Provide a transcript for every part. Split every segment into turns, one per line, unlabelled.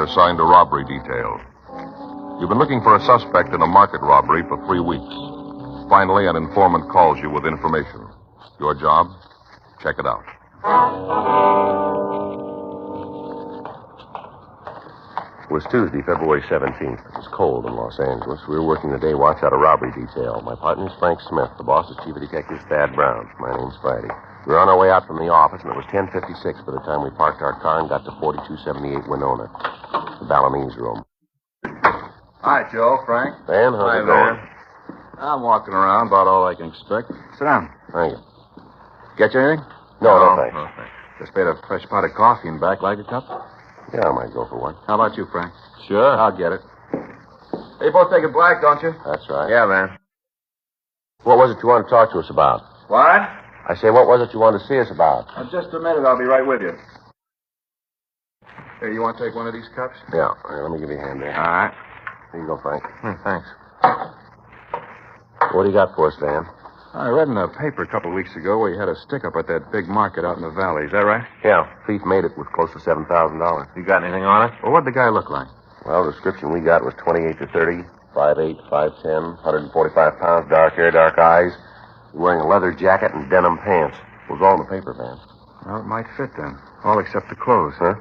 assigned to robbery detail. You've been looking for a suspect in a market robbery for 3 weeks. Finally, an informant calls you with information. Your job? Check it out.
It was Tuesday, February 17th. It was cold in Los Angeles. We were working the day watch out of robbery detail. My partner's Frank Smith. The boss is Chief of Detectives Thad Brown. My name's Friday. We were on our way out from the office, and it was 10:56 by the time we parked our car and got to 4278 Winona, the Balinese room.
Hi, Joe, Frank.
Van, how's it going?
I'm walking around, about all I can expect. Sit down.
Thank you.
Get you anything?
No, thanks.
No, thanks. Just made a fresh pot of coffee in back. Like a cup?
Yeah, I might go for one.
How about you, Frank?
Sure.
I'll get it. Hey, you both take it black, don't you?
That's right.
Yeah, man.
What was it you wanted to talk to us about?
What?
I say, what was it you wanted to see us about?
Just a minute. I'll be right with you. Hey, you want to take one of these cups?
Yeah. All right, let me give you a hand there.
All right.
Here you go, Frank.
Thanks.
What do you got for us, Van?
I read in a paper a couple of weeks ago where you had a stick-up at that big market out in the valley. Is that right?
Yeah. Thief made it with close to $7,000.
You got anything on it? Well, what'd the guy look like?
Well, the description we got was 28 to 30, 5'8", 5'10", 145 pounds, dark hair, dark eyes. Wearing a leather jacket and denim pants. It was all in the paper, Van.
Well, it might fit then. All except the clothes.
Huh?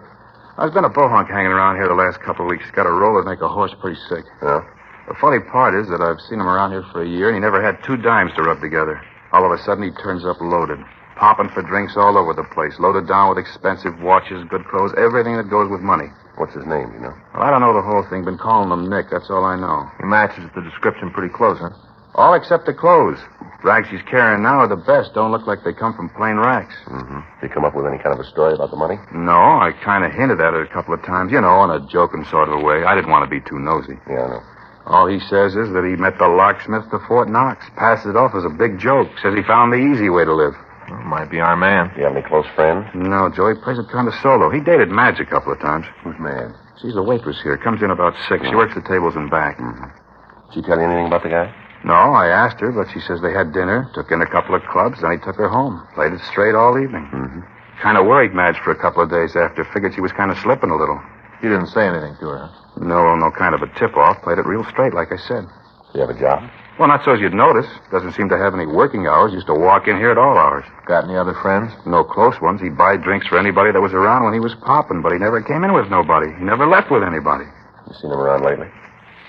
There's been a bohunk hanging around here the last couple of weeks. Got a roll that'd make a horse pretty sick.
Yeah?
The funny part is that I've seen him around here for a year, and he never had 2 dimes to rub together. All of a sudden, he turns up loaded. Popping for drinks all over the place. Loaded down with expensive watches, good clothes, everything that goes with money.
What's his name, you know?
Well, I don't know the whole thing. Been calling him Nick. That's all I know.
He matches the description pretty close, huh?
All except the clothes. Rags he's carrying now are the best. Don't look like they come from plain racks.
Mm-hmm. Did he come up with any kind of a story about the money?
No, I kind of hinted at it a couple of times. You know, in a joking sort of a way. I didn't want to be too nosy.
Yeah, I know.
All he says is that he met the locksmith to Fort Knox. Passes it off as a big joke. Says he found the easy way to live.
Well, might be our man. Do you have any close friends?
No, Joey plays it kind of solo. He dated Madge a couple of times.
Who's Mad?
She's a waitress here. Comes in about 6. She works the tables in back.
Mm-hmm. Did she tell you anything about the guy?
No, I asked her, but she says they had dinner, took in a couple of clubs, then he took her home. Played it straight all evening.
Mm-hmm.
Kind of worried Madge for a couple of days after. Figured she was kind of slipping a little.
You didn't say anything to her, huh?
No kind of a tip-off. Played it real straight, like I said.
Do you have a job?
Well, not so as you'd notice. Doesn't seem to have any working hours. Used to walk in here at all hours.
Got any other friends?
No close ones. He'd buy drinks for anybody that was around when he was popping, but he never came in with nobody. He never left with anybody.
You seen him around lately?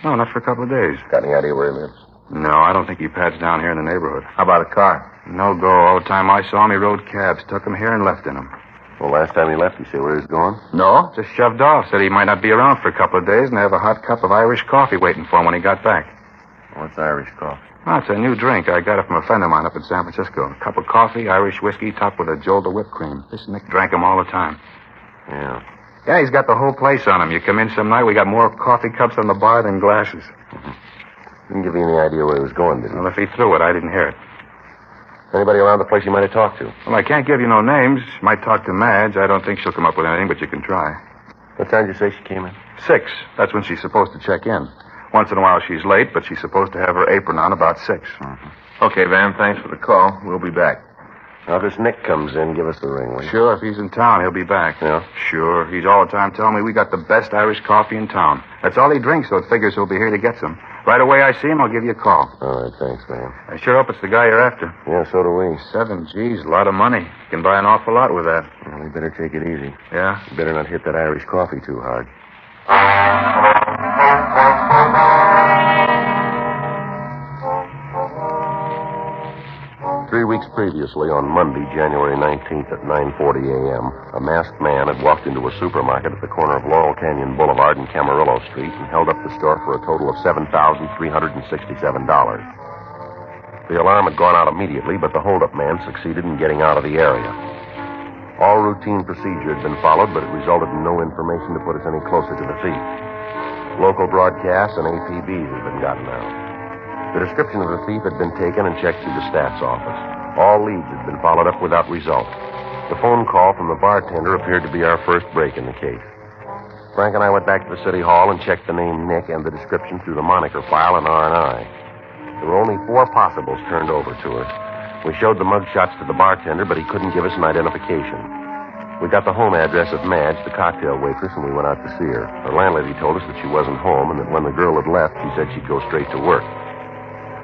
No, not for a couple of days.
Got any idea where he lives?
No, I don't think he pads down here in the neighborhood.
How about a car?
No go. All the time I saw him, he rode cabs. Took him here and left in them.
Well, last time he left, you say where he was going?
No, just shoved off. Said he might not be around for a couple of days and have a hot cup of Irish coffee waiting for him when he got back.
What's Irish coffee?
Oh, it's a new drink. I got it from a friend of mine up in San Francisco. A cup of coffee, Irish whiskey, topped with a jolt of whipped cream. This Nick drank them all the time.
Yeah.
Yeah, he's got the whole place on him. You come in some night, we got more coffee cups on the bar than glasses.
Mm-hmm. Didn't give you any idea where he was going, did he?
Well, if he threw it, I didn't hear it.
Anybody around the place you might have talked to?
Well, I can't give you no names. Might talk to Madge. I don't think she'll come up with anything, but you can try.
What time did you say she came in?
6. That's when she's supposed to check in. Once in a while she's late, but she's supposed to have her apron on about 6.
Mm-hmm. Okay, Van, thanks for the call. We'll be back. Now, if this Nick comes in, give us the ring, will you?
Sure, if he's in town, he'll be back.
Yeah?
Sure. He's all the time telling me we got the best Irish coffee in town. That's all he drinks, so it figures he'll be here to get some. Right away I see him, I'll give you a call.
All right, thanks, Van.
I sure hope it's the guy you're after.
Yeah, so do we.
7 G's, a lot of money. You can buy an awful lot with that.
Well, we better take it easy.
Yeah?
You better not hit that Irish coffee too hard. 3 weeks previously, on Monday, January 19th at 9:40 a.m., a masked man had walked into a supermarket at the corner of Laurel Canyon Boulevard and Camarillo Street and held up the store for a total of $7,367. The alarm had gone out immediately, but the holdup man succeeded in getting out of the area. All routine procedure had been followed, but it resulted in no information to put us any closer to the thief. Local broadcasts and APBs had been gotten out. The description of the thief had been taken and checked through the stats office. All leads had been followed up without result. The phone call from the bartender appeared to be our first break in the case. Frank and I went back to the city hall and checked the name Nick and the description through the moniker file in R&I. There were only 4 possibles turned over to us. We showed the mugshots to the bartender, but he couldn't give us an identification. We got the home address of Madge, the cocktail waitress, and we went out to see her. Her landlady told us that she wasn't home and that when the girl had left, she said she'd go straight to work.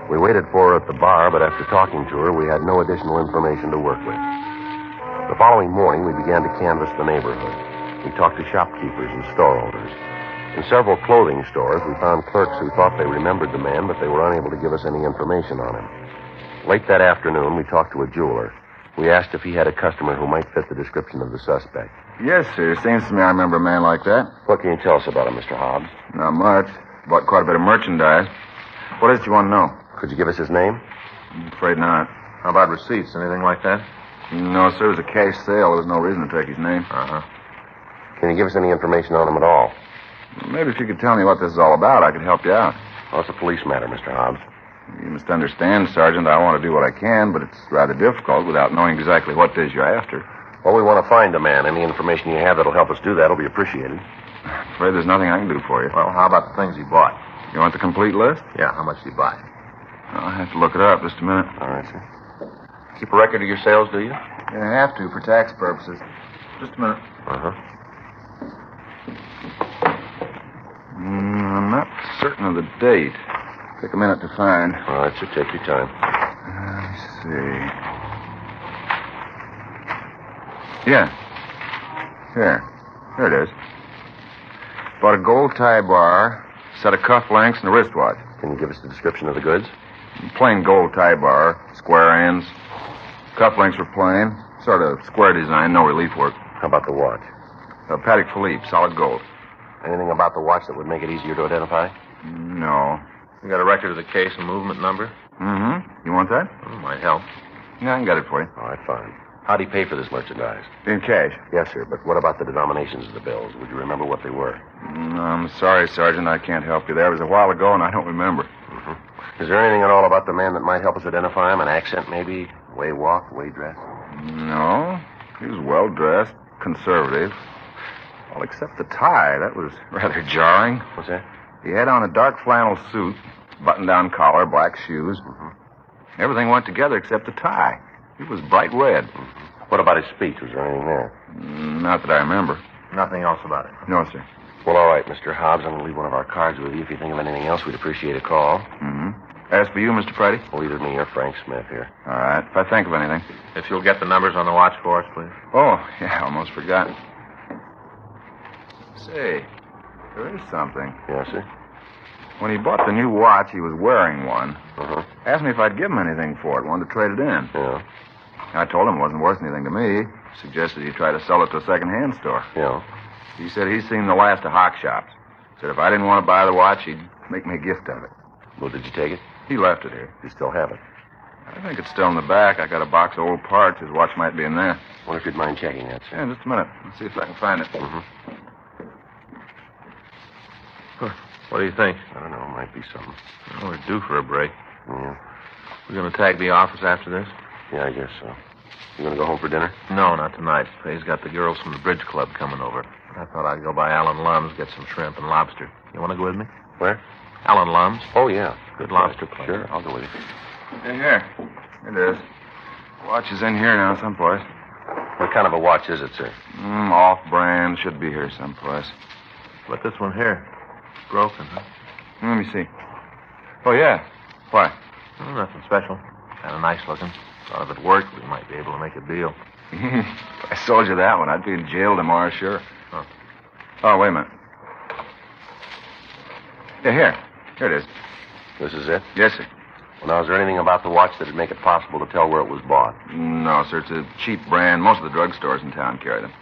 We waited for her at the bar, but after talking to her, we had no additional information to work with. The following morning, we began to canvass the neighborhood. We talked to shopkeepers and store owners. In several clothing stores, we found clerks who thought they remembered the man, but they were unable to give us any information on him. Late that afternoon, we talked to a jeweler. We asked if he had a customer who might fit the description of the suspect.
Yes, sir. Seems to me I remember a man like that.
What can you tell us about him, Mr. Hobbs?
Not much. Bought quite a bit of merchandise. What is it you want to know?
Could you give us his name?
I'm afraid not.
How about receipts? Anything like that?
No, sir. It was a cash sale. There was no reason to take his name.
Uh-huh.
Can you give us any information on him at all?
Maybe if you could tell me what this is all about, I could help you out.
Well, it's a police matter, Mr. Hobbs.
You must understand, Sergeant, I want to do what I can, but it's rather difficult without knowing exactly what it is you're after.
Well, we want to find the man. Any information you have that'll help us do that will be appreciated.
I'm afraid there's nothing I can do for you.
Well, how about the things he bought?
You want the complete list?
Yeah, how much did he buy?
I'll have to look it up. Just a minute.
All right, sir.
Keep a record of your sales, do you?
You have to for tax purposes. Just a minute.
Uh-huh.
I'm not certain of the date. Take a minute to find.
All right, sir. Take your time.
Let me see. Yeah. Here it is. Bought a gold tie bar, set of cufflinks, and a wristwatch.
Can you give us the description of the goods?
Plain gold tie bar, square ends. Cufflinks were plain, sort of square design, no relief work.
How about the watch?
A Patek Philippe, solid gold.
Anything about the watch that would make it easier to identify?
No.
You got a record of the case and movement number?
Mm-hmm. You want that?
Might help.
Yeah, I can get it for you.
All right, fine. How'd he pay for this merchandise?
In cash.
Yes, sir, but what about the denominations of the bills? Would you remember what they were?
I'm sorry, Sergeant. I can't help you there. It was a while ago, and I don't remember.
Mm-hmm. Is there anything at all about the man that might help us identify him? An accent, maybe? Way walked, way dressed?
No. He was well-dressed, conservative. Well, except the tie. That was rather jarring.
What's that?
He had on a dark flannel suit, button-down collar, black shoes.
Mm-hmm.
Everything went together except the tie. It was bright red.
Mm-hmm. What about his speech? Was there anything there?
Not that I remember.
Nothing else about it.
No, sir.
Well, all right, Mr. Hobbs. I'm going to leave one of our cards with you. If you think of anything else, we'd appreciate a call.
Mm-hmm. As for you, Mr. Friday?
Well, either me or Frank Smith here.
All right. If I think of anything.
If you'll get the numbers on the watch for us, please.
Oh, yeah, almost forgot. Say, there is something.
Yes, sir?
When he bought the new watch, he was wearing one.
Uh-huh.
Asked me if I'd give him anything for it. Wanted to trade it in.
Yeah.
I told him it wasn't worth anything to me. Suggested he try to sell it to a second-hand store.
Yeah.
He said he's seen the last of hock shops. Said if I didn't want to buy the watch, he'd make me a gift of it.
Well, did you take it?
He left it here.
You still have it.
I think it's still in the back. I got a box of old parts. His watch might be in there.
Wonder if you'd mind checking that, sir.
Yeah, just a minute. Let's see if I can find it.
Mm-hmm.
What do you think?
I don't know. It might be something.
Well, we're due for a break.
Yeah.
We're going to tag the office after this?
Yeah, I guess so. You going to go home for dinner?
No, not tonight. Fay's got the girls from the bridge club coming over. I thought I'd go by Alan Lum's, get some shrimp and lobster. You want to go with me?
Where?
Alan Lum's.
Oh, yeah.
Good lobster place.
Sure, I'll go with you.
Hey, here. It is. Watch is in here now someplace.
What kind of a watch is it, sir?
Off-brand. Should be here someplace.
But this one here, broken, huh?
Let me see. Oh, yeah. Why?
Well, nothing special. Kind of nice looking. Thought if it worked, we might be able to make a deal.
If I sold you that one, I'd be in jail tomorrow, sure.
Huh.
Oh, wait a minute. Yeah, here. Here it is.
This is it?
Yes, sir.
Well, now, is there anything about the watch that'd make it possible to tell where it was bought?
No, sir. It's a cheap brand. Most of the drugstores in town carry them.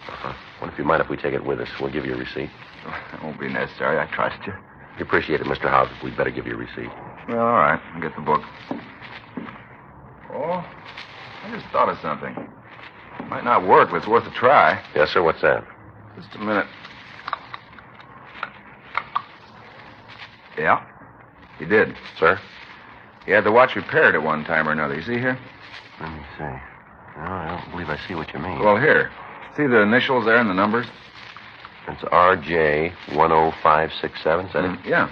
Uh-huh. What if you mind if we take it with us? We'll give you a receipt.
It won't be necessary. I trust you.
We appreciate it, Mr. Hobbs. We'd better give you a receipt.
Well, all right. I'll get the book. Oh, I just thought of something. Might not work, but it's worth a try.
Yes, sir. What's that?
Just a minute. Yeah, he did.
Sir?
He had the watch repaired at one time or another. You see here?
Let me see. No, I don't believe I see what you mean.
Well, here. See the initials there and the numbers?
It's RJ 10567, is that it?
Yeah.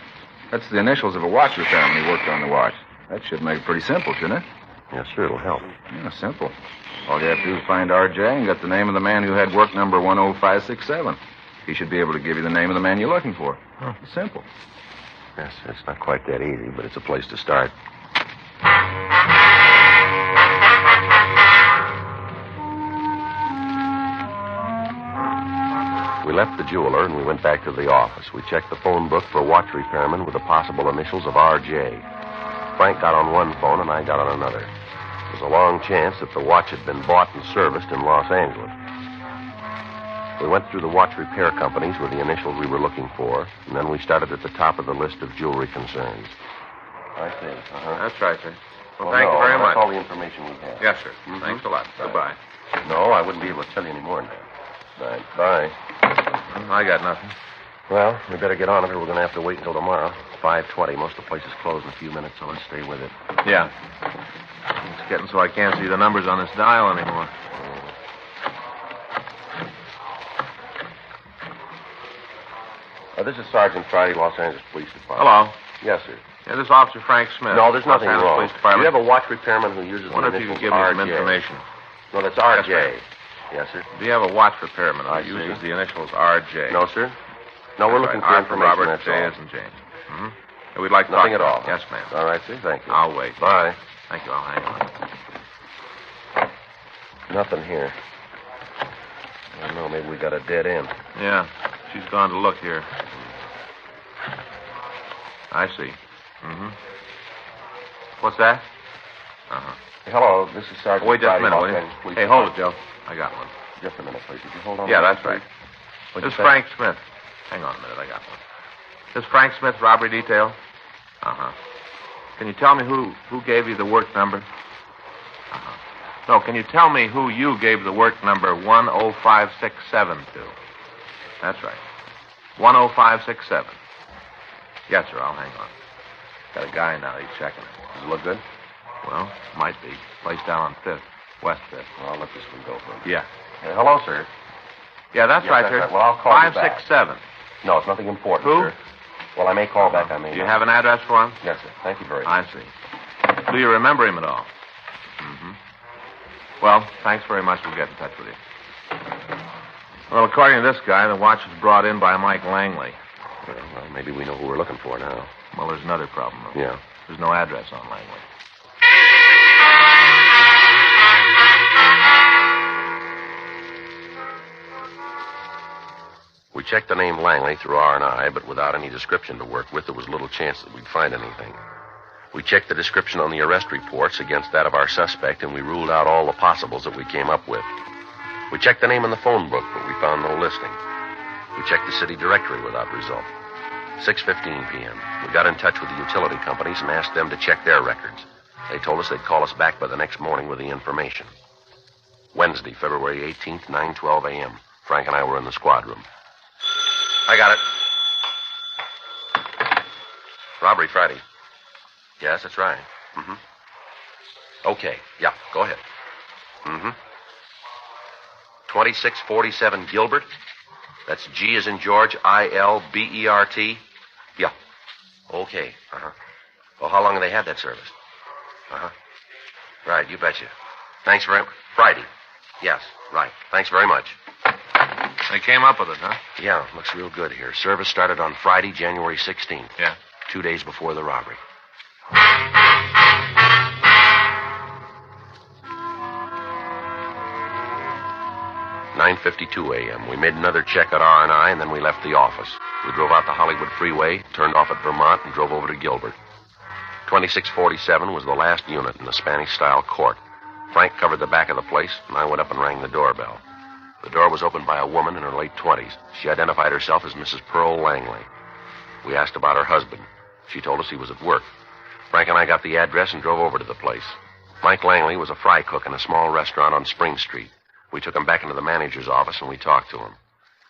That's the initials of a watch repairman he worked on the watch. That should make it pretty simple, shouldn't it?
Yes, sir. It'll help.
Yeah, simple. All you have to do is find R.J. and get the name of the man who had work number 10567. He should be able to give you the name of the man you're looking for.
Huh.
Simple.
Yes, it's not quite that easy, but it's a place to start. We left the jeweler and we went back to the office. We checked the phone book for a watch repairman with the possible initials of R.J. Frank got on one phone and I got on another. There was a long chance that the watch had been bought and serviced in Los Angeles. We went through the watch repair companies with the initials we were looking for, and then we started at the top of the list of jewelry concerns. I see.
That's right, sir. Well, thank you very much.
That's all the information we have.
Yes, sir. Thanks a lot. Goodbye.
No, I wouldn't be able to tell you any more than that. Right. Bye.
I got nothing.
Well, we better get on it or we're going to have to wait until tomorrow. 5:20. Most of the place is closed in a few minutes, so let's stay with it.
Yeah. It's getting so I can't see the numbers on this dial anymore.
This is Sergeant Friday, Los Angeles Police Department.
Hello.
Yes, sir.
Yeah, this is Officer Frank Smith.
No, there's nothing
Los Angeles
wrong.
Police
Do
Department.
you have a watch repairman who uses
Wonder
the
if you
initials
could give me some
RJ?
information.
No, that's RJ.
Yes,
Yes, sir.
Do you have a watch repairman
I
who
see.
uses the initials R.J.?
No, sir. No, we're looking for
R for
information,
Robert,
that's
J
all.
as in James. Mm-hmm. We'd like to
Nothing
talk
at all.
Yes, ma'am.
All right, sir. Thank you.
I'll wait.
Bye.
Thank you. I'll hang on.
Nothing here. I don't know. Maybe we got a dead end.
Yeah. She's gone to look here. I see. Mm-hmm. What's that? Uh-huh.
Hey, hello, this is Sergeant
Wait just a
Friday,
minute,
Los
will you?
Angeles Police
Hey, hold it,
Department.
Joe. I got one.
Just a minute, please. Did you hold on?
Yeah,
a minute,
that's right.
please? What'd
This is
you say?
Frank Smith. Hang on a minute. I got one. This is Frank Smith, robbery detail? Uh-huh. Can you tell me who gave you the work number? Uh-huh. No, can you tell me who you gave the work number 10567 to? That's right. 10567. Yes, sir. I'll hang on. Got a guy now. He's checking it.
Does it look good?
Well, might be. Place down on 5th. West 5th.
Well, I'll let this one go for a minute.
Yeah.
Hey, hello, sir.
Yeah, that's
Yes,
right,
that's
sir.
right. Well, I'll call you back.
567.
No, it's nothing important,
Who?
sir. Well, I may call back. I may
Do you
not.
have an address for him?
Yes, sir. Thank you very much.
I see. Do you remember him at all? Mm-hmm. Well, thanks very much. We'll get in touch with you. Well, according to this guy, the watch was brought in by Mike Langley.
Well, maybe we know who we're looking for now.
Well, there's another problem, though.
Yeah.
There's no address on Langley.
We checked the name Langley through R&I, but without any description to work with, there was little chance that we'd find anything. We checked the description on the arrest reports against that of our suspect, and we ruled out all the possibles that we came up with. We checked the name in the phone book, but we found no listing. We checked the city directory without result. 6:15 p.m. We got in touch with the utility companies and asked them to check their records. They told us they'd call us back by the next morning with the information. Wednesday, February 18th, 9:12 a.m. Frank and I were in the squad room. I got it. Robbery Friday. Yes, that's right. Mm-hmm. Okay. Yeah, go ahead. Mm-hmm. 2647 Gilbert. That's G as in George, I-L-B-E-R-T. Yeah. Okay. Uh-huh. Well, how long have they had that service? Uh-huh. Right, you betcha. Thanks very much. Friday. Yes, right. Thanks very much.
They came up with it, huh?
Yeah, looks real good here. Service started on Friday, January 16th.
Yeah.
2 days before the robbery. (9:52 a.m.) We made another check at R&I, and then we left the office. We drove out the Hollywood Freeway, turned off at Vermont, and drove over to Gilbert. 2647 was the last unit in the Spanish-style court. Frank covered the back of the place, and I went up and rang the doorbell. The door was opened by a woman in her late 20s. She identified herself as Mrs. Pearl Langley. We asked about her husband. She told us he was at work. Frank and I got the address and drove over to the place. Mike Langley was a fry cook in a small restaurant on Spring Street. We took him back into the manager's office, and we talked to him.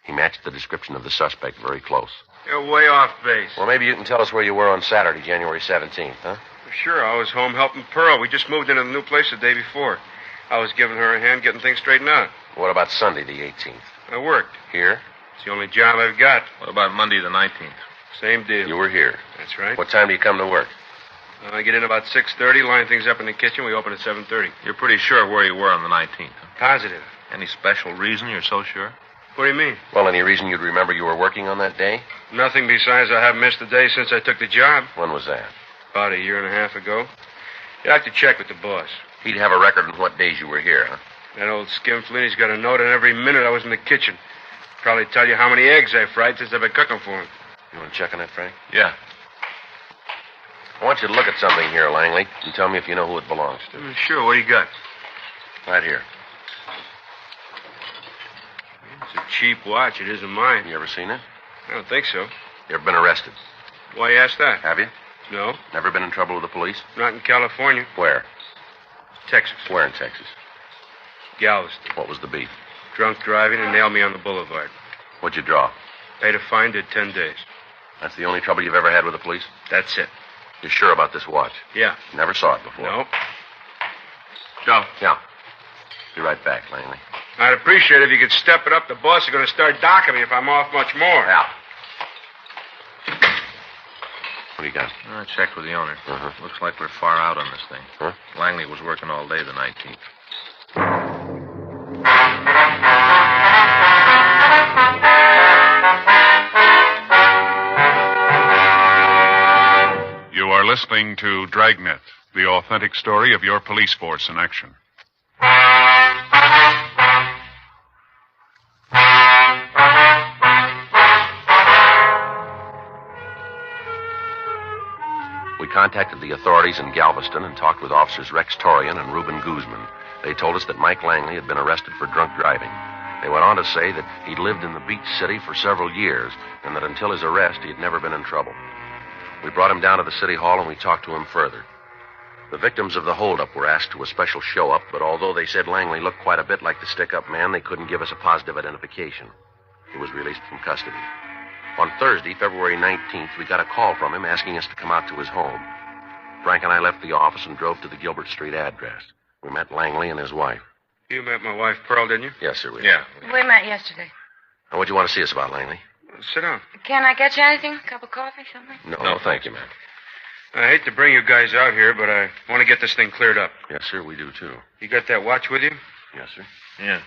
He matched the description of the suspect very close.
You're way off base.
Well, maybe you can tell us where you were on Saturday, January 17th, huh?
Sure, I was home helping Pearl. We just moved into the new place the day before. I was giving her a hand getting things straightened out.
What about Sunday, the 18th?
I worked.
Here?
It's the only job I've got.
What about Monday the 19th?
Same deal.
You were here.
That's right.
What time do you come to work?
I get in about 6:30, line things up in the kitchen. We open at 7:30.
You're pretty sure where you were on the 19th. Huh?
Positive.
Any special reason you're so sure?
What do you mean?
Well, any reason you'd remember you were working on that day?
Nothing besides I haven't missed a day since I took the job.
When was that?
About a year and a half ago. You'd have to check with the boss.
He'd have a record on what days you were here, huh?
That old skinflint, he's got a note on every minute I was in the kitchen. Probably tell you how many eggs I fried since I've been cooking for him.
You want to check on that, Frank?
Yeah.
I want you to look at something here, Langley, and tell me if you know who it belongs to.
Sure, what do you got?
Right here.
It's a cheap watch. It isn't mine.
You ever seen it?
I don't think so.
You ever been arrested?
Why you ask that?
Have you?
No,
Never been in trouble with the police?
not in California.
Where?
Texas.
Where in Texas?
Galveston.
What was the beef?
Drunk driving and nailed me on the boulevard.
What'd you draw?
Paid a fine, did 10 days.
That's the only trouble you've ever had with the police?
That's it.
You're sure about this watch?
Yeah.
Never saw it before?
No.
Joe.
Yeah. Be right back, Langley.
I'd appreciate it if you could step it up. The boss is going to start docking me if I'm off much more.
Yeah. What do you got?
I checked with the owner.
Uh-huh.
Looks like we're far out on this thing.
Huh?
Langley was working all day the 19th.
You are listening to Dragnet, the authentic story of your police force in action.
We contacted the authorities in Galveston and talked with officers Rex Torian and Reuben Guzman. They told us that Mike Langley had been arrested for drunk driving. They went on to say that he'd lived in the beach city for several years and that until his arrest, he had never been in trouble. We brought him down to the city hall and we talked to him further. The victims of the holdup were asked to a special show-up, but although they said Langley looked quite a bit like the stick-up man, they couldn't give us a positive identification. He was released from custody. On Thursday, February 19th, we got a call from him asking us to come out to his home. Frank and I left the office and drove to the Gilbert Street address. We met Langley and his wife.
You met my wife, Pearl, didn't you?
Yes, sir, we did.
Yeah.
We met yesterday.
And what'd you want to see us about, Langley?
Sit down.
Can I get you anything? A cup of coffee, something?
No, thank you, ma'am.
I hate to bring you guys out here, but I want to get this thing cleared up.
Yes, sir, we do, too.
You got that watch with you?
Yes, sir.
Yeah.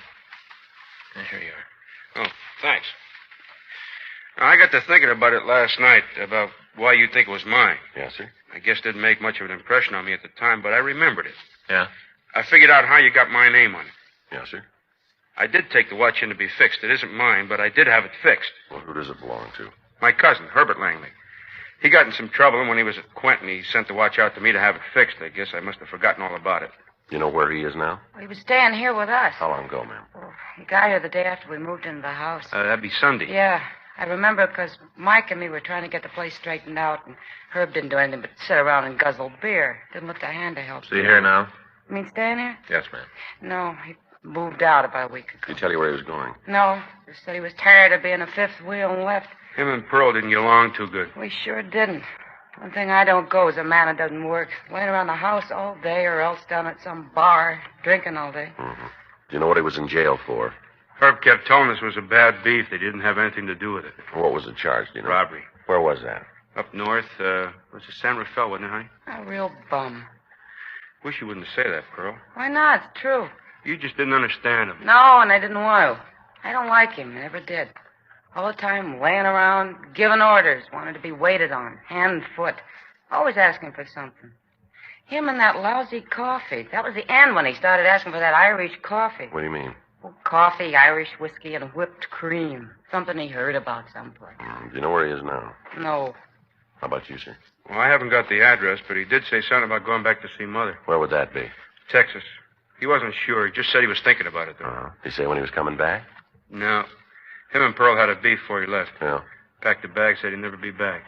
Here you are.
Oh, thanks. Now, I got to thinking about it last night, about why you think it was mine.
Yes, sir.
I guess it didn't make much of an impression on me at the time, but I remembered it.
Yeah?
I figured out how you got my name on it.
Yes, sir.
I did take the watch in to be fixed. It isn't mine, but I did have it fixed.
Well, who does it belong to?
My cousin, Herbert Langley. He got in some trouble, and when he was at Quentin, he sent the watch out to me to have it fixed. I guess I must have forgotten all about it.
You know where he is now?
He was staying here with us.
How long ago, ma'am?
He got here the day after we moved into the house.
That'd be Sunday.
Yeah, I remember because Mike and me were trying to get the place straightened out, and Herb didn't do anything but sit around and guzzle beer. Didn't look to hand to help.
See here now?
You mean staying here?
Yes, ma'am.
No, he moved out about a week ago.
Did he tell you where he was going?
No, just said he was tired of being a fifth wheel and left.
Him and Pearl didn't get along too good.
We sure didn't. One thing I don't go is a man that doesn't work. Laying around the house all day or else down at some bar, drinking all day.
Mm-hmm. Do you know what he was in jail for?
Herb kept telling us it was a bad beef. They didn't have anything to do with it.
What was it charged, do you know?
Robbery.
Where was that?
Up north, was it San Rafael, wasn't it, honey?
A real bum.
Wish you wouldn't say that, Pearl.
Why not? It's true.
You just didn't understand him.
No, and I didn't want to. I don't like him. Never did. All the time laying around, giving orders, wanted to be waited on, hand and foot. Always asking for something. Him and that lousy coffee. That was the end when he started asking for that Irish coffee.
What do you mean?
Oh, coffee, Irish whiskey, and whipped cream. Something he heard about someplace.
Do you know where he is now?
No.
How about you, sir?
Well, I haven't got the address, but he did say something about going back to see Mother.
Where would that be?
Texas. He wasn't sure. He just said he was thinking about it, though.
Did he say when he was coming back?
No. Him and Pearl had a beef before he left.
Yeah.
Packed a bag, said he'd never be back.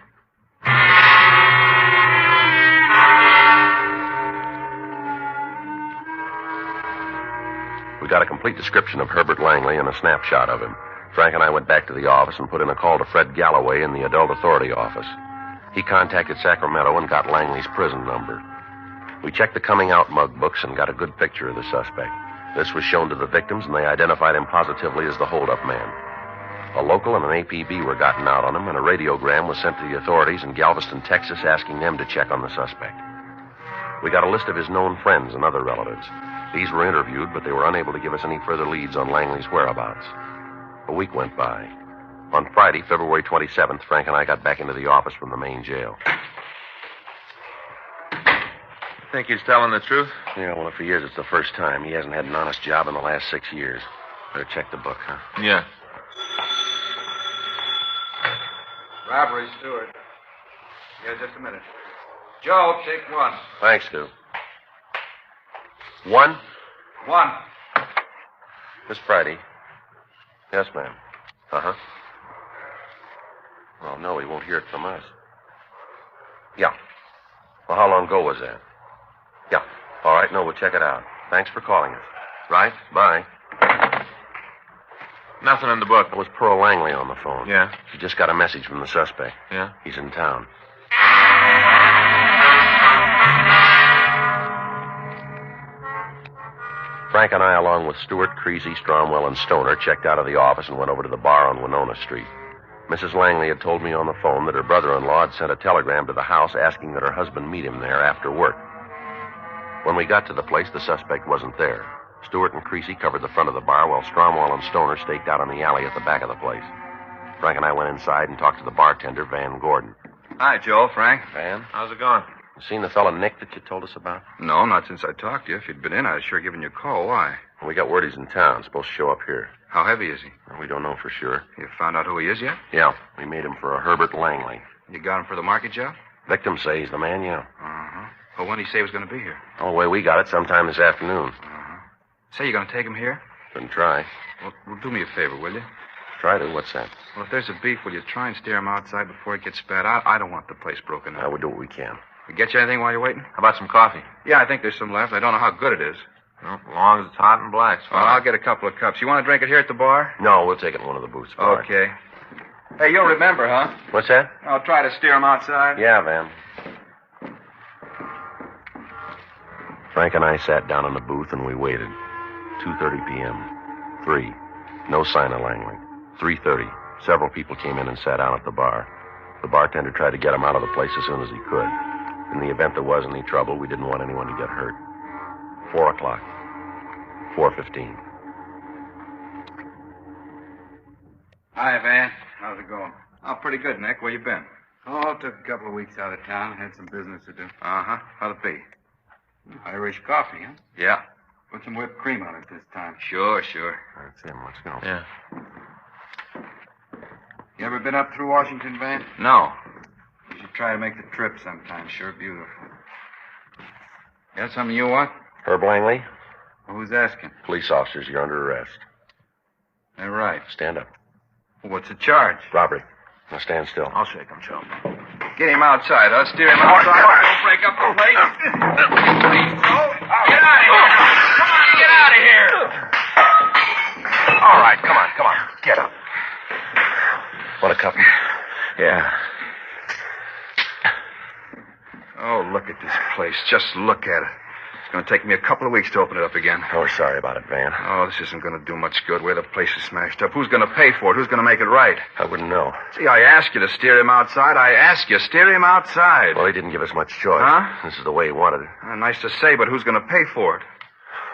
We got a complete description of Herbert Langley and a snapshot of him. Frank and I went back to the office and put in a call to Fred Galloway in the Adult Authority office. He contacted Sacramento and got Langley's prison number. We checked the coming out mug books and got a good picture of the suspect. This was shown to the victims, and they identified him positively as the holdup man. A local and an APB were gotten out on him, and a radiogram was sent to the authorities in Galveston, Texas, asking them to check on the suspect. We got a list of his known friends and other relatives. These were interviewed, but they were unable to give us any further leads on Langley's whereabouts. A week went by. On Friday, February 27th, Frank and I got back into the office from the main jail.
Think he's telling the truth?
Yeah, well, if he is, it's the first time. He hasn't had an honest job in the last 6 years. Better check the book, huh?
Yeah.
Robbery, Stewart. Yeah, just a minute. Joe, take one.
Thanks, Stu. One?
One.
Miss Friday. Yes, ma'am. Uh-huh. Well, no, he won't hear it from us. Yeah. Well, how long ago was that? Yeah. All right, no, we'll check it out. Thanks for calling us. Right? Bye.
Nothing in the book.
It was Pearl Langley on the phone.
Yeah?
She just got a message from the suspect.
Yeah?
He's in town. Frank and I, along with Stewart, Creasy, Stromwell, and Stoner, checked out of the office and went over to the bar on Winona Street. Mrs. Langley had told me on the phone that her brother-in-law had sent a telegram to the house asking that her husband meet him there after work. When we got to the place, the suspect wasn't there. Stewart and Creasy covered the front of the bar while Stromwell and Stoner staked out on the alley at the back of the place. Frank and I went inside and talked to the bartender, Van Gordon.
Hi, Joe, Frank.
Van,
How's it going?
you seen the fella Nick that you told us about?
No, not since I talked to you. If you'd been in, I'd sure given you a call. Why?
We got word he's in town. Supposed to show up here.
How heavy is he?
We don't know for sure.
You found out who he is yet?
Yeah, we made him for a Herbert Langley.
You got him for the market job?
Victims say he's the man, yeah.
Uh-huh. Well, when did he say he was going to be here?
Oh, the way we got it, sometime this afternoon.
Uh-huh. Say you're going to take him here?
Couldn't try.
Well, do me a favor, will you?
Try to. What's that?
Well, if there's a beef, will you try and steer him outside before it gets bad? I don't want the place broken up.
We'll do what we can.
We get you anything while you're waiting?
How about some coffee?
Yeah, I think there's some left. I don't know how good it is.
Well, as long as it's hot and black.
Well, I'll get a couple of cups. You want to drink it here at the bar?
No, we'll take it in one of the booths. Bar.
Okay. Hey, you'll remember, huh?
What's that?
I'll try to steer him outside.
Yeah, Van. Frank and I sat down in the booth and we waited. 2:30 p.m. 3. No sign of Langley. 3:30. Several people came in and sat down at the bar. The bartender tried to get him out of the place as soon as he could. In the event there was any trouble, we didn't want anyone to get hurt. 4 o'clock. 4:15.
Hi, Van. How's it going? Oh, pretty good, Nick. Where you been?
Oh, took a couple of weeks out of town. Had some business to do.
Uh-huh. How'd it be?
Irish coffee, huh?
Yeah.
Put some whipped cream on it this time.
Sure.
That's him. Let's go.
Yeah.
You ever been up through Washington, Van?
No.
You should try to make the trip sometime. Sure beautiful. Got something you want?
Herb Langley,
Who's asking?
police officers, you're under arrest.
All right.
Stand up.
What's the charge?
Robbery. Now stand still.
I'll shake him, Joe.
Get him outside. I'll steer him outside. Don't break up the place. Please, Joe. Get out of here. Come on, get out of here.
All right, come on. Get up. Want a cup?
Yeah. Oh, look at this place. Just look at it. It's going to take me a couple of weeks to open it up again.
Oh, we're sorry about it, Van.
Oh, this isn't going to do much good. Where the place is smashed up. Who's going to pay for it? Who's going to make it right?
I wouldn't know.
See, I asked you to steer him outside. I asked you, steer him outside.
Well, he didn't give us much choice.
Huh?
This is the way he wanted it.
Nice to say, but who's going to pay for it?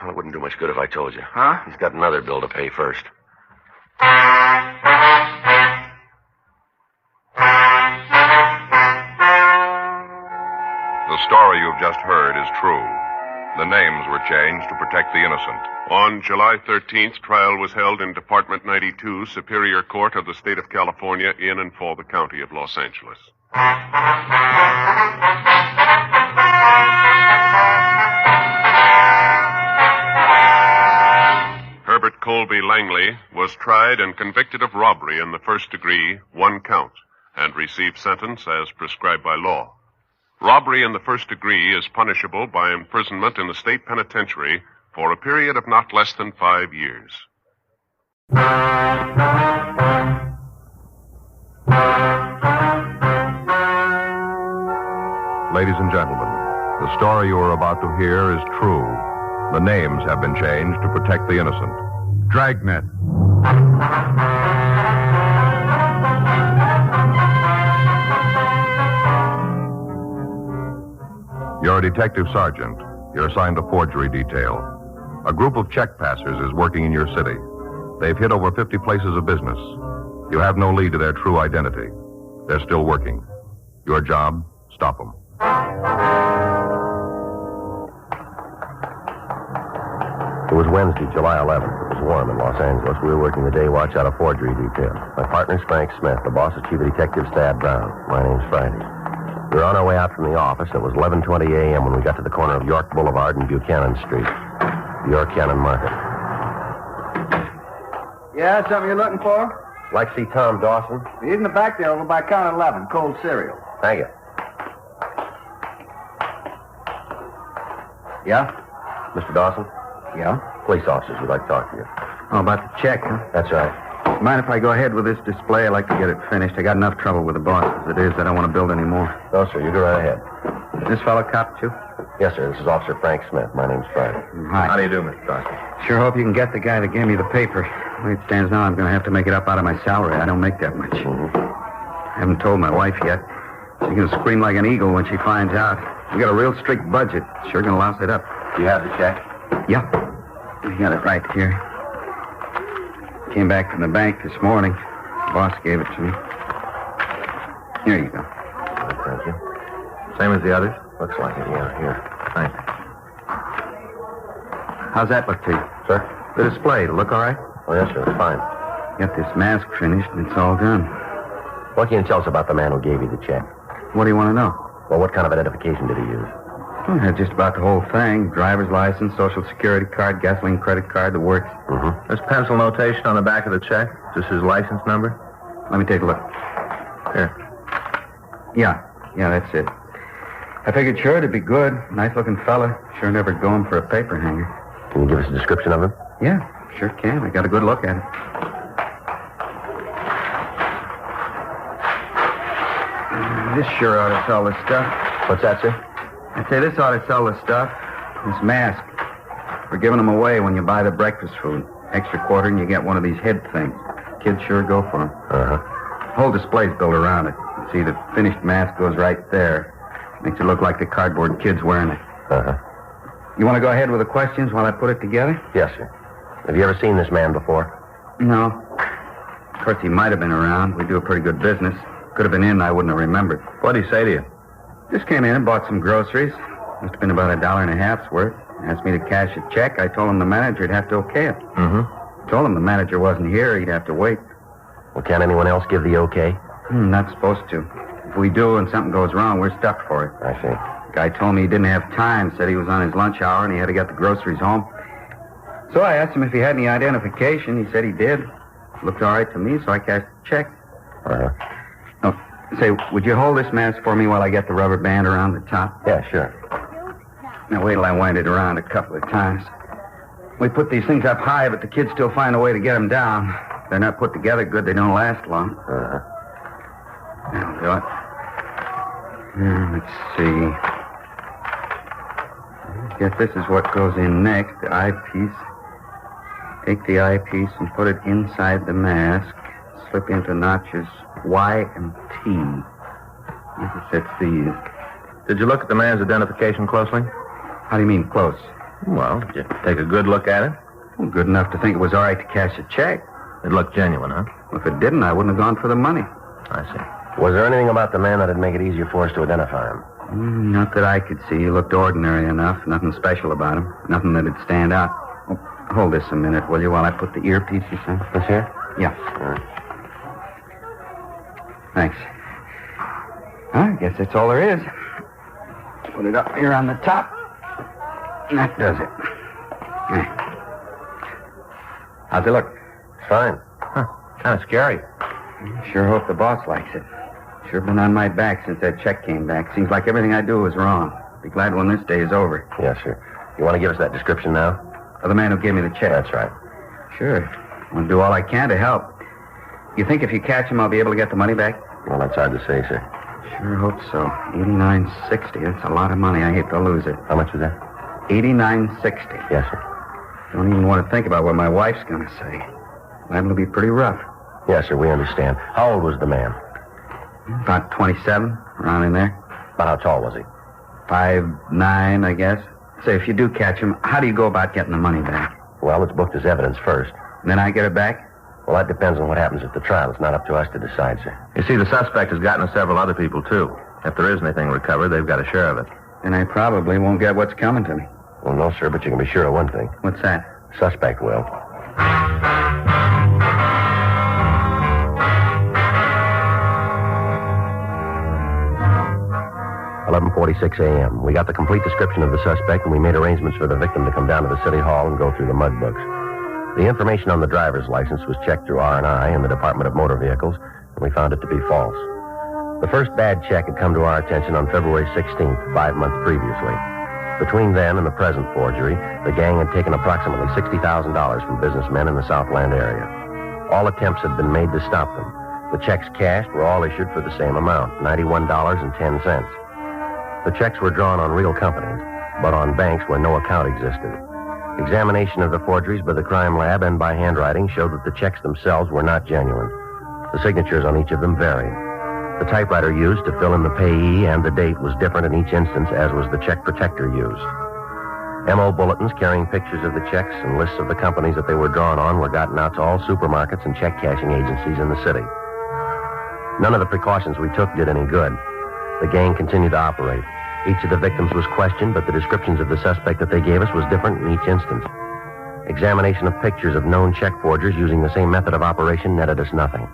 Well, it wouldn't do much good if I told you.
Huh?
He's got another bill to pay first.
The story you've just heard is true. The names were changed to protect the innocent.
On July 13th, trial was held in Department 92, Superior Court of the State of California, in and for the County of Los Angeles. Herbert Colby Langley was tried and convicted of robbery in the first degree, 1 count, and received sentence as prescribed by law. Robbery in the first degree is punishable by imprisonment in the state penitentiary for a period of not less than 5 years.
Ladies and gentlemen, the story you are about to hear is true. The names have been changed to protect the innocent. Dragnet. Your a detective sergeant. You're assigned to forgery detail. A group of check passers is working in your city. They've hit over 50 places of business. You have no lead to their true identity. They're still working. Your job, stop them.
It was Wednesday, July 11th. It was warm in Los Angeles. We were working the day watch out of forgery detail. My partner's Frank Smith. The boss is Chief of Detectives Thad Brown. My name's Friday. We were on our way out from the office. It was 11:20 a.m. when we got to the corner of York Boulevard and Buchanan Street. The York Cannon Market.
Yeah, something you're looking for?
Like to see Tom Dawson?
He's in the back there over by counter 11, cold cereal.
Thank you.
Yeah?
Mr. Dawson?
Yeah?
Police officers would like to talk to you.
Oh, about the check, huh?
That's right.
Mind if I go ahead with this display? I'd like to get it finished. I got enough trouble with the boss as it is. I don't want to build any more.
No, sir. You go right ahead.
This fellow cop, too?
Yes, sir. This is Officer Frank Smith. My name's Friday.
Hi.
How do you do, Mr. Dawson?
Sure hope you can get the guy that gave me the paper. The way it stands now, I'm going to have to make it up out of my salary. I don't make that much. I haven't told my wife yet. She's going to scream like an eagle when she finds out. We got a real strict budget. Sure going to louse it up.
Do you have the check?
Yeah. I got it right here. Came back from the bank this morning. The boss gave it to me. Here you go.
Thank you.
Same as the others?
Looks like it, yeah. Here.
Thanks. How's that look to you?
Sir?
The display, it'll look all right?
Oh, yes, sir. It's fine.
Got this mask finished, and it's all done.
What can you tell us about the man who gave you the check?
What do you want to know?
Well, what kind of identification did he use?
Well, I had just about the whole thing. Driver's license, social security card, gasoline credit card, the works.
Mm-hmm.
There's pencil notation on the back of the check. Just his license number.
Let me take a look.
Here.
Yeah, that's it. I figured sure it'd be good. Nice-looking fella. Sure never going for a paper hanger.
Can you give us a description of him?
Yeah, sure can. I got a good look at it. This sure ought to sell the stuff.
What's that, sir?
I'd say this ought to sell the stuff. This mask. We're giving them away when you buy the breakfast food. Extra quarter and you get one of these head things. Kids sure go for them.
Uh-huh.
The whole display's built around it. You see, the finished mask goes right there. Makes it look like the cardboard kid's wearing it.
Uh-huh.
You want to go ahead with the questions while I put it together?
Yes, sir. Have you ever seen this man before?
No. Of course, he might have been around. We do a pretty good business. Could have been in, I wouldn't have remembered.
What'd he say to you?
Just came in and bought some groceries. Must have been about $1.50 worth. Asked me to cash a check. I told him the manager would have to okay it.
Mm-hmm.
Told him the manager wasn't here. He'd have to wait.
Well, can't anyone else give the okay?
Not supposed to. If we do and something goes wrong, we're stuck for it.
I see.
The guy told me he didn't have time. Said he was on his lunch hour and he had to get the groceries home. So I asked him if he had any identification. He said he did. Looked all right to me, so I cashed the check.
Uh-huh.
Oh, say, would you hold this mask for me while I get the rubber band around the top?
Yeah, sure.
Now, wait till I wind it around a couple of times. We put these things up high, but the kids still find a way to get them down. If they're not put together good, they don't last long.
Uh-huh.
That'll do it. Let's see. I guess this is what goes in next, the eyepiece. Take the eyepiece and put it inside the mask. Slip into notches Y and T. I guess that's these.
Did you look at the man's identification closely?
How do you mean, close?
Well, did you take a good look at it?
Well, good enough to think it was all right to cash a check.
It looked genuine, huh?
Well, if it didn't, I wouldn't have gone for the money.
I see.
Was there anything about the man that'd make it easier for us to identify him?
Not that I could see. He looked ordinary enough. Nothing special about him. Nothing that'd stand out. Oh, hold this a minute, will you, while I put the earpieces in?
This here?
Yeah.
All right.
Thanks. I guess that's all there is. Put it up here on the top. And that does it. There. How's it look?
It's fine.
Huh. Kind of scary.
Sure hope the boss likes it. Sure been on my back since that check came back. Seems like everything I do is wrong. Be glad when this day is over.
Yes, sir. You want to give us that description now?
Of the man who gave me the check.
That's right.
Sure. I'll do all I can to help. You think if you catch him, I'll be able to get the money back?
Well, that's hard to say, sir.
Sure hope so. $89.60. That's a lot of money. I hate to lose it.
How much was that?
$89.60.
Yes, sir.
Don't even want to think about what my wife's going to say. That'll be pretty rough.
Yes, sir, we understand. How old was the man?
About 27, around in there.
About how tall was he?
5-9, I guess. Say, if you do catch him, how do you go about getting the money back?
Well, it's booked as evidence first.
And then I get it back?
Well, that depends on what happens at the trial. It's not up to us to decide, sir.
You see, the suspect has gotten to several other people, too. If there is anything recovered, they've got a share of it.
And I probably won't get what's coming to me.
Well, no, sir, but you can be sure of one thing.
What's that?
Suspect will. 11:46 a.m. We got the complete description of the suspect, and we made arrangements for the victim to come down to the city hall and go through the mud books. The information on the driver's license was checked through R&I in the Department of Motor Vehicles, and we found it to be false. The first bad check had come to our attention on February 16th, 5 months previously. Between then and the present forgery, the gang had taken approximately $60,000 from businessmen in the Southland area. All attempts had been made to stop them. The checks cashed were all issued for the same amount, $91.10. The checks were drawn on real companies, but on banks where no account existed. Examination of the forgeries by the crime lab and by handwriting showed that the checks themselves were not genuine. The signatures on each of them varied. The typewriter used to fill in the payee and the date was different in each instance, as was the check protector used. M.O. bulletins carrying pictures of the checks and lists of the companies that they were drawn on were gotten out to all supermarkets and check cashing agencies in the city. None of the precautions we took did any good. The gang continued to operate. Each of the victims was questioned, but the descriptions of the suspect that they gave us was different in each instance. Examination of pictures of known check forgers using the same method of operation netted us nothing.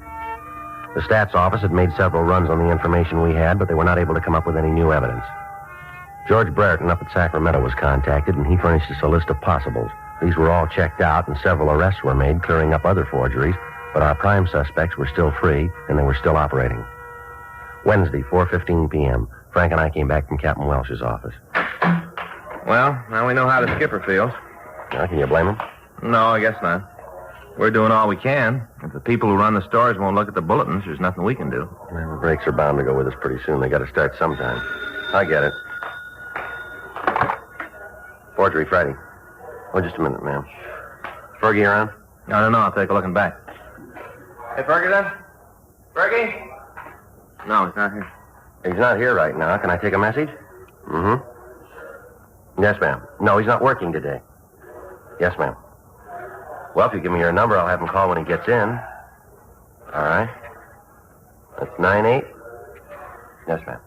The stats office had made several runs on the information we had, but they were not able to come up with any new evidence. George Brereton up at Sacramento was contacted, and he furnished us a list of possibles. These were all checked out, and several arrests were made, clearing up other forgeries, but our prime suspects were still free, and they were still operating. Wednesday, 4:15 p.m., Frank and I came back from Captain Welsh's office.
Well, now we know how the skipper feels.
Can you blame him?
No, I guess not. We're doing all we can. If the people who run the stores won't look at the bulletins, there's nothing we can do.
Well, the brakes are bound to go with us pretty soon. They got to start sometime. I get it. Forgery Friday. Oh, just a minute, ma'am. Fergie around?
I don't know. I'll take a look in back. Hey, Ferguson? Fergie? No, he's not here.
He's not here right now. Can I take a message? Mm-hmm. Yes, ma'am. No, he's not working today. Yes, ma'am. Well, if you give me your number, I'll have him call when he gets in. All right. That's 98? Yes, ma'am.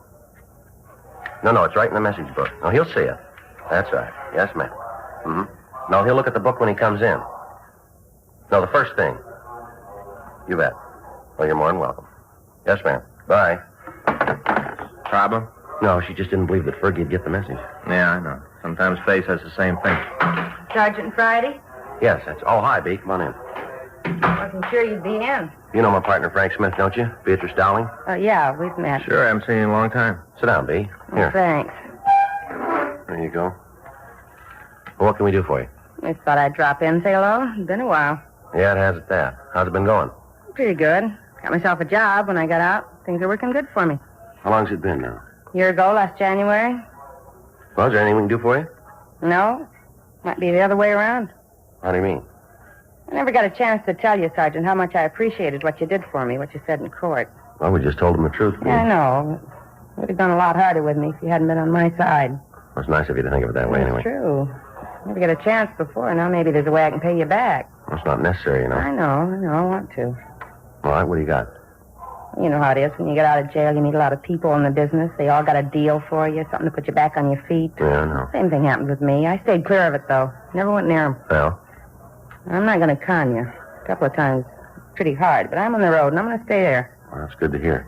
No, it's right in the message book. No, he'll see it. That's right. Yes, ma'am. Mm-hmm. No, he'll look at the book when he comes in. No, the first thing. You bet. Well, you're more than welcome. Yes, ma'am. Bye.
Problem?
No, she just didn't believe that Fergie'd get the message.
Yeah, I know. Sometimes Faye says the same thing.
Sergeant Friday?
Yes, that's... Oh, hi, B. Come on in.
Wasn't sure you'd be in.
You know my partner, Frank Smith, don't you? Beatrice Dowling?
Yeah, we've met.
Sure, I haven't seen you in a long time.
Sit down, B. Here.
Thanks.
There you go. Well, what can we do for you?
I thought I'd drop in, say hello. It's been a while.
Yeah, it has at that. How's it been going?
Pretty good. Got myself a job when I got out. Things are working good for me.
How long's it been now?
A year ago, last January.
Well, is there anything we can do for you?
No. Might be the other way around.
How do you mean?
I never got a chance to tell you, Sergeant, how much I appreciated what you did for me, what you said in court.
Well, we just told him the truth.
Yeah, I know. It would have gone a lot harder with me if you hadn't been on my side.
Well, it's nice of you to think of it that way, anyway.
It's true. Never got a chance before. Now maybe there's a way I can pay you back.
Well, it's not necessary, you know.
I know. I want to.
All right, what do you got?
You know how it is. When you get out of jail, you meet a lot of people in the business. They all got a deal for you, something to put you back on your feet.
Yeah, I know.
Same thing happened with me. I stayed clear of it, though. Never went near 'em.
Well?
I'm not going to con you. A couple of times, pretty hard, but I'm on the road, and I'm going to stay there.
Well, that's good to hear.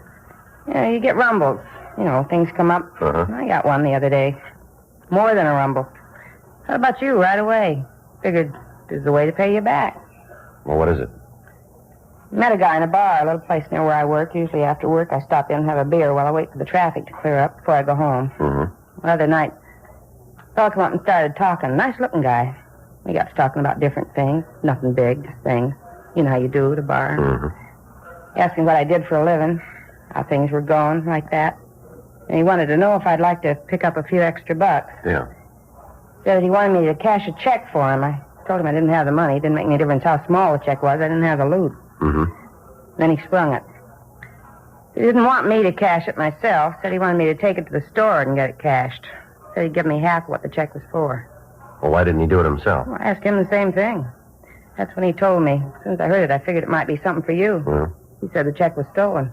Yeah, you get rumbles. You know, things come up.
Uh-huh.
I got one the other day. More than a rumble. How about you, right away? Figured there's a way to pay you back.
Well, what is it?
Met a guy in a bar, a little place near where I work. Usually after work, I stop in and have a beer while I wait for the traffic to clear up before I go home.
Mm-hmm.
The other night, a fellow come up and started talking. Nice-looking guy. We got to talking about different things. Nothing big, just things. You know how you do at a bar.
Mm-hmm.
He asked me what I did for a living, how things were going, like that. And he wanted to know if I'd like to pick up a few extra bucks.
Yeah.
Said he wanted me to cash a check for him. I told him I didn't have the money. It didn't make any difference how small the check was. I didn't have the loot.
Mm-hmm.
Then he sprung it. He didn't want me to cash it myself. Said he wanted me to take it to the store and get it cashed. Said he'd give me half what the check was for.
Well, why didn't he do it himself?
Well, I asked him the same thing. That's when he told me. As soon as I heard it, I figured it might be something for you.
Well.
He said the check was stolen.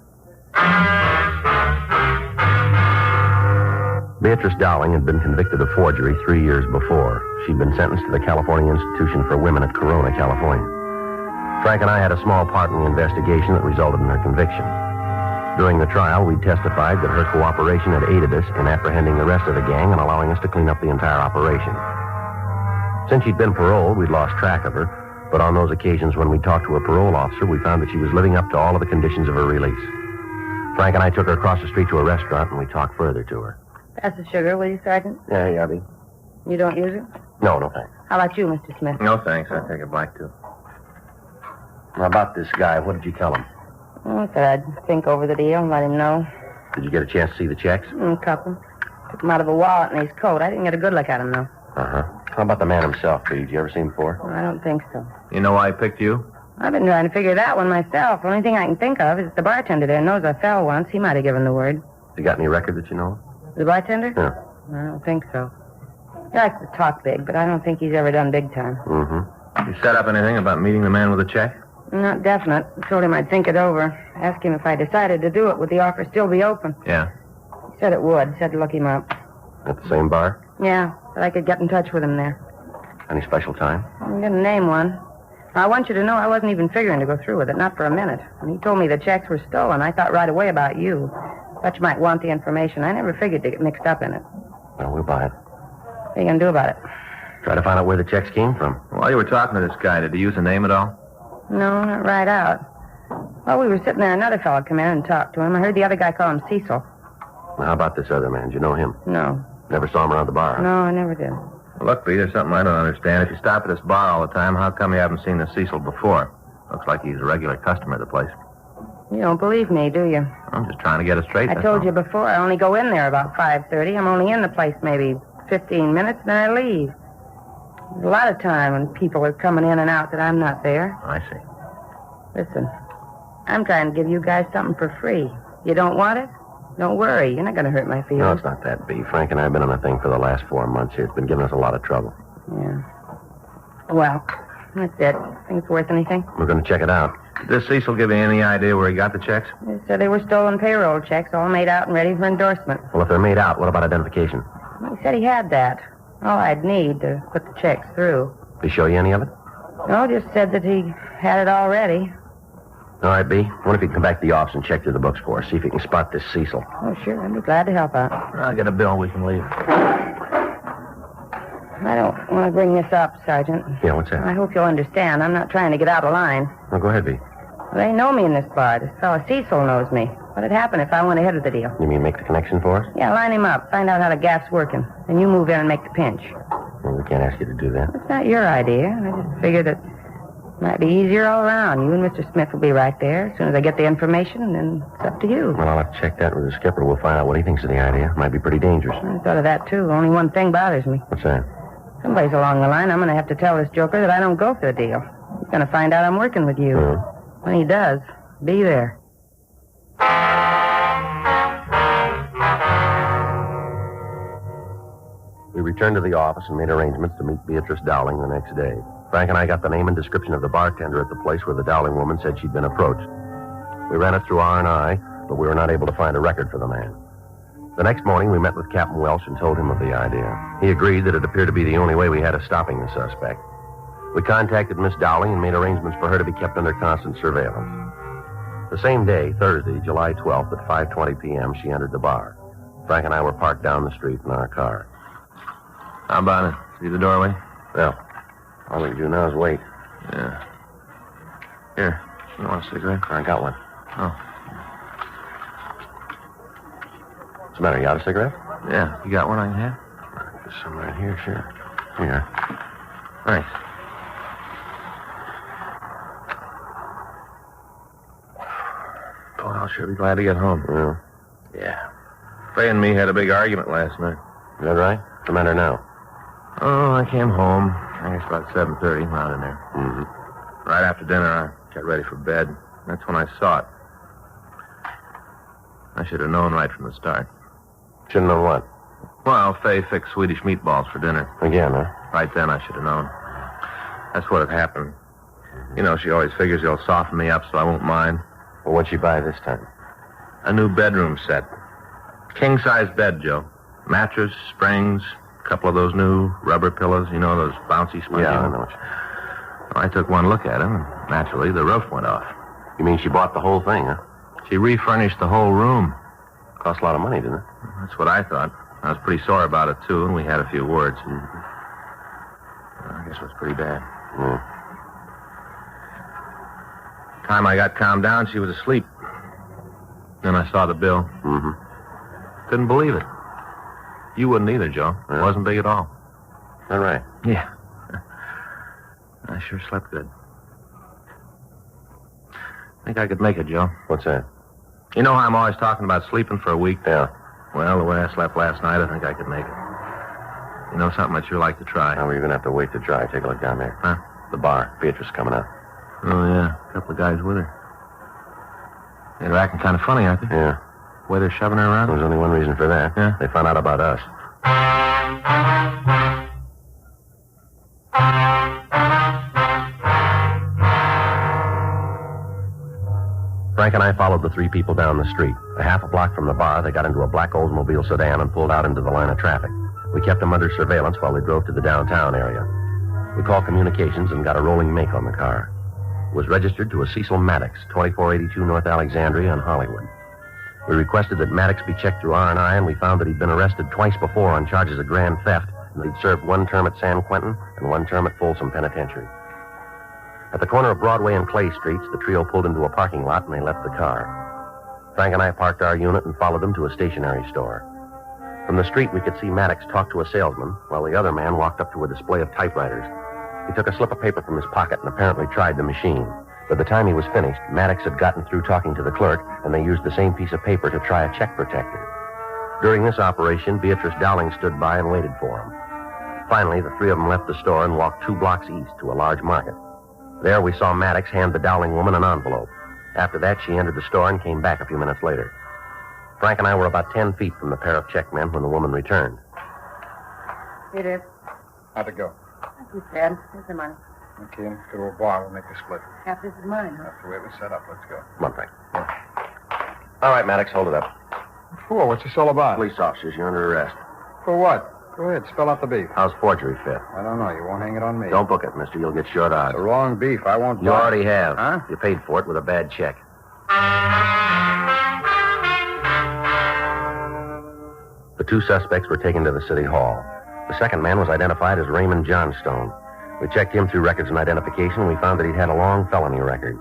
Beatrice Dowling had been convicted of forgery 3 years before. She'd been sentenced to the California Institution for Women at Corona, California. Frank and I had a small part in the investigation that resulted in her conviction. During the trial, we testified that her cooperation had aided us in apprehending the rest of the gang and allowing us to clean up the entire operation. Since she'd been paroled, we'd lost track of her, but on those occasions when we talked to a parole officer, we found that she was living up to all of the conditions of her release. Frank and I took her across the street to a restaurant, and we talked further to her.
Pass the sugar, will you, Sergeant?
Yeah, Yubby.
You don't use it?
No, thanks.
How about you, Mr. Smith?
No, thanks. I'll take a black, too.
Now, about this guy, what did you tell him?
I said I'd think over the deal and let him know.
Did you get a chance to see the checks?
A couple. Took him out of a wallet in his coat. I didn't get a good look at him, though.
Uh-huh. How about the man himself, Bee? Did you ever see him before?
Well, I don't think so.
You know why he picked you?
I've been trying to figure that one myself. The only thing I can think of is that the bartender there knows I fell once. He might have given the word.
Has he got any record that you know of?
The bartender?
Yeah.
I don't think so. He likes to talk big, but I don't think he's ever done big time.
Mm-hmm.
You set up anything about meeting the man with the check?
Not definite. I told him I'd think it over. Asked him if I decided to do it, would the offer still be open?
Yeah.
He said it would. Said to look him up.
At the same bar?
Yeah. Said I could get in touch with him there.
Any special time?
I'm going to name one. I want you to know I wasn't even figuring to go through with it, not for a minute. When he told me the checks were stolen, I thought right away about you. Thought you might want the information. I never figured to get mixed up in it.
Well, we'll buy it.
What are you going to do about it?
Try to find out where the checks came from.
While you were talking to this guy, did he use a name at all?
No, not right out. While we were sitting there, another fellow came in and talked to him. I heard the other guy call him Cecil.
Well, how about this other man? Did you know him?
No.
Never saw him around the bar?
No, I never did.
Well, look, B, there's something I don't understand. If you stop at this bar all the time, how come you haven't seen this Cecil before? Looks like he's a regular customer of the place.
You don't believe me, do you?
I'm just trying to get it straight.
I told you before, I only go in there about 5:30. I'm only in the place maybe 15 minutes, and then I leave. There's a lot of time when people are coming in and out that I'm not there.
I see.
Listen, I'm trying to give you guys something for free. You don't want it? Don't worry. You're not going to hurt my feelings.
No, it's not that, B. Frank and I have been on a thing for the last 4 months here. It's been giving us a lot of trouble.
Yeah. Well, that's it. Think it's worth anything?
We're going to check it out.
Did this Cecil give you any idea where he got the checks?
They said they were stolen payroll checks, all made out and ready for endorsement.
Well, if they're made out, what about identification?
He said he had that. All I'd need to put the checks through.
Did he show you any of it?
No, just said that he had it all ready.
All right, B. What if you come back to the office and check through the books for us? See if you can spot this Cecil.
Oh, sure. I'd be glad to help out.
I'll get a bill. We can leave.
I don't want to bring this up, Sergeant.
Yeah, what's that?
I hope you'll understand. I'm not trying to get out of line.
Well, go ahead, B.
Well, they know me in this bar. This fella Cecil knows me. What'd happen if I went ahead with the deal?
You mean make the connection for us?
Yeah, line him up. Find out how the gap's working. Then you move in and make the pinch.
Well, we can't ask you to do that.
It's not your idea. I just figured it might be easier all around. You and Mr. Smith will be right there. As soon as I get the information, then it's up to you.
Well, I'll have to check that with the skipper. We'll find out what he thinks of the idea. Might be pretty dangerous.
I thought of that, too. Only one thing bothers me.
What's that?
Someplace along the line, I'm going to have to tell this joker that I don't go for the deal. He's going to find out I'm working with you. When he does, be there.
We returned to the office and made arrangements to meet Beatrice Dowling the next day. Frank and I got the name and description of the bartender at the place where the Dowling woman said she'd been approached. We ran it through R&I, but we were not able to find a record for the man. The next morning, we met with Captain Welsh and told him of the idea. He agreed that it appeared to be the only way we had of stopping the suspect. We contacted Miss Dowling and made arrangements for her to be kept under constant surveillance. The same day, Thursday, July 12th, at 5:20 p.m., she entered the bar. Frank and I were parked down the street in our car.
How about it? See the doorway?
Well, all we can do now is wait.
Yeah. Here, you want a cigarette?
I got one.
Oh.
What's the matter? You got a cigarette?
Yeah. You got one I can have?
There's some right here, sure. Here.
Thanks. Boy, I'll sure be glad to get home.
Yeah.
Yeah. Fay and me had a big argument last night.
Is that right? What's the matter now?
Oh, I came home. I guess about 7:30, out in there.
Mm-hmm.
Right after dinner, I got ready for bed. That's when I saw it. I should have known right from the start.
Shouldn't know what?
Well, Fay fixed Swedish meatballs for dinner.
Again, huh?
Right then, I should have known. That's what had happened. You know, she always figures he'll soften me up so I won't mind.
Well, what'd she buy this time?
A new bedroom set. King-size bed, Joe. Mattress, springs, a couple of those new rubber pillows, you know, those bouncy spongy
Yeah, I
ones.
know.
Well, I took one look at him, and naturally, the roof went off.
You mean she bought the whole thing, huh?
She refurnished the whole room.
Cost a lot of money, didn't it?
That's what I thought. I was pretty sore about it, too, and we had a few words. I guess it was pretty bad.
Yeah.
Time I got calmed down, she was asleep. Then I saw the bill.
Mm-hmm.
Couldn't believe it. You wouldn't either, Joe. It
Yeah.
wasn't big at all.
All right.
Yeah. I sure slept good. I think I could make it, Joe.
What's that?
You know how I'm always talking about sleeping for a week?
Yeah.
Well, the way I slept last night, I think I could make it. You know something I'd sure like to try?
Now, we're going to have to wait to dry. Take a look down there.
Huh?
The bar. Beatrice coming out.
Oh, yeah. A couple of guys with her. They're acting kind of funny, aren't they?
Yeah.
The way they're shoving her around?
There's only one reason for that.
Yeah?
They found out about us. Frank and I followed the three people down the street. A half a block from the bar, they got into a black Oldsmobile sedan and pulled out into the line of traffic. We kept them under surveillance while they drove to the downtown area. We called communications and got a rolling make on the car. It was registered to a Cecil Maddox, 2482 North Alexandria in Hollywood. We requested that Maddox be checked through R&I, and we found that he'd been arrested twice before on charges of grand theft, and that he'd served one term at San Quentin and one term at Folsom Penitentiary. At the corner of Broadway and Clay Streets, the trio pulled into a parking lot, and they left the car. Frank and I parked our unit and followed them to a stationery store. From the street, we could see Maddox talk to a salesman, while the other man walked up to a display of typewriters. He took a slip of paper from his pocket and apparently tried the machine. By the time he was finished, Maddox had gotten through talking to the clerk, and they used the same piece of paper to try a check protector. During this operation, Beatrice Dowling stood by and waited for him. Finally, the three of them left the store and walked 2 blocks east to a large market. There, we saw Maddox hand the Dowling woman an envelope. After that, she entered the store and came back a few minutes later. Frank and I were about 10 feet from the pair of checkmen when the woman returned.
It is.
How'd it go?
Thank you, Dad. Here's the money.
Okay, let's go to a bar. We'll make a split.
Half this is mine.
That's the way it was set up. Let's go.
Come on, Frank. All right, Maddox, hold it up.
For? What's this all about?
Police officers, you're under arrest.
For what? Go ahead, spell out the beef.
How's forgery fit?
I don't know. You won't hang it on me.
Don't book it, mister. You'll get short odds.
The wrong beef. I won't
You
buy it.
already have.
Huh?
You paid for it with a bad check. The 2 suspects were taken to the city hall. The second man was identified as Raymond Johnstone. We checked him through records and identification, and we found that he'd had a long felony record.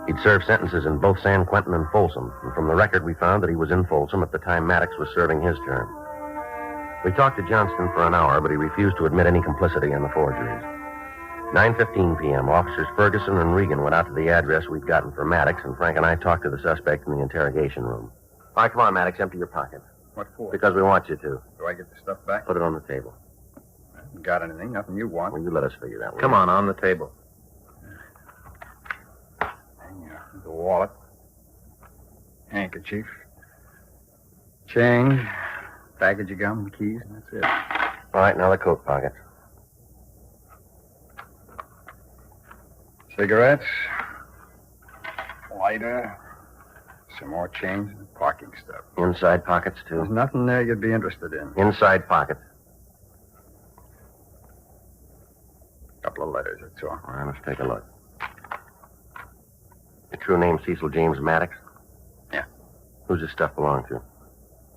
He'd served sentences in both San Quentin and Folsom, and from the record we found that he was in Folsom at the time Maddox was serving his term. We talked to Johnston for an hour, but he refused to admit any complicity in the forgeries. 9:15 p.m., Officers Ferguson and Regan went out to the address we'd gotten for Maddox, and Frank and I talked to the suspect in the interrogation room. All right, come on, Maddox, empty your pocket.
What for?
Because we want you to.
Do I get the stuff back?
Put it on the table.
I haven't got anything. Nothing you want.
Well, you let us figure that.
Come on the table.
The wallet. Handkerchief. Change. Package of gum and keys, and that's it.
All right, now the coat pocket.
Cigarettes. Lighter. Some more change and parking stuff.
Inside pockets, too.
There's nothing there you'd be interested in.
Inside pockets.
Couple of letters, that's all.
All right, let's take a look. Your true name, Cecil James Maddox?
Yeah.
Who's this stuff belong to?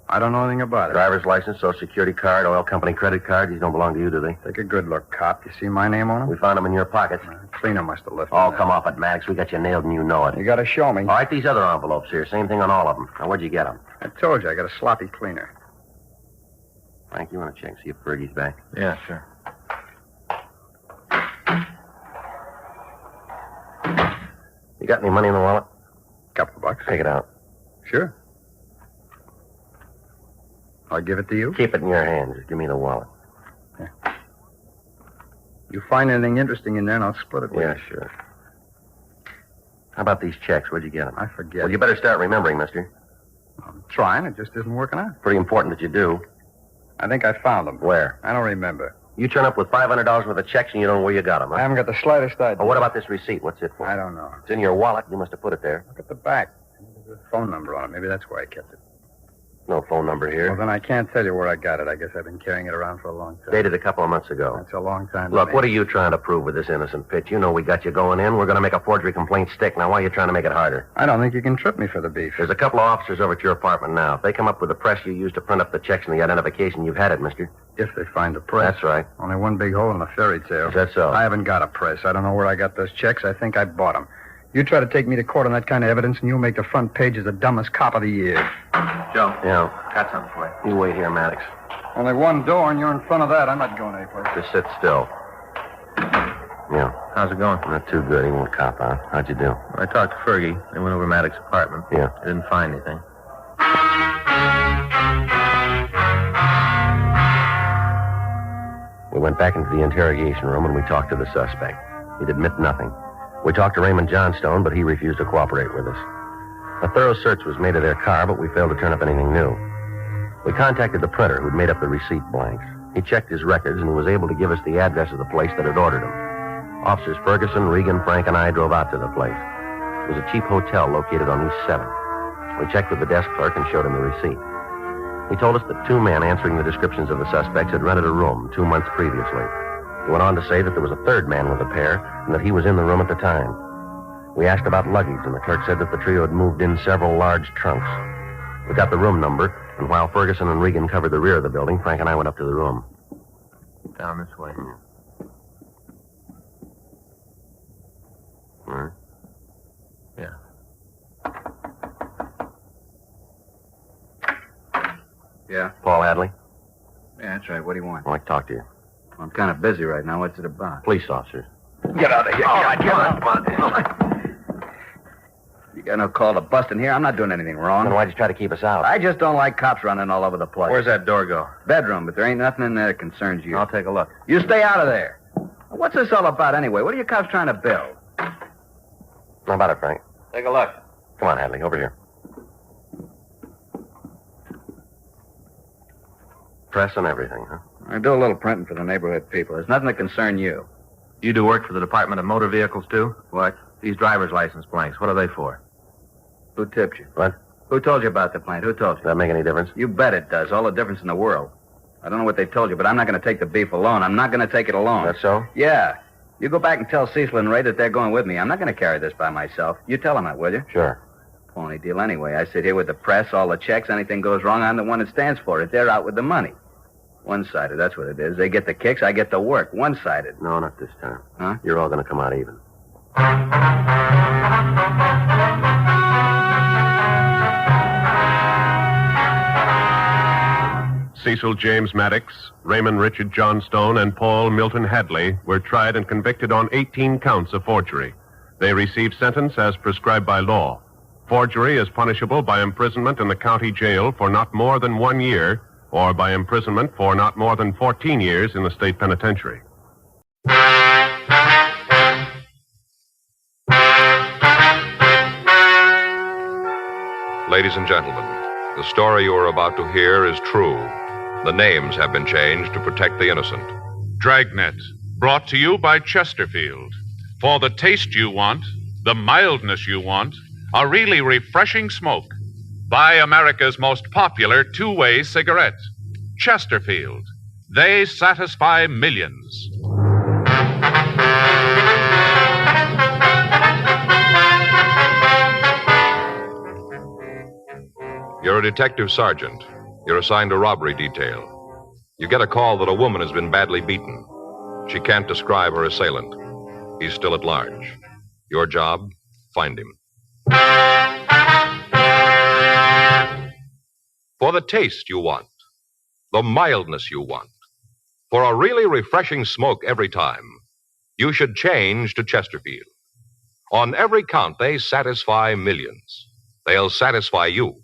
I don't know anything about it.
Driver's license, social security card, oil company credit card. These don't belong to you, do they?
Take a good look, cop. You see my name on them?
We found them in your pockets.
Cleaner must have left them
Oh,
there.
come off it, Maddox. We got you nailed and you know it.
You gotta show me.
All right, these other envelopes here. Same thing on all of them. Now, where'd you get them?
I told you, I got a sloppy cleaner.
Frank, you want to check, see if Fergie's back?
Yeah, sure.
You got any money in the wallet?
Couple of bucks.
Take it out.
Sure. I'll give it to you.
Keep it in your hands. Just give me the wallet.
You find anything interesting in there, and I'll split it with
Yeah,
you.
sure. How about these checks? Where'd you get them?
I forget.
Well, you better start remembering, mister.
I'm trying. It just isn't working out.
Pretty important that you do.
I think I found them.
Where?
I don't remember.
You turn up with $500 worth of checks and you don't know where you got them, huh?
I haven't got the slightest idea.
Oh, what about this receipt? What's it for?
I don't know.
It's in your wallet. You must have put it there.
Look at the back. There's a phone number on it. Maybe that's where I kept it.
No phone number here.
Well, then I can't tell you where I got it. I guess I've been carrying it around for a long time.
Dated a couple of months ago.
That's a long time to
Look,
me.
what are you trying to prove with this innocent pitch? You know we got you going in. We're going to make a forgery complaint stick. Now, why are you trying to make it harder?
I don't think you can trip me for the beef.
There's a couple of officers over at your apartment now. If they come up with the press you used to print up the checks and the identification, you've had it, mister.
If they find the press.
That's right.
Only one big hole in the fairy tale.
Is that so?
I haven't got a press. I don't know where I got those checks. I think I bought them. You try to take me to court on that kind of evidence, and you'll make the front page as the dumbest cop of the year.
Joe.
Yeah.
Got something for you.
You wait here, Maddox.
Only one door, and you're in front of that. I'm not going anyplace.
Just sit still. Yeah.
How's it going?
Not too good. He won't cop out. How'd you do?
I talked to Fergie. They went over Maddox's apartment.
Yeah.
I didn't find anything.
We went back into the interrogation room and we talked to the suspect. He'd admit nothing. We talked to Raymond Johnstone, but he refused to cooperate with us. A thorough search was made of their car, but we failed to turn up anything new. We contacted the printer who'd made up the receipt blanks. He checked his records and he was able to give us the address of the place that had ordered them. Officers Ferguson, Regan, Frank, and I drove out to the place. It was a cheap hotel located on East 7th. We checked with the desk clerk and showed him the receipt. He told us that 2 men answering the descriptions of the suspects had rented a room 2 months previously. He went on to say that there was a 3rd man with a pair and that he was in the room at the time. We asked about luggage, and the clerk said that the trio had moved in several large trunks. We got the room number, and while Ferguson and Regan covered the rear of the building, Frank and I went up to the room.
Down this way.
All right.
Yeah.
Yeah?
Paul Hadley?
Yeah, that's right. What do you want?
I'd like to talk to you.
I'm kind of busy right now. What's it about?
Police officers.
Get out of here.
All right, come
on. You got no call to bust in here. I'm not doing anything wrong.
Then why'd you try to keep us out?
I just don't like cops running all over the place.
Where's that door go?
Bedroom, but there ain't nothing in there that concerns you.
I'll take a look.
You stay out of there. What's this all about anyway? What are you cops trying to build?
How about it, Frank?
Take a look.
Come on, Hadley, over here. Press and everything, huh?
I do a little printing for the neighborhood people. There's nothing that concern you.
You do work for the Department of Motor Vehicles, too?
What?
These driver's license blanks, what are they for?
Who tipped you?
What?
Who told you about the plant? Who told
Does
you?
that make any difference?
You bet it does. All the difference in the world. I don't know what they told you, but I'm not going to take the beef alone. I'm not going to take it alone.
That's so?
Yeah. You go back and tell Cecil and Ray that they're going with me. I'm not going to carry this by myself. You tell them that, will you?
Sure.
Phony deal anyway. I sit here with the press, all the checks. Anything goes wrong, I'm the one that stands for it. They're out with the money. One-sided, that's what it is. They get the kicks, I get the work. One-sided.
No, not this time.
Huh?
You're all going to come out even.
Cecil James Maddox, Raymond Richard Johnstone, and Paul Milton Hadley were tried and convicted on 18 counts of forgery. They received sentence as prescribed by law. Forgery is punishable by imprisonment in the county jail for not more than 1 year, or by imprisonment for not more than 14 years in the state penitentiary.
Ladies and gentlemen, the story you are about to hear is true. The names have been changed to protect the innocent.
Dragnet, brought to you by Chesterfield. For the taste you want, the mildness you want, a really refreshing smoke. Buy America's most popular two-way cigarette, Chesterfield. They satisfy millions.
You're a detective sergeant. You're assigned a robbery detail. You get a call that a woman has been badly beaten. She can't describe her assailant. He's still at large. Your job, find him. For the taste you want, the mildness you want, for a really refreshing smoke every time, you should change to Chesterfield. On every count, they satisfy millions. They'll satisfy you.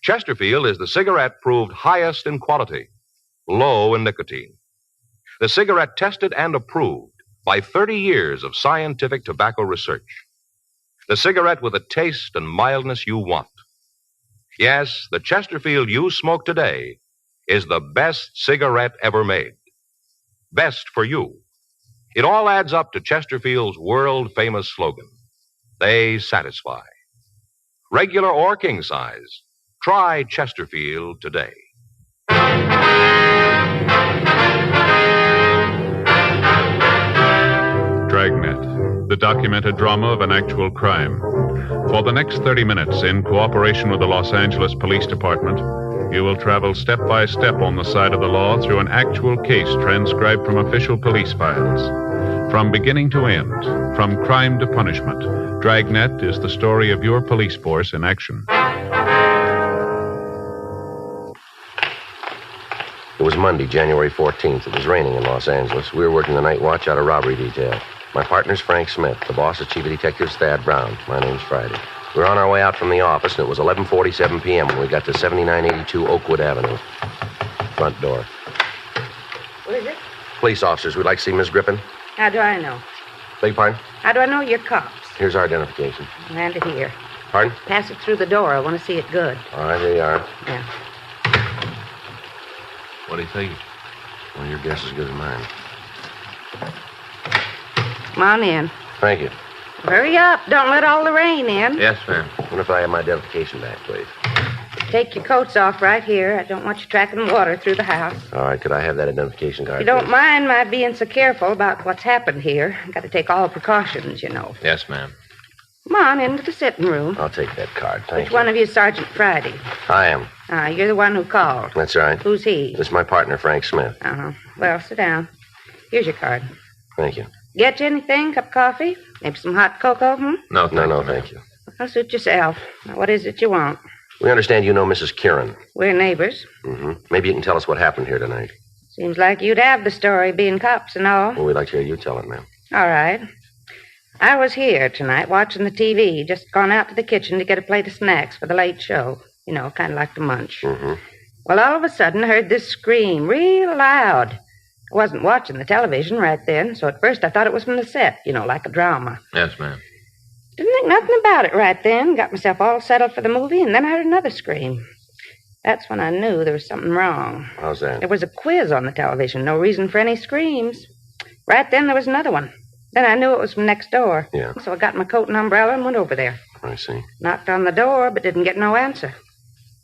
Chesterfield is the cigarette proved highest in quality, low in nicotine. The cigarette tested and approved by 30 years of scientific tobacco research. The cigarette with the taste and mildness you want. Yes, the Chesterfield you smoke today is the best cigarette ever made. Best for you. It all adds up to Chesterfield's world-famous slogan. They satisfy. Regular or king size. Try Chesterfield today.
Dragnet, the documented drama of an actual crime. For the next 30 minutes, in cooperation with the Los Angeles Police Department, you will travel step by step on the side of the law through an actual case transcribed from official police files. From beginning to end, from crime to punishment, Dragnet is the story of your police force in action.
It was Monday, January 14th. It was raining in Los Angeles. We were working the night watch out of robbery detail. My partner's Frank Smith. The boss is Chief of Detectives Thad Brown. My name's Friday. We were on our way out from the office, and it was 11:47 p.m. when we got to 7982 Oakwood Avenue. Front door.
What is it?
Police officers. We'd like to see Miss Griffin.
How do I know?
Beg pardon?
How do I know you're cops?
Here's our identification.
Hand it here.
Pardon?
Pass it through the door. I want to see it good.
All right, here you are.
Yeah.
What do you think? Well, your guess is as good as mine.
Come on in.
Thank you.
Hurry up. Don't let all the rain in.
Yes, ma'am. What if I have my identification back, please?
Take your coats off right here. I don't want you tracking water through the house.
All right, could I have that identification card?
If you don't
please?
mind my being so careful about what's happened here. Got to take all precautions, you know.
Yes, ma'am.
Come on into the sitting room.
I'll take that card. Thank
Which
you.
one of you is Sergeant Friday?
I am.
You're the one who called.
That's right.
Who's he?
This is my partner, Frank Smith.
Uh-huh. Well, sit down. Here's your card.
Thank you.
Get you anything? Cup of coffee? Maybe some hot cocoa,
No, thank you.
Well, suit yourself. Now, what is it you want?
We understand you know Mrs. Kieran.
We're neighbors.
Mm-hmm. Maybe you can tell us what happened here tonight.
Seems like you'd have the story, being cops and all.
Well, we'd like to hear you tell it, ma'am.
All right. I was here tonight watching the TV, just gone out to the kitchen to get a plate of snacks for the late show. You know, kind of like to munch.
Mm-hmm.
Well, all of a sudden, I heard this scream real loud. I wasn't watching the television right then, so at first I thought it was from the set, you know, like a drama.
Yes, ma'am.
Didn't think nothing about it right then. Got myself all settled for the movie, and then I heard another scream. That's when I knew there was something wrong.
How's that?
There was a quiz on the television. No reason for any screams. Right then, there was another one. Then I knew it was from next door.
Yeah.
So I got my coat and umbrella and went over there.
I see.
Knocked on the door, but didn't get no answer.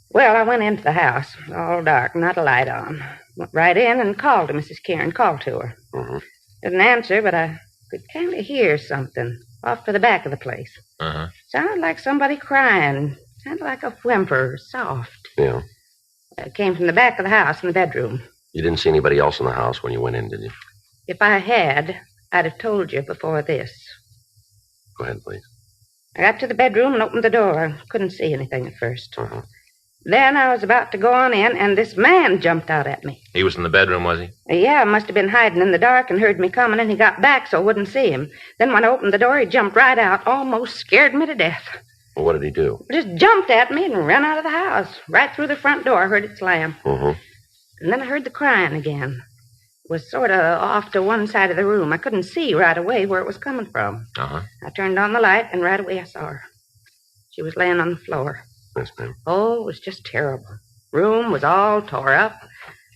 Well, I went into the house, all dark, not a light on. Went right in and called to Mrs. Kieran, called to her.
Mm-hmm.
Didn't answer, but I could kind of hear something off to the back of the place.
Uh-huh.
Sounded like somebody crying. Sounded like a whimper, soft.
Yeah.
It came from the back of the house in the bedroom.
You didn't see anybody else in the house when you went in, did you?
If I had, I'd have told you before this.
Go ahead, please.
I got to the bedroom and opened the door. I couldn't see anything at first.
Uh-huh.
Then I was about to go on in, and this man jumped out at me.
He was in the bedroom, was he?
Yeah, must have been hiding in the dark and heard me coming, and he got back so I wouldn't see him. Then when I opened the door, he jumped right out, almost scared me to death.
Well, what did he do?
Just jumped at me and ran out of the house. Right through the front door, I heard it slam.
Mm-hmm.
And then I heard the crying again. It was sort of off to one side of the room. I couldn't see right away where it was coming from.
Uh-huh.
I turned on the light, and right away I saw her. She was laying on the floor.
Yes, ma'am.
Oh, it was just terrible. Room was all tore up.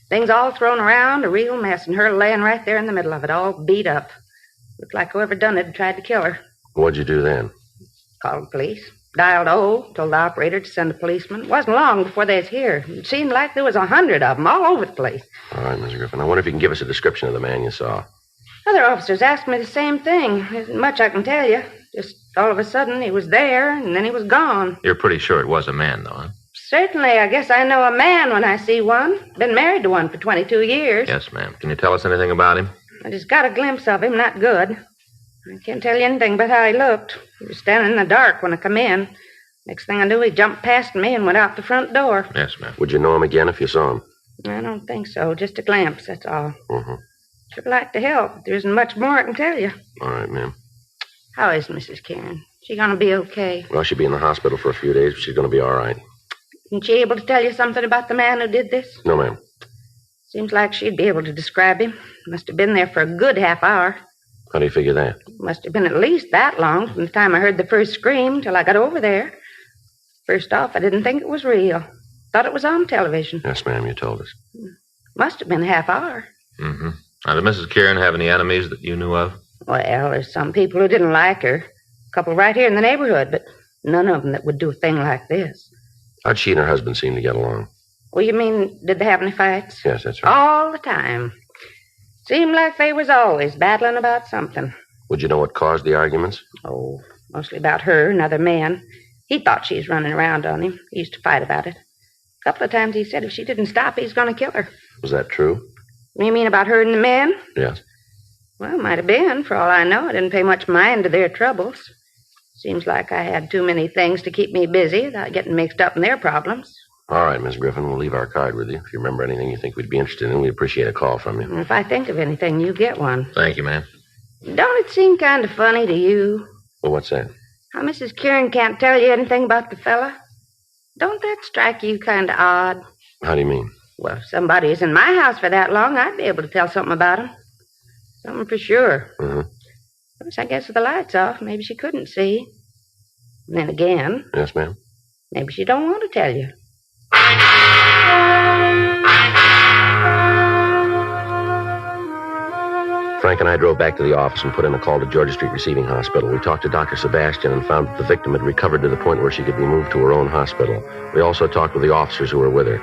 Things all thrown around, a real mess, and her laying right there in the middle of it, all beat up. Looked like whoever done it had tried to kill her.
What'd you do then?
Called the police. Dialed O, told the operator to send a policeman. It wasn't long before they was here. It seemed like there was 100 of them all over the place.
All right, Mrs. Griffin. I wonder if you can give us a description of the man you saw.
Other officers asked me the same thing. There isn't much I can tell you. Just all of a sudden, he was there, and then he was gone.
You're pretty sure it was a man, though, huh?
Certainly, I guess I know a man when I see one. Been married to one for 22 years.
Yes, ma'am. Can you tell us anything about him?
I just got a glimpse of him, not good. I can't tell you anything but how he looked. He was standing in the dark when I come in. Next thing I knew, he jumped past me and went out the front door.
Yes, ma'am. Would you know him again if you saw him?
I don't think so. Just a glimpse, that's all.
Mm-hmm.
Should like to help. There isn't much more I can tell you.
All right, ma'am.
How is Mrs. Kieran? She gonna be okay?
Well, she'll be in the hospital for a few days, but she's going to be all right.
Isn't she able to tell you something about the man who did this?
No, ma'am.
Seems like she'd be able to describe him. Must have been there for a good half hour.
How do you figure that?
Must have been at least that long from the time I heard the first scream till I got over there. First off, I didn't think it was real. Thought it was on television.
Yes, ma'am, you told us.
Must have been a half hour.
Mm-hmm. Now, did Mrs. Kieran have any enemies that you knew of?
Well, there's some people who didn't like her. A couple right here in the neighborhood, but none of them that would do a thing like this.
How'd she and her husband seem to get along?
Well, you mean, did they have any fights?
Yes, that's right.
All the time. Seemed like they was always battling about something.
Would you know what caused the arguments?
Oh, mostly about her, another man. He thought she was running around on him. He used to fight about it. A couple of times he said if she didn't stop, he's going to kill her.
Was that true?
You mean about her and the men?
Yes.
Well, might have been. For all I know, I didn't pay much mind to their troubles. Seems like I had too many things to keep me busy without getting mixed up in their problems.
All right, Miss Griffin, we'll leave our card with you. If you remember anything you think we'd be interested in, we'd appreciate a call from you.
If I think of anything, you get one.
Thank you, ma'am.
Don't it seem kind of funny to you?
Well, what's that?
How Mrs. Kieran can't tell you anything about the fella? Don't that strike you kind of odd?
How do you mean?
Well, if somebody is in my house for that long, I'd be able to tell something about him. Something for sure.
Mm-hmm.
But I guess with the lights off, maybe she couldn't see. And then again...
Yes, ma'am?
Maybe she don't want to tell you.
Frank and I drove back to the office and put in a call to Georgia Street Receiving Hospital. We talked to Dr. Sebastian and found that the victim had recovered to the point where she could be moved to her own hospital. We also talked with the officers who were with her.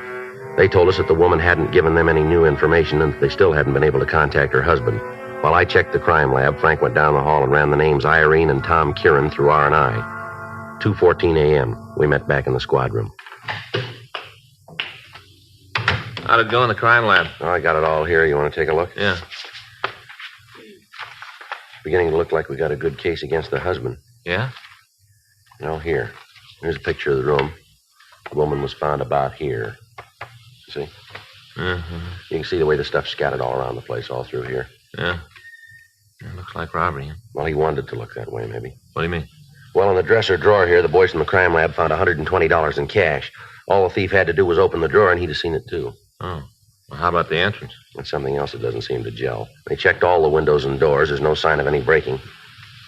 They told us that the woman hadn't given them any new information and that they still hadn't been able to contact her husband. While I checked the crime lab, Frank went down the hall and ran the names Irene and Tom Kieran through R&I. 2:14 a.m. We met back in the squad room.
How'd it go in the crime lab?
Oh, I got it all here. You want to take a look?
Yeah.
Beginning to look like we got a good case against the husband.
Yeah?
Here. Here's a picture of the room. The woman was found about here. See?
Mm-hmm.
You can see the way the stuff's scattered all around the place, all through here.
Yeah. It looks like robbery.
Well, he wanted it to look that way, maybe.
What do you mean?
Well, in the dresser drawer here, the boys from the crime lab found $120 in cash. All the thief had to do was open the drawer, and he'd have seen it, too.
Oh. Well, how about the entrance?
That's something else that doesn't seem to gel. They checked all the windows and doors. There's no sign of any breaking.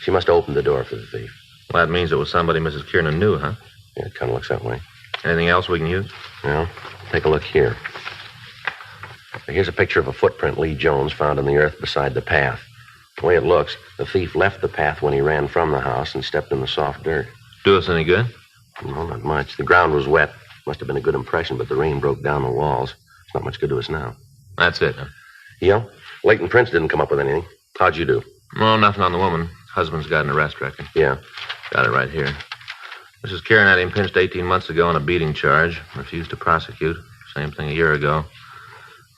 She must have opened the door for the thief.
Well, that means it was somebody Mrs. Kieran knew, huh?
Yeah, it kind of looks that way.
Anything else we can use?
Well, take a look here. Here's a picture of a footprint Lee Jones found in the earth beside the path. The way it looks, the thief left the path when he ran from the house and stepped in the soft dirt.
Do us any good?
No, not much. The ground was wet. Must have been a good impression, but the rain broke down the walls. It's not much good to us now.
That's it, huh?
Yeah? Leighton Prince didn't come up with anything. How'd you do?
Well, nothing on the woman. Husband's got an arrest record.
Yeah.
Got it right here. Mrs. Kieran had him pinched 18 months ago on a beating charge. Refused to prosecute. Same thing a year ago.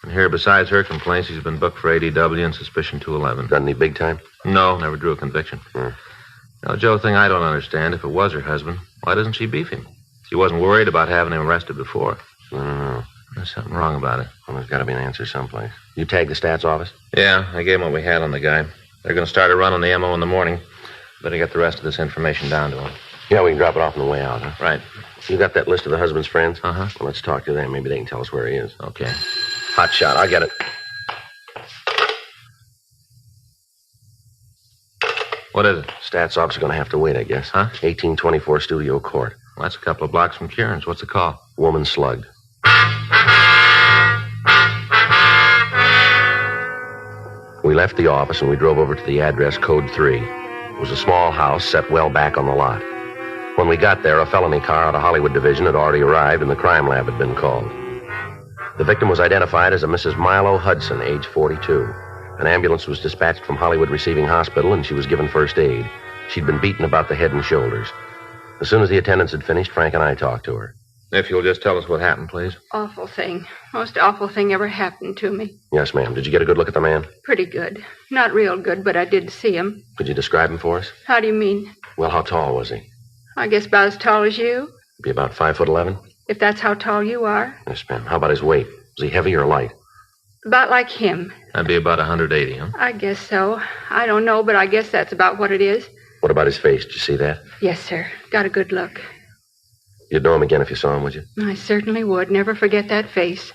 And here, besides her complaints, he's been booked for ADW and suspicion 211.
Done any big time?
No, never drew a conviction. Now, Joe, thing I don't understand, if it was her husband, why doesn't she beef him? She wasn't worried about having him arrested before.
I don't know.
There's something wrong about it.
Well, there's got to be an answer someplace. You tagged the stats office?
Yeah, I gave him what we had on the guy. They're going to start a run on the MO in the morning. Better get the rest of this information down to him.
Yeah, we can drop it off on the way out, huh?
Right.
You got that list of the husband's friends?
Uh-huh.
Well, let's talk to them. Maybe they can tell us where he is.
Okay.
Hot shot. I'll get it.
What is it?
Stats office is going to have to wait, I guess.
Huh?
1824 Studio Court.
Well, that's a couple of blocks from Kieran's. What's the call?
Woman slugged. We left the office and we drove over to the address code 3. It was a small house set well back on the lot. When we got there, a felony car out of Hollywood Division had already arrived and the crime lab had been called. The victim was identified as a Mrs. Milo Hudson, age 42. An ambulance was dispatched from Hollywood Receiving Hospital and she was given first aid. She'd been beaten about the head and shoulders. As soon as the attendants had finished, Frank and I talked to her.
If you'll just tell us what happened, please.
Awful thing. Most awful thing ever happened to me.
Yes, ma'am. Did you get a good look at the man?
Pretty good. Not real good, but I did see him.
Could you describe him for us?
How do you mean?
Well, how tall was he?
I guess about as tall as you.
Be about 5'11"?
If that's how tall you are.
Yes, ma'am. How about his weight? Was he heavy or light?
About like him.
That'd be about 180, huh?
I guess so. I don't know, but I guess that's about what it is.
What about his face? Did you see that?
Yes, sir. Got a good look.
You'd know him again if you saw him, would you?
I certainly would. Never forget that face.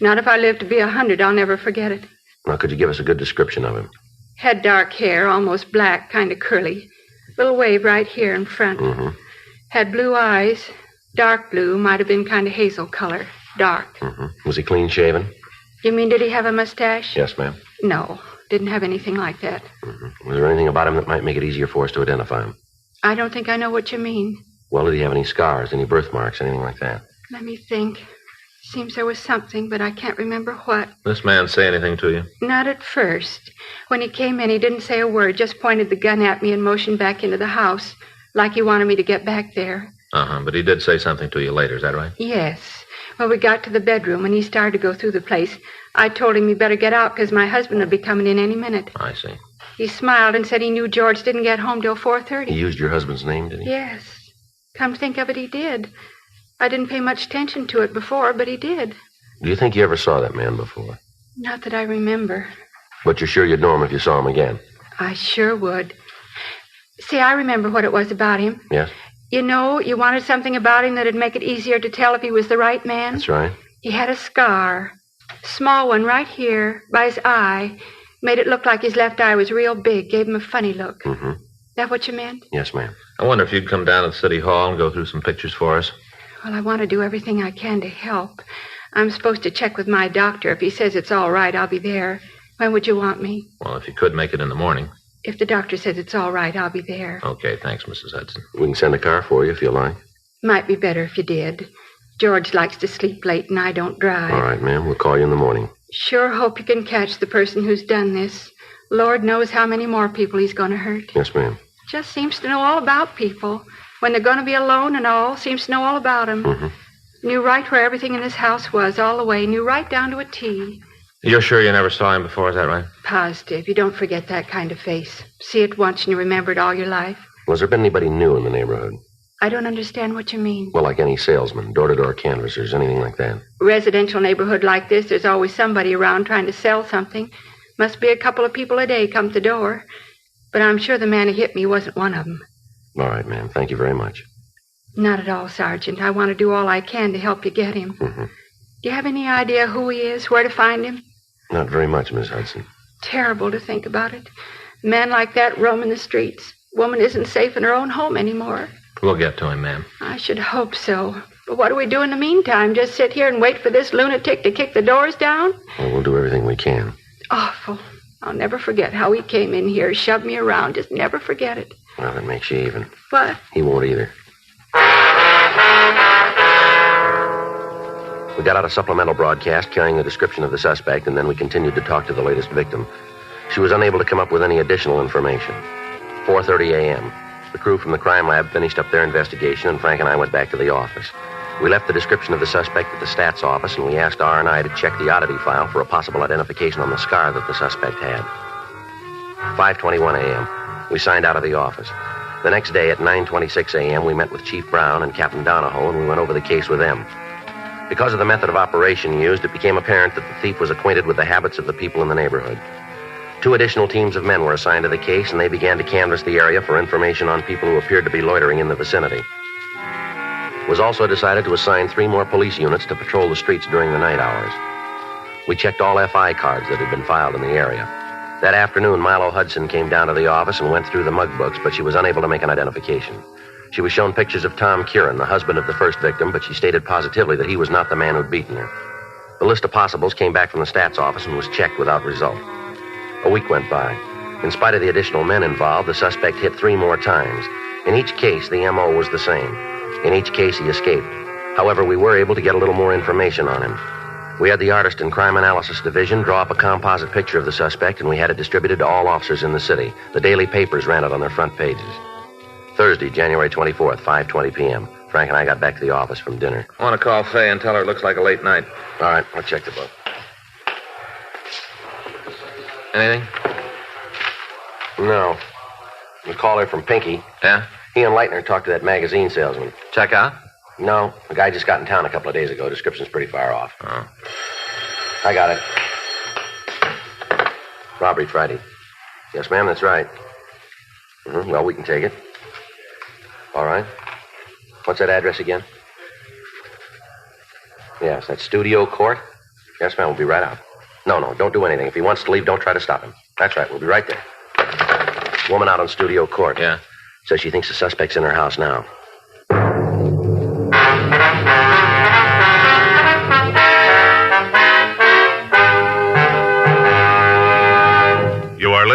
Not if I live to be 100, I'll never forget it.
Now, could you give us a good description of him?
Had dark hair, almost black, kind of curly. Little wave right here in front.
Mm-hmm.
Had blue eyes. Dark blue, might have been kind of hazel color. Dark.
Mm-hmm. Was he clean shaven?
You mean, did he have a mustache?
Yes, ma'am.
No, didn't have anything like that.
Mm-hmm. Was there anything about him that might make it easier for us to identify him?
I don't think I know what you mean.
Well, did he have any scars, any birthmarks, anything like that?
Let me think. Seems there was something, but I can't remember what.
This man say anything to you?
Not at first. When he came in, he didn't say a word, just pointed the gun at me and motioned back into the house, like he wanted me to get back there.
Uh-huh, but he did say something to you later, is that right?
Yes. Well, we got to the bedroom, and he started to go through the place. I told him he better get out, because my husband would be coming in any minute.
I see.
He smiled and said he knew George didn't get home till 4:30.
He used your husband's name, did he?
Yes. Come to think of it, he did. I didn't pay much attention to it before, but he did.
Do you think you ever saw that man before?
Not that I remember.
But you're sure you'd know him if you saw him again?
I sure would. See, I remember what it was about him.
Yes?
You know, you wanted something about him that'd make it easier to tell if he was the right man.
That's right.
He had a scar. Small one right here, by his eye. Made it look like his left eye was real big. Gave him a funny look.
Mm-hmm.
That what you meant?
Yes, ma'am.
I wonder if you'd come down to the city hall and go through some pictures for us.
Well, I want to do everything I can to help. I'm supposed to check with my doctor. If he says it's all right, I'll be there. When would you want me?
Well, if you could make it in the morning.
If the doctor says it's all right, I'll be there.
Okay, thanks, Mrs. Hudson.
We can send a car for you if you like.
Might be better if you did. George likes to sleep late, and I don't drive.
All right, ma'am. We'll call you in the morning.
Sure hope you can catch the person who's done this. Lord knows how many more people he's going to hurt.
Yes, ma'am.
Just seems to know all about people. When they're going to be alone and all, seems to know all about them.
Mm-hmm.
Knew right where everything in this house was, all the way. Knew right down to a T.
You're sure you never saw him before, is that right?
Positive. You don't forget that kind of face. See it once and you remember it all your life.
Was there been anybody new in the neighborhood?
I don't understand what you mean.
Well, like any salesman, door-to-door canvassers, anything like that.
Residential neighborhood like this, there's always somebody around trying to sell something. Must be a couple of people a day come to the door. But I'm sure the man who hit me wasn't one of them.
All right, ma'am. Thank you very much.
Not at all, Sergeant. I want to do all I can to help you get him.
Mm-hmm.
Do you have any idea who he is, where to find him?
Not very much, Miss Hudson.
Terrible to think about it. A man like that roaming the streets. Woman isn't safe in her own home anymore.
We'll get to him, ma'am.
I should hope so. But what do we do in the meantime? Just sit here and wait for this lunatic to kick the doors down?
Well, we'll do everything we can.
Awful. I'll never forget how he came in here, shoved me around. Just never forget it.
Well, that makes you even.
What?
He won't either. We got out a supplemental broadcast carrying the description of the suspect, and then we continued to talk to the latest victim. She was unable to come up with any additional information. 4:30 a.m. The crew from the crime lab finished up their investigation, and Frank and I went back to the office. We left the description of the suspect at the stats office, and we asked R&I to check the oddity file for a possible identification on the scar that the suspect had. 5:21 a.m. We signed out of the office. The next day at 9:26 a.m., we met with Chief Brown and Captain Donahoe, and we went over the case with them. Because of the method of operation used, it became apparent that the thief was acquainted with the habits of the people in the neighborhood. 2 additional teams of men were assigned to the case, and they began to canvass the area for information on people who appeared to be loitering in the vicinity. It was also decided to assign 3 more police units to patrol the streets during the night hours. We checked all FI cards that had been filed in the area. That afternoon, Milo Hudson came down to the office and went through the mug books, but she was unable to make an identification. She was shown pictures of Tom Kieran, the husband of the first victim, but she stated positively that he was not the man who'd beaten her. The list of possibles came back from the stats office and was checked without result. A week went by. In spite of the additional men involved, the suspect hit 3 more times. In each case, the M.O. was the same. In each case, he escaped. However, we were able to get a little more information on him. We had the Artist and Crime Analysis Division draw up a composite picture of the suspect, and we had it distributed to all officers in the city. The daily papers ran it on their front pages. Thursday, January 24th, 5:20 p.m. Frank and I got back to the office from dinner.
I want to call Fay and tell her it looks like a late night.
All right, I'll check the book.
Anything?
No. We called her from Pinky.
Yeah?
He and Leitner talked to that magazine salesman.
Check out?
No. The guy just got in town a couple of days ago. Description's pretty far off.
Oh.
I got it. Robbery Friday. Yes, ma'am, that's right. Mm-hmm. Well, we can take it. All right. What's that address again? Yes, that's Studio Court. Yes, ma'am, we'll be right out. No, don't do anything. If he wants to leave, don't try to stop him. That's right, we'll be right there. Woman out on Studio Court.
Yeah.
Says she thinks the suspect's in her house now.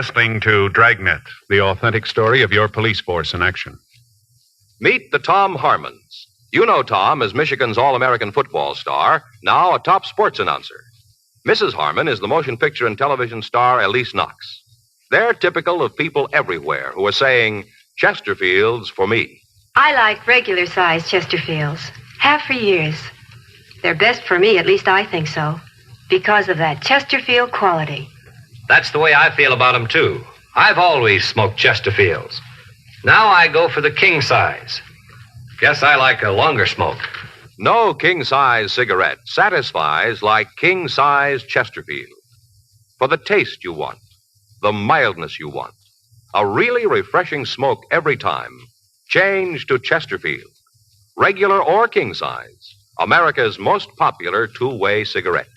listening to Dragnet, the authentic story of your police force in action.
Meet the Tom Harmons. You know Tom as Michigan's All-American football star, now a top sports announcer. Mrs. Harmon is the motion picture and television star Elise Knox. They're typical of people everywhere who are saying, Chesterfields for me.
I like regular-sized Chesterfields. Have for years. They're best for me, at least I think so, because of that Chesterfield quality.
That's the way I feel about them, too. I've always smoked Chesterfields. Now I go for the king size. Guess I like a longer smoke.
No king-size cigarette satisfies like king-size Chesterfield. For the taste you want, the mildness you want, a really refreshing smoke every time, change to Chesterfield. Regular or king-size, America's most popular two-way cigarette.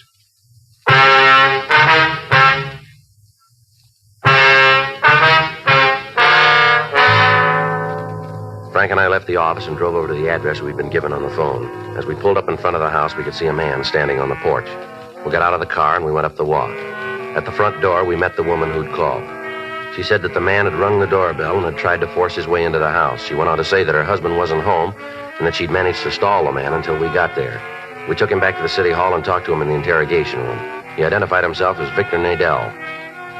Frank and I left the office and drove over to the address we'd been given on the phone. As we pulled up in front of the house, we could see a man standing on the porch. We got out of the car and we went up the walk. At the front door, we met the woman who'd called. She said that the man had rung the doorbell and had tried to force his way into the house. She went on to say that her husband wasn't home and that she'd managed to stall the man until we got there. We took him back to the city hall and talked to him in the interrogation room. He identified himself as Victor Nadell.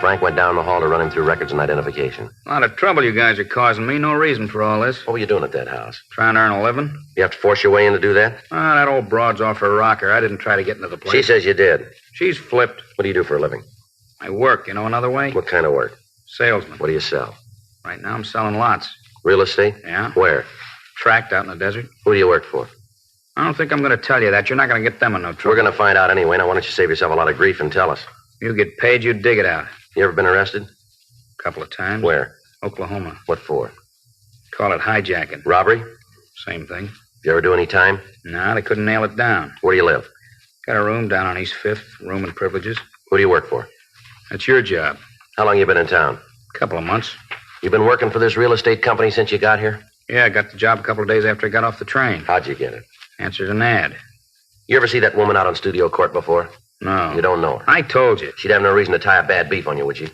Frank went down the hall to run him through records and identification.
A lot of trouble you guys are causing me. No reason for all this.
What were you doing at that house?
Trying to earn a living.
You have to force your way in to do that?
That old broad's off her rocker. I didn't try to get into the place.
She says you did.
She's flipped.
What do you do for a living?
I work. You know another way?
What kind of work?
Salesman.
What do you sell?
Right now I'm selling lots.
Real estate?
Yeah.
Where?
Tract out in the desert.
Who do you work for?
I don't think I'm going to tell you that. You're not going to get them in no trouble.
We're going to find out anyway. Now, why don't you save yourself a lot of grief and tell us?
You get paid, you dig it out.
You ever been arrested?
A couple of times.
Where?
Oklahoma.
What for?
Call it hijacking.
Robbery?
Same thing.
You ever do any time?
No, they couldn't nail it down.
Where do you live?
Got a room down on East 5th, room and privileges.
Who do you work for?
That's your job.
How long you been in town?
A couple of months.
You been working for this real estate company since you got here?
Yeah, I got the job a couple of days after I got off the train.
How'd you get it?
Answered an ad.
You ever see that woman out on Studio Court before?
No.
You don't know her?
I told you.
She'd have no reason to tie a bad beef on you, would she?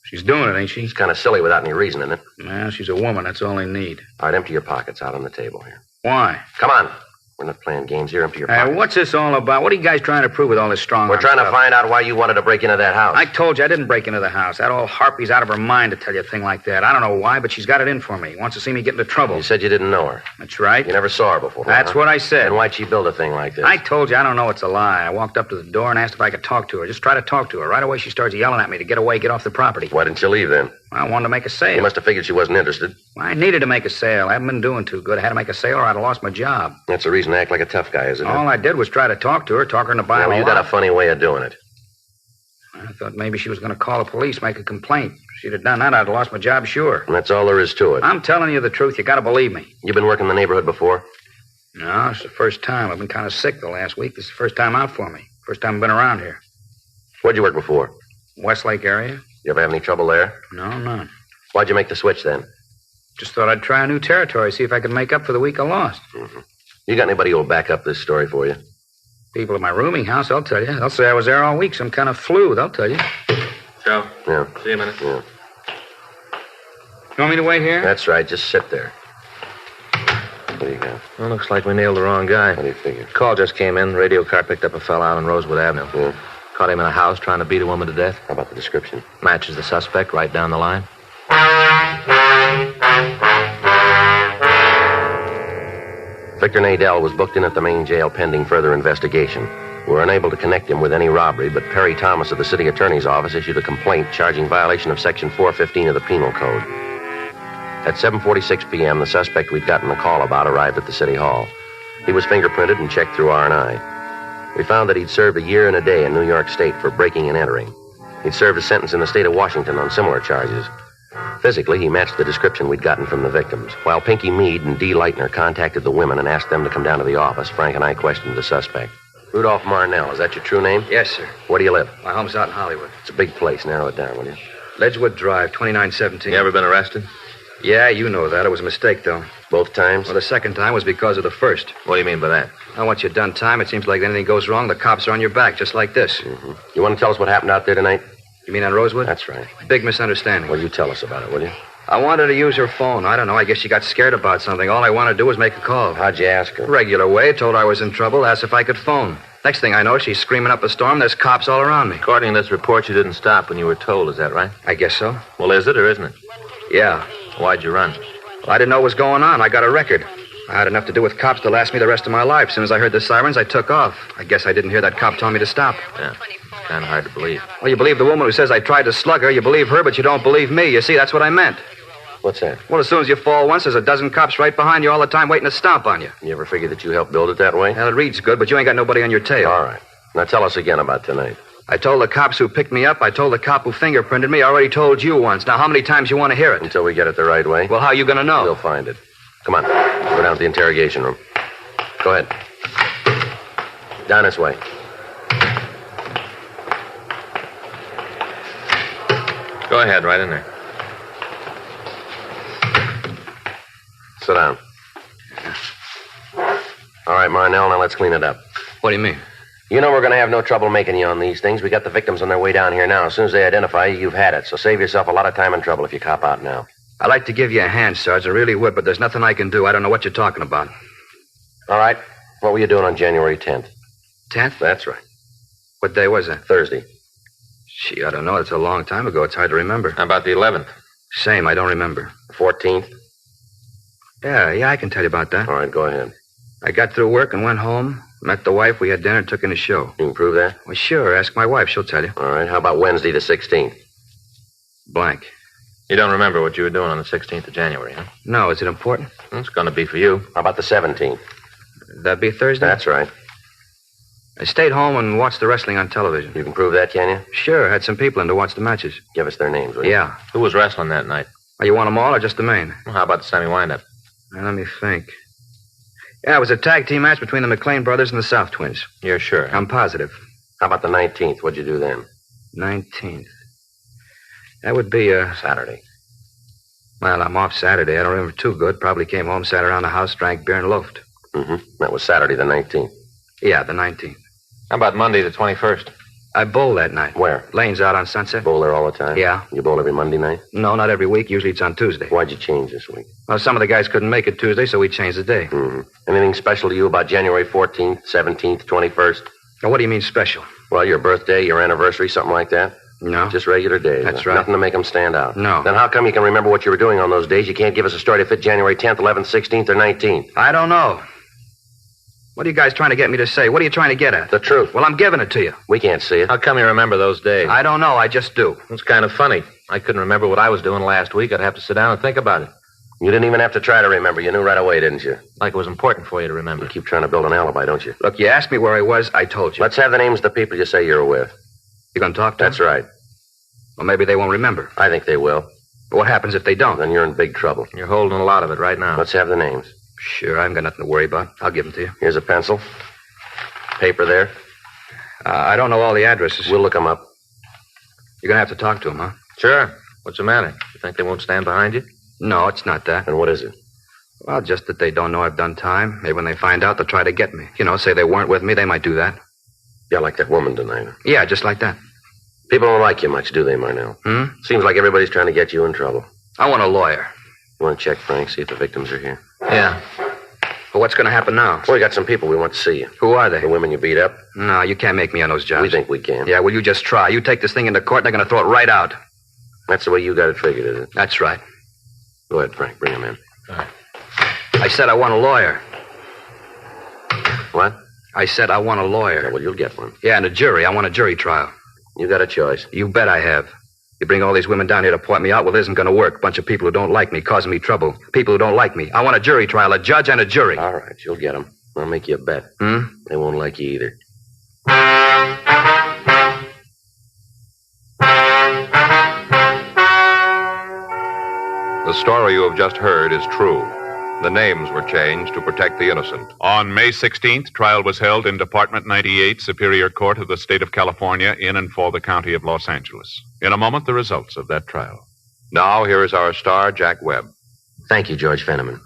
She's doing it, ain't she?
It's kind of silly without any reason in it.
Well, she's a woman. That's all they need.
All right, empty your pockets out on the table here.
Why?
Come on. We're not playing games here. Empty your pockets.
What's this all about? What are you guys trying to prove with all this strong
We're trying
stuff?
to find out why you wanted to break into that house.
I told you I didn't break into the house. That old harpy's out of her mind to tell you a thing like that. I don't know why, but she's got it in for me. Wants to see me get into trouble.
You said you didn't know her.
That's right.
You never saw her before.
That's what I said.
And why'd she build a thing like this?
I told you I don't know it's a lie. I walked up to the door and asked if I could talk to her. Just try to talk to her. Right away she starts yelling at me to get away, get off the property.
Why didn't you leave then?
I wanted to make a sale.
You must have figured she wasn't interested.
I needed to make a sale. I haven't been doing too good. I had to make a sale or I'd have lost my job.
That's the reason to act like a tough guy, isn't it?
All I did was try to talk to her, talk her into buying
Well,
a
you
lot.
got a funny way of doing it.
I thought maybe she was going to call the police, make a complaint. If she'd have done that, I'd have lost my job, sure.
And that's all there is to it.
I'm telling you the truth. You got to believe me.
You been working in the neighborhood before?
No, it's the first time. I've been kind of sick the last week. This is the first time out for me. First time I've been around here.
Where'd you work before?
Westlake area.
You ever have any trouble there?
No, none.
Why'd you make the switch then?
Just thought I'd try a new territory, see if I could make up for the week I lost.
Mm-hmm. You got anybody who'll back up this story for you?
People at my rooming house, they'll tell you. They'll say I was there all week, some kind of flu, they'll tell you.
Joe?
Yeah.
See you in a minute.
Yeah.
You want me to wait here?
That's right. Just sit there. What do you got?
Well, looks like we nailed the wrong guy.
What do you figure?
Call just came in. Radio car picked up a fella out on Rosewood Avenue.
Yeah.
Caught him in a house trying to beat a woman to death.
How about the description?
Matches the suspect right down the line.
Victor Nadell was booked in at the main jail pending further investigation. We were unable to connect him with any robbery, but Perry Thomas of the city attorney's office issued a complaint charging violation of Section 415 of the Penal Code. At 7:46 p.m., the suspect we'd gotten the call about arrived at the city hall. He was fingerprinted and checked through R&I. We found that he'd served a year and a day in New York State for breaking and entering. He'd served a sentence in the state of Washington on similar charges. Physically, he matched the description we'd gotten from the victims. While Pinky Meade and Dee Leitner contacted the women and asked them to come down to the office, Frank and I questioned the suspect. Rudolph Marnell, is that your true name?
Yes, sir.
Where do you live?
My home's out in Hollywood.
It's a big place. Narrow it down, will you?
Ledgewood Drive, 2917.
You ever been arrested?
Yeah, you know that. It was a mistake, though.
Both times?
Well, the second time was because of the first.
What do you mean by that?
Now, once you've done time, it seems like anything goes wrong, the cops are on your back, just like this.
Mm-hmm. You want to tell us what happened out there tonight?
You mean on Rosewood?
That's right.
Big misunderstanding.
Well, you tell us about it, will you?
I wanted to use her phone. I don't know. I guess she got scared about something. All I wanted to do was make a call.
How'd you ask her?
Regular way. Told her I was in trouble. Asked if I could phone. Next thing I know, she's screaming up a storm. There's cops all around me.
According to this report, you didn't stop when you were told. Is that right?
I guess so.
Well, is it or isn't it?
Yeah.
Why'd you run?
Well, I didn't know what was going on. I got a record. I had enough to do with cops to last me the rest of my life. As soon as I heard the sirens, I took off. I guess I didn't hear that cop tell me to stop.
Yeah. Kind of hard to believe.
Well, you believe the woman who says I tried to slug her. You believe her, but you don't believe me. You see, that's what I meant.
What's that?
Well, as soon as you fall once, there's a dozen cops right behind you all the time waiting to stomp on you.
You ever figure that you helped build it that way?
Well, it reads good, but you ain't got nobody on your tail.
All right. Now tell us again about tonight.
I told the cops who picked me up. I told the cop who fingerprinted me. I already told you once. Now, how many times you want to hear it?
Until we get it the right way.
Well, how are you going to know?
We'll find it. Come on. Go down to the interrogation room. Go ahead. Down this way.
Go ahead, right in there.
Sit down. All right, Marnell, now let's clean it up.
What do you mean?
You know we're going to have no trouble making you on these things. We got the victims on their way down here now. As soon as they identify you, you've had it. So save yourself a lot of time and trouble if you cop out now.
I'd like to give you a hand, Sarge. I really would, but there's nothing I can do. I don't know what you're talking about.
All right. What were you doing on January 10th?
10th?
That's right.
What day was that?
Thursday.
Gee, I don't know. It's a long time ago. It's hard to remember.
How about the 11th?
Same. I don't remember.
The 14th?
Yeah, I can tell you about that.
All right, go ahead.
I got through work and went home. Met the wife. We had dinner and took in a show.
You can prove that?
Well, sure. Ask my wife. She'll tell you.
All right. How about Wednesday the 16th?
Blank.
You don't remember what you were doing on the 16th of January, huh?
No. Is it important?
It's going to be for you.
How about the 17th?
That'd be Thursday?
That's right.
I stayed home and watched the wrestling on television.
You can prove that, can you?
Sure. Had some people in to watch the matches.
Give us their names, will you?
Yeah.
Who was wrestling that night?
Oh, you want them all or just the main?
Well, how about the semi-windup?
Now, let me think. Yeah, it was a tag team match between the McLean brothers and the South Twins.
You're sure?
I'm positive.
How about the 19th? What'd you do then?
19th. That would be
Saturday.
Well, I'm off Saturday. I don't remember too good. Probably came home, sat around the house, drank beer, and loafed.
Mm-hmm. That was Saturday the 19th.
Yeah, the 19th.
How about Monday the 21st?
I bowl that night.
Where?
Lane's out on Sunset.
Bowl there all the time?
Yeah.
You bowl every Monday night?
No, not every week. Usually it's on Tuesday.
Why'd you change this week?
Well, some of the guys couldn't make it Tuesday, so we changed the day.
Mm-hmm. Anything special to you about January 14th, 17th, 21st?
Now, what do you mean special?
Well, your birthday, your anniversary, something like that?
No.
Just regular days.
That's right.
Nothing to make them stand out.
No.
Then how come you can remember what you were doing on those days? You can't give us a story to fit January 10th, 11th, 16th, or 19th.
I don't know. What are you guys trying to get me to say? What are you trying to get at?
The truth.
Well, I'm giving it to you.
We can't see it.
How come you remember those days?
I don't know. I just do.
It's kind of funny. I couldn't remember what I was doing last week. I'd have to sit down and think about it.
You didn't even have to try to remember. You knew right away, didn't you?
Like it was important for you to remember.
You keep trying to build an alibi, don't you?
Look, you asked me where I was. I told you.
Let's have the names of the people you say you're with.
You gonna talk to
That's
them?
right.
Well, maybe they won't remember.
I think they will.
But what happens if they don't?
Then you're in big trouble.
You're holding a lot of it right now.
Let's have the names.
Sure, I haven't got nothing to worry about. I'll give them to you.
Here's a pencil. Paper there.
I don't know all the addresses.
We'll look them up.
You're gonna have to talk to them, huh?
Sure. What's the matter? You think they won't stand behind you?
No, it's not that.
And what is it?
Well, just that they don't know I've done time. Maybe when they find out, they'll try to get me. You know, say they weren't with me, they might do that.
Yeah, like that woman tonight.
Yeah, just like that.
People don't like you much, do they, Marnell? Seems like everybody's trying to get you in trouble.
I want a lawyer.
You want to check, Frank, see if the victims are here?
Yeah.
Well, what's going to happen now?
Well, we got some people we want to see you.
Who are they?
The women you beat up.
No, you can't make me on those jobs.
We think we can.
Yeah, well, you just try. You take this thing into court, they're going to throw it right out.
That's the way you got it figured, is it?
That's right.
Go ahead, Frank. Bring him in.
All right.
I said I want a lawyer.
What?
I said I want a lawyer.
Yeah, well, you'll get one.
Yeah, and a jury. I want a jury trial.
You got a choice.
You bet I have. You bring all these women down here to point me out, well, it isn't going to work. Bunch of people who don't like me, causing me trouble. People who don't like me. I want a jury trial, a judge and a jury.
All right, you'll get them. I'll make you a bet. They won't like you either.
The story you have just heard is true. The names were changed to protect the innocent.
On May 16th, trial was held in Department 98, Superior Court of the State of California, in and for the County of Los Angeles. In a moment, the results of that trial.
Now, here is our star, Jack Webb.
Thank you, George Fenneman.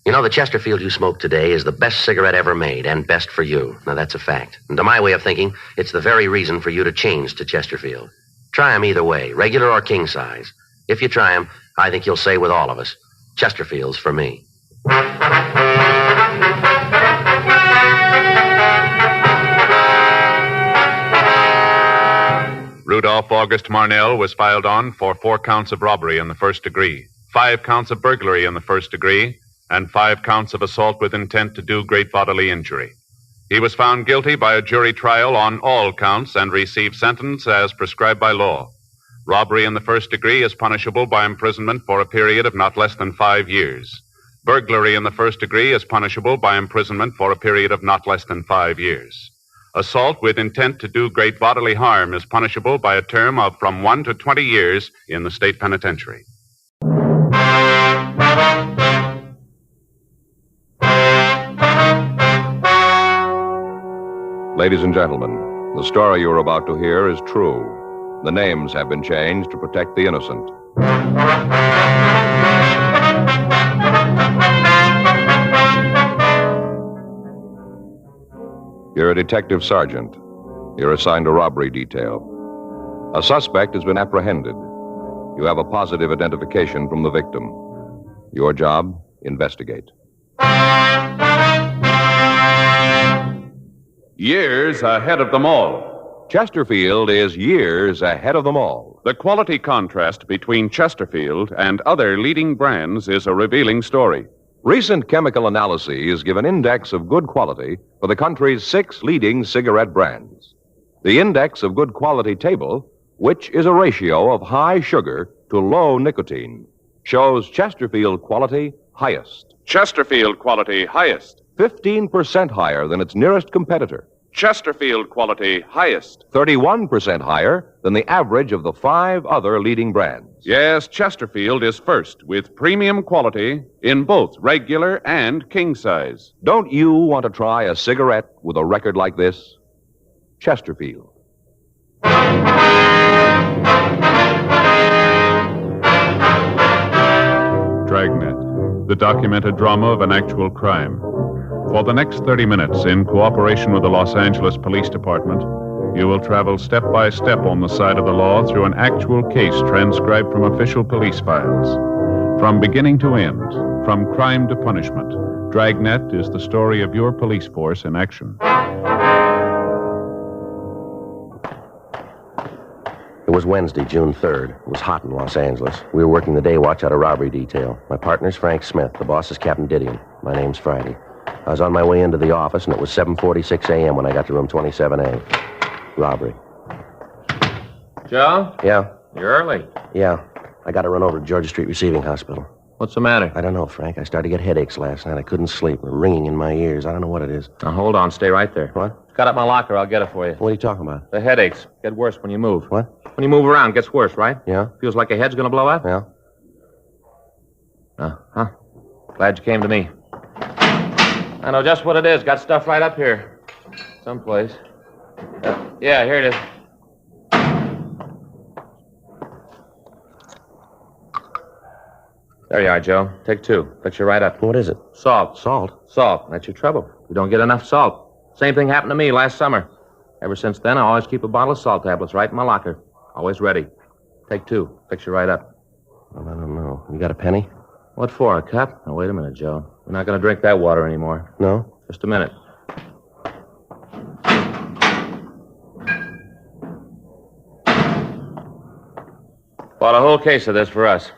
You know, the Chesterfield you smoked today is the best cigarette ever made, and best for you. Now, that's a fact. And to my way of thinking, it's the very reason for you to change to Chesterfield. Try 'em either way, regular or king size. If you try 'em, I think you'll say with all of us, Chesterfield's for me.
Rudolph August Marnell was filed on for 4 counts of robbery in the first degree, 5 counts of burglary in the first degree, and 5 counts of assault with intent to do great bodily injury. He was found guilty by a jury trial on all counts and received sentence as prescribed by law. Robbery in the first degree is punishable by imprisonment for a period of not less than 5 years. Burglary in the first degree is punishable by imprisonment for a period of not less than 5 years. Assault with intent to do great bodily harm is punishable by a term of from 1 to 20 years in the state penitentiary.
Ladies and gentlemen, the story you're about to hear is true. The names have been changed to protect the innocent. You're a detective sergeant. You're assigned a robbery detail. A suspect has been apprehended. You have a positive identification from the victim. Your job, investigate.
Years ahead of them all.
Chesterfield is years ahead of them all.
The quality contrast between Chesterfield and other leading brands is a revealing story.
Recent chemical analyses give an index of good quality for the country's 6 leading cigarette brands. The index of good quality table, which is a ratio of high sugar to low nicotine, shows Chesterfield quality highest.
Chesterfield quality highest.
15% higher than its nearest competitor.
Chesterfield quality highest.
31% higher than the average of the 5 other leading brands.
Yes, Chesterfield is first with premium quality in both regular and king size.
Don't you want to try a cigarette with a record like this? Chesterfield.
Dragnet, the documented drama of an actual crime. For the next 30 minutes, in cooperation with the Los Angeles Police Department, you will travel step by step on the side of the law through an actual case transcribed from official police files. From beginning to end, from crime to punishment, Dragnet is the story of your police force in action.
It was Wednesday, June 3rd. It was hot in Los Angeles. We were working the day watch out of robbery detail. My partner's Frank Smith. The boss is Captain Didion. My name's Friday. I was on my way into the office, and it was 7:46 a.m. when I got to room 27A. Robbery.
Joe?
Yeah?
You're early.
Yeah. I got to run over to Georgia Street Receiving Hospital.
What's the matter?
I don't know, Frank. I started to get headaches last night. I couldn't sleep. They're ringing in my ears. I don't know what it is.
Now, hold on. Stay right there.
What?
Got up my locker. I'll get it for you.
What are you talking about?
The headaches get worse when you move.
What?
When you move around, it gets worse, right?
Yeah?
Feels like your head's going to blow up?
Yeah.
Huh? Glad you came to me. I know just what it is. Got stuff right up here. Someplace. Yeah, here it is. There you are, Joe. Take 2. Fix you right up.
What is it?
Salt.
Salt?
Salt. That's your trouble. You don't get enough salt. Same thing happened to me last summer. Ever since then, I always keep a bottle of salt tablets right in my locker. Always ready. Take 2. Fix you right up.
Well, I don't know. You got a penny?
What for? A cup? Oh, wait a minute, Joe. We're not going to drink that water anymore.
No?
Just a minute. Bought a whole case of this for us.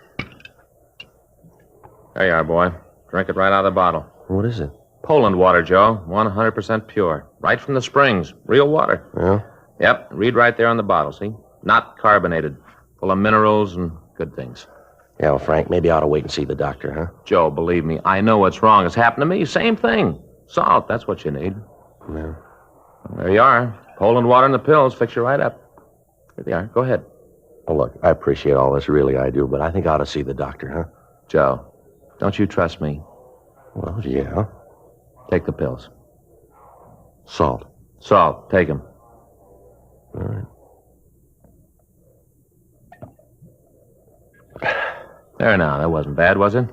There you are, boy. Drink it right out of the bottle.
What is it?
Poland water, Joe. 100% pure. Right from the springs. Real water.
Yeah?
Yep. Read right there on the bottle, see? Not carbonated. Full of minerals and good things.
Yeah, well, Frank, maybe I ought to wait and see the doctor, huh?
Joe, believe me, I know what's wrong. It's happened to me. Same thing. Salt, that's what you need.
Yeah.
There you are. Poland water and the pills fix you right up. Here they are. Go ahead.
Well, look, I appreciate all this, really I do, but I think I ought to see the doctor, huh?
Joe, don't you trust me?
Well, yeah.
Take the pills.
Salt.
Salt. Take them.
All right.
There now. That wasn't bad, was it?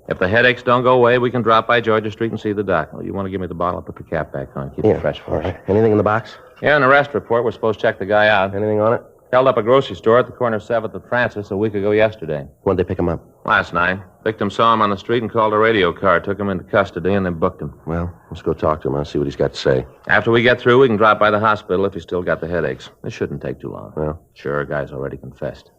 If the headaches don't go away, we can drop by Georgia Street and see the doc. Oh, you want to give me the bottle? I'll put the cap back on. Keep it fresh for us.
Right. Anything in the box?
Yeah, an arrest report. We're supposed to check the guy out.
Anything on it?
Held up a grocery store at the corner of 7th and Francis a week ago yesterday.
When'd they pick him up?
Last night. Victim saw him on the street and called a radio car, took him into custody, and then booked him.
Well, let's go talk to him. I'll see what he's got to say.
After we get through, we can drop by the hospital if he's still got the headaches. It shouldn't take too long.
Well?
Sure, guy's already confessed.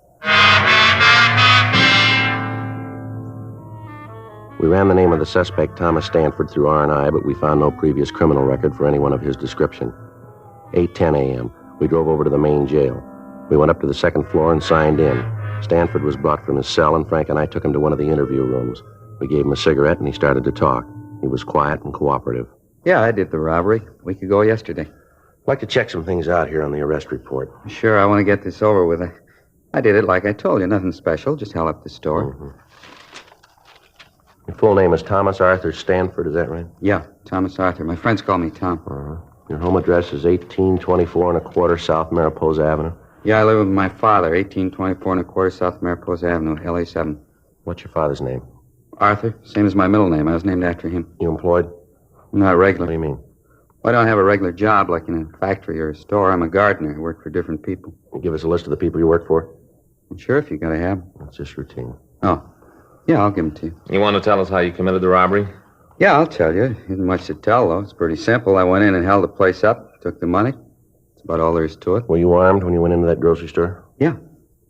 We ran the name of the suspect, Thomas Stanford, through R&I, but we found no previous criminal record for anyone of his description. 8:10 a.m. We drove over to the main jail. We went up to the second floor and signed in. Stanford was brought from his cell, and Frank and I took him to one of the interview rooms. We gave him a cigarette, and he started to talk. He was quiet and cooperative.
Yeah, I did the robbery a week ago yesterday.
I'd like to check some things out here on the arrest report.
Sure, I want to get this over with. I did it like I told you. Nothing special. Just held up the store.
Mm-hmm. Your full name is Thomas Arthur Stanford, is that right?
Yeah, Thomas Arthur. My friends call me Tom.
Uh-huh. Your home address is 1824 1/4 South Mariposa Avenue?
Yeah, I live with my father, 1824 1/4 South Mariposa Avenue, LA7.
What's your father's name?
Arthur, same as my middle name. I was named after him.
You employed?
Not regular.
What do you mean?
Well, I don't have a regular job like in a factory or a store. I'm a gardener. I work for different people.
You give us a list of the people you work for?
Sure, if you gotta have them.
It's just routine.
Oh. Yeah, I'll give them to you.
You want to tell us how you committed the robbery?
Yeah, I'll tell you. Isn't much to tell, though. It's pretty simple. I went in and held the place up, took the money. That's about all there is to it.
Were you armed when you went into that grocery store?
Yeah.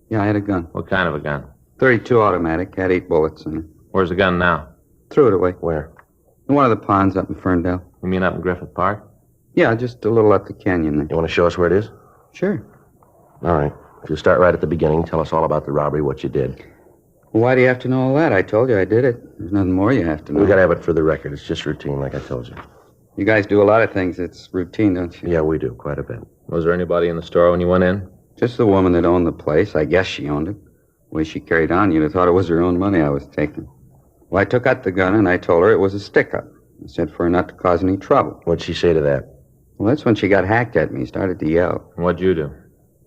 Yeah, I had a gun.
What kind of a gun?
.32 automatic. Had 8 bullets in it.
Where's the gun now?
Threw it away.
Where?
In one of the ponds up in Ferndale.
You mean up in Griffith Park?
Yeah, just a little up the canyon there.
You want to show us where it is?
Sure.
All right. If you start right at the beginning, tell us all about the robbery, what you did.
Well, why do you have to know all that? I told you I did it. There's nothing more you have to know.
We got to have it for the record. It's just routine, like I told you.
You guys do a lot of things. It's routine, don't you?
Yeah, we do. Quite a bit.
Was there anybody in the store when you went in?
Just the woman that owned the place. I guess she owned it. The way she carried on, you'd have thought it was her own money I was taking. Well, I took out the gun, and I told her it was a stick-up. I said for her not to cause any trouble.
What'd she say to that?
Well, that's when she got hacked at me, started to yell.
What'd you do?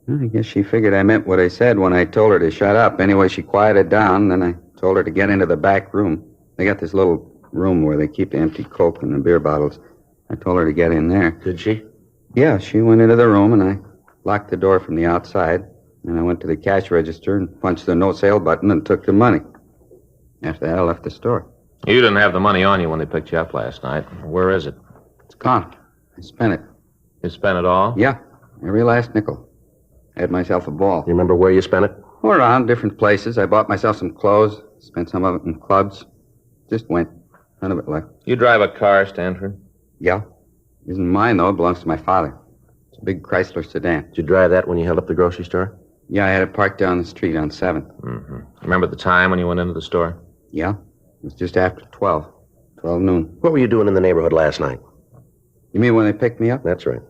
Well, I guess she figured I meant what I said when I told her to shut up. Anyway, she quieted down, then I told her to get into the back room. They got this little room where they keep the empty Coke and the beer bottles. I told her to get in there.
Did she?
Yeah, she went into the room, and I locked the door from the outside. And I went to the cash register and punched the no-sale button and took the money. After that, I left the store.
You didn't have the money on you when they picked you up last night. Where is it?
It's gone. I spent it.
You spent it all?
Yeah, every last nickel. I had myself a ball.
You remember where you spent it?
All around, different places. I bought myself some clothes, spent some of it in clubs. Just went. None of it left.
You drive a car, Stanford?
Yeah. Isn't mine, though. It belongs to my father. It's a big Chrysler sedan.
Did you drive that when you held up the grocery store?
Yeah, I had it parked down the street on 7th.
Mm-hmm. Remember the time when you went into the store?
Yeah. It was just after 12. 12 noon.
What were you doing in the neighborhood last night?
You mean when they picked me up?
That's right.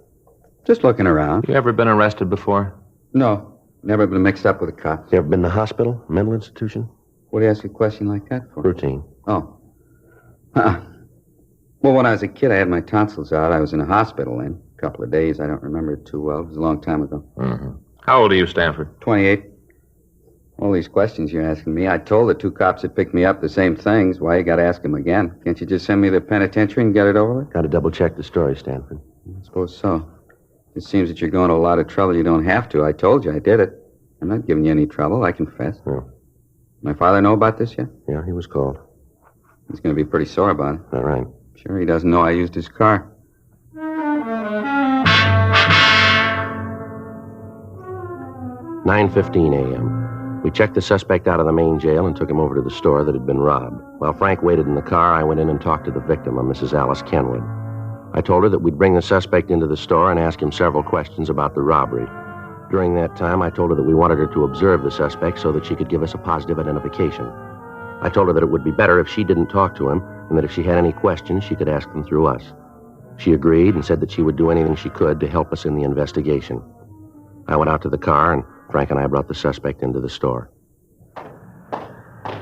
Just looking around.
You ever been arrested before?
No. Never been mixed up with the cops.
You ever been to the hospital? Mental institution?
What do you ask a question like that for?
Routine.
Oh. Well, when I was a kid, I had my tonsils out. I was in a hospital then. A couple of days. I don't remember it too well. It was a long time ago.
Mm-hmm. How old are you, Stanford?
28. All these questions you're asking me. I told the 2 cops that picked me up the same things. Why you got to ask them again? Can't you just send me to the penitentiary and get it over with?
Got to double-check the story, Stanford.
I suppose so. It seems that you're going to a lot of trouble you don't have to. I told you I did it. I'm not giving you any trouble. I confess.
Yeah.
My father know about this yet?
Yeah, he was called.
He's going to be pretty sore about it.
All right.
Sure, he doesn't know I used his car.
9:15 a.m. We checked the suspect out of the main jail and took him over to the store that had been robbed. While Frank waited in the car, I went in and talked to the victim, a Mrs. Alice Kenwood. I told her that we'd bring the suspect into the store and ask him several questions about the robbery. During that time, I told her that we wanted her to observe the suspect so that she could give us a positive identification. I told her that it would be better if she didn't talk to him, and that if she had any questions, she could ask them through us. She agreed and said that she would do anything she could to help us in the investigation. I went out to the car, and Frank and I brought the suspect into the store.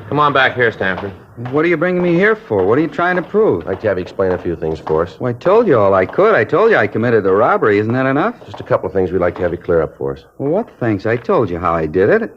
Come on back here, Stanford.
What are you bringing me here for? What are you trying to prove?
I'd like to have you explain a few things for us.
Well, I told you all I could. I told you I committed the robbery. Isn't that enough?
Just a couple of things we'd like to have you clear up for us.
Well, what things? I told you how I did it.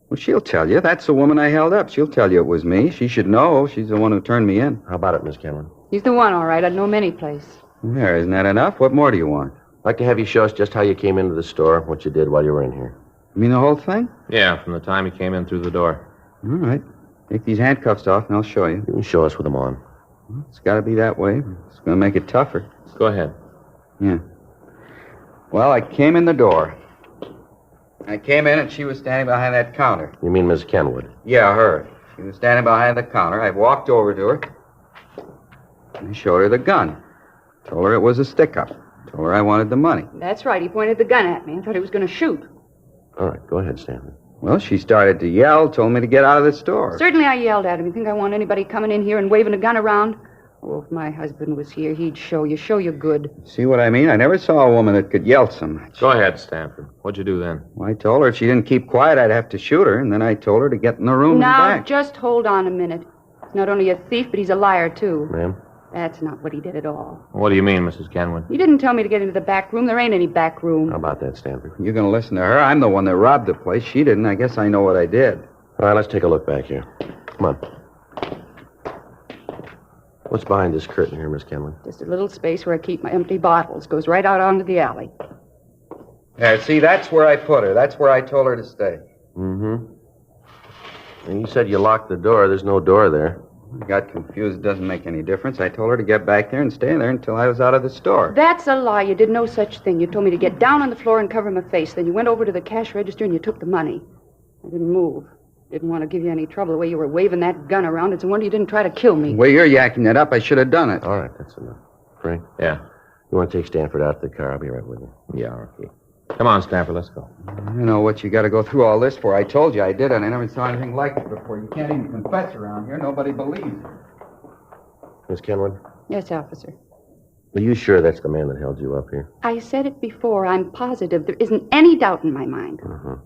Well, she'll tell you. That's the woman I held up. She'll tell you it was me. She should know. She's the one who turned me in.
How about it, Miss Cameron?
He's the one, all right. I'd know him any place.
There, isn't that enough? What more do you want?
I'd like to have you show us just how you came into the store, what you did while you were in here.
You mean the whole thing?
Yeah, from the time he came in through the door.
All right. Take these handcuffs off, and I'll show you.
You can show us with them on.
It's got to be that way. It's going to make it tougher.
Go ahead.
Yeah. Well, I came in the door. I came in, and she was standing behind that counter.
You mean Miss Kenwood?
Yeah, her. She was standing behind the counter. I walked over to her. And I showed her the gun. Told her it was a stick-up. Told her I wanted the money.
That's right. He pointed the gun at me and thought he was going to shoot.
All right, go ahead, Stanley.
Well, she started to yell, told me to get out of the store.
Certainly I yelled at him. You think I want anybody coming in here and waving a gun around? Oh, if my husband was here, he'd show you good.
See what I mean? I never saw a woman that could yell so much.
Go ahead, Stanford. What'd you do then?
Well, I told her if she didn't keep quiet, I'd have to shoot her, and then I told her to get in the room
Now,
and back.
just hold on a minute. He's not only a thief, but he's a liar, too.
Ma'am?
That's not what he did at all.
What do you mean, Mrs. Kenwood?
He didn't tell me to get into the back room. There ain't any back room.
How about that, Stanford?
You're going to listen to her? I'm the one that robbed the place. She didn't. I guess I know what I did.
All right, let's take a look back here. Come on. What's behind this curtain here, Miss Kenwood?
Just a little space where I keep my empty bottles. Goes right out onto the alley.
Yeah, see, that's where I put her. That's where I told her to stay.
Mm-hmm. And you said you locked the door. There's no door there.
I got confused. It doesn't make any difference. I told her to get back there and stay there until I was out of the store.
That's a lie. You did no such thing. You told me to get down on the floor and cover my face. Then you went over to the cash register and you took the money. I didn't move. Didn't want to give you any trouble the way you were waving that gun around. It's a wonder you didn't try to kill me.
The way you're yakking that up, I should have done it.
All right, that's enough. Frank?
Yeah.
You want to take Stanford out to the car? I'll be right with you.
Yeah, okay. Come on, Stanford, let's go.
You know what you got to go through all this for. I told you I did, and I never saw anything like it before. You can't even confess around here. Nobody believes it.
Miss Kenwood?
Yes, officer.
Are you sure that's the man that held you up here?
I said it before. I'm positive. There isn't any doubt in my mind.
Uh-huh.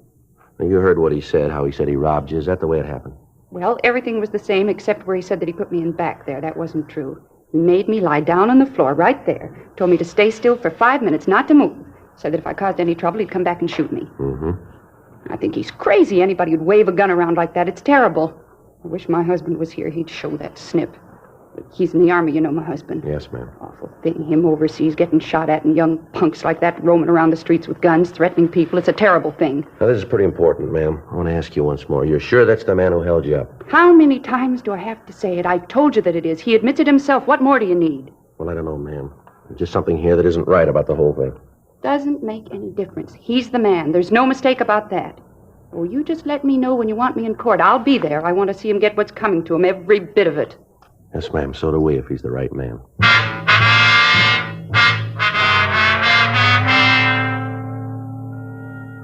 Now, you heard what he said, how he said he robbed you. Is that the way it happened?
Well, everything was the same except where he said that he put me in back there. That wasn't true. He made me lie down on the floor right there. Told me to stay still for 5 minutes, not to move. Said that if I caused any trouble, he'd come back and shoot me.
Mm-hmm.
I think he's crazy. Anybody who'd wave a gun around like that, it's terrible. I wish my husband was here. He'd show that snip. He's in the army, you know, my husband.
Yes, ma'am.
Awful thing. Him overseas getting shot at and young punks like that roaming around the streets with guns, threatening people. It's a terrible thing.
Now, this is pretty important, ma'am. I want to ask you once more. You're sure that's the man who held you up?
How many times do I have to say it? I told you that it is. He admits it himself. What more do you need?
Well, I don't know, ma'am. There's just something here that isn't right about the whole thing.
Doesn't make any difference. He's the man. There's no mistake about that. Oh, you just let me know when you want me in court. I'll be there. I want to see him get what's coming to him, every bit of it.
Yes, ma'am. So do we, if he's the right man.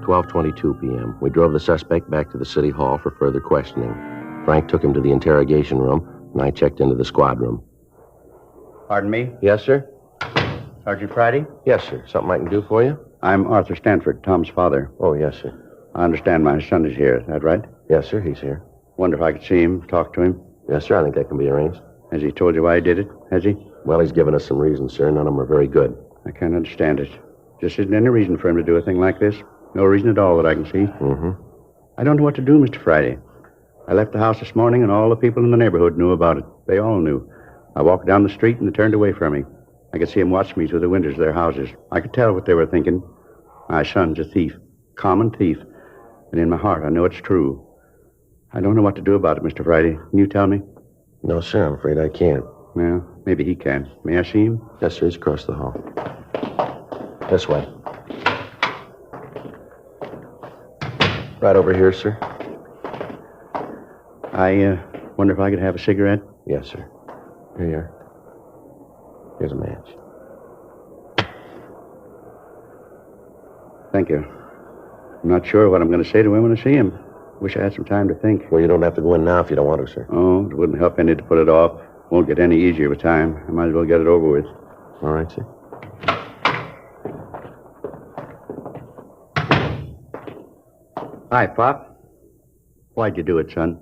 "12:22 p.m. We drove the suspect back to the city hall for further questioning. Frank took him to the interrogation room, and I checked into the squad room.
Pardon me?
Yes, sir?
Sergeant Friday?
Yes, sir. Something I can do for you?
I'm Arthur Stanford, Tom's father.
Oh, yes, sir.
I understand my son is here. Is that right?
Yes, sir. He's here.
Wonder if I could see him, talk to him.
Yes, sir. I think that can be arranged.
Has he told you why he did it? Has he?
Well, he's given us some reasons, sir. None of them are very good.
I can't understand it. Just isn't any reason for him to do a thing like this. No reason at all that I can see.
Mm-hmm.
I don't know what to do, Mr. Friday. I left the house this morning, and all the people in the neighborhood knew about it. They all knew. I walked down the street, and they turned away from me. I could see them watch me through the windows of their houses. I could tell what they were thinking. My son's a thief. Common thief. And in my heart, I know it's true. I don't know what to do about it, Mr. Friday. Can you tell me?
No, sir. I'm afraid I can't.
Well, maybe he can. May I see him?
Yes, sir. He's across the hall. This way. Right over here, sir.
I wonder if I could have a cigarette?
Yes, sir. Here you are. Here's a match.
Thank you. I'm not sure what I'm going to say to him when I see him. Wish I had some time to think.
Well, you don't have to go in now if you don't want to, sir.
Oh, it wouldn't help any to put it off. Won't get any easier with time. I might as well get it over with.
All right, sir.
Hi, Pop. Why'd you do it, son?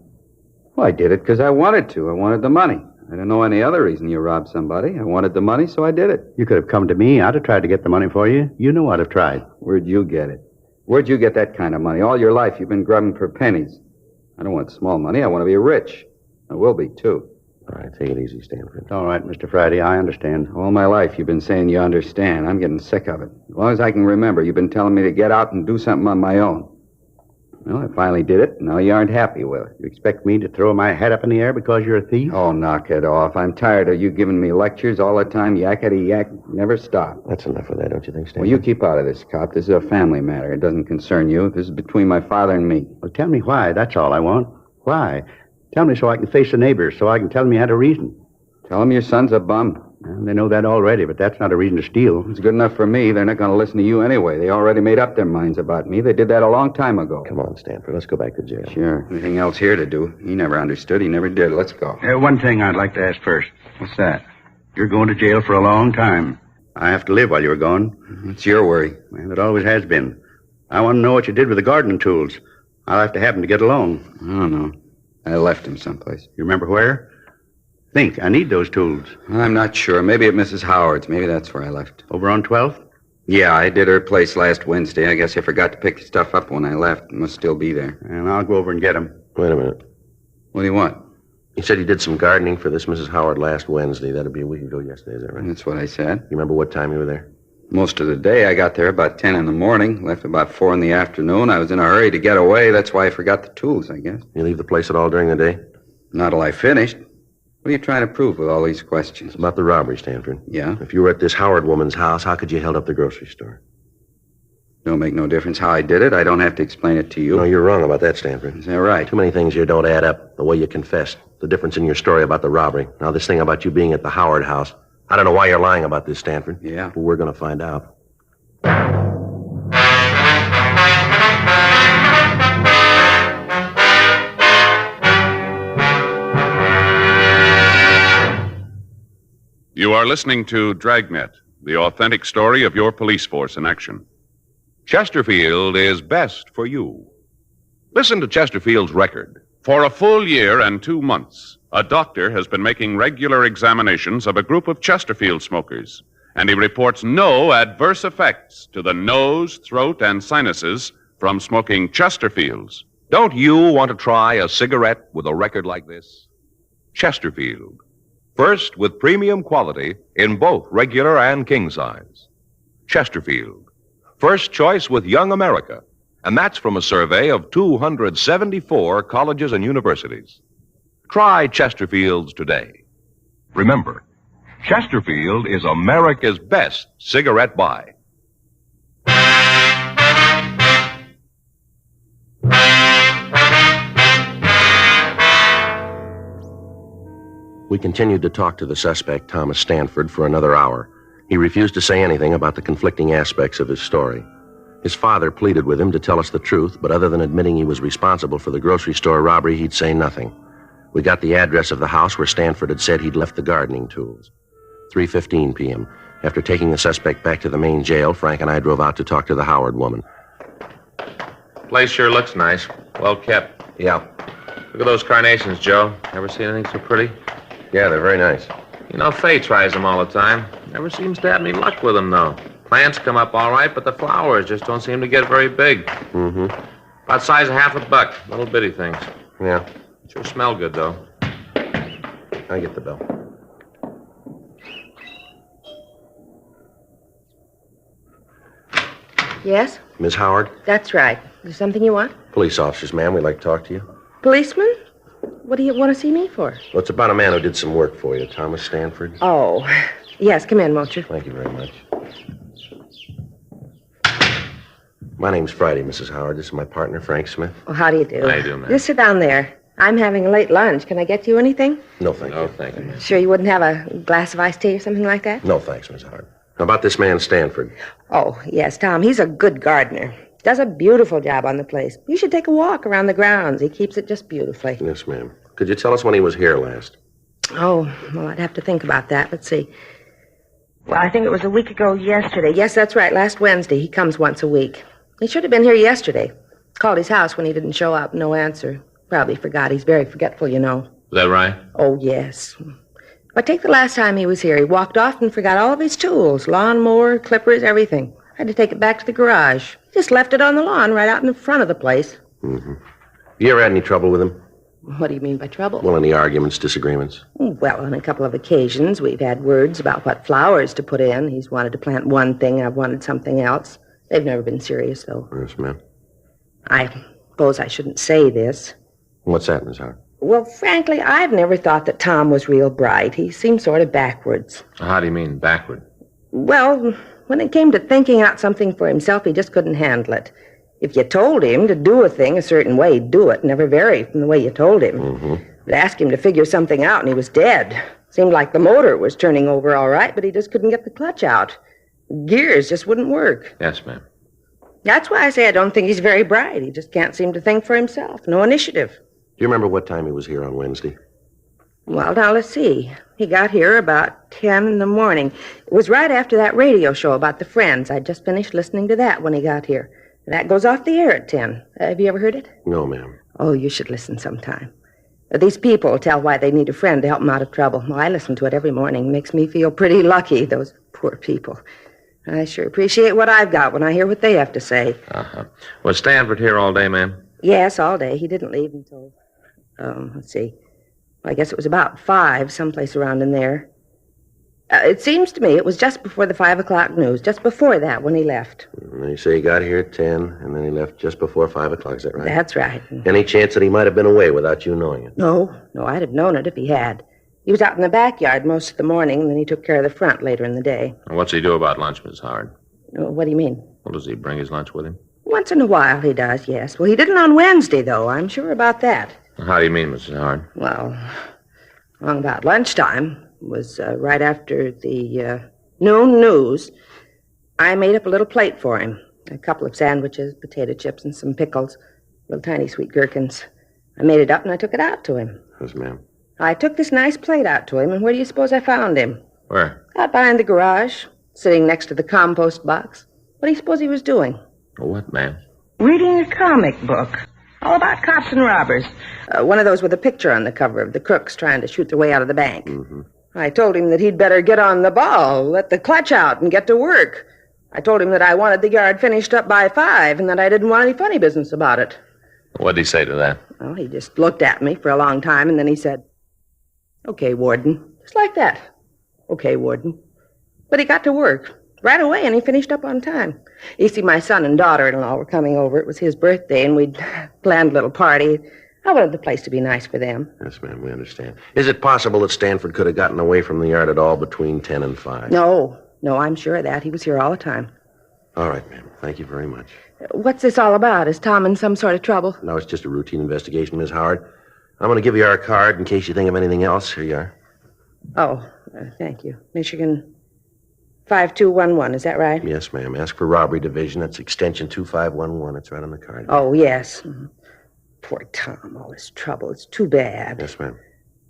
Well, I did it because I wanted to. I wanted the money. I don't know any other reason you robbed somebody. I wanted the money, so I did it. You could have come to me. I'd have tried to get the money for you. You know I'd have tried. Where'd you get it? Where'd you get that kind of money? All your life you've been grubbing for pennies. I don't want small money. I want to be rich. I will be, too.
All right, take it easy, Stanford.
It's all right, Mr. Friday. I understand. All my life you've been saying you understand. I'm getting sick of it. As long as I can remember, you've been telling me to get out and do something on my own. Well, I finally did it. Now you aren't happy with it.
You expect me to throw my head up in the air because you're a thief?
Oh, knock it off. I'm tired of you giving me lectures all the time. Yakety yak. Never stop.
That's enough of that, don't you think, Stanford?
Well, you keep out of this, cop. This is a family matter. It doesn't concern you. This is between my father and me.
Well, tell me why. That's all I want. Why? Tell me so I can face the neighbors, so I can tell them you had a reason.
Tell them your son's a bum.
Well, they know that already, but that's not a reason to steal.
It's good enough for me. They're not going to listen to you anyway. They already made up their minds about me. They did that a long time ago.
Come on, Stanford. Let's go back to jail.
Sure. Anything else here to do? He never understood. He never did. Let's go.
One thing I'd like to ask first. What's that? You're going to jail for a long time. I have to live while you were gone.
It's your worry.
Well, it always has been. I want to know what you did with the gardening tools. I'll have to have them to get along.
I don't know. I left him someplace.
You remember where? Think. I need those tools.
I'm not sure. Maybe at Mrs. Howard's. Maybe that's where I left.
Over on 12th?
Yeah, I did her place last Wednesday. I guess I forgot to pick the stuff up when I left. It must still be there.
And I'll go over and get them.
Wait a minute.
What do you want?
You said you did some gardening for this Mrs. Howard last Wednesday. That'd be a week ago yesterday, is that right?
That's what I said.
You remember what time you were there?
Most of the day. I got there about 10 in the morning, left about 4 in the afternoon. I was in a hurry to get away. That's why I forgot the tools, I guess.
You leave the place at all during the day?
Not till I finished. What are you trying to prove with all these questions?
It's about the robbery, Stanford.
Yeah?
If you were at this Howard woman's house, how could you held up the grocery store?
Don't make no difference how I did it. I don't have to explain it to you.
No, you're wrong about that, Stanford.
Is that right?
Too many things here don't add up. The way you confessed, the difference in your story about the robbery. Now, this thing about you being at the Howard house. I don't know why you're lying about this, Stanford.
Yeah?
But we're going to find out.
You are listening to Dragnet, the authentic story of your police force in action.
Chesterfield is best for you. Listen to Chesterfield's record.
For a full year and 2 months, a doctor has been making regular examinations of a group of Chesterfield smokers, and he reports no adverse effects to the nose, throat, and sinuses from smoking Chesterfields.
Don't you want to try a cigarette with a record like this? Chesterfield. First with premium quality in both regular and king size. Chesterfield. First choice with Young America. And that's from a survey of 274 colleges and universities. Try Chesterfields today. Remember, Chesterfield is America's best cigarette buy.
We continued to talk to the suspect, Thomas Stanford, for another hour. He refused to say anything about the conflicting aspects of his story. His father pleaded with him to tell us the truth, but other than admitting he was responsible for the grocery store robbery, he'd say nothing. We got the address of the house where Stanford had said he'd left the gardening tools. 3:15 p.m. After taking the suspect back to the main jail, Frank and I drove out to talk to the Howard woman.
Place sure looks nice. Well kept.
Yeah.
Look at those carnations, Joe. Ever seen anything so pretty?
Yeah, they're very nice.
You know, Faye tries them all the time. Never seems to have any luck with them, though. Plants come up all right, but the flowers just don't seem to get very big.
Mm-hmm.
About size of $50. Little bitty things.
Yeah.
Sure smell good, though.
I get the bill.
Yes?
Ms. Howard?
That's right. Is there something you want?
Police officers, ma'am. We'd like to talk to you.
Policeman? What do you want to see me for?
Well, it's about a man who did some work for you, Thomas Stanford.
Oh. Yes, come in, won't you?
Thank you very much. My name's Friday, Mrs. Howard. This is my partner, Frank Smith.
Well, how do you do?
How you do, ma'am?
Just sit down there. I'm having a late lunch. Can I get you anything?
No, thank you.
No, thank you, ma'am.
Sure you wouldn't have a glass of iced tea or something like that?
No, thanks, Miss Howard. How about this man, Stanford?
Oh, yes, Tom. He's a good gardener. Does a beautiful job on the place. You should take a walk around the grounds. He keeps it just beautifully.
Yes, ma'am. Could you tell us when he was here last?
Oh, well, I'd have to think about that. Let's see. Well, I think it was a week ago yesterday. Yes, that's right. Last Wednesday. He comes once a week. He should have been here yesterday. Called his house when he didn't show up. No answer. Probably forgot. He's very forgetful, you know.
Is that right?
Oh, yes. But take the last time he was here. He walked off and forgot all of his tools. Lawnmower, clippers, everything. I had to take it back to the garage. Just left it on the lawn right out in the front of the place.
Mm-hmm. You ever had any trouble with him?
What do you mean by trouble?
Well, any arguments, disagreements?
Well, on a couple of occasions, we've had words about what flowers to put in. He's wanted to plant one thing, I've wanted something else. They've never been serious, though.
Yes, ma'am.
I suppose I shouldn't say this.
What's that, Miss Howard?
Well, frankly, I've never thought that Tom was real bright. He seemed sort of backwards.
How do you mean, backward?
Well, when it came to thinking out something for himself, he just couldn't handle it. If you told him to do a thing a certain way, he'd do it, never vary from the way you told him.
Mm-hmm.
But ask him to figure something out, and he was dead. Seemed like the motor was turning over all right, but he just couldn't get the clutch out. Gears just wouldn't work.
Yes, ma'am.
That's why I say I don't think he's very bright. He just can't seem to think for himself. No initiative.
Do you remember what time he was here on Wednesday?
Well, now, let's see. He got here about 10 in the morning. It was right after that radio show about the Friends. I'd just finished listening to that when he got here. That goes off the air at 10. Have you ever heard it?
No, ma'am.
Oh, you should listen sometime. These people tell why they need a friend to help them out of trouble. Well, I listen to it every morning. It makes me feel pretty lucky, those poor people. I sure appreciate what I've got when I hear what they have to say.
Uh-huh. Was Stanford here all day, ma'am?
Yes, all day. He didn't leave until, let's see. Well, I guess it was about 5, someplace around in there. It seems to me it was just before the 5 o'clock news, just before that when he left.
And you say he got here at 10, and then he left just before 5 o'clock, is that right?
That's right.
Any chance that he might have been away without you knowing it?
No, I'd have known it if he had. He was out in the backyard most of the morning, and then he took care of the front later in the day.
And what's he do about lunch, Miss Howard?
What do you mean?
Well, does he bring his lunch with him?
Once in a while he does, yes. Well, he didn't on Wednesday, though. I'm sure about that.
How do you mean, Mrs. Howard?
Well, along about lunchtime. Was right after the noon news. I made up a little plate for him. A couple of sandwiches, potato chips, and some pickles. Little tiny sweet gherkins. I made it up and I took it out to him.
Yes, ma'am.
I took this nice plate out to him, and where do you suppose I found him?
Where?
Out behind the garage, sitting next to the compost box. What do you suppose he was doing?
What, ma'am?
Reading a comic book. All about cops and robbers. One of those with a picture on the cover of the crooks trying to shoot their way out of the bank.
Mm-hmm.
I told him that he'd better get on the ball, let the clutch out, and get to work. I told him that I wanted the yard finished up by 5, and that I didn't want any funny business about it.
What'd he say to that?
Well, he just looked at me for a long time, and then he said, "Okay, Warden." Just like that. "Okay, Warden." But he got to work right away, and he finished up on time. You see, my son and daughter-in-law were coming over. It was his birthday, and we'd planned a little party. I wanted the place to be nice for them.
Yes, ma'am, we understand. Is it possible that Stanford could have gotten away from the yard at all between 10 and 5?
No, I'm sure of that. He was here all the time.
All right, ma'am. Thank you very much.
What's this all about? Is Tom in some sort of trouble?
No, it's just a routine investigation, Miss Howard. I'm going to give you our card in case you think of anything else. Here you are.
Oh, thank you. Michigan 5211, is that right?
Yes, ma'am. Ask for robbery division. That's extension 2511. It's right on the card.
Oh, yes. Poor Tom, all this trouble. It's too bad.
Yes, ma'am.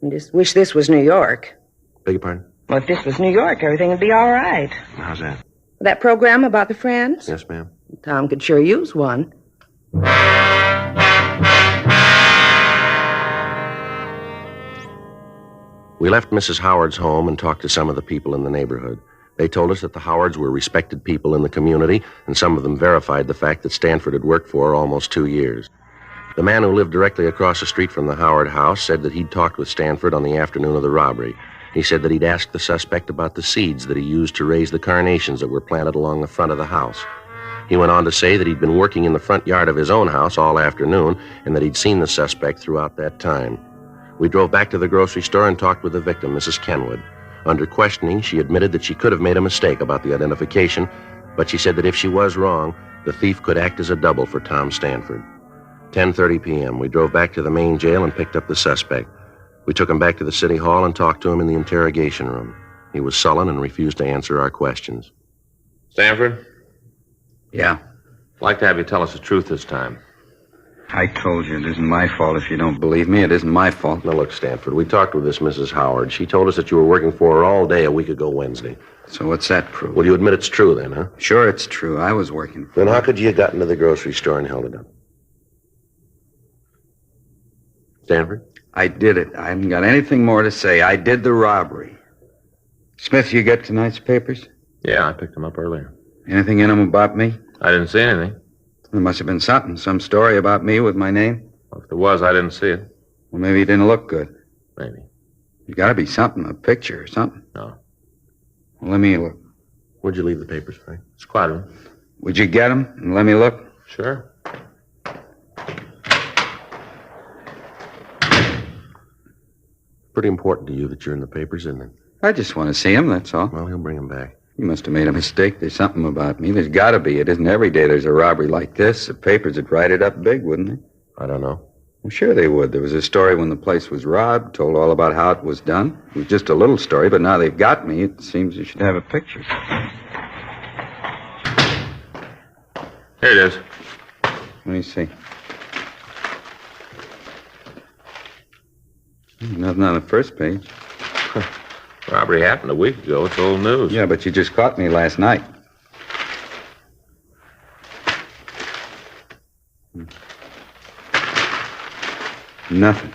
I just wish this was New York.
Beg your pardon?
Well, if this was New York, everything would be all right.
How's that?
That program about the Friends?
Yes, ma'am.
Tom could sure use one.
We left Mrs. Howard's home and talked to some of the people in the neighborhood. They told us that the Howards were respected people in the community, and some of them verified the fact that Stanford had worked for almost 2 years. The man who lived directly across the street from the Howard house said that he'd talked with Stanford on the afternoon of the robbery. He said that he'd asked the suspect about the seeds that he used to raise the carnations that were planted along the front of the house. He went on to say that he'd been working in the front yard of his own house all afternoon and that he'd seen the suspect throughout that time. We drove back to the grocery store and talked with the victim, Mrs. Kenwood. Under questioning, she admitted that she could have made a mistake about the identification, but she said that if she was wrong, the thief could act as a double for Tom Stanford. 10:30 p.m., we drove back to the main jail and picked up the suspect. We took him back to the city hall and talked to him in the interrogation room. He was sullen and refused to answer our questions.
Stanford?
Yeah?
I'd like to have you tell us the truth this time.
I told you it isn't my fault. If you don't believe me, it isn't my fault.
Now, look, Stanford, we talked with this Mrs. Howard. She told us that you were working for her all day a week ago Wednesday.
So what's that prove?
Well, you admit it's true then, huh?
Sure, it's true. I was working for
Then how could you have gotten to the grocery store and held it up? Stanford?
I did it. I haven't got anything more to say. I did the robbery. Smith, you get tonight's papers?
Yeah, I picked them up earlier.
Anything in them about me?
I didn't see anything.
There must have been something. Some story about me with my name?
Well, if there was, I didn't see it.
Well, maybe it didn't look good.
Maybe.
There's got to be something, a picture or something.
No.
Well, let me look.
Where'd you leave the papers, Frank?
Squad room.
Would you get them and let me look?
Sure.
Pretty important to you that you're in the papers, isn't it?
I just want to see him, that's all.
Well, he'll bring him back.
You must have made a mistake. There's something about me. There's got to be. It isn't every day there's a robbery like this. The papers would write it up big, wouldn't they?
I don't know.
Well, sure they would. There was a story when the place was robbed, told all about how it was done. It was just a little story, but now they've got me. It seems you should have a picture.
Here it is.
Let me see. Nothing on the first page.
Robbery happened a week ago. It's old news.
Yeah, but you just caught me last night. Nothing.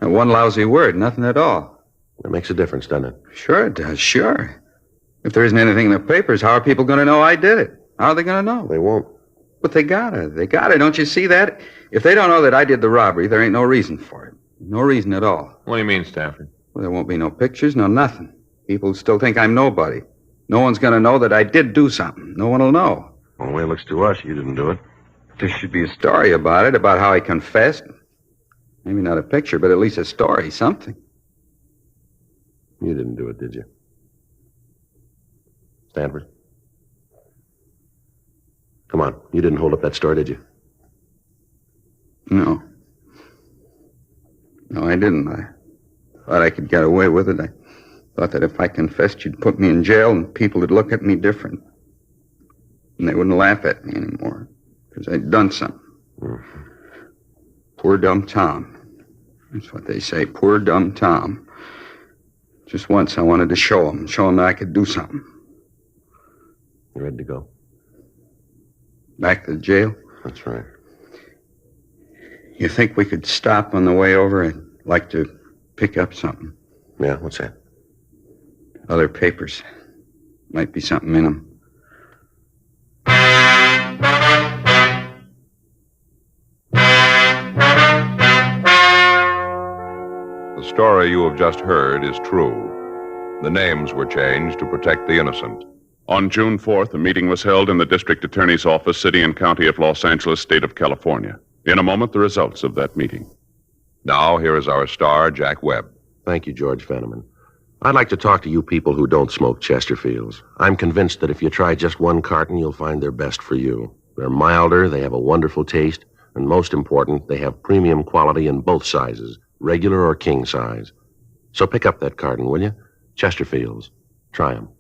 Not one lousy word. Nothing at all.
That makes a difference, doesn't it?
Sure it does. Sure. If there isn't anything in the papers, how are people going to know I did it? How are they going to know?
They won't.
But they gotta. They gotta. Don't you see that? If they don't know that I did the robbery, there ain't no reason for it. No reason at all.
What do you mean, Stanford?
Well, there won't be no pictures, no nothing. People still think I'm nobody. No one's going to know that I did do something. No one will know.
Well, the way it looks to us, you didn't do it.
There should be a story about it, about how I confessed. Maybe not a picture, but at least a story, something.
You didn't do it, did you? Stanford? Come on. You didn't hold up that store, did you?
No. No, I didn't. I thought I could get away with it. I thought that if I confessed, you'd put me in jail and people would look at me different. And they wouldn't laugh at me anymore because I'd done something.
Mm-hmm.
Poor dumb Tom. That's what they say, poor dumb Tom. Just once I wanted to show him that I could do something.
You ready to go?
Back to the jail?
That's right.
You think we could stop on the way over? I'd like to pick up something.
Yeah, what's that?
Other papers. Might be something in them.
The story you have just heard is true. The names were changed to protect the innocent.
On June 4th, a meeting was held in the district attorney's office, City and County of Los Angeles, State of California. In a moment, the results of that meeting.
Now, here is our star, Jack Webb.
Thank you, George Fenneman. I'd like to talk to you people who don't smoke Chesterfields. I'm convinced that if you try just one carton, you'll find they're best for you. They're milder, they have a wonderful taste, and most important, they have premium quality in both sizes, regular or king size. So pick up that carton, will you? Chesterfields. Try them.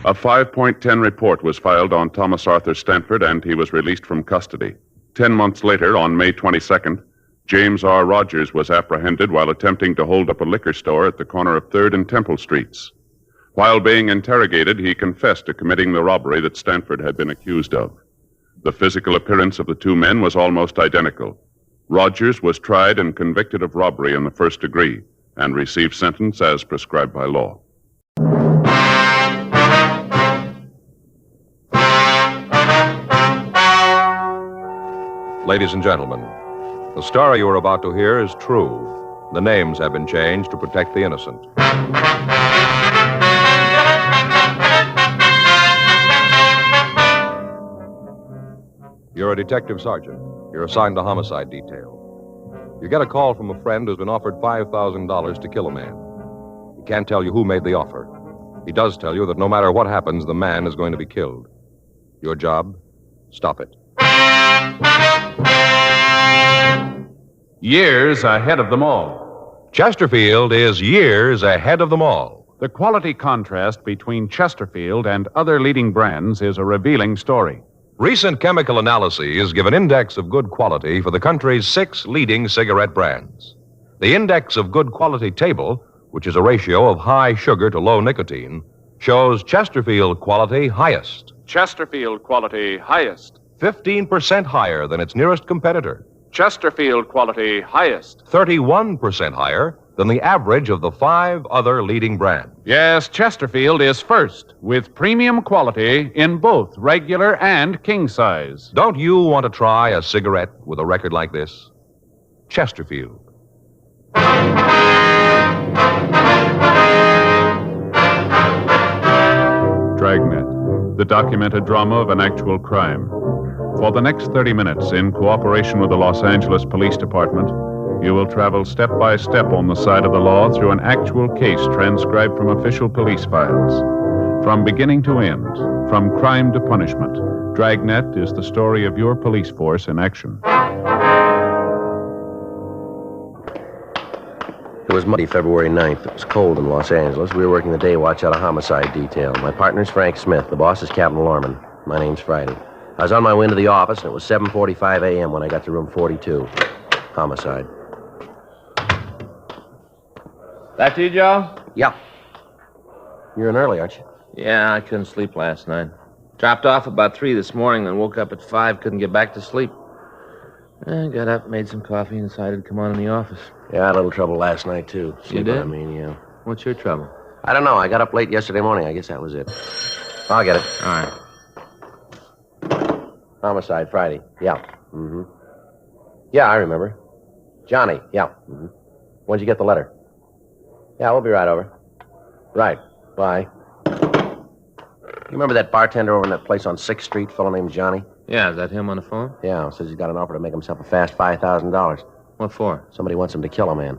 A 5.10 report was filed on Thomas Arthur Stanford, and he was released from custody. 10 months later, on May 22nd, James R. Rogers was apprehended while attempting to hold up a liquor store at the corner of 3rd and Temple Streets. While being interrogated, he confessed to committing the robbery that Stanford had been accused of. The physical appearance of the two men was almost identical. Rogers was tried and convicted of robbery in the first degree and received sentence as prescribed by law.
Ladies and gentlemen, the story you are about to hear is true. The names have been changed to protect the innocent. You're a detective sergeant. You're assigned to homicide detail. You get a call from a friend who's been offered $5,000 to kill a man. He can't tell you who made the offer. He does tell you that no matter what happens, the man is going to be killed. Your job? Stop it.
Years ahead of them all.
Chesterfield is years ahead of them all.
The quality contrast between Chesterfield and other leading brands is a revealing story.
Recent chemical analyses give an index of good quality for the country's 6 leading cigarette brands. The index of good quality table, which is a ratio of high sugar to low nicotine, shows Chesterfield quality highest.
Chesterfield quality highest.
15% higher than its nearest competitor.
Chesterfield quality highest.
31% higher than the average of the 5 other leading brands.
Yes, Chesterfield is first, with premium quality in both regular and king size.
Don't you want to try a cigarette with a record like this? Chesterfield.
Dragnet, the documented drama of an actual crime. For the next 30 minutes, in cooperation with the Los Angeles Police Department, you will travel step by step on the side of the law through an actual case transcribed from official police files. From beginning to end, from crime to punishment, Dragnet is the story of your police force in action.
It was Monday, February 9th. It was cold in Los Angeles. We were working the day watch out of homicide detail. My partner's Frank Smith. The boss is Captain Lorman. My name's Friday. I was on my way into the office, and it was 7:45 a.m. when I got to room 42. Homicide.
That you, Joe?
Yeah. You're in early, aren't you?
Yeah, I couldn't sleep last night. Dropped off about 3 this morning, then woke up at 5, couldn't get back to sleep. I got up, made some coffee, and decided to come on in the office.
Yeah, I had a little trouble last night, too.
You did?
I mean, yeah.
What's your trouble?
I don't know. I got up late yesterday morning. I guess that was it. I'll get it.
All right.
Homicide, Friday. Yeah. Mm-hmm. Yeah, I remember. Johnny. Yeah. Mm-hmm. When'd you get the letter? Yeah, we'll be right over. Right. Bye. You remember that bartender over in that place on 6th Street, fellow named Johnny?
Yeah, is that him on the phone?
Yeah, says he's got an offer to make himself a fast $5,000.
What for?
Somebody wants him to kill a man.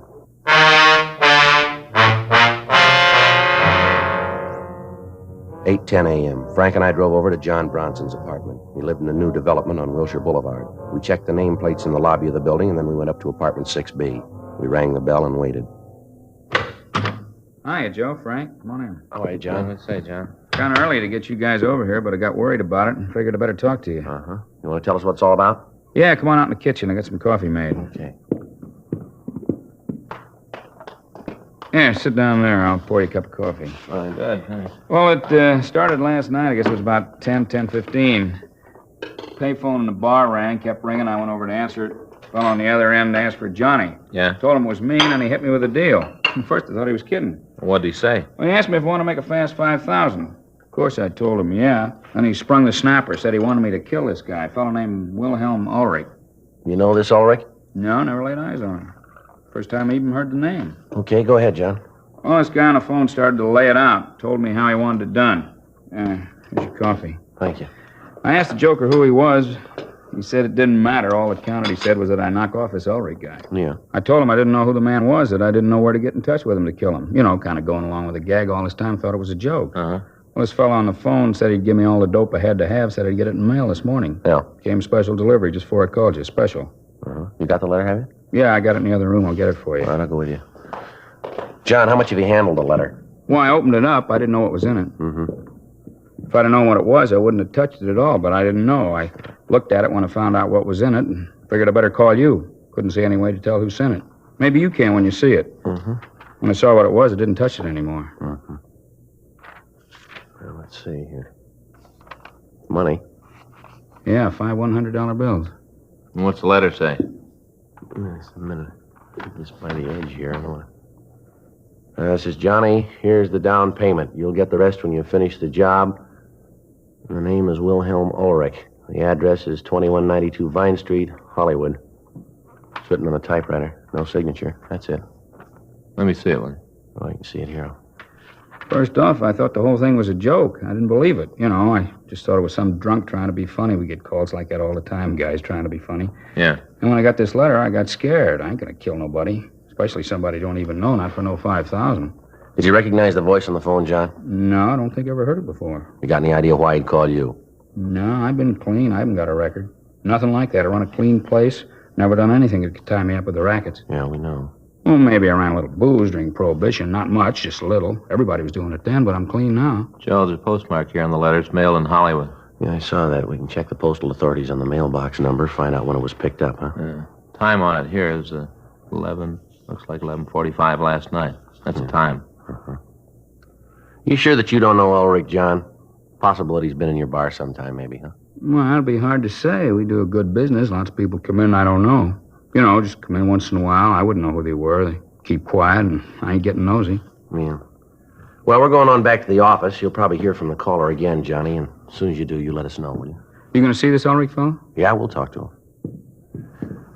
8:10 a.m. Frank and I drove over to John Bronson's apartment. He lived in a new development on Wilshire Boulevard. We checked the nameplates in the lobby of the building, and then we went up to apartment 6B. We rang the bell and waited.
Hiya, Joe, Frank. Come on in.
How are you, John?
Let's say, John.
Kind of early to get you guys over here, but I got worried about it and figured I better talk to you.
Uh-huh. You want to tell us what it's all about?
Yeah, come on out in the kitchen. I got some coffee made.
Okay.
Yeah, sit down there. I'll pour you a cup of coffee.
Fine.
Good, thanks.
Well, it started last night. I guess it was about 10:15. Payphone in the bar rang, kept ringing. I went over to answer it. Fellow on the other end asked for Johnny.
Yeah?
Told him it was me, and he hit me with a deal. At first, I thought he was kidding.
What'd he say?
Well, he asked me if I want to make a fast $5,000. Of course, I told him, yeah. Then he sprung the snapper, said he wanted me to kill this guy, a fellow named Wilhelm Ulrich.
You know this Ulrich?
No, never laid eyes on him. First time I even heard the name.
Okay, go ahead, John.
Well, this guy on the phone started to lay it out. Told me how he wanted it done. Here's your coffee.
Thank you.
I asked the joker who he was. He said it didn't matter. All that counted, he said, was that I knock off this Ulrich guy.
Yeah.
I told him I didn't know who the man was, that I didn't know where to get in touch with him to kill him. You know, kind of going along with the gag all this time, thought it was a joke.
Uh-huh.
Well, this fellow on the phone said he'd give me all the dope I had to have, said I'd get it in the mail this morning.
Yeah.
Came special delivery just before I called you. Special.
Uh-huh. You got the letter, have you?
Yeah, I got it in the other room. I'll get it for you.
All right, I'll go with you. John, how much have you handled the letter?
Well, I opened it up. I didn't know what was in it.
Mm-hmm.
If I'd have known what it was, I wouldn't have touched it at all, but I didn't know. I looked at it when I found out what was in it and figured I better call you. Couldn't see any way to tell who sent it. Maybe you can when you see it.
Mm-hmm.
When I saw what it was, I didn't touch it anymore.
Mm-hmm. Well, let's see here. Money.
Yeah, 5 $100 bills.
And what's the letter say?
Just a minute. Keep this by the edge here. I don't want to... This is Johnny. Here's the down payment. You'll get the rest when you finish the job. The name is Wilhelm Ulrich. The address is 2192 Vine Street, Hollywood. It's written on a typewriter. No signature. That's it.
Let me see it, will you?
Oh, I can see it here.
First off, I thought the whole thing was a joke. I didn't believe it. You know, I just thought it was some drunk trying to be funny. We get calls like that all the time, guys trying to be funny.
Yeah.
And when I got this letter, I got scared. I ain't gonna kill nobody. Especially somebody I don't even know, not for no 5,000.
Did you recognize the voice on the phone, John?
No, I don't think I ever heard it before.
You got any idea why he'd call you?
No, I've been clean. I haven't got a record. Nothing like that. I run a clean place. Never done anything that could tie me up with the rackets.
Yeah, we know.
Well, maybe I ran a little booze during Prohibition. Not much, just a little. Everybody was doing it then, but I'm clean now.
Joe, there's a postmark here on the letter. It's mailed in Hollywood.
Yeah, I saw that. We can check the postal authorities on the mailbox number, find out when it was picked up, huh?
Yeah. Time on it here is 11... Looks like 11:45 last night. That's the time.
Uh-huh. You sure that you don't know Ulrich, John? Possible that he's been in your bar sometime, maybe, huh?
Well, that'd be hard to say. We do a good business. Lots of people come in I don't know. You know, just come in once in a while. I wouldn't know who they were. They keep quiet, and I ain't getting nosy.
Yeah. Well, we're going on back to the office. You'll probably hear from the caller again, Johnny, and as soon as you do, you let us know, will you?
You gonna see this Ulrich fellow?
Yeah, we'll talk to him.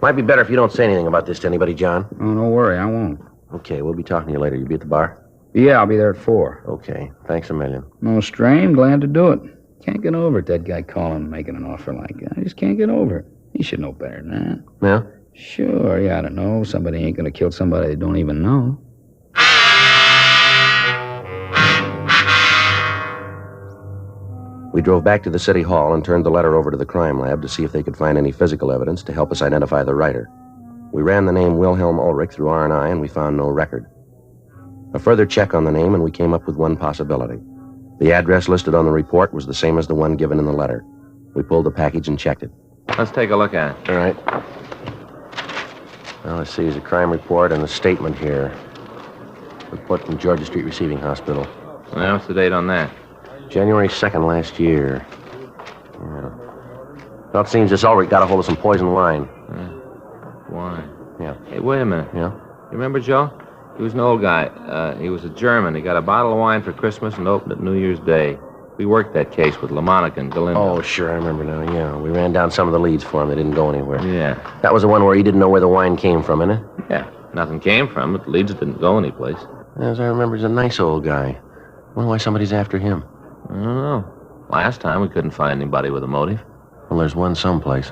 Might be better if you don't say anything about this to anybody, John.
Oh, don't worry, I won't.
Okay, we'll be talking to you later. You be at the bar?
Yeah, I'll be there at 4.
Okay, thanks a million.
No strain, glad to do it. Can't get over it, that guy calling and making an offer like that. I just can't get over it. He should know better than that.
Yeah?
Sure, he ought to know. Somebody ain't gonna kill somebody they don't even know.
We drove back to the city hall and turned the letter over to the crime lab to see if they could find any physical evidence to help us identify the writer. We ran the name Wilhelm Ulrich through R&I, and we found no record. A further check on the name, and we came up with one possibility. The address listed on the report was the same as the one given in the letter. We pulled the package and checked it.
Let's take a look at it.
All right. Well, let's see. There's a crime report and a statement here. Report from Georgia Street Receiving Hospital.
Well, what's the date on that?
January 2nd last year. Yeah. Well, it seems this Ulrich got a hold of some poison wine.
Wine?
Yeah.
Hey, wait a minute.
Yeah?
You remember Joe? He was an old guy. He was a German. He got a bottle of wine for Christmas and opened it New Year's Day. We worked that case with LaMonica and Galindo.
Oh, sure, I remember now, yeah. We ran down some of the leads for him. They didn't go anywhere.
Yeah.
That was the one where he didn't know where the wine came from, isn't it?
Yeah. Nothing came from it. The leads didn't go anyplace.
As I remember, he's a nice old guy. I wonder why somebody's after him.
I don't know. Last time we couldn't find anybody with a motive.
Well, there's one someplace.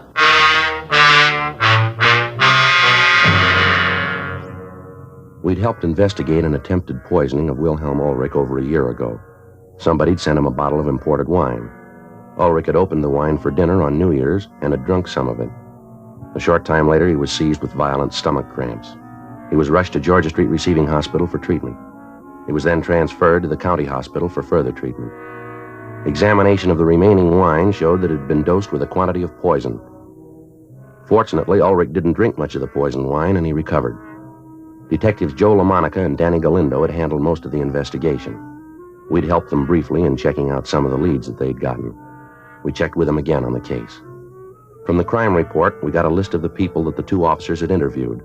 We'd helped investigate an attempted poisoning of Wilhelm Ulrich over a year ago. Somebody'd sent him a bottle of imported wine. Ulrich had opened the wine for dinner on New Year's and had drunk some of it. A short time later, he was seized with violent stomach cramps. He was rushed to Georgia Street Receiving Hospital for treatment. He was then transferred to the county hospital for further treatment. Examination of the remaining wine showed that it had been dosed with a quantity of poison. Fortunately, Ulrich didn't drink much of the poisoned wine, and he recovered. Detectives Joe LaMonica and Danny Galindo had handled most of the investigation. We'd helped them briefly in checking out some of the leads that they'd gotten. We checked with them again on the case. From the crime report, we got a list of the people that the two officers had interviewed.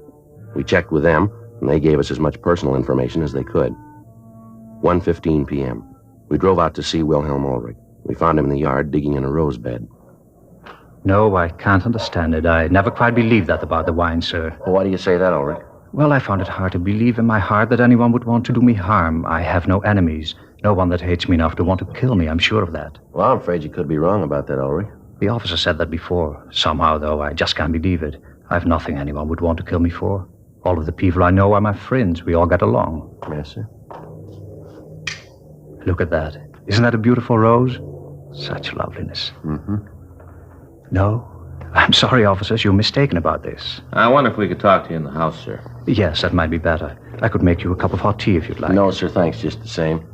We checked with them, and they gave us as much personal information as they could. 1:15 p.m. We drove out to see Wilhelm Ulrich. We found him in the yard digging in a rose bed.
No, I can't understand it. I never quite believed that about the wine, sir.
Well, why do you say that, Ulrich?
Well, I found it hard to believe in my heart that anyone would want to do me harm. I have no enemies. No one that hates me enough to want to kill me. I'm sure of that.
Well, I'm afraid you could be wrong about that, Ulrich.
The officer said that before. Somehow, though, I just can't believe it. I've nothing anyone would want to kill me for. All of the people I know are my friends. We all get along.
Yes, sir.
Look at that. Isn't that a beautiful rose? Such loveliness.
Mm-hmm.
No? I'm sorry, officers. You're mistaken about this.
I wonder if we could talk to you in the house, sir.
Yes, that might be better. I could make you a cup of hot tea if you'd like.
No, sir, thanks. Just the same.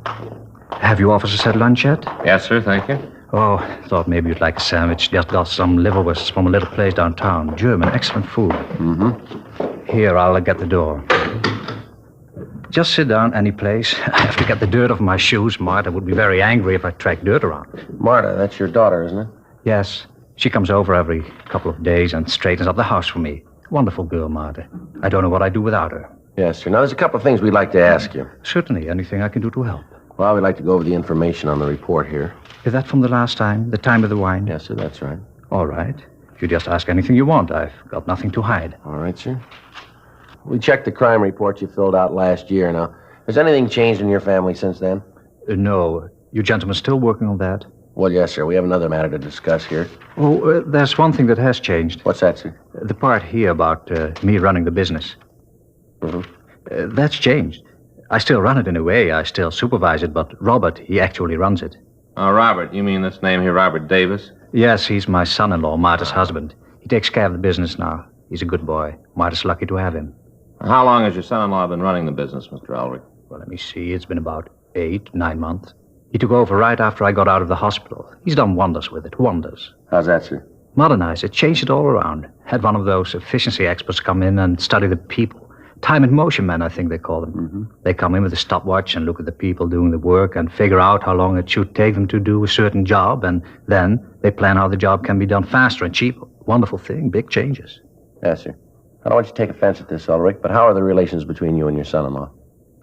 Have you officers had lunch yet?
Yes, sir, thank you.
Oh, thought maybe you'd like a sandwich. Just got some liverwursts from a little place downtown. German, excellent food.
Mm-hmm.
Here, I'll get the door. Just sit down any place. I have to get the dirt off my shoes. Martha would be very angry if I tracked dirt around.
Martha, that's your daughter, isn't it?
Yes. She comes over every couple of days and straightens up the house for me. Wonderful girl, Martha. I don't know what I'd do without her.
Yes, sir. Now, there's a couple of things we'd like to ask you.
Certainly. Anything I can do to help.
Well, we'd like to go over the information on the report here.
Is that from the last time? The time of the wine?
Yes, sir, that's right.
All right. If you just ask anything you want, I've got nothing to hide.
All right, sir. We checked the crime report you filled out last year. Now, has anything changed in your family since then?
No. You gentlemen still working on that?
Well, yes, sir. We have another matter to discuss here.
Oh, there's one thing that has changed.
What's that, sir?
The part here about me running the business.
Mm-hmm.
That's changed. I still run it in a way. I still supervise it, but Robert, he actually runs it.
Oh, Robert. You mean this name here, Robert Davis?
Yes, he's my son-in-law, Martha's husband. He takes care of the business now. He's a good boy. Martha's lucky to have him.
How long has your son-in-law been running the business, Mr. Ulrich?
Well, let me see. It's been about 8, 9 months. He took over right after I got out of the hospital. He's done wonders with it. Wonders.
How's that, sir?
Modernized it. Changed it all around. Had one of those efficiency experts come in and study the people. Time and motion men, I think they call them.
Mm-hmm.
They come in with a stopwatch and look at the people doing the work and figure out how long it should take them to do a certain job, and then they plan how the job can be done faster and cheaper. Wonderful thing. Big changes.
Yes, sir. I don't want you to take offense at this, Ulrich, but how are the relations between you and your son-in-law?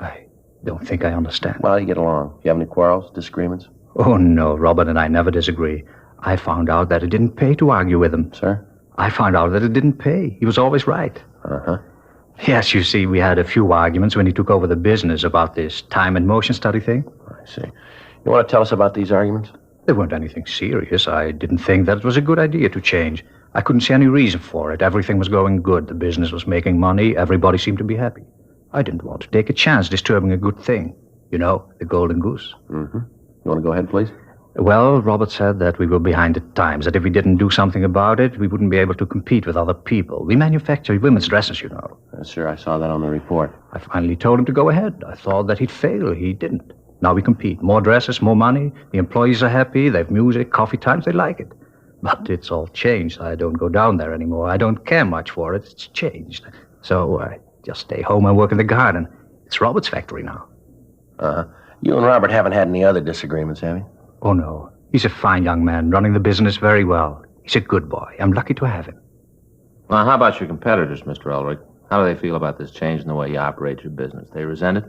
I don't think I understand.
Well, you get along. You have any quarrels, disagreements?
Oh, no. Robert and I never disagree. I found out that it didn't pay to argue with him.
Sir?
I found out that it didn't pay. He was always right.
Uh-huh.
Yes, you see, we had a few arguments when he took over the business about this time and motion study thing.
I see. You want to tell us about these arguments?
They weren't anything serious. I didn't think that it was a good idea to change. I couldn't see any reason for it. Everything was going good. The business was making money. Everybody seemed to be happy. I didn't want to take a chance disturbing a good thing. You know, the golden goose.
Mm-hmm. You want to go ahead, please?
Well, Robert said that we were behind the times, that if we didn't do something about it, we wouldn't be able to compete with other people. We manufacture women's dresses, you know.
Yes, sir. I saw that on the report.
I finally told him to go ahead. I thought that he'd fail. He didn't. Now we compete. More dresses, more money. The employees are happy. They have music, coffee times. They like it. But it's all changed. I don't go down there anymore. I don't care much for it. It's changed. So I just stay home and work in the garden. It's Robert's factory now.
Uh-huh. You and Robert haven't had any other disagreements, have you?
Oh, no. He's a fine young man, running the business very well. He's a good boy. I'm lucky to have him.
Well, how about your competitors, Mr. Ulrich? How do they feel about this change in the way you operate your business? They resent it?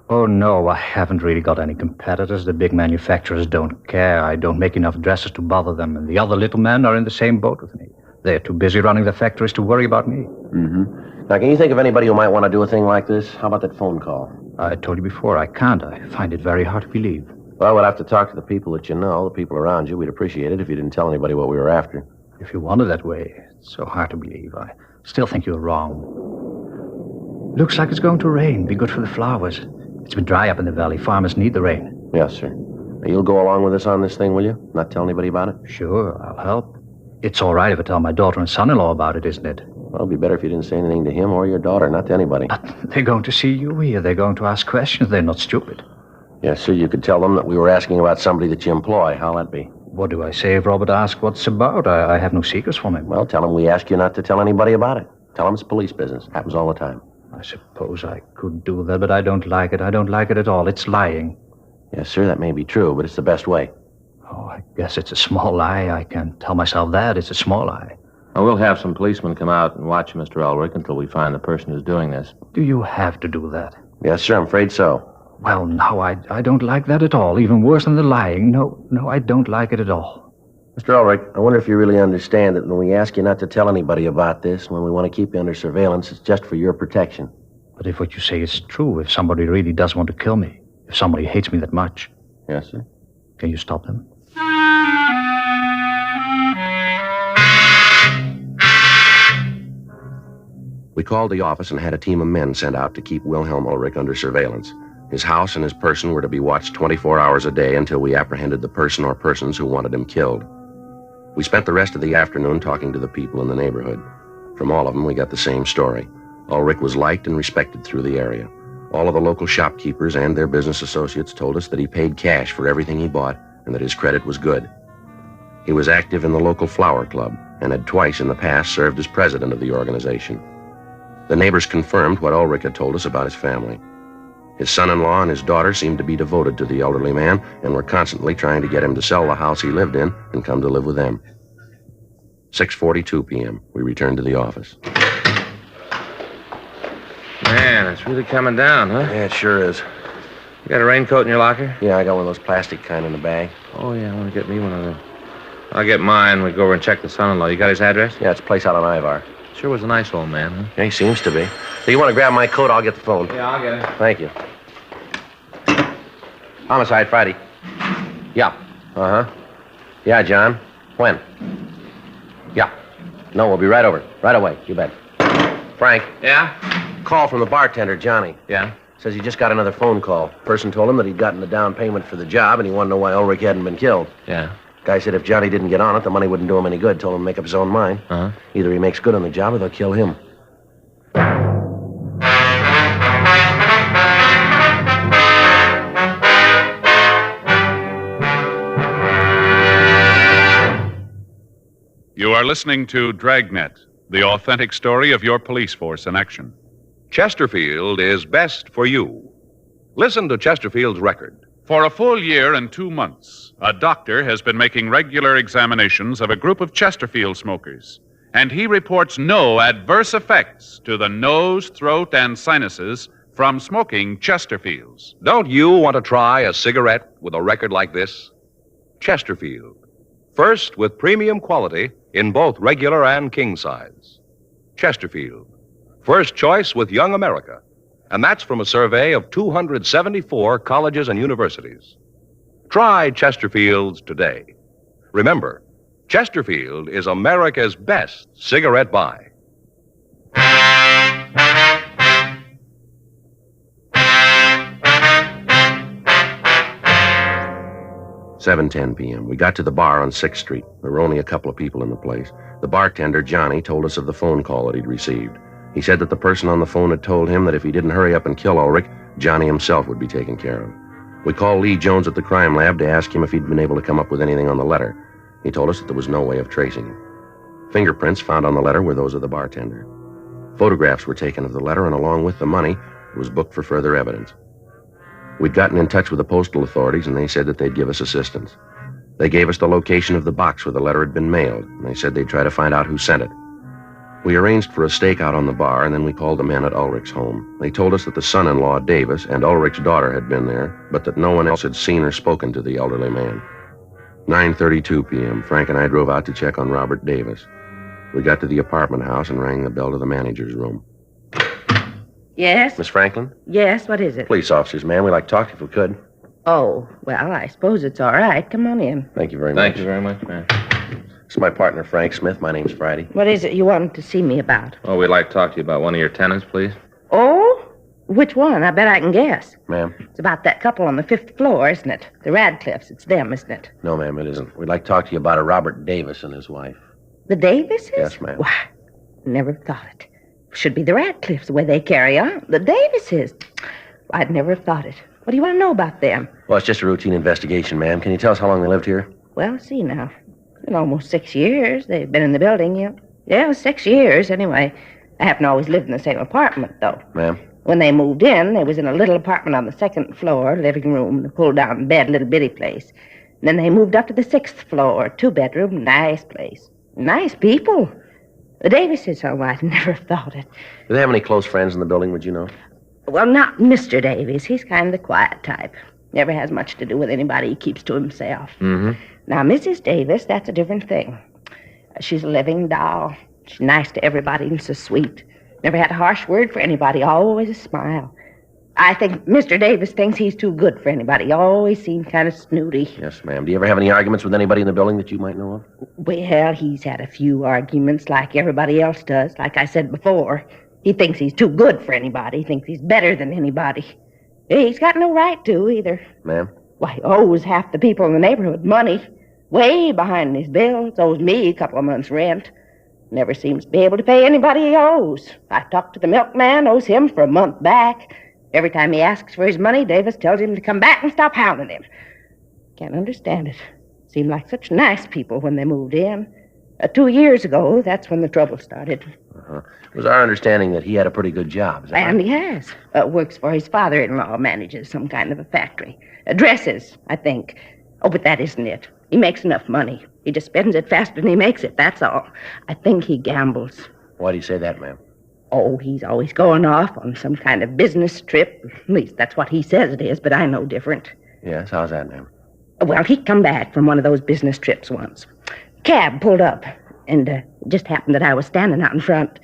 Oh, no, I haven't really got any competitors. The big manufacturers don't care. I don't make enough dresses to bother them, and the other little men are in the same boat with me. They're too busy running the factories to worry about me.
Mm-hmm. Now, can you think of anybody who might want to do a thing like this? How about that phone call?
I told you before, I can't. I find it very hard to believe.
Well, we'll have to talk to the people that you know, the people around you. We'd appreciate it if you didn't tell anybody what we were after.
If you want it that way, it's so hard to believe. I still think you're wrong. Looks like it's going to rain. Be good for the flowers. It's been dry up in the valley. Farmers need the rain.
Yes, sir. Now, you'll go along with us on this thing, will you? Not tell anybody about it?
Sure, I'll help. It's all right if I tell my daughter and son-in-law about it, isn't it?
Well, it'd be better if you didn't say anything to him or your daughter, not to anybody.
But they're going to see you here. They're going to ask questions. They're not stupid.
Yes, sir. You could tell them that we were asking about somebody that you employ. How'll that be?
What do I say if Robert asks what's about? I have no secrets from him.
Well, tell him we ask you not to tell anybody about it. Tell him it's police business. Happens all the time.
I suppose I could do that, but I don't like it. I don't like it at all. It's lying.
Yes, sir. That may be true, but it's the best way.
Oh, I guess it's a small lie. I can tell myself that. It's a small lie.
Well, we'll have some policemen come out and watch Mr. Ulrich until we find the person who's doing this.
Do you have to do that?
Yes, sir. I'm afraid so.
Well, no, I don't like that at all. Even worse than the lying. No, I don't like it at all.
Mr. Ulrich, I wonder if you really understand that when we ask you not to tell anybody about this, when we want to keep you under surveillance, it's just for your protection.
But if what you say is true, if somebody really does want to kill me, if somebody hates me that much...
Yes, sir.
Can you stop them?
We called the office and had a team of men sent out to keep Wilhelm Ulrich under surveillance. His house and his person were to be watched 24 hours a day until we apprehended the person or persons who wanted him killed. We spent the rest of the afternoon talking to the people in the neighborhood. From all of them, we got the same story. Ulrich was liked and respected through the area. All of the local shopkeepers and their business associates told us that he paid cash for everything he bought and that his credit was good. He was active in the local flower club and had twice in the past served as president of the organization. The neighbors confirmed what Ulrich had told us about his family. His son-in-law and his daughter seemed to be devoted to the elderly man and were constantly trying to get him to sell the house he lived in and come to live with them. 6:42 p.m. We returned to the office.
Man, it's really coming down, huh?
Yeah, it sure is.
You got a raincoat in your locker?
Yeah, I got one of those plastic kind in the bag.
Oh, yeah, I want to get me one of them. I'll get mine. We go over and check the son-in-law. You got his address?
Yeah, it's a place out on Ivar.
Sure was a nice old man, huh?
Yeah, he seems to be. So you want to grab my coat, I'll get the phone.
Yeah, I'll get it.
Thank you. Homicide, Friday. Yeah. Uh-huh. Yeah, John. When? Yeah. No, we'll be right over. Right away. You bet. Frank.
Yeah?
Call from the bartender, Johnny.
Yeah?
Says he just got another phone call. Person told him that he'd gotten the down payment for the job and he wanted to know why Ulrich hadn't been killed.
Yeah.
Guy said if Johnny didn't get on it, the money wouldn't do him any good. Told him to make up his own mind.
Uh-huh.
Either he makes good on the job or they'll kill him.
You are listening to Dragnet, the authentic story of your police force in action.
Chesterfield is best for you. Listen to Chesterfield's record.
For a full year and 2 months, a doctor has been making regular examinations of a group of Chesterfield smokers, and he reports no adverse effects to the nose, throat, and sinuses from smoking Chesterfields.
Don't you want to try a cigarette with a record like this? Chesterfield. First with premium quality in both regular and king size. Chesterfield. First choice with Young America. And that's from a survey of 274 colleges and universities. Try Chesterfield's today. Remember, Chesterfield is America's best cigarette buy.
7:10 p.m. We got to the bar on 6th Street. There were only a couple of people in the place. The bartender, Johnny, told us of the phone call that he'd received. He said that the person on the phone had told him that if he didn't hurry up and kill Ulrich, Johnny himself would be taken care of. We called Lee Jones at the crime lab to ask him if he'd been able to come up with anything on the letter. He told us that there was no way of tracing it. Fingerprints found on the letter were those of the bartender. Photographs were taken of the letter, and along with the money, it was booked for further evidence. We'd gotten in touch with the postal authorities, and they said that they'd give us assistance. They gave us the location of the box where the letter had been mailed, and they said they'd try to find out who sent it. We arranged for a stakeout on the bar, and then we called the men at Ulrich's home. They told us that the son-in-law, Davis, and Ulrich's daughter had been there, but that no one else had seen or spoken to the elderly man. 9:32 p.m., Frank and I drove out to check on Robert Davis. We got to the apartment house and rang the bell to the manager's room.
Yes?
Miss Franklin?
Yes, what is it?
Police officers, ma'am. We'd like to talk to you if we could.
Oh, well, I suppose it's all right. Come on in.
Thank you very much.
Thank you very much, ma'am.
This is my partner, Frank Smith. My name's Friday.
What is it you wanted to see me about?
Oh, we'd like to talk to you about one of your tenants, please.
Oh? Which one? I bet I can guess.
Ma'am?
It's about that couple on the 5th floor, isn't it? The Radcliffes. It's them, isn't it?
No, ma'am, it isn't. We'd like to talk to you about a Robert Davis and his wife.
The Davises?
Yes, ma'am.
Why, never thought it. Should be the Radcliffes, the way they carry on. The Davises. I'd never have thought it. What do you want to know about them?
Well, it's just a routine investigation, ma'am. Can you tell us how long they lived here?
Well, see now. It's been almost 6 years. They've been in the building, Yeah, 6 years, anyway. I haven't always lived in the same apartment, though.
Ma'am?
When they moved in, they was in a little apartment on the 2nd floor, living room, a pull-down bed, little bitty place. And then they moved up to the 6th floor, 2-bedroom, nice place. Nice people. The Davises, oh, I'd never have thought it.
Do they have any close friends in the building, would you know?
Well, not Mr. Davies. He's kind of the quiet type. Never has much to do with anybody. He keeps to himself.
Mm-hmm.
Now, Mrs. Davis, that's a different thing. She's a living doll. She's nice to everybody and so sweet. Never had a harsh word for anybody. Always a smile. I think Mr. Davis thinks he's too good for anybody. He always seemed kind of snooty.
Yes, ma'am. Do you ever have any arguments with anybody in the building that you might know of?
Well, he's had a few arguments like everybody else does. Like I said before, he thinks he's too good for anybody. He thinks he's better than anybody. He's got no right to, either.
Ma'am?
Why, he owes half the people in the neighborhood money. Way behind his bills. Owes me a couple of months' rent. Never seems to be able to pay anybody he owes. I talked to the milkman, owes him for a month back. Every time he asks for his money, Davis tells him to come back and stop hounding him. Can't understand it. Seemed like such nice people when they moved in. 2 years ago, that's when the trouble started.
Uh-huh. It was our understanding that he had a pretty good job. Is that
And
right?
he has. Works for his father-in-law, manages some kind of a factory. Dresses, I think. Oh, but that isn't it. He makes enough money. He just spends it faster than he makes it, that's all. I think he gambles.
Why do you say that, ma'am?
Oh, he's always going off on some kind of business trip. At least that's what he says it is, but I know different.
Yes, how's that, ma'am?
Well, he'd come back from one of those business trips once. Cab pulled up, and it just happened that I was standing out in front.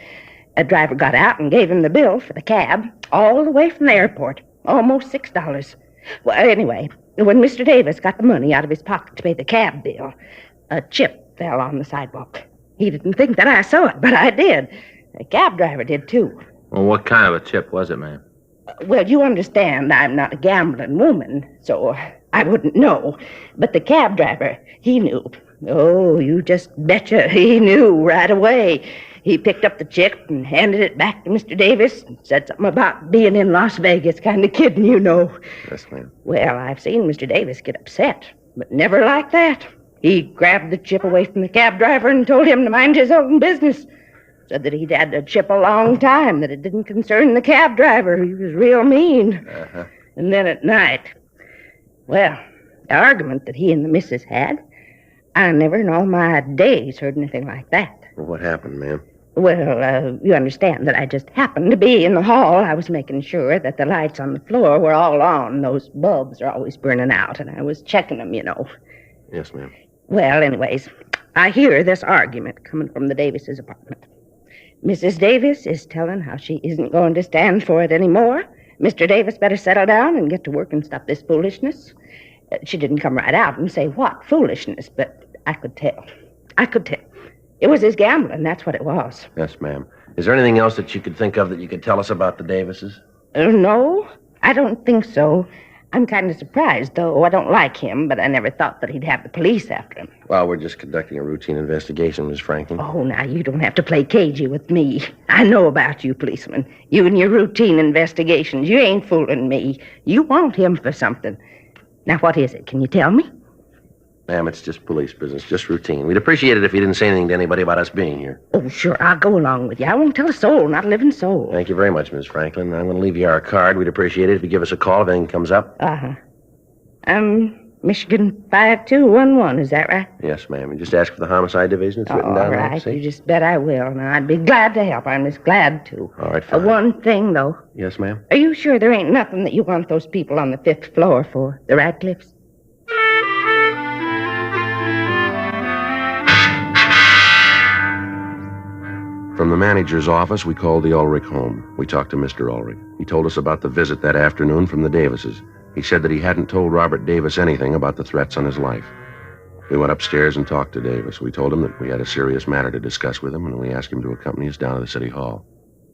A driver got out and gave him the bill for the cab, all the way from the airport. Almost $6. Well, anyway, when Mr. Davis got the money out of his pocket to pay the cab bill, a chip fell on the sidewalk. He didn't think that I saw it, but I did. The cab driver did, too.
Well, what kind of a chip was it, ma'am?
Well, you understand, I'm not a gambling woman, so I wouldn't know. But the cab driver, he knew. Oh, you just betcha he knew right away. He picked up the chip and handed it back to Mr. Davis and said something about being in Las Vegas, kind of kidding, you know.
Yes, ma'am.
Well, I've seen Mr. Davis get upset, but never like that. He grabbed the chip away from the cab driver and told him to mind his own business. Said that he'd had the chip a long time, that it didn't concern the cab driver. He was real mean.
Uh-huh.
And then at night, well, the argument that he and the missus had, I never in all my days heard anything like that.
Well, what happened, ma'am?
Well, you understand that I just happened to be in the hall. I was making sure that the lights on the floor were all on. Those bulbs are always burning out, and I was checking them, you know.
Yes, ma'am.
Well, anyways, I hear this argument coming from the Davises' apartment. Mrs. Davis is telling how she isn't going to stand for it anymore. Mr. Davis better settle down and get to work and stop this foolishness. She didn't come right out and say what foolishness, but I could tell. It was his gambling, that's what it was.
Yes, ma'am. Is there anything else that you could think of that you could tell us about the Davises?
No, I don't think so. I'm kind of surprised, though. I don't like him, but I never thought that he'd have the police after him.
Well, we're just conducting a routine investigation, Miss Franklin.
Oh, now, you don't have to play cagey with me. I know about you, policeman. You and your routine investigations. You ain't fooling me. You want him for something. Now, what is it? Can you tell me?
Ma'am, it's just police business, just routine. We'd appreciate it if you didn't say anything to anybody about us being here.
Oh, sure, I'll go along with you. I won't tell a soul, not a living soul.
Thank you very much, Miss Franklin. I'm going to leave you our card. We'd appreciate it if you give us a call if anything comes up.
Uh-huh. Michigan 5211, is that right?
Yes, ma'am. You just ask for the homicide division. It's written down
All right,
there.
you just bet I will. Now, I'd be glad to help. I'm just glad to.
All right, fine.
One thing, though.
Yes, ma'am?
Are you sure there ain't nothing that you want those people on the 5th floor for, the Radcliffes?
From the manager's office, we called the Ulrich home. We talked to Mr. Ulrich. He told us about the visit that afternoon from the Davises. He said that he hadn't told Robert Davis anything about the threats on his life. We went upstairs and talked to Davis. We told him that we had a serious matter to discuss with him, and we asked him to accompany us down to the city hall.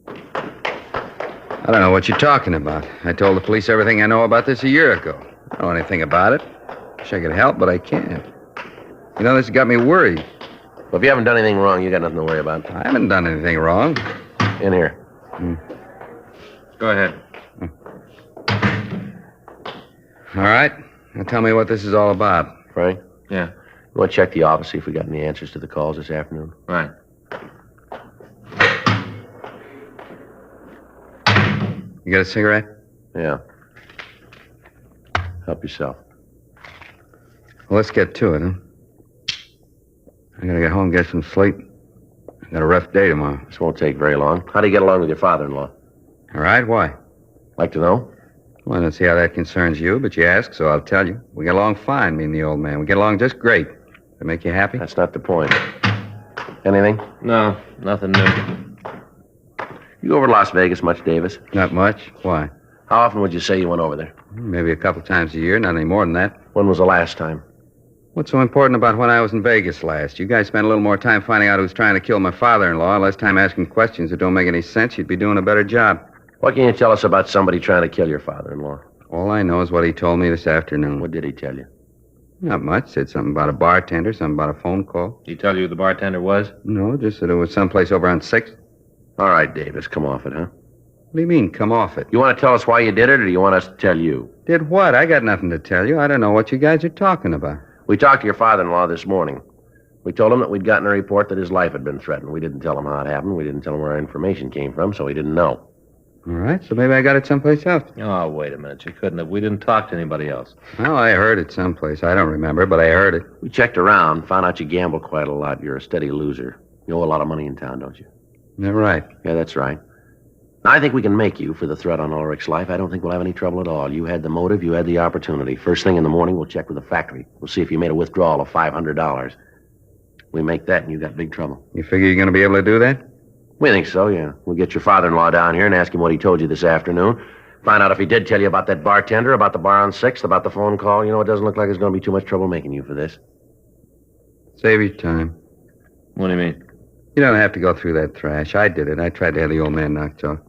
I don't know what you're talking about. I told the police everything I know about this a year ago. I don't know anything about it. Wish I could help, but I can't. You know, this has got me worried.
Well, if you haven't done anything wrong, you got nothing to worry about.
I haven't done anything wrong.
In here.
Go ahead.
All right. Now tell me what this is all about.
Frank?
Yeah.
You want to check the office, see if we got any answers to the calls this afternoon?
Right.
You got a cigarette?
Yeah. Help yourself.
Well, let's get to it, huh? I gotta get home and get some sleep. I got a rough day tomorrow.
This won't take very long. How do you get along with your father-in-law?
All right, why?
Like to know?
Well, I don't see how that concerns you, but you ask, so I'll tell you. We get along fine, me and the old man. We get along just great. Does it make you happy?
That's not the point. Anything?
No, nothing new.
You go over to Las Vegas much, Davis?
Not much. Why?
How often would you say you went over there?
Maybe a couple times a year, not any more than that.
When was the last time?
What's so important about when I was in Vegas last? You guys spent a little more time finding out who's trying to kill my father-in-law, less time asking questions that don't make any sense. You'd be doing a better job.
What can you tell us about somebody trying to kill your father-in-law?
All I know is what he told me this afternoon.
What did he tell you?
Not much. Said something about a bartender, something about a phone call.
Did he tell you who the bartender was?
No, just that it was someplace over on 6th.
All right, Davis, come off it, huh?
What do you mean, come off it?
You want to tell us why you did it, or do you want us to tell you?
Did what? I got nothing to tell you. I don't know what you guys are talking about.
We talked to your father-in-law this morning. We told him that we'd gotten a report that his life had been threatened. We didn't tell him how it happened. We didn't tell him where our information came from, so he didn't know.
All right, so maybe I got it someplace else.
Oh, wait a minute. You couldn't have. We didn't talk to anybody else.
Well, I heard it someplace. I don't remember, but I heard it.
We checked around, found out you gamble quite a lot. You're a steady loser. You owe a lot of money in town, don't you?
Is that right?
Yeah, that's right. Now, I think we can make you for the threat on Ulrich's life. I don't think we'll have any trouble at all. You had the motive. You had the opportunity. First thing in the morning, we'll check with the factory. We'll see if you made a withdrawal of $500. We make that, and you got big trouble.
You figure you're going to be able to do that?
We think so, yeah. We'll get your father-in-law down here and ask him what he told you this afternoon. Find out if he did tell you about that bartender, about the bar on 6th, about the phone call. You know, it doesn't look like there's going to be too much trouble making you for this.
Save your time.
What do you mean?
You don't have to go through that trash. I did it. I tried to have the old man knocked off.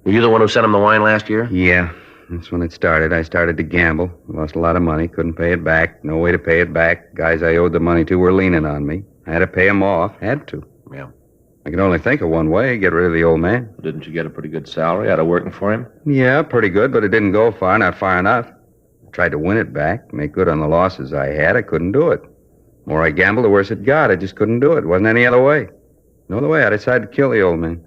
Were you the one who sent him the wine last year?
Yeah. That's when it started. I started to gamble. Lost a lot of money. Couldn't pay it back. No way to pay it back. Guys I owed the money to were leaning on me. I had to pay them off. Had to.
Yeah.
I could only think of one way. Get rid of the old man.
Didn't you get a pretty good salary out of working for him?
Yeah, pretty good, but it didn't go far. Not far enough. I tried to win it back. Make good on the losses I had. I couldn't do it. The more I gambled, the worse it got. I just couldn't do it. Wasn't any other way. No other way. I decided to kill the old man.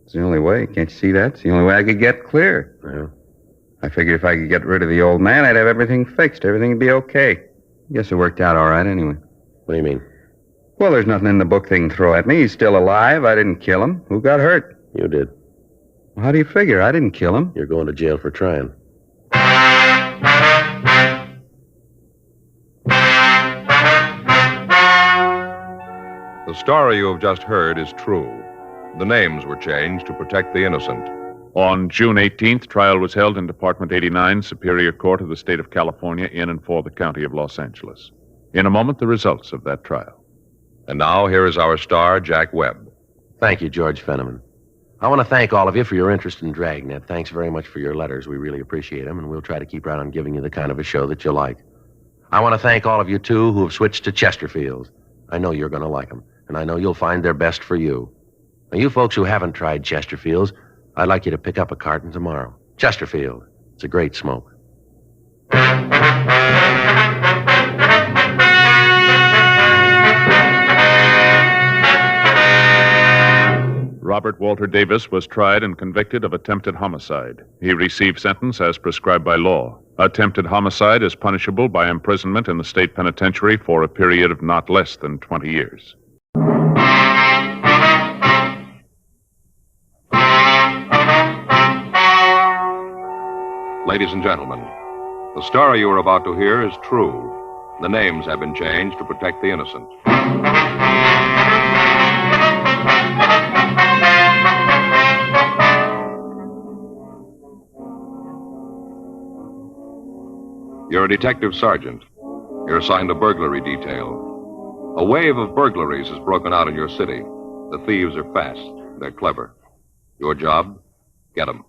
It's the only way. Can't you see that? It's the only way I could get clear.
Yeah.
I figured if I could get rid of the old man, I'd have everything fixed. Everything would be okay. Guess it worked out all right anyway.
What do you mean?
Well, there's nothing in the book they can throw at me. He's still alive. I didn't kill him. Who got hurt?
You did.
Well, how do you figure? I didn't kill him.
You're going to jail for trying.
The story you have just heard is true. The names were changed to protect the innocent.
On June 18th, trial was held in Department 89, Superior Court of the State of California, in and for the County of Los Angeles. In a moment, the results of that trial.
And now, here is our star, Jack Webb.
Thank you, George Fenneman. I want to thank all of you for your interest in Dragnet. Thanks very much for your letters. We really appreciate them, and we'll try to keep right on giving you the kind of a show that you like. I want to thank all of you, too, who have switched to Chesterfields. I know you're going to like them, and I know you'll find they're best for you. Now, you folks who haven't tried Chesterfields, I'd like you to pick up a carton tomorrow. Chesterfield. It's a great smoke.
Robert Walter Davis was tried and convicted of attempted homicide. He received sentence as prescribed by law. Attempted homicide is punishable by imprisonment in the state penitentiary for a period of not less than 20 years.
Ladies and gentlemen, the story you are about to hear is true. The names have been changed to protect the innocent. You're a detective sergeant. You're assigned a burglary detail. A wave of burglaries has broken out in your city. The thieves are fast. They're clever. Your job? Get them.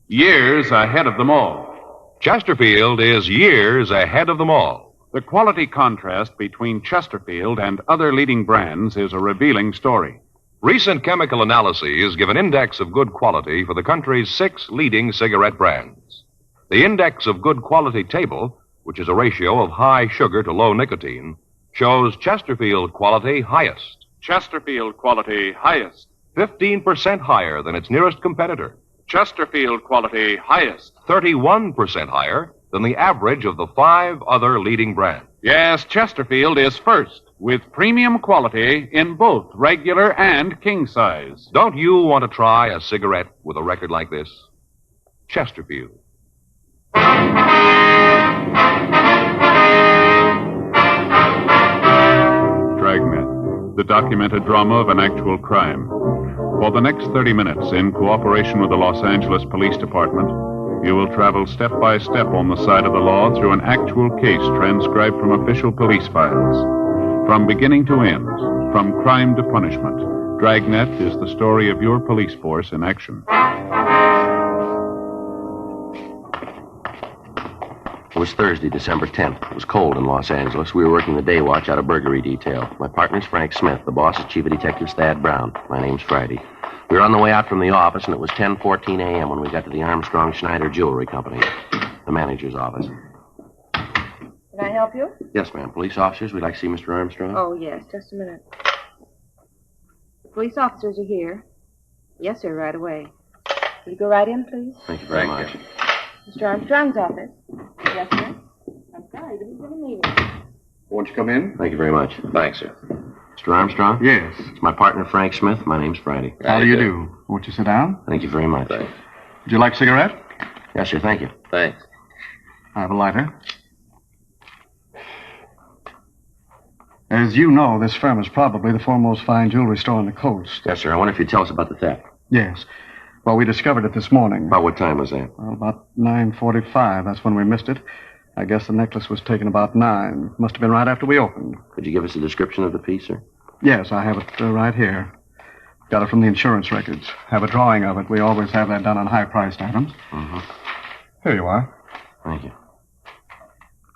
Years ahead of them all.
Chesterfield is years ahead of them all.
The quality contrast between Chesterfield and other leading brands is a revealing story.
Recent chemical analyses give an index of good quality for the country's 6 leading cigarette brands. The index of good quality table, which is a ratio of high sugar to low nicotine, shows Chesterfield quality highest.
Chesterfield quality highest.
15% higher than its nearest competitor.
Chesterfield quality highest.
31% higher than the average of the 5 other leading brands.
Yes, Chesterfield is first, with premium quality in both regular and king size.
Don't you want to try a cigarette with a record like this? Chesterfield.
Dragnet, the documented drama of an actual crime. For the next 30 minutes, in cooperation with the Los Angeles Police Department, you will travel step by step on the side of the law through an actual case transcribed from official police files. From beginning to end, from crime to punishment, Dragnet is the story of your police force in action.
It was Thursday, December 10th. It was cold in Los Angeles. We were working the day watch out of burglary detail. My partner's Frank Smith. The boss is Chief of Detectives Thad Brown. My name's Friday. We were on the way out from the office, and it was 10:14 a.m. when we got to the Armstrong Schneider Jewelry Company, the manager's office.
Can I help you?
Yes, ma'am. Police officers, we'd like to see Mr. Armstrong.
Oh, yes. Just a minute. The police officers are here. Yes, sir, right away. Will you go right in, please?
Thank you very much.
Mr. Armstrong's office. Yes, sir. I'm sorry, didn't get a meeting.
Won't you come in?
Thank you very much. Thanks, sir. Mr. Armstrong?
Yes.
It's my partner, Frank Smith. My name's Friday.
How do you do? Won't you sit down?
Thank you very much.
Would you like a cigarette?
Yes, sir. Thank you. Thanks.
I have a lighter. As you know, this firm is probably the foremost fine jewelry store on the coast.
Yes, sir. I wonder if you'd tell us about the theft.
Yes. Well, we discovered it this morning.
About what time was that?
Well, about 9:45. That's when we missed it. I guess the necklace was taken about 9. Must have been right after we opened.
Could you give us a description of the piece, sir?
Yes, I have it right here. Got it from the insurance records. Have a drawing of it. We always have that done on high-priced items.
Mm-hmm.
Here you are.
Thank you.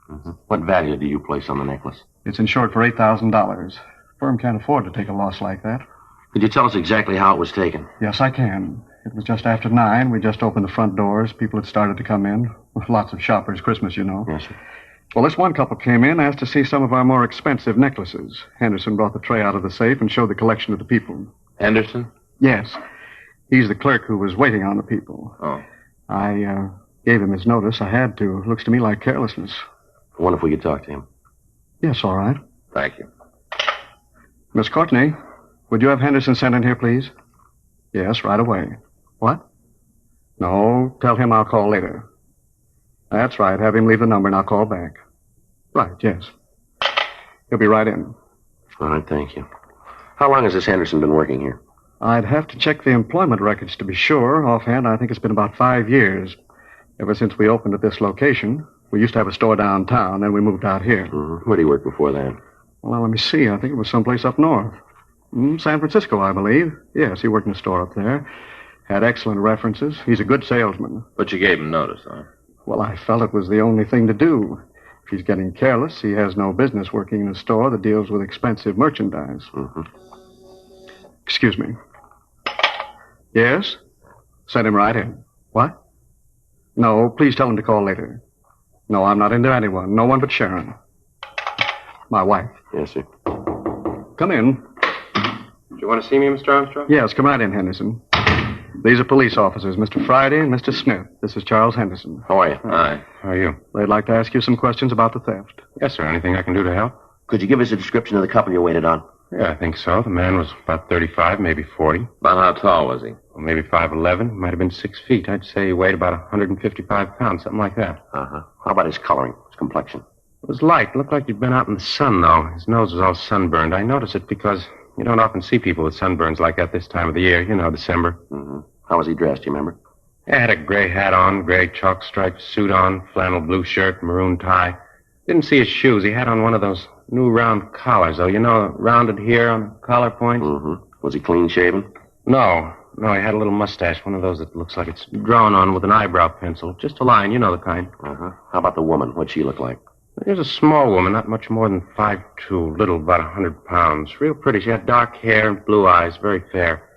Mm-hmm. What value do you place on the necklace?
It's insured for $8,000. Firm can't afford to take a loss like that.
Could you tell us exactly how it was taken?
Yes, I can. It was just after 9. We just opened the front doors. People had started to come in. Lots of shoppers. Christmas, you know.
Yes, sir.
Well, this one couple came in, asked to see some of our more expensive necklaces. Henderson brought the tray out of the safe and showed the collection to the people.
Henderson?
Yes. He's the clerk who was waiting on the people.
Oh.
I gave him his notice. I had to. Looks to me like carelessness.
I wonder if we could talk to him.
Yes, all right.
Thank you.
Miss Courtney, would you have Henderson sent in here, please? Yes, right away. What? No, tell him I'll call later. That's right. Have him leave the number and I'll call back. Right, yes. He'll be right in.
All right, thank you. How long has this Henderson been working here?
I'd have to check the employment records to be sure. Offhand, I think it's been about 5 years. Ever since we opened at this location. We used to have a store downtown, then we moved out here.
Mm-hmm. Where did he work before that?
Well, let me see. I think it was someplace up north. San Francisco, I believe. Yes, he worked in a store up there. Had excellent references. He's a good salesman.
But you gave him notice, huh?
Well, I felt it was the only thing to do. If he's getting careless, he has no business working in a store that deals with expensive merchandise.
Mm-hmm.
Excuse me. Yes? Send him right in. What? No, please tell him to call later. No, I'm not into anyone. No one but Sharon. My wife.
Yes, sir.
Come in.
Do you want to see me, Mr. Armstrong?
Yes, come right in, Henderson. These are police officers, Mr. Friday and Mr. Smith. This is Charles Henderson.
How are you?
Hi. How are you?
They'd like to ask you some questions about the theft.
Yes, sir. Anything I can do to help?
Could you give us a description of the couple you waited on?
Yeah, I think so. The man was about 35, maybe 40.
About how tall was he?
Well, maybe 5'11". Might have been 6 feet. I'd say he weighed about 155 pounds, something like that.
Uh-huh. How about his coloring, his complexion?
It was light. Looked like he'd been out in the sun, though. His nose was all sunburned. I noticed it because you don't often see people with sunburns like that this time of the year. You know, December.
Mm-hmm. How was he dressed, do you remember?
Yeah, had a gray hat on, gray chalk-striped suit on, flannel blue shirt, maroon tie. Didn't see his shoes. He had on one of those new round collars, though. You know, rounded here on the collar point.
Mm-hmm. Was he clean-shaven?
No, he had a little mustache, one of those that looks like it's drawn on with an eyebrow pencil. Just a line, you know the kind.
Uh-huh. How about the woman? What'd she look like?
She was a small woman, not much more than 5'2", little, about 100 pounds. Real pretty. She had dark hair and blue eyes, very fair.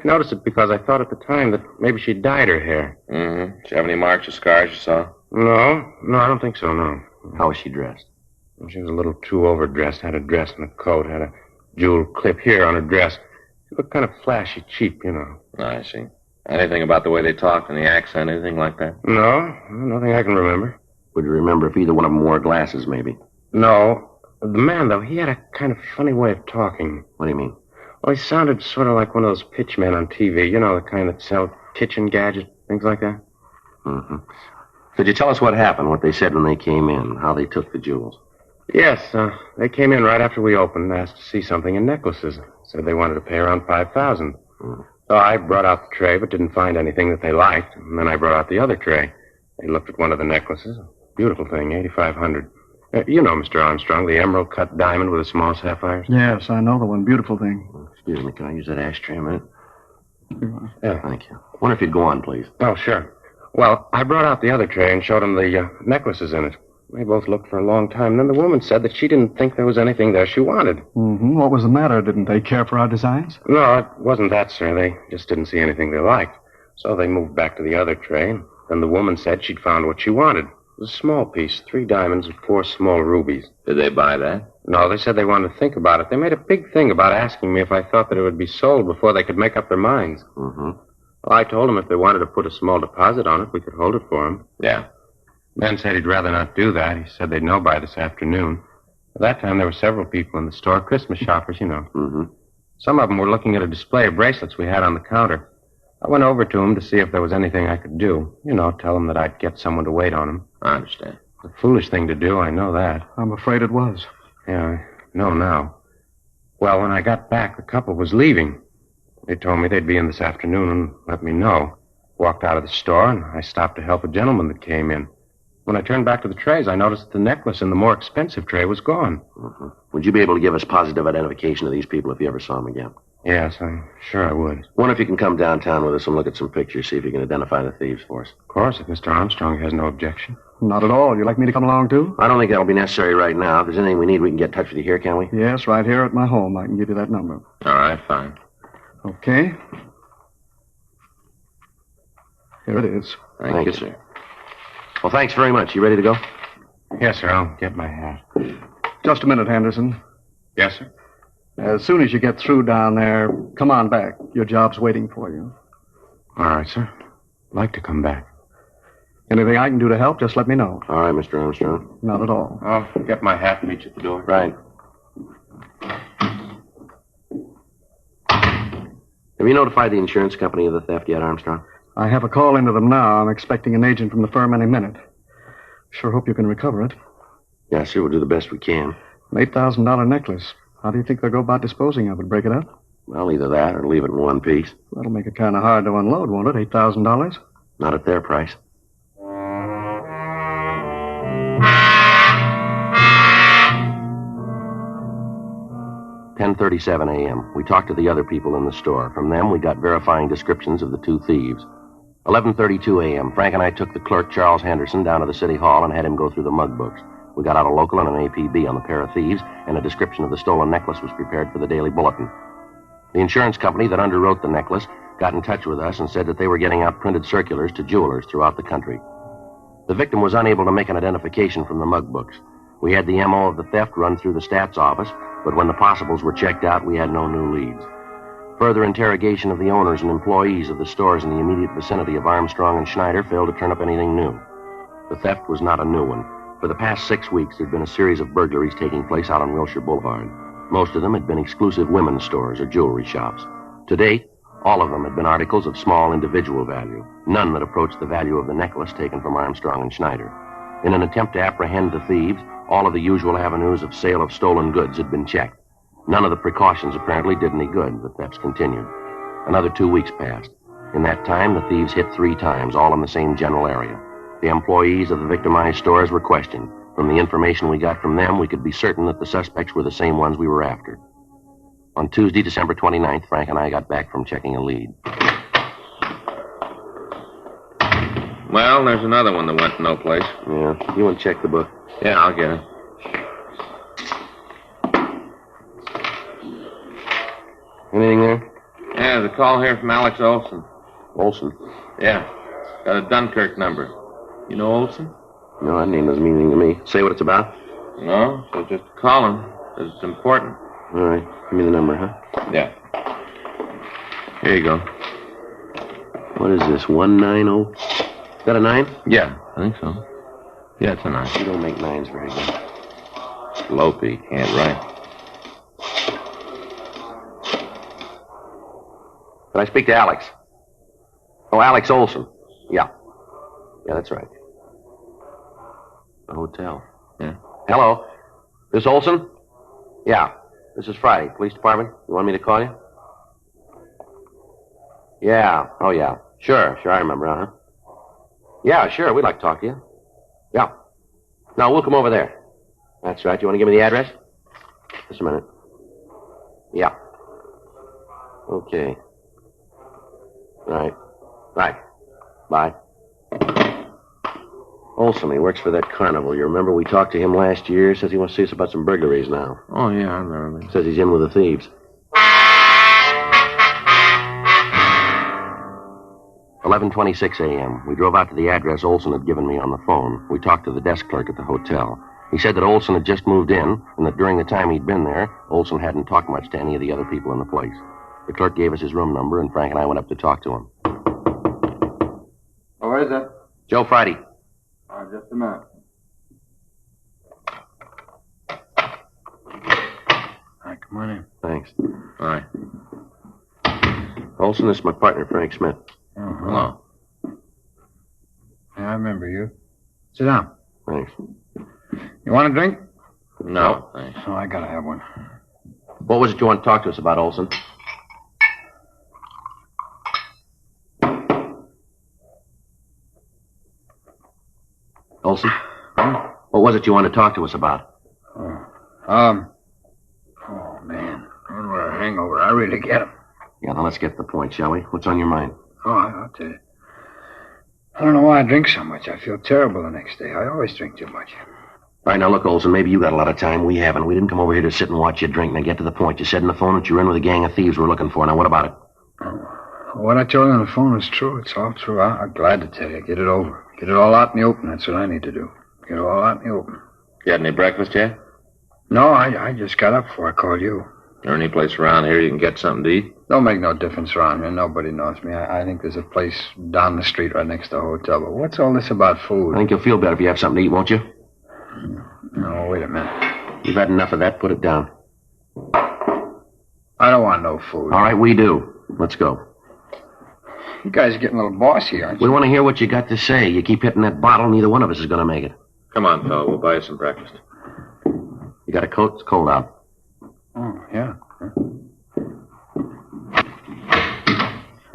I noticed it because I thought at the time that maybe she dyed her hair.
Mm-hmm. Did you have any marks or scars you saw?
No, I don't think so, no.
How was she dressed?
Well, she was a little too overdressed. Had a dress and a coat. Had a jeweled clip here on her dress. She looked kind of flashy, cheap, you know.
I see. Anything about the way they talked and the accent, anything like that?
No, nothing I can remember.
Would you remember if either one of them wore glasses, maybe?
No. The man, though, he had a kind of funny way of talking.
What do you mean?
Well, he sounded sort of like one of those pitchmen on TV. You know, the kind that sell kitchen gadgets, things like that.
Mm-hmm. Could you tell us what happened, what they said when they came in, how they took the jewels?
Yes, they came in right after we opened, asked to see something in necklaces. Said they wanted to pay around $5,000. So I brought out the tray, but didn't find anything that they liked. And then I brought out the other tray. They looked at one of the necklaces. Beautiful thing, $8,500. You know, Mr. Armstrong, the emerald-cut diamond with the small sapphires?
Yes, I know the one. Beautiful thing.
Excuse me, can I use that ashtray a minute?
Yeah.
Thank you. Wonder if you'd go on, please.
Oh, sure. Well, I brought out the other tray and showed them the necklaces in it. They both looked for a long time. Then the woman said that she didn't think there was anything there she wanted.
Mm-hmm. What was the matter? Didn't they care for our designs?
No, it wasn't that, sir. They just didn't see anything they liked. So they moved back to the other tray. And then the woman said she'd found what she wanted. It was a small piece, 3 diamonds and 4 small rubies.
Did they buy that?
No, they said they wanted to think about it. They made a big thing about asking me if I thought that it would be sold before they could make up their minds.
Mm-hmm.
Well, I told them if they wanted to put a small deposit on it, we could hold it for them.
Yeah.
Ben said he'd rather not do that. He said they'd know by this afternoon. At that time, there were several people in the store, Christmas shoppers, you know.
Mm-hmm.
Some of them were looking at a display of bracelets we had on the counter. I went over to them to see if there was anything I could do. You know, tell them that I'd get someone to wait on them.
I understand.
It's a foolish thing to do, I know that.
I'm afraid it was.
Yeah, I know now. Well, when I got back, the couple was leaving. They told me they'd be in this afternoon and let me know. Walked out of the store, and I stopped to help a gentleman that came in. When I turned back to the trays, I noticed that the necklace in the more expensive tray was gone.
Mm-hmm. Would you be able to give us positive identification of these people if you ever saw them again?
Yes, I'm sure I would.
Wonder if you can come downtown with us and look at some pictures, see if you can identify the thieves for us.
Of course, if Mr. Armstrong has no objection.
Not at all. You'd like me to come along, too?
I don't think that'll be necessary right now. If there's anything we need, we can get in touch with you here, can we?
Yes, right here at my home. I can give you that number.
All right, fine.
Okay. Here it is.
Thank you, sir. Well, thanks very much. You ready to go?
Yes, sir. I'll get my hat.
Just a minute, Henderson.
Yes, sir.
As soon as you get through down there, come on back. Your job's waiting for you.
All right, sir. I'd like to come back.
Anything I can do to help, just let me know.
All right, Mr. Armstrong.
Not at all.
I'll get my hat and meet you at the door.
Right. Have you notified the insurance company of the theft yet, Armstrong?
I have a call into them now. I'm expecting an agent from the firm any minute. Sure hope you can recover it.
Yeah, sir. We'll do the best we can.
An $8,000 necklace. How do you think they'll go about disposing of it? Break it up?
Well, either that or leave it in one piece.
That'll make it kind of hard to unload, won't it? $8,000?
Not at their price. "10:37 a.m. We talked to the other people in the store. From them, we got verifying descriptions of the two thieves. 11:32 a.m. Frank and I took the clerk, Charles Henderson, down to the city hall and had him go through the mug books. We got out a local and an APB on the pair of thieves, and a description of the stolen necklace was prepared for the Daily Bulletin. The insurance company that underwrote the necklace got in touch with us and said that they were getting out printed circulars to jewelers throughout the country. The victim was unable to make an identification from the mug books. We had the MO of the theft run through the stats office, but when the possibles were checked out, we had no new leads. Further interrogation of the owners and employees of the stores in the immediate vicinity of Armstrong and Schneider failed to turn up anything new. The theft was not a new one. For the past 6 weeks, there'd been a series of burglaries taking place out on Wilshire Boulevard. Most of them had been exclusive women's stores or jewelry shops. To date, all of them had been articles of small individual value, none that approached the value of the necklace taken from Armstrong and Schneider. In an attempt to apprehend the thieves, all of the usual avenues of sale of stolen goods had been checked. None of the precautions apparently did any good. The thefts continued. Another 2 weeks passed. In that time, the thieves hit 3 times, all in the same general area. The employees of the victimized stores were questioned. From the information we got from them, we could be certain that the suspects were the same ones we were after. On Tuesday, December 29th, Frank and I got back from checking a lead.
Well, there's another one that went no place.
Yeah. You want to check the book?
Yeah, I'll get it.
Anything there?
Yeah, there's a call here from Alex Olson.
Olson?
Yeah. Got a Dunkirk number. You know Olson?
No, that name doesn't mean anything to me. Say what it's about?
No, so just call him, because it's important.
All right. Give me the number, huh?
Yeah. Here you go.
What is this, 190? Is that a 9?
Yeah, I think so. Yeah, it's a 9.
You don't make 9s very good.
Lopey, can't write.
Can I speak to Alex? Oh, Alex Olson. Yeah. Yeah, that's right. The hotel.
Yeah.
Hello. This Olson? Yeah. This is Friday. Police department. You want me to call you? Yeah. Oh, yeah. Sure, I remember, huh? Yeah, sure. We'd like to talk to you. Yeah. No, we'll come over there. That's right. You want to give me the address? Just a minute. Yeah. Okay. Right. Bye. Olson, he works for that carnival. You remember we talked to him last year? Says he wants to see us about some burglaries now.
Oh, yeah, I remember.
Says he's in with the thieves. 11:26 a.m. We drove out to the address Olson had given me on the phone. We talked to the desk clerk at the hotel. He said that Olson had just moved in, and that during the time he'd been there, Olson hadn't talked much to any of the other people in the place. The clerk gave us his room number, and Frank and I went up to talk to him.
Oh, what is it?
Joe Friday.
Just a minute.
All right, come on in.
Thanks.
All right.
Olson, this is my partner, Frank Smith.
Oh, hello. Yeah, I remember you. Sit down.
Thanks.
You want a drink?
No, thanks.
Oh, I gotta have one.
What was it you want to talk to us about, Olson? Olson? What was it you wanted to talk to us about?
Oh, man. What a hangover. I really get 'em.
Yeah, now let's get to the point, shall we? What's on your mind?
Oh, I'll tell you. I don't know why I drink so much. I feel terrible the next day. I always drink too much.
All right, now look, Olson, maybe you got a lot of time. We haven't. We didn't come over here to sit and watch you drink. Now get to the point. You said on the phone that you're in with a gang of thieves we're looking for. Now what about it?
What I told you on the phone is true. It's all true. I'm glad to tell you. Get it over. Get it all out in the open. That's what I need to do. Get it all out in the open.
You had any breakfast yet?
No, I just got up before I called you.
Is there any place around here you can get something to eat?
Don't make no difference around here. Nobody knows me. I think there's a place down the street right next to the hotel. But what's all this about food?
I think you'll feel better if you have something to eat, won't you?
No, wait a minute.
You've had enough of that. Put it down.
I don't want no food.
All right, we do. Let's go.
You guys are getting a little bossy, aren't you?
We want to hear what you got to say. You keep hitting that bottle, neither one of us is going to make it.
Come on, fella. We'll buy you some breakfast.
You got a coat? It's cold out.
Oh, yeah.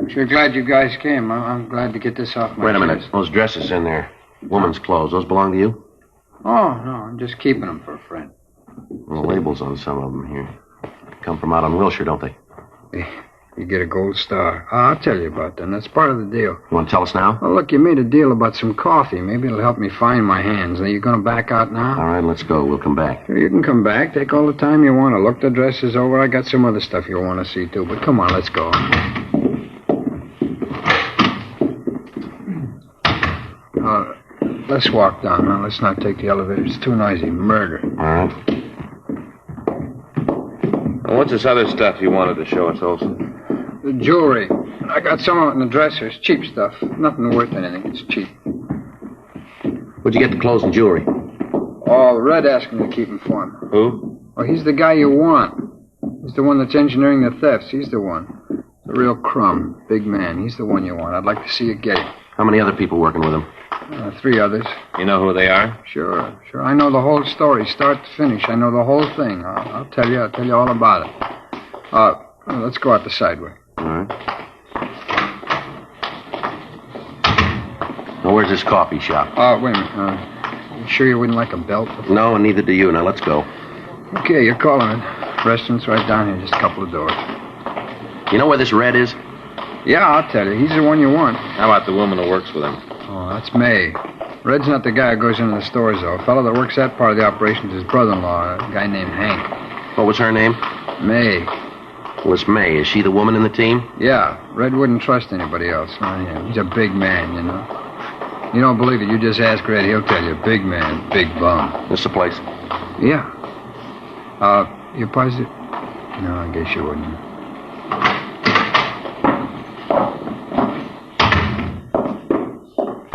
Sure glad you guys came. I'm glad to get this off my
Wait a minute.
chest.
Those dresses in there. Woman's clothes. Those belong to you?
Oh, no, I'm just keeping them for a friend.
Well, labels on some of them here. Come from out on Wilshire, don't they?
You get a gold star. I'll tell you about them. That's part of the deal.
You want to tell us now?
Well, look, you made a deal about some coffee. Maybe it'll help me find my hands. Are you going to back out now?
All right, let's go. We'll come back.
Sure, you can come back. Take all the time you want to. Look the dresses over. I got some other stuff you'll want to see, too. But come on, let's go. Let's walk down now. Let's not take the elevator. It's too noisy. Murder.
All right.
What's this other stuff you wanted to show us, Olson?
The jewelry. I got some of it in the dressers. Cheap stuff. Nothing worth anything. It's cheap.
Where'd you get the clothes and jewelry?
Oh, Red asked me to keep him for him.
Who?
Well, he's the guy you want. He's the one that's engineering the thefts. He's the one. The real crumb. Big man. He's the one you want. I'd like to see you get him.
How many other people working with him?
3 others.
You know who they are?
Sure. I know the whole story, start to finish. I know the whole thing. I'll tell you all about it. Let's go out the side way.
All right. Now, where's this coffee shop?
Wait a minute. You sure you wouldn't like a belt?
No, and neither do you. Now, let's go.
Okay, you're calling it. Restaurant's right down here, just a couple of doors.
You know where this Red is?
Yeah, I'll tell you. He's the one you want.
How about the woman who works with him?
Oh, that's May. Red's not the guy who goes into the stores, though. A fellow that works that part of the operation is his brother-in-law, a guy named Hank.
What was her name?
May.
Was May. Is she the woman in the team?
Yeah. Red wouldn't trust anybody else. Not him. He's a big man, you know. You don't believe it, you just ask Red. He'll tell you. Big man, big bum.
This the place?
Yeah. You positive? No, I guess you wouldn't.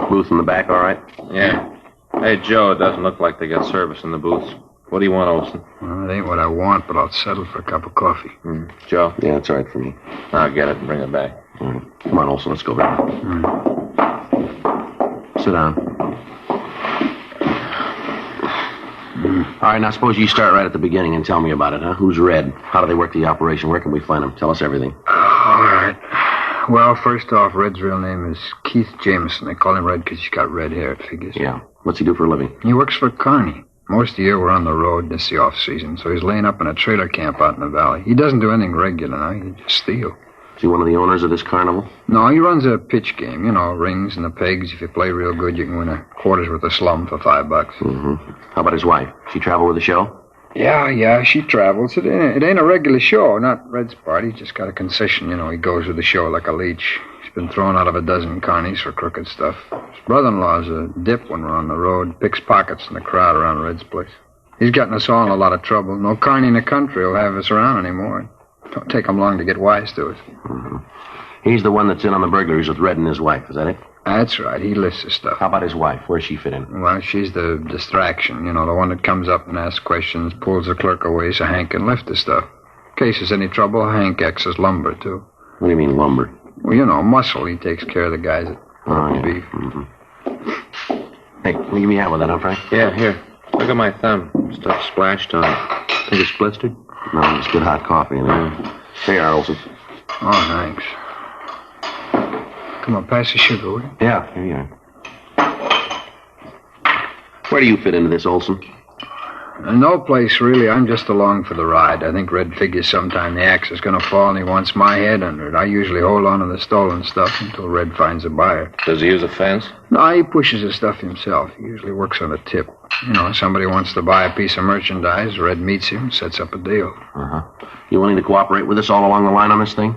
Booth in the back, all right?
Yeah. Hey, Joe, it doesn't look like they got service in the booths. What do you want, Olson?
Well, it ain't what I want, but I'll settle for a cup of coffee.
Joe?
Yeah, that's all right for me.
I'll get it and bring it back.
All right. Come on, Olson, let's go back. Sit down. All right, now suppose you start right at the beginning and tell me about it, huh? Who's Red? How do they work the operation? Where can we find them? Tell us everything.
All right. Well, first off, Red's real name is Keith Jameson. They call him Red because he's got red hair, it figures.
Yeah. What's he do for a living?
He works for Carney. Most of the year we're on the road. This is the off-season, so he's laying up in a trailer camp out in the valley. He doesn't do anything regular now. He just steals.
Is he one of the owners of this carnival?
No, he runs a pitch game. You know, rings and the pegs. If you play real good, you can win a quarters worth of slum for $5.
Mm-hmm. How about his wife? She travel with the show?
Yeah, she travels. It ain't a regular show, not Red's part. He just got a concession, you know. He goes with the show like a leech. He's been thrown out of a dozen Carneys for crooked stuff. His brother-in-law's a dip when we're on the road. Picks pockets in the crowd around Red's place. He's gotten us all in a lot of trouble. No Carney in the country will have us around anymore. Don't take him long to get wise to it.
Mm-hmm. He's the one that's in on the burglaries with Red and his wife, is that it?
That's right. He lists the stuff.
How about his wife? Where's she fit in?
Well, she's the distraction. You know, the one that comes up and asks questions, pulls the clerk away so Hank can lift the stuff. In case there's any trouble, Hank acts as lumber, too.
What do you mean, lumber?
Well, you know, muscle. He takes care of the guys that beef.
Mm-hmm. Hey, can you give me a hand with that, huh, Frank?
Yeah, here. Look at my thumb. Stuff splashed on it. Think it's blistered?
No, just good hot coffee in there. Here you are, Olson.
Oh, thanks. Come on, pass the sugar, will you?
Yeah, here you are. Where do you fit into this, Olson?
No place, really. I'm just along for the ride. I think Red figures sometime the axe is going to fall and he wants my head under it. I usually hold on to the stolen stuff until Red finds a buyer.
Does he use a fence?
No, he pushes the stuff himself. He usually works on a tip. You know, somebody wants to buy a piece of merchandise, Red meets him, sets up a deal.
Uh-huh. You willing to cooperate with us all along the line on this thing?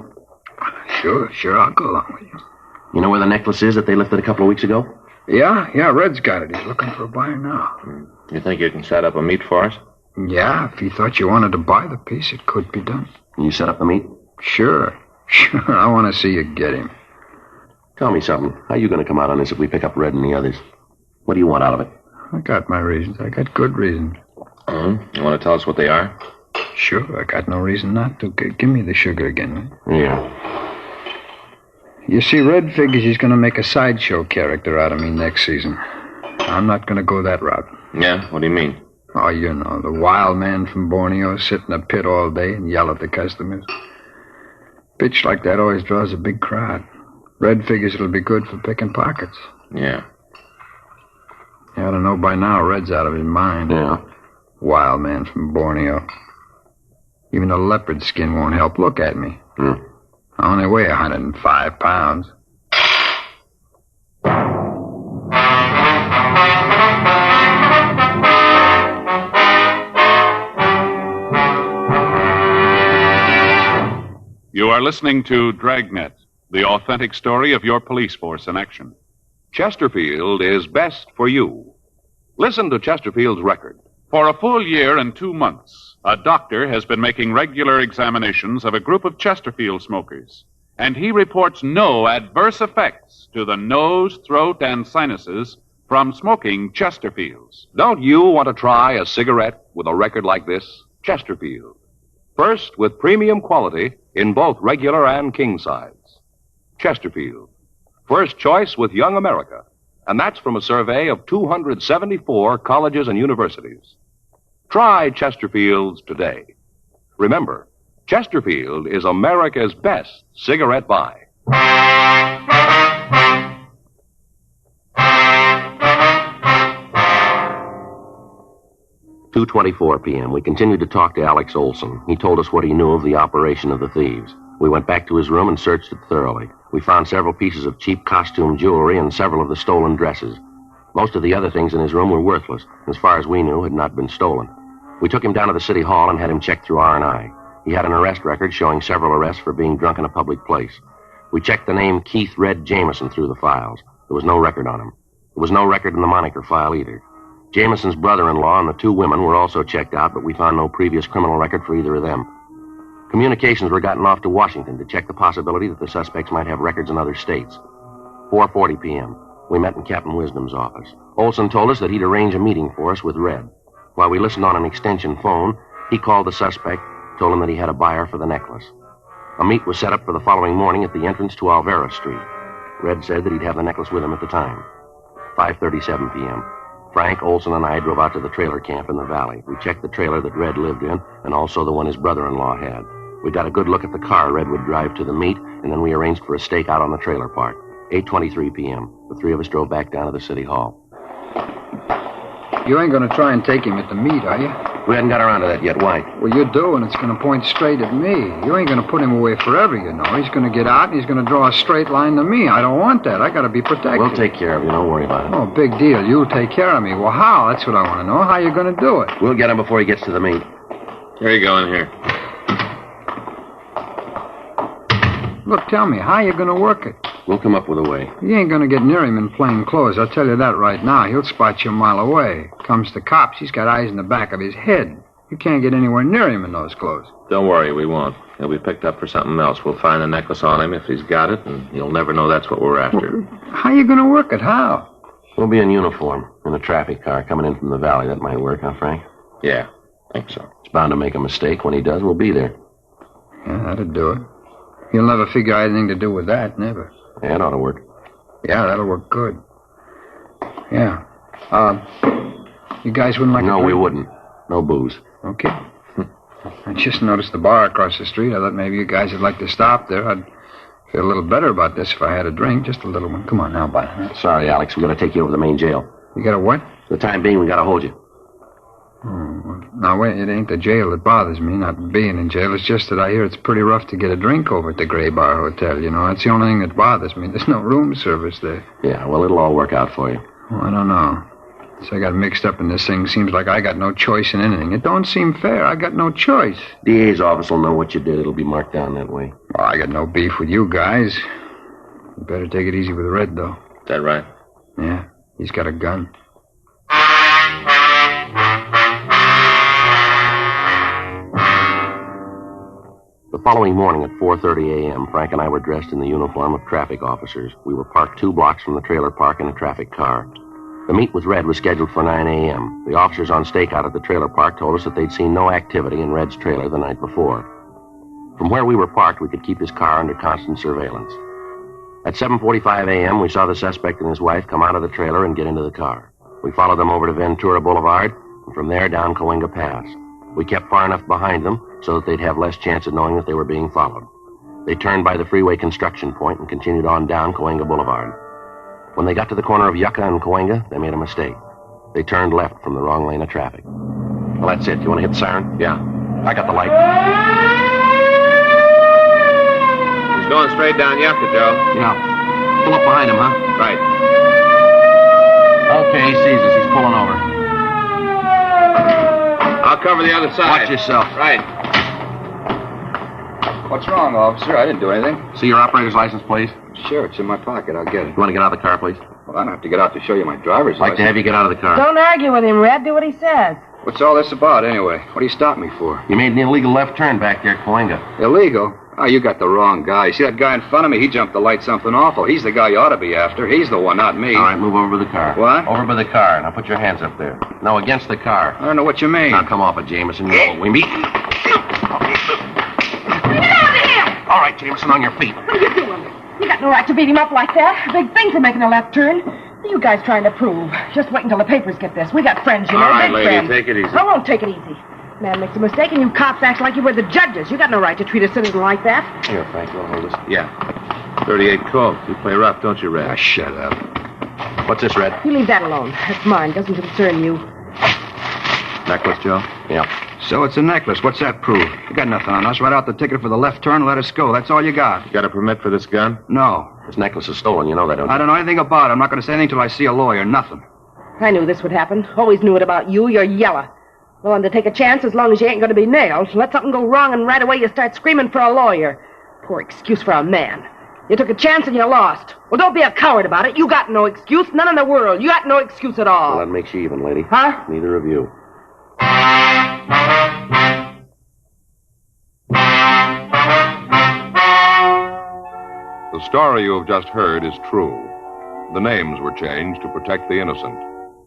Sure, I'll go along with you.
You know where the necklace is that they lifted a couple of weeks ago?
Yeah, Red's got it. He's looking for a buyer now.
You think you can set up a meet for us?
Yeah, if he thought you wanted to buy the piece, it could be done.
You set up the meet?
Sure. I want to see you get him.
Tell me something. How are you going to come out on this if we pick up Red and the others? What do you want out of it?
I got my reasons. I got good reasons.
You want to tell us what they are?
Sure, I got no reason not to. Give me the sugar again.
Yeah.
You see, Red figures he's going to make a sideshow character out of me next season. I'm not going to go that route.
Yeah? What do you mean?
Oh, you know, the wild man from Borneo, sit in a pit all day and yell at the customers. Pitch like that always draws a big crowd. Red figures it'll be good for picking pockets.
Yeah.
You ought to know by now Red's out of his mind.
Yeah.
Wild man from Borneo. Even a leopard skin won't help. Look at me. I only weigh 105 pounds.
You are listening to Dragnet, the authentic story of your police force in action.
Chesterfield is best for you. Listen to Chesterfield's record.
For a full year and 2 months, a doctor has been making regular examinations of a group of Chesterfield smokers, and he reports no adverse effects to the nose, throat, and sinuses from smoking Chesterfields.
Don't you want to try a cigarette with a record like this? Chesterfield. First, with premium quality in both regular and king size. Chesterfield. First choice with Young America. And that's from a survey of 274 colleges and universities. Try Chesterfield's today. Remember, Chesterfield is America's best cigarette buy.
2:24 p.m. We continued to talk to Alex Olson. He told us what he knew of the operation of the thieves. We went back to his room and searched it thoroughly. We found several pieces of cheap costume jewelry and several of the stolen dresses. Most of the other things in his room were worthless. As far as we knew, had not been stolen. We took him down to the city hall and had him checked through R&I. He had an arrest record showing several arrests for being drunk in a public place. We checked the name Keith Red Jameson through the files. There was no record on him. There was no record in the moniker file either. Jameson's brother-in-law and the two women were also checked out, but we found no previous criminal record for either of them. Communications were gotten off to Washington to check the possibility that the suspects might have records in other states. 4:40 p.m. We met in Captain Wisdom's office. Olson told us that he'd arrange a meeting for us with Red. While we listened on an extension phone, he called the suspect, told him that he had a buyer for the necklace. A meet was set up for the following morning at the entrance to Alvera Street. Red said that he'd have the necklace with him at the time. 5:37 p.m. Frank, Olson, and I drove out to the trailer camp in the valley. We checked the trailer that Red lived in, and also the one his brother-in-law had. We got a good look at the car Red would drive to the meet, and then we arranged for a stakeout on the trailer park. 8:23 p.m. The three of us drove back down to the city hall.
You ain't going to try and take him at the meet, are you?
We hadn't got around to that yet. Why?
Well, you do, and it's going to point straight at me. You ain't going to put him away forever, you know. He's going to get out, and he's going to draw a straight line to me. I don't want that. I got to be protected.
We'll take care of you. Don't worry about it.
Oh, big deal. You'll take care of me. Well, how? That's what I want to know. How you going to do it?
We'll get him before he gets to the meet.
Here you go in here.
Look, tell me, how you going to work it?
We'll come up with a way.
You ain't going to get near him in plain clothes. I'll tell you that right now. He'll spot you a mile away. Comes to cops, he's got eyes in the back of his head. You can't get anywhere near him in those clothes.
Don't worry, we won't. He'll be picked up for something else. We'll find the necklace on him if he's got it, and he'll never know that's what we're after.
Well, how you going to work it? How?
We'll be in uniform, in a traffic car coming in from the valley. That might work, huh, Frank?
Yeah, I think so.
He's bound to make a mistake. When he does, we'll be there.
Yeah, that'll do it. He'll never figure I had anything to do with that, never.
Yeah, it ought to work.
Yeah, that'll work good. Yeah. You guys wouldn't like
No,
a drink?
we wouldn't. No booze.
Okay. I just noticed the bar across the street. I thought maybe you guys would like to stop there. I'd feel a little better about this if I had a drink. Just a little one. Come on now, bud.
Sorry, Alex. We got to take you over to the main jail.
You got a what?
For the time being, we got to hold you.
Now, wait, it ain't the jail that bothers me, not being in jail. It's just that I hear it's pretty rough to get a drink over at the Gray Bar Hotel, you know. That's the only thing that bothers me. There's no room service there.
Yeah, well, it'll all work out for you.
Well, I don't know. So I got mixed up in this thing. Seems like I got no choice in anything. It don't seem fair. I got no choice.
DA's office will know what you did. It'll be marked down that way.
Well, I got no beef with you guys. You better take it easy with Red, though.
Is that right?
Yeah, he's got a gun.
The following morning at 4:30 a.m., Frank and I were dressed in the uniform of traffic officers. We were parked 2 blocks from the trailer park in a traffic car. The meet with Red was scheduled for 9 a.m. The officers on stakeout at the trailer park told us that they'd seen no activity in Red's trailer the night before. From where we were parked, we could keep his car under constant surveillance. At 7:45 a.m., we saw the suspect and his wife come out of the trailer and get into the car. We followed them over to Ventura Boulevard, and from there down Cahuenga Pass. We kept far enough behind them so that they'd have less chance of knowing that they were being followed. They turned by the freeway construction point and continued on down Cahuenga Boulevard. When they got to the corner of Yucca and Cahuenga, they made a mistake. They turned left from the wrong lane of traffic. Well, that's it. You want to hit the siren? Yeah. I got the light.
He's going straight down Yucca, Joe.
Yeah. Pull up behind him, huh?
Right.
Okay, he sees us. He's pulling over.
I'll cover the other side.
Watch yourself.
Right.
What's wrong, officer? I didn't do anything.
See your operator's license, please?
Sure, it's in my pocket. I'll get it.
You want to get out of the car, please?
Well, I don't have to get out to show you my driver's
I'd like to have you get out of the car.
Don't argue with him, Red. Do what he says.
What's all this about, anyway? What do you stop me for?
You made an illegal left turn back there at Cahuenga.
Illegal? Oh, you got the wrong guy. See that guy in front of me? He jumped the light something awful. He's the guy you ought to be after. He's the one, not me.
All right, move over by the car.
What?
Over by the car. Now put your hands up there. No, against the car.
I don't know what you mean.
Now come off it, Jameson. You know what we meet.
Get out of here!
All right, Jameson, on your feet.
What are you doing? You got no right to beat him up like that. A big thing for making a left turn. What are you guys trying to prove? Just wait until the papers get this. We got friends, you know.
All right,
big
lady,
friends.
take it easy.
I won't take it easy. Man makes a mistake and you cops act like you were the judges. You got no right to treat a citizen like that.
Here, Frank, you'll hold this.
Yeah. 38 Colt. You play rough, don't you, Red?
Ah, shut up.
What's this, Red?
You leave that alone. That's mine. Doesn't concern you.
Necklace, Joe?
Yeah.
So it's a necklace. What's that prove? You got nothing on us. Write out the ticket for the left turn and let us go. That's all you got.
You got a permit for this gun?
No.
This necklace is stolen. You know that, don't you?
I don't know anything about it. I'm not going to say anything till I see a lawyer. Nothing.
I knew this would happen. Always knew it about you. You're yellow. Willing to take a chance as long as you ain't going to be nailed. Let something go wrong and right away you start screaming for a lawyer. Poor excuse for a man. You took a chance and you lost. Well, don't be a coward about it. You got no excuse. None in the world. You got no excuse at all.
Well, that makes you even, lady.
Huh?
Neither of you.
The story you have just heard is true. The names were changed to protect the innocent.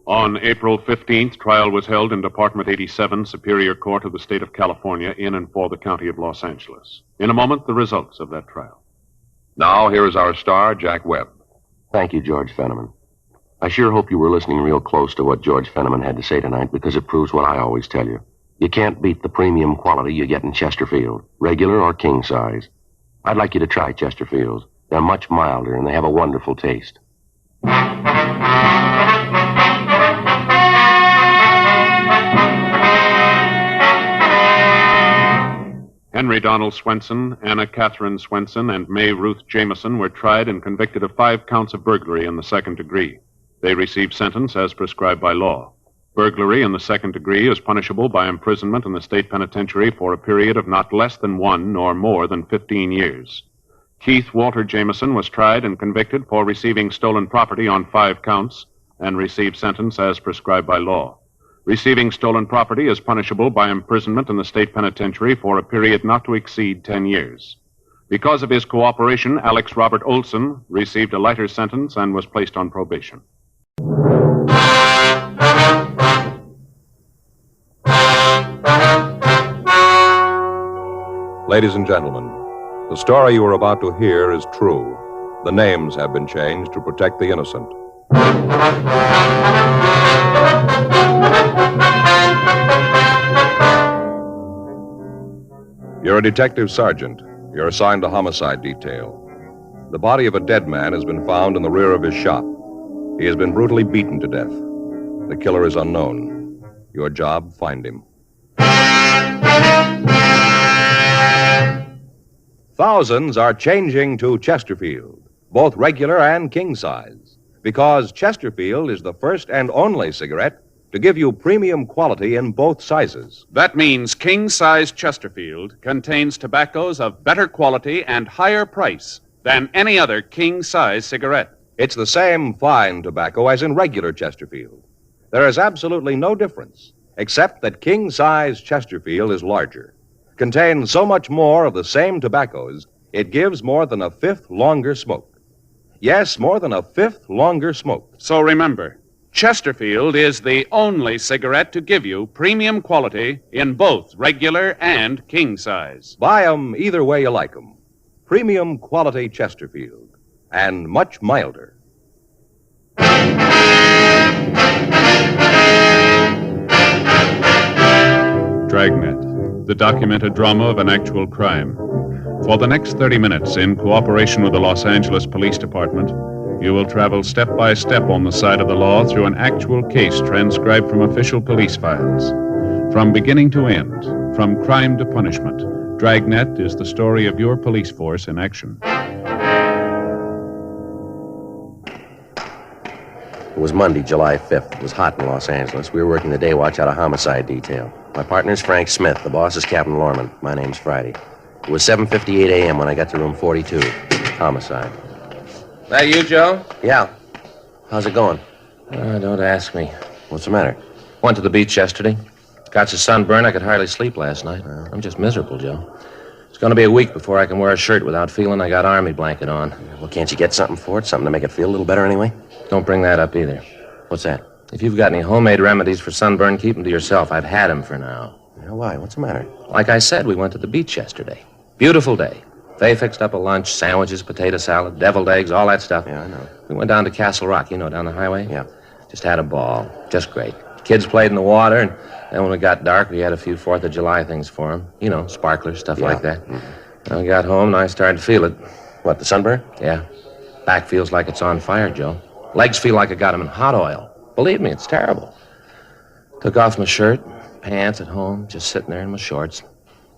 On April 15th, trial was held in Department 87, Superior Court of the State of California, in and for the County of Los Angeles. In a moment, the results of that trial.
Now, here is our star, Jack Webb.
Thank you, George Fenneman. I sure hope you were listening real close to what George Fenneman had to say tonight, because it proves what I always tell you. You can't beat the premium quality you get in Chesterfield, regular or king size. I'd like you to try Chesterfields. They're much milder, and they have a wonderful taste.
Henry Donald Swenson, Anna Catherine Swenson, and Mae Ruth Jameson were tried and convicted of 5 counts of burglary in the second degree. They received sentence as prescribed by law. Burglary in the second degree is punishable by imprisonment in the state penitentiary for a period of not less than 1 nor more than 15 years. Keith Walter Jameson was tried and convicted for receiving stolen property on 5 counts and received sentence as prescribed by law. Receiving stolen property is punishable by imprisonment in the state penitentiary for a period not to exceed 10 years. Because of his cooperation, Alex Robert Olson received a lighter sentence and was placed on probation.
Ladies and gentlemen, the story you are about to hear is true. The names have been changed to protect the innocent. You're a detective sergeant. You're assigned to homicide detail. The body of a dead man has been found in the rear of his shop. He has been brutally beaten to death. The killer is unknown. Your job, find him. Thousands are changing to Chesterfield, both regular and king size, because Chesterfield is the first and only cigarette to give you premium quality in both sizes.
That means king-size Chesterfield contains tobaccos of better quality and higher price than any other king-size cigarette.
It's the same fine tobacco as in regular Chesterfield. There is absolutely no difference, except that king-size Chesterfield is larger, contains so much more of the same tobaccos, it gives more than a fifth longer smoke. Yes, more than a fifth longer smoke.
So remember, Chesterfield is the only cigarette to give you premium quality in both regular and king size.
Buy 'em either way you like 'em. Premium quality Chesterfield, and much milder.
the documented drama of an actual crime. For the next 30 minutes, in cooperation with the Los Angeles Police Department, you will travel step by step on the side of the law through an actual case transcribed from official police files. From beginning to end, from crime to punishment, Dragnet is the story of your police force in action.
It was Monday, July 5th. It was hot in Los Angeles. We were working the day watch out of homicide detail. My partner's Frank Smith. The boss is Captain Lorman. My name's Friday. It was 7:58 a.m. when I got to room 42. Homicide.
That you, Joe?
Yeah. How's it going?
Don't ask me.
What's the matter?
Went to the beach yesterday. Got so sunburned I could hardly sleep last night. I'm just miserable, Joe. It's going to be a week before I can wear a shirt without feeling I got army blanket on.
Well, can't you get something for it? Something to make it feel a little better anyway?
Don't bring that up either.
What's that?
If you've got any homemade remedies for sunburn, keep them to yourself. I've had them for now.
Yeah, why? What's the matter?
Like I said, we went to the beach yesterday. Beautiful day. They fixed up a lunch, sandwiches, potato salad, deviled eggs, all that stuff.
Yeah, I know.
We went down to Castle Rock, down the highway?
Yeah.
Just had a ball. Just great. Kids played in the water, and then when it got dark, we had a few 4th of July things for them. Sparklers, stuff like that. Mm-hmm. I got home, and I started to feel it.
What, the sunburn?
Yeah. Back feels like it's on fire, Joe. Legs feel like I got them in hot oil. Believe me, it's terrible. Took off my shirt, pants at home, just sitting there in my shorts.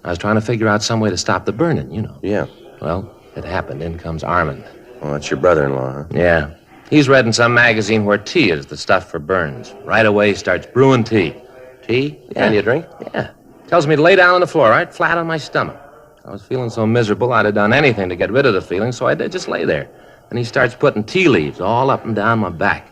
I was trying to figure out some way to stop the burning,
Yeah.
Well, it happened. In comes Armand.
Well, that's your brother-in-law, huh?
Yeah. He's read in some magazine where tea is the stuff for burns. Right away, he starts brewing tea.
Tea? Can you drink?
Yeah. Tells me to lay down on the floor, right flat on my stomach. I was feeling so miserable, I'd have done anything to get rid of the feeling, so I did just lay there. And he starts putting tea leaves all up and down my back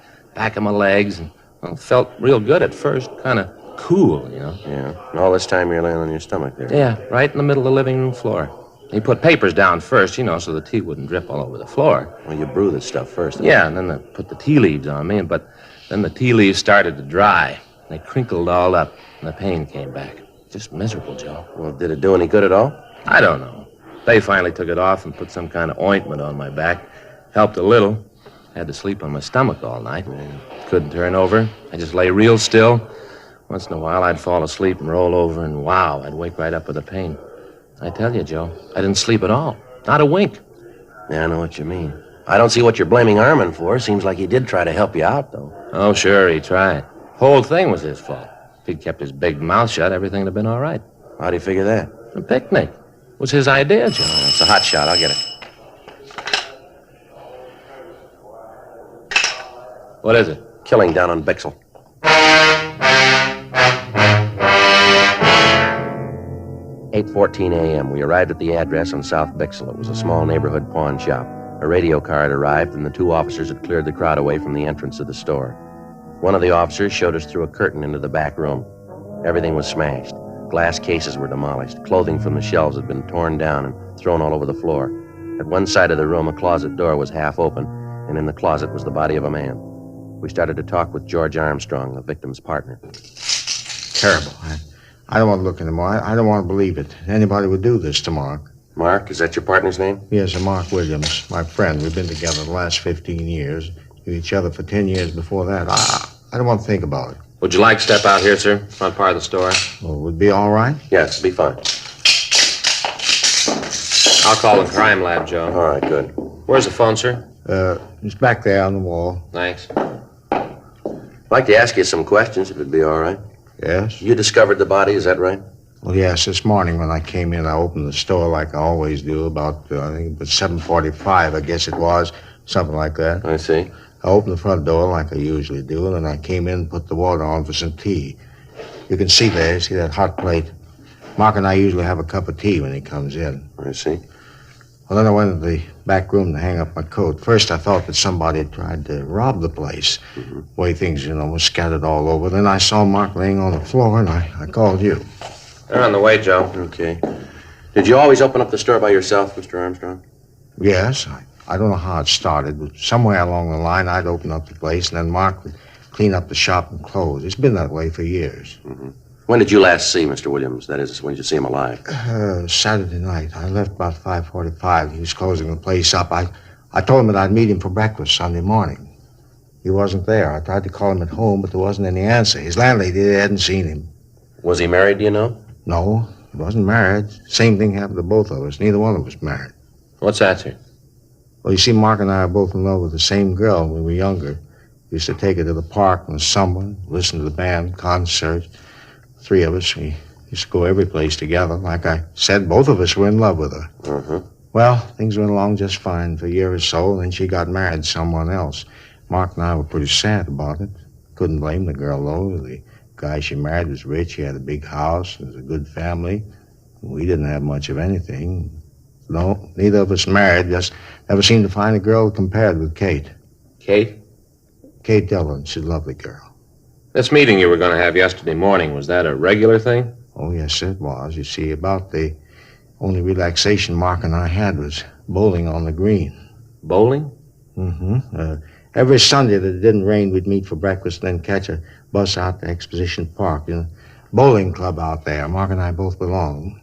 of my legs, and felt real good at first, kind of cool,
Yeah. And all this time you're laying on your stomach there.
Yeah, right in the middle of the living room floor. He put papers down first, so the tea wouldn't drip all over the floor.
Well, you brew this stuff first.
Yeah, and then they put the tea leaves on me, but then the tea leaves started to dry. They crinkled all up, and the pain came back. Just miserable, Joe.
Well, did it do any good at all?
I don't know. They finally took it off and put some kind of ointment on my back. Helped a little. Had to sleep on my stomach all night. Couldn't turn over. I just lay real still. Once in a while, I'd fall asleep and roll over, and wow, I'd wake right up with the pain. I tell you, Joe, I didn't sleep at all. Not a wink.
Yeah, I know what you mean. I don't see what you're blaming Armand for. Seems like he did try to help you out, though.
Oh, sure, he tried. Whole thing was his fault. If he'd kept his big mouth shut, everything would have been all right.
How do you figure that?
A picnic. It was his idea, Joe.
It's a hot shot. I'll get it.
What is it?
Killing down on Bixel. 8:14 a.m. We arrived at the address on South Bixel. It was a small neighborhood pawn shop. A radio car had arrived, and the 2 officers had cleared the crowd away from the entrance of the store. One of the officers showed us through a curtain into the back room. Everything was smashed. Glass cases were demolished. Clothing from the shelves had been torn down and thrown all over the floor. At one side of the room, a closet door was half open, and in the closet was the body of a man. We started to talk with George Armstrong, the victim's partner.
Terrible. I don't want to look anymore. I don't want to believe it. Anybody would do this to Mark.
Mark? Is that your partner's name?
Yes, Mark Williams, my friend. We've been together the last 15 years. With each other for 10 years before that. I don't want to think about it.
Would you like to step out here, sir? Front part of the store?
Well, would it be all right?
Yes, it'd be fine.
I'll call the crime lab, Joe.
All right, good.
Where's the phone, sir?
It's back there on the wall.
Thanks.
I'd like to ask you some questions, if it'd be all right.
Yes?
You discovered the body, is that right?
Well, yes. This morning when I came in, I opened the store like I always do, about, I think it was 7:45, I guess it was, something like that.
I see.
I opened the front door like I usually do, and then I came in and put the water on for some tea. You can see there, see that hot plate? Mark and I usually have a cup of tea when he comes in.
I see.
Well, then I went into the back room to hang up my coat. First, I thought that somebody had tried to rob the place.
Mm-hmm.
Way things, were scattered all over. Then I saw Mark laying on the floor, and I called you.
They're on the way, Joe.
Okay. Did you always open up the store by yourself, Mr. Armstrong?
Yes. I don't know how it started, but somewhere along the line, I'd open up the place, and then Mark would clean up the shop and close. It's been that way for years.
Mm-hmm. When did you last see Mr. Williams? That is, when did you see him alive?
Saturday night. I left about 5:45. He was closing the place up. I told him that I'd meet him for breakfast Sunday morning. He wasn't there. I tried to call him at home, but there wasn't any answer. His landlady hadn't seen him.
Was he married, do you know?
No. He wasn't married. Same thing happened to both of us. Neither one of us married.
What's that, sir?
Well, you see, Mark and I are both in love with the same girl when we were younger. We used to take her to the park in the summer, listen to the band, concerts. Three of us, we used to go every place together. Like I said, both of us were in love with her.
Mm-hmm.
Well, things went along just fine for a year or so, and then she got married to someone else. Mark and I were pretty sad about it. Couldn't blame the girl, though. The guy she married was rich. He had a big house. It was a good family. We didn't have much of anything. No, neither of us married. Just never seemed to find a girl compared with Kate.
Kate?
Kate Dillon. She's a lovely girl.
This meeting you were going to have yesterday morning, was that a regular thing?
Oh, yes, it was. You see, about the only relaxation Mark and I had was bowling on the green.
Bowling?
Mm-hmm. Every Sunday that it didn't rain, we'd meet for breakfast and then catch a bus out to Exposition Park. You know, bowling club out there. Mark and I both belonged.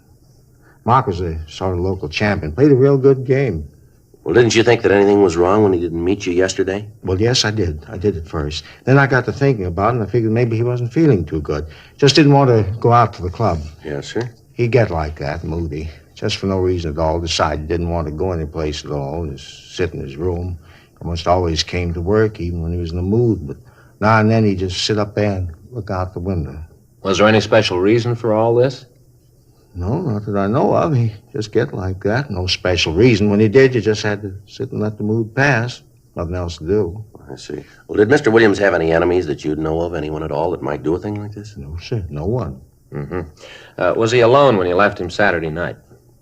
Mark was a sort of local champion. Played a real good game.
Well, didn't you think that anything was wrong when he didn't meet you yesterday?
Well, yes, I did. I did at first. Then I got to thinking about it, and I figured maybe he wasn't feeling too good. Just didn't want to go out to the club.
Yes, sir.
He'd get like that, moody. Just for no reason at all. Decided he didn't want to go anyplace at all. Just sit in his room. Almost always came to work, even when he was in the mood. But now and then he'd just sit up there and look out the window.
Was there any special reason for all this?
No, not that I know of. He just get like that. No special reason. When he did, you just had to sit and let the mood pass. Nothing else to do.
I see. Well, did Mr. Williams have any enemies that you'd know of? Anyone at all that might do a thing like this?
No, sir. No one.
Mm-hmm. Was he alone when you left him Saturday night?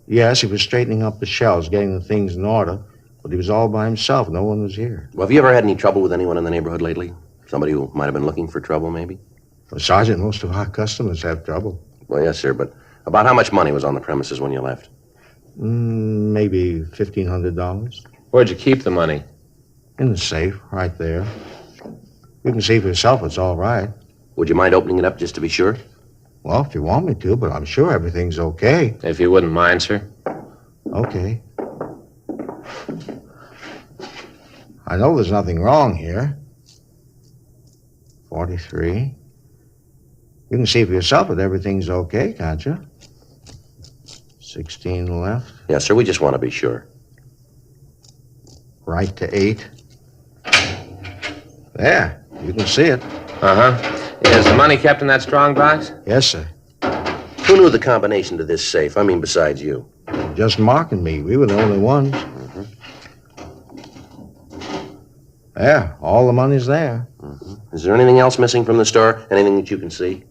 Yes, he was straightening up the shelves, getting the things in order. But he was all by himself. No one was here.
Well, have you ever had any trouble with anyone in the neighborhood lately? Somebody who might have been looking for trouble, maybe?
Well, Sergeant, most of our customers have trouble.
Well, yes, sir, but about how much money was on the premises when you left?
Maybe $1,500.
Where'd you keep the money?
In the safe, right there. You can see for yourself it's all right.
Would you mind opening it up just to be sure?
Well, if you want me to, but I'm sure everything's okay.
If you wouldn't mind, sir.
Okay. I know there's nothing wrong here. 43. You can see for yourself that everything's okay, can't you? 16 left.
Yes, sir. We just want to be sure.
Right to 8. There. You can see it.
Uh-huh. Is the money kept in that strong box?
Yes, sir.
Who knew the combination to this safe? I mean, besides you.
Just Mark and me. We were the only ones. Yeah, all the money's there.
Is there anything else missing from the store? Anything that you can see?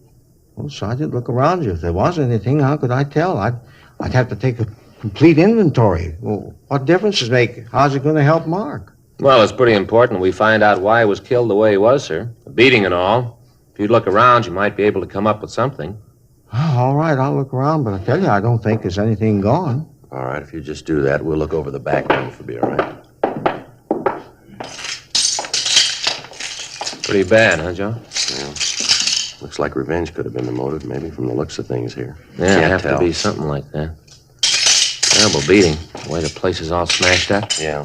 Well, Sergeant, look around you. If there was anything, how could I tell? I'd have to take a complete inventory. Well, what difference does it make? How's it going to help Mark?
Well, it's pretty important we find out why he was killed the way he was, sir. A beating and all. If you'd look around, you might be able to come up with something.
Oh, all right, I'll look around, but I tell you, I don't think there's anything gone.
All right, if you just do that, we'll look over the back room for you, all right?
Pretty bad, huh, Joe?
Yeah. Looks like revenge could have been the motive, maybe, from the looks of things here.
Yeah, it'd have
tell.
to be something like that. Terrible beating. The way the place is all smashed up.
Yeah.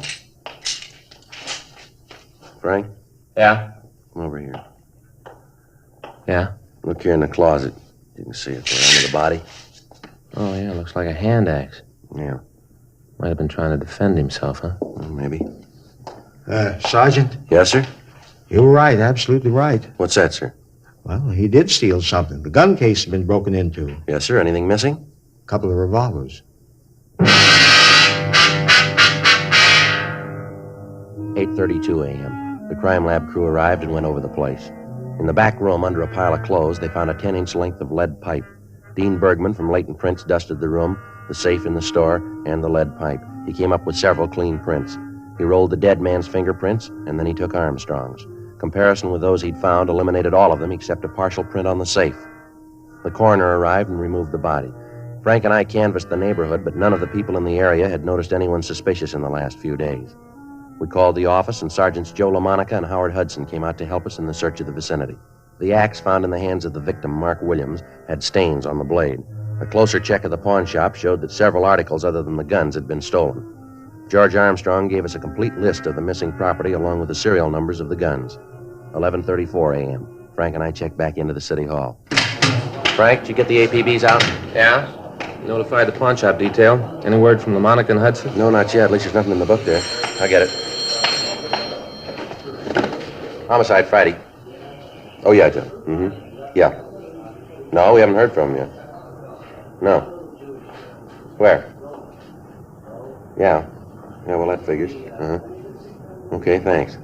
Frank?
Yeah?
Come over here.
Yeah?
Look here in the closet. You can see it there under the body.
Oh, yeah, looks like a hand axe.
Yeah.
Might have been trying to defend himself, huh?
Well, maybe.
Sergeant?
Yes, sir?
You were right, absolutely right.
What's that, sir?
Well, he did steal something. The gun case has been broken into.
Yes, sir. Anything missing?
A couple of revolvers.
8:32 a.m. The crime lab crew arrived and went over the place. In the back room, under a pile of clothes, they found a 10-inch length of lead pipe. Dean Bergman from Leighton Prints dusted the room, the safe in the store, and the lead pipe. He came up with several clean prints. He rolled the dead man's fingerprints, and then he took Armstrong's. Comparison with those he'd found eliminated all of them except a partial print on the safe. The coroner arrived and removed the body. Frank and I canvassed the neighborhood, but none of the people in the area had noticed anyone suspicious in the last few days. We called the office, and Sergeants Joe LaMonica and Howard Hudson came out to help us in the search of the vicinity. The axe found in the hands of the victim, Mark Williams, had stains on the blade. A closer check of the pawn shop showed that several articles other than the guns had been stolen. George Armstrong gave us a complete list of the missing property along with the serial numbers of the guns. 11:34 a.m. Frank and I checked back into the city hall. Frank, did you get the APBs out?
Yeah?
Notified the pawn shop detail. Any word from LaMonica and Hudson?
No, not yet. At least there's nothing in the book there. I get it. Homicide Friday. Oh, yeah, Joe. Mm-hmm. Yeah. No, we haven't heard from him yet. No. Where? Yeah. Yeah, well, that figures. Uh-huh. Okay, thanks.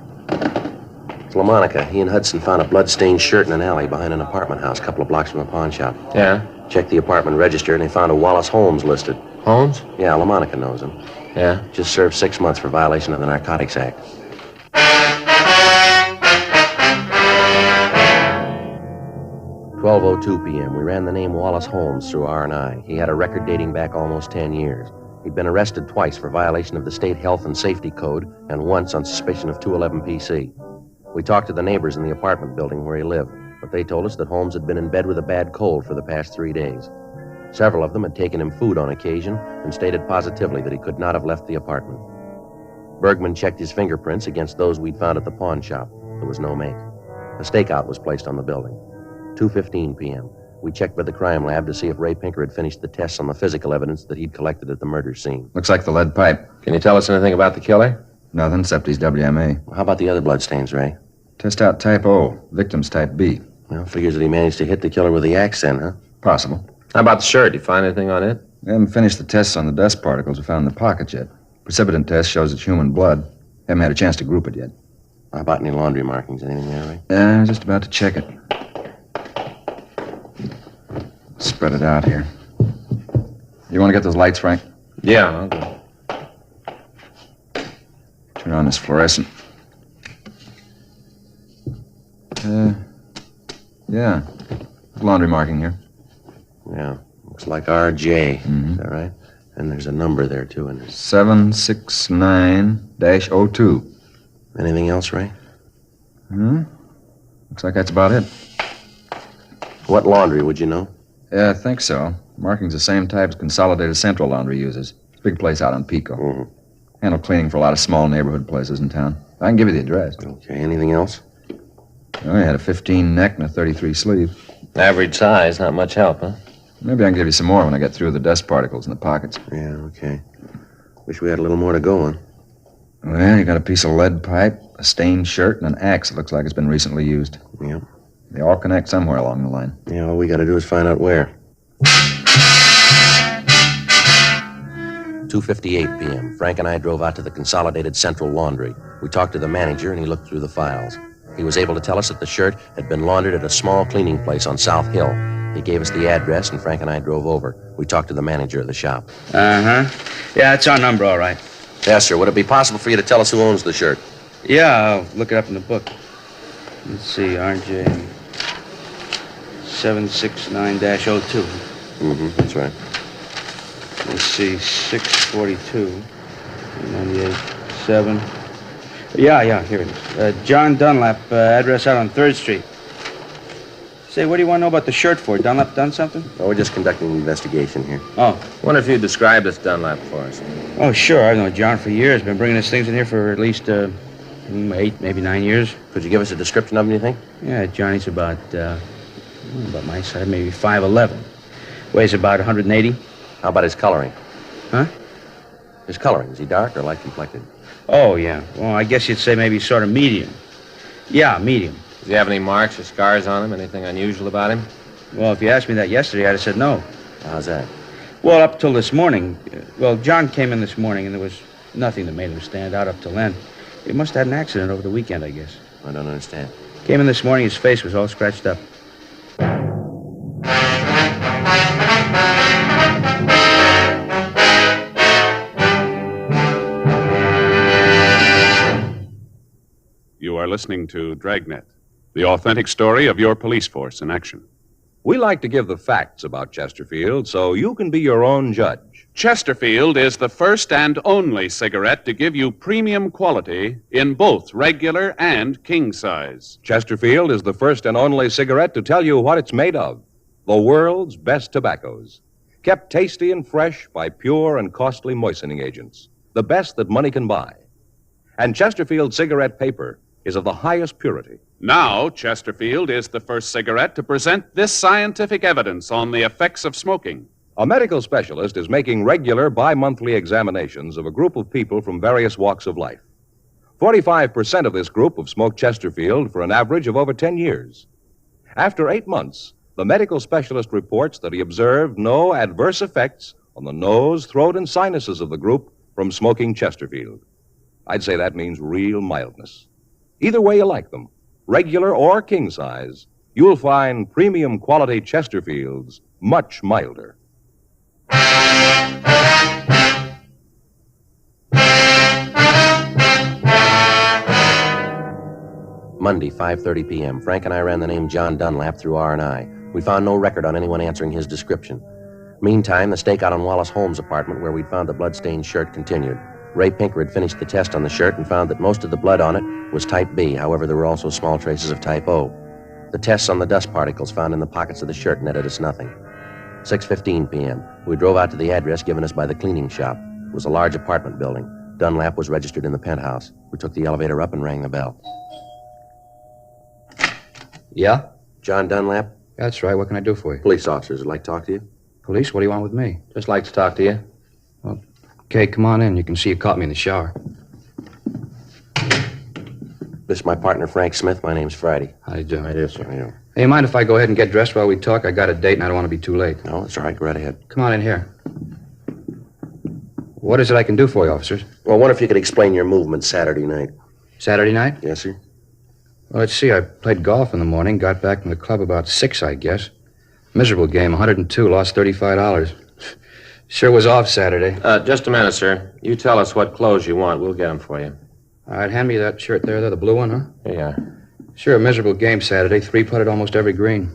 It's LaMonica. He and Hudson found a blood-stained shirt in an alley behind an apartment house a couple of blocks from the pawn shop.
Yeah?
Checked the apartment register, and they found a Wallace Holmes listed.
Holmes?
Yeah, LaMonica knows him.
Yeah?
Just served 6 months for violation of the Narcotics Act. "12:02 p.m. We ran the name Wallace Holmes through R&I. He had a record dating back almost 10 years. He'd been arrested twice for violation of the State Health and Safety Code and once on suspicion of 211 PC. We talked to the neighbors in the apartment building where he lived, but they told us that Holmes had been in bed with a bad cold for the past 3 days. Several of them had taken him food on occasion and stated positively that he could not have left the apartment. Bergman checked his fingerprints against those we'd found at the pawn shop. There was no make. A stakeout was placed on the building. 2:15 p.m. We checked with the crime lab to see if Ray Pinker had finished the tests on the physical evidence that he'd collected at the murder scene.
Looks like the lead pipe.
Can you tell us anything about the killer?
Nothing except he's WMA.
How about the other bloodstains, Ray?
Test out type O, victim's type B.
Well, figures that he managed to hit the killer with the axe then, huh?
Possible.
How about the shirt? You find anything on it?
We haven't finished the tests on the dust particles we found in the pockets yet. Precipitant test shows it's human blood. Haven't had a chance to group it yet.
How about any laundry markings? Anything there, Ray?
Yeah, just about to check it. Spread it out here. You want to get those lights, Frank?
Yeah, I'll go.
Turn on this fluorescent. Yeah. Laundry marking here.
Yeah. Looks like RJ. Mm-hmm. Is that right? And there's a number there, too, in it.
769-02.
Anything else, Ray?
Looks like that's about it.
What laundry, would you know?
Yeah, I think so. Marking's the same type as Consolidated Central Laundry uses. It's a big place out on Pico.
Mm-hmm.
Handle cleaning for a lot of small neighborhood places in town. I can give you the address.
Okay, anything else?
Oh, he had a 15 neck and a 33 sleeve.
Average size, not much help, huh?
Maybe I can give you some more when I get through the dust particles in the pockets.
Yeah, okay. Wish we had a little more to go on.
Well, you got a piece of lead pipe, a stained shirt, and an axe that looks like it's been recently used.
Yep.
They all connect somewhere along the line.
Yeah, all we got to do is find out where. 2:58 p.m. Frank and I drove out to the Consolidated Central Laundry. We talked to the manager, and he looked through the files. He was able to tell us that the shirt had been laundered at a small cleaning place on South Hill. He gave us the address, and Frank and I drove over. We talked to the manager of the shop.
Uh-huh. Yeah, it's our number, all right.
Yes, sir. Would it be possible for you to tell us who owns the shirt?
Yeah, I'll look it up in the book. Let's see, RJ 769-02.
Mm-hmm, that's right.
Let's see, 642, 98, 7. Yeah, here it is. John Dunlap, address out on 3rd Street. Say, what do you want to know about the shirt for? Dunlap done something?
Oh, we're just conducting an investigation here.
Oh.
Wonder if you'd describe this Dunlap for us.
Oh, sure. I've known John for years. Been bringing his things in here for at least 8, maybe 9 years.
Could you give us a description of him, you think?
Yeah, Johnny's about my size, maybe 5'11". Weighs about 180.
How about his coloring?
Huh?
His coloring. Is he dark or light complected?
Oh, yeah. Well, I guess you'd say maybe sort of medium. Yeah, medium.
Does he have any marks or scars on him? Anything unusual about him?
Well, if you asked me that yesterday, I'd have said no.
How's that?
Well, up till this morning. Well, John came in this morning, and there was nothing that made him stand out up till then. He must have had an accident over the weekend, I guess.
I don't understand.
Came in this morning, his face was all scratched up.
You are listening to Dragnet, the authentic story of your police force in action.
We like to give the facts about Chesterfield so you can be your own judge.
Chesterfield is the first and only cigarette to give you premium quality in both regular and king size.
Chesterfield is the first and only cigarette to tell you what it's made of. The world's best tobaccos. Kept tasty and fresh by pure and costly moistening agents. The best that money can buy. And Chesterfield cigarette paper is of the highest purity.
Now, Chesterfield is the first cigarette to present this scientific evidence on the effects of smoking.
A medical specialist is making regular bi-monthly examinations of a group of people from various walks of life. 45% of this group have smoked Chesterfield for an average of over 10 years. After 8 months, the medical specialist reports that he observed no adverse effects on the nose, throat, and sinuses of the group from smoking Chesterfield. I'd say that means real mildness. Either way you like them, regular or king size, you'll find premium quality Chesterfields much milder.
Monday, 5:30 p.m. Frank and I ran the name John Dunlap through R&I. We found no record on anyone answering his description. Meantime, the stakeout on Wallace Holmes' apartment where we'd found the blood-stained shirt continued. Ray Pinker had finished the test on the shirt and found that most of the blood on it was type B. However, there were also small traces of type O. The tests on the dust particles found in the pockets of the shirt netted us nothing. 6:15 p.m. We drove out to the address given us by the cleaning shop. It was a large apartment building. Dunlap was registered in the penthouse. We took the elevator up and rang the bell.
Yeah?
John Dunlap?
That's right. What can I do for you?
Police officers would like to talk to you.
Police? What do you want with me?
Just like to talk to you.
Well, okay, come on in. You can see you caught me in the shower.
This is my partner, Frank Smith. My name's Friday.
How do you do?
How do you, sir? How do you?
Hey, you mind if I go ahead and get dressed while we talk? I got a date and I don't want to be too late.
No, it's all right. Go right ahead.
Come on in here. What is it I can do for you, officers?
Well, I wonder if you could explain your movements Saturday night.
Saturday night?
Yes, sir.
Well, let's see. I played golf in the morning, got back from the club about 6, I guess. Miserable game, 102, lost $35. Sure was off Saturday.
Just a minute, sir. You tell us what clothes you want. We'll get them for you.
All right, hand me that shirt there, the blue one, huh?
Here you are.
Sure, a miserable game Saturday. 3-putted almost every green.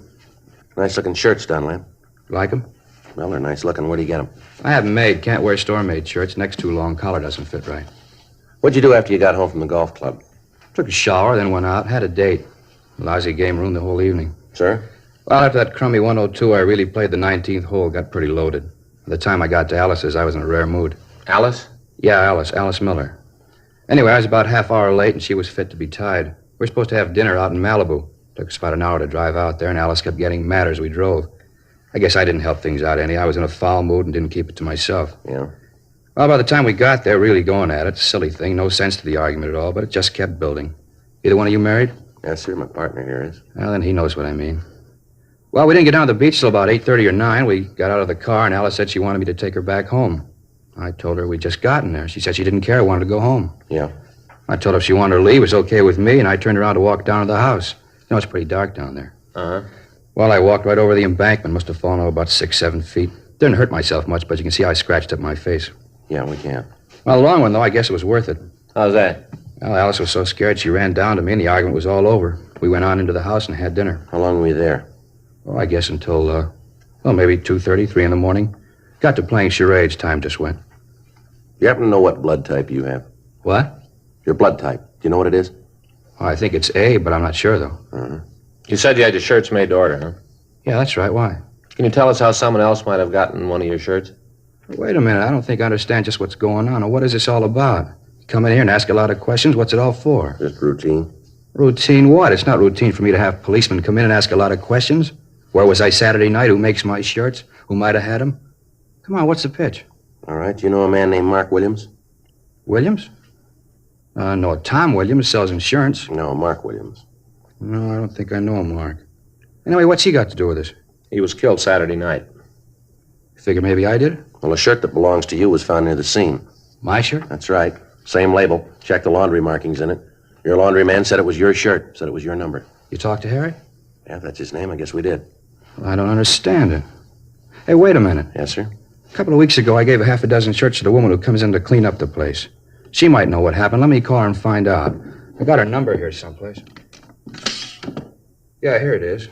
Nice-looking shirts, Dunlap.
Like them?
Well, they're nice-looking. Where do you get them?
I have them made. Can't wear store-made shirts. Neck's too long. Collar doesn't fit right.
What'd you do after you got home from the golf club?
Took a shower, then went out. Had a date. Lousy game ruined the whole evening.
Sir?
Well, after that crummy 102, I really played the 19th hole. Got pretty loaded. By the time I got to Alice's, I was in a rare mood.
Alice?
Yeah, Alice Miller. Anyway, I was about half hour late, and she was fit to be tied. We were supposed to have dinner out in Malibu. Took us about an hour to drive out there, and Alice kept getting mad as we drove. I guess I didn't help things out any. I was in a foul mood and didn't keep it to myself.
Yeah?
Well, by the time we got there, really going at it, silly thing, no sense to the argument at all, but it just kept building. Either one of you married?
Yes, sir. My partner here is.
Well, then he knows what I mean. Well, we didn't get down to the beach till about 8:30 or 9. We got out of the car, and Alice said she wanted me to take her back home. I told her we'd just gotten there. She said she didn't care, wanted to go home.
Yeah.
I told her if she wanted to leave, it was okay with me, and I turned around to walk down to the house. You know, it's pretty dark down there.
Uh-huh.
Well, I walked right over the embankment. Must have fallen over about 6-7 feet. Didn't hurt myself much, but you can see I scratched up my face.
Yeah, we can.
Well, the long one, though, I guess it was worth it.
How's that?
Well, Alice was so scared she ran down to me, and the argument was all over. We went on into the house and had dinner.
How long were you there?
Oh, I guess until, maybe 2:30, 3 in the morning. Got to playing charades. Time just went.
You happen to know what blood type you have?
What?
Your blood type. Do you know what it is?
Oh, I think it's A, but I'm not sure, though.
Uh-huh.
You said you had your shirts made to order, huh?
Yeah, that's right. Why?
Can you tell us how someone else might have gotten one of your shirts?
Wait a minute. I don't think I understand just what's going on. Or what is this all about? You come in here and ask a lot of questions. What's it all for?
Just routine.
Routine what? It's not routine for me to have policemen come in and ask a lot of questions. Where was I Saturday night? Who makes my shirts? Who might have had them? Come on, what's the pitch?
All right. Do you know a man named Mark Williams?
Williams? No, Tom Williams sells insurance.
No, Mark Williams.
No, I don't think I know him, Mark. Anyway, what's he got to do with this?
He was killed Saturday night.
Figure maybe I did?
Well, a shirt that belongs to you was found near the scene.
My shirt?
That's right. Same label. Check the laundry markings in it. Your laundryman said it was your shirt. Said it was your number.
You talked to Harry?
Yeah, if that's his name. I guess we did.
Well, I don't understand it. Hey, wait a minute.
Yes, sir?
A couple of weeks ago, I gave a half a dozen shirts to the woman who comes in to clean up the place. She might know what happened. Let me call her and find out. I got her number here someplace. Yeah, here it is.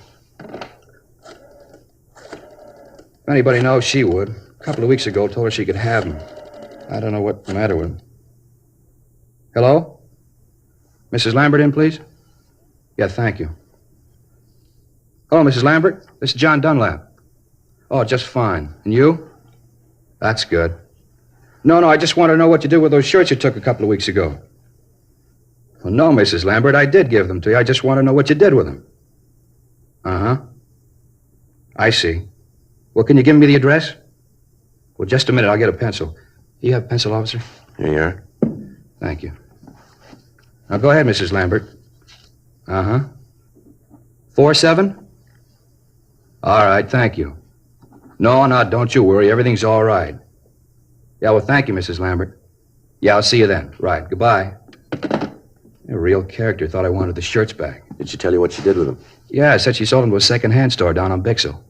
If anybody knows, she would. A couple of weeks ago, told her she could have them. I don't know what's the matter with them. Hello? Mrs. Lambert in, please? Yeah, thank you. Hello, Mrs. Lambert. This is John Dunlap. Oh, just fine. And you? That's good. No, I just want to know what you did with those shirts you took a couple of weeks ago. Well, no, Mrs. Lambert, I did give them to you. I just want to know what you did with them. Uh-huh. I see. Well, can you give me the address? Well, just a minute. I'll get a pencil. You have a pencil, officer?
Here you are.
Thank you. Now, go ahead, Mrs. Lambert. Uh-huh. 47? All right, thank you. No, don't you worry. Everything's all right. Yeah, well, thank you, Mrs. Lambert. Yeah, I'll see you then. Right, goodbye. A real character. Thought I wanted the shirts back.
Did she tell you what she did with them?
Yeah, said she sold them to a second-hand store down on Bixel.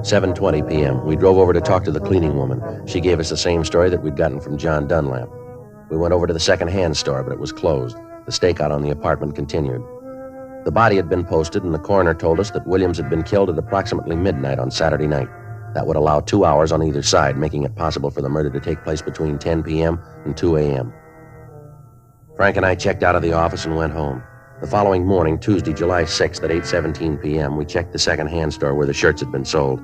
"7:20 p.m. We drove over to talk to the cleaning woman. She gave us the same story that we'd gotten from John Dunlap. We went over to the second-hand store, but it was closed. The stakeout on the apartment continued. The body had been posted, and the coroner told us that Williams had been killed at approximately midnight on Saturday night. That would allow 2 hours on either side, making it possible for the murder to take place between 10 p.m. and 2 a.m. Frank and I checked out of the office and went home. The following morning, Tuesday, July 6th at 8:17 p.m., we checked the second-hand store where the shirts had been sold.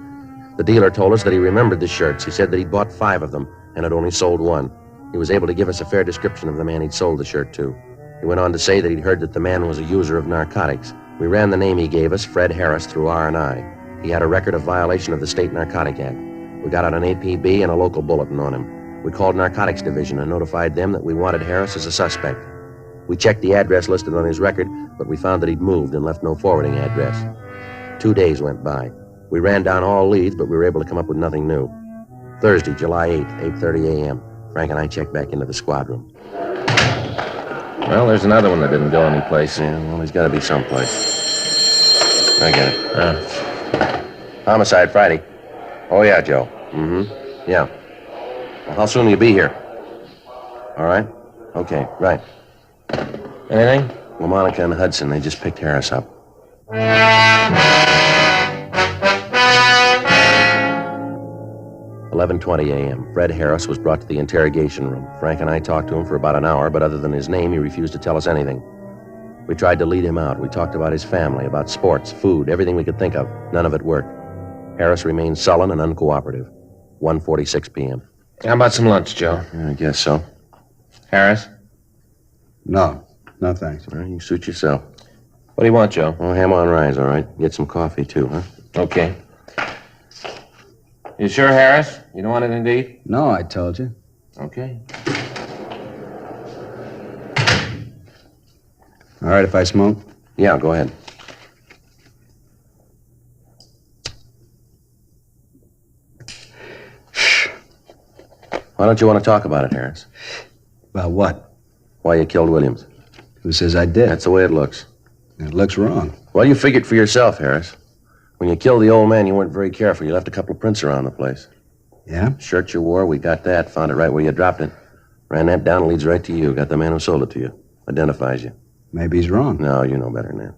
The dealer told us that he remembered the shirts. He said that he'd bought 5 of them and had only sold 1. He was able to give us a fair description of the man he'd sold the shirt to. He went on to say that he'd heard that the man was a user of narcotics. We ran the name he gave us, Fred Harris, through R&I. He had a record of violation of the State Narcotic Act. We got out an APB and a local bulletin on him. We called Narcotics Division and notified them that we wanted Harris as a suspect. We checked the address listed on his record, but we found that he'd moved and left no forwarding address. 2 days went by. We ran down all leads, but we were able to come up with nothing new. Thursday, July 8th, 8:30 a.m. Frank and I checked back into the squad room. Well, there's another one that didn't go anyplace. Yeah, well, he's got to be someplace. I get it. Homicide Friday. Oh, yeah, Joe. Mm-hmm. Yeah. Well, how soon will you be here? All right. Okay, right. Anything? Well, Monica and Hudson, they just picked Harris up. 11:20 a.m. Fred Harris was brought to the interrogation room. Frank and I talked to him for about an hour, but other than his name, he refused to tell us anything. We tried to lead him out. We talked about his family, about sports, food, everything we could think of. None of it worked. Harris remained sullen and uncooperative. 1:46 p.m.
How about some lunch, Joe?
Yeah, I guess so.
Harris?
No, thanks.
Well, you suit yourself.
What do you want, Joe?
Well, ham on rise, all right. Get some coffee, too, huh?
Okay. You sure, Harris? You don't want anything to eat?
No, I told you.
Okay.
All right, if I smoke?
Yeah, go ahead. Why don't you want to talk about it, Harris?
About what?
Why you killed Williams.
Who says I did?
That's the way it looks.
It looks wrong.
Well, you figured for yourself, Harris. When you killed the old man, you weren't very careful. You left a couple of prints around the place.
Yeah?
Shirt you wore, we got that. Found it right where you dropped it. Ran that down, leads right to you. Got the man who sold it to you. Identifies you.
Maybe he's wrong.
No, you know better than that.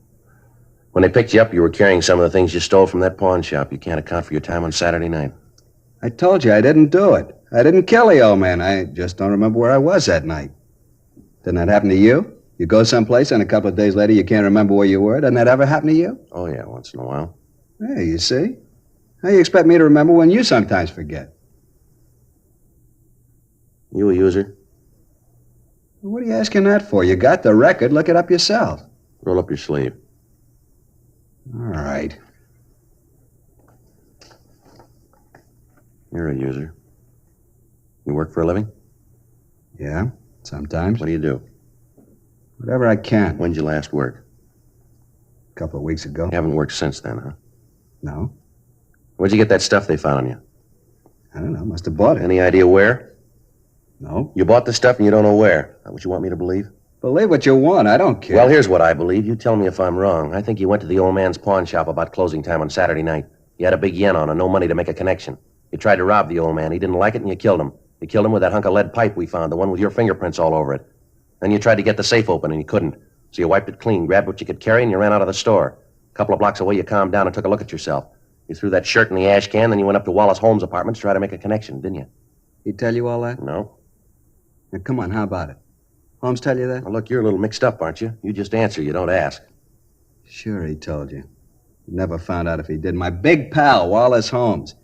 When they picked you up, you were carrying some of the things you stole from that pawn shop. You can't account for your time on Saturday night.
I told you I didn't do it. I didn't kill the old man. I just don't remember where I was that night. Didn't that happen to you? You go someplace and a couple of days later you can't remember where you were. Doesn't that ever happen to you?
Oh, yeah, once in a while.
Hey, you see? How you expect me to remember when you sometimes forget?
You a user?
What are you asking that for? You got the record. Look it up yourself.
Roll up your sleeve.
All right.
You're a user. You work for a living?
Yeah, sometimes.
What do you do?
Whatever I can.
When'd you last work?
A couple of weeks ago.
You haven't worked since then, huh?
No.
Where'd you get that stuff they found on you?
I don't know. Must have bought it.
Any idea where?
No.
You bought the stuff and you don't know where. Is that what you want me to believe?
Believe what you want. I don't care.
Well, here's what I believe. You tell me if I'm wrong. I think you went to the old man's pawn shop about closing time on Saturday night. You had a big yen on and no money to make a connection. You tried to rob the old man. He didn't like it and you killed him. You killed him with that hunk of lead pipe we found, the one with your fingerprints all over it. Then you tried to get the safe open and you couldn't. So you wiped it clean, grabbed what you could carry, and you ran out of the store. A couple of blocks away, you calmed down and took a look at yourself. You threw that shirt in the ash can, then you went up to Wallace Holmes' apartment to try to make a connection, didn't you?
He tell you all that?
No.
Now, come on, how about it? Holmes tell you that?
Well, look, you're a little mixed up, aren't you? You just answer, you don't ask.
Sure, he told you. You never found out if he did. My big pal, Wallace Holmes.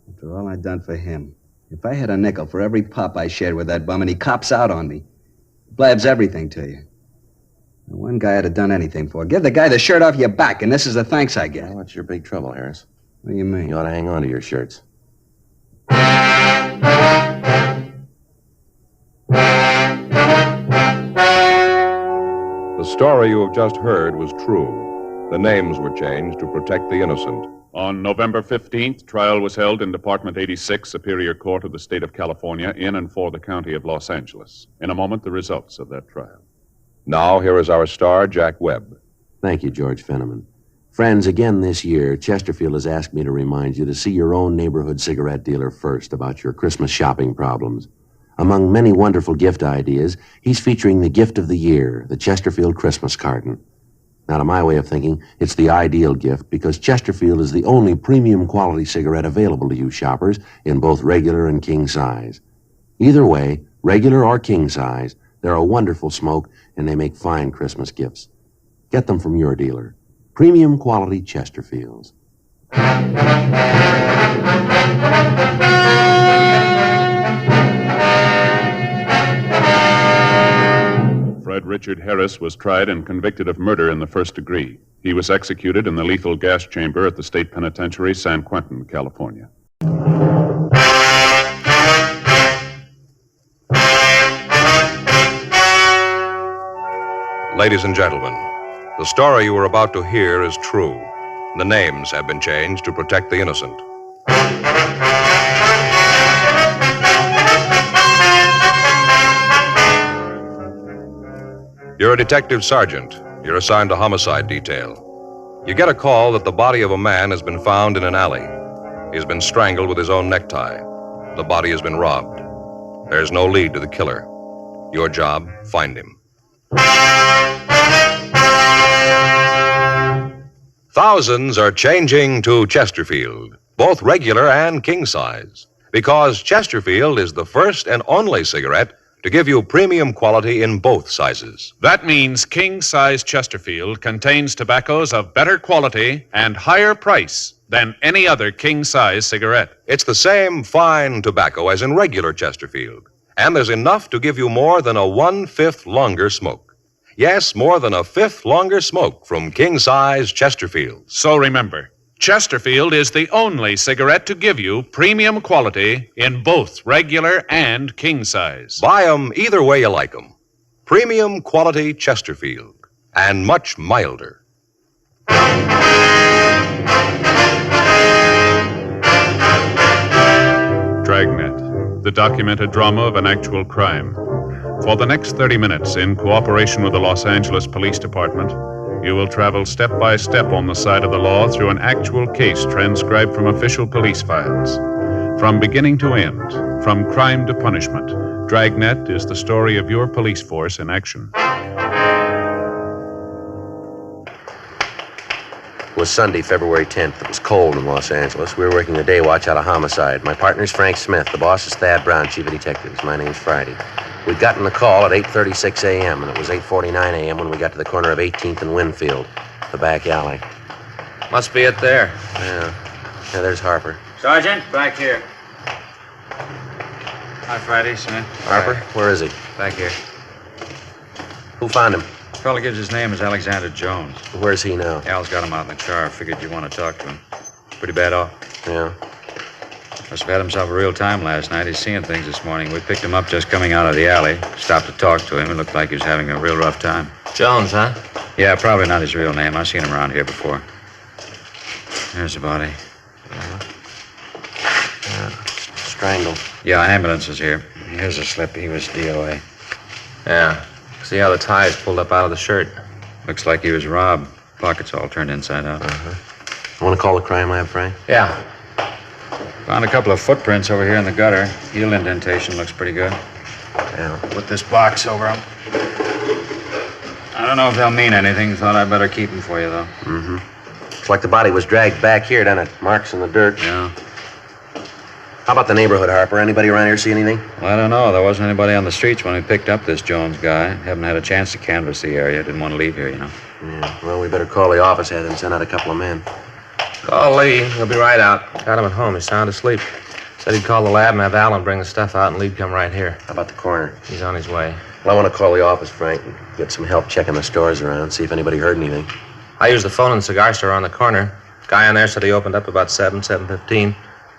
After all I'd done for him. If I had a nickel for every pop I shared with that bum and he cops out on me, blabs everything to you.
One guy I'd have done anything for. Give the guy the shirt off your back, and this is the thanks I get.
Well, that's your big trouble, Harris.
What do you mean?
You ought to hang on to your shirts.
The story you have just heard was true. The names were changed to protect the innocent.
On November 15th, trial was held in Department 86, Superior Court of the State of California, in and for the County of Los Angeles. In a moment, the results of that trial.
Now, here is our star, Jack Webb.
Thank you, George Fenneman. Friends, again this year, Chesterfield has asked me to remind you to see your own neighborhood cigarette dealer first about your Christmas shopping problems. Among many wonderful gift ideas, he's featuring the gift of the year, the Chesterfield Christmas carton. Now, to my way of thinking, it's the ideal gift because Chesterfield is the only premium quality cigarette available to you shoppers in both regular and king size. Either way, regular or king size, they're a wonderful smoke and they make fine Christmas gifts. Get them from your dealer. Premium quality Chesterfields.
Fred Richard Harris was tried and convicted of murder in the first degree. He was executed in the lethal gas chamber at the State Penitentiary, San Quentin, California.
Ladies and gentlemen, the story you are about to hear is true. The names have been changed to protect the innocent. You're a detective sergeant. You're assigned to homicide detail. You get a call that the body of a man has been found in an alley. He's been strangled with his own necktie. The body has been robbed. There's no lead to the killer. Your job, find him. Thousands are changing to Chesterfield, both regular and king size, because Chesterfield is the first and only cigarette to give you premium quality in both sizes.
That means king-size Chesterfield contains tobaccos of better quality and higher price than any other king-size cigarette.
It's the same fine tobacco as in regular Chesterfield, and there's enough to give you more than a 1/5 longer smoke. Yes, more than a 1/5 longer smoke from king-size Chesterfield.
So remember, Chesterfield is the only cigarette to give you premium quality in both regular and king size.
Buy 'em either way you like 'em. Premium quality Chesterfield, and much milder.
Dragnet, the documented drama of an actual crime. For the next 30 minutes, in cooperation with the Los Angeles Police Department, you will travel step by step on the side of the law through an actual case transcribed from official police files. From beginning to end, from crime to punishment, Dragnet is the story of your police force in action.
It was Sunday, February 10th. It was cold in Los Angeles. We were working the day watch out of homicide. My partner's Frank Smith. The boss is Thad Brown, chief of detectives. My name's Friday. We'd gotten the call at 8:36 a.m., and it was 8:49 a.m. when we got to the corner of 18th and Winfield, the back alley.
Must be it there.
Yeah, there's Harper.
Sergeant, back here. Hi, Friday, Smith.
Harper, where is he?
Back here.
Who found him?
The fellow gives his name is Alexander Jones.
Where's he now?
Al's got him out in the car. Figured you want to talk to him. Pretty bad off.
Yeah.
Must have had himself a real time last night. He's seeing things this morning. We picked him up just coming out of the alley. Stopped to talk to him. It looked like he was having a real rough time.
Jones, huh?
Yeah, probably not his real name. I've seen him around here before. There's the body.
Strangled.
Yeah, ambulance is here. Here's a slip. He was DOA.
Yeah. See how the tie is pulled up out of the shirt?
Looks like he was robbed. Pockets all turned inside out.
Want to call the crime lab, Frank?
Yeah.
Found a couple of footprints over here in the gutter. Heel indentation looks pretty good.
Yeah.
Put this box over them. I don't know if they'll mean anything. Thought I'd better keep them for you, though.
Mm-hmm. Looks like the body was dragged back here, down at marks in the dirt.
Yeah.
How about the neighborhood, Harper? Anybody around here see anything?
Well, I don't know. There wasn't anybody on the streets when we picked up this Jones guy. Haven't had a chance to canvass the area. Didn't want to leave here, you know.
Yeah. Well, we better call the office head and send out a couple of men.
Call Lee. He'll be right out. Got him at home. He's sound asleep. Said he'd call the lab and have Alan bring the stuff out and Lee'd come right here.
How about the coroner?
He's on his way.
Well, I want to call the office, Frank, and get some help checking the stores around, see if anybody heard anything.
I used the phone in the cigar store on the corner. Guy on there said he opened up about 7:15.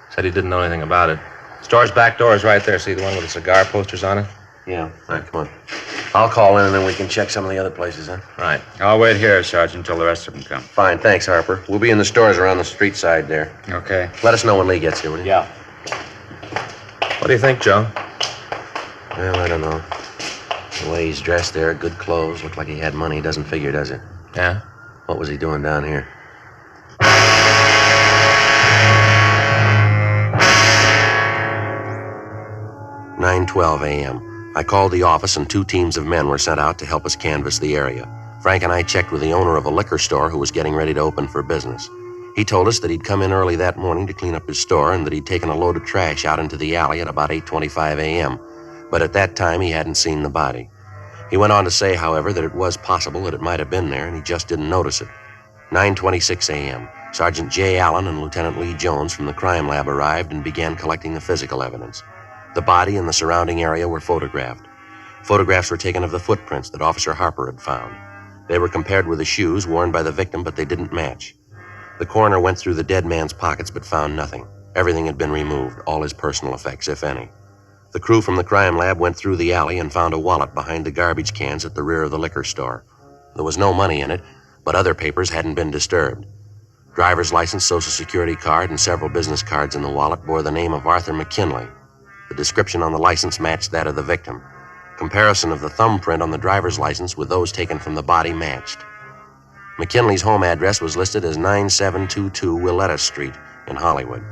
Said he didn't know anything about it. Store's back door is right there. See the one with the cigar posters on it?
Yeah. All right, come on. I'll call in and then we can check some of the other places, huh?
Right.
I'll wait here, Sergeant, until the rest of them come.
Fine, thanks, Harper. We'll be in the stores around the street side there.
Okay.
Let us know when Lee gets here, will you?
Yeah.
What do you think, Joe?
Well, I don't know. The way he's dressed there, good clothes, looked like he had money. Doesn't figure, does it?
Yeah?
What was he doing down here? "9:12 a.m. I called the office and 2 teams of men were sent out to help us canvass the area. Frank and I checked with the owner of a liquor store who was getting ready to open for business. He told us that he'd come in early that morning to clean up his store and that he'd taken a load of trash out into the alley at about 8:25 a.m., but at that time he hadn't seen the body. He went on to say, however, that it was possible that it might have been there and he just didn't notice it. 9:26 a.m. Sergeant J. Allen and Lieutenant Lee Jones from the crime lab arrived and began collecting the physical evidence. The body and the surrounding area were photographed. Photographs were taken of the footprints that Officer Harper had found. They were compared with the shoes worn by the victim, but they didn't match. The coroner went through the dead man's pockets but found nothing. Everything had been removed, all his personal effects, if any. The crew from the crime lab went through the alley and found a wallet behind the garbage cans at the rear of the liquor store. There was no money in it, but other papers hadn't been disturbed. Driver's license, social security card, and several business cards in the wallet bore the name of Arthur McKinley. The description on the license matched that of the victim. Comparison of the thumbprint on the driver's license with those taken from the body matched. McKinley's home address was listed as 9722 Willetta Street in Hollywood.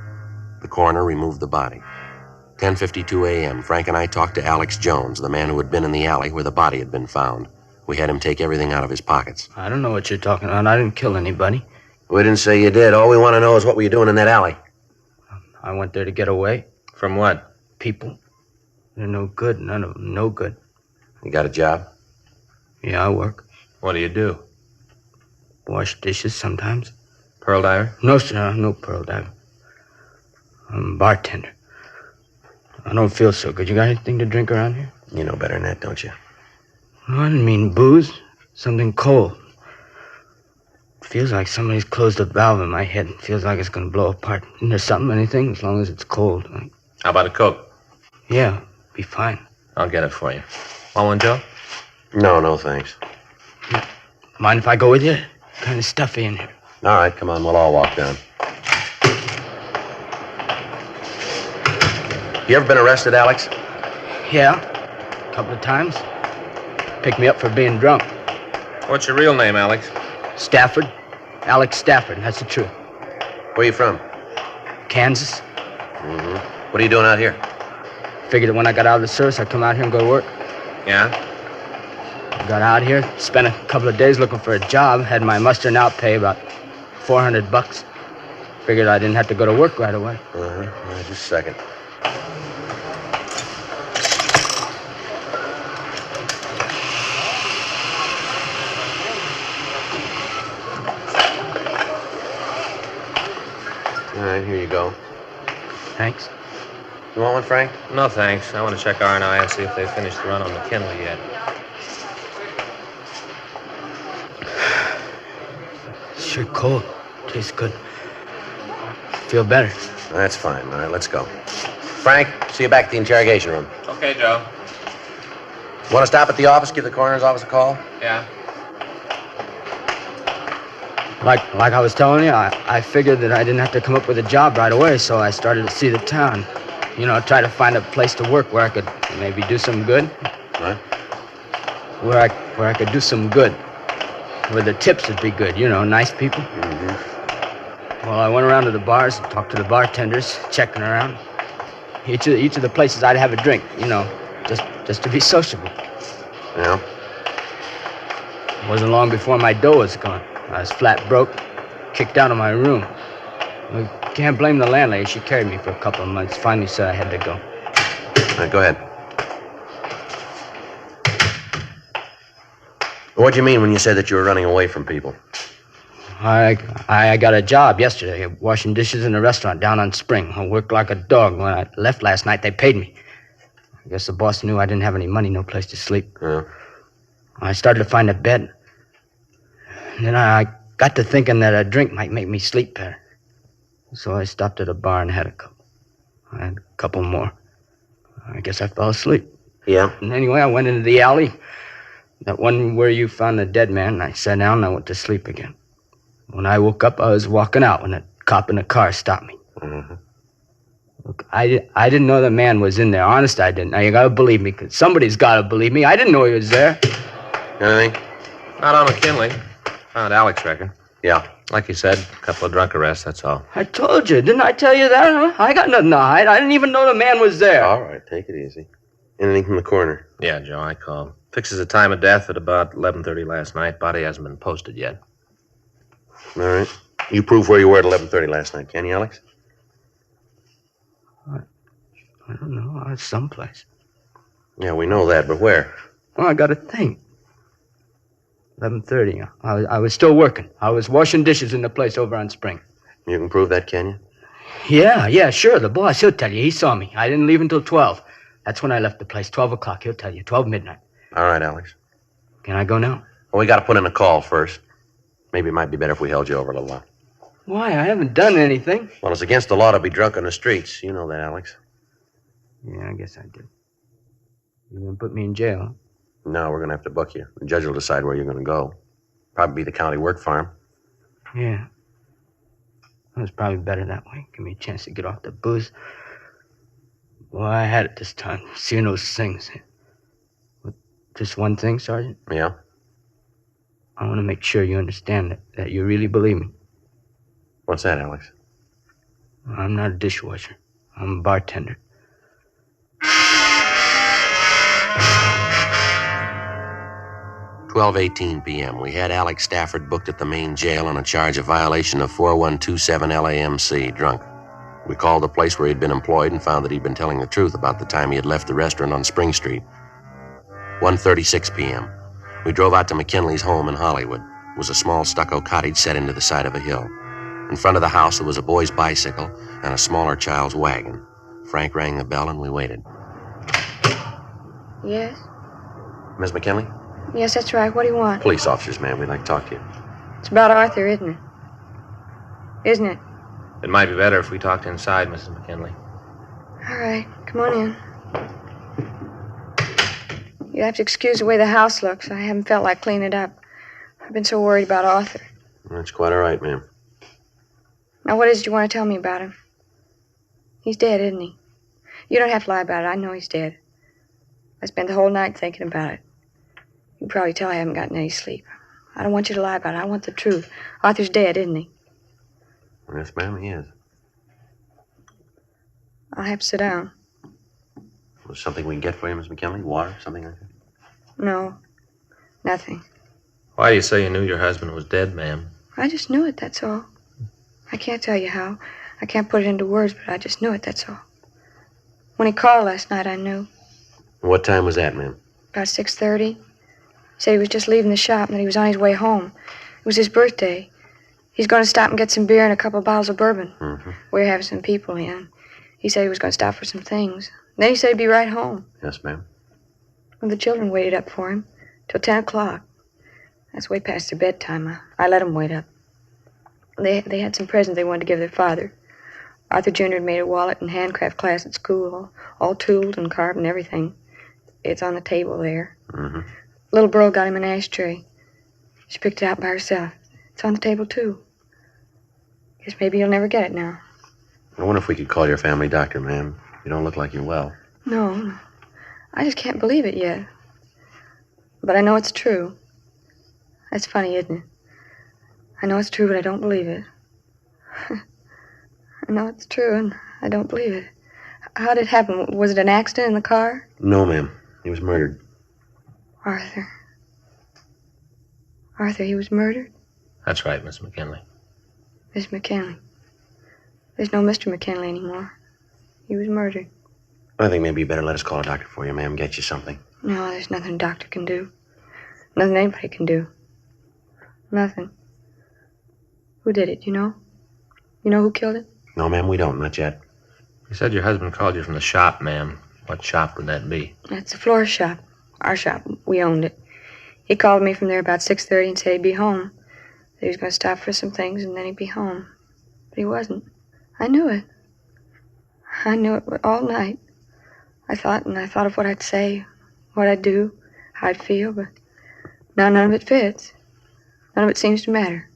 The coroner removed the body. 10:52 a.m., Frank and I talked to Alex Jones, the man who had been in the alley where the body had been found. We had him take everything out of his pockets.
I don't know what you're talking about. I didn't kill anybody.
We didn't say you did. All we want to know is what were you doing in that alley?
I went there to get away.
From what?
People. They're no good. None of them. No good.
You got a job?
Yeah, I work.
What do you do?
Wash dishes sometimes.
Pearl diver?
No, sir. No pearl diver. I'm a bartender. I don't feel so good. You got anything to drink around here?
You know better than that, don't you?
No, I didn't mean booze. Something cold. It feels like somebody's closed a valve in my head. It feels like it's going to blow apart. Isn't there something, anything, as long as it's cold? Like...
How about a Coke?
Yeah, be fine.
I'll get it for you. Want one, Joe?
No, thanks.
Mind if I go with you? Kind of stuffy in here.
All right, come on. We'll all walk down. You ever been arrested, Alex?
Yeah, a couple of times. Picked me up for being drunk.
What's your real name, Alex?
Stafford. Alex Stafford, that's the truth.
Where are you from?
Kansas.
Mm-hmm. What are you doing out here?
Figured that when I got out of the service, I'd come out here and go to work.
Yeah?
Got out here, spent a couple of days looking for a job, had my muster and out pay about $400. Figured I didn't have to go to work right away.
Uh-huh. All right, just a second. All right, here you go.
Thanks.
You want one, Frank?
No, thanks. I want to check R&I and see if they finished the run on McKinley yet.
Sure cold. Tastes good. Feel better.
That's fine. All right, let's go. Frank, see you back at the interrogation room.
Okay, Joe.
Want to stop at the office, give the coroner's office a call?
Yeah.
Like I was telling you, I figured that I didn't have to come up with a job right away, so I started to see the town. You know, try to find a place to work where I could maybe do some good.
What?
Where I could do some good. Where the tips would be good, you know, nice people.
Mm-hmm.
Well, I went around to the bars, talked to the bartenders, checking around. Each of the places I'd have a drink, you know, just to be sociable.
Yeah?
It wasn't long before my dough was gone. I was flat broke, kicked out of my room. I can't blame the landlady. She carried me for a couple of months. Finally said I had to go.
All right, go ahead. What'd you mean when you said that you were running away from people?
I got a job yesterday, washing dishes in a restaurant down on Spring. I worked like a dog. When I left last night, they paid me. I guess the boss knew I didn't have any money, no place to sleep.
Yeah.
I started to find a bed. And then I got to thinking that a drink might make me sleep better. So I stopped at a bar and had a couple. I had a couple more. I guess I fell asleep.
Yeah?
And anyway, I went into the alley, that one where you found the dead man, and I sat down and I went to sleep again. When I woke up, I was walking out when a cop in a car stopped me.
Mm-hmm.
Look, I didn't know the man was in there. Honest, I didn't. Now, you gotta believe me, because somebody's gotta believe me. I didn't know he was there.
Anything?
Not on McKinley. Found Alex record.
Yeah.
Like you said, a couple of drunk arrests, that's all.
I told you. Didn't I tell you that? Huh? I got nothing to hide. I didn't even know the man was there.
All right, take it easy. Anything from the coroner?
Yeah, Joe, I called. Fixes the time of death at about 11:30 last night. Body hasn't been posted yet.
All right. You prove where you were at 11:30 last night, can you, Alex?
I don't know. I was someplace.
Yeah, we know that, but where?
Well, I got to think. 11:30. I was still working. I was washing dishes in the place over on Spring.
You can prove that, can you?
Yeah, sure. The boss, he'll tell you. He saw me. I didn't leave until 12. That's when I left the place. 12 o'clock, he'll tell you. 12 midnight.
All right, Alex.
Can I go now?
Well, we got to put in a call first. Maybe it might be better if we held you over a little while.
Why? I haven't done anything.
Well, it's against the law to be drunk on the streets. You know that, Alex.
Yeah, I guess I did. You're going to put me in jail, huh?
No, we're going to have to book you. The judge will decide where you're going to go. Probably be the county work farm.
Yeah. It was probably better that way. Give me a chance to get off the booze. Well, I had it this time. Seeing those things. Just one thing, Sergeant?
Yeah?
I want to make sure you understand that you really believe me.
What's that, Alex?
I'm not a dishwasher. I'm a bartender.
$12:18 p.m. We had Alex Stafford booked at the main jail on a charge of violation of 4127 LAMC, drunk. We called the place where he'd been employed and found that he'd been telling the truth about the time he had left the restaurant on Spring Street. 1:36 p.m. We drove out to McKinley's home in Hollywood. It was a small stucco cottage set into the side of a hill. In front of the house, there was a boy's bicycle and a smaller child's wagon. Frank rang the bell and we waited.
Yes?
Miss McKinley?
Yes, that's right. What do you want?
Police officers, ma'am. We'd like to talk to you.
It's about Arthur, isn't it? Isn't it?
It might be better if we talked inside, Mrs. McKinley.
All right. Come on in. You have to excuse the way the house looks. I haven't felt like cleaning it up. I've been so worried about Arthur.
That's quite all right, ma'am.
Now, what is it you want to tell me about him? He's dead, isn't he? You don't have to lie about it. I know he's dead. I spent the whole night thinking about it. You can probably tell I haven't gotten any sleep. I don't want you to lie about it. I want the truth. Arthur's dead, isn't he?
Yes, ma'am, he is.
I'll have to sit down.
Was something we can get for you, Miss McKinley? Water, something like that?
No. Nothing.
Why do you say you knew your husband was dead, ma'am?
I just knew it, that's all. I can't tell you how. I can't put it into words, but I just knew it, that's all. When he called last night, I knew.
What time was that, ma'am?
About 6:30. He said he was just leaving the shop and that he was on his way home. It was his birthday. He's going to stop and get some beer and a couple of bottles of bourbon.
Mm-hmm.
We're having some people in. He said he was going to stop for some things. Then he said he'd be right home.
Yes, ma'am.
Well, the children waited up for him till 10 o'clock. That's way past their bedtime. I let them wait up. They had some presents they wanted to give their father. Arthur Jr. had made a wallet and handcraft class at school, all tooled and carved and everything. It's on the table there.
Mm-hmm.
Little girl got him an ashtray. She picked it out by herself. It's on the table, too. Guess maybe you'll never get it now.
I wonder if we could call your family doctor, ma'am. You don't look like you're well.
No. I just can't believe it yet. But I know it's true. That's funny, isn't it? I know it's true, but I don't believe it. I know it's true, and I don't believe it. How did it happen? Was it an accident in the car?
No, ma'am. He was murdered.
Arthur. Arthur, he was murdered?
That's right, Miss McKinley.
Miss McKinley. There's no Mr. McKinley anymore. He was murdered.
I think maybe you better let us call a doctor for you, ma'am. Get you something.
No, there's nothing a doctor can do. Nothing anybody can do. Nothing. Who did it, you know? You know who killed it?
No, ma'am, we don't. Not yet.
You said your husband called you from the shop, ma'am. What shop would that be?
It's a florist shop. Our shop. We owned it. He called me from there about 6:30 and said he'd be home. That he was going to stop for some things and then he'd be home. But he wasn't. I knew it. I knew it all night. I thought of what I'd say, what I'd do, how I'd feel, but now none of it fits. None of it seems to matter.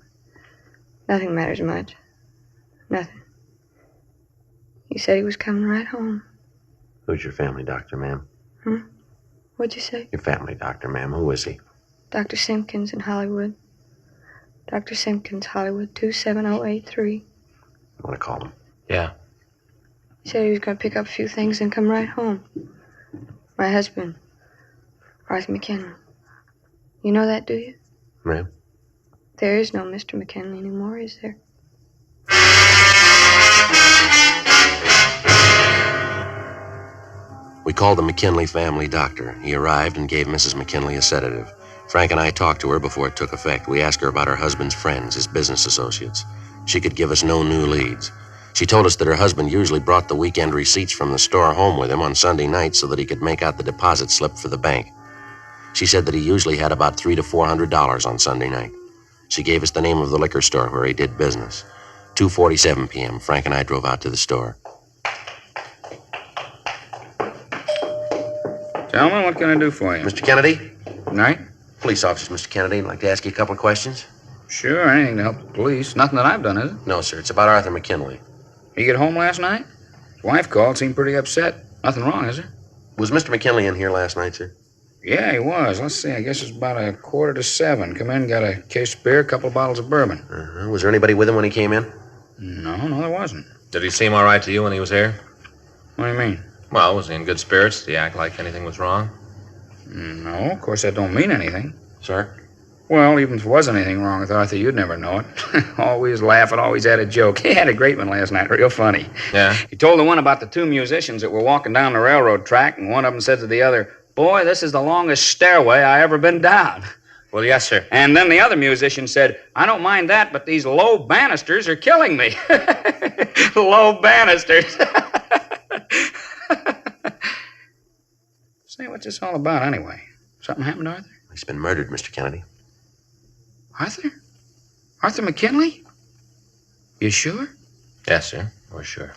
Nothing matters much. Nothing. He said he was coming right home.
Who's your family doctor, ma'am?
What'd you say?
Your family doctor, ma'am. Who is he?
Dr. Simpkins in Hollywood. Dr. Simpkins, Hollywood, 27083.
Want to call him?
Yeah.
He said he was going to pick up a few things and come right home. My husband, Arthur McKinley. You know that, do you?
Ma'am?
There is no Mr. McKinley anymore, is there?
We called the McKinley family doctor. He arrived and gave Mrs. McKinley a sedative. Frank and I talked to her before it took effect. We asked her about her husband's friends, his business associates. She could give us no new leads. She told us that her husband usually brought the weekend receipts from the store home with him on Sunday nights so that he could make out the deposit slip for the bank. She said that he usually had about $300 to $400 on Sunday night. She gave us the name of the liquor store where he did business. 2:47 p.m., Frank and I drove out to the store.
Gentlemen, what can I do for you?
Mr. Kennedy?
Night?
Police officer, Mr. Kennedy. I'd like to ask you a couple of questions.
Sure, anything to help the police. Nothing that I've done, is it?
No, sir. It's about Arthur McKinley.
He get home last night? His wife called, seemed pretty upset. Nothing wrong, is there?
Was Mr. McKinley in here last night, sir?
Yeah, he was. Let's see, I guess it's about 6:45. Come in, got a case of beer, a couple of bottles of bourbon.
Was there anybody with him when he came in?
No, there wasn't.
Did he seem all right to you when he was here?
What do you mean?
Well, was he in good spirits? Did he act like anything was wrong?
No, of course that don't mean anything.
Sir?
Well, even if there was anything wrong with Arthur, you'd never know it. Always laughing, always had a joke. He had a great one last night, real funny.
Yeah?
He told the one about the two musicians that were walking down the railroad track, and one of them said to the other, "Boy, this is the longest stairway I ever been down."
Well, yes, sir.
And then the other musician said, "I don't mind that, but these low banisters are killing me." Low banisters. Say, what's this all about anyway? Something happened to Arthur?
He's been murdered, Mr. Kennedy.
Arthur? Arthur McKinley? You sure?
Yes, sir. We're sure.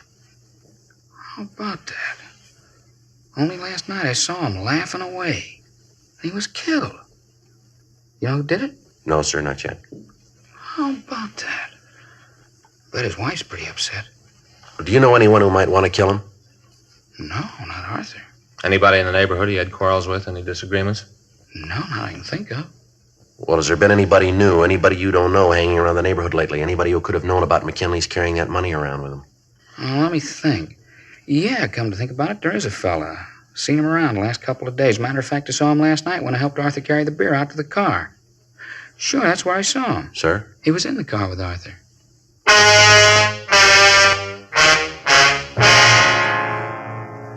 How about that? Only last night I saw him laughing away. And he was killed. You know who did it?
No, sir, not yet.
How about that? Bet his wife's pretty upset.
Do you know anyone who might want to kill him?
No, not Arthur.
Anybody in the neighborhood he had quarrels with? Any disagreements?
No, not I can think of.
Well, has there been anybody new, anybody you don't know hanging around the neighborhood lately? Anybody who could have known about McKinley's carrying that money around with him?
Let me think. Yeah, come to think about it, there is a fella. Seen him around the last couple of days. Matter of fact, I saw him last night when I helped Arthur carry the beer out to the car. Sure, that's where I saw him.
Sir?
He was in the car with Arthur.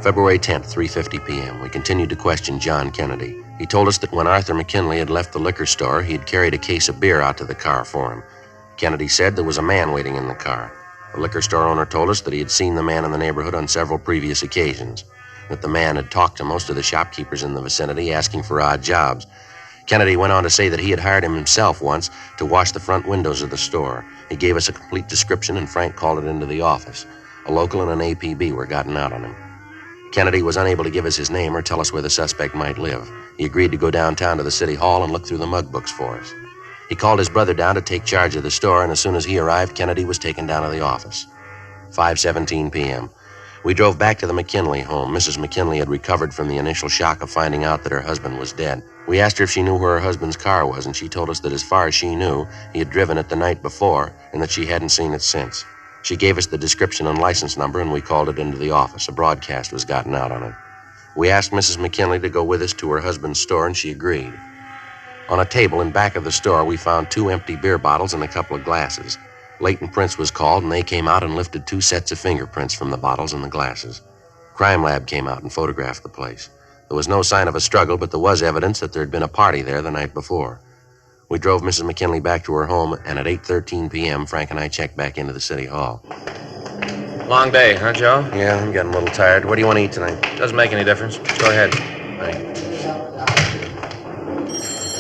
February 10th, 3:50 p.m. We continued to question John Kennedy. He told us that when Arthur McKinley had left the liquor store, he had carried a case of beer out to the car for him. Kennedy said there was a man waiting in the car. The liquor store owner told us that he had seen the man in the neighborhood on several previous occasions, that the man had talked to most of the shopkeepers in the vicinity asking for odd jobs. Kennedy went on to say that he had hired him himself once to wash the front windows of the store. He gave us a complete description, and Frank called it into the office. A local and an APB were gotten out on him. Kennedy was unable to give us his name or tell us where the suspect might live. He agreed to go downtown to the city hall and look through the mug books for us. He called his brother down to take charge of the store, and as soon as he arrived, Kennedy was taken down to the office. 5:17 p.m. We drove back to the McKinley home. Mrs. McKinley had recovered from the initial shock of finding out that her husband was dead. We asked her if she knew where her husband's car was, and she told us that as far as she knew, he had driven it the night before, and that she hadn't seen it since. She gave us the description and license number, and we called it into the office. A broadcast was gotten out on it. We asked Mrs. McKinley to go with us to her husband's store, and she agreed. On a table in back of the store, we found 2 empty beer bottles and a couple of glasses. Leighton Prince was called, and they came out and lifted 2 sets of fingerprints from the bottles and the glasses. Crime Lab came out and photographed the place. There was no sign of a struggle, but there was evidence that there had been a party there the night before. We drove Mrs. McKinley back to her home, and at 8:13 p.m., Frank and I checked back into the city hall.
Long day, huh, Joe?
Yeah, I'm getting a little tired. What do you want to eat tonight?
Doesn't make any difference. Go ahead.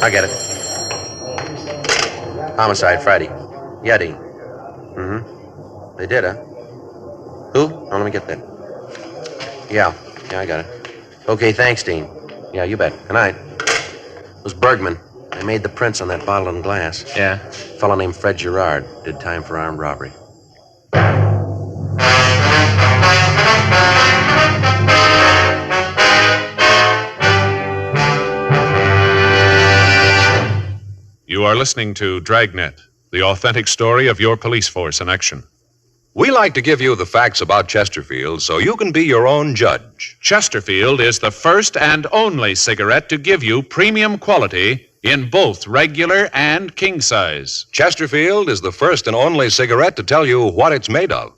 I'll get it. Homicide, Friday. Yeah, Dean. Mm-hmm. They did, huh? Who? Oh, let me get that. Yeah, I got it. Okay, thanks, Dean. Yeah, you bet. Good night. It was Bergman. I made the prints on that bottle and glass.
Yeah?
A fellow named Fred Gerard. Did time for armed robbery.
You are listening to Dragnet, the authentic story of your police force in action.
We like to give you the facts about Chesterfield so you can be your own judge.
Chesterfield is the first and only cigarette to give you premium quality in both regular and king size.
Chesterfield is the first and only cigarette to tell you what it's made of.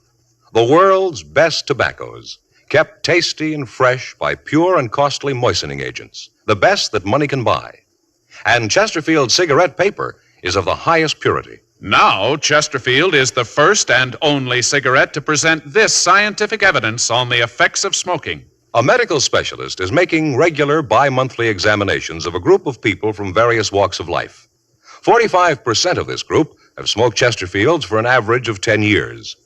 The world's best tobaccos, kept tasty and fresh by pure and costly moistening agents, the best that money can buy. And Chesterfield cigarette paper is of the highest purity.
Now, Chesterfield is the first and only cigarette to present this scientific evidence on the effects of smoking.
A medical specialist is making regular bi-monthly examinations of a group of people from various walks of life. 45% of this group have smoked Chesterfields for an average of 10 years.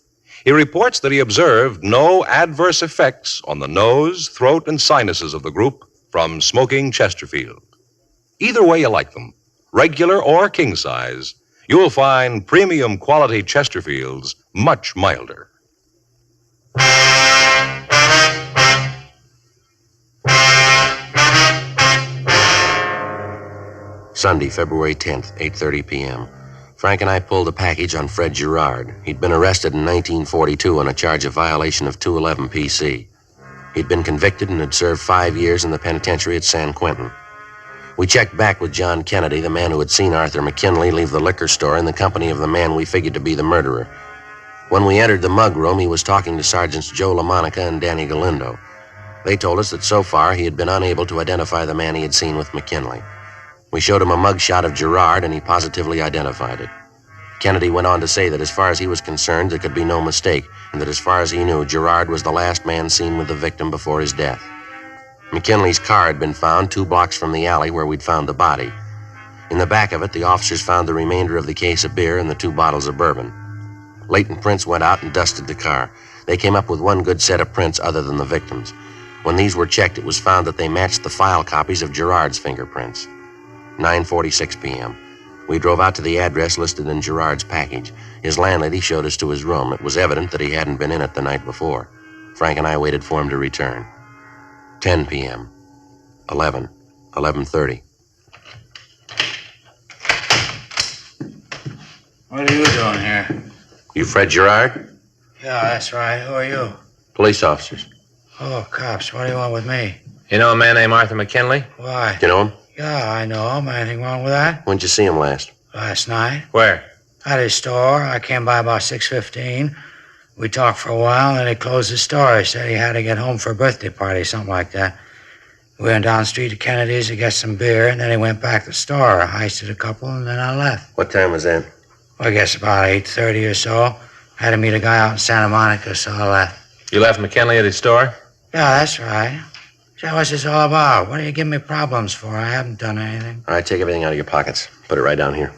He reports that he observed no adverse effects on the nose, throat, and sinuses of the group from smoking Chesterfield. Either way you like them, regular or king size, you'll find premium quality Chesterfields much milder.
Sunday, February 10th, 8:30 p.m. Frank and I pulled a package on Fred Gerard. He'd been arrested in 1942 on a charge of violation of 211 PC. He'd been convicted and had served 5 years in the penitentiary at San Quentin. We checked back with John Kennedy, the man who had seen Arthur McKinley leave the liquor store in the company of the man we figured to be the murderer. When we entered the mug room, he was talking to Sergeants Joe LaMonica and Danny Galindo. They told us that so far he had been unable to identify the man he had seen with McKinley. We showed him a mug shot of Gerard, and he positively identified it. Kennedy went on to say that as far as he was concerned, there could be no mistake, and that as far as he knew, Gerard was the last man seen with the victim before his death. McKinley's car had been found 2 blocks from the alley where we'd found the body. In the back of it, the officers found the remainder of the case of beer and the 2 bottles of bourbon. Latent prints went out and dusted the car. They came up with one good set of prints other than the victim's. When these were checked, it was found that they matched the file copies of Gerard's fingerprints. 9:46 p.m. We drove out to the address listed in Gerard's package. His landlady showed us to his room. It was evident that he hadn't been in it the night before. Frank and I waited for him to return. 10 p.m. 11. 11:30.
What are you doing here?
You Fred Gerard?
Yeah, that's right. Who are you?
Police officers.
Oh, cops. What do you want with me?
You know a man named Arthur McKinley?
Why?
You know him?
Yeah, I know him. Anything wrong with that?
When'd you see him last?
Last night.
Where?
At his store. I came by about 6:15. We talked for a while, and then he closed his store. He said he had to get home for a birthday party, something like that. We went down the street to Kennedy's to get some beer, and then he went back to the store. I heisted a couple, and then I left.
What time was that?
Well, I guess about 8:30 or so. Had to meet a guy out in Santa Monica, so I left.
You left McKinley at his store?
Yeah, that's right. Say, what's this all about? What are you giving me problems for? I haven't done anything.
All right, take everything out of your pockets. Put it right down here.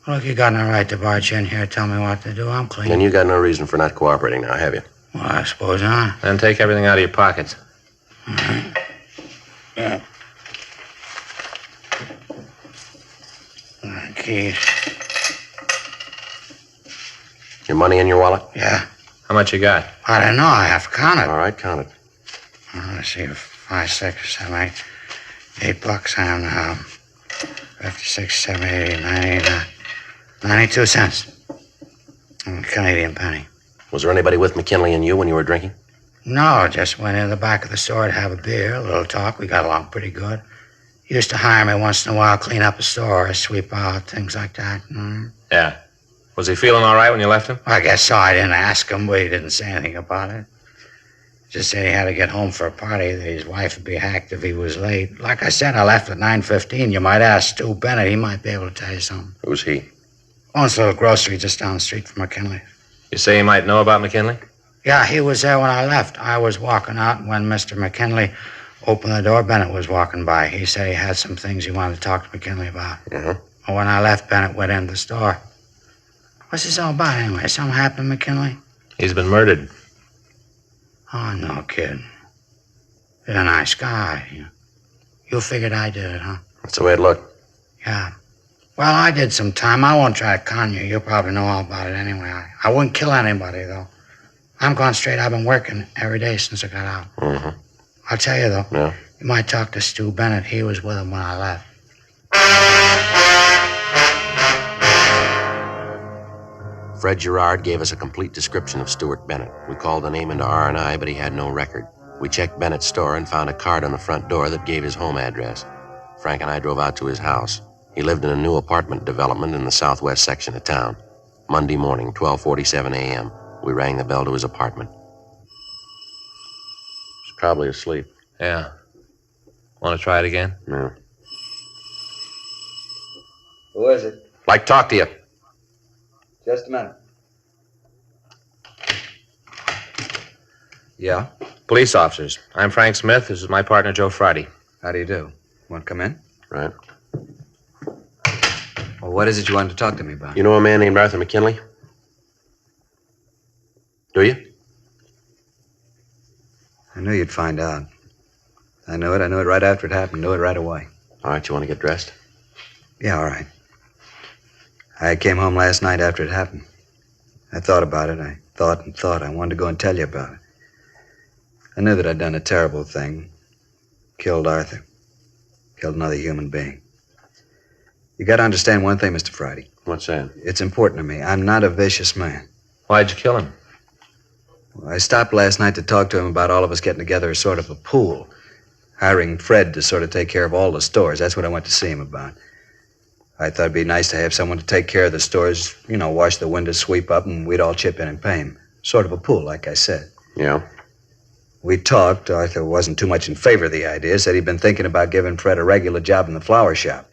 Look, you got no right to barge in here and tell me what to do. I'm clean.
And you got no reason for not cooperating now, have you?
Well, I suppose not.
Then take everything out of your pockets.
All right. Yeah. Keys.
Your money in your wallet?
Yeah.
How much you got?
I don't know. I have to count it.
All right, count it.
Let's see. 5, 6, 7, 8. $8 and 56, 70, 90, 92 cents. Canadian penny.
Was there anybody with McKinley and you when you were drinking?
No, just went in the back of the store to have a beer, a little talk. We got along pretty good. He used to hire me once in a while, clean up a store, sweep out, things like that.
Yeah. Was he feeling all right when you left him?
I guess so. I didn't ask him, but he didn't say anything about it. Just said he had to get home for a party, that his wife would be hacked if he was late. Like I said, I left at 9:15. You might ask Stu Bennett. He might be able to tell you something.
Who's he?
Owns a little grocery just down the street from McKinley.
You say you might know about McKinley?
Yeah, he was there when I left. I was walking out, and when Mr. McKinley opened the door, Bennett was walking by. He said he had some things he wanted to talk to McKinley about.
Uh-huh.
And when I left, Bennett went into the store. What's this all about, anyway? Something happened, McKinley?
He's been murdered.
Oh, no, kid. You're a nice guy. You figured I did it, huh?
That's the way it looked.
Yeah. Well, I did some time. I won't try to con you. You'll probably know all about it anyway. I wouldn't kill anybody, though. I'm going straight. I've been working every day since I got out.
Mm-hmm.
I'll tell you, though.
Yeah?
You might talk to Stu Bennett. He was with him when I left.
Fred Gerard gave us a complete description of Stuart Bennett. We called the name into R&I, but he had no record. We checked Bennett's store and found a card on the front door that gave his home address. Frank and I drove out to his house. He lived in a new apartment development in the southwest section of town. Monday morning, 12:47 a.m. We rang the bell to his apartment. He's probably asleep.
Yeah. Want to try it again?
No.
Who is it?
Like to talk to you.
Just a minute. Yeah?
Police officers. I'm Frank Smith. This is my partner, Joe Friday.
How do you do? Want to come in?
Right.
Well, what is it you wanted to talk to me about?
You know a man named Arthur McKinley? Do you?
I knew you'd find out. I knew it right after it happened. Knew it right away.
All right, you want to get dressed?
Yeah, all right. I came home last night after it happened. I thought about it. I thought and thought. I wanted to go and tell you about it. I knew that I'd done a terrible thing. Killed Arthur. Killed another human being. You got to understand one thing, Mr. Friday.
What's that?
It's important to me. I'm not a vicious man.
Why'd you kill him?
Well, I stopped last night to talk to him about all of us getting together as sort of a pool. Hiring Fred to sort of take care of all the stores. That's what I went to see him about. I thought it'd be nice to have someone to take care of the stores, wash the windows, sweep up, and we'd all chip in and pay him. Sort of a pool, like I said.
Yeah?
We talked. Arthur wasn't too much in favor of the idea. Said he'd been thinking about giving Fred a regular job in the flower shop.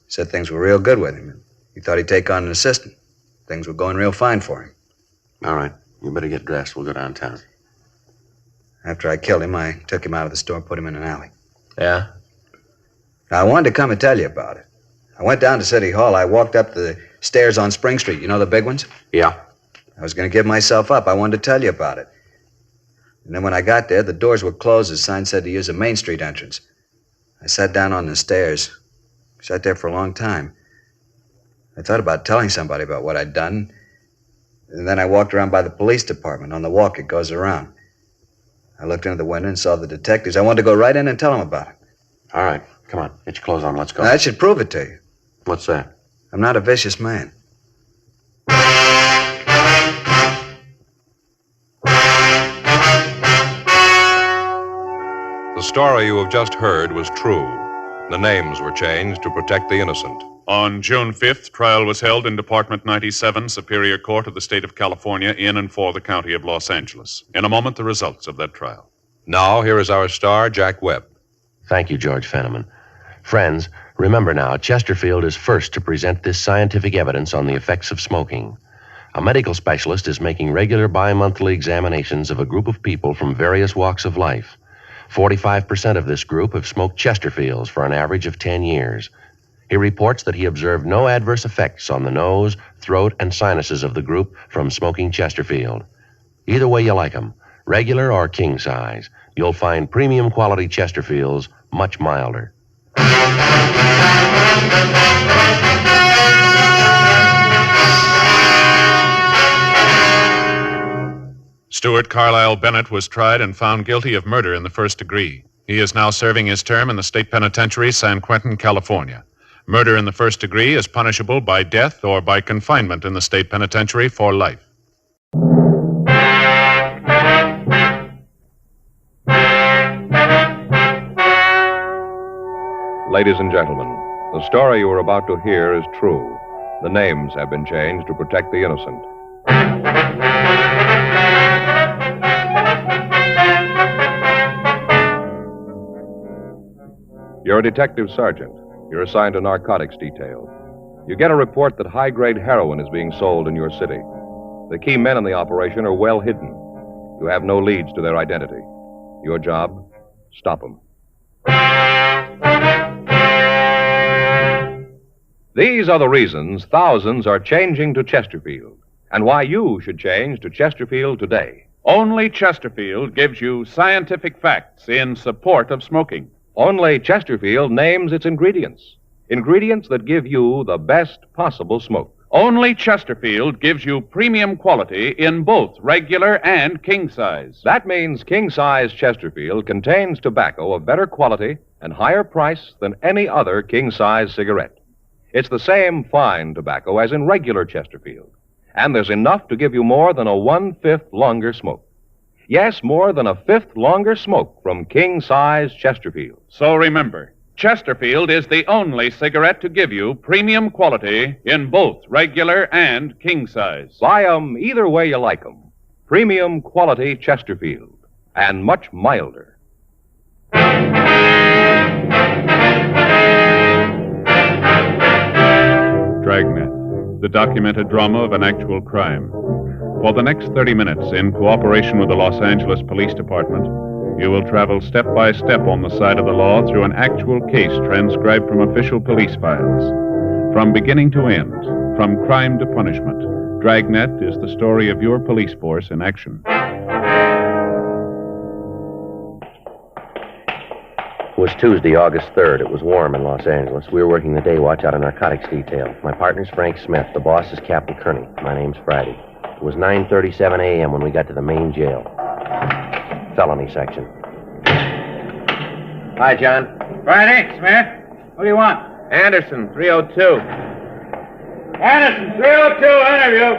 Said things were real good with him. He thought he'd take on an assistant. Things were going real fine for him.
All right. You better get dressed. We'll go downtown.
After I killed him, I took him out of the store and put him in an alley.
Yeah?
Now, I wanted to come and tell you about it. I went down to City Hall. I walked up the stairs on Spring Street. You know the big ones?
Yeah.
I was going to give myself up. I wanted to tell you about it. And then when I got there, the doors were closed. The sign said to use a Main Street entrance. I sat down on the stairs. Sat there for a long time. I thought about telling somebody about what I'd done. And then I walked around by the police department. On the walk, it goes around. I looked into the window and saw the detectives. I wanted to go right in and tell them about it.
All right. Come on. Get your clothes on. Let's go.
Now, that should prove it to you.
What's that?
I'm not a vicious man.
The story you have just heard was true. The names were changed to protect the innocent.
On June 5th, trial was held in Department 97, Superior Court of the State of California, in and for the County of Los Angeles. In a moment, the results of that trial.
Now, here is our star, Jack Webb.
Thank you, George Fenneman. Friends, remember now, Chesterfield is first to present this scientific evidence on the effects of smoking. A medical specialist is making regular bi-monthly examinations of a group of people from various walks of life. 45% of this group have smoked Chesterfields for an average of 10 years. He reports that he observed no adverse effects on the nose, throat, and sinuses of the group from smoking Chesterfield. Either way you like them, regular or king size, you'll find premium quality Chesterfields much milder.
Stuart Carlisle Bennett was tried and found guilty of murder in the first degree. He is now serving his term in the state penitentiary, San Quentin, California. Murder in the first degree is punishable by death or by confinement in the state penitentiary for life.
Ladies and gentlemen, the story you are about to hear is true. The names have been changed to protect the innocent.
You're a detective sergeant. You're assigned to narcotics detail. You get a report that high-grade heroin is being sold in your city. The key men in the operation are well hidden. You have no leads to their identity. Your job, stop them. These are the reasons thousands are changing to Chesterfield, and why you should change to Chesterfield today.
Only Chesterfield gives you scientific facts in support of smoking.
Only Chesterfield names its ingredients. Ingredients that give you the best possible smoke.
Only Chesterfield gives you premium quality in both regular and king size.
That means king size Chesterfield contains tobacco of better quality and higher price than any other king size cigarette. It's the same fine tobacco as in regular Chesterfield. And there's enough to give you more than a 1/5 longer smoke. Yes, more than a 1/5 longer smoke from king size Chesterfield.
So remember, Chesterfield is the only cigarette to give you premium quality in both regular and king size.
Buy 'em either way you like 'em. Premium quality Chesterfield. And much milder.
Dragnet, the documented drama of an actual crime. For the next 30 minutes, in cooperation with the Los Angeles Police Department, you will travel step by step on the side of the law through an actual case transcribed from official police files. From beginning to end, from crime to punishment, Dragnet is the story of your police force in action.
It was Tuesday, August 3rd. It was warm in Los Angeles. We were working the day watch out of narcotics detail. My partner's Frank Smith. The boss is Captain Kearney. My name's Friday. It was 9:37 a.m. when we got to the main jail. Felony section. Hi, John.
Friday, Smith. What do you want?
Anderson, 302.
Anderson, 302, interview.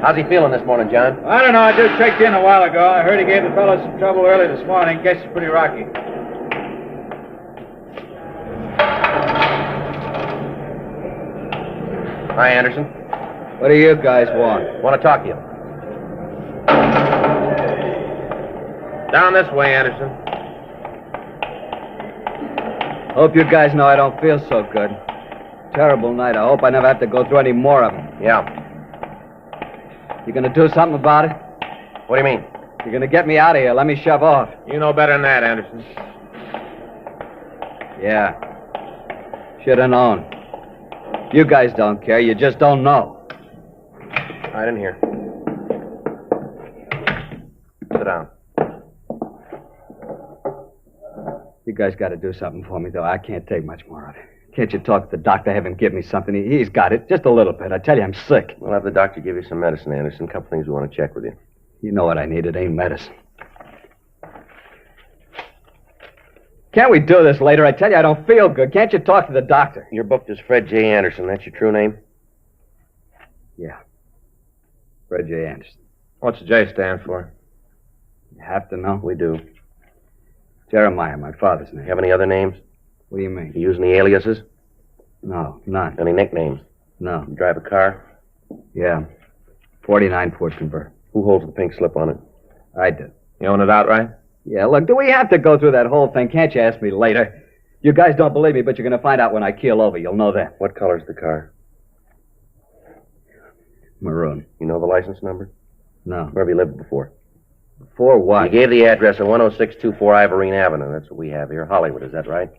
How's he feeling this morning, John?
I don't know. I just checked in a while ago. I heard he gave the fellow some trouble early this morning. Guess he's pretty rocky.
Hi, Anderson.
What do you guys want?
Want to talk to you.
Down this way, Anderson.
Hope you guys know I don't feel so good. Terrible night. I hope I never have to go through any more of them.
Yeah.
You gonna do something about it?
What do you mean?
You're gonna get me out of here. Let me shove off.
You know better than that, Anderson.
Yeah. Should have known. You guys don't care. You just don't know.
I didn't hear. Sit down.
You guys got to do something for me, though. I can't take much more of it. Can't you talk to the doctor, have him give me something? He's got it. Just a little bit. I tell you, I'm sick.
We'll have the doctor give you some medicine, Anderson. A couple things we want to check with you.
You know what I need. It ain't medicine. Can't we do this later? I tell you, I don't feel good. Can't you talk to the doctor?
You're booked as Fred J. Anderson. That's your true name?
Yeah. Fred J. Anderson.
What's the J stand for?
You have to know?
We do.
Jeremiah, my father's name.
You have any other names?
What do you mean?
You use any aliases?
No, none.
Any nicknames?
No.
You drive a car?
Yeah. 49 Ford Convert.
Who holds the pink slip on it?
I did.
You own it outright?
Yeah, look, do we have to go through that whole thing? Can't you ask me later? You guys don't believe me, but you're going to find out when I keel over. You'll know that.
What color's the car?
Maroon.
You know the license number?
No.
Where have you lived before?
Before what?
You gave the address of 10624 Ivorine Avenue. That's what we have here. Hollywood, is that right?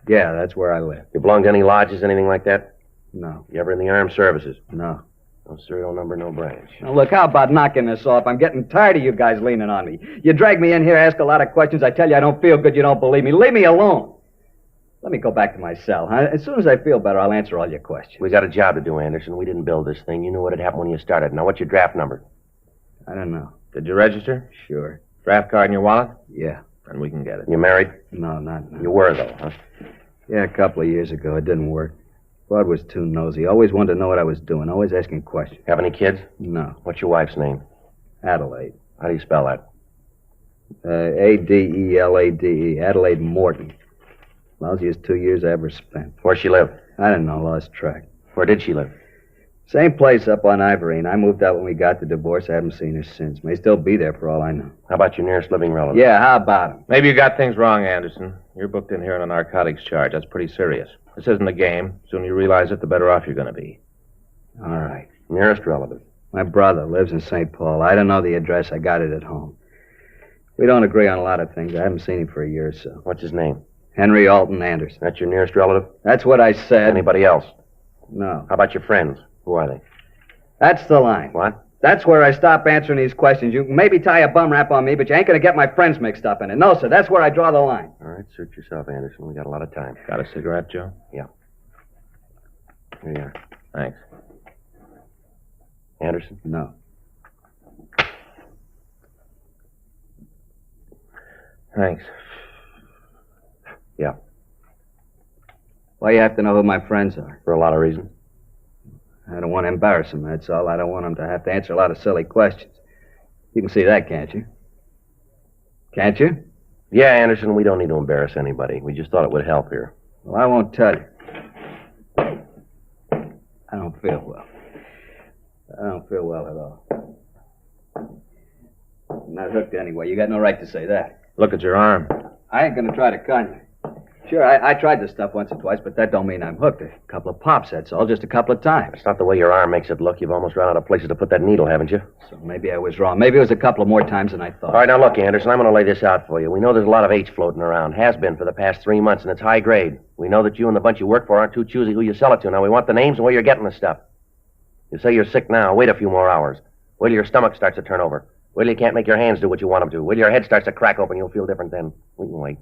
Yeah, that's where I live.
You belong to any lodges, anything like that?
No.
You ever in the armed services?
No.
No serial number, no branch.
Now, look, how about knocking this off? I'm getting tired of you guys leaning on me. You drag me in here, ask a lot of questions. I tell you I don't feel good. You don't believe me. Leave me alone. Let me go back to my cell. Huh? As soon as I feel better, I'll answer all your questions.
We got a job to do, Anderson. We didn't build this thing. You knew what had happened when you started. Now, what's your draft number?
I don't know.
Did you register?
Sure.
Draft card in your wallet?
Yeah.
And we can get it.
You married?
No, not now.
You were, though, huh?
Yeah, a couple of years ago. It didn't work. Bud was too nosy. Always wanted to know what I was doing. Always asking questions.
Have any kids?
No.
What's your wife's name?
Adelaide.
How do you spell that?
Adelade. Adelaide Morton. Lousiest 2 years I ever spent.
Where'd she live?
I don't know. Lost track.
Where did she live?
Same place up on Ivorine. I moved out when we got the divorce. I haven't seen her since. May still be there for all I know.
How about your nearest living relative?
Yeah, how about him?
Maybe you got things wrong, Anderson. You're booked in here on a narcotics charge. That's pretty serious. This isn't a game. The sooner you realize it, the better off you're going to be.
All right.
Nearest relative?
My brother lives in St. Paul. I don't know the address. I got it at home. We don't agree on a lot of things. I haven't seen him for a year or so.
What's his name?
Henry Alton Anderson.
That's your nearest relative?
That's what I said.
Anybody else?
No.
How about your friends? Who are they?
That's the line.
What?
That's where I stop answering these questions. You can maybe tie a bum rap on me, but you ain't going to get my friends mixed up in it. No, sir. That's where I draw the line.
All right, suit yourself, Anderson. We got a lot of time.
Got a cigarette, Joe?
Yeah. Here you are.
Thanks.
Anderson?
No.
Thanks.
Yeah.
Why you have to know who my friends are?
For a lot of reasons.
I don't want to embarrass them, that's all. I don't want them to have to answer a lot of silly questions. You can see that, can't you? Can't you?
Yeah, Anderson, we don't need to embarrass anybody. We just thought it would help here.
Well, I won't tell you. I don't feel well. I don't feel well at all. I'm not hooked anyway. You got no right to say that.
Look at your arm.
I ain't gonna try to con you. Sure, I tried this stuff once or twice, but that don't mean I'm hooked. A couple of pops, that's all, just a couple of times.
It's not the way your arm makes it look. You've almost run out of places to put that needle, haven't you?
So maybe I was wrong. Maybe it was a couple of more times than I thought.
All right, now look, Anderson, I'm going to lay this out for you. We know there's a lot of H floating around. Has been for the past 3 months, and it's high grade. We know that you and the bunch you work for aren't too choosy who you sell it to. Now, we want the names and where you're getting the stuff. You say you're sick now. Wait a few more hours. Wait till your stomach starts to turn over. Wait till you can't make your hands do what you want them to. Wait till your head starts to crack open. You'll feel different then. We can wait.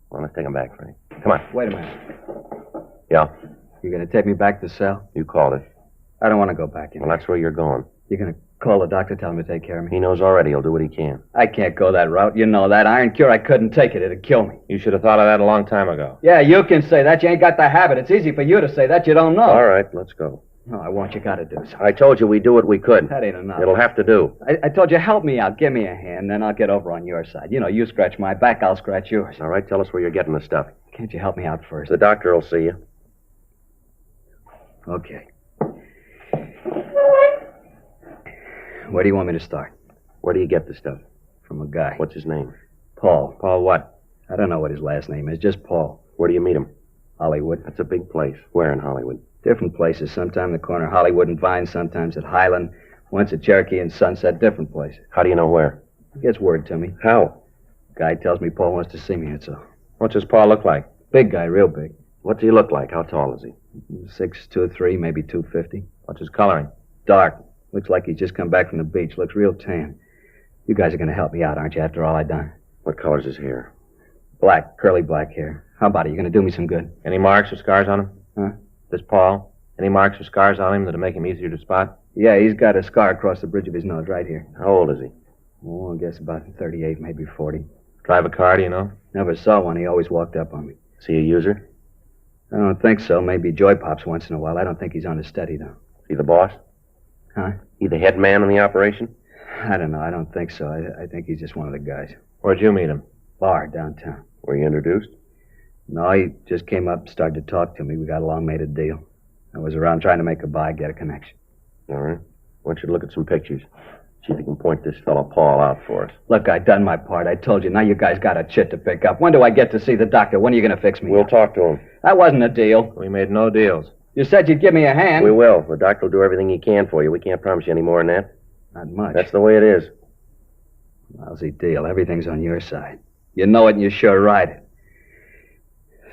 Well, let's take them back, Frank. Come on.
Wait a minute.
Yeah?
You gonna take me back to the cell?
You called it.
I don't want to go back in.
Well, that's where you're going.
You're gonna call the doctor, tell him to take care of me?
He knows already. He'll do what he can.
I can't go that route. You know that. Iron cure, I couldn't take it. It'd kill me.
You should have thought of that a long time ago.
Yeah, you can say that. You ain't got the habit. It's easy for you to say that. You don't know.
All right, let's go.
No, I want you gotta do something.
I told you we'd do what we could.
That ain't enough.
It'll have to do.
I told you, help me out. Give me a hand, then I'll get over on your side. You know, you scratch my back, I'll scratch yours.
All right, tell us where you're getting the stuff.
Can't you help me out first?
The doctor will see you.
Okay. Where do you want me to start?
Where do you get the stuff?
From a guy.
What's his name?
Paul.
Paul what?
I don't know what his last name is, just Paul.
Where do you meet him?
Hollywood.
That's a big place. Where in Hollywood?
Different places. Sometime the corner of Hollywood and Vine, sometimes at Highland, once at Cherokee and Sunset, different places.
How do you know where?
He gets word to me.
How?
Guy tells me Paul wants to see me, that's all.
What does Paul look like?
Big guy, real big.
What's he look like? How tall is he?
6'2", maybe 250.
What's his coloring?
Dark. Looks like he's just come back from the beach. Looks real tan. You guys are going to help me out, aren't you, after all I done?
What color's his hair?
Black, curly black hair. How about it? You going to do me some good?
Any marks or scars on him?
Huh?
This Paul? Any marks or scars on him that'll make him easier to spot?
Yeah, he's got a scar across the bridge of his nose right here.
How old is he?
Oh, I guess about 38, maybe 40.
Drive a car, do you know?
Never saw one. He always walked up on me.
Is he a user?
I don't think so. Maybe joy pops once in a while. I don't think he's on the steady, though.
Is he the boss?
Huh?
He the head man in the operation?
I don't know. I don't think so. I think he's just one of the guys.
Where'd you meet him?
Bar downtown.
Were you introduced?
No, he just came up, started to talk to me. We got along, made a deal. I was around trying to make a buy, get a connection.
All right. I want you to look at some pictures. See if you can point this fellow Paul out for us.
Look, I done my part. I told you. Now you guys got a chit to pick up. When do I get to see the doctor? When are you going to fix me?
We'll talk to him.
That wasn't a deal.
We made no deals.
You said you'd give me a hand.
We will. The doctor will do everything he can for you. We can't promise you any more than that.
Not much.
That's the way it is.
Lousy deal. Everything's on your side. You know it and you sure ride it.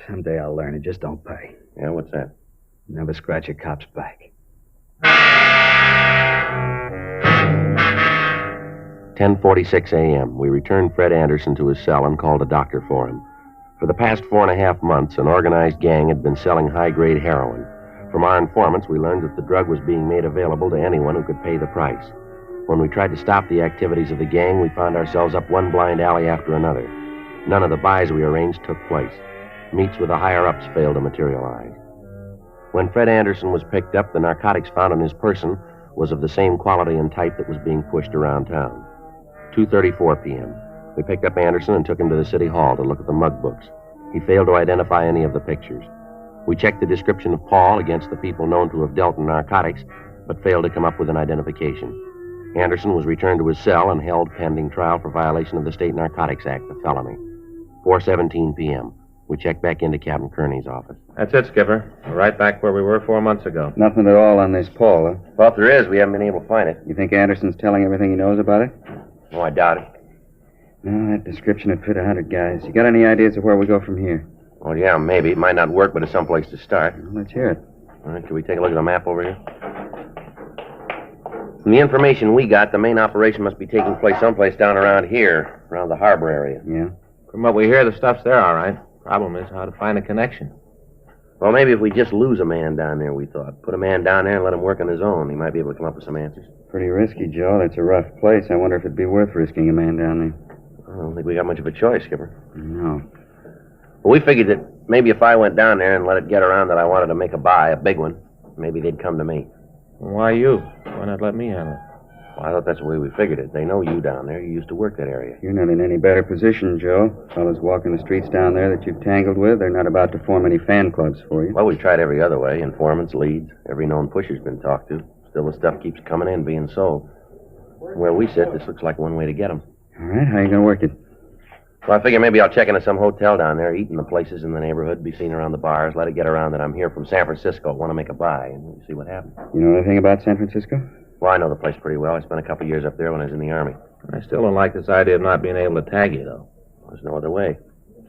Someday I'll learn it. Just don't pay.
Yeah, what's that?
Never scratch a cop's back.
10:46 a.m. We returned Fred Anderson to his cell and called a doctor for him. For the past 4.5 months, an organized gang had been selling high-grade heroin. From our informants, we learned that the drug was being made available to anyone who could pay the price. When we tried to stop the activities of the gang, we found ourselves up one blind alley after another. None of the buys we arranged took place. Meets with the higher-ups failed to materialize. When Fred Anderson was picked up, the narcotics found on his person was of the same quality and type that was being pushed around town. 2:34 p.m. We picked up Anderson and took him to the city hall to look at the mug books. He failed to identify any of the pictures.
We checked the description of Paul against the people known to have dealt in narcotics, but failed to come up with an identification. Anderson was returned to his cell and held pending trial for violation of the State Narcotics Act, a felony. 4:17 p.m. We checked back into Captain Kearney's office.
That's it, Skipper. We're right back where we were 4 months ago.
Nothing at all on this Paul, huh?
Well, if there is, we haven't been able to find it.
You think Anderson's telling everything he knows about it?
No, I doubt it.
No, that description would fit 100 guys. You got any ideas of where we go from here?
Well, yeah, maybe. It might not work, but it's someplace to start.
Well, let's hear it.
All right, can we take a look at the map over here? From the information we got, the main operation must be taking place someplace down around here, around the harbor area.
Yeah?
From what we hear, the stuff's there, all right. Problem is how to find a connection.
Well, maybe if we just lose a man down there, we thought. Put a man down there and let him work on his own. He might be able to come up with some answers.
Pretty risky, Joe. That's a rough place. I wonder if it'd be worth risking a man down there.
I don't think we got much of a choice, Skipper.
No.
Well, we figured that maybe if I went down there and let it get around that I wanted to make a buy, a big one, maybe they'd come to me.
Why you? Why not let me handle it?
Well, I thought that's the way we figured it. They know you down there. You used to work that area.
You're not in any better position, Joe. Fellas walking the streets down there that you've tangled with, they're not about to form any fan clubs for you.
Well, we've tried every other way. Informants, leads, every known pusher's been talked to. Still, the stuff keeps coming in, being sold. From where we sit, this looks like one way to get them.
All right, how you going to work it?
Well, I figure maybe I'll check into some hotel down there, eat in the places in the neighborhood, be seen around the bars, let it get around that I'm here from San Francisco, want to make a buy, and we'll see what happens.
You know anything about San Francisco?
Well, I know the place pretty well. I spent a couple years up there when I was in the Army.
I still don't like this idea of not being able to tag you, though.
There's no other way.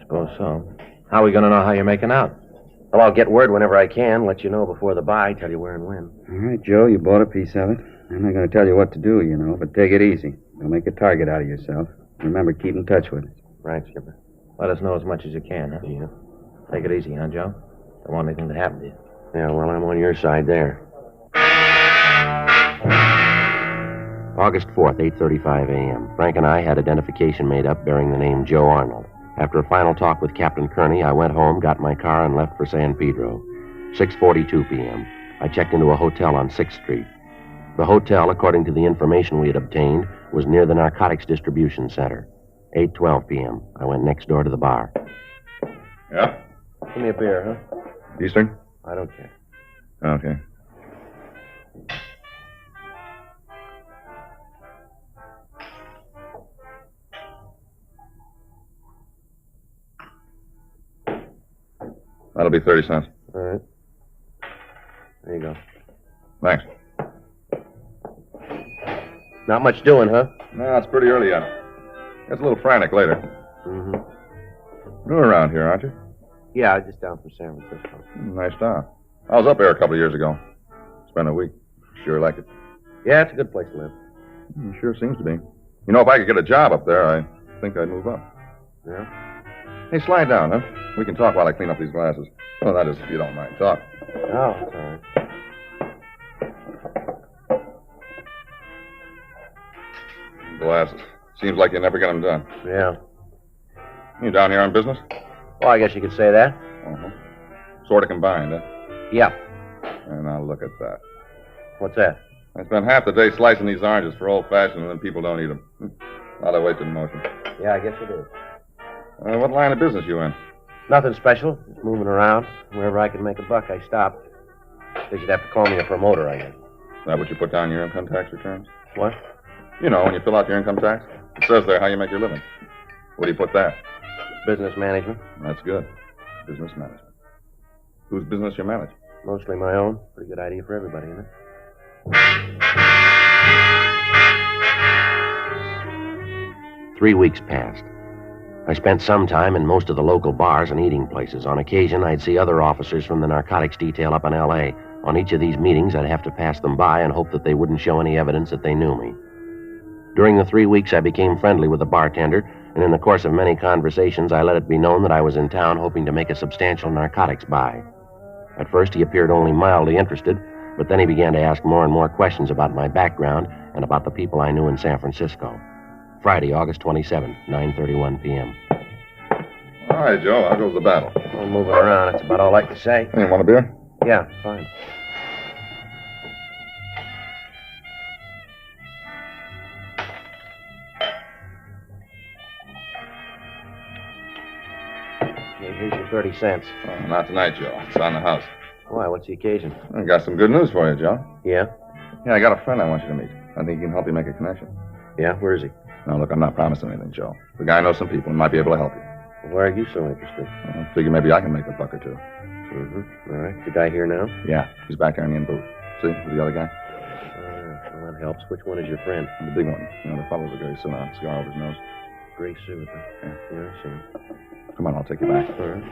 Suppose so. How are we going to know how you're making out?
Well, I'll get word whenever I can, let you know before the buy, tell you where and when.
All right, Joe, you bought a piece of it. I'm not going to tell you what to do, you know, but take it easy. Don't make a target out of yourself. Remember, keep in touch with us.
Right, Skipper.
Let us know as much as you can, huh?
Yeah.
Take it easy, huh, Joe? Don't want anything to happen to you.
Yeah, well, I'm on your side there. August 4th, 8:35 a.m. Frank and I had identification made up bearing the name Joe Arnold. After a final talk with Captain Kearney, I went home, got my car, and left for San Pedro. 6:42 p.m. I checked into a hotel on 6th Street. The hotel, according to the information we had obtained, was near the narcotics distribution center. 8:12 p.m. I went next door to the bar.
Yeah?
Give me a beer, huh?
Eastern?
I don't care.
Okay. That'll be 30 cents.
All right. There you go.
Thanks.
Not much doing, huh?
No, it's pretty early yet. Gets a little frantic later.
Mm-hmm.
You're around here, aren't you?
Yeah, I was just down from San Francisco.
Nice town. I was up there a couple of years ago. Spent a week. Sure like it.
Yeah, it's a good place to live.
Sure seems to be. You know, if I could get a job up there, I think I'd move up.
Yeah?
Hey, slide down, huh? We can talk while I clean up these glasses. Well, that is, if you don't mind. Talk.
Oh, it's all right.
Glasses. Seems like you never get them done.
Yeah.
You down here on business?
Well, I guess you could say that.
Uh-huh. Sort of combined, huh?
Yeah.
And now look at that.
What's that?
I spent half the day slicing these oranges for old-fashioned, and then people don't eat them. A lot of wasted motion.
Yeah, I guess it is.
What line of business you in?
Nothing special. Just moving around. Wherever I can make a buck, I stop. They should have to call me a promoter, I guess.
Is that what you put down in your income tax returns?
What?
You know, when you fill out your income tax, it says there how you make your living. Where do you put that?
Business management.
That's good. Business management. Whose business you manage?
Mostly my own. Pretty good idea for everybody, isn't it? 3 weeks passed. I spent some time in most of the local bars and eating places. On occasion, I'd see other officers from the narcotics detail up in L.A. On each of these meetings, I'd have to pass them by and hope that they wouldn't show any evidence that they knew me. During the 3 weeks, I became friendly with the bartender, and in the course of many conversations, I let it be known that I was in town hoping to make a substantial narcotics buy. At first, he appeared only mildly interested, but then he began to ask more and more questions about my background and about the people I knew in San Francisco. Friday, August 27, 9:31 p.m.
All right, Joe. How goes the battle?
Well, moving around. That's about all I can say.
Hey, want a beer?
Yeah, fine. Okay, here's your 30 cents.
Oh, not tonight, Joe. It's on the house.
Why, what's the occasion?
I got some good news for you, Joe.
Yeah?
Yeah, I got a friend I want you to meet. I think he can help you make a connection.
Yeah? Where is he?
No, look, I'm not promising anything, Joe. The guy knows some people and might be able to help you.
Why are you so interested?
I figure maybe I can make a buck or two.
Mm-hmm. All right. The guy here now?
Yeah, he's back there in the inn booth. See, with the other guy?
Well, that helps. Which one is your friend?
The big one. You know, the fellow with the gray suit on, cigar over his nose.
Gray suit, huh? Yeah, I see.
Come on, I'll take you back.
All right.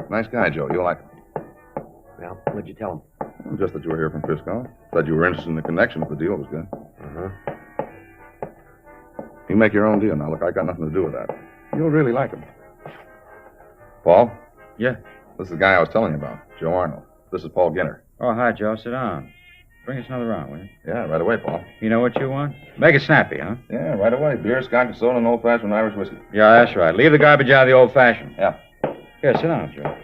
Nice guy, Joe. You'll like him.
Well, what'd you tell him?
Just that you were here from Frisco. Said you were interested in the connection if the deal was good.
Uh-huh.
You make your own deal. Now, look, I got nothing to do with that. You'll really like him. Paul?
Yeah?
This is the guy I was telling you about, Joe Arnold. This is Paul Ginner.
Oh, hi, Joe. Sit down. Bring us another round, will you?
Yeah, right away, Paul.
You know what you want? Make it snappy, huh?
Yeah, right away. Beer, scotch, and soda, and old-fashioned Irish whiskey.
Yeah, that's right. Leave the garbage out of the old-fashioned.
Yeah.
Here, sit down, Joe.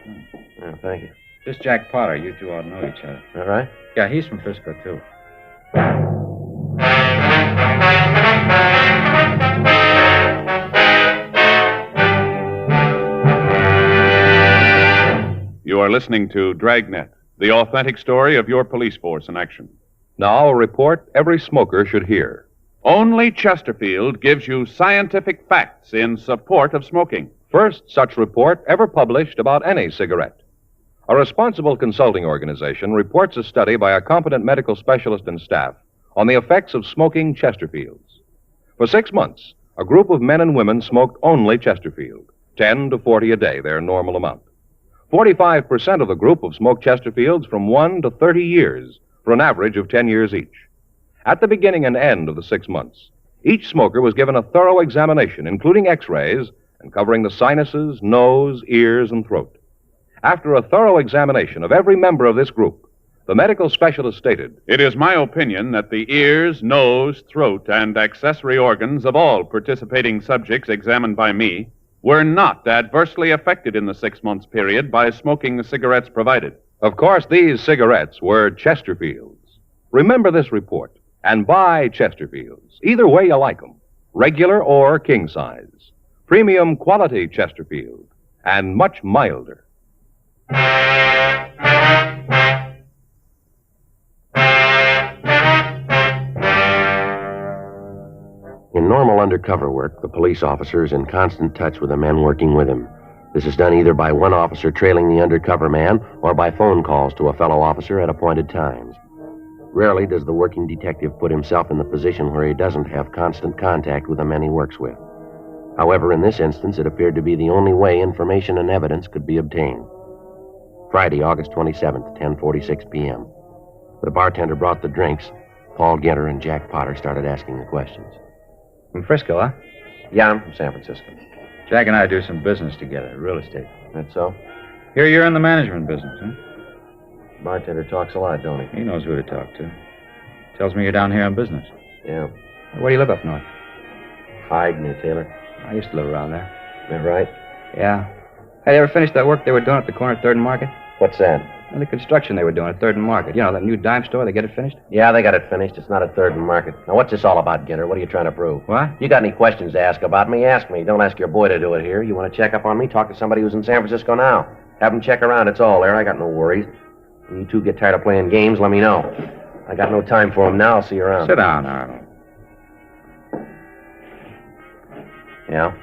Yeah, thank you.
This Jack Potter, you two ought to know each other.
All right?
Yeah, he's from Frisco, too.
You are listening to Dragnet, the authentic story of your police force in action.
Now, a report every smoker should hear.
Only Chesterfield gives you scientific facts in support of smoking.
First such report ever published about any cigarette. A responsible consulting organization reports a study by a competent medical specialist and staff on the effects of smoking Chesterfields. For 6 months, a group of men and women smoked only Chesterfield, 10 to 40 a day, their normal amount. 45% of the group have smoked Chesterfields from 1 to 30 years, for an average of 10 years each. At the beginning and end of the 6 months, each smoker was given a thorough examination, including x-rays, and covering the sinuses, nose, ears, and throat. After a thorough examination of every member of this group, the medical specialist stated,
"It is my opinion that the ears, nose, throat, and accessory organs of all participating subjects examined by me were not adversely affected in the 6 months period by smoking the cigarettes provided."
Of course, these cigarettes were Chesterfields. Remember this report and buy Chesterfields. Either way you like them, regular or king size. Premium quality Chesterfield, and much milder.
In normal undercover work, the police officer is in constant touch with the men working with him. This is done either by one officer trailing the undercover man or by phone calls to a fellow officer at appointed times. Rarely does the working detective put himself in the position where he doesn't have constant contact with the men he works with. However, in this instance, it appeared to be the only way information and evidence could be obtained. Friday, August 27th, 10:46 p.m. The bartender brought the drinks. Paul Ginter and Jack Potter started asking the questions.
From Frisco, huh?
Yeah, I'm from San Francisco.
Jack and I do some business together, real estate.
That's so?
Here you're in the management business, huh?
Bartender talks a lot, don't he?
He knows who to talk to. Tells me you're down here on business.
Yeah.
Where do you live up north?
Hyde, near Taylor.
I used to live around there.
That right?
Yeah. Hey, they ever finished that work they were doing at the corner of 3rd and Market?
What's that?
The construction they were doing at 3rd and Market. You know, that new dime store, they get it finished?
Yeah, they got it finished. It's not at 3rd and Market. Now, what's this all about, Ginter? What are you trying to prove?
What?
You got any questions to ask about me? Ask me. Don't ask your boy to do it here. You want to check up on me? Talk to somebody who's in San Francisco now. Have him check around. It's all there. I got no worries. When you two get tired of playing games, let me know. I got no time for them now. I'll see you around.
Sit down, Arnold.
Yeah?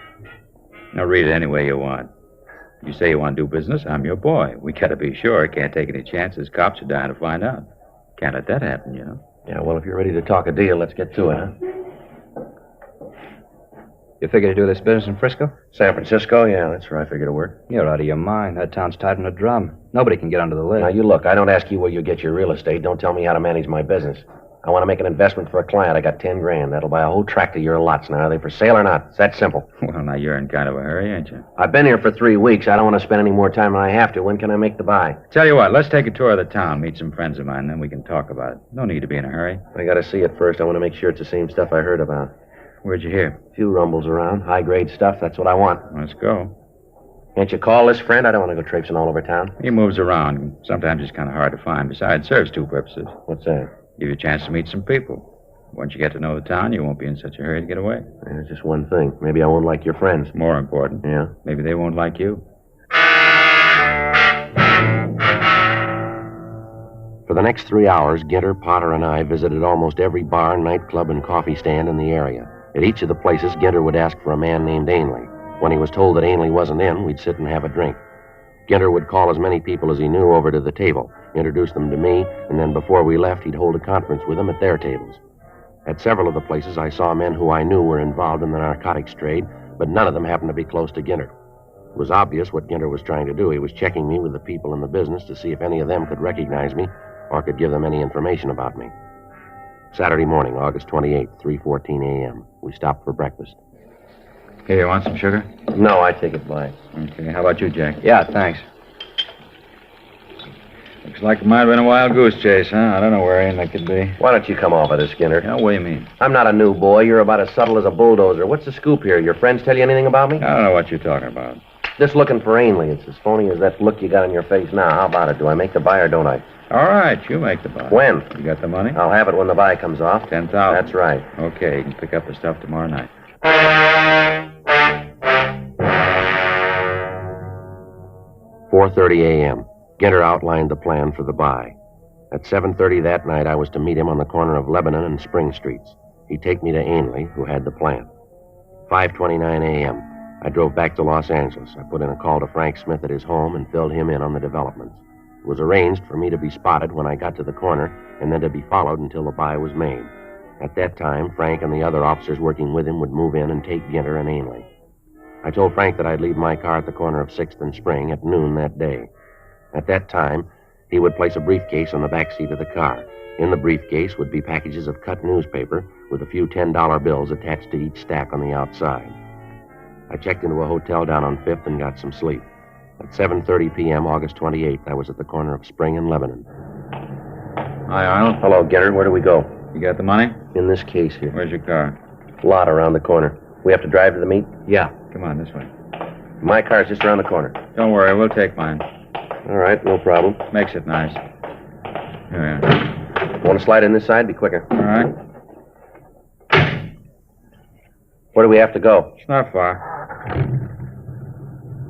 Now, read it any way you want. You say you want to do business, I'm your boy. We gotta be sure. Can't take any chances. Cops are dying to find out. Can't let that happen, you know.
Yeah, well, if you're ready to talk a deal, let's get to it, huh?
You figure to do this business in Frisco?
San Francisco? Yeah, that's where I figure to work.
You're out of your mind. That town's tied in a drum. Nobody can get under the lid.
Now, you look, I don't ask you where you get your real estate. Don't tell me how to manage my business. I want to make an investment for a client. I got 10 grand. That'll buy a whole tract of your lots. Now, are they for sale or not? It's that simple.
Well, now, you're in kind of a hurry, ain't you?
I've been here for 3 weeks. I don't want to spend any more time than I have to. When can I make the buy?
Tell you what, let's take a tour of the town, meet some friends of mine, then we can talk about it. No need to be in a hurry.
I got to see it first. I want to make sure it's the same stuff I heard about.
Where'd you hear?
A few rumbles around. High-grade stuff. That's what I want.
Let's go.
Can't you call this friend? I don't want to go traipsing all over town.
He moves around. Sometimes it's kind of hard to find. Besides, serves 2 purposes.
What's that?
Give you a chance to meet some people. Once you get to know the town, you won't be in such a hurry to get away.
There's just one thing. Maybe I won't like your friends.
More important.
Yeah?
Maybe they won't like you.
For the next 3 hours, Ginter, Potter, and I visited almost every bar, nightclub, and coffee stand in the area. At each of the places, Ginter would ask for a man named Ainley. When he was told that Ainley wasn't in, we'd sit and have a drink. Ginter would call as many people as he knew over to the table, introduce them to me, and then before we left, he'd hold a conference with them at their tables. At several of the places, I saw men who I knew were involved in the narcotics trade, but none of them happened to be close to Ginter. It was obvious what Ginter was trying to do. He was checking me with the people in the business to see if any of them could recognize me or could give them any information about me. Saturday morning, August 28th, 3:14 a.m. We stopped for breakfast.
Hey, you want some sugar?
No, I take it by.
Okay, how about you, Jack?
Yeah, thanks.
Looks like it might have been a wild goose chase, huh? I don't know where Ainley could be.
Why don't you come off of this, Skinner?
Yeah, what do you mean?
I'm not a new boy. You're about as subtle as a bulldozer. What's the scoop here? Your friends tell you anything about me?
I don't know what you're talking about.
Just looking for Ainley. It's as phony as that look you got on your face now. How about it? Do I make the buy or don't I?
All right, you make the buy.
When?
You got the money?
I'll have it when the buy comes off.
10,000.
That's right.
Okay, you can pick up the stuff tomorrow night.
4:30 a.m. Ginter outlined the plan for the buy. At 7:30 that night, I was to meet him on the corner of Lebanon and Spring Streets. He'd take me to Ainley, who had the plant. 5:29 a.m. I drove back to Los Angeles. I put in a call to Frank Smith at his home and filled him in on the developments. It was arranged for me to be spotted when I got to the corner and then to be followed until the buy was made. At that time, Frank and the other officers working with him would move in and take Ginter and Ainley. I told Frank that I'd leave my car at the corner of 6th and Spring at noon that day. At that time, he would place a briefcase on the back seat of the car. In the briefcase would be packages of cut newspaper with a few $10 bills attached to each stack on the outside. I checked into a hotel down on 5th and got some sleep. At 7:30 p.m., August 28th, I was at the corner of Spring and Lebanon.
Hi, Arnold.
Hello, Ginter. Where do we go?
You got the money?
In this case here.
Where's your car?
Lot around the corner. We have to drive to the meet?
Yeah. Come on, this way.
My car's just around the corner.
Don't worry, we'll take mine.
All right, no problem.
Makes it nice. Here we are.
Want to slide in this side? Be quicker.
All right.
Where do we have to go?
It's not far.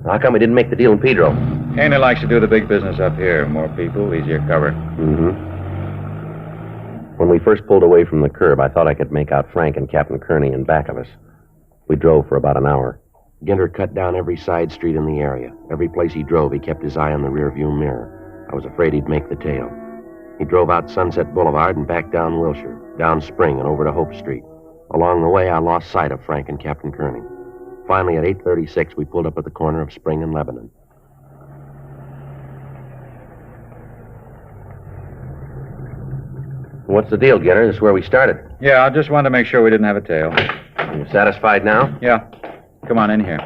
How come we didn't make the deal in Pedro?
Ainley likes to do the big business up here. More people, easier cover.
Mm-hmm. When we first pulled away from the curb, I thought I could make out Frank and Captain Kearney in back of us. We drove for about an hour.
Ginter cut down every side street in the area. Every place he drove, he kept his eye on the rearview mirror. I was afraid he'd make the tail. He drove out Sunset Boulevard and back down Wilshire, down Spring and over to Hope Street. Along the way, I lost sight of Frank and Captain Kearney. Finally, at 8:36, we pulled up at the corner of Spring and Lebanon.
What's the deal, Ginter? This is where we started.
Yeah, I just wanted to make sure we didn't have a tail.
You satisfied now?
Yeah. Come on in here.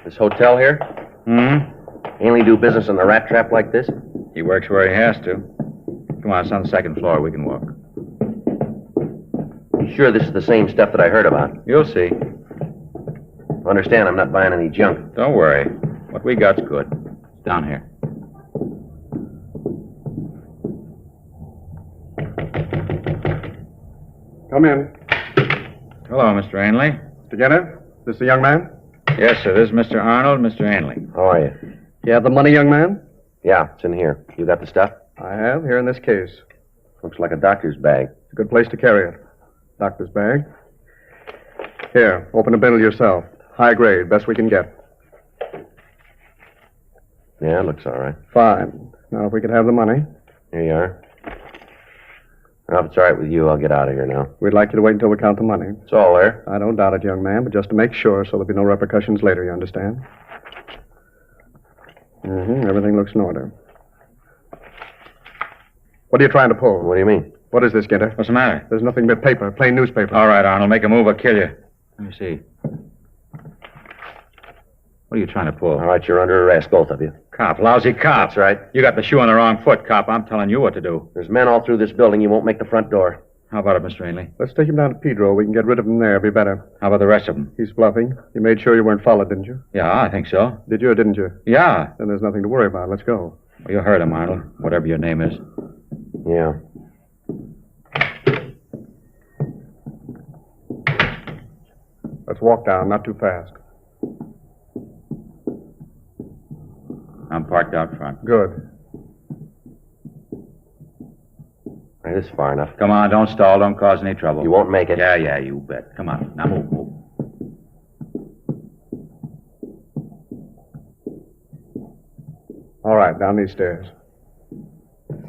This hotel here?
Mm-hmm.
Ainley do business in the rat trap like this?
He works where he has to. Come on, it's on the second floor. We can walk.
You sure this is the same stuff that I heard about?
You'll see.
Understand, I'm not buying any junk.
Don't worry. What we got's good. It's down here.
Come in.
Hello, Mr. Ainley.
Together? This the young man?
Yes, sir. This is Mr. Arnold, Mr. Ainley.
How are you?
You have the money, young man?
Yeah, it's in here. You got the stuff?
I have, here in this case.
Looks like a doctor's bag.
It's a good place to carry it. Doctor's bag. Here, open a bundle yourself. High grade, best we can get.
Yeah, it looks all right.
Fine. Now, if we could have the money.
Here you are. Well, if it's all right with you, I'll get out of here now.
We'd like you to wait until we count the money.
It's all there.
I don't doubt it, young man, but just to make sure so there'll be no repercussions later, you understand? Everything looks in order. What are you trying to pull?
What do you mean?
What is this, Ginter?
What's the matter?
There's nothing but paper, plain newspaper.
All right, Arnold, make a move or kill you. Let me see. What are you trying to pull?
All right, you're under arrest, both of you.
Cop, lousy cop.
That's right.
You got the shoe on the wrong foot, cop. I'm telling you what to do.
There's men all through this building. You won't make the front door.
How about it, Mr. Ainley?
Let's take him down to Pedro. We can get rid of him there. It'll be better.
How about the rest of them?
He's bluffing. You made sure you weren't followed, didn't you?
Yeah, I think so.
Did you or didn't you?
Yeah.
Then there's nothing to worry about. Let's go.
Well, you heard him, Arnold. Whatever your name is.
Yeah.
Let's walk down, not too fast.
I'm parked out front.
Good.
Hey, this is far enough.
Come on, don't stall. Don't cause any trouble.
You won't make it.
Yeah, you bet. Come on. Now move.
All right, down these stairs.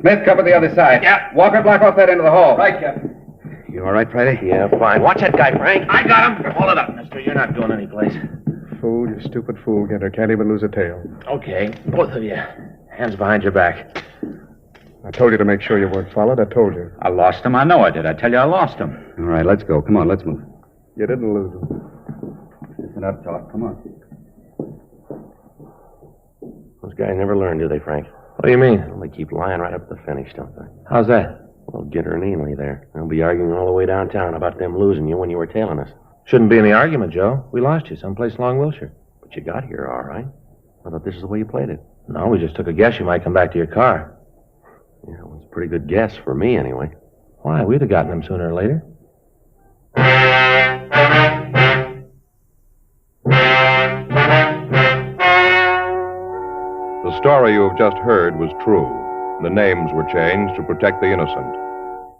Smith, cover the other side. Yeah. Walker, block off that end of the hall.
Right, Captain.
You all right, Friday?
Yeah, fine. Watch that guy, Frank.
I got him. Hold it up, mister. You're not going anyplace.
Fool, you stupid fool, Ginter. Can't even lose a tail.
Okay, both of you. Hands behind your back.
I told you to make sure you weren't followed. I told you.
I lost him. I know I did. I tell you, I lost him.
All right, let's go. Come on, let's move.
You didn't lose him.
Listen up, Taut. Come on.
Those guys never learn, do they, Frank?
What do you mean?
Well, they keep lying right up to the finish, don't they?
How's that?
Well, Ginter and Ainley there. They'll be arguing all the way downtown about them losing you when you were tailing us.
Shouldn't be any argument, Joe. We lost you someplace along Wilshire.
But you got here all right. I thought this is the way you played it.
No, we just took a guess you might come back to your car.
Yeah, it was a pretty good guess for me, anyway.
Why? We'd have gotten him sooner or later.
The story you have just heard was true. The names were changed to protect the innocent.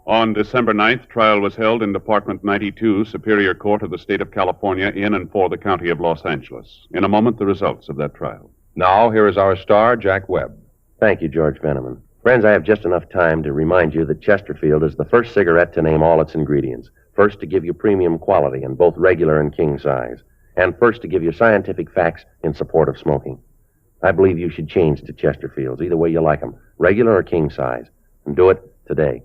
On December 9th, trial was held in Department 92, Superior Court of the State of California, in and for the County of Los Angeles. In a moment, the results of that trial.
Now, here is our star, Jack Webb.
Thank you, George Veneman. Friends, I have just enough time to remind you that Chesterfield is the first cigarette to name all its ingredients. First to give you premium quality in both regular and king size. And first to give you scientific facts in support of smoking. I believe you should change to Chesterfields, either way you like them, regular or king size. And do it today.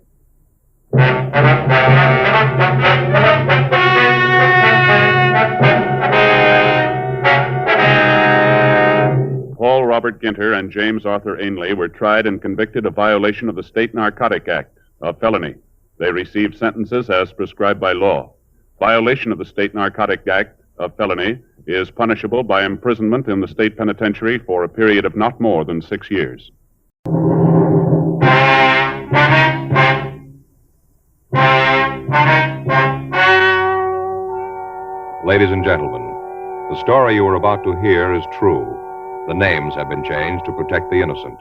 Paul Robert Ginter and James Arthur Ainley were tried and convicted of violation of the State Narcotic Act, a felony. They received sentences as prescribed by law. Violation of the State Narcotic Act, a felony, is punishable by imprisonment in the state penitentiary for a period of not more than 6 years.
Ladies and gentlemen, the story you are about to hear is true. The names have been changed to protect the innocent.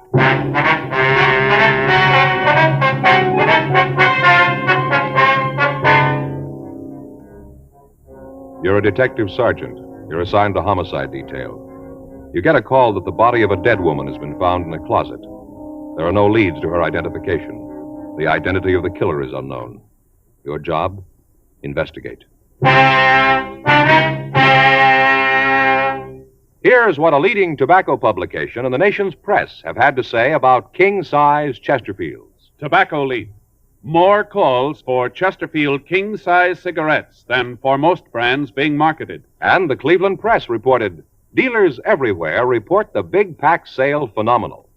You're a detective sergeant. You're assigned to homicide detail. You get a call that the body of a dead woman has been found in a closet. There are no leads to her identification. The identity of the killer is unknown. Your job? Investigate. Here's what a leading tobacco publication and the nation's press have had to say about king-size Chesterfields.
Tobacco Leaf. More calls for Chesterfield king-size cigarettes than for most brands being marketed.
And the Cleveland Press reported, dealers everywhere report the big pack sale phenomenal.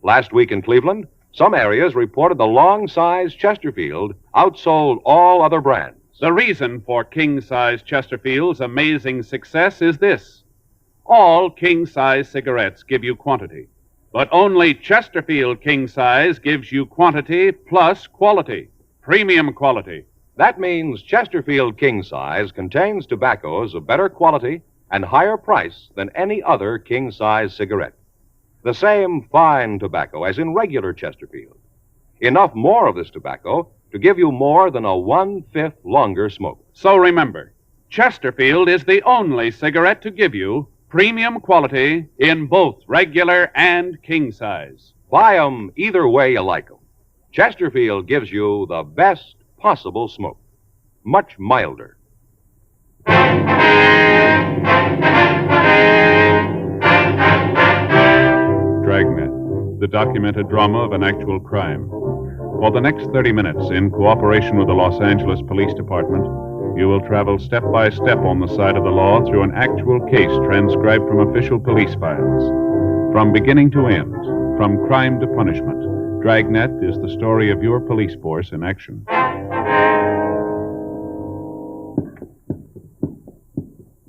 Last week in Cleveland, some areas reported the long-size Chesterfield outsold all other brands.
The reason for king-size Chesterfield's amazing success is this. All king-size cigarettes give you quantity, but only Chesterfield king-size gives you quantity plus quality, premium quality.
That means Chesterfield king-size contains tobaccos of better quality and higher price than any other king-size cigarette. The same fine tobacco as in regular Chesterfield. Enough more of this tobacco to give you more than a 1/5 longer smoke.
So remember, Chesterfield is the only cigarette to give you premium quality in both regular and king size.
Buy 'em either way you like 'em. Chesterfield gives you the best possible smoke. Much milder.
Dragnet, the documented drama of an actual crime. For the next 30 minutes, in cooperation with the Los Angeles Police Department, you will travel step by step on the side of the law through an actual case transcribed from official police files. From beginning to end, from crime to punishment, Dragnet is the story of your police force in action.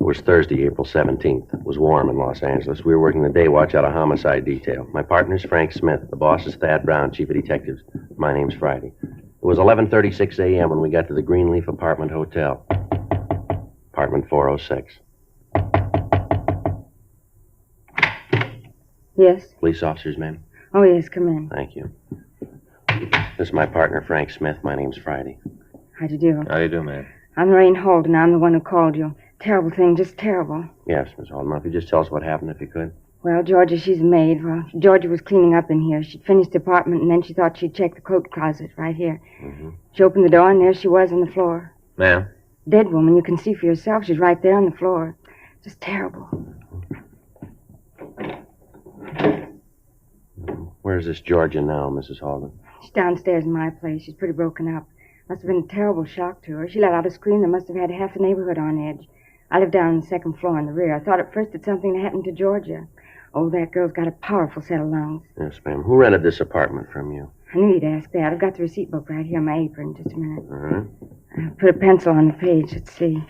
It was Thursday, April 17th. It was warm in Los Angeles. We were working the day watch out of homicide detail. My partner's Frank Smith. The boss is Thad Brown, chief of detectives. My name's Friday. It was 11:36 a.m. when we got to the Greenleaf Apartment Hotel.
Apartment 406.
Yes?
Police officers, ma'am?
Oh, yes, come in.
Thank you. This is my partner, Frank Smith. My name's Friday.
How'd you do?
How do you do, ma'am?
I'm Lorraine Holden. I'm the one who called you. Terrible thing, just terrible.
Yes, Miss Holden. If you just tell us what happened, if you could.
Well, Georgia, she's a maid. Well, Georgia was cleaning up in here. She'd finished the apartment, and then she thought she'd check the coat closet right here.
Mm-hmm.
She opened the door, and there she was on the floor.
Ma'am?
Dead woman. You can see for yourself. She's right there on the floor. Just terrible.
Where's this Georgia now, Mrs. Holden?
She's downstairs in my place. She's pretty broken up. Must have been a terrible shock to her. She let out a scream that must have had half the neighborhood on edge. I live down on the second floor in the rear. I thought at first it's something that happened to Georgia. Oh, that girl's got a powerful set of lungs.
Yes, ma'am. Who rented this apartment from you?
I knew you'd ask that. I've got the receipt book right here on my apron. Just a minute.
All right.
I put a pencil on the page. Let's see.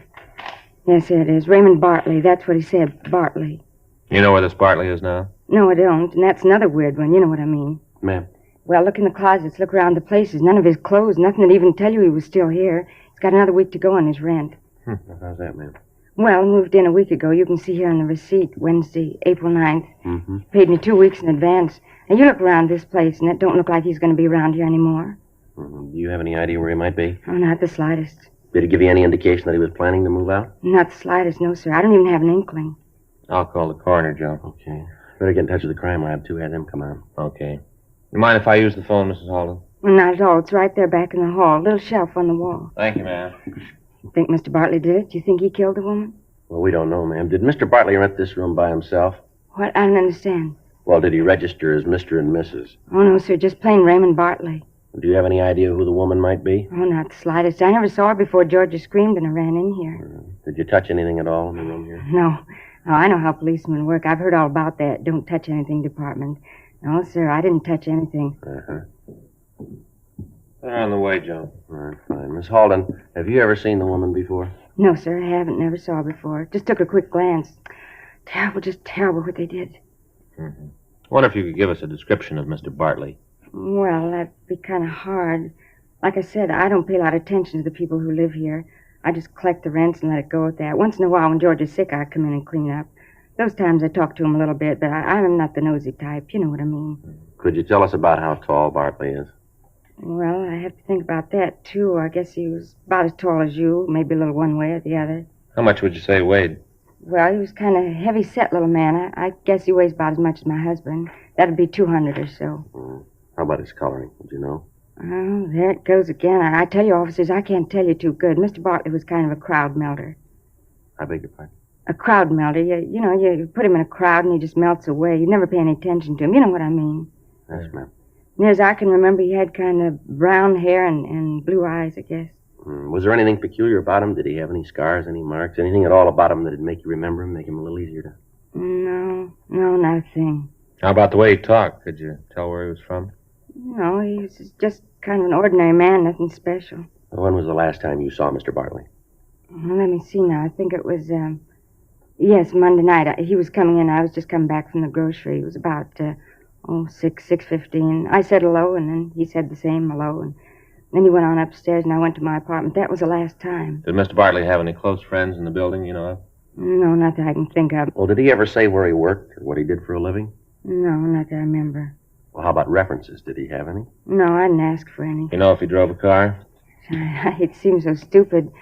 Yes, here it is. Raymond Bartley. That's what he said. Bartley.
You know where this Bartley is now?
No, I don't. And that's another weird one. You know what I mean.
Ma'am?
Well, look in the closets. Look around the places. None of his clothes. Nothing that even tell you he was still here. He's got another week to go on his rent.
How's that, ma'am?
Well, he moved in a week ago. You can see here on the receipt. Wednesday, April 9th.
Mm-hmm.
Paid me 2 weeks in advance. And you look around this place, and it don't look like he's going to be around here anymore.
Mm-hmm. Do you have any idea where he might be?
Oh, not the slightest.
Did he give you any indication that he was planning to move out?
Not the slightest, no, sir. I don't even have an inkling.
I'll call the coroner, Joe.
Okay. Better get in touch with the crime lab, too. Have them come out.
Okay. You mind if I use the phone, Mrs. Holden?
Well, not at all. It's right there back in the hall. Little shelf on the wall.
Thank you, ma'am.
You think Mr. Bartley did it? Do you think he killed the woman?
Well, we don't know, ma'am. Did Mr. Bartley rent this room by himself?
What? I don't understand.
Well, did he register as Mr. and Mrs.?
Oh, no, sir. Just plain Raymond Bartley.
Do you have any idea who the woman might be?
Oh, not the slightest. I never saw her before Georgia screamed and I ran in here.
Did you touch anything at all in the room here?
No. Oh, I know how policemen work. I've heard all about that. Don't touch anything department. No, sir, I didn't touch anything.
Uh-huh.
They're on the way, Joe.
All right, fine. Miss Holden, have you ever seen the woman before?
No, sir, I haven't. Never saw her before. Just took a quick glance. Terrible, just terrible what they did.
Mm-hmm. I wonder if you could give us a description of Mr. Bartley.
Well, that'd be kind of hard. Like I said, I don't pay a lot of attention to the people who live here. I just collect the rents and let it go at that. Once in a while, when George is sick, I come in and clean up. Those times I talk to him a little bit, but I'm not the nosy type. You know what I mean.
Could you tell us about how tall Bartley is?
Well, I have to think about that, too. I guess he was about as tall as you, maybe a little one way or the other.
How much would you say he weighed?
Well, he was kind of heavy-set little man. I guess he weighs about as much as my husband. That'd be 200 or so.
How about his coloring? Would you know?
Oh, there it goes again. I tell you, officers, I can't tell you too good. Mr. Bartley was kind of a crowd melter.
I beg your pardon?
A crowd melter. You put him in a crowd and he just melts away. You never pay any attention to him. You know what I mean.
Yes, ma'am.
Near as I can remember, he had kind of brown hair and blue eyes, I guess.
Was there anything peculiar about him? Did he have any scars, any marks, anything at all about him that'd make you remember him, make him a little easier to...
No, not a thing.
How about the way he talked? Could you tell where he was from?
No, he was just kind of an ordinary man, nothing special.
When was the last time you saw Mr. Bartley?
Well, let me see now. I think it was, yes, Monday night. He was coming in. I was just coming back from the grocery. It was about, 6:15. I said hello, and then he said the same hello, and then he went on upstairs, and I went to my apartment. That was the last time.
Did Mr. Bartley have any close friends in the building, you know of?
No, not that I can think of.
Well, did he ever say where he worked or what he did for a living?
No, not that I remember.
Well, how about references? Did he have any?
No, I didn't ask for any.
You know if he drove a car?
It seems so stupid.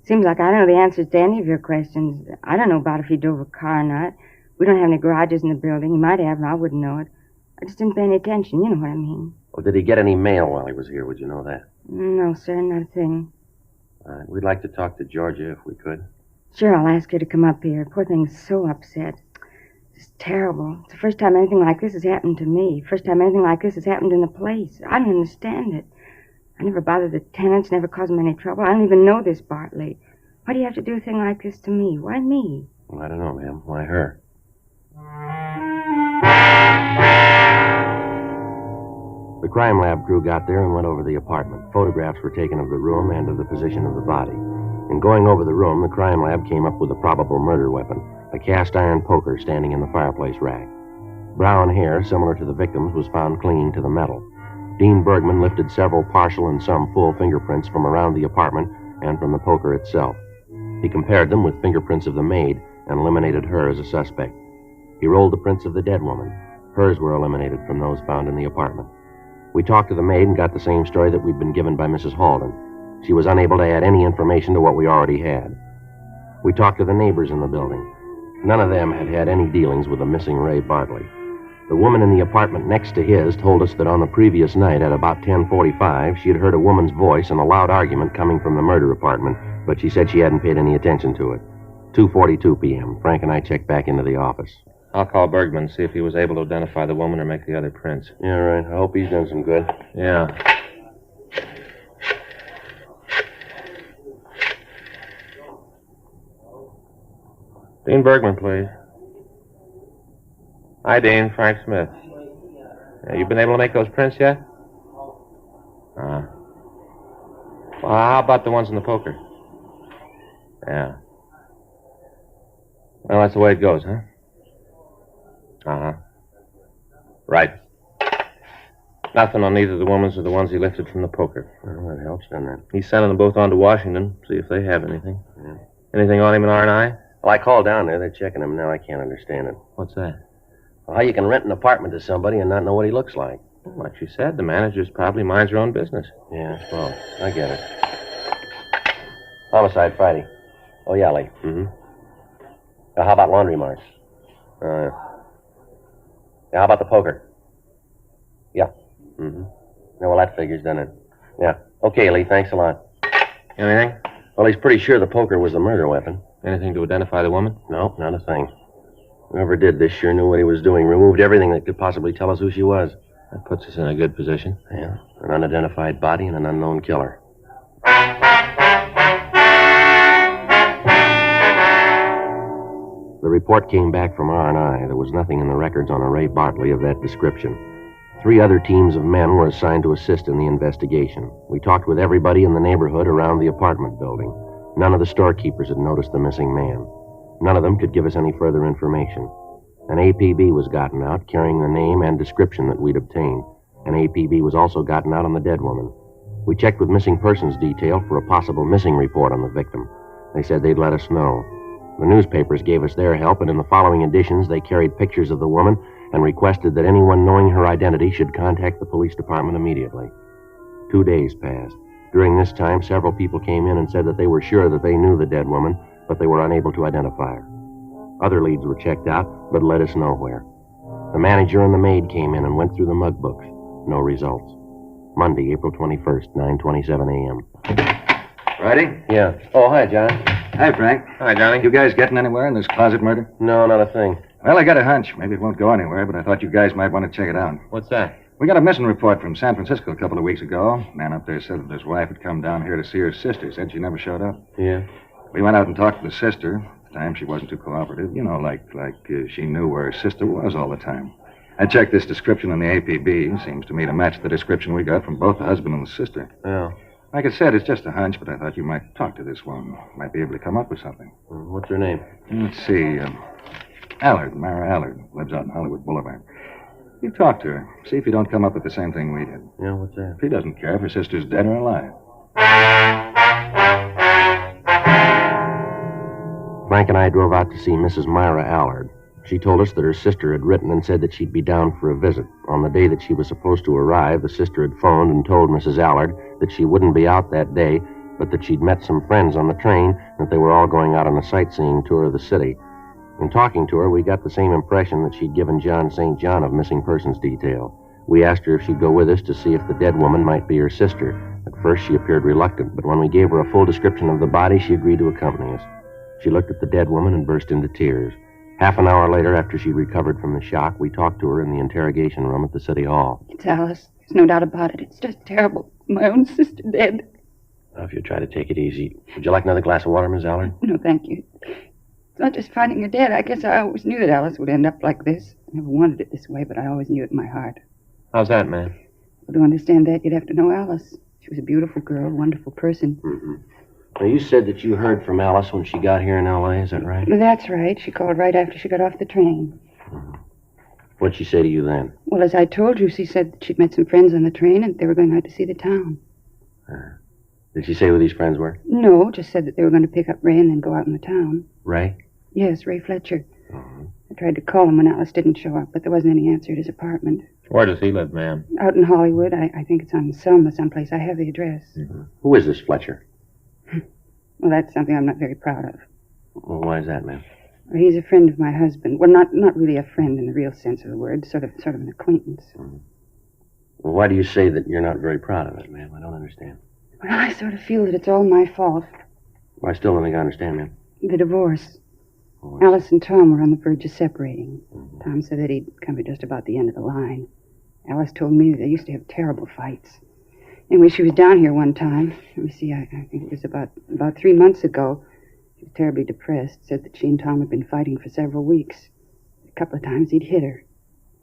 Seems like I don't know the answers to any of your questions. I don't know about if he drove a car or not. We don't have any garages in the building. He might have, and I wouldn't know it. I just didn't pay any attention. You know what I mean.
Well, did he get any mail while he was here? Would you know that?
No, sir, not a thing.
We'd like to talk to Georgia if we could.
Sure, I'll ask her to come up here. Poor thing's so upset. It's terrible. It's the first time anything like this has happened to me. First time anything like this has happened in the place. I don't understand it. I never bothered the tenants, never caused them any trouble. I don't even know this Bartley. Why do you have to do a thing like this to me? Why me?
Well, I don't know, ma'am. Why her? The crime lab crew got there and went over the apartment. Photographs were taken of the room and of the position of the body. In going over the room, the crime lab came up with a probable murder weapon, a cast-iron poker standing in the fireplace rack. Brown hair, similar to the victim's, was found clinging to the metal. Dean Bergman lifted several partial and some full fingerprints from around the apartment and from the poker itself. He compared them with fingerprints of the maid and eliminated her as a suspect. He rolled the prints of the dead woman. Hers were eliminated from those found in the apartment. We talked to the maid and got the same story that we'd been given by Mrs. Halden. She was unable to add any information to what we already had. We talked to the neighbors in the building. None of them had had any dealings with the missing Ray Bartley. The woman in the apartment next to his told us that on the previous night at about 10:45, she had heard a woman's voice and a loud argument coming from the murder apartment, but she said she hadn't paid any attention to it. 2:42 p.m. Frank and I checked back into the office.
I'll call Bergman, see if he was able to identify the woman or make the other prints.
Yeah, right. I hope he's done some good.
Yeah. Dean Bergman, please. Hi, Dean. Frank Smith. You been able to make those prints yet? Well, how about the ones in the poker? Yeah. Well, that's the way it goes, huh? Uh-huh. Right. Nothing on either of the women's or the ones he lifted from the poker.
Well, that helps, doesn't it?
He's sending them both on to Washington, see if they have anything.
Yeah.
Anything on him in R&I?
Well, I called down there. They're checking him now. I can't understand it.
What's that?
Well, how you can rent an apartment to somebody and not know what he looks like?
Well, like she said, the manager's probably minds her own business.
Yeah, well, I get it. Homicide Friday. Oh, yeah, Lee.
Mm-hmm.
How about laundry marks? Yeah, how about the poker? Yeah.
Mm-hmm.
Yeah, well, that figures, doesn't it? Yeah. Okay, Lee, thanks a lot.
Anything?
Well, he's pretty sure the poker was the murder weapon.
Anything to identify the woman?
No, not a thing. Whoever did this sure knew what he was doing. Removed everything that could possibly tell us who she was.
That puts us in a good position.
Yeah, an unidentified body and an unknown killer. The report came back from R&I. There was nothing in the records on a Ray Bartley of that description. 3 other teams of men were assigned to assist in the investigation. We talked with everybody in the neighborhood around the apartment building. None of the storekeepers had noticed the missing man. None of them could give us any further information. An APB was gotten out, carrying the name and description that we'd obtained. An APB was also gotten out on the dead woman. We checked with Missing Persons Detail for a possible missing report on the victim. They said they'd let us know. The newspapers gave us their help, and in the following editions, they carried pictures of the woman and requested that anyone knowing her identity should contact the police department immediately. 2 days passed. During this time, several people came in and said that they were sure that they knew the dead woman, but they were unable to identify her. Other leads were checked out, but led us nowhere. The manager and the maid came in and went through the mug books. No results. Monday, April 21st, 9:27 a.m.
Friday?
Yeah. Oh, hi, John.
Hi, Frank.
Hi, Johnny.
You guys getting anywhere in this closet murder?
No, not a thing.
Well, I got a hunch. Maybe it won't go anywhere, but I thought you guys might want to check it out.
What's that?
We got a missing report from San Francisco a couple of weeks ago. Man up there said that his wife had come down here to see her sister. Said she never showed up.
Yeah.
We went out and talked to the sister. At the time, she wasn't too cooperative. You know, like she knew where her sister was all the time. I checked this description in the APB. Seems to me to match the description we got from both the husband and the sister.
Yeah.
Like I said, it's just a hunch, but I thought you might talk to this woman. Might be able to come up with something.
What's her name?
Let's see. Allard, Myra Allard. Lives out in Hollywood Boulevard. You talk to her. See if you don't come up with the same thing we did.
Yeah, what's that?
If he doesn't care if her sister's dead or alive.
Frank and I drove out to see Mrs. Myra Allard. She told us that her sister had written and said that she'd be down for a visit. On the day that she was supposed to arrive, the sister had phoned and told Mrs. Allard that she wouldn't be out that day, but that she'd met some friends on the train and that they were all going out on a sightseeing tour of the city. In talking to her, we got the same impression that she'd given John St. John of Missing Persons Detail. We asked her if she'd go with us to see if the dead woman might be her sister. At first, she appeared reluctant, but when we gave her a full description of the body, she agreed to accompany us. She looked at the dead woman and burst into tears. Half an hour later, after she recovered from the shock, we talked to her in the interrogation room at the city hall.
It's Alice. There's no doubt about it. It's just terrible. My own sister dead.
Now, if you try to take it easy. Would you like another glass of water, Miss Allard?
No, thank you. It's not just finding her dead. I guess I always knew that Alice would end up like this. I never wanted it this way, but I always knew it in my heart.
How's that, man?
Well, to understand that, you'd have to know Alice. She was a beautiful girl, a wonderful person.
Mm-hmm. Now, you said that you heard from Alice when she got here in L.A., is that right?
That's right. She called right after she got off the train.
Mm-hmm. What'd she say to you then?
Well, as I told you, she said that she'd met some friends on the train and they were going out to see the town.
Did she say who these friends were?
No, just said that they were going to pick up Ray and then go out in the town.
Ray?
Yes, Ray Fletcher. I tried to call him when Alice didn't show up, but there wasn't any answer at his apartment.
Where does he live, ma'am?
Out in Hollywood. I think it's on Selma someplace. I have the address.
Who is this Fletcher?
Well, that's something I'm not very proud of.
Well, why is that, ma'am?
Well, he's a friend of my husband. Well, not really a friend in the real sense of the word. Sort of an acquaintance.
Well, why do you say that you're not very proud of it, ma'am? I don't understand.
Well, I sort of feel that it's all my fault.
Well, I still don't think I understand, ma'am.
The divorce. Alice and Tom were on the verge of separating. Tom said that he'd come to just about the end of the line. Alice told me that they used to have terrible fights. Anyway, she was down here one time. Let me see, I think it was about 3 months ago. She was terribly depressed, said that she and Tom had been fighting for several weeks. A couple of times he'd hit her.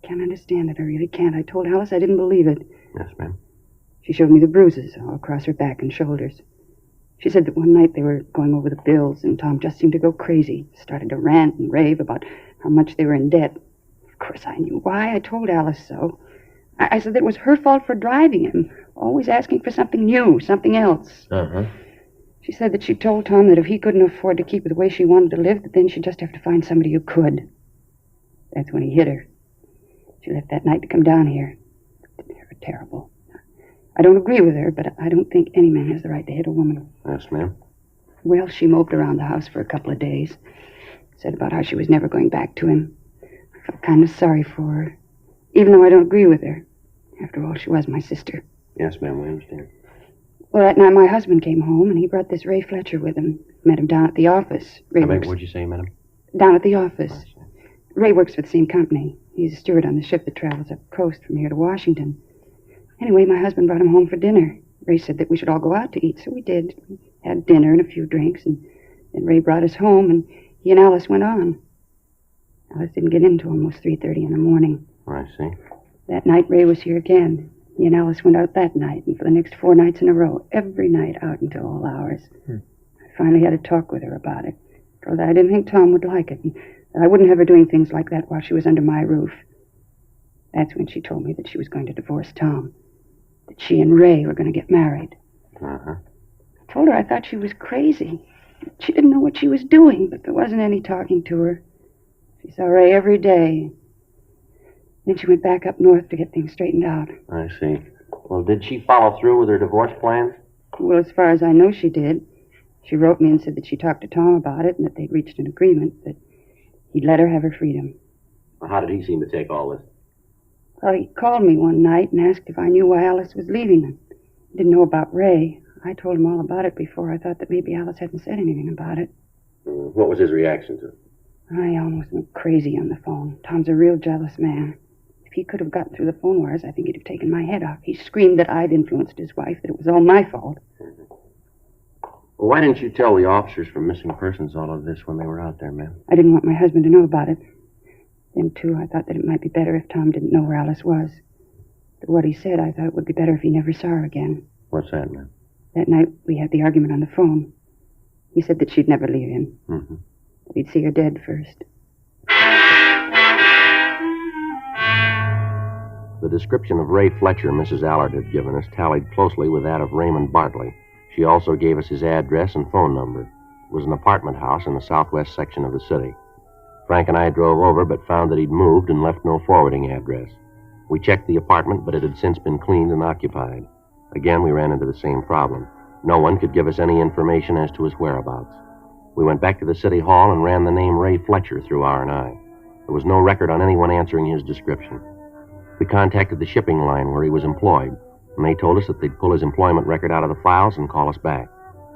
Can't understand it, I really can't. I told Alice I didn't believe it.
Yes, ma'am.
She showed me the bruises all across her back and shoulders. She said that one night they were going over the bills, and Tom just seemed to go crazy. Started to rant and rave about how much they were in debt. Of course, I knew why. I told Alice so. I said that it was her fault for driving him, always asking for something new, something else. She said that she told Tom that if he couldn't afford to keep it the way she wanted to live, that then she'd just have to find somebody who could. That's when he hit her. She left that night to come down here. They were terrible. I don't agree with her, but I don't think any man has the right to hit a woman.
Yes, ma'am.
Well, she moped around the house for a couple of days. Said about how she was never going back to him. I felt kind of sorry for her, even though I don't agree with her. After all, she was my sister.
Yes, ma'am, we understand.
Well, that night my husband came home, and he brought this Ray Fletcher with him. Met him down at the office.
What'd you say, madam?
Down at the office. Ray works for the same company. He's a steward on the ship that travels up coast from here to Washington. Anyway, my husband brought him home for dinner. Ray said that we should all go out to eat, so we did. We had dinner and a few drinks, and then Ray brought us home, and he and Alice went on. Alice didn't get in till almost 3:30 in the morning.
I see.
That night, Ray was here again. He and Alice went out that night, and for the next 4 nights in a row, every night out until all hours. I finally had a talk with her about it. Told her I didn't think Tom would like it, and that I wouldn't have her doing things like that while she was under my roof. That's when she told me that she was going to divorce Tom. That she and Ray were going to get married. I told her I thought she was crazy. She didn't know what she was doing, but there wasn't any talking to her. She saw Ray every day. Then she went back up north to get things straightened out.
I see. Well, did she follow through with her divorce plans?
Well, as far as I know, she did. She wrote me and said that she talked to Tom about it and that they'd reached an agreement, that he'd let her have her freedom.
Well, how did he seem to take all this?
Well, he called me one night and asked if I knew why Alice was leaving him. He didn't know about Ray. I told him all about it before. I thought that maybe Alice hadn't said anything about it.
What was his reaction to it?
I almost went crazy on the phone. Tom's a real jealous man. If he could have gotten through the phone wires, I think he'd have taken my head off. He screamed that I'd influenced his wife, that it was all my fault.
Well, why didn't you tell the officers from Missing Persons all of this when they were out there, ma'am?
I didn't want my husband to know about it. Then, too, I thought that it might be better if Tom didn't know where Alice was. But what he said, I thought it would be better if he never saw her again.
What's that, ma'am?
That night, we had the argument on the phone. He said that she'd never leave him. That he'd see her dead first.
The description of Ray Fletcher Mrs. Allard had given us tallied closely with that of Raymond Bartley. She also gave us his address and phone number. It was an apartment house in the southwest section of the city. Frank and I drove over, but found that he'd moved and left no forwarding address. We checked the apartment, but it had since been cleaned and occupied. Again, we ran into the same problem. No one could give us any information as to his whereabouts. We went back to the city hall and ran the name Ray Fletcher through R&I. There was no record on anyone answering his description. We contacted the shipping line where he was employed, and they told us that they'd pull his employment record out of the files and call us back.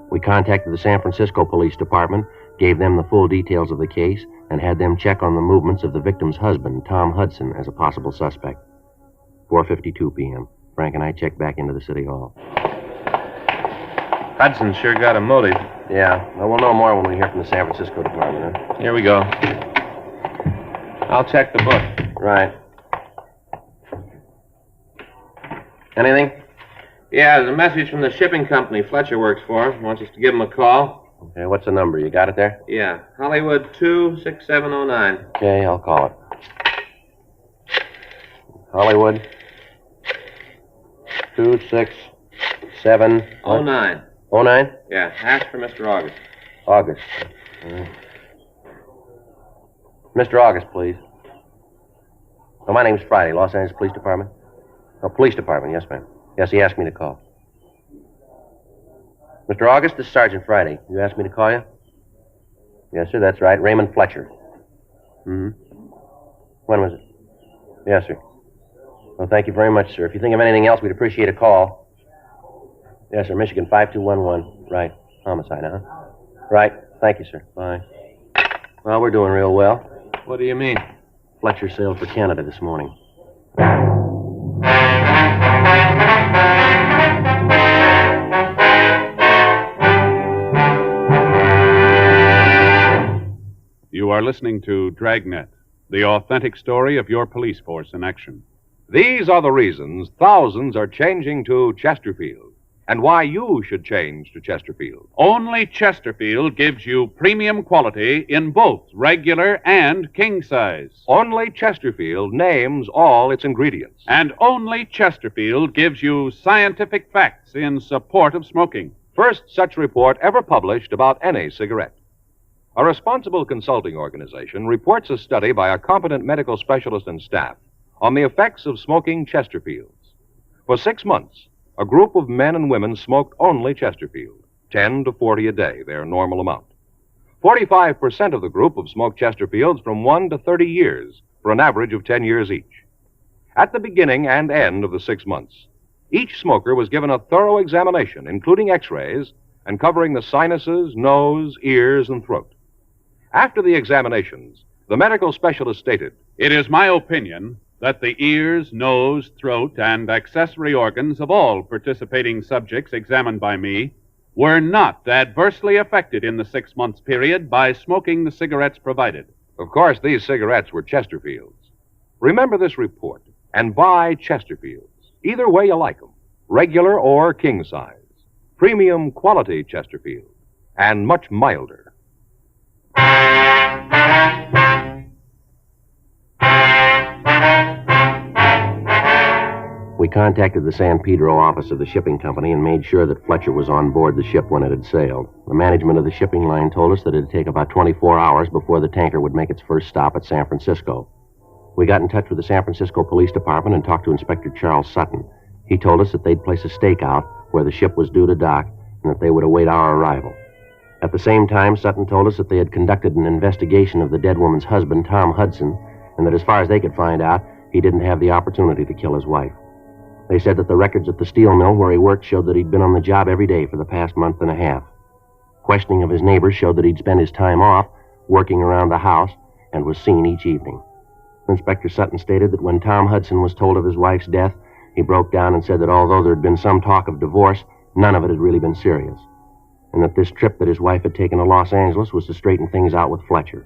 We contacted the San Francisco Police Department, gave them the full details of the case, and had them check on the movements of the victim's husband, Tom Hudson, as a possible suspect. 4:52 p.m. Frank and I checked back into the city hall.
Hudson sure got a motive.
Yeah, well, we'll know more when we hear from the San Francisco Department, huh?
Here we go. I'll check the book.
Right. Anything?
Yeah, there's a message from the shipping company Fletcher works for. Wants us to give him a call.
Okay, what's the number? You got it there?
Yeah, Hollywood 26709.
Okay, I'll call it. Hollywood 26709.
09?
Yeah, ask for Mr. August.
August. Mr. August, please. Oh, my name's Friday, Los Angeles Police Department. Oh, Police Department, yes, ma'am. Yes, he asked me to call. Mr. August, this is Sergeant Friday. You asked me to call you? Yes, sir, that's right. Raymond Fletcher. Mm-hmm. When was it? Yes, sir. Well, thank you very much, sir. If you think of anything else, we'd appreciate a call. Yes, sir. Michigan 5211. Right. Homicide, huh? Right. Thank you, sir. Bye. Well, we're doing real well.
What do you mean?
Fletcher sailed for Canada this morning.
You are listening to Dragnet, the authentic story of your police force in action.
These are the reasons thousands are changing to Chesterfield, and why you should change to Chesterfield.
Only Chesterfield gives you premium quality in both regular and king size.
Only Chesterfield names all its ingredients.
And only Chesterfield gives you scientific facts in support of smoking.
First such report ever published about any cigarette. A responsible consulting organization reports a study by a competent medical specialist and staff on the effects of smoking Chesterfields. For 6 months, a group of men and women smoked only Chesterfield, 10 to 40 a day, their normal amount. 45% of the group have smoked Chesterfields from 1 to 30 years, for an average of 10 years each. At the beginning and end of the 6 months, each smoker was given a thorough examination, including x-rays, and covering the sinuses, nose, ears, and throat. After the examinations, the medical specialist stated,
"It is my opinion that the ears, nose, throat, and accessory organs of all participating subjects examined by me were not adversely affected in the 6 months period by smoking the cigarettes provided."
Of course, these cigarettes were Chesterfields. Remember this report and buy Chesterfields. Either way you like them, regular or king size. Premium quality Chesterfield, and much milder.
We contacted the San Pedro office of the shipping company and made sure that Fletcher was on board the ship when it had sailed. The management of the shipping line told us that it would take about 24 hours before the tanker would make its first stop at San Francisco. We got in touch with the San Francisco Police Department and talked to Inspector Charles Sutton. He told us that they'd place a stakeout where the ship was due to dock and that they would await our arrival. At the same time, Sutton told us that they had conducted an investigation of the dead woman's husband, Tom Hudson, and that as far as they could find out, he didn't have the opportunity to kill his wife. They said that the records at the steel mill where he worked showed that he'd been on the job every day for the past month and a half. Questioning of his neighbors showed that he'd spent his time off working around the house and was seen each evening. Inspector Sutton stated that when Tom Hudson was told of his wife's death, he broke down and said that although there had been some talk of divorce, none of it had really been serious, and that this trip that his wife had taken to Los Angeles was to straighten things out with Fletcher.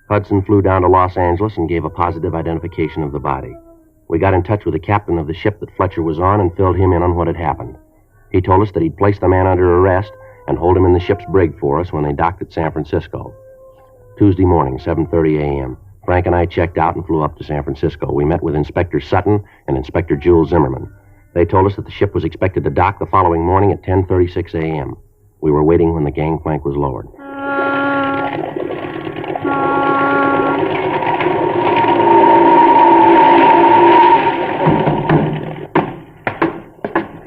Hudson flew down to Los Angeles and gave a positive identification of the body. We got in touch with the captain of the ship that Fletcher was on and filled him in on what had happened. He told us that he'd place the man under arrest and hold him in the ship's brig for us when they docked at San Francisco. Tuesday morning, 7:30 a.m., Frank and I checked out and flew up to San Francisco. We met with Inspector Sutton and Inspector Jules Zimmerman. They told us that the ship was expected to dock the following morning at 10:36 a.m. We were waiting when the gangplank was lowered.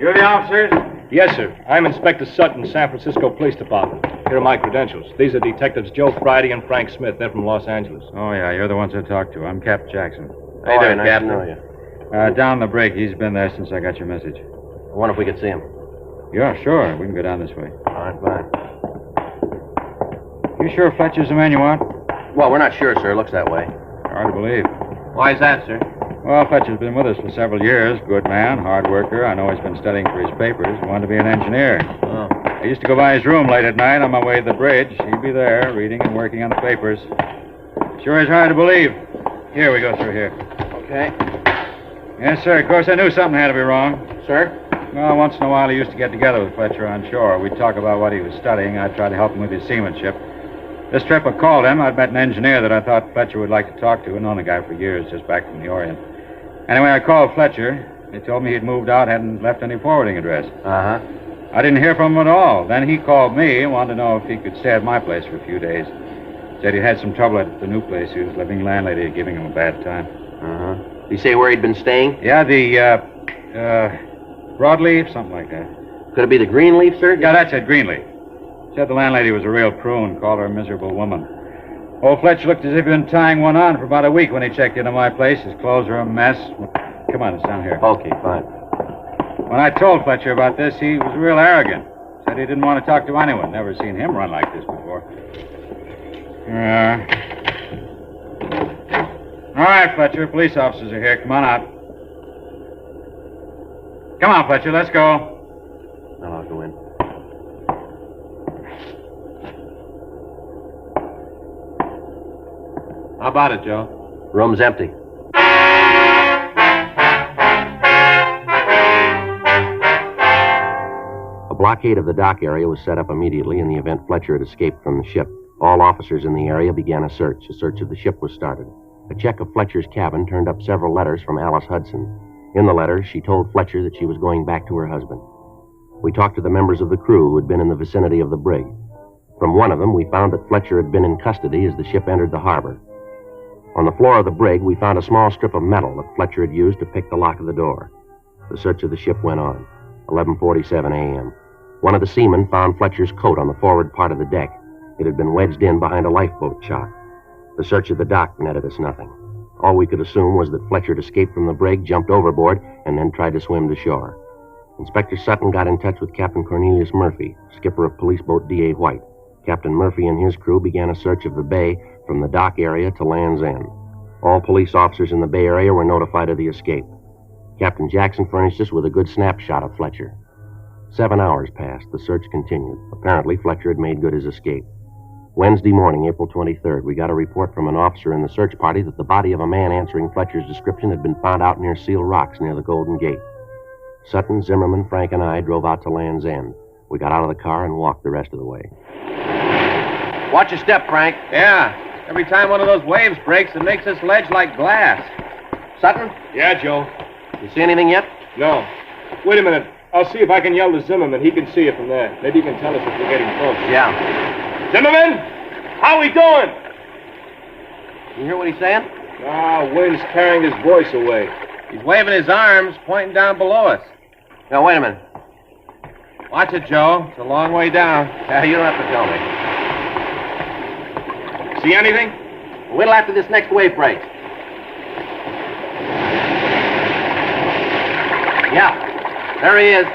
You're the officers? Yes, sir. I'm Inspector Sutton, San Francisco Police Department. Here are my credentials. These are Detectives Joe Friday and Frank Smith. They're from Los Angeles.
Oh, yeah, you're the ones I talked to. I'm Captain Jackson.
How you doing, Captain? Nice to know you.
Down the brig. He's been there since I got your message.
I wonder if we could see him.
Yeah, sure. We can go down this way.
All right, fine.
You sure Fletcher's the man you want?
Well, we're not sure, sir. It looks that way.
Hard to believe.
Why is that, sir?
Well, Fletcher's been with us for several years. Good man, hard worker. I know he's been studying for his papers. Wanted to be an engineer.
Oh.
I used to go by his room late at night on my way to the bridge. He'd be there, reading and working on the papers. Sure is hard to believe. Here, we go through here.
Okay.
Yes, sir. Of course, I knew something had to be wrong.
Sir?
Well, once in a while, he used to get together with Fletcher on shore. We'd talk about what he was studying. I'd try to help him with his seamanship. This trip I called him, I'd met an engineer that I thought Fletcher would like to talk to. I'd known the guy for years, just back from the Orient. Anyway, I called Fletcher. He told me he'd moved out, hadn't left any forwarding address.
Uh-huh.
I didn't hear from him at all. Then he called me and wanted to know if he could stay at my place for a few days. Said he had some trouble at the new place he was living. Landlady giving him a bad time.
Uh-huh. Did he say where he'd been staying?
Yeah, the, Broadleaf, something like that.
Could it be the Greenleaf, sir?
Yeah, that's it, Greenleaf. Said the landlady was a real prune, called her a miserable woman. Old Fletcher looked as if he'd been tying one on for about a week when he checked into my place. His clothes were a mess. Come on, it's down here.
Okay, fine.
When I told Fletcher about this, he was real arrogant. Said he didn't want to talk to anyone. Never seen him run like this before. All right, Fletcher. Police officers are here. Come on out. Come on, Fletcher. Let's go.
Now I'll go in.
How about it, Joe?
Room's empty. A blockade of the dock area was set up immediately in the event Fletcher had escaped from the ship. All officers in the area began a search. A search of the ship was started. A check of Fletcher's cabin turned up several letters from Alice Hudson. In the letters, she told Fletcher that she was going back to her husband. We talked to the members of the crew who had been in the vicinity of the brig. From one of them, we found that Fletcher had been in custody as the ship entered the harbor. On the floor of the brig, we found a small strip of metal that Fletcher had used to pick the lock of the door. The search of the ship went on. 11:47 a.m. One of the seamen found Fletcher's coat on the forward part of the deck. It had been wedged in behind a lifeboat chock. The search of the dock netted us nothing. All we could assume was that Fletcher had escaped from the brig, jumped overboard, and then tried to swim to shore. Inspector Sutton got in touch with Captain Cornelius Murphy, skipper of police boat D.A. White. Captain Murphy and his crew began a search of the bay from the dock area to Land's End. All police officers in the bay area were notified of the escape. Captain Jackson furnished us with a good snapshot of Fletcher. 7 hours passed. The search continued. Apparently, Fletcher had made good his escape. Wednesday morning, April 23rd, we got a report from an officer in the search party that the body of a man answering Fletcher's description had been found out near Seal Rocks near the Golden Gate. Sutton, Zimmerman, Frank, and I drove out to Land's End. We got out of the car and walked the rest of the way. Watch your step, Frank.
Yeah. Every time one of those waves breaks, it makes this ledge like glass.
Sutton?
Yeah, Joe.
You see anything yet?
No. Wait a minute. I'll see if I can yell to Zimmerman. He can see it from there. Maybe he can tell us if we're getting close.
Yeah.
Zimmerman! How we doing?
You hear what he's saying?
Wind's carrying his voice away.
He's waving his arms, pointing down below us.
Now, wait a minute.
Watch it, Joe. It's a long way down.
Yeah, you don't have to tell me.
See anything?
Wait till after this next wave breaks. Yeah. There he is.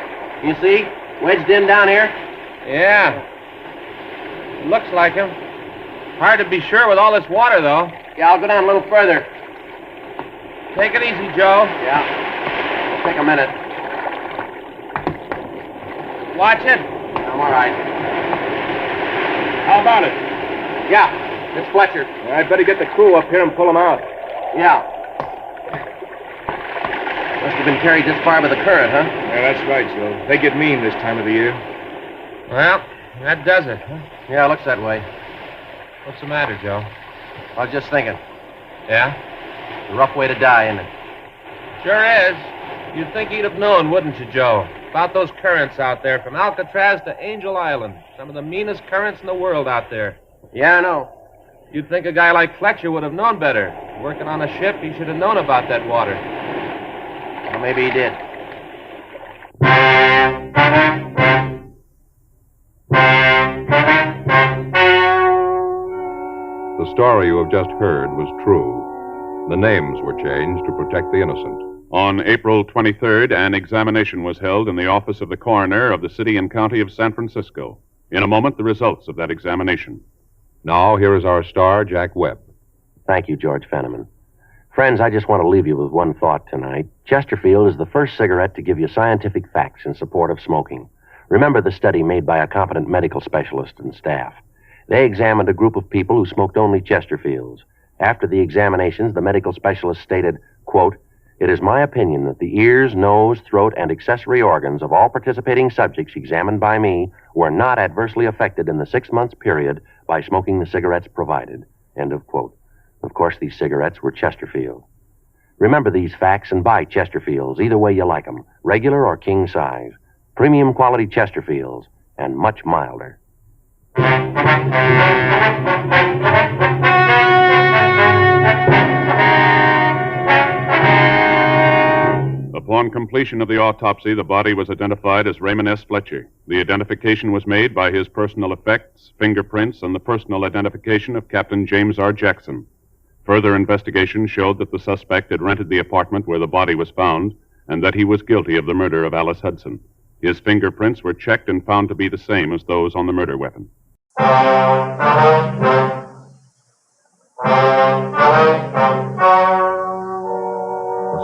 You see? Wedged in down here?
Yeah. It looks like him. Hard to be sure with all this water, though.
Yeah, I'll go down a little further.
Take it easy, Joe.
Yeah. It'll take a minute.
Watch it.
I'm all right.
How about it?
Yeah. It's Fletcher.
I'd better get the crew up here and pull him out.
Yeah. Must have been carried this far by the current, huh?
Yeah, that's right, Joe. They get mean this time of the year.
Well, that does it, huh?
Yeah, it looks that way.
What's the matter, Joe?
I was just thinking.
Yeah?
It's a rough way to die, isn't it?
Sure is. You'd think he'd have known, wouldn't you, Joe? About those currents out there from Alcatraz to Angel Island. Some of the meanest currents in the world out there.
Yeah, I know.
You'd think a guy like Fletcher would have known better. Working on a ship, he should have known about that water.
Well, maybe he did.
The story you have just heard was true. The names were changed to protect the innocent.
On April 23rd, an examination was held in the office of the coroner of the city and county of San Francisco. In a moment, the results of that examination.
Now, here is our star, Jack Webb.
Thank you, George Fenneman. Friends, I just want to leave you with one thought tonight. Chesterfield is the first cigarette to give you scientific facts in support of smoking. Remember the study made by a competent medical specialist and staff. They examined a group of people who smoked only Chesterfields. After the examinations, the medical specialist stated, quote, "It is my opinion that the ears, nose, throat, and accessory organs of all participating subjects examined by me were not adversely affected in the 6 months period by smoking the cigarettes provided." End of quote. Of course, these cigarettes were Chesterfield. Remember these facts and buy Chesterfields, either way you like them, regular or king size. Premium quality Chesterfields, and much milder.
Upon completion of the autopsy, the body was identified as Raymond S. Fletcher. The identification was made by his personal effects, fingerprints, and the personal identification of Captain James R. Jackson. Further investigation showed that the suspect had rented the apartment where the body was found and that he was guilty of the murder of Alice Hudson. His fingerprints were checked and found to be the same as those on the murder weapon.
The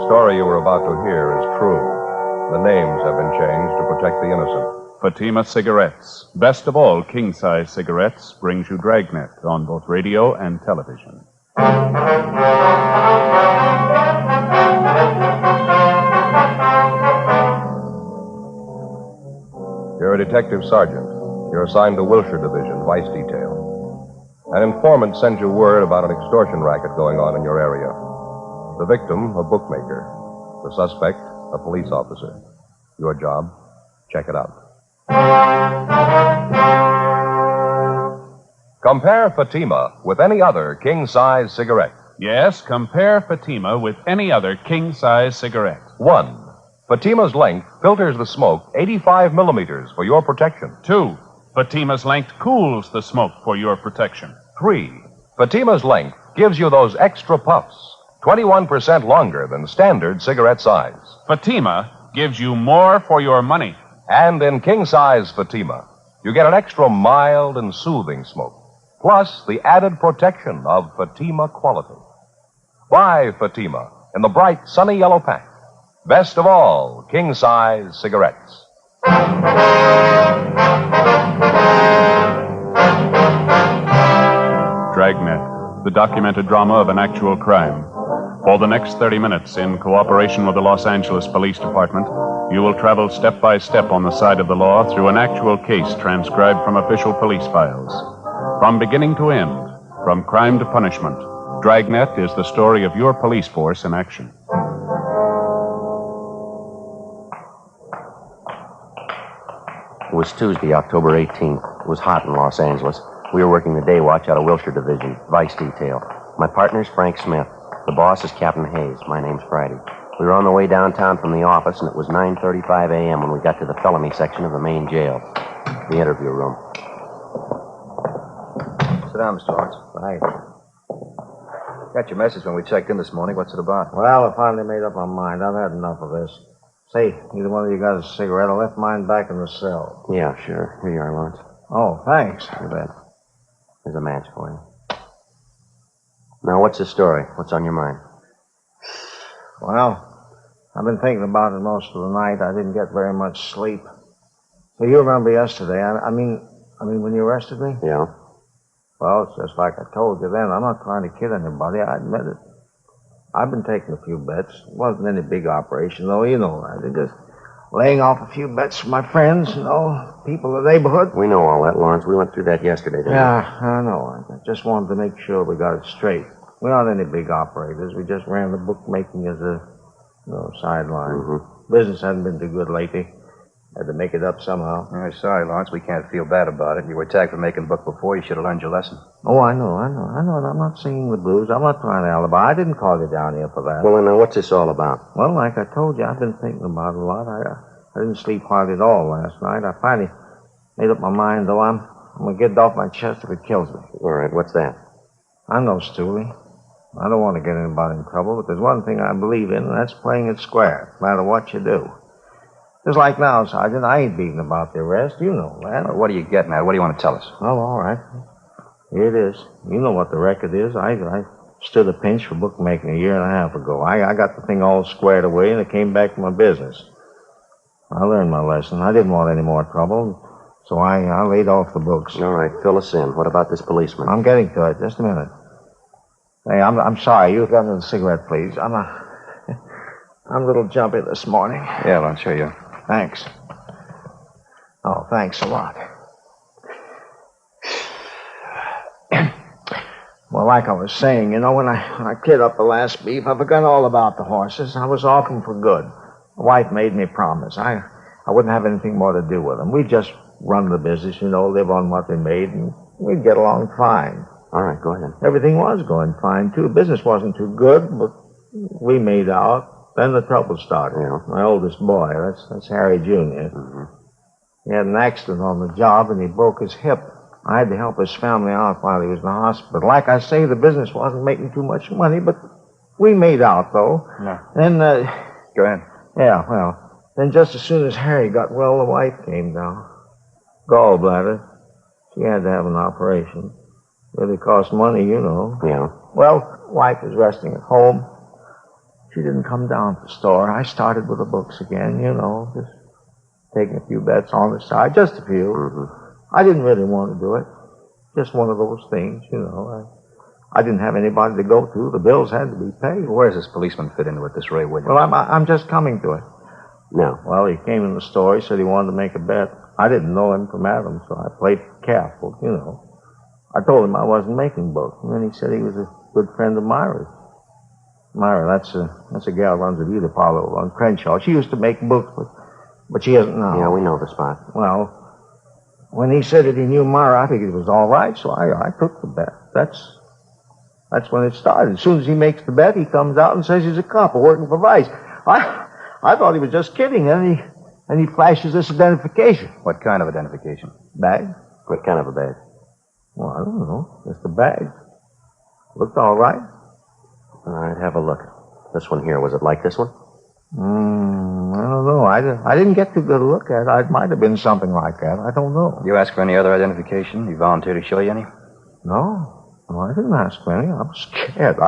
story you were about to hear is true. The names have been changed to protect the innocent.
Fatima Cigarettes. Best of all, king-size cigarettes brings you Dragnet on both radio and television.
You're a detective sergeant. You're assigned to Wilshire Division, Vice Detail. An informant sends you word about an extortion racket going on in your area. The victim, a bookmaker. The suspect, a police officer. Your job, check it out. Compare Fatima with any other king-size cigarette.
Yes, compare Fatima with any other king-size cigarette.
1. Fatima's length filters the smoke 85 millimeters for your protection.
2. Fatima's length cools the smoke for your protection.
3. Fatima's length gives you those extra puffs, 21% longer than standard cigarette size.
Fatima gives you more for your money.
And in king-size Fatima, you get an extra mild and soothing smoke, plus the added protection of Fatima quality. Buy Fatima in the bright, sunny yellow pack. Best of all, king-size cigarettes.
Dragnet, the documented drama of an actual crime. For the next 30 minutes, in cooperation with the Los Angeles Police Department, you will travel step by step on the side of the law through an actual case transcribed from official police files. From beginning to end, from crime to punishment, Dragnet is the story of your police force in action.
It was Tuesday, October 18th. It was hot in Los Angeles. We were working the day watch out of Wilshire Division, Vice Detail. My partner's Frank Smith. The boss is Captain Hayes. My name's Friday. We were on the way downtown from the office, and it was 9:35 a.m. when we got to the felony section of the main jail, the interview room.
Sit down, Mr. Lawrence.
Thanks.
Got your message when we checked in this morning. What's it about?
Well, I finally made up my mind. I've had enough of this. Say, either one of you got a cigarette? I left mine back in the cell.
Yeah, sure. Here you are, Lawrence.
Oh, thanks.
You bet. Here's a match for you. Now, what's the story? What's on your mind?
Well, I've been thinking about it most of the night. I didn't get very much sleep. So you remember yesterday? I mean, when you arrested me?
Yeah.
Well, it's just like I told you then. I'm not trying to kid anybody. I admit it. I've been taking a few bets. It wasn't any big operation, though. You know that. They're just laying off a few bets for my friends, people in the neighborhood.
We know all that, Lawrence. We went through that yesterday, didn't we?
Yeah, I know. I just wanted to make sure we got it straight. We aren't any big operators. We just ran the bookmaking as a sideline.
Mm-hmm.
Business hasn't been too good lately. Had to make it up somehow.
Sorry, Lawrence. We can't feel bad about it. You were tagged for making book before. You should have learned your lesson.
Oh, I know. I'm not singing the blues. I'm not trying to alibi. I didn't call you down here for that.
Well, then, what's this all about?
Well, like I told you, I've been thinking about it a lot. I didn't sleep hard at all last night. I finally made up my mind, though. I'm going to get it off my chest if it kills me.
All right, what's that?
I'm no stoolie. I don't want to get anybody in trouble, but there's one thing I believe in, and that's playing it square, no matter what you do. Just like now, Sergeant, I ain't beating about the arrest. You know that.
What are you getting at? What do you want to tell us?
Well, all right. Here it is. You know what the record is. I stood a pinch for bookmaking a year and a half ago. I got the thing all squared away, and it came back to my business. I learned my lesson. I didn't want any more trouble, so I laid off the books.
All right, fill us in. What about this policeman?
I'm getting to it. Just a minute. Hey, I'm sorry. You got another cigarette, please. I'm a little jumpy this morning.
Yeah, Lawrence, sure you are.
Thanks. Oh, thanks a lot. Well, like I was saying, when I cleared up the last beef, I forgot all about the horses. I was off them for good. The wife made me promise. I
I wouldn't have anything more to do with them. We'd just run the business, live on what they made, and we'd get along fine.
All right, go ahead.
Everything was going fine, too. Business wasn't too good, but we made out. Then the trouble started.
Yeah.
My oldest boy, that's Harry Jr.
Mm-hmm.
He had an accident on the job, and he broke his hip. I had to help his family out while he was in the hospital. Like I say, the business wasn't making too much money, but we made out, though.
No.
Then,
Go ahead.
yeah, well, then just as soon as Harry got well, the wife came down. Gallbladder. She had to have an operation. Really cost money,
Yeah.
Well, wife was resting at home. She didn't come down to the store. I started with the books again, just taking a few bets on the side, just a few.
Mm-hmm.
I didn't really want to do it. Just one of those things, I didn't have anybody to go to. The bills had to be paid.
Where does this policeman fit into it, this Ray Williams?
Well, I'm just coming to it.
No.
Well, he came in the store. He said he wanted to make a bet. I didn't know him from Adam, so I played careful, I told him I wasn't making books, and then he said he was a good friend of Myra's. Myra, that's a gal who runs a beauty parlor on Crenshaw. She used to make books, but she isn't now.
Yeah, we know the spot.
Well, when he said that he knew Myra, I figured it was all right, so I took the bet. That's when it started. As soon as he makes the bet, he comes out and says he's a cop working for Vice. I thought he was just kidding, and he flashes this identification.
What kind of identification?
Bag?
What kind of a bag?
Well, I don't know. Just a bag. Looked all right.
All right, have a look. This one here, was it like this one?
I don't know. I didn't get too good a look at it. It might have been something like that. I don't know.
You ask for any other identification? You volunteer to show you any?
No, I didn't ask for any. I was scared.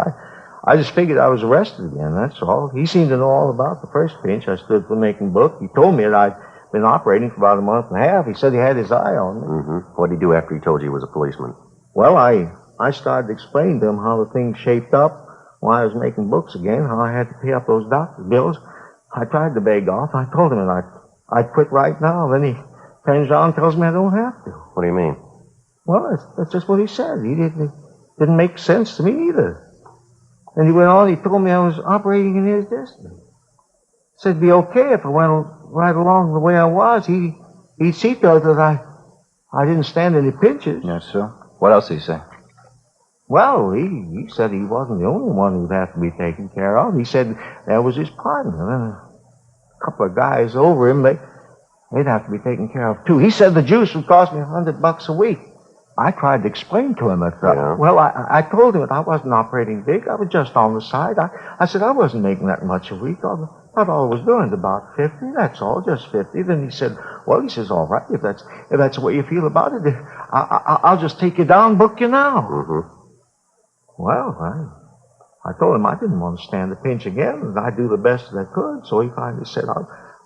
I just figured I was arrested again, that's all. He seemed to know all about the first pinch. I stood for making book. He told me that I'd been operating for about a month and a half. He said he had his eye on me.
Mm-hmm. What did he do after he told you he was a policeman?
Well, I started to explain to him how the thing shaped up while I was making books again, how I had to pay up those doctor's bills. I tried to beg off. I told him that I'd quit right now. Then he turns around and tells me I don't have to.
What do you mean?
Well, that's just what he said. He didn't make sense to me either. And he went on, he told me I was operating in his destiny. Said it'd be okay if I went right along the way I was. He'd see to it that I didn't stand any pinches.
Yes, sir. What else did he say?
Well, he said he wasn't the only one who'd have to be taken care of. He said there was his partner. And a couple of guys over him, they'd have to be taken care of, too. He said the juice would cost me $100 a week. I tried to explain to him that, well, I told him that I wasn't operating big. I was just on the side. I said I wasn't making that much a week. All I was doing is about 50. That's all, just 50. Then he said, well, all right, if that's the way you feel about it, I'll just take you down, book you now.
Mm-hmm.
Well, I told him I didn't want to stand the pinch again, and I'd do the best that I could. So he finally said,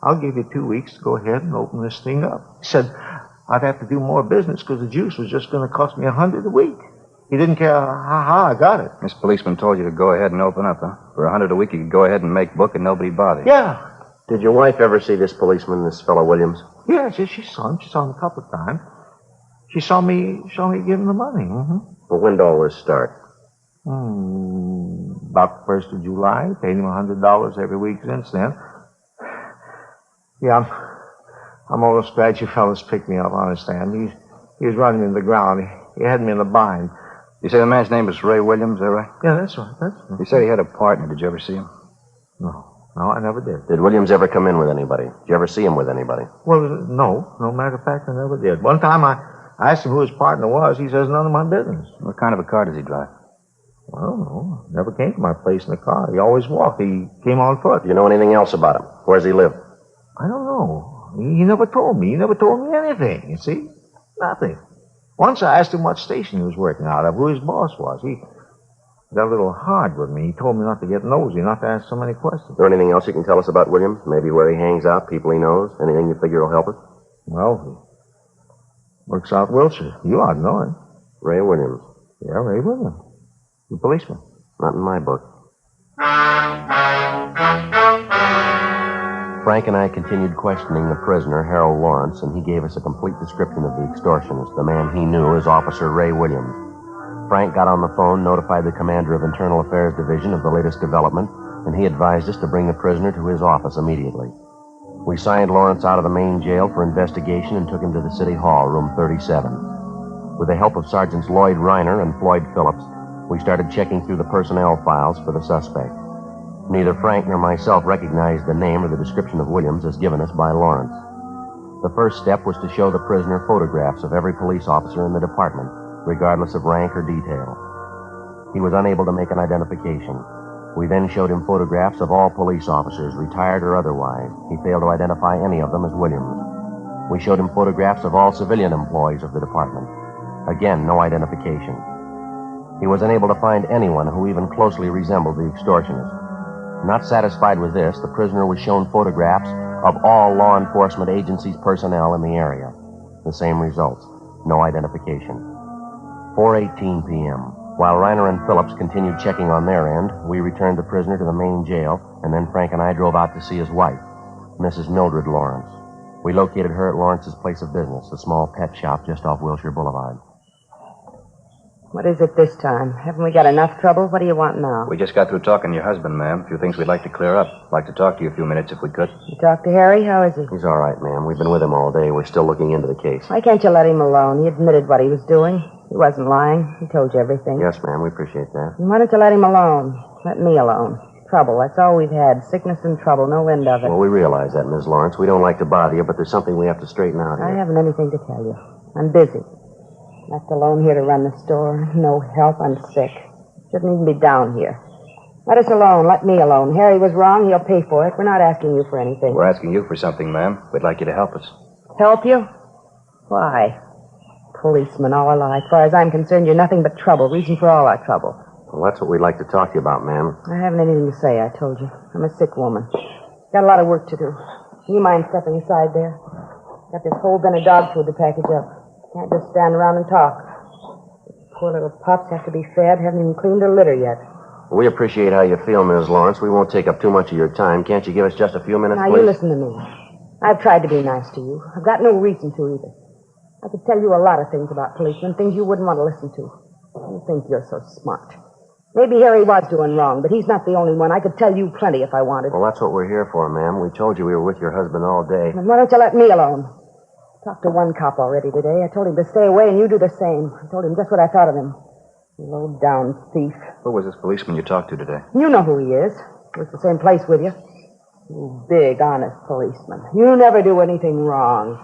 I'll give you 2 weeks to go ahead and open this thing up. He said I'd have to do more business because the juice was just going to cost me $100 a week. He didn't care how I got it.
This policeman told you to go ahead and open up, huh? For $100 a week, you could go ahead and make book and nobody bothered you.
Yeah.
Did your wife ever see this policeman, this fellow Williams?
Yeah, she saw him. She saw him a couple of times. She saw me give him the money. Mm-hmm.
Well, when did all this start?
About the 1st of July. Paid him $100 every week since then. Yeah, I'm almost glad you fellas picked me up, understand. He was running in the ground. He had me in a bind.
You say the man's name is Ray Williams, is that right?
Yeah, that's right.
You said he had a partner. Did you ever see him?
No, I never did.
Did Williams ever come in with anybody? Did you ever see him with anybody?
Well, no. No matter of fact, I never did. One time I asked him who his partner was. He says, none of my business.
What kind of a car does he drive?
I don't know. Never came to my place in a car. He always walked. He came on foot.
Do you know anything else about him? Where does he live?
I don't know. He never told me. He never told me anything, you see? Nothing. Once I asked him what station he was working out of, who his boss was. He got a little hard with me. He told me not to get nosy, not to ask so many questions.
Is there anything else you can tell us about Williams? Maybe where he hangs out, people he knows? Anything you figure will help us?
Well, he works out Wilshire. You ought to know him.
Ray Williams.
Yeah, Ray Williams. The policeman.
Not in my book. Frank and I continued questioning the prisoner, Harold Lawrence, and he gave us a complete description of the extortionist, the man he knew as Officer Ray Williams. Frank got on the phone, notified the commander of Internal Affairs Division of the latest development, and he advised us to bring the prisoner to his office immediately. We signed Lawrence out of the main jail for investigation and took him to the city hall, room 37. With the help of Sergeants Lloyd Reiner and Floyd Phillips, we started checking through the personnel files for the suspect. Neither Frank nor myself recognized the name or the description of Williams as given us by Lawrence. The first step was to show the prisoner photographs of every police officer in the department, regardless of rank or detail. He was unable to make an identification. We then showed him photographs of all police officers, retired or otherwise. He failed to identify any of them as Williams. We showed him photographs of all civilian employees of the department. Again, no identification. He was unable to find anyone who even closely resembled the extortionist. Not satisfied with this, the prisoner was shown photographs of all law enforcement agencies' personnel in the area. The same results. No identification. 4:18 p.m. While Reiner and Phillips continued checking on their end, we returned the prisoner to the main jail, and then Frank and I drove out to see his wife, Mrs. Mildred Lawrence. We located her at Lawrence's place of business, a small pet shop just off Wilshire Boulevard.
What is it this time? Haven't we got enough trouble? What do you want now?
We just got through talking to your husband, ma'am. A few things we'd like to clear up. Like to talk to you a few minutes if we could.
You talked to Harry? How is he?
He's all right, ma'am. We've been with him all day. We're still looking into the case.
Why can't you let him alone? He admitted what he was doing. He wasn't lying. He told you everything.
Yes, ma'am. We appreciate that.
And why don't you let him alone? Let me alone. Trouble. That's all we've had. Sickness and trouble. No end of it.
Well, we realize that, Miss Lawrence. We don't like to bother you, but there's something we have to straighten out here.
I haven't anything to tell you. I'm busy. Left alone here to run the store. No help. I'm sick. Shouldn't even be down here. Let us alone. Let me alone. Harry was wrong. He'll pay for it. We're not asking you for anything.
We're asking you for something, ma'am. We'd like you to help us.
Help you? Why? Policemen all alike. As far as I'm concerned, you're nothing but trouble. Reason for all our trouble.
Well, that's what we'd like to talk to you about, ma'am.
I haven't anything to say, I told you. I'm a sick woman. Got a lot of work to do. Do you mind stepping aside there? Got this whole bin of dog food to package up. Can't just stand around and talk. Poor little pups have to be fed. Haven't even cleaned their litter yet.
We appreciate how you feel, Ms. Lawrence. We won't take up too much of your time. Can't you give us just a few minutes,
Now,
please?
you listen to me. I've tried to be nice to you. I've got no reason to either. I could tell you a lot of things about policemen, things you wouldn't want to listen to. You think you're so smart. Maybe Harry was doing wrong, but he's not the only one. I could tell you plenty if I wanted.
Well, that's what we're here for, ma'am. We told you we were with your husband all day.
Then why don't you let me alone? Talked to one cop already today. I told him to stay away, and you do the same. I told him just what I thought of him. Low-down thief.
Who was this policeman you talked to today?
You know who he is. He was the same place with you. You big, honest policeman. You never do anything wrong.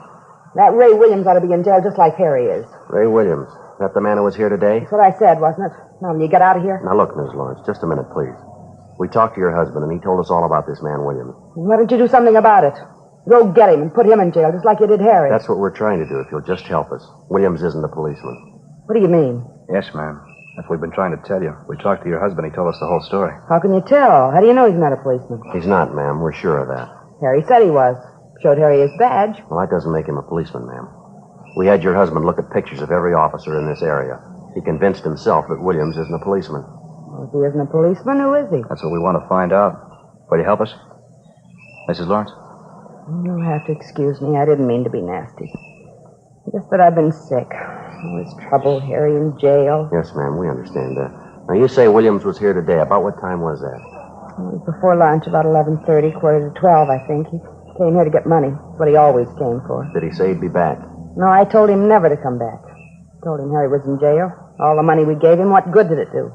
That Ray Williams ought to be in jail just like Harry is.
Ray Williams. Is that the man who was here today?
That's what I said, wasn't it? Now, will you get out of here?
Now, look, Ms. Lawrence, just a minute, please. We talked to your husband, and he told us all about this man, Williams.
Why don't you do something about it? Go get him and put him in jail, just like you did Harry.
That's what we're trying to do, if you'll just help us. Williams isn't a policeman.
What do you mean?
Yes, ma'am. That's what we've been trying to tell you. We talked to your husband. He told us the whole story.
How can you tell? How do you know he's not a policeman?
He's not, ma'am. We're sure of that.
Harry said he was. Showed Harry his badge.
Well, that doesn't make him a policeman, ma'am. We had your husband look at pictures of every officer in this area. He convinced himself that Williams isn't a policeman.
Well, if he isn't a policeman, who is he?
That's what we want to find out. Will you help us? Mrs. Lawrence?
You'll have to excuse me. I didn't mean to be nasty. Just that I've been sick. All this trouble, Harry in jail.
Yes, ma'am, we understand that. Now, you say Williams was here today. About what time was that?
It was before lunch, about 11:30, quarter to 12, I think. He came here to get money. That's what he always came for.
Did he say he'd be back?
No, I told him never to come back. Told him Harry was in jail. All the money we gave him, what good did it do?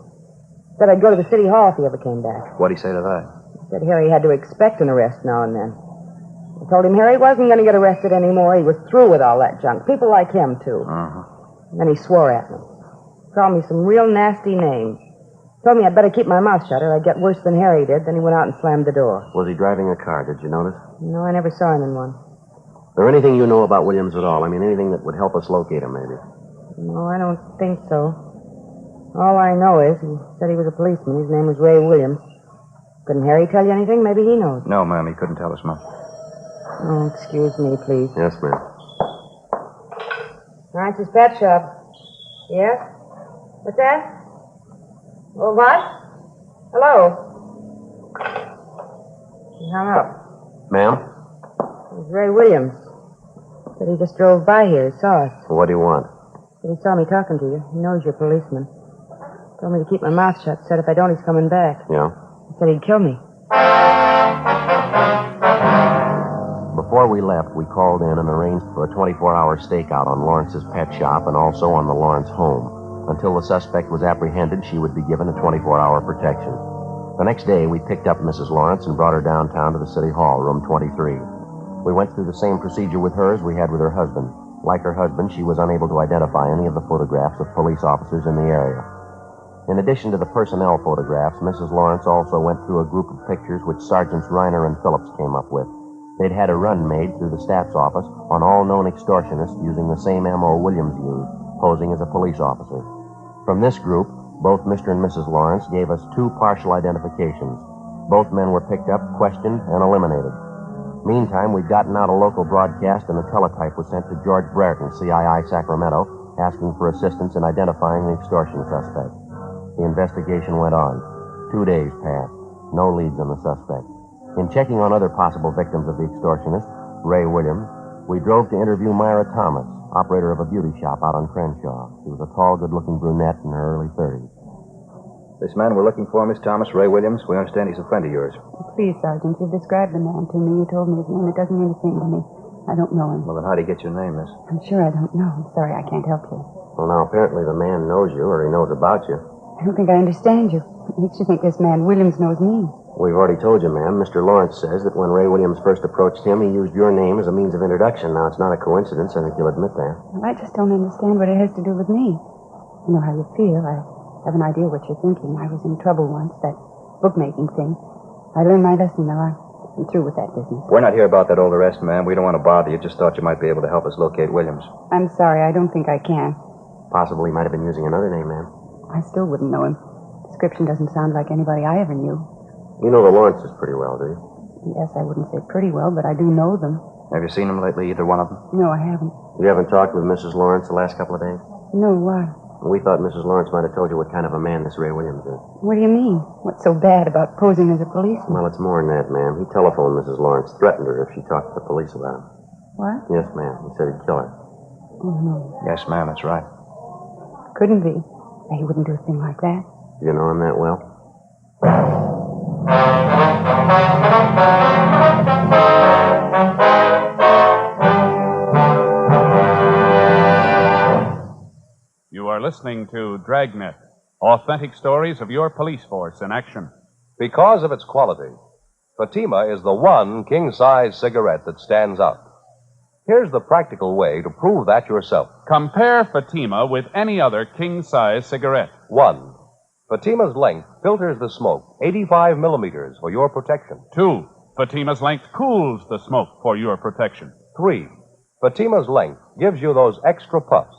Said I'd go to the city hall if he ever came back.
What'd he say to that?
He said Harry had to expect an arrest now and then. I told him Harry wasn't going to get arrested anymore. He was through with all that junk. People like him, too.
Uh-huh.
And then he swore at me. Called me some real nasty names. Told me I'd better keep my mouth shut or I'd get worse than Harry did. Then he went out and slammed the door.
Was he driving a car? Did you notice?
No, I never saw him in one.
Is there anything you know about Williams at all? I mean, anything that would help us locate him, maybe?
No, I don't think so. All I know is he said he was a policeman. His name was Ray Williams. Couldn't Harry tell you anything? Maybe he knows.
No, ma'am, he couldn't tell us much.
Oh, excuse me, please.
Yes, ma'am.
Lawrence's pet shop. Yes? What's that? Oh, what? Hello? He hung up.
Ma'am?
It was Ray Williams. Said he just drove by here. He saw us.
Well, what do you want?
Said he saw me talking to you. He knows you're a policeman. Told me to keep my mouth shut. Said if I don't, he's coming back.
Yeah?
He said he'd kill me.
Before we left, we called in and arranged for a 24-hour stakeout on Lawrence's pet shop and also on the Lawrence home. Until the suspect was apprehended, she would be given a 24-hour protection. The next day, we picked up Mrs. Lawrence and brought her downtown to the City Hall, room 23. We went through the same procedure with her as we had with her husband. Like her husband, she was unable to identify any of the photographs of police officers in the area. In addition to the personnel photographs, Mrs. Lawrence also went through a group of pictures which Sergeants Reiner and Phillips came up with. They'd had a run made through the staff's office on all known extortionists using the same M.O. Williams used, posing as a police officer. From this group, both Mr. and Mrs. Lawrence gave us 2 partial identifications. Both men were picked up, questioned, and eliminated. Meantime, we'd gotten out a local broadcast, and a teletype was sent to George Brereton, CII Sacramento, asking for assistance in identifying the extortion suspect. The investigation went on. 2 days passed. No leads on the suspect. In checking on other possible victims of the extortionist, Ray Williams, we drove to interview Myra Thomas, operator of a beauty shop out on Crenshaw. She was a tall, good-looking brunette in her early 30s.
This man we're looking for, Miss Thomas, Ray Williams, we understand he's a friend of yours.
Please, Sergeant, you've described the man to me. You told me his name. It doesn't mean a thing to me. I don't know him.
Well, then how'd he get your name, miss?
I'm sure I don't know. I'm sorry, I can't help you.
Well, now, apparently the man knows you, or he knows about you.
I don't think I understand you. It makes you think this man Williams knows me.
We've already told you, ma'am. Mr. Lawrence says that when Ray Williams first approached him, he used your name as a means of introduction. Now, it's not a coincidence. I think you'll admit that.
Well, I just don't understand what it has to do with me. You know how you feel. I have an idea what you're thinking. I was in trouble once, that bookmaking thing. I learned my lesson, though. I'm through with that business.
We're not here about that old arrest, ma'am. We don't want to bother you. Just thought you might be able to help us locate Williams.
I'm sorry. I don't think I can.
Possibly might have been using another name, ma'am.
I still wouldn't know him. Description doesn't sound like anybody I ever knew.
You know the Lawrences pretty well, do you?
Yes, I wouldn't say pretty well, but I do know them.
Have you seen them lately, either one of them?
No, I haven't.
You haven't talked with Mrs. Lawrence the last couple of days?
No, why?
We thought Mrs. Lawrence might have told you what kind of a man this Ray Williams is.
What do you mean? What's so bad about posing as a policeman?
Well, it's more than that, ma'am. He telephoned Mrs. Lawrence, threatened her if she talked to the police about him.
What?
Yes, ma'am. He said he'd kill her.
Oh, no.
Yes, ma'am, that's right.
Couldn't be. He wouldn't do a thing like that.
Do you know him that well?
You are listening to Dragnet, authentic stories of your police force in action.
Because of its quality, Fatima is the one king-size cigarette that stands out. Here's the practical way to prove that yourself.
Compare Fatima with any other king-size cigarette.
1. Fatima's length filters the smoke 85 millimeters for your protection.
2. Fatima's length cools the smoke for your protection.
3. Fatima's length gives you those extra puffs,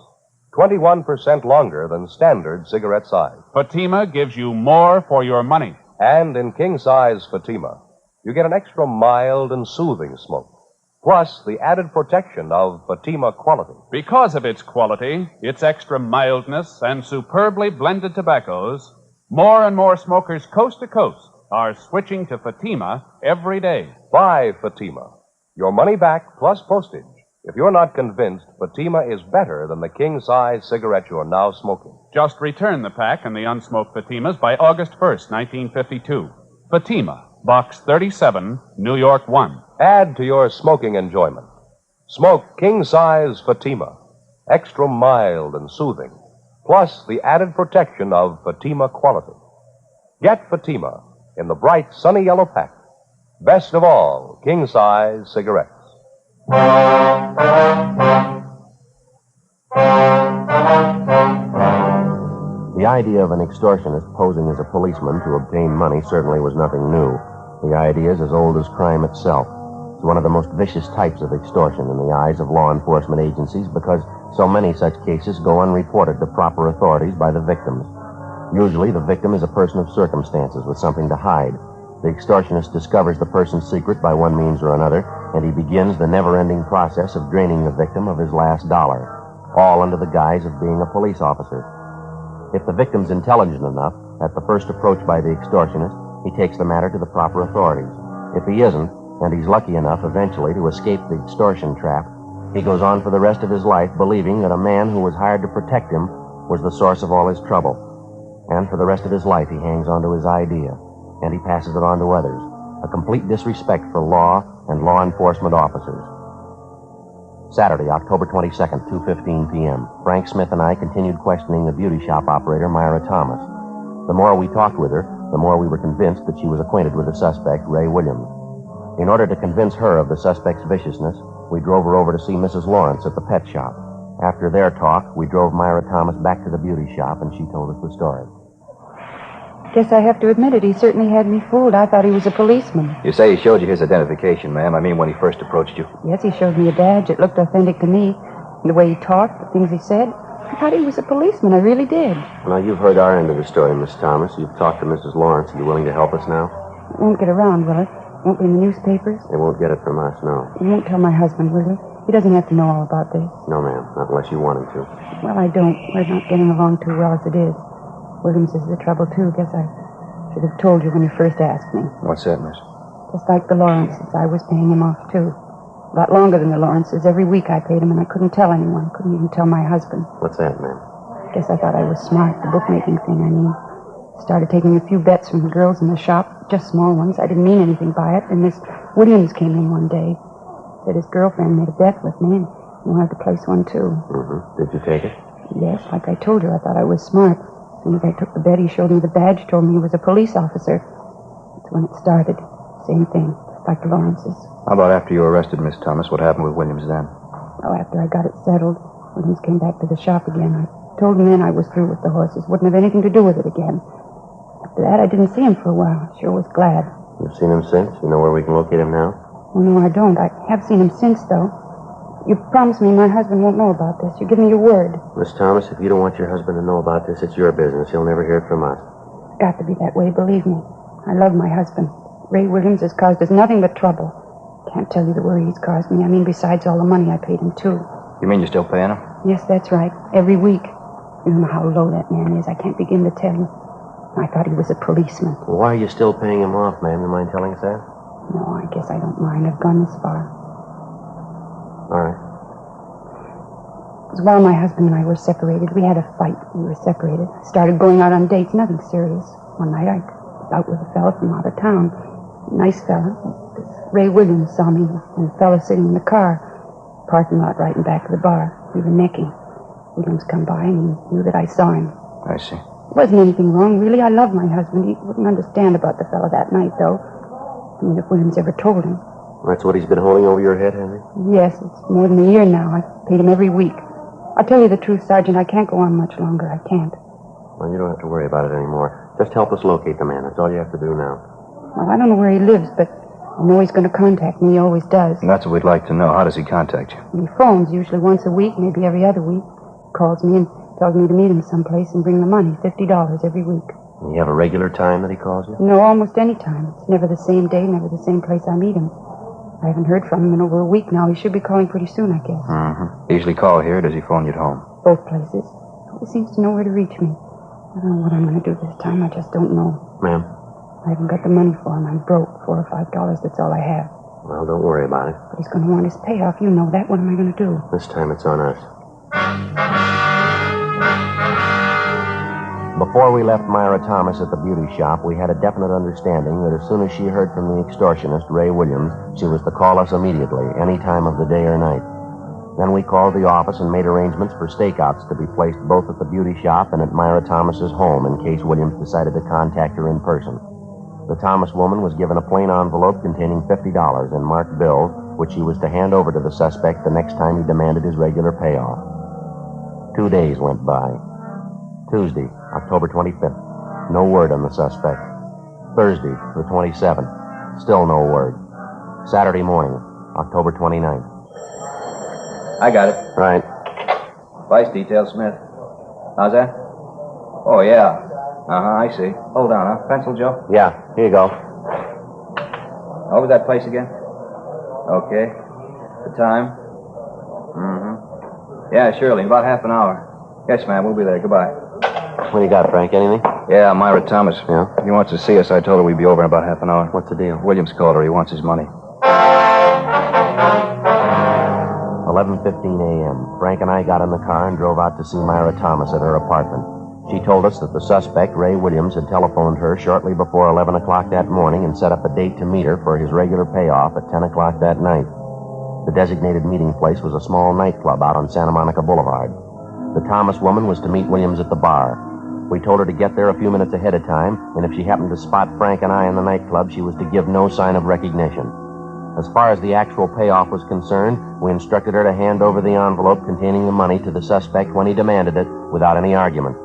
21% longer than standard cigarette size.
Fatima gives you more for your money.
And in king-size Fatima, you get an extra mild and soothing smoke, plus the added protection of Fatima quality.
Because of its quality, its extra mildness, and superbly blended tobaccos, more and more smokers coast to coast are switching to Fatima every day.
Buy Fatima. Your money back plus postage if you're not convinced Fatima is better than the king-size cigarette you're now smoking.
Just return the pack and the unsmoked Fatimas by August 1st, 1952. Fatima, Box 37, New York 1.
Add to your smoking enjoyment. Smoke king-size Fatima, extra mild and soothing, plus the added protection of Fatima quality. Get Fatima in the bright sunny yellow pack. Best of all, king-size cigarettes.
The idea of an extortionist posing as a policeman to obtain money certainly was nothing new. The idea is as old as crime itself. It's one of the most vicious types of extortion in the eyes of law enforcement agencies because so many such cases go unreported to proper authorities by the victims. Usually, the victim is a person of circumstances with something to hide. The extortionist discovers the person's secret by one means or another, and he begins the never-ending process of draining the victim of his last dollar, all under the guise of being a police officer. If the victim's intelligent enough, at the first approach by the extortionist, he takes the matter to the proper authorities. If he isn't, and he's lucky enough eventually to escape the extortion trap, he goes on for the rest of his life believing that a man who was hired to protect him was the source of all his trouble. And for the rest of his life, he hangs on to his idea, and he passes it on to others. A complete disrespect for law
and law enforcement officers. Saturday, October 22nd, 2:15 p.m. Frank Smith and I continued questioning the beauty shop operator, Myra Thomas. The more we talked with her, the more we were convinced that she was acquainted with the suspect, Ray Williams. In order to convince her of the suspect's viciousness, we drove her over to see Mrs. Lawrence at the pet shop. After their talk, we drove Myra Thomas back to the beauty shop, and she told us the story.
Guess I have to admit it. He certainly had me fooled. I thought he was a policeman.
You say he showed you his identification, ma'am. I mean, when he first approached you.
Yes, he showed me a badge. It looked authentic to me. And the way he talked, the things he said. I thought he was a policeman. I really did.
Well, you've heard our end of the story, Miss Thomas. You've talked to Mrs. Lawrence. Are you willing to help us now?
It won't get around, will it? Won't be in the newspapers?
They won't get it from us, no.
You won't tell my husband, will you? He doesn't have to know all about this.
No, ma'am. Not unless you want him to.
Well, I don't. We're not getting along too well as it is. Williams is the trouble, too. Guess I should have told you when you first asked me.
What's that, miss?
Just like the Lawrences, I was paying him off, too. A lot longer than the Lawrences. Every week I paid him, and I couldn't tell anyone. Couldn't even tell my husband.
What's that, ma'am?
Guess I thought I was smart. The bookmaking thing, I mean. Started taking a few bets from the girls in the shop. Just small ones. I didn't mean anything by it. And Miss Williams came in one day. Said his girlfriend made a bet with me, and he wanted to place one, too.
Mm-hmm. Did you take it?
Yes, like I told you, I thought I was smart. As soon as I took the bet, he showed me the badge, told me he was a police officer. That's when it started. Same thing, just like the Lawrences.
How about after you were arrested, Miss Thomas? What happened with Williams then?
Oh, after I got it settled, Williams came back to the shop again. I told him then I was through with the horses. Wouldn't have anything to do with it again. After that, I didn't see him for a while. Sure was glad.
You've seen him since? You know where we can locate him now?
Oh, no, I don't. I have seen him since, though. You promised me my husband won't know about this. You give me your word.
Miss Thomas, if you don't want your husband to know about this, it's your business. He'll never hear it from us.
It's got to be that way, believe me. I love my husband. Ray Williams has caused us nothing but trouble. Can't tell you the worry he's caused me. I mean, besides all the money I paid him, too.
You mean you're still paying him?
Yes, that's right. Every week. You don't know how low that man is. I can't begin to tell you. I thought he was a policeman.
Well, why are you still paying him off, ma'am? You mind telling us that?
No, I guess I don't mind. I've gone this far.
All right.
It was while my husband and I were separated. We had a fight. We were separated. Started going out on dates. Nothing serious. One night I was out with a fella from out of town. Nice fella. Ray Williams saw me and the fella sitting in the car. Parking lot right in back of the bar. We were necking. Williams come by and he knew that I saw him.
I see.
Wasn't anything wrong, really. I love my husband. He wouldn't understand about the fella that night, though. I mean, if Williams ever told him.
That's what he's been holding over your head, Henry?
Yes, it's more than a year now. I've paid him every week. I'll tell you the truth, Sergeant. I can't go on much longer. I can't.
Well, you don't have to worry about it anymore. Just help us locate the man. That's all you have to do now.
Well, I don't know where he lives, but I know he's going to contact me. He always does.
And that's what we'd like to know. How does he contact you?
He phones usually once a week, maybe every other week. Calls me and tells me to meet him someplace and bring the money, $50 every week.
You have a regular time that he calls you?
No, almost any time. It's never the same day, never the same place I meet him. I haven't heard from him in over a week now. He should be calling pretty soon, I guess.
Mm-hmm. Usually call here, or does he phone you at home?
Both places. He seems to know where to reach me. I don't know what I'm going to do this time. I just don't know.
Ma'am?
I haven't got the money for him. I'm broke. $4 or $5. That's all I have.
Well, don't worry about it.
But he's going to want his payoff. You know that. What am I going to do?
This time it's on us. Before we left Myra Thomas at the beauty shop, we had a definite understanding that as soon as she heard from the extortionist, Ray Williams, she was to call us immediately, any time of the day or night. Then we called the office and made arrangements for stakeouts to be placed both at the beauty shop and at Myra Thomas's home in case Williams decided to contact her in person. The Thomas woman was given a plain envelope containing $50 in marked bills, which she was to hand over to the suspect the next time he demanded his regular payoff. 2 days went by. Tuesday, October 25th. No word on the suspect. Thursday, the 27th. Still no word. Saturday morning, October 29th.
I got it.
Right.
Vice detail, Smith. How's that? Oh, yeah. Uh-huh, I see. Hold on, huh? Pencil, Joe?
Yeah, here you go.
What was that place again? Okay. The time? Mm-hmm. Yeah, surely. About half an hour. Yes, ma'am. We'll be there. Goodbye.
What do you got, Frank? Anything?
Yeah, Myra Thomas.
Yeah?
He wants to see us. I told her we'd be over in about half an hour.
What's the deal?
Williams called her. He wants his money.
11:15 a.m. Frank and I got in the car and drove out to see Myra Thomas at her apartment. She told us that the suspect, Ray Williams, had telephoned her shortly before 11 o'clock that morning and set up a date to meet her for his regular payoff at 10 o'clock that night. The designated meeting place was a small nightclub out on Santa Monica Boulevard. The Thomas woman was to meet Williams at the bar. We told her to get there a few minutes ahead of time, and if she happened to spot Frank and I in the nightclub, she was to give no sign of recognition. As far as the actual payoff was concerned, we instructed her to hand over the envelope containing the money to the suspect when he demanded it, without any argument.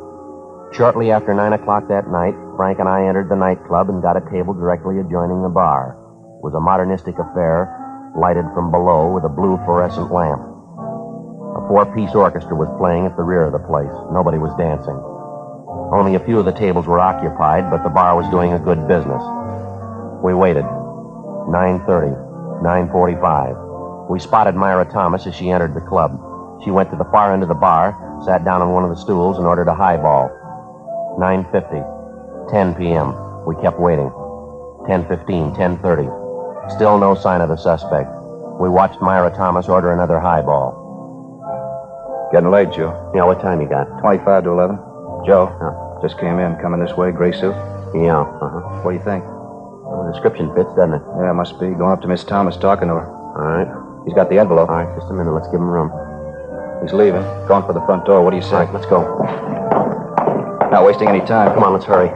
Shortly after 9 o'clock that night, Frank and I entered the nightclub and got a table directly adjoining the bar. It was a modernistic affair, lighted from below with a blue fluorescent lamp. A 4-piece orchestra was playing at the rear of the place. Nobody was dancing. Only a few of the tables were occupied, but the bar was doing a good business. We waited. 9:30, 9:45. We spotted Myra Thomas as she entered the club. She went to the far end of the bar, sat down on one of the stools, and ordered a highball. 9:50, 10 p.m. We kept waiting. 10:15, 10:30. Still no sign of the suspect. We watched Myra Thomas order another highball.
Getting late, Joe.
Yeah, what time you got?
25 to 11. Joe, just came in, coming this way, gray suit.
Yeah,
What do you think?
Well, the description fits, doesn't it?
Yeah, must be. Going up to Miss Thomas, talking to her.
All right.
He's got the envelope.
All right, just a minute. Let's give him room.
He's leaving. Going for the front door. What do you say?
All right, let's go.
Not wasting any time.
Come on, let's hurry.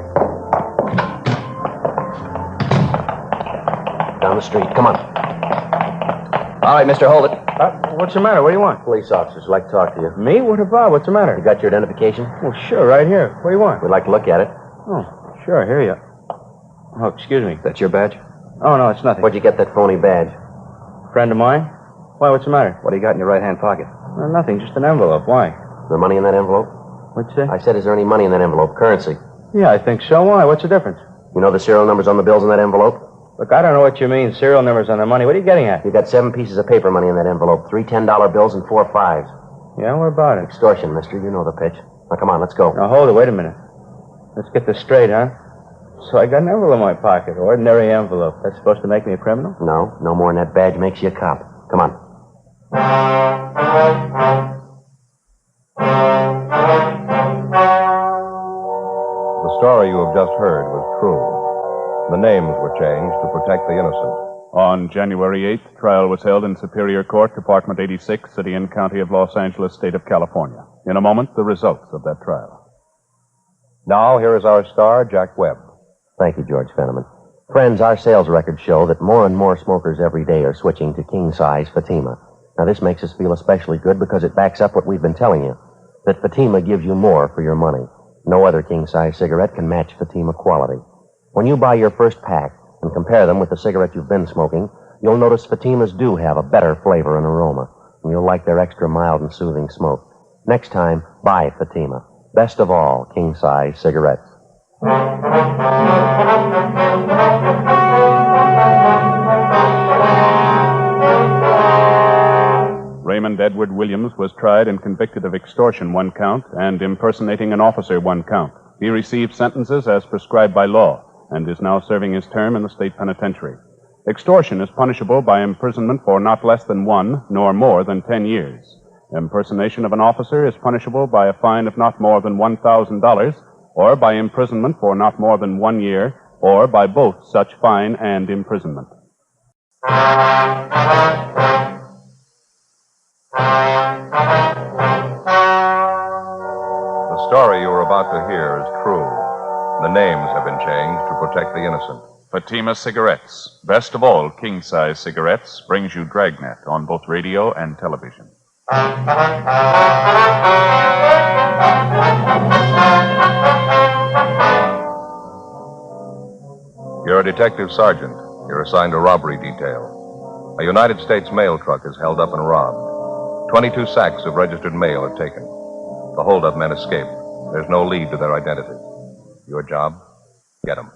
Down the street. Come on.
All right, mister, hold it.
What's the matter? What do you want?
Police officers would like to talk to you.
Me? What about? What's the matter?
You got your identification?
Well, sure, right here. What do you want?
We'd like to look at it.
Oh, sure, I hear you. Oh, excuse me.
That's your badge?
Oh, no, it's nothing.
Where'd you get that phony badge?
Friend of mine? Why, what's the matter?
What do you got in your right-hand pocket?
Nothing, just an envelope. Why?
Is there money in that envelope?
What'd you say?
I said, is there any money in that envelope? Currency.
Yeah, I think so. Why? What's the difference?
You know the serial numbers on the bills in that envelope?
Look, I don't know what you mean, serial numbers on the money. What are you getting at?
You got 7 pieces of paper money in that envelope. 3 $10 bills and 4 5s.
Yeah, what about it?
Extortion, mister. You know the pitch. Now, come on, let's go.
Now, hold it. Wait a minute. Let's get this straight, huh? So I got an envelope in my pocket. Ordinary envelope. That's supposed to make me a criminal?
No. No more than that badge makes you a cop. Come on.
The story you have just heard was true. The names were changed to protect the innocent.
On January 8th, trial was held in Superior Court, Department 86, City and County of Los Angeles, State of California. In a moment, the results of that trial.
Now, here is our star, Jack Webb.
Thank you, George Fenneman. Friends, our sales records show that more and more smokers every day are switching to king-size Fatima. Now, this makes us feel especially good because it backs up what we've been telling you, that Fatima gives you more for your money. No other king-size cigarette can match Fatima quality. When you buy your first pack and compare them with the cigarette you've been smoking, you'll notice Fatimas do have a better flavor and aroma, and you'll like their extra mild and soothing smoke. Next time, buy Fatima. Best of all, king-size cigarettes.
Raymond Edward Williams was tried and convicted of extortion 1 count and impersonating an officer 1 count. He received sentences as prescribed by law and is now serving his term in the state penitentiary. Extortion is punishable by imprisonment for not less than 1 nor more than 10 years. Impersonation of an officer is punishable by a fine of not more than $1,000 or by imprisonment for not more than 1 year or by both such fine and imprisonment.
The story you are about to hear is true. The names have been changed to protect the innocent.
Fatima Cigarettes, best of all king-size cigarettes, brings you Dragnet on both radio and television.
You're a detective sergeant. You're assigned to robbery detail. A United States mail truck is held up and robbed. 22 sacks of registered mail are taken. The holdup men escape. There's no lead to their identity. Your job? Get them.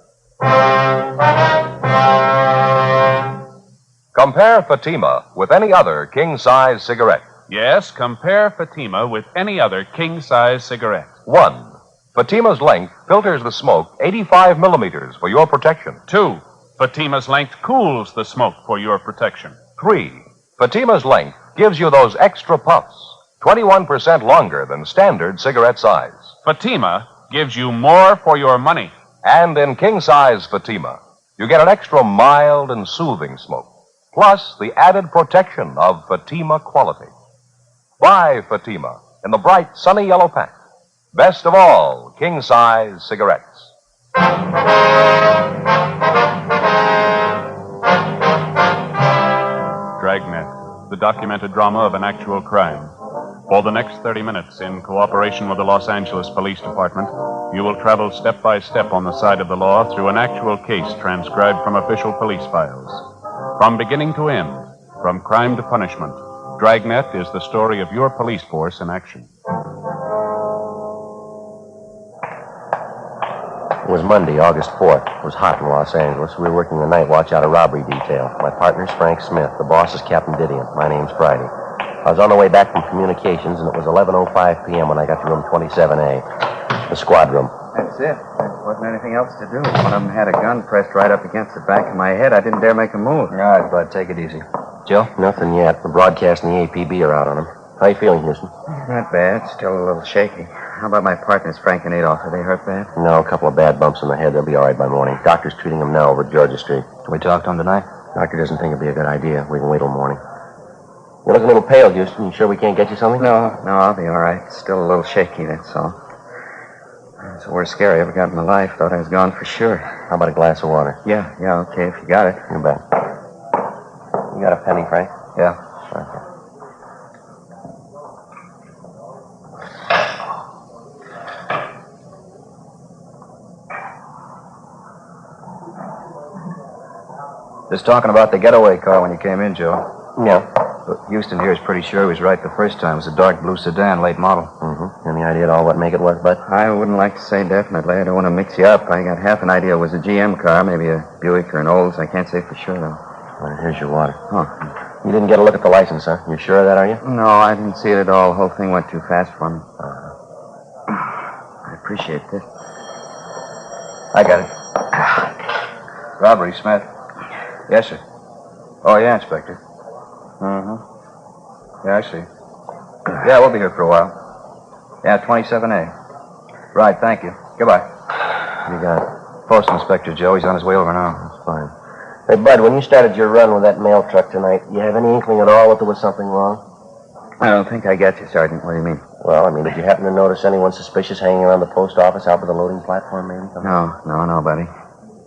Compare Fatima with any other king-size cigarette.
Yes, compare Fatima with any other king-size cigarette.
1. Fatima's length filters the smoke 85 millimeters for your protection.
2. Fatima's length cools the smoke for your protection.
3. Fatima's length gives you those extra puffs, 21% longer than standard cigarette size.
Fatima gives you more for your money.
And in king-size Fatima, you get an extra mild and soothing smoke, plus the added protection of Fatima quality. Buy Fatima in the bright, sunny yellow pack. Best of all, king-size cigarettes.
Dragnet, the documented drama of an actual crime. For the next 30 minutes, in cooperation with the Los Angeles Police Department, you will travel step by step on the side of the law through an actual case transcribed from official police files. From beginning to end, from crime to punishment, Dragnet is the story of your police force in action.
It was Monday, August 4th. It was hot in Los Angeles. We were working the night watch out of robbery detail. My partner's Frank Smith. The boss is Captain Didion. My name's Friday. I was on the way back from communications, and it was 11:05 p.m. when I got to room 27A, the squad room.
That's it. There wasn't anything else to do. One of them had a gun pressed right up against the back of my head. I didn't dare make a move.
All right, Bud, take it easy. Joe? Nothing yet. The broadcast and the APB are out on him. How you feeling, Houston?
Not bad. Still a little shaky. How about my partners, Frank and Adolph? Are they hurt bad?
No, a couple of bad bumps in the head. They'll be all right by morning. Doctor's treating them now over at Georgia Street.
Can we talk to them tonight?
Doctor doesn't think it'd be a good idea. We can wait till morning. You're looking a little pale, Houston. You sure we can't get you something?
No, I'll be all right. Still a little shaky, that's all. It's the worst scare I ever got in my life. Thought I was gone for sure.
How about a glass of water?
Yeah, okay, if you got it.
You bet. You got a penny, Frank?
Yeah.
Okay.
Just talking about the getaway car when you came in, Joe.
Yeah.
But Houston here is pretty sure he was right the first time. It was a dark blue sedan, late model.
Mm-hmm. Any idea at all what make it was, Bud?
I wouldn't like to say definitely. I don't want to mix you up. I got half an idea it was a GM car, maybe a Buick or an Olds. I can't say for sure, though.
All right, here's your water.
Oh.
You didn't get a look at the license, huh? You sure of that, are you?
No, I didn't see it at all. The whole thing went too fast for me. I appreciate this.
I got it. Robbery, Smith. Yes, sir. Oh, yeah, Inspector. Mm-hmm. Yeah, I see. Yeah, we'll be here for a while. Yeah, 27A. Right, thank you. Goodbye.
You got it.
Post Inspector Joe. He's on his way over now.
That's fine. Hey, Bud, when you started your run with that mail truck tonight, you have any inkling at all that there was something wrong?
I don't think I get you, Sergeant. What do you mean?
Well, did you happen to notice anyone suspicious hanging around the post office out by the loading platform, maybe?
No, buddy.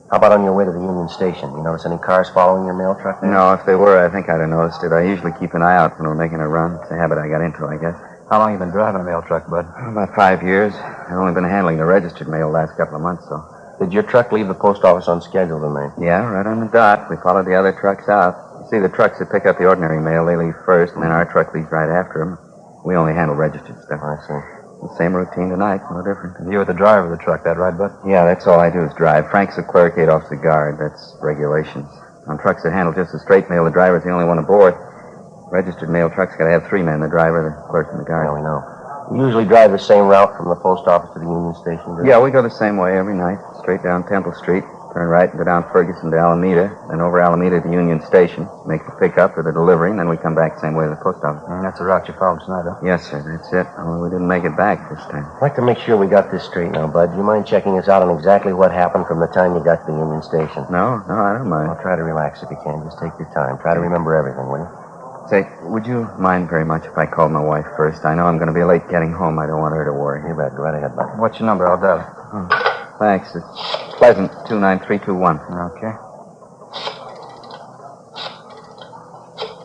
How about on your way to the Union Station? You notice any cars following your mail truck there?
No, if they were, I think I'd have noticed it. I usually keep an eye out when we're making a run. It's a habit I got into, I guess.
How long you been driving a mail truck, Bud?
About 5 years. I've only been handling the registered mail the last couple of months, so.
Did your truck leave the post office on schedule tonight?
Yeah, right on the dot. We followed the other trucks out. You see, the trucks that pick up the ordinary mail, they leave first, and then our truck leaves right after them. We only handle registered stuff.
I see.
The same routine tonight, no different.
You were the driver of the truck, that right, Bud?
Yeah, that's all I do is drive. Frank's the clerk, Adolph's the guard. That's regulations. On trucks that handle just the straight mail, the driver's the only one aboard. Registered mail trucks got to have 3 men, the driver, the clerk, and the guard.
Yeah, we know. You usually drive the same route from the post office to the Union Station, do you?
Yeah, we go the same way every night. Straight down Temple Street, turn right and go down Ferguson to Alameda, then over Alameda to Union Station, make the pickup or the delivery, and then we come back the same way to the post office.
And that's the route you followed tonight, huh?
Yes, sir, that's it. Only we didn't make it back this time.
I'd like to make sure we got this straight now, Bud. Do you mind checking us out on exactly what happened from the time you got to the Union Station?
No, I don't mind.
Well, try to relax if you can. Just take your time. Try to remember everything, will you?
Say, would you mind very much if I called my wife first? I know I'm going to be late getting home. I don't want her to worry.
You bet. Go right ahead, Bud.
What's your number? I'll dial it.
Thanks. It's Pleasant, 29321.
Okay.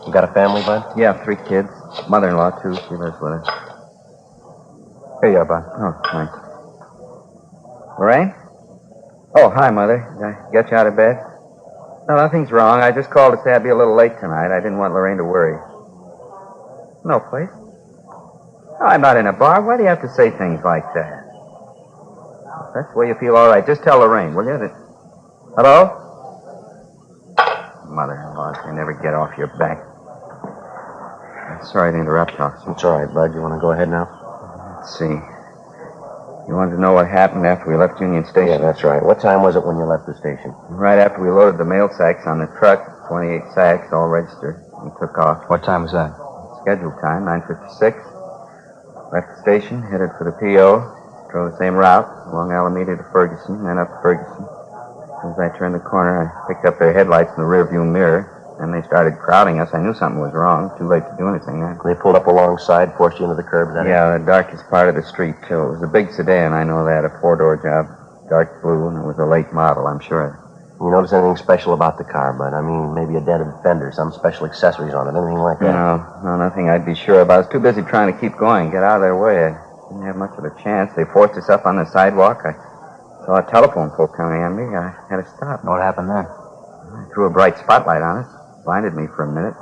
You got a family, Bud?
Yeah, 3 kids. Mother-in-law, too. She lives with us.
Here you are, Bud.
Oh, thanks. Lorraine? Oh, hi, Mother. Did I get you out of bed? No, nothing's wrong. I just called to say I'd be a little late tonight. I didn't want Lorraine to worry. No place? No, I'm not in a bar. Why do you have to say things like that? If that's the way you feel, all right. Just tell Lorraine, will you? Hello? Mother-in-law, they never get off your back. Sorry to interrupt, officer.
It's all right, Bud. You want to go ahead now?
Let's see. You wanted to know what happened after we left Union Station?
Yeah, that's right. What time was it when you left the station?
Right after we loaded the mail sacks on the truck, 28 sacks, all registered, and took off.
What time was that?
Scheduled time, 9:56. Left the station, headed for the P.O.,
Drove the same route, along Alameda to Ferguson, then up Ferguson. As I turned the corner, I picked up their headlights in the rearview mirror. Then they started crowding us. I knew something was wrong. Too late to do anything then.
They pulled up alongside, forced you into the curb, is that it?
Yeah, the darkest part of the street, too. It was a big sedan, I know that, a four-door job. Dark blue, and it was a late model, I'm sure.
You notice anything special about the car, Bud? I mean, maybe a dented fender, some special accessories on it, anything like that?
No, nothing I'd be sure about. I was too busy trying to keep going, get out of their way. I didn't have much of a chance. They forced us up on the sidewalk. I saw a telephone pole coming at me. I had to stop.
What happened then?
I threw a bright spotlight on us. Blinded me for a minute.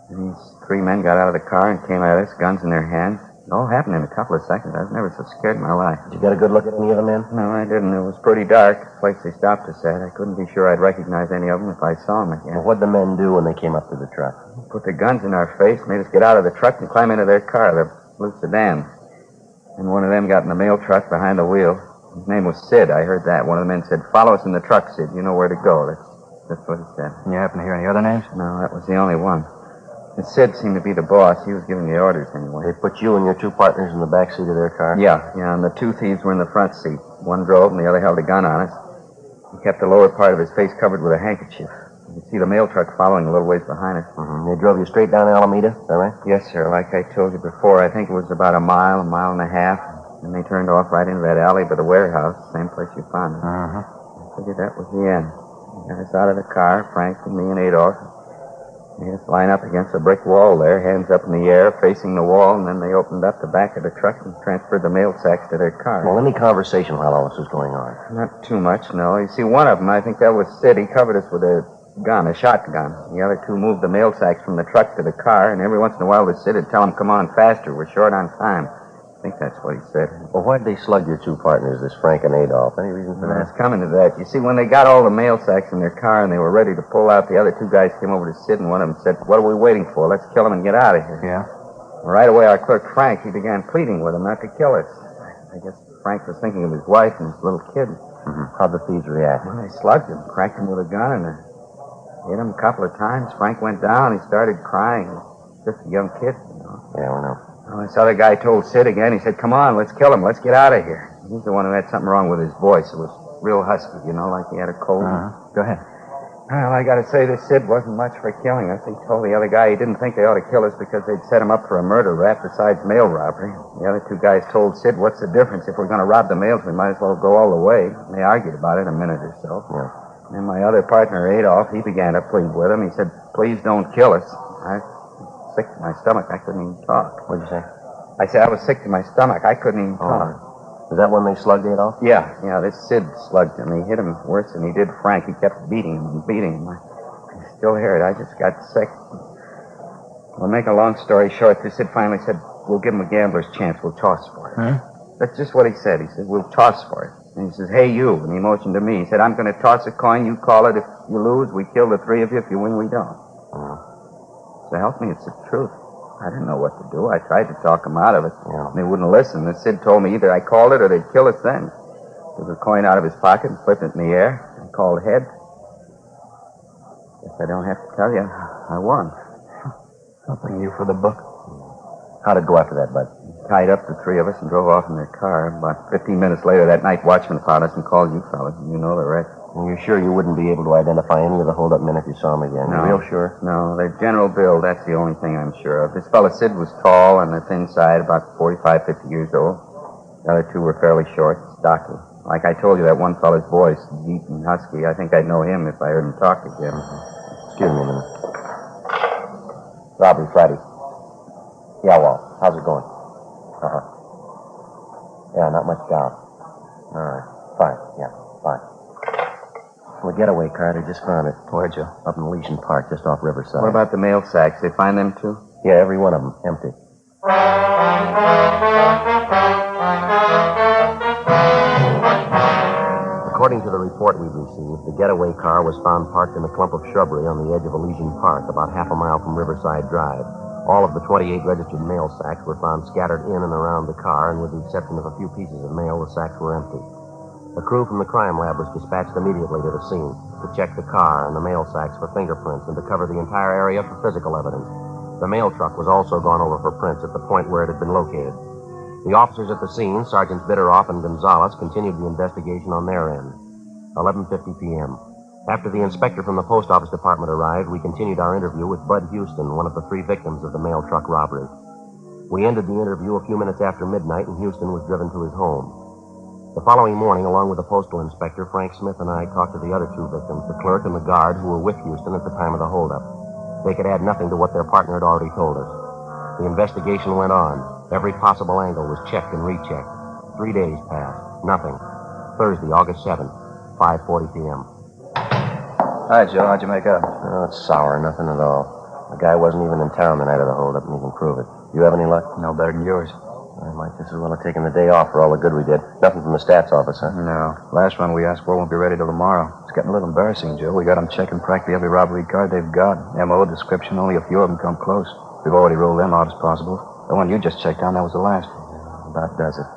And these three men got out of the car and came at us, guns in their hands. It all happened in a couple of seconds. I was never so scared in my life.
Did you get a good look at any of the men?
No, I didn't. It was pretty dark. The place they stopped us at. I couldn't be sure I'd recognize any of them if I saw them again.
Well, what'd the men do when they came up to the truck?
Put their guns in our face, made us get out of the truck and climb into their car, the blue sedan. And one of them got in the mail truck behind the wheel. His name was Sid. I heard that. One of the men said, "Follow us in the truck, Sid. You know where to go." That's what he said.
You happen to hear any other names?
No, that was the only one. And Sid seemed to be the boss. He was giving the orders anyway.
They put you and your two partners in the back seat of their car?
Yeah, and the two thieves were in the front seat. One drove and the other held a gun on us. He kept the lower part of his face covered with a handkerchief. You could see the mail truck following a little ways behind us.
Mm-hmm. They drove you straight down Alameda, is that right?
Yes, sir. Like I told you before, I think it was about a mile and a half. And they turned off right into that alley by the warehouse, same place you found us. I figured that was the end. They got us out of the car, Frank and me and Adolf. They had us line up against a brick wall there, hands up in the air, facing the wall, and then they opened up the back of the truck and transferred the mail sacks to their car.
Well, any conversation while all this was going on?
Not too much, no. You see, one of them, I think that was Sid. He covered us with a gun, a shotgun. The other two moved the mail sacks from the truck to the car, and every once in a while the Sid would tell them, "Come on faster, we're short on time." I think that's what he said.
Well, why'd they slug your two partners, this Frank and Adolf? Any reason for
I
that?
was coming to that. You see, when they got all the mail sacks in their car and they were ready to pull out, the other two guys came over to Sid, and one of them said, "What are we waiting for? Let's kill him and get out of here."
Yeah?
Right away, our clerk, Frank, he began pleading with him not to kill us. I guess Frank was thinking of his wife and his little kid.
How'd the thieves react?
Well, they slugged him, cracked him with a gun, and hit him a couple of times. Frank went down. He started crying. Just a young kid, you know.
Yeah, I know.
Well, this other guy told Sid again. He said, "Come on, let's kill him. Let's get out of here." He's the one who had something wrong with his voice. It was real husky, you know, like he had a cold.
Go ahead.
Well, I got to say, this Sid wasn't much for killing us. He told the other guy he didn't think they ought to kill us because they'd set him up for a murder rap besides mail robbery. The other two guys told Sid, "What's the difference? If we're going to rob the mails, we might as well go all the way." And they argued about it a minute or so.
Yeah.
And my other partner, Adolf, he began to plead with him. He said, "Please don't kill us." I was sick to my stomach. I couldn't even talk.
What'd you say?
I said I was sick to my stomach. I couldn't even talk.
Is that when they slugged Adolf?
Yeah, this Sid slugged him. He hit him worse than he did Frank. He kept beating him and beating him. I still hear it. I just got sick. Well, make a long story short, this Sid finally said, "We'll give him a gambler's chance. We'll toss for it."
Huh?
That's just what he said. He said, "We'll toss for it." And he says, "Hey, you." And he motioned to me. He said, "I'm going to toss a coin. You call it. If you lose, we kill the three of you. If you win, we don't." So help me, it's the truth. I didn't know what to do. I tried to talk them out of it.
Yeah.
They wouldn't listen. The Sid told me either I called it or they'd kill us then. Took a coin out of his pocket and flipped it in the air. I called head. Guess I don't have to tell you. I won.
Something new for the book.
How'd it go after that, Bud?
Tied up the three of us and drove off in their car. About 15 minutes later, that night watchman found us and called you fellas. You know the rest.
And you're sure you wouldn't be able to identify any of the hold-up men if you saw them again?
No.
You're real sure?
No, their general build, that's the only thing I'm sure of. This fellow Sid was tall on the thin side, about 45, 50 years old. The other two were fairly short, stocky. Like I told you, that one fellow's voice, deep and husky. I think I'd know him if I heard him talk again.
Excuse me a minute. Robbery Friday. Yeah, Walt. How's it going? Yeah, not much down. All right. Fine. Yeah, fine. The getaway car, they just found it.
Where'd you?
Up in Elysian Park, just off Riverside.
What about the mail sacks? They find them too?
Yeah, every one of them. Empty. According to the report we've received, the getaway car was found parked in a clump of shrubbery on the edge of Elysian Park, about half a mile from Riverside Drive. All of the 28 registered mail sacks were found scattered in and around the car, and with the exception of a few pieces of mail, the sacks were empty. A crew from the crime lab was dispatched immediately to the scene to check the car and the mail sacks for fingerprints and to cover the entire area for physical evidence. The mail truck was also gone over for prints at the point where it had been located. The officers at the scene, Sergeants Bitteroff and Gonzalez, continued the investigation on their end. 11:50 p.m. After the inspector from the post office department arrived, we continued our interview with Bud Houston, one of the 3 victims of the mail truck robbery. We ended the interview a few minutes after midnight, and Houston was driven to his home. The following morning, along with the postal inspector, Frank Smith and I talked to the other 2 victims, the clerk and the guard who were with Houston at the time of the holdup. They could add nothing to what their partner had already told us. The investigation went on. Every possible angle was checked and rechecked. 3 days passed. Nothing. Thursday, August 7th, 5:40 p.m.
Hi, Joe. How'd you make out?
Oh, it's sour. Nothing at all. The guy wasn't even in town the night of the holdup, and he can prove it. You have any luck?
No better than yours.
I might just as well have taken the day off for all the good we did. Nothing from the stats office, huh?
No. Last one we asked for won't be ready till tomorrow. It's getting a little embarrassing, Joe. We got them checking practically every robbery card they've got. M.O. description, only a few of them come close. We've already ruled them out as possible. The one you just checked on, that was the last.
About does it.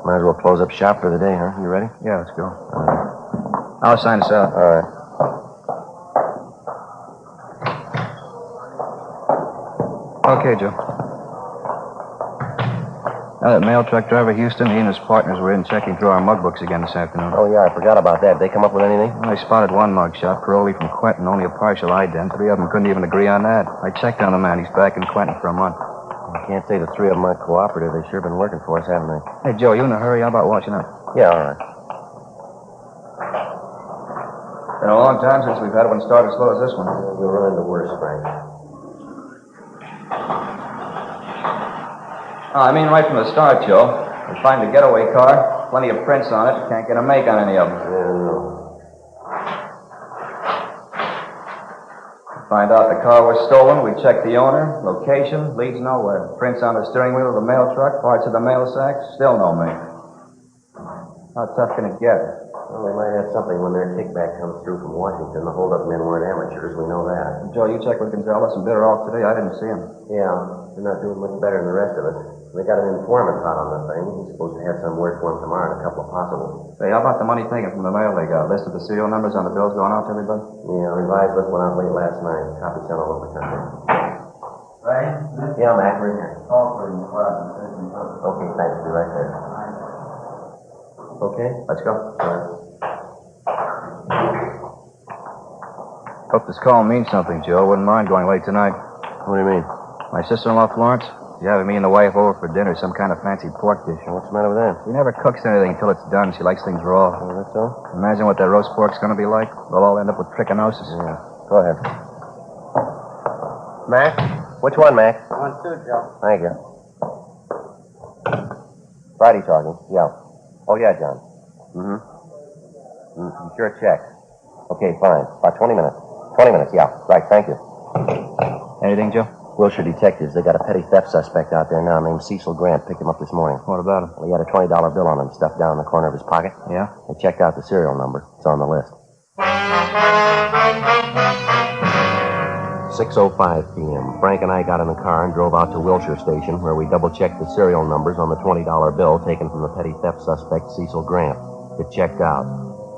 Might as well close up shop for the day, huh? You ready?
Yeah, let's go. All right. I'll sign us out.
All right.
Okay, Joe. Now, that mail truck driver, Houston, he and his partners were in checking through our mug books again this afternoon.
Oh, yeah, I forgot about that. They come up with anything?
Well, they spotted one mug shot, parolee from Quentin, only a partial ident. 3 of them couldn't even agree on that. I checked on the man. He's back in Quentin for a month.
I can't say the 3 of them aren't cooperative. They've sure been working for us, haven't they?
Hey, Joe, you in a hurry? How about washing up?
Yeah, all right.
Been a long time since we've had one start as slow as this one.
We'll run into worse, Frank.
I mean right from the start, Joe. We find a getaway car, plenty of prints on it. Can't get a make on any of them. Find out the car was stolen. We check the owner. Location leads nowhere. Prints on the steering wheel of the mail truck, parts of the mail sack, still no make. How tough can it get?
Well, they might have something when their kickback comes through from Washington. The holdup men weren't amateurs. We know that.
Joe, you checked with Gonzalez and Bitteroff today. I didn't see him.
Yeah, they're not doing much better than the rest of us. They got an informant hot on the thing. He's supposed to have some word for him tomorrow and a couple of possibles.
Hey, how about the money taken from the mail they got? List of the serial numbers on the bills going out to everybody?
Yeah, revised list went out late last night. Copy sent all over the country.
Right?
Yeah, Mac, we're in here.
Call for him.
Okay, thanks. Be right there. Okay?
Let's go.
All right.
Hope this call means something, Joe. Wouldn't mind going late tonight.
What do you mean?
My sister-in-law, Florence, she's having me and the wife over for dinner, some kind of fancy pork dish.
What's the matter with that?
She never cooks anything until it's done. She likes things raw.
Oh, that's so?
Imagine what that roast pork's going to be like. We'll all end up with trichinosis.
Yeah. Go ahead. Mac? Which one, Mac?
1-2, Joe.
Thank you. Friday talking. Yeah. Oh, yeah, John. Mm-hmm. You sure check. Okay, fine. About 20 minutes. 20 minutes, yeah. Right, thank you.
Anything, Joe?
Wilshire detectives. They got a petty theft suspect out there now named Cecil Grant. Picked him up this morning.
What about him?
Well, he had a $20 bill on him stuffed down in the corner of his pocket.
Yeah?
They checked out the serial number. It's on the list. 6:05 p.m. Frank and I got in the car and drove out to Wilshire Station, where we double-checked the serial numbers on the $20 bill taken from the petty theft suspect, Cecil Grant. It checked out.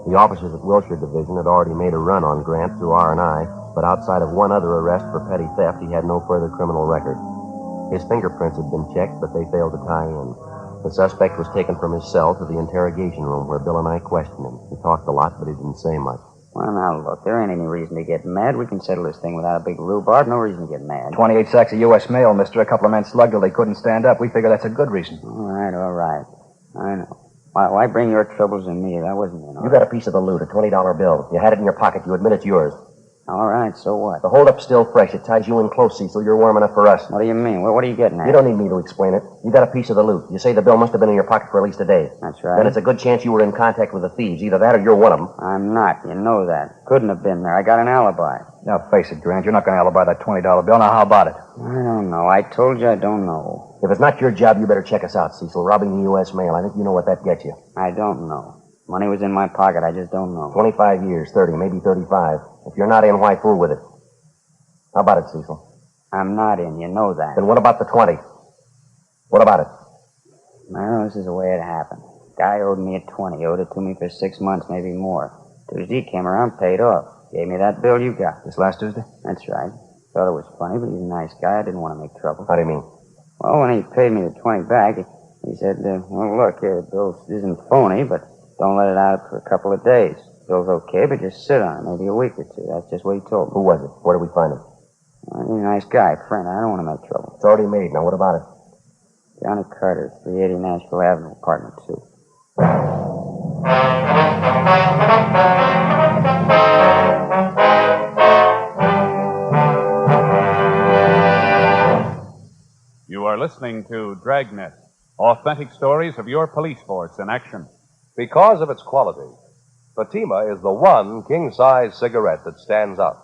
The officers at Wilshire Division had already made a run on Grant through R&I, but outside of one other arrest for petty theft, he had no further criminal record. His fingerprints had been checked, but they failed to tie in. The suspect was taken from his cell to the interrogation room, where Bill and I questioned him. He talked a lot, but he didn't say much.
Well, now, look, there ain't any reason to get mad. We can settle this thing without a big rhubarb. No reason to get mad.
28 sacks of U.S. mail, mister. A couple of men slugged till they couldn't stand up. We figure that's a good reason.
All right. I know. Why bring your troubles on me? That wasn't
You got a piece of the loot, a $20 bill. You had it in your pocket. You admit it's yours.
All right, so what?
The holdup's still fresh. It ties you in close, Cecil. You're warm enough for us.
What do you mean? What are you getting at?
You don't need me to explain it. You got a piece of the loot. You say the bill must have been in your pocket for at least a day.
That's right.
Then it's a good chance you were in contact with the thieves. Either that or you're one of them.
I'm not. You know that. Couldn't have been there. I got an alibi.
Now, face it, Grant. You're not going to alibi that $20 bill. Now, how about it?
I don't know. I told you I don't know.
If it's not your job, you better check us out, Cecil. Robbing the U.S. mail. I think you know what that gets you.
I don't know. Money was in my pocket. I just don't know.
25 years, 30, maybe 35. If you're not in, why fool with it? How about it, Cecil?
I'm not in. You know that.
Then what about the 20? What about it?
Well, this is the way it happened. Guy owed me a 20. Owed it to me for 6 months, maybe more. Tuesday he came around, paid off. Gave me that bill you got.
This last Tuesday?
That's right. Thought it was funny, but he's a nice guy. I didn't want to make trouble.
How do you mean?
Well, when he paid me the 20 back, he He said, well, look, bill isn't phony, but don't let it out for a couple of days. Bill's okay, but just sit on it, maybe a week or two. That's just what he told me.
Who was it? Where did we find him?
Well, he's a nice guy, friend. I don't want to make trouble.
It's already made. Now, what about it?
Johnny Carter, 380 Nashville Avenue, apartment 2.
You are listening to Dragnet, authentic stories of your police force in action.
Because of its quality, Fatima is the one king-size cigarette that stands out.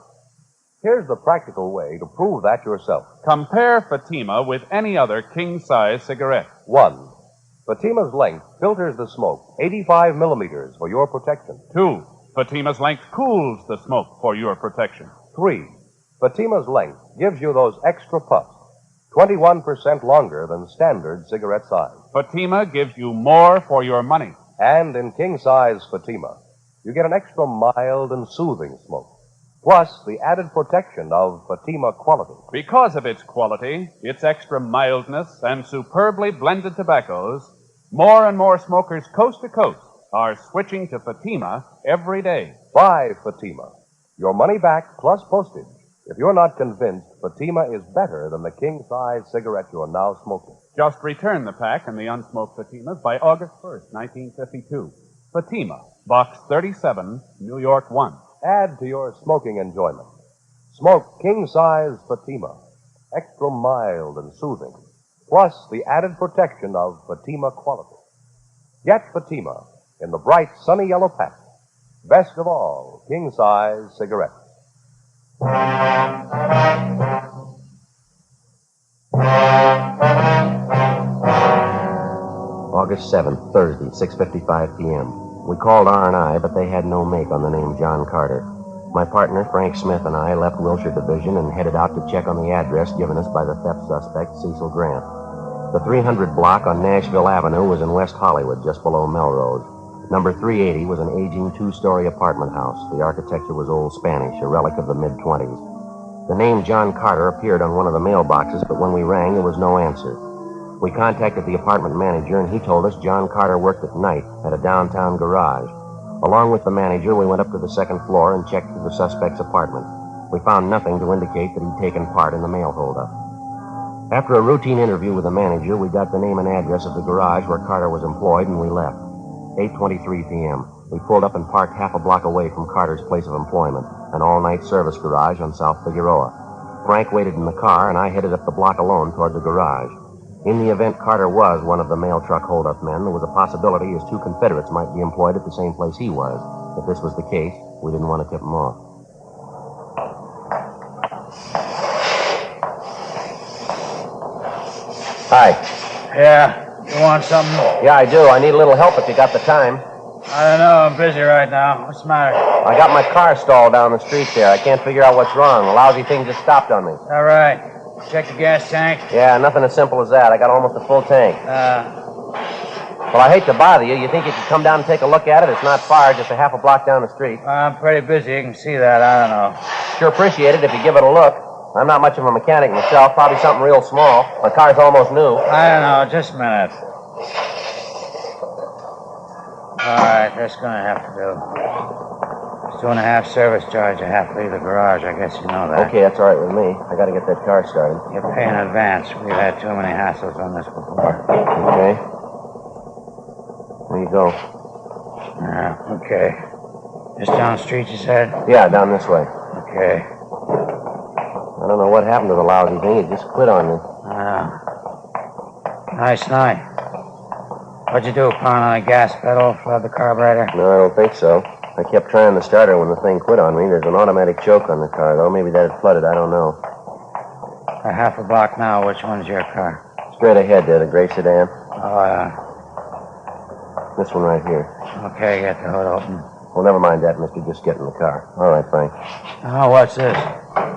Here's the practical way to prove that yourself.
Compare Fatima with any other king-size cigarette.
1. Fatima's length filters the smoke 85 millimeters for your protection.
2. Fatima's length cools the smoke for your protection.
3. Fatima's length gives you those extra puffs, 21% longer than standard cigarette size.
Fatima gives you more for your money.
And in king-size Fatima, you get an extra mild and soothing smoke, plus the added protection of Fatima quality.
Because of its quality, its extra mildness, and superbly blended tobaccos, more and more smokers coast to coast are switching to Fatima every day.
Buy Fatima. Your money back plus postage if you're not convinced Fatima is better than the king-size cigarette you're now smoking.
Just return the pack and the unsmoked Fatimas by August 1st, 1952. Fatima, Box 37, New York 1.
Add to your smoking enjoyment. Smoke king-size Fatima, extra mild and soothing, plus the added protection of Fatima quality. Get Fatima in the bright sunny yellow pack. Best of all, king-size cigarettes.
August 7th, Thursday, 6:55 p.m. We called R&I, but they had no make on the name John Carter. My partner, Frank Smith, and I left Wilshire Division and headed out to check on the address given us by the theft suspect, Cecil Grant. The 300 block on Nashville Avenue was in West Hollywood, just below Melrose. Number 380 was an aging two-story apartment house. The architecture was old Spanish, a relic of the mid-20s. The name John Carter appeared on one of the mailboxes, but when we rang, there was no answer. We contacted the apartment manager, and he told us John Carter worked at night at a downtown garage. Along with the manager, we went up to the second floor and checked through the suspect's apartment. We found nothing to indicate that he'd taken part in the mail holdup. After a routine interview with the manager, we got the name and address of the garage where Carter was employed, and we left. 8:23 p.m. We pulled up and parked half a block away from Carter's place of employment, an all-night service garage on South Figueroa. Frank waited in the car, and I headed up the block alone toward the garage. In the event Carter was one of the mail truck holdup men, there was a possibility his two Confederates might be employed at the same place he was. If this was the case, we didn't want to tip him off. Hi.
Yeah, you want something?
Yeah, I do. I need a little help if you got the time.
I don't know. I'm busy right now. What's the matter?
I got my car stalled down the street there. I can't figure out what's wrong. The lousy thing just stopped on me.
All right. Check the gas tank?
Yeah, nothing as simple as that. I got almost a full tank. Well, I hate to bother you. You think you could come down and take a look at it? It's not far, just a half a block down the street.
I'm pretty busy. You can see that. I don't know.
Sure appreciate it if you give it a look. I'm not much of a mechanic myself. Probably something real small. My car's almost new.
I don't know. Just a minute. All right, that's going to have to do. It's 2.5 service charge. I have to leave the garage. I guess you know that.
Okay, that's all right with me. I got to get that car started.
You pay in advance. We've had too many hassles on this before.
Okay. There you go.
Okay. Just down the street, you said?
Yeah, down this way.
Okay.
I don't know what happened to the lousy thing. It just quit on me.
Nice night. What'd you do, pound on the gas pedal, flood the carburetor?
No, I don't think so. I kept trying the starter when the thing quit on me. There's an automatic choke on the car, though. Maybe that had flooded. I don't know.
A half a block now. Which one's your car?
Straight ahead there, the gray sedan.
Oh, yeah.
This one right here.
Okay, get the hood open.
Well, never mind that, mister. Just get in the car. All right, Frank.
Oh, what's this?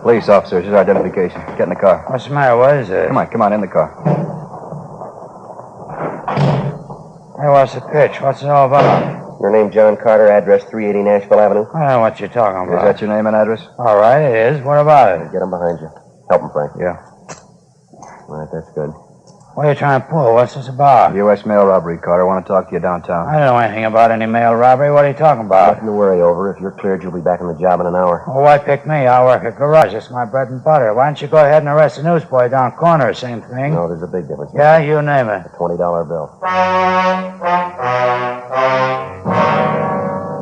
Police officer, his identification. Get in the car.
What's the matter? What is it?
Come on, in the car.
Hey, what's the pitch? What's it all about?
Your name, John Carter, address 380 Nashville Avenue?
I don't know what you're talking about.
Is that your name and address?
All right, it is. What about it?
Get him behind you. Help him, Frank.
Yeah.
All right, that's good.
What are you trying to pull? What's this about?
U.S. mail robbery, Carter. I want to talk to you downtown.
I don't know anything about any mail robbery. What are you talking about?
Nothing to worry over. If you're cleared, you'll be back on the job in an hour.
Oh, why pick me? I work at garage. It's my bread and butter. Why don't you go ahead and arrest the newsboy down corner? Same thing.
No, there's a big difference.
Yeah, you name it.
A $20 bill.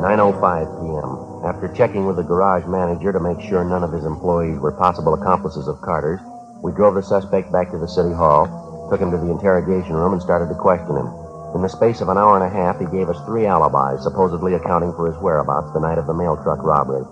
9:05 p.m. After checking with the garage manager to make sure none of his employees were possible accomplices of Carter's, we drove the suspect back to the city hall, took him to the interrogation room, and started to question him. In the space of an hour and a half, he gave us 3 alibis, supposedly accounting for his whereabouts the night of the mail truck robbery.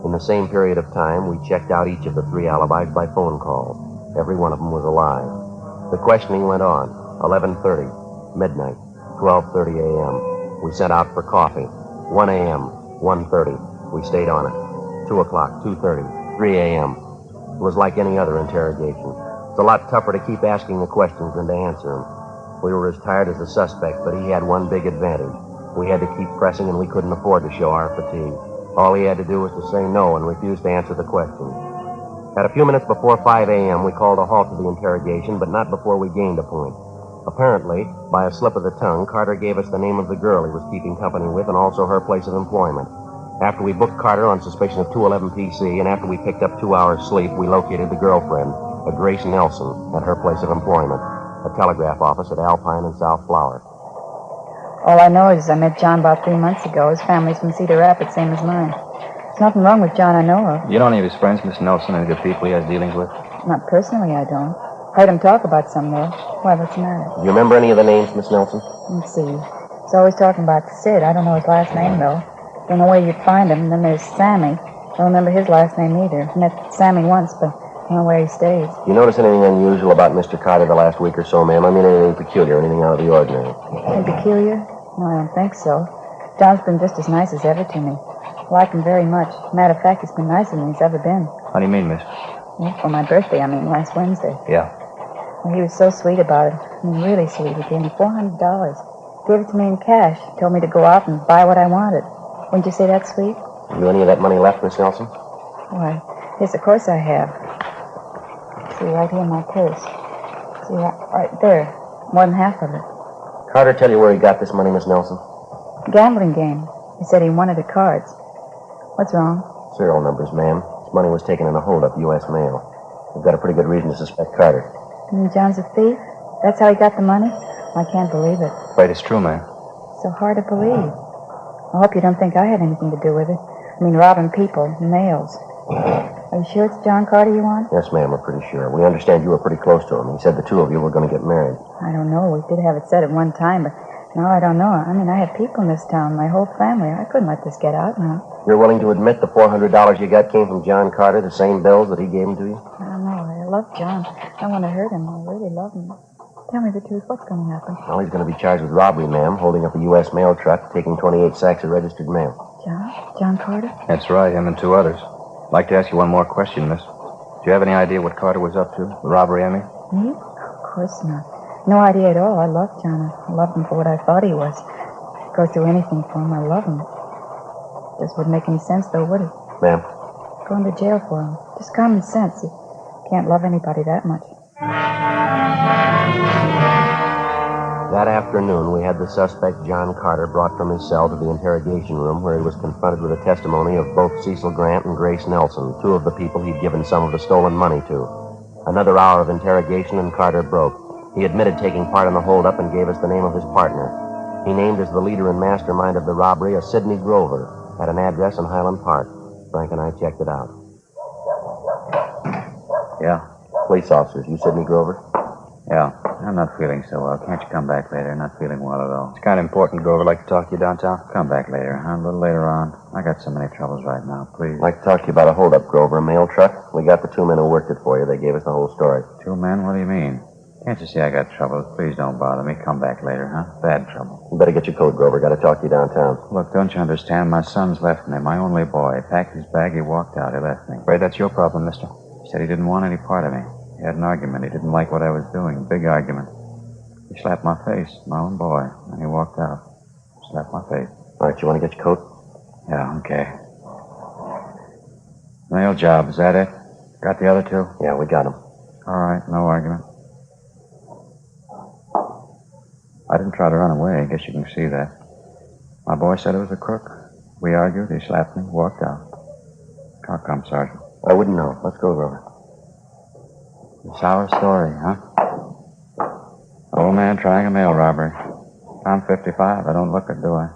In the same period of time, we checked out each of the 3 alibis by phone calls. Every one of them was alive. The questioning went on. 11:30, midnight, 12:30 a.m. We sent out for coffee. 1 a.m., 1:30. We stayed on it. 2 o'clock, 2:30, 3 a.m. It was like any other interrogation. It's a lot tougher to keep asking the questions than to answer them. We were as tired as the suspect, but he had one big advantage. We had to keep pressing, and we couldn't afford to show our fatigue. All he had to do was to say no and refuse to answer the questions. At a few minutes before 5 a.m., we called a halt to the interrogation, but not before we gained a point. Apparently, by a slip of the tongue, Carter gave us the name of the girl he was keeping company with and also her place of employment. After we booked Carter on suspicion of 211 PC, and after we picked up 2 hours' sleep, we located the girlfriend, a Grace Nelson, at her place of employment, a telegraph office at Alpine and South Flower.
All I know is I met John about 3 months ago. His family's from Cedar Rapids, same as mine. There's nothing wrong with John I know of.
You know any of his friends, Miss Nelson, any of the people he has dealings with?
Not personally, I don't. Heard him talk about some, though. Why, what's the matter?
Do you remember any of the names, Miss Nelson?
Let's see. He's always talking about Sid. I don't know his last name, though. Don't know where you'd find him. And then there's Sammy. Don't remember his last name either. Met Sammy once, but don't know where he stays.
Do you notice anything unusual about Mr. Carter the last week or so, ma'am? I mean, anything peculiar, anything out of the ordinary?
Anything peculiar? No, I don't think so. John's been just as nice as ever to me. I like him very much. Matter of fact, he's been nicer than he's ever been.
How do you mean, miss?
Well, for my birthday, last Wednesday.
Yeah.
Well, he was so sweet about it. Really sweet. He gave me $400. Gave it to me in cash. Told me to go out and buy what I wanted. Wouldn't you say that's sweet?
Have you any of that money left, Miss Nelson?
Why, yes, of course I have. See, right here in my purse. See, right there. More than half of it.
Carter tell you where he got this money, Miss Nelson?
Gambling game. He said he won it at cards. What's wrong?
Serial numbers, ma'am. This money was taken in a holdup, U.S. mail. We've got a pretty good reason to suspect Carter.
You mean John's a thief? That's how he got the money? I can't believe it.
Afraid it's true, ma'am.
So hard to believe. I hope you don't think I had anything to do with it. Robbing people, nails. Are you sure it's John Carter you want?
Yes, ma'am, we're pretty sure. We understand you were pretty close to him. He said the two of you were going to get married.
I don't know. We did have it said at one time, but now I don't know. I had people in this town, my whole family. I couldn't let this get out now.
You're willing to admit the $400 you got came from John Carter, the same bills that he gave him to you?
I don't know. I love John. I want to hurt him. I really love him. Tell me the truth. What's going to happen?
Well, he's going to be charged with robbery, ma'am, holding up a U.S. mail truck, taking 28 sacks of registered mail.
John Carter?
That's right, him and 2 others. I'd like to ask you one more question, miss. Do you have any idea what Carter was up to? The robbery, I mean?
Me? Of course not. No idea at all. I love John. I loved him for what I thought he was. I'd go through anything for him. I love him. Just wouldn't make any sense, though, would it?
Ma'am?
Going to jail for him. Just common sense. You can't love anybody that much.
That afternoon, we had the suspect, John Carter, brought from his cell to the interrogation room where he was confronted with the testimony of both Cecil Grant and Grace Nelson, 2 of the people he'd given some of the stolen money to. Another hour of interrogation and Carter broke. He admitted taking part in the holdup and gave us the name of his partner. He named as the leader and mastermind of the robbery a Sidney Grover at an address in Highland Park. Frank and I checked it out.
Yeah.
Police officers, you Sidney Grover?
Yeah. I'm not feeling so well. Can't you come back later? Not feeling well at all. It's kind of important, Grover. Like to talk to you downtown? Come back later, huh? A little later on. I got so many troubles right now, please.
I'd like to talk to you about a holdup, Grover, a mail truck. We got the 2 men who worked it for you. They gave us the whole story.
2 men? What do you mean? Can't you see I got troubles? Please don't bother me. Come back later, huh? Bad trouble.
You better get your coat, Grover. Got to talk to you downtown.
Look, don't you understand? My son's left me, my only boy. He packed his bag, he walked out. He left me. Afraid that's your problem, mister. He said he didn't want any part of me. He had an argument. He didn't like what I was doing. Big argument. He slapped my face, my own boy, and he walked out. Slapped my face.
All right, you want to get your coat?
Yeah, okay. Mail job, is that it? Got the other 2?
Yeah, we got them.
All right, no argument. I didn't try to run away. I guess you can see that. My boy said it was a crook. We argued. He slapped me, walked out. How come, Sergeant?
I wouldn't know. Let's go, Robert.
It's our story, huh? Old man trying a mail robbery. I'm 55. I don't look it, do I?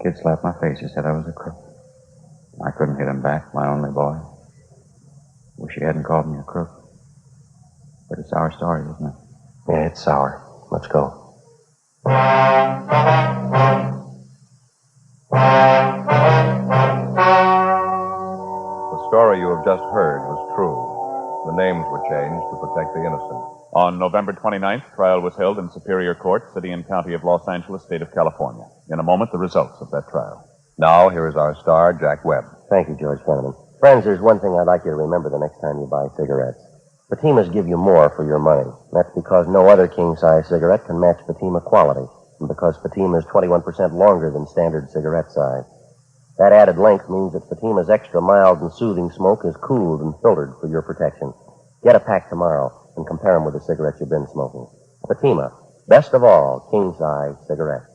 Kid slapped my face. He said I was a crook. I couldn't hit him back, my only boy. Wish he hadn't called me a crook. But it's our story, isn't it?
Yeah, it's sour. Let's go.
The story you have just heard was true. The names were changed to protect the innocent.
On November 29th, trial was held in Superior Court, City and County of Los Angeles, State of California. In a moment, the results of that trial.
Now, here is our star, Jack Webb.
Thank you, George Fenneman. Friends, there's one thing I'd like you to remember the next time you buy cigarettes. Fatimas give you more for your money. That's because no other king-size cigarette can match Fatima quality, and because Fatima is 21% longer than standard cigarette size. That added length means that Fatima's extra mild and soothing smoke is cooled and filtered for your protection. Get a pack tomorrow and compare them with the cigarettes you've been smoking. Fatima, best of all king-size cigarettes.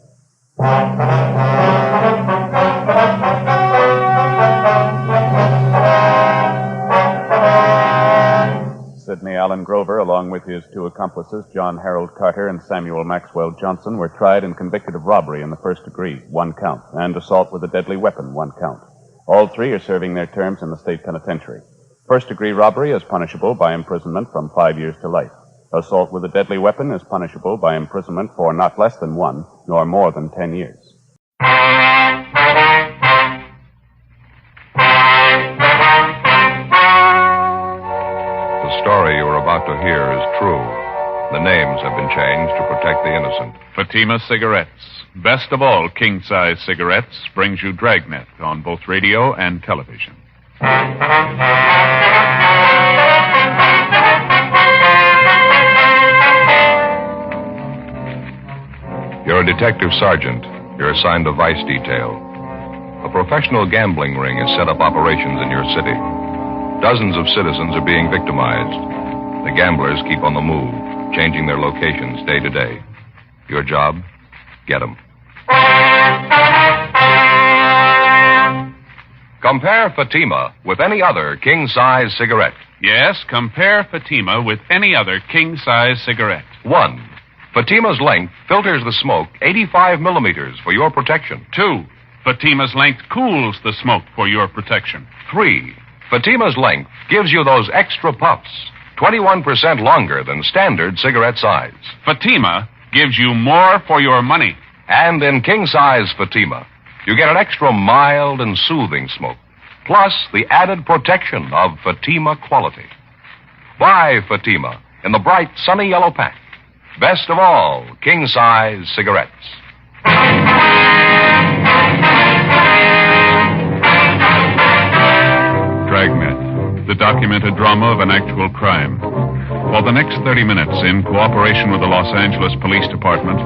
Sidney Allen Grover, along with his two accomplices, John Harold Carter and Samuel Maxwell Johnson, were tried and convicted of robbery in the first degree, 1 count, and assault with a deadly weapon, 1 count. All 3 are serving their terms in the state penitentiary. First-degree robbery is punishable by imprisonment from 5 years to life. Assault with a deadly weapon is punishable by imprisonment for not less than 1, nor more than 10 years.
The story you are about to hear is true. The names have been changed to protect the innocent.
Fatima Cigarettes, best of all king-size cigarettes, brings you Dragnet on both radio and television.
You're a detective sergeant. You're assigned to vice detail. A professional gambling ring has set up operations in your city. Dozens of citizens are being victimized. The gamblers keep on the move, changing their locations day to day. Your job? Get them. Compare Fatima with any other king-size cigarette.
Yes, compare Fatima with any other king-size cigarette.
1. Fatima's length filters the smoke 85 millimeters for your protection.
2. Fatima's length cools the smoke for your protection.
3. Fatima's length gives you those extra puffs, 21% longer than standard cigarette size.
Fatima gives you more for your money.
And in king-size Fatima, you get an extra mild and soothing smoke, plus the added protection of Fatima quality. Buy Fatima in the bright, sunny yellow pack. Best of all king-size cigarettes.
Dragnet, the documented drama of an actual crime. For the next 30 minutes, in cooperation with the Los Angeles Police Department,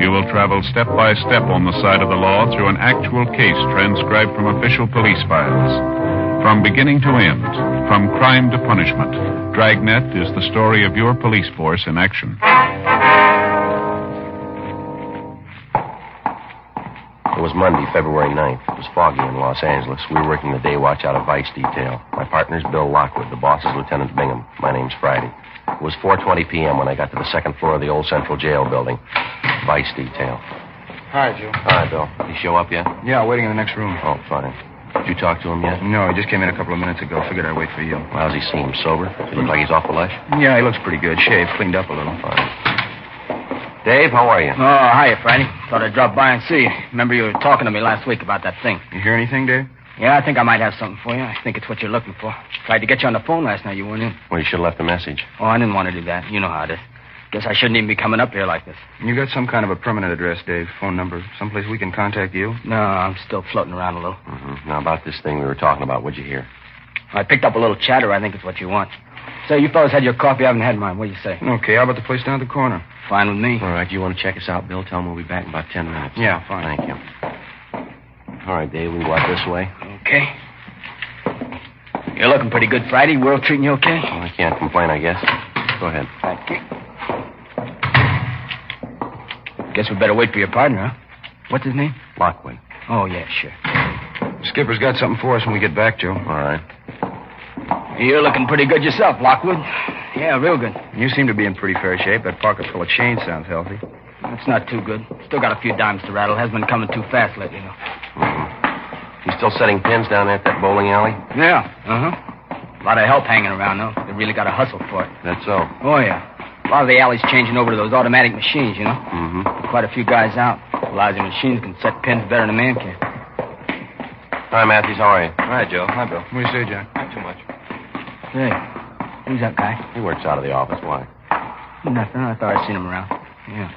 you will travel step by step on the side of the law through an actual case transcribed from official police files. From beginning to end, from crime to punishment, Dragnet is the story of your police force in action.
It was Monday, February 9th. It was foggy in Los Angeles. We were working the day watch out of vice detail. My partner's Bill Lockwood. The boss is Lieutenant Bingham. My name's Friday. It was 4:20 p.m. when I got to the second floor of the old Central Jail building. Vice detail.
Hi, Joe.
Hi, Bill. Did he show up yet?
Yeah, waiting in the next room.
Oh, fine. Did you talk to him yet?
No, he just came in a couple of minutes ago. Figured I'd wait for you.
Well, how's he seem? Sober? Does he look like he's off the lush?
Yeah, he looks pretty good. Shaved, cleaned up a little.
Fine. Dave, how are you?
Oh, hiya, Friday. Thought I'd drop by and see you. Remember you were talking to me last week about that thing.
You hear anything, Dave?
Yeah, I think I might have something for you. I think it's what you're looking for. Tried to get you on the phone last night. You weren't in.
Well, you should have left a message.
Oh, I didn't want to do that. You know how it is. Guess I shouldn't even be coming up here like this.
You got some kind of a permanent address, Dave? Phone number? Someplace we can contact you?
No, I'm still floating around a little.
Mm-hmm. Now, about this thing we were talking about, what'd you hear?
I picked up a little chatter. I think it's what you want. Say, you fellas had your coffee. I haven't had mine. What do you say?
Okay, how about the place down at the corner?
Fine with me.
All right, you want to check us out, Bill? Tell him we'll be back in about 10 minutes.
Yeah, fine.
Thank you. All right, Dave, we can go out this way.
Okay. You're looking pretty good, Friday. World treating you okay?
Well, I can't complain, I guess. Go ahead.
Thank you. Guess we better wait for your partner, huh? What's his name?
Lockwood.
Oh, yeah, sure.
Skipper's got something for us when we get back, Joe.
All right.
You're looking pretty good yourself, Lockwood. Yeah, real good.
You seem to be in pretty fair shape. That pocket full of change sounds healthy.
That's not too good. Still got a few dimes to rattle. Hasn't been coming too fast lately, though.
You still setting pins down there at that bowling alley?
Yeah, uh-huh. A lot of help hanging around, though. They really got to hustle for it.
That's so.
Oh, yeah. A lot of the alley's changing over to those automatic machines, you know?
Mm-hmm.
Quite a few guys out. Lousy machines can set pins better than a man can.
Hi, Matthews. How are you?
Hi, Joe. Hi, Bill. What do you say, Jack?
Not too much.
Hey, who's that guy?
He works out of the office. Why?
Nothing. I thought I'd seen him around. Yeah.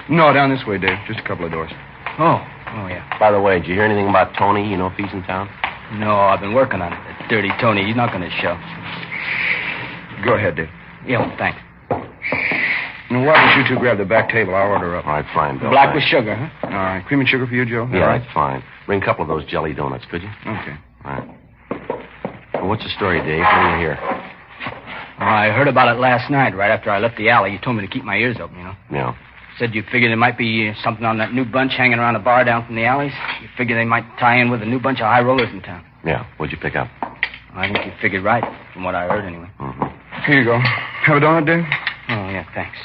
No, down this way, Dave. Just a couple of doors.
Oh, yeah.
By the way, did you hear anything about Tony? You know if he's in town?
No, I've been working on it. That dirty Tony, he's not going to show.
Go ahead, Dave.
Yeah, thanks.
Now, why don't you two grab the back table? I'll order up.
All right, fine, Bill.
Black
thanks.
with sugar, huh?
All right. Cream and sugar for you, Joe?
Yeah,
All right.
that's fine. Bring a couple of those jelly donuts, could you?
Okay.
All right. Well, what's the story, Dave? What do you hear?
I heard about it last night, right after I left the alley. You told me to keep my ears open, you know.
Yeah.
Said you figured there might be something on that new bunch hanging around the bar down from the alleys. You figured they might tie in with a new bunch of high rollers in town.
Yeah. What'd you pick up?
I think you figured right, from what I heard anyway.
Mm-hmm.
Here you go. Have a donut, Dave?
Oh, yeah, thanks.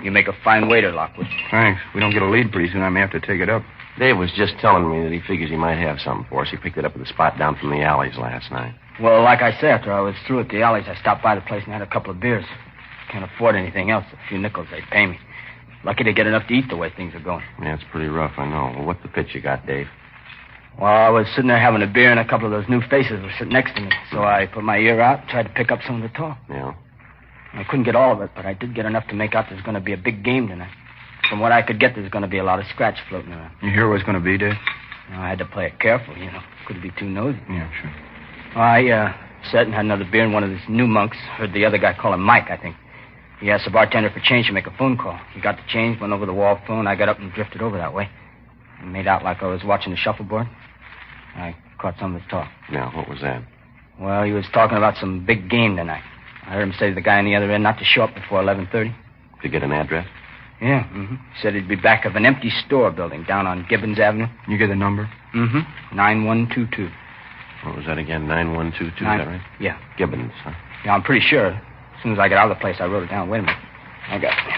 You make a fine waiter, Lockwood.
Thanks. We don't get a lead pretty soon. I may have to take it up.
Dave was just telling me that he figures he might have something for us. He picked it up at the spot down from the alleys last night.
Well, like I said, after I was through at the alleys, I stopped by the place and had a couple of beers. Can't afford anything else. A few nickels they'd pay me. Lucky to get enough to eat the way things are going.
Yeah, it's pretty rough, I know. Well, what's the pitch you got, Dave?
Well, I was sitting there having a beer and a couple of those new faces were sitting next to me. So I put my ear out and tried to pick up some of the talk.
Yeah.
I couldn't get all of it, but I did get enough to make out there's going to be a big game tonight. From what I could get, there's going to be a lot of scratch floating around.
You hear what it's going to be, Dave?
I had to play it careful, you know. Couldn't be too nosy.
Yeah, sure.
Well, I sat and had another beer in one of these new monks. Heard the other guy call him Mike, I think. He asked the bartender for change to make a phone call. He got the change, went over the wall phone. I got up and drifted over that way. I made out like I was watching the shuffleboard. I caught some of his talk.
Yeah, what was that?
Well, he was talking about some big game tonight. I heard him say to the guy on the other end not to show up before 11:30.
To get an address?
Yeah, He said he'd be back of an empty store building down on Gibbons Avenue.
You get the number?
9122.
What was that again? 9122, is that right?
Yeah.
Gibbons, huh?
Yeah, I'm pretty sure. As soon as I got out of the place, I wrote it down. Wait a minute. I got it.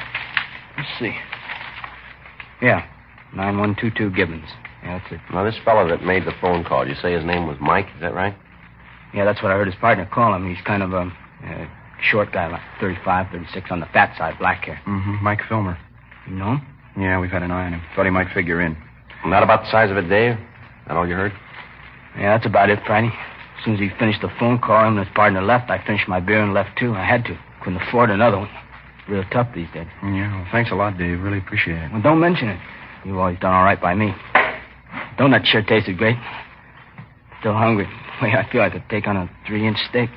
Let's see. Yeah, 9122 Gibbons. Yeah, that's it.
Now, this fellow that made the phone call, you say his name was Mike, is that right?
Yeah, that's what I heard his partner call him. He's kind of a short guy, like 35, 36, on the fat side, black hair.
Mike Filmer.
You know him?
Yeah, we've had an eye on him. Thought he might figure in.
Not about the size of it, Dave? That all you heard?
Yeah, that's about it, Friday. As soon as he finished the phone call, him and his partner left. I finished my beer and left, too. I had to. Couldn't afford another one. Real tough these days.
Yeah, well, thanks a lot, Dave. Really appreciate it.
Well, don't mention it. You've always done all right by me. Donut sure tasted great. Still hungry. The way I feel, I could take on a 3-inch steak.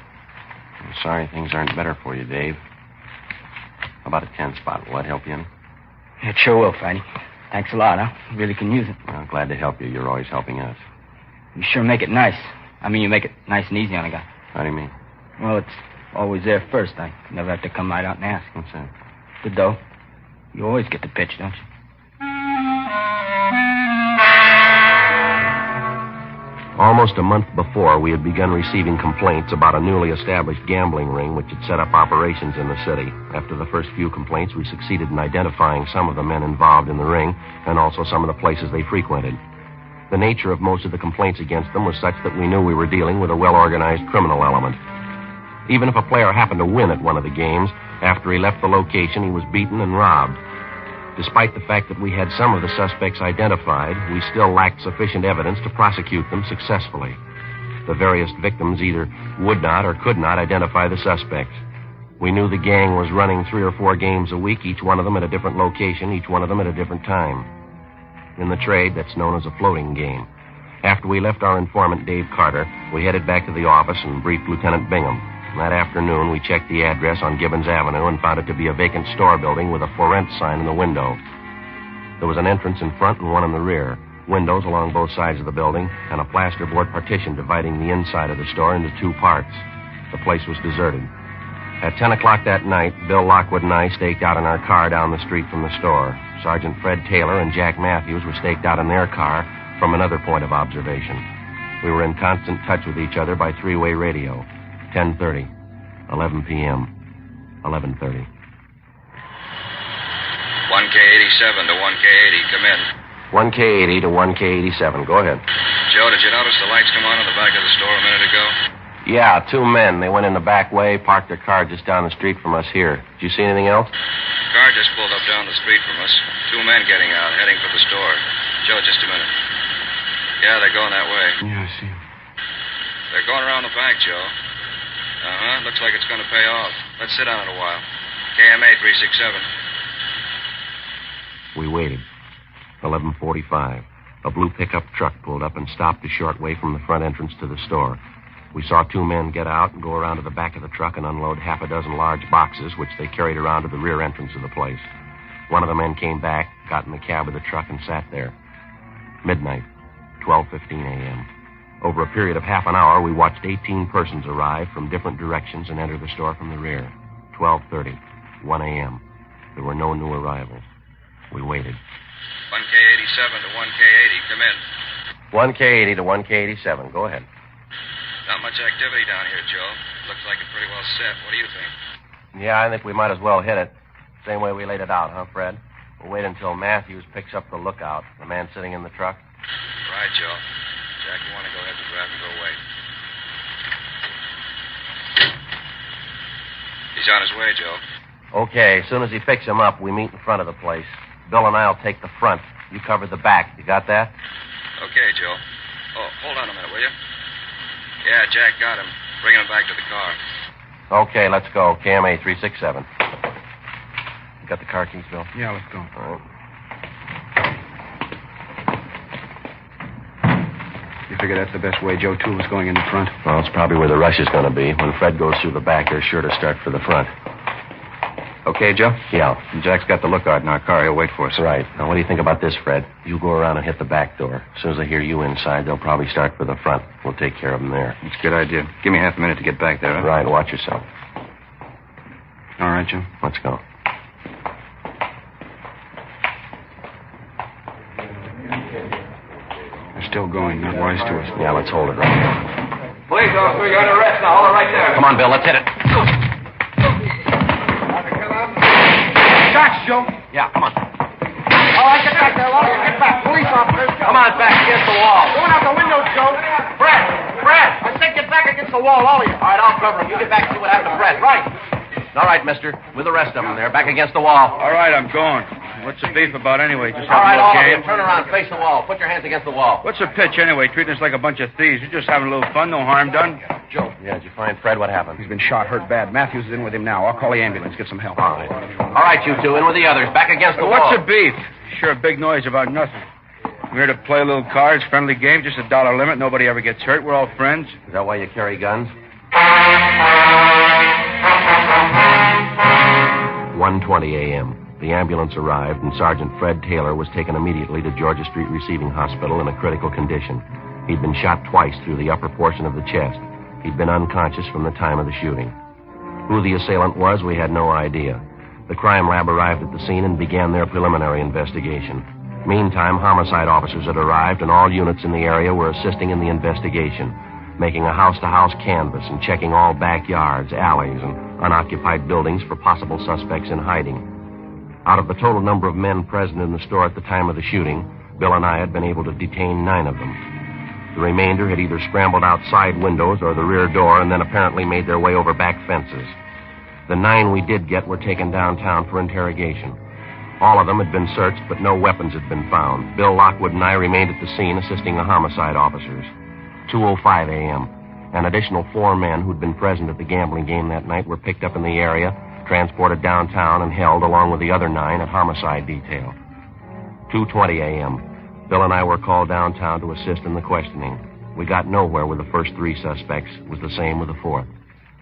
I'm sorry things aren't better for you, Dave. How about a 10 spot? Will that help you any?
It sure will, Friday. Thanks a lot, huh? Really can use it.
Well, glad to help you. You're always helping us.
You sure make it nice. I mean, you make it nice and easy on a guy.
How do you mean?
Well, it's always there first. I never have to come right out and ask.
What's that?
The dough. You always get the pitch, don't you?
Almost a month before, we had begun receiving complaints about a newly established gambling ring which had set up operations in the city. After the first few complaints, we succeeded in identifying some of the men involved in the ring and also some of the places they frequented. The nature of most of the complaints against them was such that we knew we were dealing with a well-organized criminal element. Even if a player happened to win at one of the games, after he left the location, he was beaten and robbed. Despite the fact that we had some of the suspects identified, we still lacked sufficient evidence to prosecute them successfully. The various victims either would not or could not identify the suspects. We knew the gang was running 3 or 4 games a week, each one of them at a different location, each one of them at a different time. In the trade, that's known as a floating game. After we left our informant, Dave Carter, we headed back to the office and briefed Lieutenant Bingham. That afternoon, we checked the address on Gibbons Avenue and found it to be a vacant store building with a for rent sign in the window. There was an entrance in front and one in the rear, windows along both sides of the building, and a plasterboard partition dividing the inside of the store into 2 parts. The place was deserted. At 10 o'clock that night, Bill Lockwood and I staked out in our car down the street from the store. Sergeant Fred Taylor and Jack Matthews were staked out in their car from another point of observation. We were in constant touch with each other by three-way radio. 10:30, 11 p.m., 11:30.
1K87 to 1K80, come in.
1K80 to 1K87. Go ahead.
Joe, did you notice the lights come on in the back of the store a minute ago?
Yeah, two men. They went in the back way, parked their car just down the street from us here. Did you see anything else?
The car just pulled up down the street from us. Two men getting out, heading for the store. Joe, just a minute. Yeah, they're going that way.
Yeah, I see him.
They're going around the back, Joe. Uh-huh. Looks like it's going to pay off. Let's sit on it a while. KMA 367.
We waited. 11:45. A blue pickup truck pulled up and stopped a short way from the front entrance to the store. We saw two men get out and go around to the back of the truck and unload half a dozen large boxes, which they carried around to the rear entrance of the place. One of the men came back, got in the cab of the truck, and sat there. Midnight, 12:15 a.m. Over a period of half an hour, we watched 18 persons arrive from different directions and enter the store from the rear. 12:30, 1 a.m. There were no new arrivals. We waited.
1K87 to 1K80, come in.
1K80 to 1K87. Go ahead.
Not much activity down here, Joe. Looks like it's pretty well set. What do you think?
Yeah, I think we might as well hit it. Same way we laid it out, huh, Fred? We'll wait until Matthews picks up the lookout, the man sitting in the truck.
Right, Joe. Jack, you want to go ahead and grab and go wait. He's on his way, Joe.
Okay, as soon as he picks him up, we meet in front of the place. Bill and I'll take the front. You cover the back. You got that?
Okay, Joe. Oh, hold on a minute, will you? Yeah, Jack got him. Bring him back to the car.
Okay, let's go. KMA 367. You got the car keys, Bill?
Yeah, let's go.
All right.
You figure that's the best way Joe Toole is going in the front?
Well, it's probably where the rush is going to be. When Fred goes through the back, they're sure to start for the front.
Okay, Joe?
Yeah.
Jack's got the lookout in our car. He'll wait for us.
Right. Now, what do you think about this, Fred? You go around and hit the back door. As soon as they hear you inside, they'll probably start for the front. We'll take care of them there.
It's a good idea. Give me half a minute to get back there, huh?
Right. Watch yourself.
All right, Joe.
Let's go.
They're still going. Not wise to us.
Yeah, let's hold it right now.
Police officer, you're under arrest now. Hold it right there.
Come on, Bill. Let's hit it.
Shots, Joe.
Yeah, come on.
All right, get back there, Lola. Get back. Police officers.
Come on, back against the wall.
Going out the window, Joe. Fred. I said get back against the wall, all of you.
All right, I'll cover him. You get back and see what happened to Fred.
Right.
All right, mister. With the rest of them, they're back against the wall.
All right, I'm going. What's the beef about anyway? Just
All right,
having a
all
little
of you,
game?
turn around, face the wall. Put your hands against the wall.
What's the pitch anyway? Treating us like a bunch of thieves. You're just having a little fun. No harm done.
Joe. Yeah, did you find Fred? What happened?
He's been shot, hurt bad. Matthews is in with him now. I'll call the ambulance. Get some help.
All right. All right, you two, in with the others. Back against the wall.
What's the beef? Sure, a big noise about nothing. We're here to play a little cards, friendly game, just $1 limit. Nobody ever gets hurt. We're all friends.
Is that why you carry guns? 1:20 a.m. The ambulance arrived, and Sergeant Fred Taylor was taken immediately to Georgia Street Receiving Hospital in a critical condition. He'd been shot twice through the upper portion of the chest. He'd been unconscious from the time of the shooting. Who the assailant was, we had no idea. The crime lab arrived at the scene and began their preliminary investigation. Meantime, homicide officers had arrived, and all units in the area were assisting in the investigation, making a house-to-house canvass and checking all backyards, alleys, and unoccupied buildings for possible suspects in hiding. Out of the total number of men present in the store at the time of the shooting, Bill and I had been able to detain 9 of them. The remainder had either scrambled out side windows or the rear door and then apparently made their way over back fences. The 9 we did get were taken downtown for interrogation. All of them had been searched, but no weapons had been found. Bill Lockwood and I remained at the scene assisting the homicide officers. 2:05 a.m. An additional 4 men who'd been present at the gambling game that night were picked up in the area, transported downtown, and held along with the other 9 at homicide detail. 2:20 a.m. Bill and I were called downtown to assist in the questioning. We got nowhere with the first 3 suspects. It was the same with the 4th.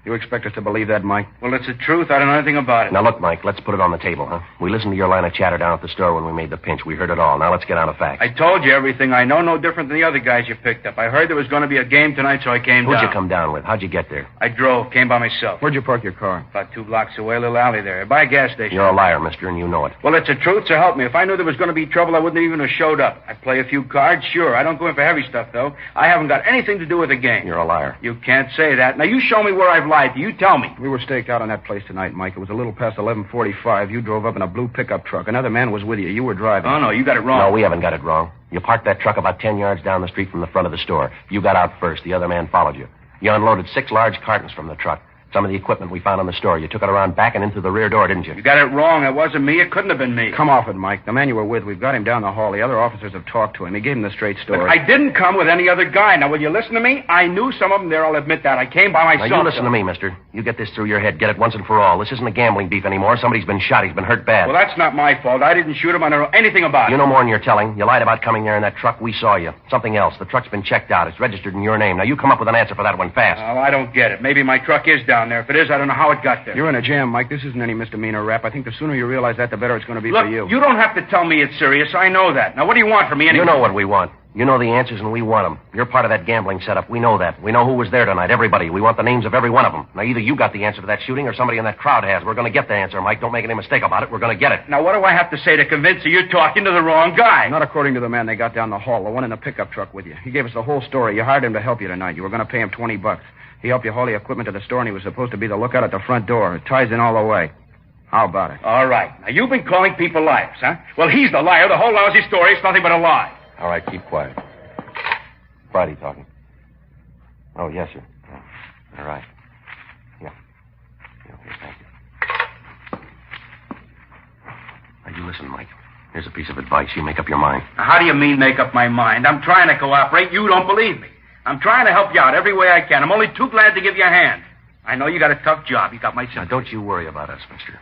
You expect us to believe that, Mike?
Well, it's the truth. I don't know anything about it.
Now, look, Mike, let's put it on the table, huh? We listened to your line of chatter down at the store when we made the pinch. We heard it all. Now, let's get on to facts.
I told you everything I know, no different than the other guys you picked up. I heard there was going to be a game tonight, so I came down.
Who'd you come down with? How'd you get there?
I drove, came by myself.
Where'd you park your car?
About 2 blocks away, a little alley there. By a gas station.
You're a liar, mister, and you know it.
Well, it's the truth, so help me. If I knew there was going to be trouble, I wouldn't even have showed up. I play a few cards, sure. I don't go in for heavy stuff, though. I haven't got anything to do with the game.
You're a liar.
You can't say that. Now, you show me where I've lied to you. Tell me.
We were staked out on that place tonight, Mike. It was a little past 11:45. You drove up in a blue pickup truck. Another man was with you. You were driving.
Oh, no, you got it wrong.
No, we haven't got it wrong. You parked that truck about 10 yards down the street from the front of the store. You got out first. The other man followed you. You unloaded 6 large cartons from the truck. Some of the equipment we found on the store. You took it around back and into the rear door, didn't you?
You got it wrong. It wasn't me. It couldn't have been me.
Come off it, Mike. The man you were with, we've got him down the hall. The other officers have talked to him. He gave him the straight story.
But I didn't come with any other guy. Now, will you listen to me? I knew some of them there. I'll admit that. I came by myself.
Now, you listen to me, mister. You get this through your head. Get it once and for all. This isn't a gambling beef anymore. Somebody's been shot. He's been hurt bad.
Well, that's not my fault. I didn't shoot him. I don't know anything about it.
You know more than you're telling. You lied about coming there in that truck. We saw you. Something else. The truck's been checked out. It's registered in your name. Now, you come up with an answer for that one fast.
Oh, I don't get it. Maybe my truck is down there. If it is, I don't know how it got there.
You're in a jam, Mike. This isn't any misdemeanor rap. I think the sooner you realize that, the better it's going to be
Look,
for you.
You don't have to tell me it's serious. I know that. Now, what do you want from me anyway?
You know what we want. You know the answers, and we want them. You're part of that gambling setup. We know that. We know who was there tonight. Everybody. We want the names of every one of them. Now, either you got the answer to that shooting or somebody in that crowd has. We're going to get the answer, Mike. Don't make any mistake about it. We're going to get it.
Now, what do I have to say to convince you you're talking to the wrong guy?
Not according to the man they got down the hall, the one in the pickup truck with you. He gave us the whole story. You hired him to help you tonight. You were going to pay him $20. He helped you haul the equipment to the store, and he was supposed to be the lookout at the front door. It ties in all the way. How about it?
All right. Now, you've been calling people liars, huh? Well, he's the liar. The whole lousy story is nothing but a lie.
All right, keep quiet. Friday talking. Oh, yes, sir. Oh, all right. Yeah. Okay, thank you. Now, you listen, Mike. Here's a piece of advice. You make up your mind.
Now, how do you mean make up my mind? I'm trying to cooperate. You don't believe me. I'm trying to help you out every way I can. I'm only too glad to give you a hand. I know you got a tough job. You got my sympathy.
Now, don't you worry about us, mister.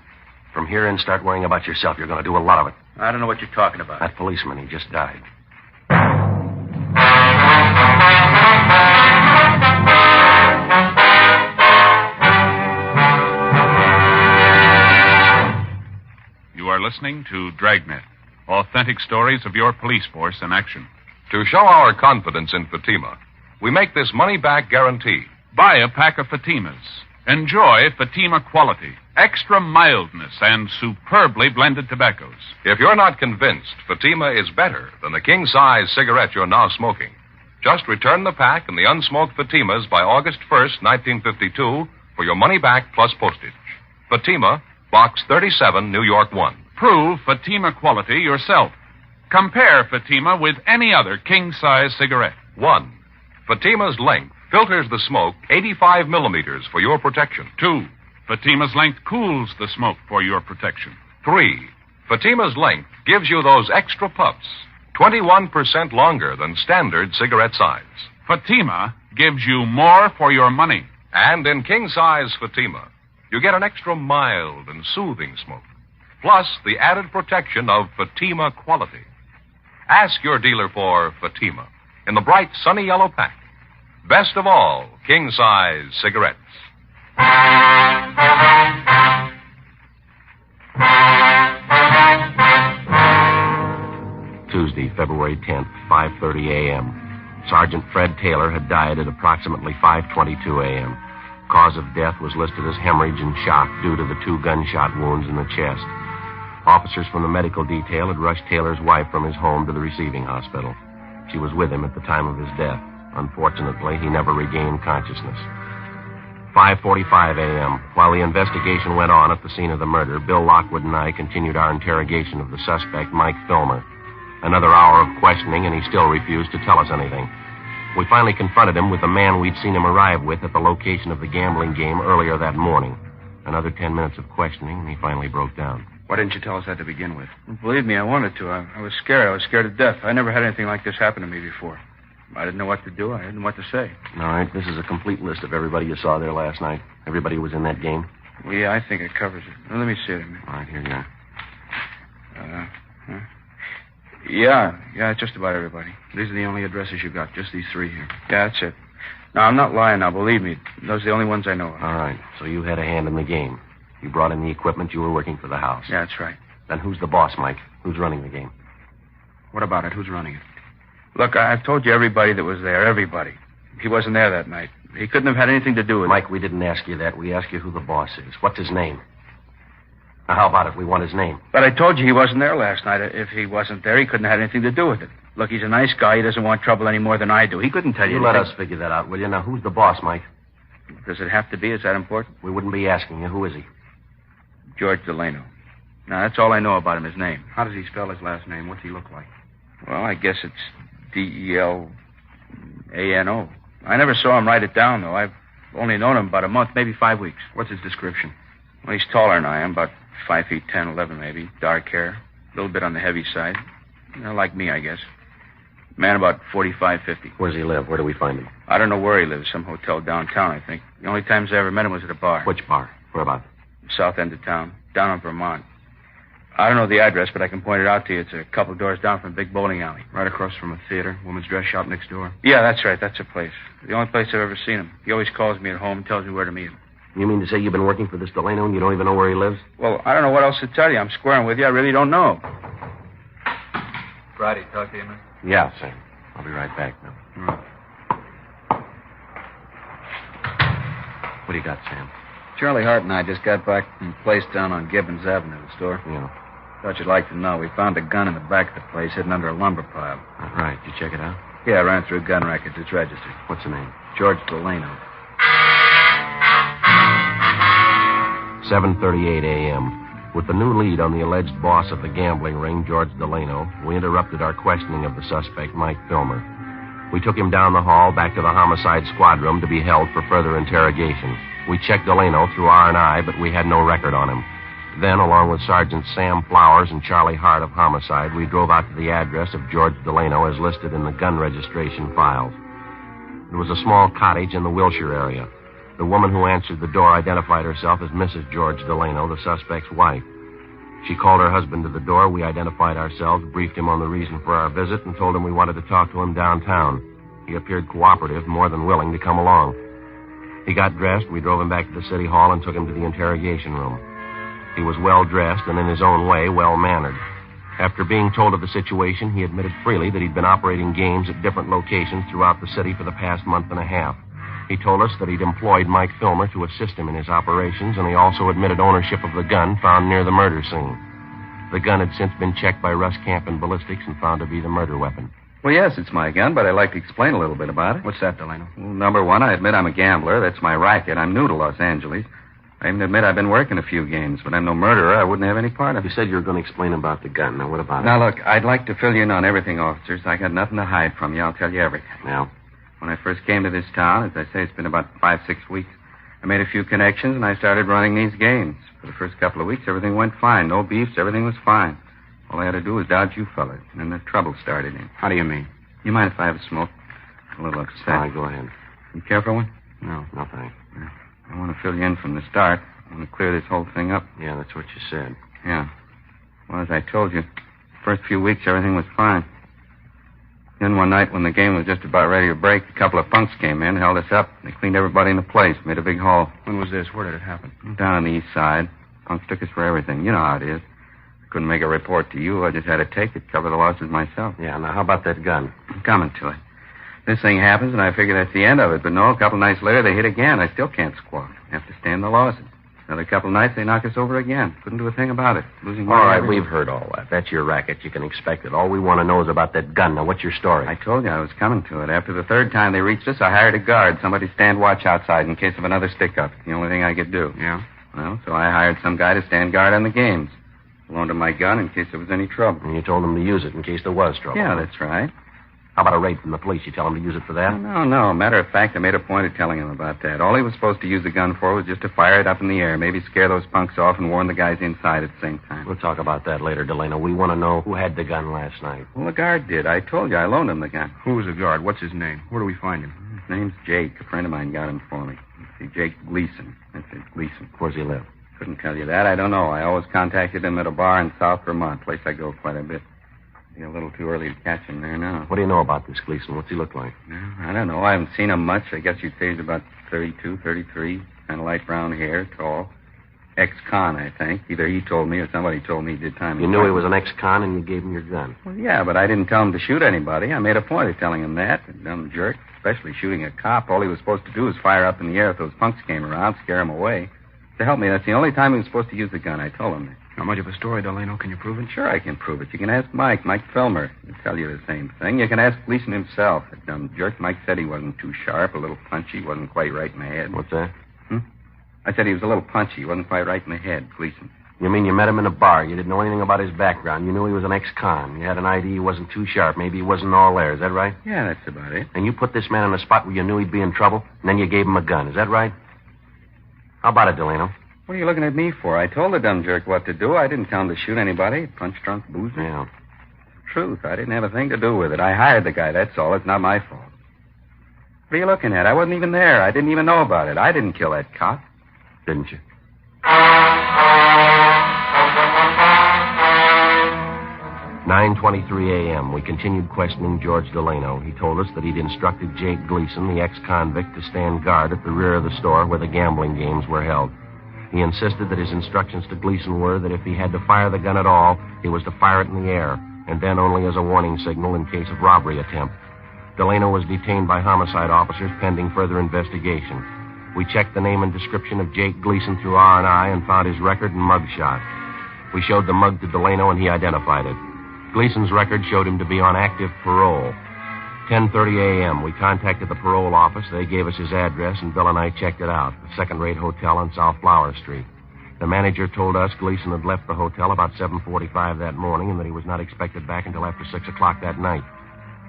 From here in, start worrying about yourself. You're going to do a lot of it.
I don't know what you're talking about.
That policeman, he just died.
You are listening to Dragnet, authentic stories of your police force in action.
To show our confidence in Fatima, we make this money-back guarantee.
Buy a pack of Fatimas. Enjoy Fatima quality, extra mildness, and superbly blended tobaccos.
If you're not convinced Fatima is better than the king-size cigarette you're now smoking, just return the pack and the unsmoked Fatimas by August 1st, 1952, for your money back plus postage. Fatima, Box 37, New York 1.
Prove Fatima quality yourself. Compare Fatima with any other king-size cigarette.
1. Fatima's length filters the smoke 85 millimeters for your protection.
2. Fatima's length cools the smoke for your protection.
3. Fatima's length gives you those extra puffs, 21% longer than standard cigarette size.
Fatima gives you more for your money.
And in king-size Fatima, you get an extra mild and soothing smoke, plus the added protection of Fatima quality. Ask your dealer for Fatima in the bright sunny yellow pack. Best of all, king-size cigarettes.
Tuesday, February 10th, 5:30 a.m. Sergeant Fred Taylor had died at approximately 5:22 a.m. Cause of death was listed as hemorrhage and shock due to the 2 gunshot wounds in the chest. Officers from the medical detail had rushed Taylor's wife from his home to the receiving hospital. She was with him at the time of his death. Unfortunately, he never regained consciousness. 5:45 a.m. While the investigation went on at the scene of the murder, Bill Lockwood and I continued our interrogation of the suspect, Mike Filmer. Another hour of questioning, and he still refused to tell us anything. We finally confronted him with the man we'd seen him arrive with at the location of the gambling game earlier that morning. Another 10 minutes of questioning, and he finally broke down.
Why didn't you tell us that to begin with? Believe me, I wanted to. I was scared. I was scared to death. I never had anything like this happen to me before. I didn't know what to do. I didn't know what to say.
All right, this is a complete list of everybody you saw there last night. Everybody who was in that game.
Well, yeah, I think it covers it. Well, let me see it.
All right, here you are.
Yeah, just about everybody. These are the only addresses you got, just these 3 here. Yeah, that's it. No, I'm not lying now, believe me. Those are the only ones I know of.
All right. So you had a hand in the game. You brought in the equipment. You were working for the house.
Yeah, that's right.
Then who's the boss, Mike? Who's running the game?
What about it? Who's running it? Look, I've told you everybody that was there, everybody. He wasn't there that night. He couldn't have had anything to do with it.
Mike, we didn't ask you that. We asked you who the boss is. What's his name? Now, how about it? We want his name.
But I told you he wasn't there last night. If he wasn't there, he couldn't have had anything to do with it. Look, he's a nice guy. He doesn't want trouble any more than I do. He couldn't tell you
You let
anything.
us figure that out, will you? Now, who's the boss, Mike?
Does it have to be? Is that important?
We wouldn't be asking you. Who is he?
George Delano. Now, that's all I know about him, his name.
How does he spell his last name? What's he look like?
Well, I guess it's Delano. I never saw him write it down, though. I've only known him about a month, maybe 5 weeks.
What's his description?
Well, he's taller than I am, about 5 feet 10, 11 maybe. Dark hair, a little bit on the heavy side. Like me, I guess. Man about 45, 50.
Where does he live? Where do we find him?
I don't know where he lives. Some hotel downtown, I think. The only times I ever met him was at a bar.
Which bar? Where about?
South end of town. Down in Vermont. I don't know the address, but I can point it out to you. It's a couple doors down from a big bowling alley.
Right across from a theater. Woman's dress shop next door.
Yeah, that's right. That's a place. The only place I've ever seen him. He always calls me at home and tells me where to meet him.
You mean to say you've been working for this Delano and you don't even know where he lives?
Well, I don't know what else to tell you. I'm squaring with you. I really don't know.
Friday, talk to you, man.
Yeah, Sam. I'll be right back now. What do you got, Sam?
Charlie Hart and I just got back from a place down on Gibbons Avenue, the store.
Yeah.
Thought you'd like to know. We found a gun in the back of the place hidden under a lumber pile.
Right. Did you check it out?
Yeah, I ran through gun records. It's registered.
What's the name?
George Delano.
7:38 a.m. With the new lead on the alleged boss of the gambling ring, George Delano, we interrupted our questioning of the suspect, Mike Filmer. We took him down the hall back to the homicide squad room to be held for further interrogation. We checked Delano through R&I, but we had no record on him. Then, along with Sergeants Sam Flowers and Charlie Hart of Homicide, we drove out to the address of George Delano as listed in the gun registration files. It was a small cottage in the Wilshire area. The woman who answered the door identified herself as Mrs. George Delano, the suspect's wife. She called her husband to the door. We identified ourselves, briefed him on the reason for our visit, and told him we wanted to talk to him downtown. He appeared cooperative, more than willing to come along. He got dressed. We drove him back to the city hall and took him to the interrogation room. He was well-dressed and, in his own way, well-mannered. After being told of the situation, he admitted freely that he'd been operating games at different locations throughout the city for the past month and a half. He told us that he'd employed Mike Filmer to assist him in his operations, and he also admitted ownership of the gun found near the murder scene. The gun had since been checked by Russ Camp and ballistics and found to be the murder weapon.
Well, yes, it's my gun, but I'd like to explain a little bit about it.
What's that, Delano?
Well, number one, I admit I'm a gambler. That's my racket. I'm new to Los Angeles. I even admit I've been working a few games, but I'm no murderer. I wouldn't have any part of it.
You said you were going to explain about the gun. Now, what about it?
Now, look, I'd like to fill you in on everything, officers. I got nothing to hide from you. I'll tell you everything.
Yeah?
When I first came to this town, as I say, it's been about 5-6 weeks, I made a few connections, and I started running these games. For the first couple of weeks, everything went fine. No beefs. Everything was fine. All I had to do was dodge you fellas, and then the trouble started in.
How do you mean?
You mind if I have a smoke? A little upset.
All right, go ahead.
You care for one?
No, thanks.
I want to fill you in from the start. I want to clear this whole thing up.
Yeah, that's what you said.
Yeah. Well, as I told you, first few weeks, everything was fine. Then one night when the game was just about ready to break, a couple of punks came in, held us up. They cleaned everybody in the place, made a big haul.
When was this? Where did it happen?
Down on the east side. Punks took us for everything. You know how it is. I couldn't make a report to you. I just had to take it, cover the losses myself.
Yeah, now how about that gun?
I'm coming to it. This thing happens, and I figure that's the end of it. But no, a couple nights later, they hit again. I still can't squawk. I have to stand the losses. Another couple of nights, they knock us over again. Couldn't do a thing about it. Losing money.
All right,
every
we've heard all that. That's your racket. You can expect it. All we want to know is about that gun. Now, what's your story?
I told you I was coming to it. After the third time they reached us, I hired a guard. Somebody stand watch outside in case of another stick-up. The only thing I could do.
Yeah?
Well, so I hired some guy to stand guard on the games. Loaned him my gun in case there was any trouble.
And you told him to use it in case there was trouble.
Yeah, that's right.
How about a raid from the police? You tell him to use it for that?
No. Matter of fact, I made a point of telling him about that. All he was supposed to use the gun for was just to fire it up in the air, maybe scare those punks off and warn the guys inside at the same time.
We'll talk about that later, Delano. We want to know who had the gun last night.
Well, the guard did. I told you I loaned him the gun.
Who was the guard? What's his name? Where do we find him?
His name's Jake. A friend of mine got him for me. See, Jake Gleason. That's it, Gleason.
Where's he live?
Couldn't tell you that. I don't know. I always contacted him at a bar in South Vermont, place I go quite a bit.
Be a little too early to catch him there now.
What do you know about this Gleason? What's he look like?
No, I don't know. I haven't seen him much. I guess you'd say he's about 32, 33. Kind of light brown hair, tall. Ex-con, I think. Either he told me or somebody told me he did time.
You knew he was an ex-con and you gave him your gun.
Well, yeah, but I didn't tell him to shoot anybody. I made a point of telling him that. A dumb jerk, especially shooting a cop. All he was supposed to do was fire up in the air if those punks came around, scare him away. To help me, that's the only time he was supposed to use the gun. I told him that.
How much of a story, Delano? Can you prove it?
Sure, I can prove it. You can ask Mike Filmer. He'll tell you the same thing. You can ask Gleason himself. That dumb jerk. Mike said he wasn't too sharp, a little punchy, wasn't quite right in the head.
What's that?
I said he was a little punchy, wasn't quite right in the head, Gleason.
You mean you met him in a bar? You didn't know anything about his background. You knew he was an ex-con. You had an idea he wasn't too sharp. Maybe he wasn't all there. Is that right?
Yeah, that's about it.
And you put this man in a spot where you knew he'd be in trouble, and then you gave him a gun. Is that right? How about it, Delano?
What are you looking at me for? I told the dumb jerk what to do. I didn't tell him to shoot anybody. Punch drunk boozer.
Yeah.
Truth. I didn't have a thing to do with it. I hired the guy, that's all. It's not my fault. What are you looking at? I wasn't even there. I didn't even know about it. I didn't kill that cop.
Didn't you? 9:23 a.m. We continued questioning George Delano. He told us that he'd instructed Jake Gleason, the ex-convict, to stand guard at the rear of the store where the gambling games were held. He insisted that his instructions to Gleason were that if he had to fire the gun at all, he was to fire it in the air, and then only as a warning signal in case of robbery attempt. Delano was detained by homicide officers pending further investigation. We checked the name and description of Jake Gleason through R&I and found his record and mug shot. We showed the mug to Delano, and he identified it. Gleason's record showed him to be on active parole. 10:30 a.m., we contacted the parole office. They gave us his address, and Bill and I checked it out, a second-rate hotel on South Flower Street. The manager told us Gleason had left the hotel about 7:45 that morning and that he was not expected back until after 6 o'clock that night.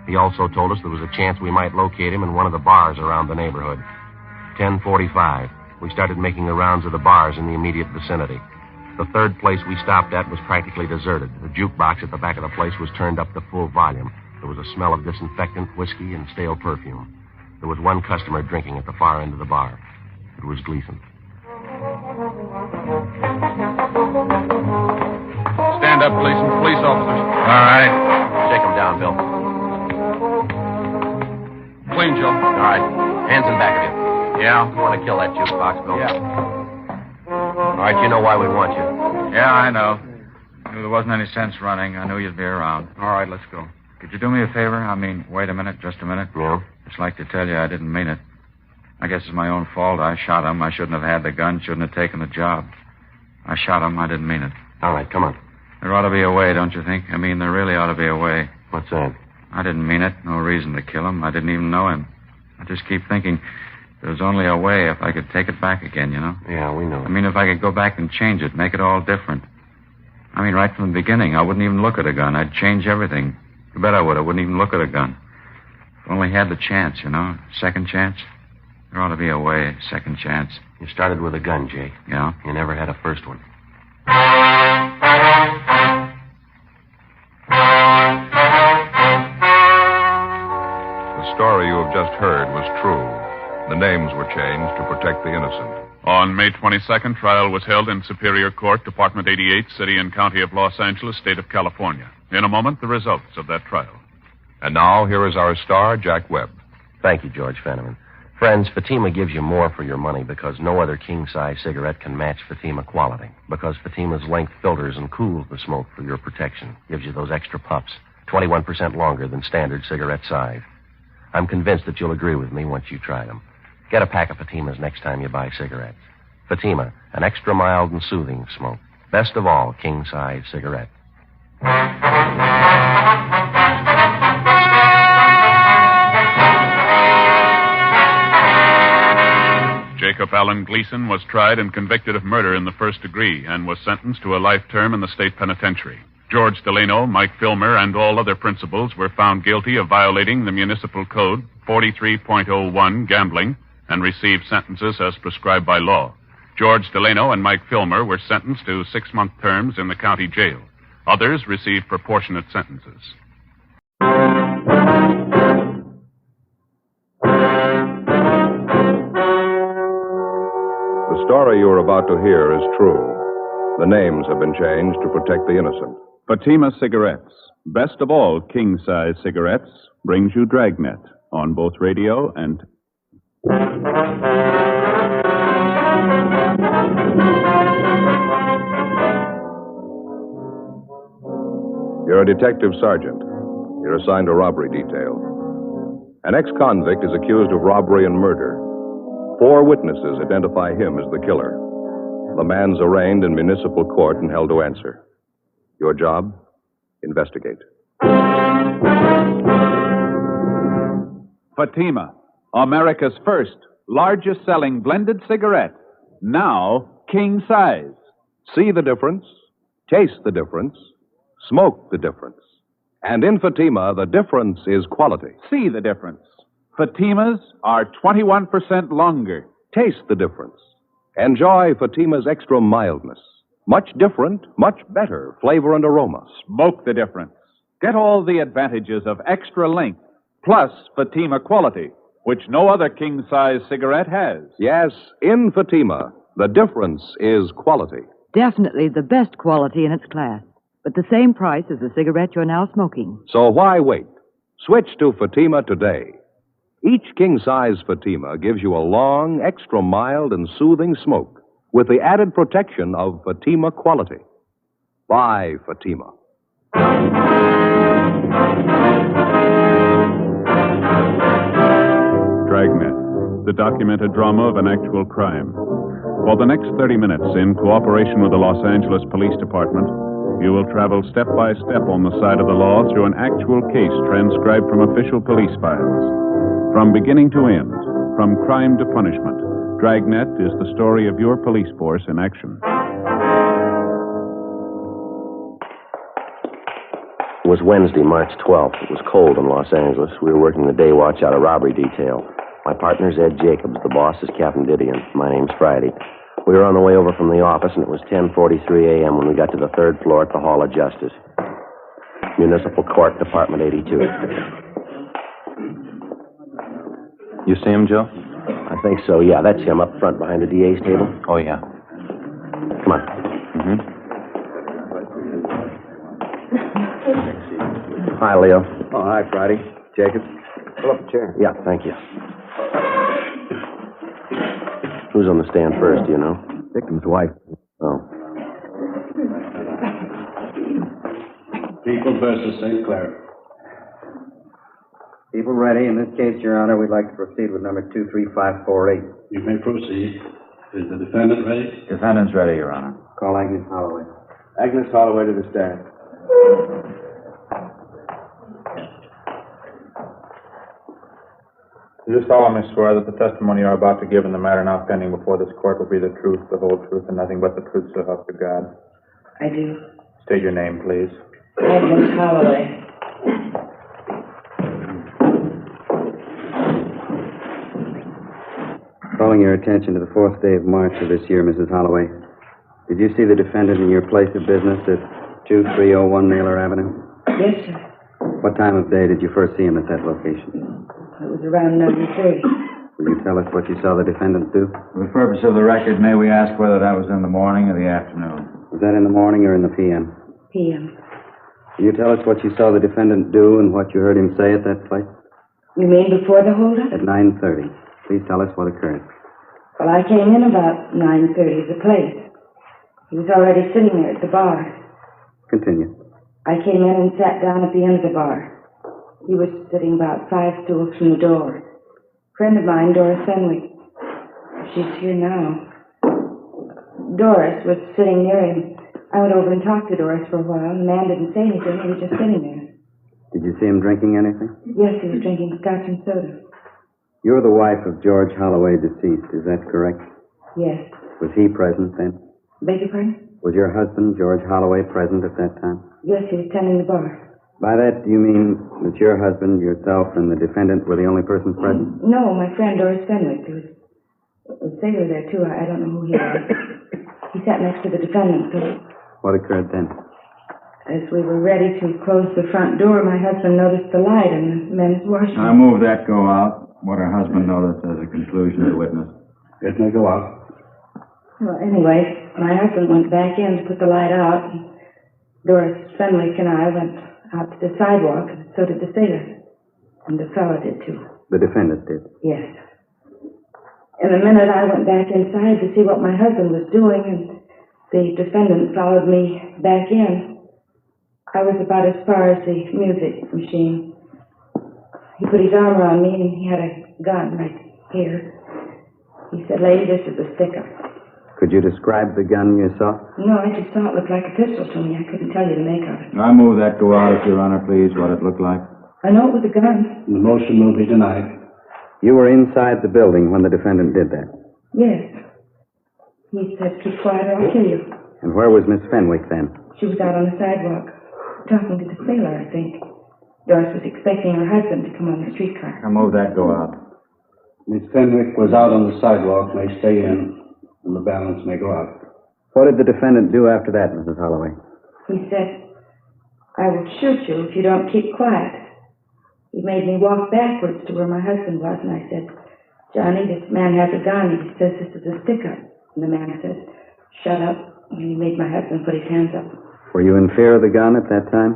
He also told us there was a chance we might locate him in one of the bars around the neighborhood. 10:45. We started making the rounds of the bars in the immediate vicinity. The third place we stopped at was practically deserted. The jukebox at the back of the place was turned up to full volume. There was a smell of disinfectant, whiskey, and stale perfume. There was one customer drinking at the far end of the bar. It was Gleason.
Stand up, Gleason. Police officers.
All right. Shake him down, Bill.
Clean, Joe.
All right. Hands in back of you.
Yeah?
You want to kill that jukebox, Bill?
Yeah.
All right, you know why we want you.
Yeah, I know. Knew there wasn't any sense running. I knew you'd be around.
All right, let's go.
Could you do me a favor? I mean, wait a minute, just a minute.
Yeah?
Just like to tell you I didn't mean it. I guess it's my own fault. I shot him. I shouldn't have had the gun, shouldn't have taken the job. I shot him. I didn't mean it.
All right, come on.
There ought to be a way, don't you think? I mean, there really ought to be a way.
What's that?
I didn't mean it. No reason to kill him. I didn't even know him. I just keep thinking there's only a way if I could take it back again, you know?
Yeah, we know.
I mean, if I could go back and change it, make it all different. I mean, right from the beginning, I wouldn't even look at a gun. I'd change everything. You bet I would. I wouldn't even look at a gun. If I only had the chance, you know? Second chance. There ought to be a way. Second chance.
You started with a gun, Jake.
Yeah?
You never had a first one.
The story you have just heard was true. The names were changed to protect the innocent.
On May 22nd, trial was held in Superior Court, Department 88, City and County of Los Angeles, State of California. In a moment, the results of that trial.
And now, here is our star, Jack Webb.
Thank you, George Fenneman. Friends, Fatima gives you more for your money because no other king-size cigarette can match Fatima quality. Because Fatima's length filters and cools the smoke for your protection. Gives you those extra puffs, 21% longer than standard cigarette size. I'm convinced that you'll agree with me once you try them. Get a pack of Fatimas next time you buy cigarettes. Fatima, an extra mild and soothing smoke. Best of all, king-size cigarette.
Jacob Allen Gleason was tried and convicted of murder in the first degree and was sentenced to a life term in the state penitentiary. George Delano, Mike Filmer, and all other principals were found guilty of violating the municipal code 43.01, gambling, and received sentences as prescribed by law. George Delano and Mike Filmer were sentenced to 6-month terms in the county jail. Others received proportionate sentences.
The story you are about to hear is true. The names have been changed to protect the innocent.
Fatima Cigarettes, best of all king-size cigarettes, brings you Dragnet on both radio and...
You're a detective sergeant. You're assigned to robbery detail. An ex-convict is accused of robbery and murder. 4 witnesses identify him as the killer. The man's arraigned in municipal court and held to answer. Your job? Investigate.
Fatima, America's first, largest-selling blended cigarette. Now, king-size.
See the difference, taste the difference, smoke the difference. And in Fatima, the difference is quality.
See the difference. Fatimas are 21% longer.
Taste the difference. Enjoy Fatima's extra mildness. Much different, much better flavor and aroma.
Smoke the difference. Get all the advantages of extra length, plus Fatima quality, which no other king-size cigarette has.
Yes, in Fatima, the difference is quality.
Definitely the best quality in its class, but the same price as the cigarette you're now smoking.
So why wait? Switch to Fatima today. Each king-size Fatima gives you a long, extra mild, and soothing smoke with the added protection of Fatima quality. Buy Fatima.
Dragnet, the documented drama of an actual crime. For the next 30 minutes, in cooperation with the Los Angeles Police Department, you will travel step by step on the side of the law through an actual case transcribed from official police files. From beginning to end, from crime to punishment, Dragnet is the story of your police force in action.
It was Wednesday, March 12th. It was cold in Los Angeles. We were working the day watch out of robbery detail. My partner's Ed Jacobs. The boss is Captain Didion. My name's Friday. We were on the way over from the office, and it was 10:43 a.m. when we got to the 3rd floor at the Hall of Justice. Municipal Court, Department 82.
You see him, Joe?
I think so, yeah. That's him up front behind the DA's table.
Oh, yeah.
Come on.
Mm-hmm.
Hi, Leo.
Oh, hi, Friday. Jacobs. Pull up a chair.
Yeah, thank you. Who's on the stand first, do you know?
Victim's wife.
Oh.
People versus St. Clair.
People ready. In this case, Your Honor, we'd like to proceed with number 23548.
You may proceed. Is the defendant ready?
Defendant's ready, Your Honor.
Call Agnes Holloway.
Agnes Holloway to the stand.
Do you solemnly swear that the testimony you are about to give in the matter now pending before this court will be the truth, the whole truth, and nothing but the truth so help you God?
I do.
State your name, please.
Agnes Holloway.
Calling your attention to the 4th day of March of this year, Mrs. Holloway. Did you see the defendant in your place of business at 2301 Naylor Avenue?
Yes, sir.
What time of day did you first see him at that location?
It was around 9:30.
Will you tell us what you saw the defendant do?
For the purpose of the record, may we ask whether that was in the morning or the afternoon?
Was that in the morning or in the p.m.?
P.M.
Can you tell us what you saw the defendant do and what you heard him say at that place?
You mean before the holdup?
At 9:30. Please tell us what occurred.
Well, I came in about 9:30 at the place. He was already sitting there at the bar.
Continue.
I came in and sat down at the end of the bar. He was sitting about 5 stools from the door. A friend of mine, Doris Fenwick. She's here now. Doris was sitting near him. I went over and talked to Doris for a while. The man didn't say anything. He was just sitting there.
Did you see him drinking anything?
Yes, he was drinking scotch and soda.
You're the wife of George Holloway, deceased. Is that correct?
Yes.
Was he present then?
Beg your pardon?
Was your husband, George Holloway, present at that time?
Yes, he was tending the bar.
By that, do you mean that your husband, yourself, and the defendant were the only persons present?
No, my friend Doris Fenwick. There was a sailor there, too. I don't know who he was. He sat next to the defendant, so...
What occurred then?
As we were ready to close the front door, my husband noticed the light in the men's washroom.
I move that go out. What her husband noticed as a conclusion of the witness.
It may go out.
Well, anyway, my husband went back in to put the light out. Doris Fenwick and I went out to the sidewalk, and so did the sailor. And the fellow did, too.
The defendant did?
Yes. In a minute, I went back inside to see what my husband was doing, and the defendant followed me back in. I was about as far as the music machine. He put his arm around me, and he had a gun right here. He said, "Lady, this is a stick-up."
Could you describe the gun you saw?
No, I just saw it look like a pistol to me. I couldn't tell you the make of it.
I move that go out, if Your Honor, please, what it looked like.
I know it was a gun.
The motion will be denied.
You were inside the building when the defendant did that.
Yes. He said, "Keep quiet or I'll kill you."
And where was Miss Fenwick then?
She was out on the sidewalk, talking to the sailor, I think. Doris was expecting her husband to come on the streetcar.
I move that go out. Miss Fenwick was out on the sidewalk, may stay in, and the balance may go out.
What did the defendant do after that, Mrs. Holloway?
He said, "I will shoot you if you don't keep quiet." He made me walk backwards to where my husband was, and I said, "Johnny, this man has a gun. He says this is a stick-up." And the man says, "Shut up." And he made my husband put his hands up.
Were you in fear of the gun at that time?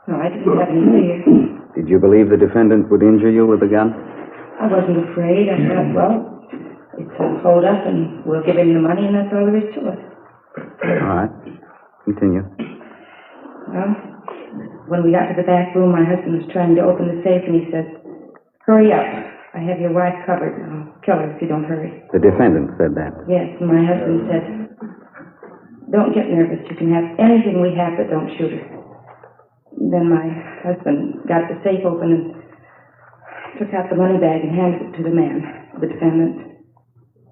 No, I didn't have any fear.
Did you believe the defendant would injure you with the gun?
I wasn't afraid. I thought, well, it's a hold-up, and we'll give him the money, and that's all there is to it.
All right. Continue.
Well, when we got to the back room, my husband was trying to open the safe, and he said, "Hurry up. I have your wife covered. I'll kill her if you don't hurry."
The defendant said that.
Yes, and my husband said, "Don't get nervous. You can have anything we have, but don't shoot her." Then my husband got the safe open and took out the money bag and handed it to the man, the defendant.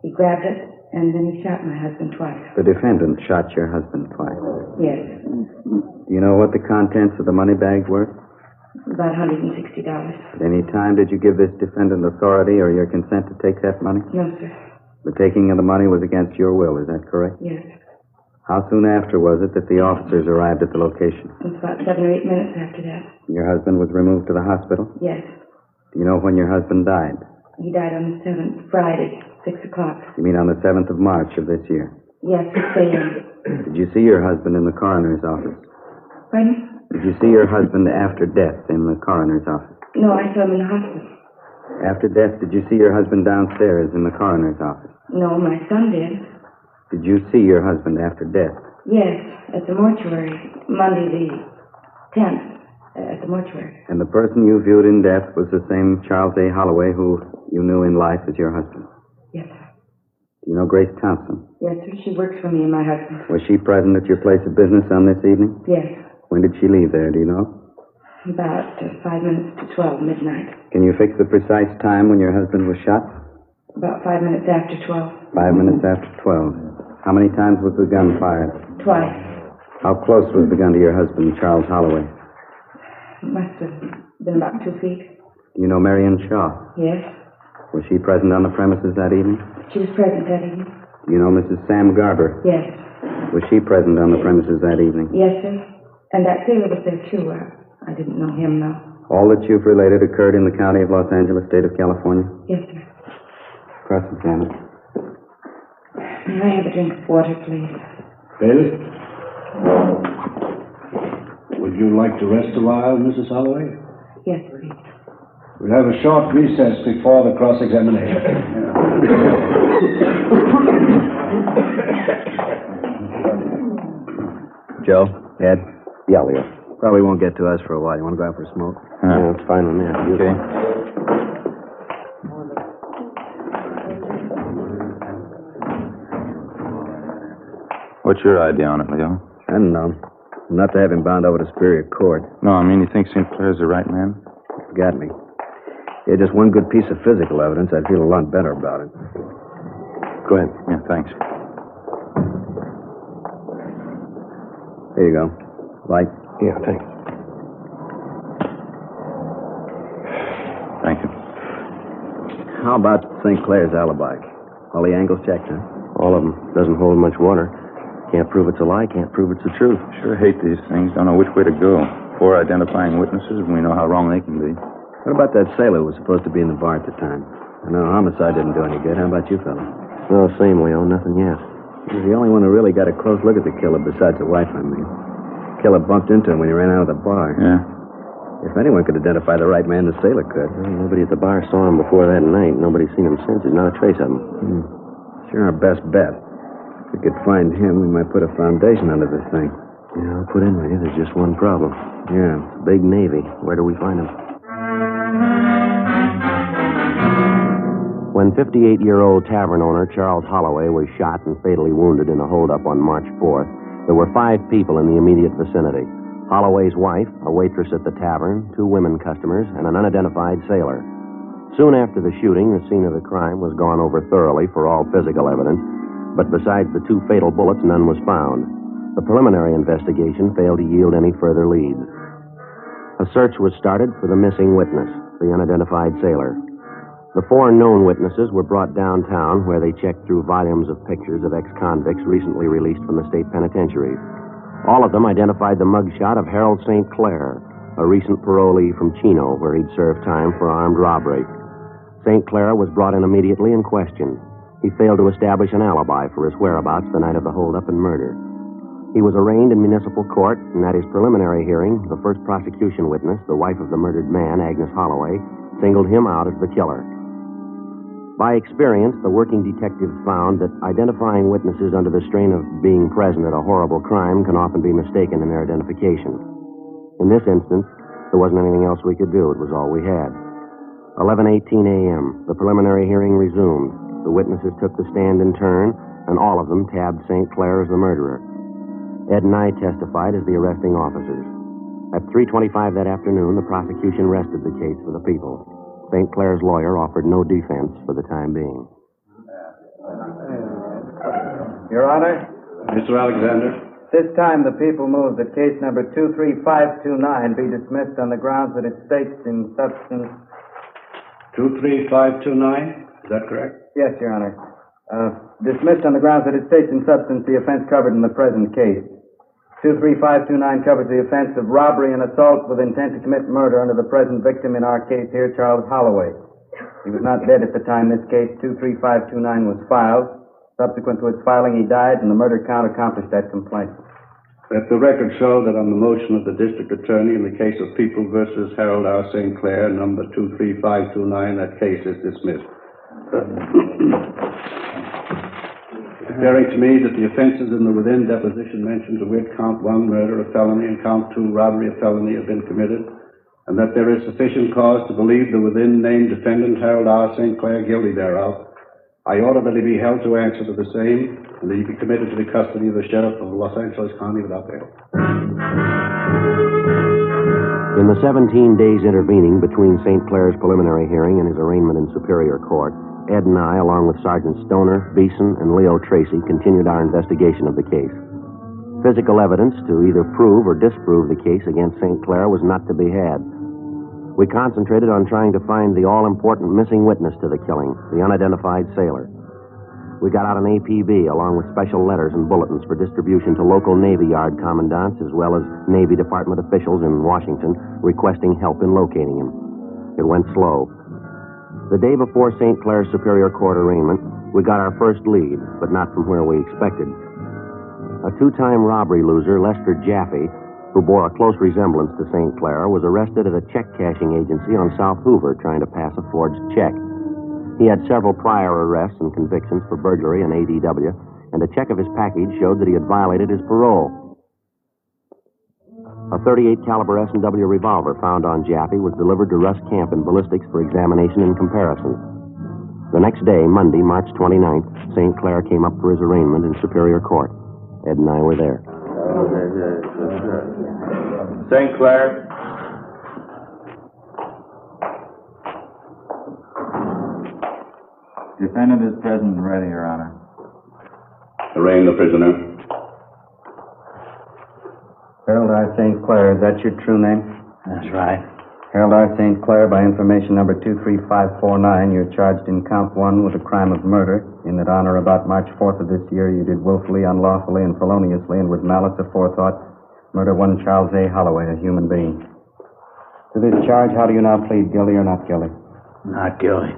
He grabbed it, and then he shot my husband twice.
The defendant shot your husband twice.
Yes,
Do you know what the contents of the money bag were?
about $160.
At any time did you give this defendant authority or your consent to take that money?
No, sir.
The taking of the money was against your will, is that correct?
Yes.
How soon after was it that the officers arrived at the location?
It was about 7 or 8 minutes after that.
Your husband was removed to the hospital?
Yes.
Do you know when your husband died?
He died on the 7th, Friday, 6 o'clock.
You mean on the 7th of March of this year?
Yes, 6 a.m.
Did you see your husband in the coroner's office?
Pardon?
Did you see your husband after death in the coroner's office?
No, I saw him in the hospital.
After death, did you see your husband downstairs in the coroner's office?
No, my son did.
Did you see your husband after death?
Yes, at the mortuary, Monday the 10th, at the mortuary.
And the person you viewed in death was the same Charles A. Holloway who you knew in life as your husband?
Yes, sir.
Do you know Grace Thompson?
Yes, sir. She works for me and my husband.
Was she present at your place of business on this evening?
Yes.
When did she leave there, do you know?
About 5 minutes to 12, midnight.
Can you fix the precise time when your husband was shot?
About 5 minutes after 12.
5 minutes after 12. How many times was the gun fired?
Twice.
How close was the gun to your husband, Charles Holloway?
Must have been about 2 feet.
Do you know Marion Shaw?
Yes.
Was she present on the premises that evening?
She was present that evening.
Do you know Mrs. Sam Garber?
Yes.
Was she present on the premises that evening?
Yes, sir. And that sailor was there, too. I didn't know him, though.
All that you've related occurred in the county of Los Angeles, state of California?
Yes, sir.
Cross-examine.
May I have a drink of water, please?
Bailiff? Would you like to rest a while, Mrs. Holloway?
Yes, please.
We'll have a short recess before the cross-examination.
Joe? Ed?
Yeah, Leo.
Probably won't get to us for a while. You want to go out for a smoke?
Yeah, it's fine with me.
Okay.
What's your idea on it, Leo?
I don't know. Not to have him bound over to Superior Court.
No, I mean, you think St. Clair's the right man?
Got me. Yeah, just one good piece of physical evidence, I'd feel a lot better about it.
Go ahead. Yeah, thanks.
Here you go. Light?
Yeah, thanks.
Thank you.
How about St. Clair's alibi? All the angles checked, huh?
All of them. Doesn't hold much water. Can't prove it's a lie, can't prove it's the truth.
Sure hate these things. Don't know which way to go. 4 identifying witnesses, and we know how wrong they can be.
What about that sailor who was supposed to be in the bar at the time? I know homicide didn't do any good. How about you, fella?
No, same, Leo. Nothing yet.
He was the only one who really got a close look at the killer besides the wife, I mean. killer bumped into him when he ran out of the bar.
Yeah.
If anyone could identify the right man, the sailor could.
Well, nobody at the bar saw him before that night. Nobody's seen him since. There's not a trace of him.
Sure, our best bet. If we could find him, we might put a foundation under this thing.
Yeah, I'll put in with you. There's just one problem.
Yeah.
Big Navy. Where do we find him? When 58-year-old tavern owner Charles Holloway was shot and fatally wounded in a holdup on March 4th, there were 5 people in the immediate vicinity. Holloway's wife, a waitress at the tavern, 2 women customers, and an unidentified sailor. Soon after the shooting, the scene of the crime was gone over thoroughly for all physical evidence, but besides the 2 fatal bullets, none was found. The preliminary investigation failed to yield any further leads. A search was started for the missing witness, the unidentified sailor. The 4 known witnesses were brought downtown, where they checked through volumes of pictures of ex-convicts recently released from the state penitentiaries. All of them identified the mugshot of Harold St. Clair, a recent parolee from Chino, where he'd served time for armed robbery. St. Clair was brought in immediately and questioned. He failed to establish an alibi for his whereabouts the night of the holdup and murder. He was arraigned in municipal court, and at his preliminary hearing, the first prosecution witness, the wife of the murdered man, Agnes Holloway, singled him out as the killer. By experience, the working detectives found that identifying witnesses under the strain of being present at a horrible crime can often be mistaken in their identification. In this instance, there wasn't anything else we could do. It was all we had. 11:18 a.m., the preliminary hearing resumed. The witnesses took the stand in turn, and all of them tabbed St. Clair as the murderer. Ed and I testified as the arresting officers. At 3:25 that afternoon, the prosecution rested the case for the people. St. Clair's lawyer offered no defense for the time being.
Your Honor? Mr. Alexander? This time the people move that case number 23529 be dismissed on the grounds that it states in substance... 23529? Is that correct? Yes, Your Honor. Dismissed on the grounds that it states in substance the offense covered in the present case. 23529 covers the offense of robbery and assault with intent to commit murder under the present victim in our case here, Charles Holloway. He was not dead at the time this case 23529 was filed. Subsequent to its filing, he died, and the murder count accomplished that complaint.
Let the record show that on the motion of the district attorney in the case of People versus Harold R. St. Clair, number 23529, that case is dismissed. Declaring to me that the offenses in the within deposition mentioned, to wit, count 1, murder, a felony, and count 2, robbery, a felony, have been committed, and that there is sufficient cause to believe the within named defendant, Harold R. St. Clair, guilty thereof. I order that he be held to answer to the same, and that he be committed to the custody of the sheriff of Los Angeles County without bail.
In the 17 days intervening between St. Clair's preliminary hearing and his arraignment in Superior Court, Ed and I, along with Sergeant Stoner, Beeson, and Leo Tracy, continued our investigation of the case. Physical evidence to either prove or disprove the case against St. Clair was not to be had. We concentrated on trying to find the all-important missing witness to the killing, the unidentified sailor. We got out an APB along with special letters and bulletins for distribution to local Navy Yard commandants as well as Navy Department officials in Washington requesting help in locating him. It went slow. The day before St. Clair's Superior Court arraignment, we got our first lead, but not from where we expected. A 2-time robbery loser, Lester Jaffe, who bore a close resemblance to St. Clair, was arrested at a check-cashing agency on South Hoover trying to pass a forged check. He had several prior arrests and convictions for burglary and ADW, and a check of his package showed that he had violated his parole. A .38 caliber S&W revolver found on Jaffe was delivered to Russ Camp in ballistics for examination and comparison. The next day, Monday, March 29th, St. Clair came up for his arraignment in Superior Court. Ed and I were there.
St. Clair.
Defendant is present and ready, Your Honor.
Arraign the prisoner.
Harold R. St. Clair, is that your true name?
That's right.
Harold R. St. Clair, by information number 23549, you're charged in count 1 with a crime of murder, in that on or about March 4th of this year, you did willfully, unlawfully, and feloniously, and with malice aforethought, murder one Charles A. Holloway, a human being. To this charge, how do you now plead, guilty or not guilty?
Not guilty.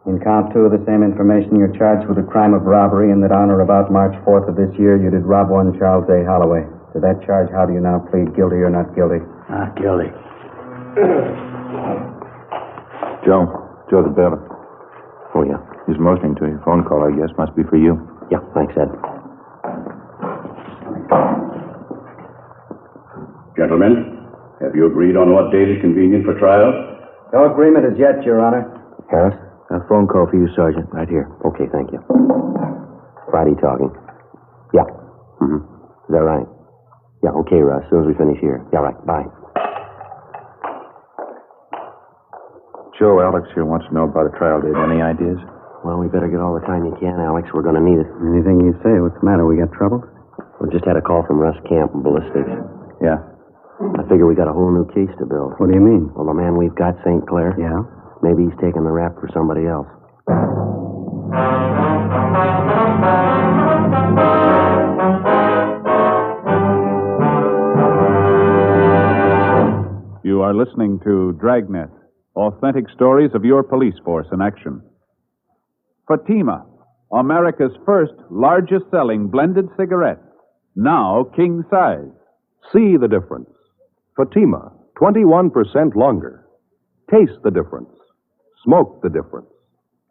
In count 2 of the same information, you're charged with a crime of robbery, in that on or about March 4th of this year, you did rob one Charles A. Holloway. To To that charge, how do you now plead, guilty or not guilty?
Not guilty.
Joe the bailiff.
Oh, yeah.
He's motioning to you. Phone call, I guess. Must be for you.
Yeah, thanks, Ed.
Gentlemen, have you agreed on what date is convenient for trial?
No agreement as yet, Your Honor.
Harris? A phone call for you, Sergeant. Right here. Okay, thank you. Friday talking. Yeah. Mm-hmm. Is that right? Yeah, okay, Russ. As soon as we finish here. Yeah, right. Bye.
Joe, Alex here wants to know about a trial date. Any ideas?
Well, we better get all the time you can, Alex. We're going to need it.
Anything you say? What's the matter? We got trouble?
We just had a call from Russ Camp and Ballistics.
Yeah.
I figure we got a whole new case to build.
What do you mean?
Well, the man we've got, St. Clair.
Yeah?
Maybe he's taking the rap for somebody else.
You are listening to Dragnet, authentic stories of your police force in action. Fatima, America's first largest-selling blended cigarette, now king size.
See the difference. Fatima, 21% longer. Taste the difference. Smoke the difference.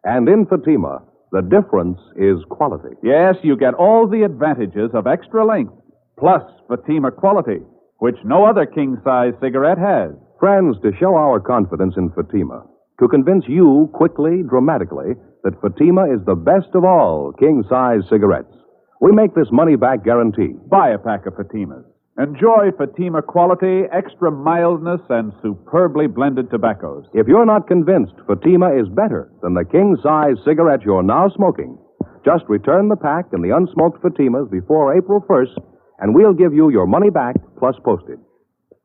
And in Fatima, the difference is quality.
Yes, you get all the advantages of extra length, plus Fatima quality, which no other king-size cigarette has.
Friends, to show our confidence in Fatima, to convince you quickly, dramatically, that Fatima is the best of all king-size cigarettes, we make this money-back guarantee.
Buy a pack of Fatimas. Enjoy Fatima quality, extra mildness, and superbly blended tobaccos.
If you're not convinced Fatima is better than the king-size cigarette you're now smoking, just return the pack and the unsmoked Fatimas before April 1st, and we'll give you your money back plus postage.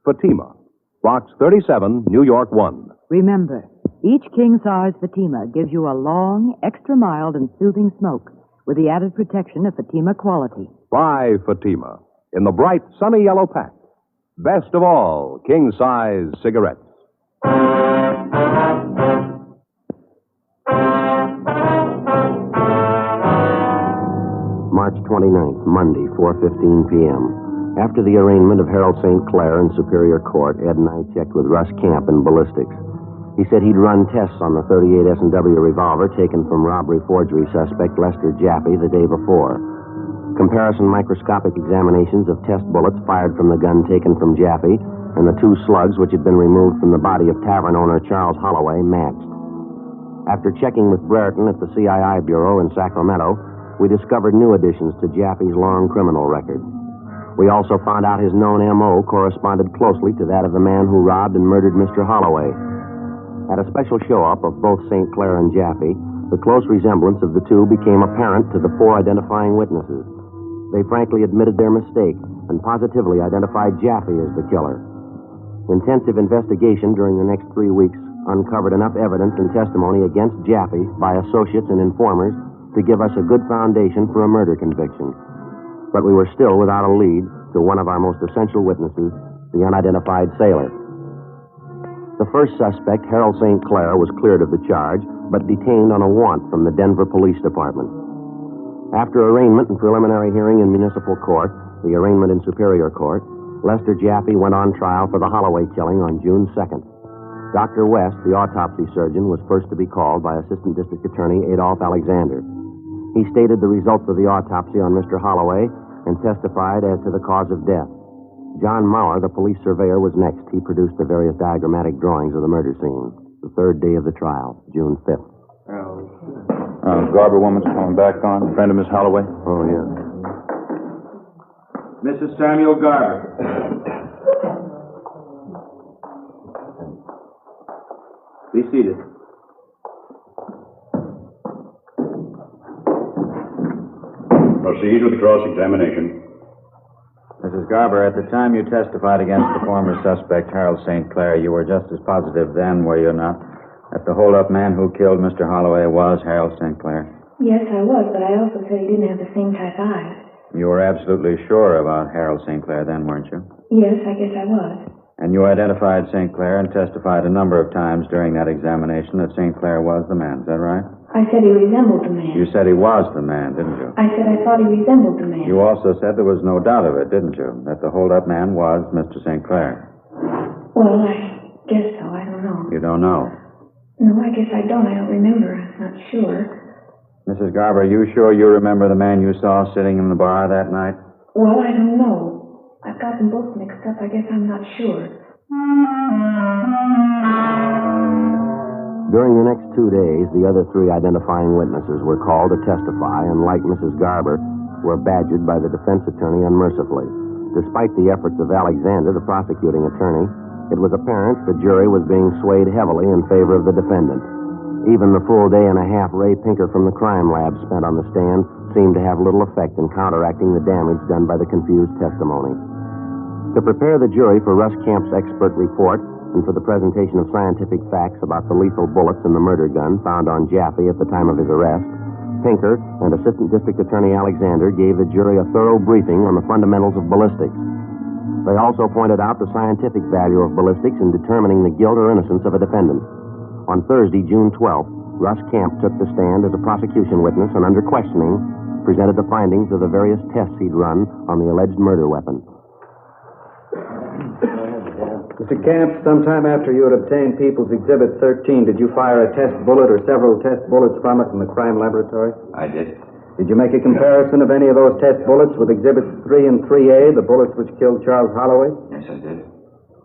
Fatima, Box 37, New York 1.
Remember, each king-size Fatima gives you a long, extra mild, and soothing smoke with the added protection of Fatima quality.
Buy Fatima in the bright, sunny yellow pack. Best of all king-size cigarettes.
March 29th, Monday, 4:15 p.m. After the arraignment of Harold St. Clair in Superior Court, Ed and I checked with Russ Camp in ballistics. He said he'd run tests on the .38 S&W revolver taken from robbery forgery suspect Lester Jaffe the day before. Comparison microscopic examinations of test bullets fired from the gun taken from Jaffe and the 2 slugs which had been removed from the body of tavern owner Charles Holloway matched. After checking with Brereton at the CII Bureau in Sacramento, we discovered new additions to Jaffe's long criminal record. We also found out his known M.O. corresponded closely to that of the man who robbed and murdered Mr. Holloway. At a special show-up of both St. Clair and Jaffe, the close resemblance of the two became apparent to the 4 identifying witnesses. They frankly admitted their mistake and positively identified Jaffe as the killer. Intensive investigation during the next 3 weeks uncovered enough evidence and testimony against Jaffe by associates and informers to give us a good foundation for a murder conviction. But we were still without a lead to one of our most essential witnesses, the unidentified sailor. The first suspect, Harold St. Clair, was cleared of the charge, but detained on a warrant from the Denver Police Department. After arraignment and preliminary hearing in municipal court, the arraignment in Superior Court, Lester Jaffe went on trial for the Holloway killing on June 2nd. Dr. West, the autopsy surgeon, was first to be called by Assistant District Attorney Adolph Alexander. He stated the results of the autopsy on Mr. Holloway and testified as to the cause of death. John Maurer, the police surveyor, was next. He produced the various diagrammatic drawings of the murder scene. The 3rd day of the trial, June 5th.
Garber woman's coming back on. Friend of Miss Holloway?
Oh, yeah.
Mrs. Samuel Garber.
Be seated.
Proceed with cross-examination.
Mrs. Garber, at the time you testified against the former suspect, Harold St. Clair, you were just as positive then, were you not, that the hold-up man who killed Mr. Holloway was Harold St. Clair?
Yes, I was, but I also said he didn't have the same type eyes.
You were absolutely sure about Harold St. Clair then, weren't you?
Yes, I guess I was.
And you identified St. Clair and testified a number of times during that examination that St. Clair was the man, is that right?
I said he resembled the man.
You said he was the man, didn't you?
I said I thought he resembled the man.
You also said there was no doubt of it, didn't you? That the hold-up man was Mr. St. Clair.
Well, I guess so. I don't know.
You don't know?
No, I guess I don't. I don't remember. I'm not sure.
Mrs. Garber, are you sure you remember the man you saw sitting in the bar that night?
Well, I don't know. I've got them both mixed up. I guess I'm not sure.
During the next 2 days, the other 3 identifying witnesses were called to testify and, like Mrs. Garber, were badgered by the defense attorney unmercifully. Despite the efforts of Alexander, the prosecuting attorney, it was apparent the jury was being swayed heavily in favor of the defendant. Even the full day and a half Ray Pinker from the crime lab spent on the stand seemed to have little effect in counteracting the damage done by the confused testimony. To prepare the jury for Russ Camp's expert report and for the presentation of scientific facts about the lethal bullets in the murder gun found on Jaffe at the time of his arrest, Pinker and Assistant District Attorney Alexander gave the jury a thorough briefing on the fundamentals of ballistics. They also pointed out the scientific value of ballistics in determining the guilt or innocence of a defendant. On Thursday, June 12th, Russ Camp took the stand as a prosecution witness and, under questioning, presented the findings of the various tests he'd run on the alleged murder weapon.
Mr. Camp, sometime after you had obtained People's Exhibit 13, did you fire a test bullet or several test bullets from it in the crime laboratory?
I did.
Did you make a comparison of any of those test bullets with Exhibits 3 and 3A, the bullets which killed Charles Holloway?
Yes, I did.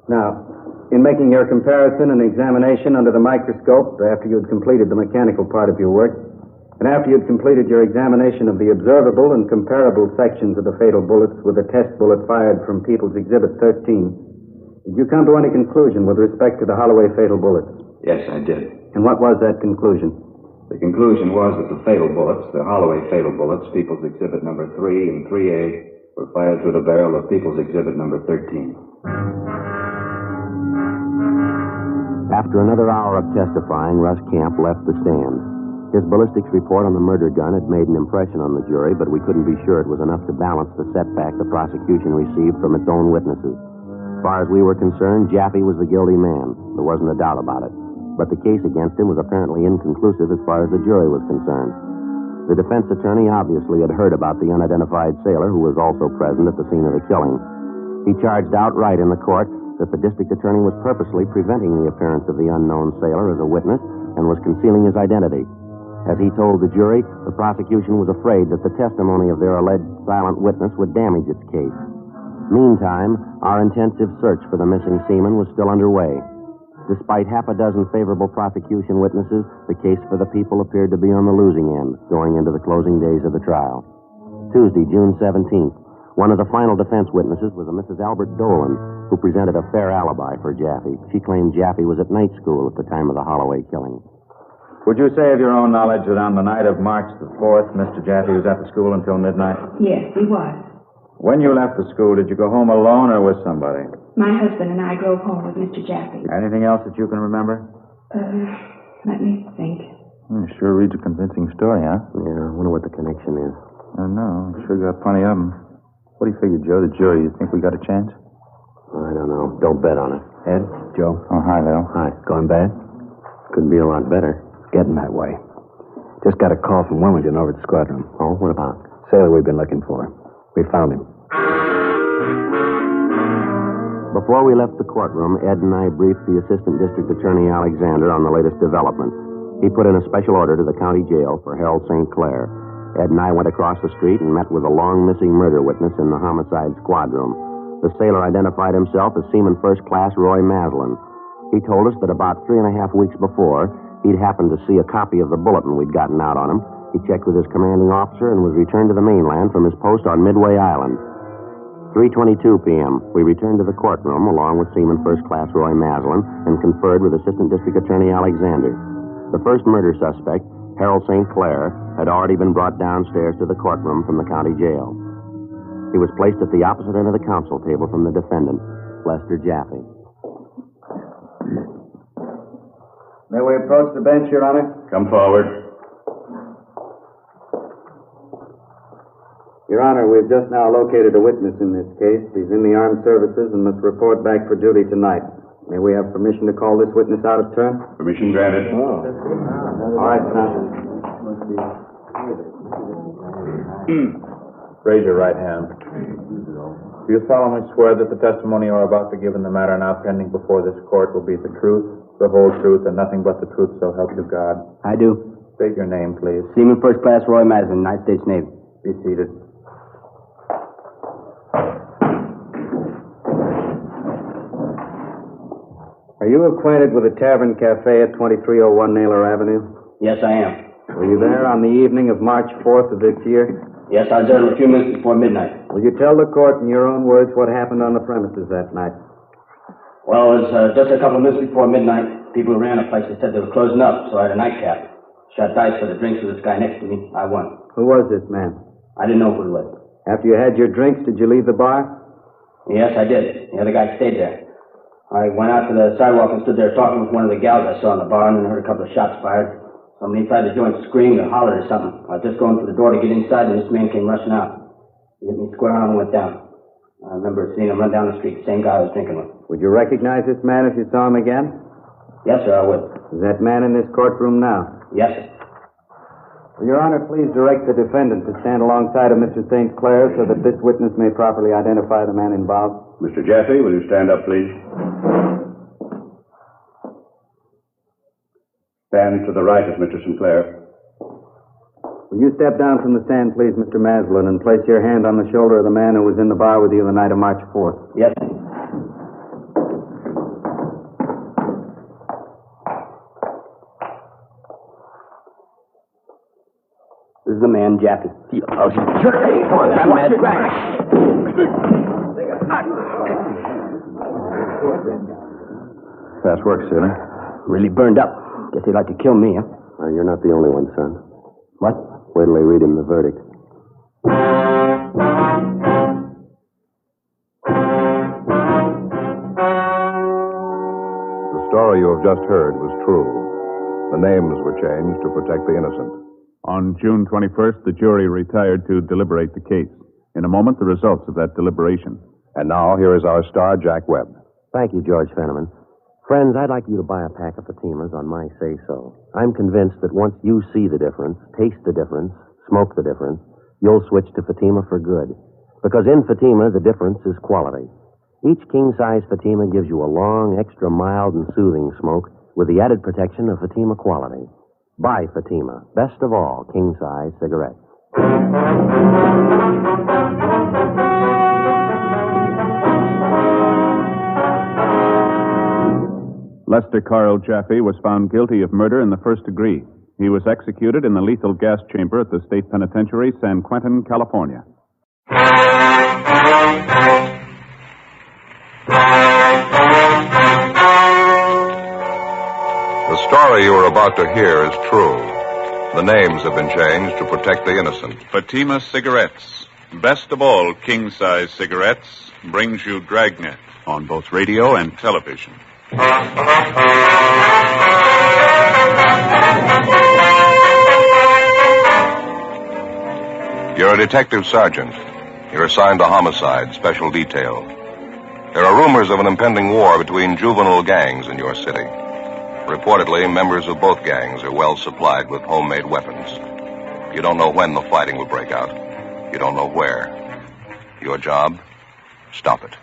Now, in making your comparison and examination under the microscope, after you had completed the mechanical part of your work, and after you had completed your examination of the observable and comparable sections of the fatal bullets with the test bullet fired from People's Exhibit 13, did you come to any conclusion with respect to the Holloway fatal bullets?
Yes, I did.
And what was that conclusion?
The conclusion was that the fatal bullets, the Holloway fatal bullets, People's Exhibit number 3 and 3A, were fired through the barrel of People's Exhibit number 13.
After another hour of testifying, Russ Camp left the stand. His ballistics report on the murder gun had made an impression on the jury, but we couldn't be sure it was enough to balance the setback the prosecution received from its own witnesses. As far as we were concerned, Jaffe was the guilty man. There wasn't a doubt about it. But the case against him was apparently inconclusive as far as the jury was concerned. The defense attorney obviously had heard about the unidentified sailor who was also present at the scene of the killing. He charged outright in the court that the district attorney was purposely preventing the appearance of the unknown sailor as a witness and was concealing his identity. As he told the jury, the prosecution was afraid that the testimony of their alleged silent witness would damage its case. Meantime, our intensive search for the missing seaman was still underway. Despite half a dozen favorable prosecution witnesses, the case for the people appeared to be on the losing end going into the closing days of the trial. Tuesday, June 17th, one of the final defense witnesses was a Mrs. Albert Dolan, who presented a fair alibi for Jaffe. She claimed Jaffe was at night school at the time of the Holloway killing.
Would you say of your own knowledge that on the night of March the 4th, Mr. Jaffe was at the school until midnight?
Yes, he was.
When you left the school, did you go home alone or with somebody?
My husband and I drove home with Mr. Jaffe.
Anything else that you can remember?
Let me think.
Sure reads a convincing story, huh?
Yeah, I wonder what the connection is.
I don't know. Sure got plenty of them. What do you figure, Joe? The jury, you think we got a chance?
I don't know. Don't bet on it.
Ed, Joe.
Oh, hi, Lil.
Hi. Going bad? Could be a lot better.
Getting that way. Just got a call from Wilmington over at the squadron.
Oh, what about?
Sailor we've been looking for. We found him.
Before we left the courtroom, Ed and I briefed the Assistant District Attorney Alexander on the latest development. He put in a special order to the county jail for Harold St. Clair. Ed and I went across the street and met with a long missing murder witness in the homicide squad room. The sailor identified himself as Seaman First Class Roy Maslin. He told us that about 3.5 weeks before, he'd happened to see a copy of the bulletin we'd gotten out on him. He checked with his commanding officer and was returned to the mainland from his post on Midway Island. 3:22 p.m., we returned to the courtroom along with Seaman First Class Roy Maslin and conferred with Assistant District Attorney Alexander. The first murder suspect, Harold St. Clair, had already been brought downstairs to the courtroom from the county jail. He was placed at the opposite end of the counsel table from the defendant, Lester Jaffe.
May we approach the bench, Your Honor?
Come forward.
Your Honor, we've just now located a witness in this case. He's in the armed services and must report back for duty tonight. May we have permission to call this witness out of turn?
Permission granted.
Oh. All right, son.
Raise your right hand. Do you solemnly swear that the testimony you are about to give in the matter now pending before this court will be the truth, the whole truth, and nothing but the truth, so help you God?
I do.
State your name, please.
Seaman First Class Roy Maslin, United States Navy.
Be seated.
Are you acquainted with the Tavern Cafe at 2301 Naylor Avenue?
Yes, I am.
Were you there on the evening of March 4th of this year?
Yes, I was there a few minutes before midnight.
Will you tell the court in your own words what happened on the premises that night?
Well, it was just a couple of minutes before midnight. People who ran the place, they said they were closing up, so I had a nightcap. Shot dice for the drinks with this guy next to me. I won.
Who was this man?
I didn't know who he was.
After you had your drinks, did you leave the bar?
Yes, I did. The other guy stayed there. I went out to the sidewalk and stood there talking with one of the gals I saw in the bar, and then heard a couple of shots fired. Somebody inside the joint screamed or hollered or something. I was just going for the door to get inside, and this man came rushing out. He hit me square on and went down. I remember seeing him run down the street, the same guy I was drinking with.
Would you recognize this man if you saw him again?
Yes, sir, I would.
Is that man in this courtroom now?
Yes, sir.
Will Your Honor please direct the defendant to stand alongside of Mr. St. Clair so that this witness may properly identify the man involved?
Mr. Jaffe, will you stand up, please? Stand to the right of Mr. Sinclair.
Will you step down from the stand, please, Mr. Maslin, and place your hand on the shoulder of the man who was in the bar with you the night of March 4th?
Yes, sir. This is the man, Jaffe. Oh, sure. Hey, come on, I'm mad.
Fast work, sailor.
Really burned up. Guess he'd like to kill me, huh?
You're not the only one, son.
What?
Wait till they read him the verdict.
The story you have just heard was true. The names were changed to protect the innocent.
On June 21st, the jury retired to deliberate the case. In a moment, the results of that deliberation.
And now, here is our star, Jack Webb.
Thank you, George Fenneman. Friends, I'd like you to buy a pack of Fatimas on my say-so. I'm convinced that once you see the difference, taste the difference, smoke the difference, you'll switch to Fatima for good. Because in Fatima, the difference is quality. Each king-size Fatima gives you a long, extra mild and soothing smoke with the added protection of Fatima quality. Buy Fatima. Best of all, king-size cigarettes.
Lester Carl Jaffe was found guilty of murder in the first degree. He was executed in the lethal gas chamber at the state penitentiary, San Quentin, California.
The story you are about to hear is true. The names have been changed to protect the innocent.
Fatima Cigarettes, best of all king-size cigarettes, brings you Dragnet on both radio and television.
You're a detective sergeant. You're assigned to homicide, special detail. There are rumors of an impending war between juvenile gangs in your city. Reportedly, members of both gangs are well supplied with homemade weapons. You don't know when the fighting will break out. You don't know where. Your job? Stop it.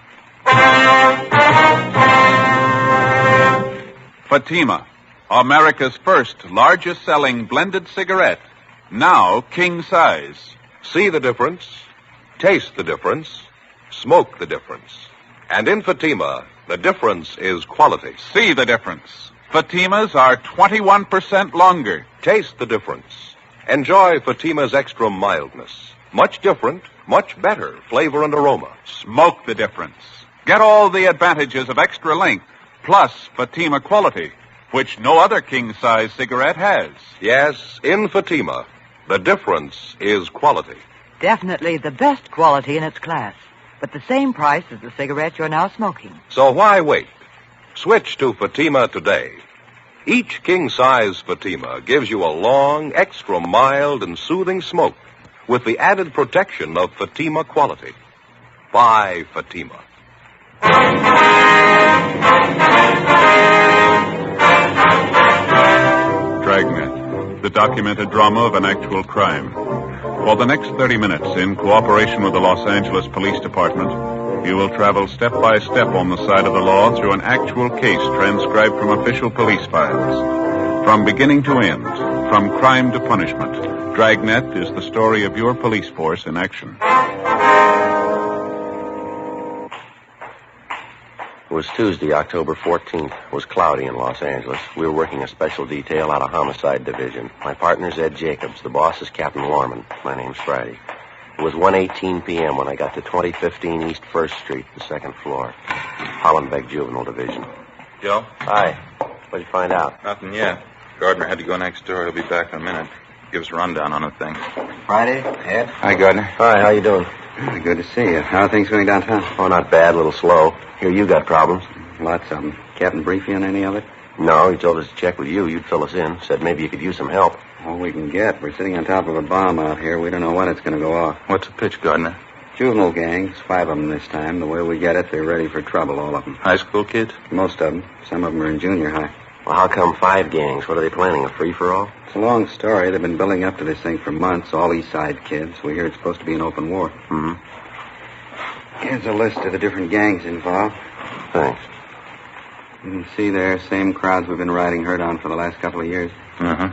Fatima, America's first largest-selling blended cigarette, now king-size.
See the difference, taste the difference, smoke the difference. And in Fatima, the difference is quality.
See the difference. Fatimas are 21% longer.
Taste the difference. Enjoy Fatima's extra mildness. Much different, much better flavor and aroma.
Smoke the difference. Get all the advantages of extra length, plus Fatima quality, which no other king-size cigarette has.
Yes, in Fatima, the difference is quality.
Definitely the best quality in its class, but the same price as the cigarette you're now smoking.
So why wait? Switch to Fatima today. Each king-size Fatima gives you a long, extra mild and soothing smoke with the added protection of Fatima quality. Buy Fatima.
Dragnet, the documented drama of an actual crime.
For the next 30 minutes, in cooperation with the Los Angeles Police Department, you will travel step by step on the side of the law through an actual case transcribed from official police files. From beginning to end, from crime to punishment, Dragnet is the story of your police force in action.
It was Tuesday, October 14th. It was cloudy in Los Angeles. We were working a special detail out of Homicide Division. My partner's Ed Jacobs. The boss is Captain Lorman. My name's Friday. It was 1:18 p.m. when I got to 2015 East 1st Street, the second floor. Hollenbeck Juvenile Division.
Joe?
Hi. What'd you find out?
Nothing yet. Gardner had to go next door. He'll be back in a minute. Give us a rundown on the thing.
Friday, Ed.
Hi, Gardner.
Hi, how you doing?
Good to see you. How are things going downtown?
Oh, not bad. A little slow. Hear you got problems.
Lots of them. Captain brief you on any of it?
No, he told us to check with you. You'd fill us in. Said maybe you could use some help.
All we can get. We're sitting on top of a bomb out here. We don't know when it's going to go off.
What's the pitch, Gardner?
Juvenile gangs, 5 of them this time. The way we get it, they're ready for trouble, all of them.
High school kids?
Most of them. Some of them are in junior high.
Well, how come 5 gangs? What are they planning, a free-for-all?
It's a long story. They've been building up to this thing for months, all East Side kids. We hear it's supposed to be an open war.
Mm-hmm.
Here's a list of the different gangs involved.
Thanks.
You can see there, same crowds we've been riding herd on for the last couple of years.
Uh-huh.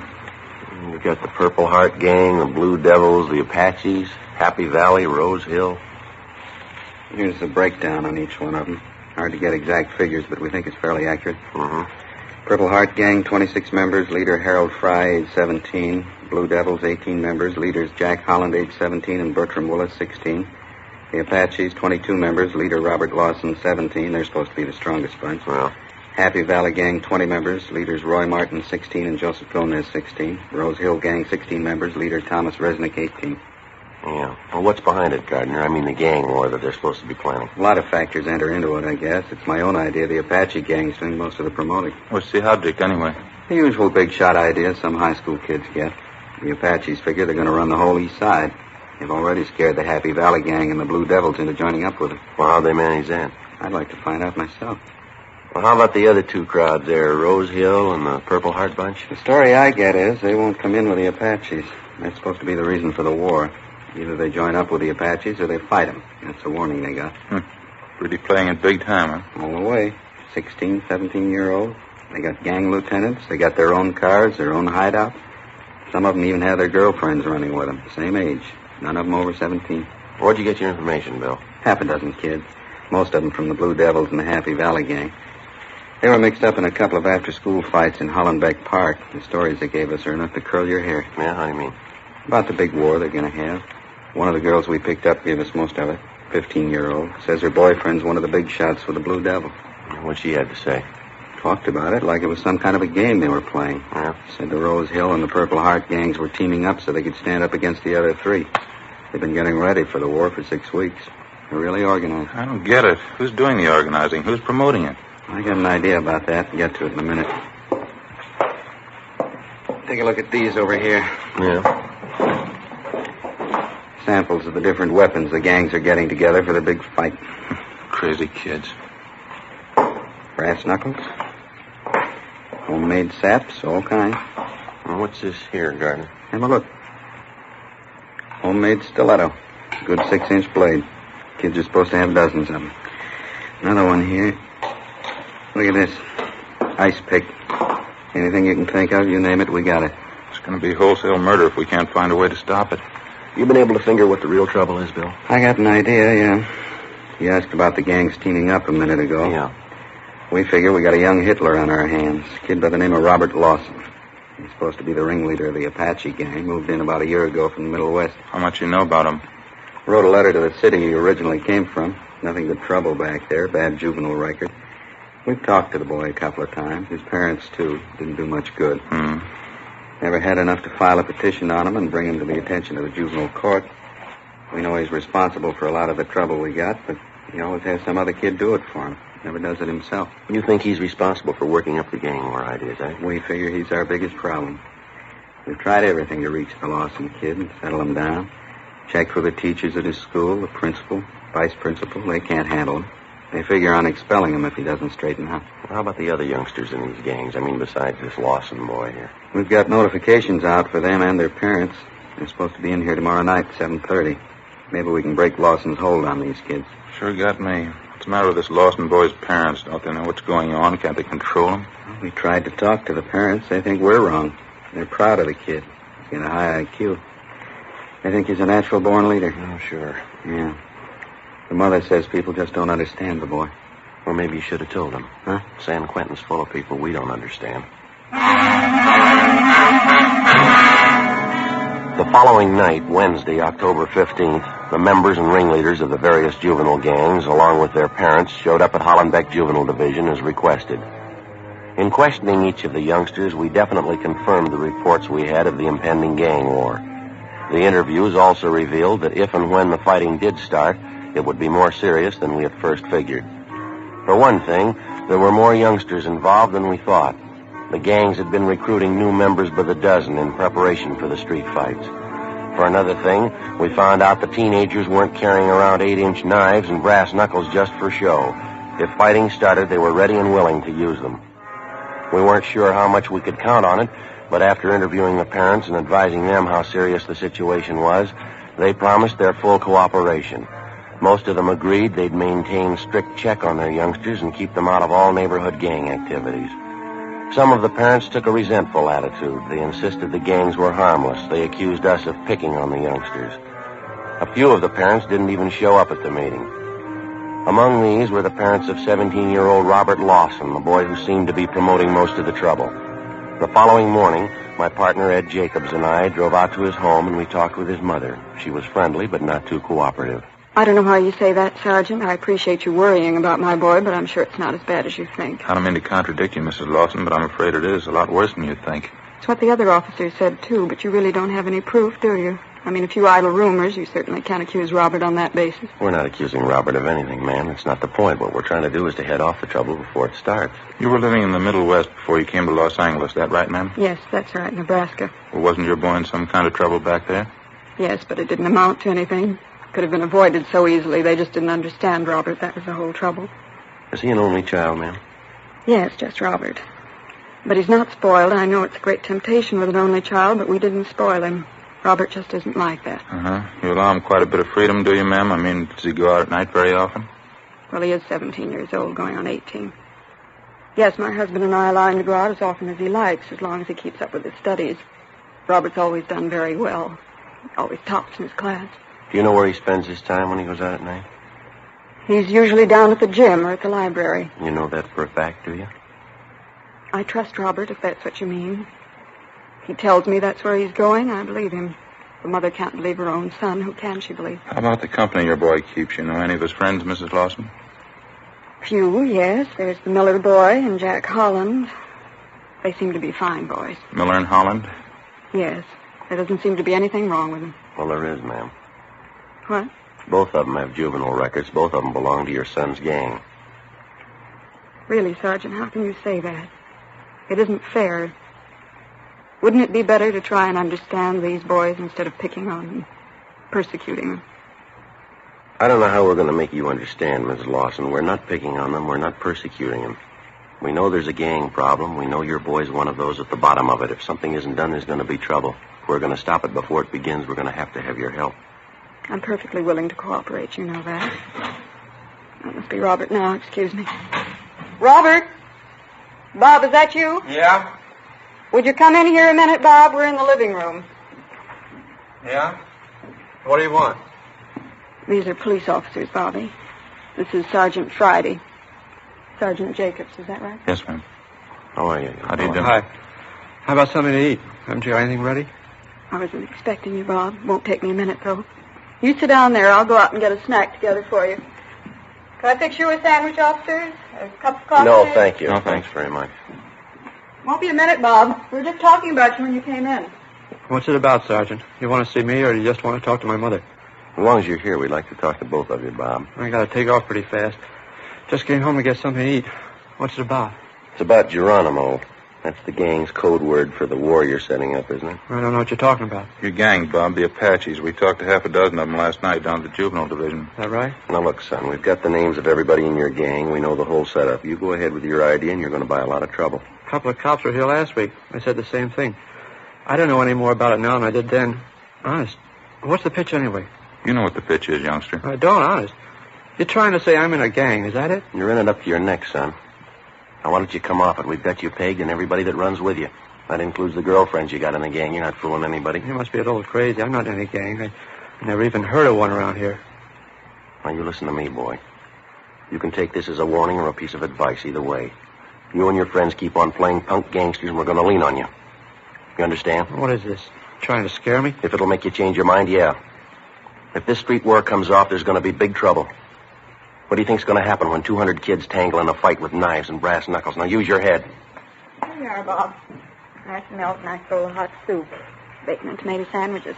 We've got the Purple Heart Gang, the Blue Devils, the Apaches, Happy Valley, Rose Hill.
Here's the breakdown on each one of them. Hard to get exact figures, but we think it's fairly accurate.
Mm-hmm.
Purple Heart Gang, 26 members. Leader Harold Fry, age 17. Blue Devils, 18 members. Leaders Jack Holland, age 17, and Bertram Willis, 16. The Apaches, 22 members. Leader Robert Lawson, 17. They're supposed to be the strongest bunch.
Well.
Happy Valley Gang, 20 members. Leaders Roy Martin, 16, and Joseph Gomez, 16. Rose Hill Gang, 16 members. Leader Thomas Resnick, 18.
Yeah. Well, what's behind it, Gardner? I mean, the gang war that they're supposed to be planning.
A lot of factors enter into it, I guess. It's my own idea. The Apache gang's doing most of the promoting.
What's the object, anyway?
The usual big shot ideas some high school kids get. The Apaches figure they're going to run the whole east side. They've already scared the Happy Valley Gang and the Blue Devils into joining up with them.
Well, how'd they manage that?
I'd like to find out myself.
Well, how about the other 2 crowds there, Rose Hill and the Purple Heart Bunch?
The story I get is they won't come in with the Apaches. That's supposed to be the reason for the war. Either they join up with the Apaches or they fight them. That's the warning they got.
Really playing it big time, huh?
All the way. 16, 17-year-olds. They got gang lieutenants. They got their own cars, their own hideouts. Some of them even have their girlfriends running with them. Same age. None of them over 17.
Where'd you get your information, Bill?
Half a dozen kids. Most of them from the Blue Devils and the Happy Valley Gang. They were mixed up in a couple of after-school fights in Hollenbeck Park. The stories they gave us are enough to curl your hair.
Yeah, how do you mean?
About the big war they're going to have. One of the girls we picked up gave us most of it. 15-year-old. Says her boyfriend's one of the big shots for the Blue Devil.
What she had to say?
Talked about it like it was some kind of a game they were playing.
Yeah.
Said the Rose Hill and the Purple Heart gangs were teaming up so they could stand up against the other 3. They've been getting ready for the war for 6 weeks. They're really organized.
I don't get it. Who's doing the organizing? Who's promoting it?
I got an idea about that. Get to it in a minute. Take a look at these over here.
Yeah.
Samples of the different weapons the gangs are getting together for the big fight.
Crazy kids.
Brass knuckles. Homemade saps, all kinds.
Well, what's this here, Gardner?
Have a look. Homemade stiletto. Good 6-inch blade. Kids are supposed to have dozens of them. Another one here. Look at this. Ice pick. Anything you can think of, you name it, we got it.
It's going to be wholesale murder if we can't find a way to stop it.
You been able to figure what the real trouble is, Bill?
I got an idea, yeah. You asked about the gangs teaming up a minute ago.
Yeah.
We figure we got a young Hitler on our hands. A kid by the name of Robert Lawson. He's supposed to be the ringleader of the Apache gang. Moved in about a year ago from the Middle West.
How much you know about him?
Wrote a letter to the city he originally came from. Nothing but trouble back there. Bad juvenile record. We've talked to the boy a couple of times. His parents, too. Didn't do much good. Never had enough to file a petition on him and bring him to the attention of the juvenile court. We know he's responsible for a lot of the trouble we got, but he always has some other kid do it for him. Never does it himself.
You think he's responsible for working up the gang war ideas, eh?
We figure he's our biggest problem. We've tried everything to reach the Lawson kid and settle him down. Checked with the teachers at his school, the principal, vice principal. They can't handle him. They figure on expelling him if he doesn't straighten out.
How about the other youngsters in these gangs? I mean, besides this Lawson boy here.
We've got notifications out for them and their parents. They're supposed to be in here tomorrow night, 7:30. Maybe we can break Lawson's hold on these kids.
Sure got me. What's the matter with this Lawson boy's parents? Don't they know what's going on? Can't they control him?
We tried to talk to the parents. They think we're wrong. They're proud of the kid. He's got a high IQ. They think he's a natural-born leader.
Oh, sure.
Yeah. The mother says people just don't understand the boy.
Or maybe you should have told them.
Huh?
San Quentin's full of people we don't understand. The following night, Wednesday, October 15th, the members and ringleaders of the various juvenile gangs, along with their parents, showed up at Hollenbeck Juvenile Division as requested. In questioning each of the youngsters, we definitely confirmed the reports we had of the impending gang war. The interviews also revealed that if and when the fighting did start, it would be more serious than we at first figured. For one thing, there were more youngsters involved than we thought. The gangs had been recruiting new members by the dozen in preparation for the street fights. For another thing, we found out the teenagers weren't carrying around 8-inch knives and brass knuckles just for show. If fighting started, they were ready and willing to use them. We weren't sure how much we could count on it, but after interviewing the parents and advising them how serious the situation was, they promised their full cooperation. Most of them agreed they'd maintain strict check on their youngsters and keep them out of all neighborhood gang activities. Some of the parents took a resentful attitude. They insisted the gangs were harmless. They accused us of picking on the youngsters. A few of the parents didn't even show up at the meeting. Among these were the parents of 17-year-old Robert Lawson, the boy who seemed to be promoting most of the trouble. The following morning, my partner Ed Jacobs and I drove out to his home and we talked with his mother. She was friendly but not too cooperative.
I don't know how you say that, Sergeant. I appreciate you worrying about my boy, but I'm sure it's not as bad as you think.
I don't mean to contradict you, Mrs. Lawson, but I'm afraid it is a lot worse than you think.
It's what the other officers said, too, but you really don't have any proof, do you? I mean, if you idle rumors, you certainly can't accuse Robert on that basis.
We're not accusing Robert of anything, ma'am. That's not the point. What we're trying to do is to head off the trouble before it starts.
You were living in the Middle West before you came to Los Angeles, that right, ma'am?
Yes, that's right, Nebraska.
Well, wasn't your boy in some kind of trouble back there?
Yes, but it didn't amount to anything. Could have been avoided so easily. They just didn't understand Robert. That was the whole trouble.
Is he an only child, ma'am?
Yes, just Robert. But he's not spoiled. I know it's a great temptation with an only child, but we didn't spoil him. Robert just isn't like that.
Uh-huh. You allow him quite a bit of freedom, do you, ma'am? I mean, does he go out at night very often?
Well, he is 17 years old, going on 18. Yes, my husband and I allow him to go out as often as he likes, as long as he keeps up with his studies. Robert's always done very well. Always tops in his class.
Do you know where he spends his time when he goes out at night?
He's usually down at the gym or at the library.
You know that for a fact, do you?
I trust Robert, if that's what you mean. If he tells me that's where he's going, I believe him. The mother can't believe her own son. Who can she believe?
How about the company your boy keeps? You know any of his friends, Mrs. Lawson?
Few, yes. There's the Miller boy and Jack Holland. They seem to be fine boys.
Miller and Holland?
Yes. There doesn't seem to be anything wrong with them.
Well, there is, ma'am.
What?
Both of them have juvenile records. Both of them belong to your son's gang.
Really, Sergeant, how can you say that? It isn't fair. Wouldn't it be better to try and understand these boys instead of picking on them, persecuting them?
I don't know how we're going to make you understand, Mrs. Lawson. We're not picking on them. We're not persecuting them. We know there's a gang problem. We know your boy's one of those at the bottom of it. If something isn't done, there's going to be trouble. If we're going to stop it before it begins, we're going to have your help.
I'm perfectly willing to cooperate, you know that. That must be Robert now, excuse me. Robert? Bob, is that you?
Yeah?
Would you come in here a minute, Bob? We're in the living room.
Yeah? What do you want?
These are police officers, Bobby. This is Sergeant Friday. Sergeant Jacobs, is that right?
Yes, ma'am.
How are you?
How do you do?
Hi. How about something to eat? Haven't you got anything ready?
I wasn't expecting you, Bob. Won't take me a minute, though. You sit down there. I'll go out and get a snack together for you. Can I fix you a sandwich, officers? A cup of coffee?
No, thank you.
No,
thanks very much.
Won't be a minute, Bob. We were just talking about you when you came in.
What's it about, Sergeant? You want to see me, or do you just want to talk to my mother?
As long as you're here, we'd like to talk to both of you, Bob.
I got to take off pretty fast. Just came home to get something to eat. What's it about?
It's about Geronimo. That's the gang's code word for the war you're setting up, isn't it?
I don't know what you're talking about.
Your gang, Bob, the Apaches. We talked to half a dozen of them last night down at the Juvenile Division.
Is that right?
Now, look, son, we've got the names of everybody in your gang. We know the whole setup. You go ahead with your idea, and you're going to buy a lot of trouble.
A couple of cops were here last week. They said the same thing. I don't know any more about it now than I did then. Honest. What's the pitch anyway?
You know what the pitch is, youngster.
I don't, honest. You're trying to say I'm in a gang, is that it?
You're in it up to your neck, son. Now, why don't you come off it? We've got you pegged and everybody that runs with you. That includes the girlfriends you got in the gang. You're not fooling anybody.
You must be a little crazy. I'm not in any gang. I never even heard of one around here.
Now, you listen to me, boy. You can take this as a warning or a piece of advice, either way. You and your friends keep on playing punk gangsters, and we're going to lean on you. You understand?
What is this? Trying to scare me?
If it'll make you change your mind, yeah. If this street war comes off, there's going to be big trouble. What do you think's going to happen when 200 kids tangle in a fight with knives and brass knuckles? Now, use your head.
Here you are, Bob. Nice milk, nice bowl of hot soup. Bacon and tomato sandwiches.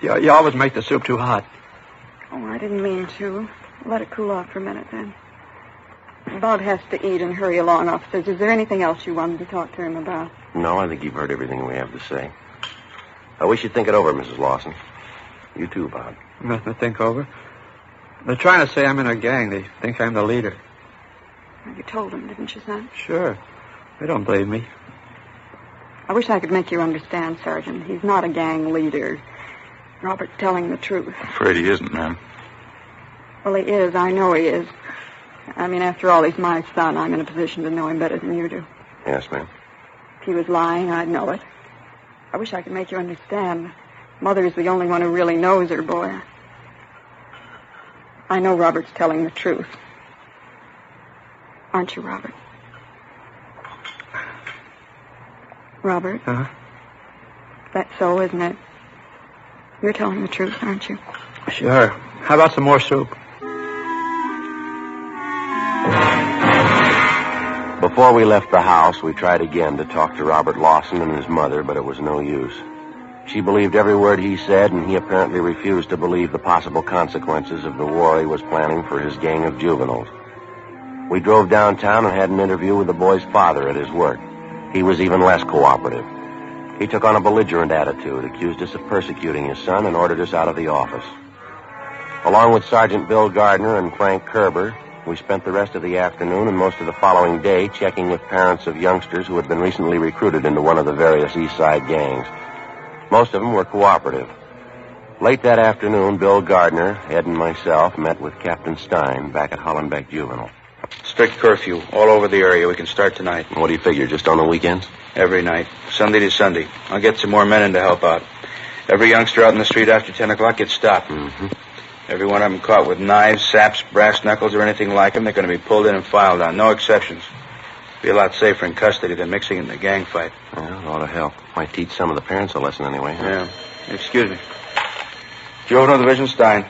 You always make the soup too hot.
Oh, I didn't mean to. Let it cool off for a minute, then. Bob has to eat and hurry along, officers. Is there anything else you wanted to talk to him about?
No, I think you've heard everything we have to say. I wish you'd think it over, Mrs. Lawson. You too, Bob.
Nothing to think over. They're trying to say I'm in a gang. They think I'm the leader.
You told them, didn't you, son?
Sure. They don't believe me.
I wish I could make you understand, Sergeant. He's not a gang leader. Robert's telling the truth.
Afraid he isn't, ma'am.
Well, he is. I know he is. I mean, after all, he's my son. I'm in a position to know him better than you do.
Yes, ma'am.
If he was lying, I'd know it. I wish I could make you understand. Mother's the only one who really knows her boy. I know Robert's telling the truth. Aren't you, Robert? Robert?
Huh?
That's so, isn't it? You're telling the truth, aren't you?
Sure. How about some more soup?
Before we left the house, we tried again to talk to Robert Lawson and his mother, but it was no use. She believed every word he said, and he apparently refused to believe the possible consequences of the war he was planning for his gang of juveniles. We drove downtown and had an interview with the boy's father at his work. He was even less cooperative. He took on a belligerent attitude, accused us of persecuting his son, and ordered us out of the office. Along with Sergeant Bill Gardner and Frank Kerber, we spent the rest of the afternoon and most of the following day checking with parents of youngsters who had been recently recruited into one of the various East Side gangs. Most of them were cooperative. Late that afternoon, Bill Gardner, Ed, and myself met with Captain Stein back at Hollenbeck Juvenile.
Strict curfew all over the area. We can start tonight.
What do you figure, just on the weekends?
Every night, Sunday to Sunday. I'll get some more men in to help out. Every youngster out in the street after 10 o'clock gets stopped.
Mm-hmm.
Every one of them caught with knives, saps, brass knuckles, or anything like them, they're going to be pulled in and filed on. No exceptions. Be a lot safer in custody than mixing in the gang fight.
Well, it ought to help. Might teach some of the parents a lesson anyway. Huh?
Yeah. Excuse me. Juvenile Division, Stein.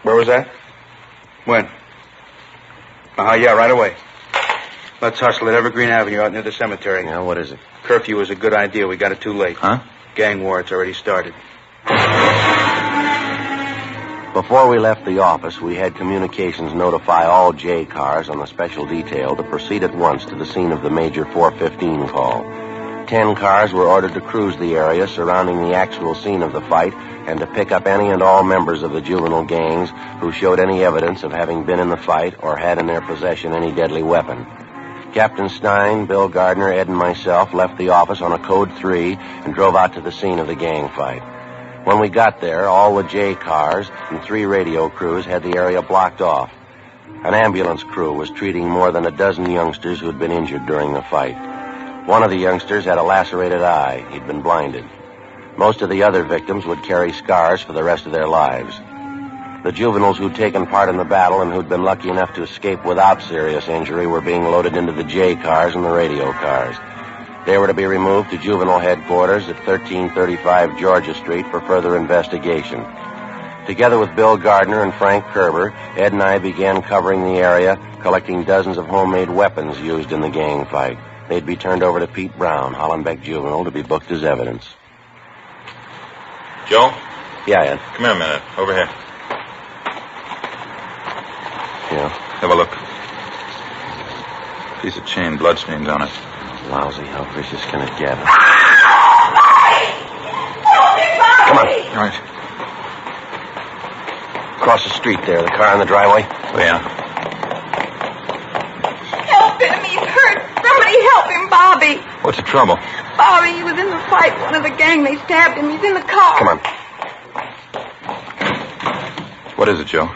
Where was that? When? Yeah, right away. Let's hustle at Evergreen Avenue out near the cemetery.
Yeah, what is it?
Curfew was a good idea. We got it too late.
Huh?
Gang war, it's already started.
Before we left the office, we had communications notify all J cars on the special detail to proceed at once to the scene of the Major 415 call. 10 cars were ordered to cruise the area surrounding the actual scene of the fight and to pick up any and all members of the juvenile gangs who showed any evidence of having been in the fight or had in their possession any deadly weapon. Captain Stein, Bill Gardner, Ed, and myself left the office on a Code 3 and drove out to the scene of the gang fight. When we got there, all the J cars and 3 radio crews had the area blocked off. An ambulance crew was treating more than a dozen youngsters who had been injured during the fight. One of the youngsters had a lacerated eye. He'd been blinded. Most of the other victims would carry scars for the rest of their lives. The juveniles who'd taken part in the battle and who'd been lucky enough to escape without serious injury were being loaded into the J cars and the radio cars. They were to be removed to juvenile headquarters at 1335 Georgia Street for further investigation. Together with Bill Gardner and Frank Kerber, Ed and I began covering the area, collecting dozens of homemade weapons used in the gang fight. They'd be turned over to Pete Brown, Hollenbeck Juvenile, to be booked as evidence.
Joe?
Yeah, Ed.
Come here a minute. Over here.
Yeah.
Have a look. Piece of chain, bloodstains on it.
Lousy. How vicious can it get?
Come on. All right.
Across the street there, the car in the driveway.
Oh, yeah.
Help him. He's hurt. Somebody help him, Bobby.
What's the trouble?
Bobby, he was in the fight. One of the gang, they stabbed him. He's in the car.
Come on.
What is it, Joe?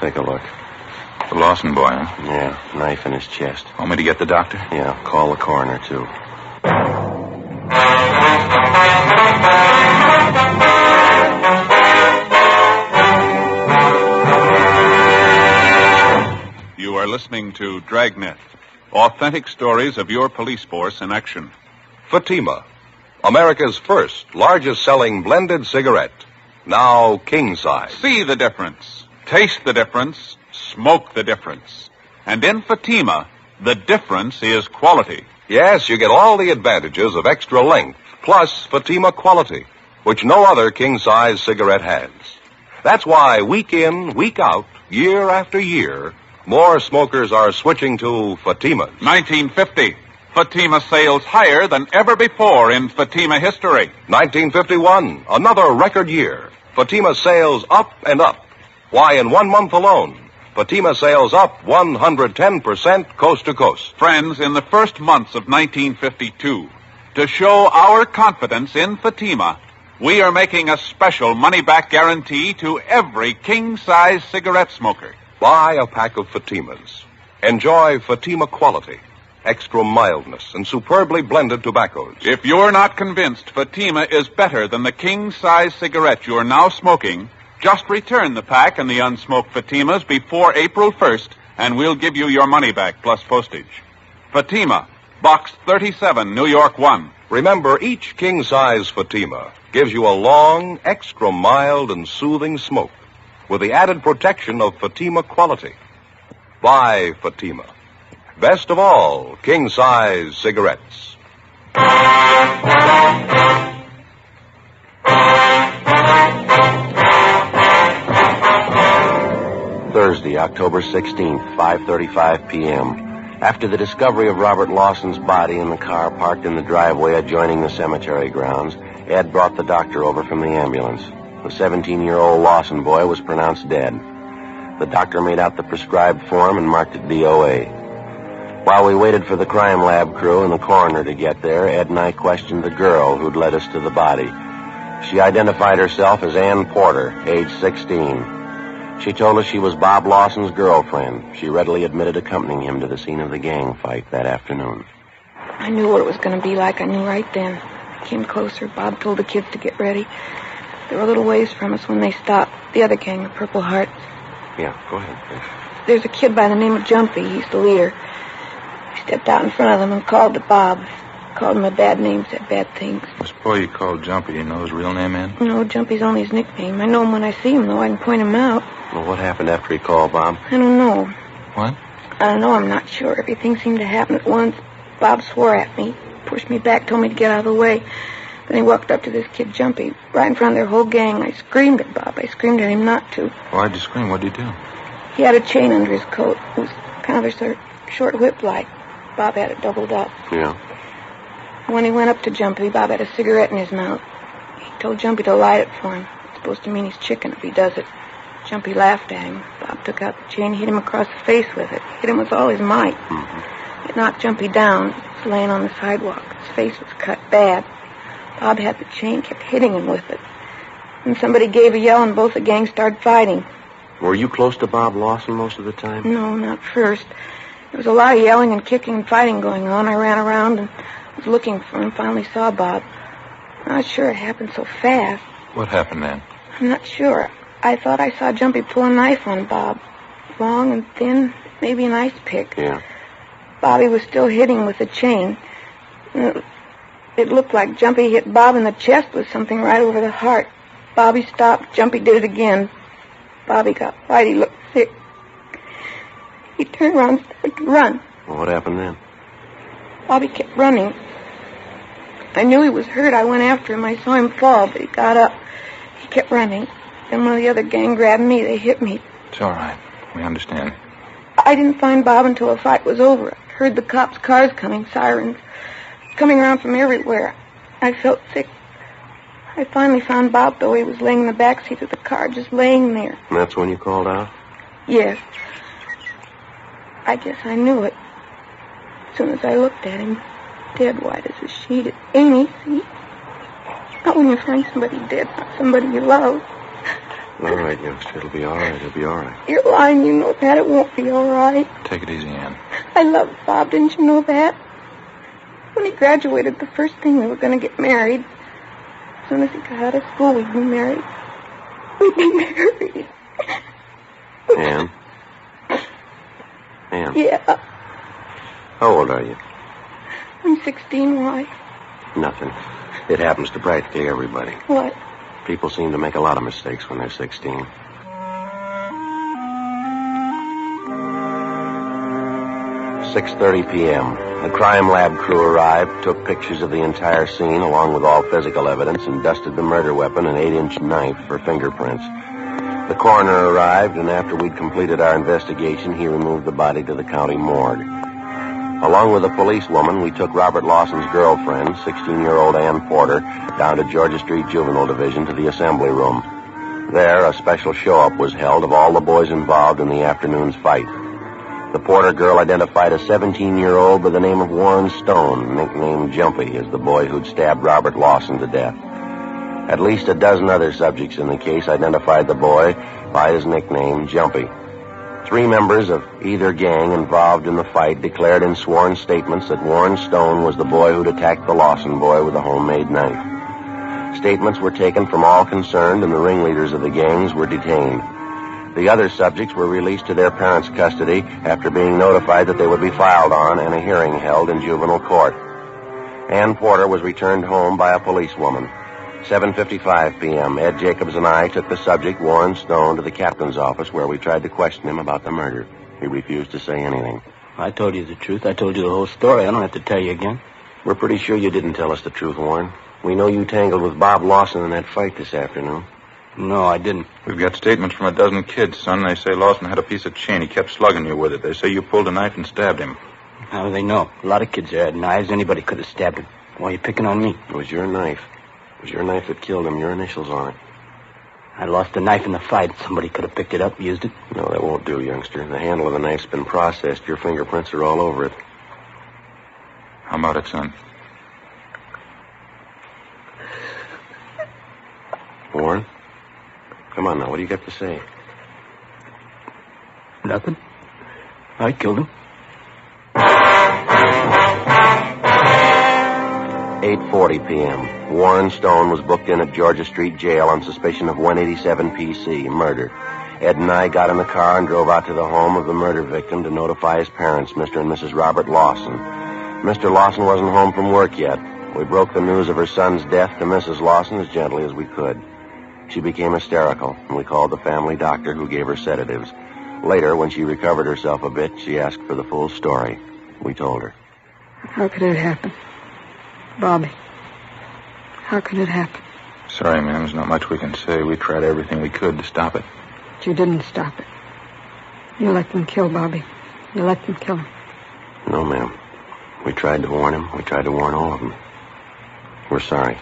Take a look.
The Lawson boy, huh?
Yeah, knife in his chest.
Want me to get the doctor?
Yeah, call the coroner, too.
You are listening to Dragnet, authentic stories of your police force in action.
Fatima, America's first largest-selling blended cigarette. Now king size.
See the difference, taste the difference, smoke the difference. And in Fatima, the difference is quality.
Yes, you get all the advantages of extra length, plus Fatima quality, which no other king-size cigarette has. That's why week in, week out, year after year, more smokers are switching to Fatimas.
1950, Fatima sales higher than ever before in Fatima history.
1951, another record year. Fatima sales up and up. Why, in 1 month alone, Fatima sales up 110% coast to coast.
Friends, in the first months of 1952, to show our confidence in Fatima, we are making a special money-back guarantee to every king-size cigarette smoker.
Buy a pack of Fatimas. Enjoy Fatima quality, extra mildness, and superbly blended tobaccos.
If you're not convinced Fatima is better than the king-size cigarette you're now smoking, just return the pack and the unsmoked Fatimas before April 1st, and we'll give you your money back plus postage. Fatima, Box 37, New York 1.
Remember, each king-size Fatima gives you a long, extra mild, and soothing smoke with the added protection of Fatima quality. Buy Fatima. Best of all, king-size cigarettes.
Thursday, October 16th, 5:35 p.m. After the discovery of Robert Lawson's body in the car parked in the driveway adjoining the cemetery grounds, Ed brought the doctor over from the ambulance. The 17-year-old Lawson boy was pronounced dead. The doctor made out the prescribed form and marked it DOA. While we waited for the crime lab crew and the coroner to get there, Ed and I questioned the girl who'd led us to the body. She identified herself as Ann Porter, age 16. She told us she was Bob Lawson's girlfriend. She readily admitted accompanying him to the scene of the gang fight that afternoon.
I knew what it was going to be like. I knew right then. I came closer. Bob told the kids to get ready. They were a little ways from us when they stopped. The other gang, the Purple Hearts.
Yeah, go ahead, please.
There's a kid by the name of Jumpy. He's the leader. He stepped out in front of them and called to Bob. Called him a bad name, said bad things.
This boy you called Jumpy, you know his real name, Ann?
No, Jumpy's only his nickname. I know him when I see him, though. I can point him out.
Well, what happened after he called Bob?
I don't know.
What?
I don't know. I'm not sure. Everything seemed to happen at once. Bob swore at me, pushed me back, told me to get out of the way. Then he walked up to this kid, Jumpy, right in front of their whole gang. I screamed at Bob. I screamed at him not to.
Why'd you scream? What'd you do?
He had a chain under his coat. It was kind of a short whip-like. Bob had it doubled up.
Yeah.
When he went up to Jumpy, Bob had a cigarette in his mouth. He told Jumpy to light it for him. It's supposed to mean he's chicken if he does it. Jumpy laughed at him. Bob took out the chain, hit him across the face with it. Hit him with all his might.
Mm-hmm.
It knocked Jumpy down. He was laying on the sidewalk. His face was cut bad. Bob had the chain, kept hitting him with it. And somebody gave a yell, and both the gangs started fighting.
Were you close to Bob Lawson most of the time?
No, not first. There was a lot of yelling and kicking and fighting going on. I ran around and was looking for him. Finally saw Bob. I'm not sure it happened so fast.
What happened then?
I'm not sure. I thought I saw Jumpy pull a knife on Bob. Long and thin, maybe an ice pick.
Yeah.
Bobby was still hitting with the chain. It looked like Jumpy hit Bob in the chest with something right over the heart. Bobby stopped. Jumpy did it again. Bobby got white. He looked sick. He turned around and started to run.
Well, what happened then?
Bobby kept running. I knew he was hurt. I went after him. I saw him fall, but he got up. He kept running. Then one of the other gang grabbed me. They hit me.
It's all right. We understand.
I didn't find Bob until the fight was over. I heard the cops' cars coming, sirens, coming around from everywhere. I felt sick. I finally found Bob, though. He was laying in the back seat of the car, just laying there.
And that's when you called out?
Yes. I guess I knew it as soon as I looked at him.
dead white as a sheet. It ain't easy. Not when you find somebody dead, not somebody you love.
All right, youngster. It'll be all right. It'll be all right.
You're lying, you know that. It won't be all right.
Take it easy, Ann.
I loved Bob, didn't you know that? When he graduated, the first thing we were going to get married. As soon as he got out of school, we'd be married. We'd be married.
Ann? Ann?
Yeah.
How old are you?
I'm 16. Why?
Nothing. It happens to practically everybody.
What?
People seem to make a lot of mistakes when they're 16. "6:30 p.m. The crime lab crew arrived, took pictures of the entire scene along with all physical evidence, and dusted the murder weapon, an 8-inch knife, for fingerprints. The coroner arrived, and after we'd completed our investigation, he removed the body to the county morgue. Along with a policewoman, we took Robert Lawson's girlfriend, 16-year-old Ann Porter, down to Georgia Street Juvenile Division to the assembly room. There, a special show-up was held of all the boys involved in the afternoon's fight. The Porter girl identified a 17-year-old by the name of Warren Stone, nicknamed Jumpy, as the boy who'd stabbed Robert Lawson to death. At least a dozen other subjects in the case identified the boy by his nickname, Jumpy. 3 members of either gang involved in the fight declared in sworn statements that Warren Stone was the boy who'd attacked the Lawson boy with a homemade knife. Statements were taken from all concerned, and the ringleaders of the gangs were detained. The other subjects were released to their parents' custody after being notified that they would be filed on and a hearing held in juvenile court. Ann Porter was returned home by a policewoman. 7:55 p.m., Ed Jacobs and I took the subject, Warren Stone, to the captain's office where we tried to question him about the murder. He refused to say anything.
I told you the truth. I told you the whole story. I don't have to tell you again.
We're pretty sure you didn't tell us the truth, Warren. We know you tangled with Bob Lawson in that fight this afternoon.
No, I didn't.
We've got statements from a dozen kids, son. They say Lawson had a piece of chain. He kept slugging you with it. They say you pulled a knife and stabbed him.
How do they know? A lot of kids there had knives. Anybody could have stabbed him. Why are you picking on me?
It was your knife. It was your knife that killed him. Your initials on it.
I lost a knife in the fight. Somebody could have picked it up and used it.
No, that won't do, youngster. The handle of the knife's been processed. Your fingerprints are all over it.
How about it, son?
Warren? Come on now. What do you got to say?
Nothing. I killed him.
8:40 p.m. Warren Stone was booked in at Georgia Street Jail on suspicion of 187 PC, murder. Ed and I got in the car and drove out to the home of the murder victim to notify his parents, Mr. and Mrs. Robert Lawson. Mr. Lawson wasn't home from work yet. We broke the news of her son's death to Mrs. Lawson as gently as we could. She became hysterical, and we called the family doctor, who gave her sedatives. Later, when she recovered herself a bit, she asked for the full story. We told her.
How could it happen? Bobby, how could it happen?
Sorry, ma'am. There's not much we can say. We tried everything we could to stop it.
But you didn't stop it. You let them kill Bobby. You let them kill him.
No, ma'am. We tried to warn him. We tried to warn all of them. We're sorry.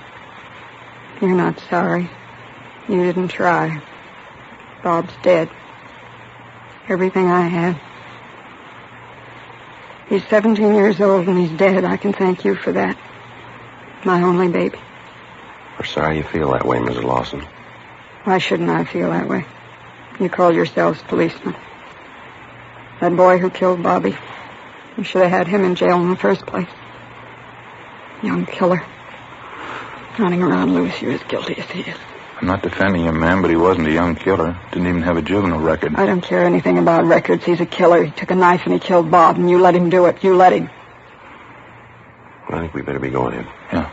You're not sorry. You didn't try. Bob's dead. Everything I had. He's 17 years old and he's dead. I can thank you for that. My only baby.
We're sorry you feel that way, Mrs. Lawson.
Why shouldn't I feel that way? You call yourselves policemen. That boy who killed Bobby, you should have had him in jail in the first place. Young killer. Running around loose, you're as guilty as he is.
I'm not defending him, ma'am, but he wasn't a young killer. Didn't even have a juvenile record.
I don't care anything about records. He's a killer. He took a knife and he killed Bob, and you let him do it. You let him.
I think we better be going in.
Yeah.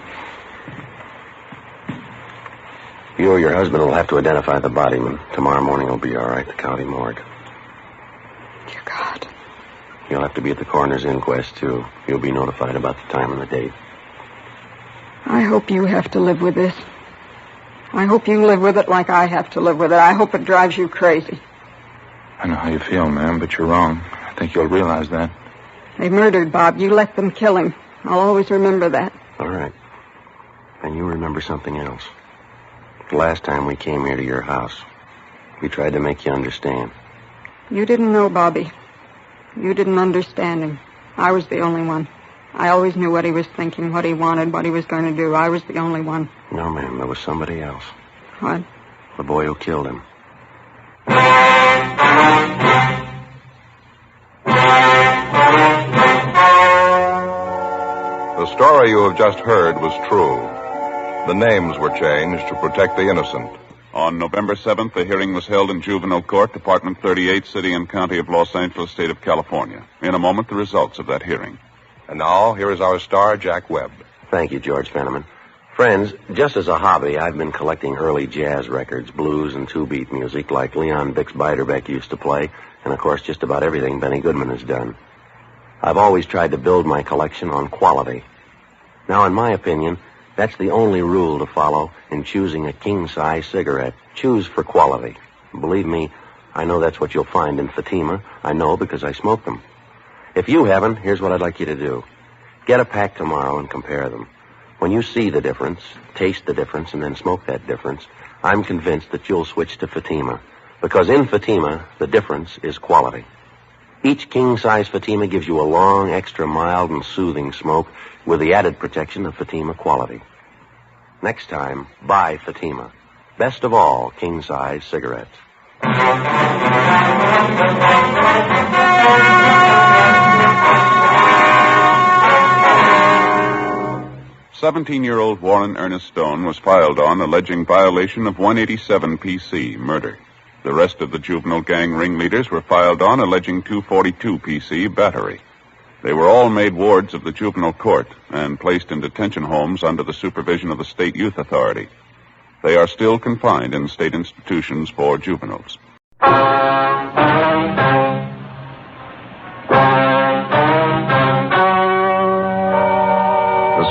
You or your husband will have to identify the body, and tomorrow morning will be all right, the county morgue.
Dear God.
You'll have to be at the coroner's inquest, too. You'll be notified about the time and the date.
I hope you have to live with this. I hope you live with it like I have to live with it. I hope it drives you crazy.
I know how you feel, ma'am, but you're wrong. I think you'll realize that.
They murdered Bob. You let them kill him. I'll always remember that.
All right. And you remember something else. The last time we came here to your house, we tried to make you understand.
You didn't know Bobby. You didn't understand him. I was the only one. I always knew what he was thinking, what he wanted, what he was going to do. I was the only one.
No, ma'am, there was somebody else.
What?
The boy who killed him.
The story you have just heard was true. The names were changed to protect the innocent.
On November 7th, the hearing was held in Juvenile Court, Department 38, City and County of Los Angeles, State of California. In a moment, the results of that hearing.
And now, here is our star, Jack Webb.
Thank you, George Fenneman. Friends, just as a hobby, I've been collecting early jazz records, blues and two-beat music like Leon Bix Beiderbecke used to play, and of course just about everything Benny Goodman has done. I've always tried to build my collection on quality. Now, in my opinion, that's the only rule to follow in choosing a king-size cigarette. Choose for quality. Believe me, I know that's what you'll find in Fatima. I know because I smoke them. If you haven't, here's what I'd like you to do. Get a pack tomorrow and compare them. When you see the difference, taste the difference, and then smoke that difference, I'm convinced that you'll switch to Fatima. Because in Fatima, the difference is quality. Each king-size Fatima gives you a long, extra mild and soothing smoke with the added protection of Fatima quality. Next time, buy Fatima. Best of all, king-size cigarettes.
17-year-old Warren Ernest Stone was filed on alleging violation of 187 PC, murder. The rest of the juvenile gang ringleaders were filed on alleging 242 PC, battery. They were all made wards of the juvenile court and placed in detention homes under the supervision of the State Youth Authority. They are still confined in state institutions for juveniles.
The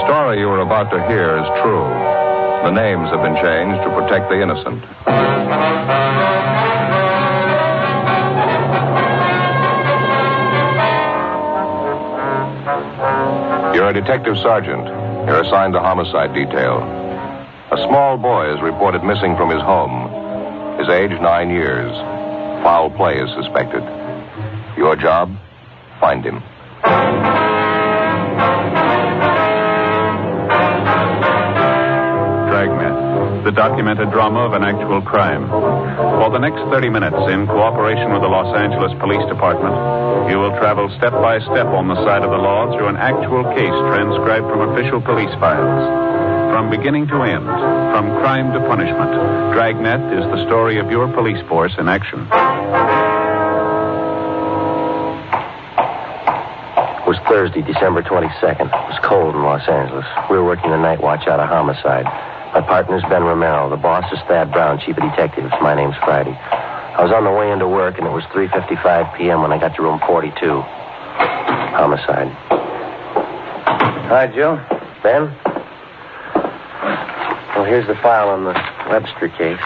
story you are about to hear is true. The names have been changed to protect the innocent. You're a detective sergeant. You're assigned to homicide detail. A small boy is reported missing from his home. His age, 9 years. Foul play is suspected. Your job? Find him.
Dragnet, the documented drama of an actual crime. For the next 30 minutes, in cooperation with the Los Angeles Police Department, you will travel step by step on the side of the law through an actual case transcribed from official police files. From beginning to end, from crime to punishment, Dragnet is the story of your police force in action.
It was Thursday, December 22nd. It was cold in Los Angeles. We were working the night watch out of homicide. My partner's Ben Romero. The boss is Thad Brown, chief of detectives. My name's Friday. I was on the way into work, and it was 3:55 p.m. when I got to room 42. Homicide. Hi, Joe. Ben? Well, here's the file on the Webster case.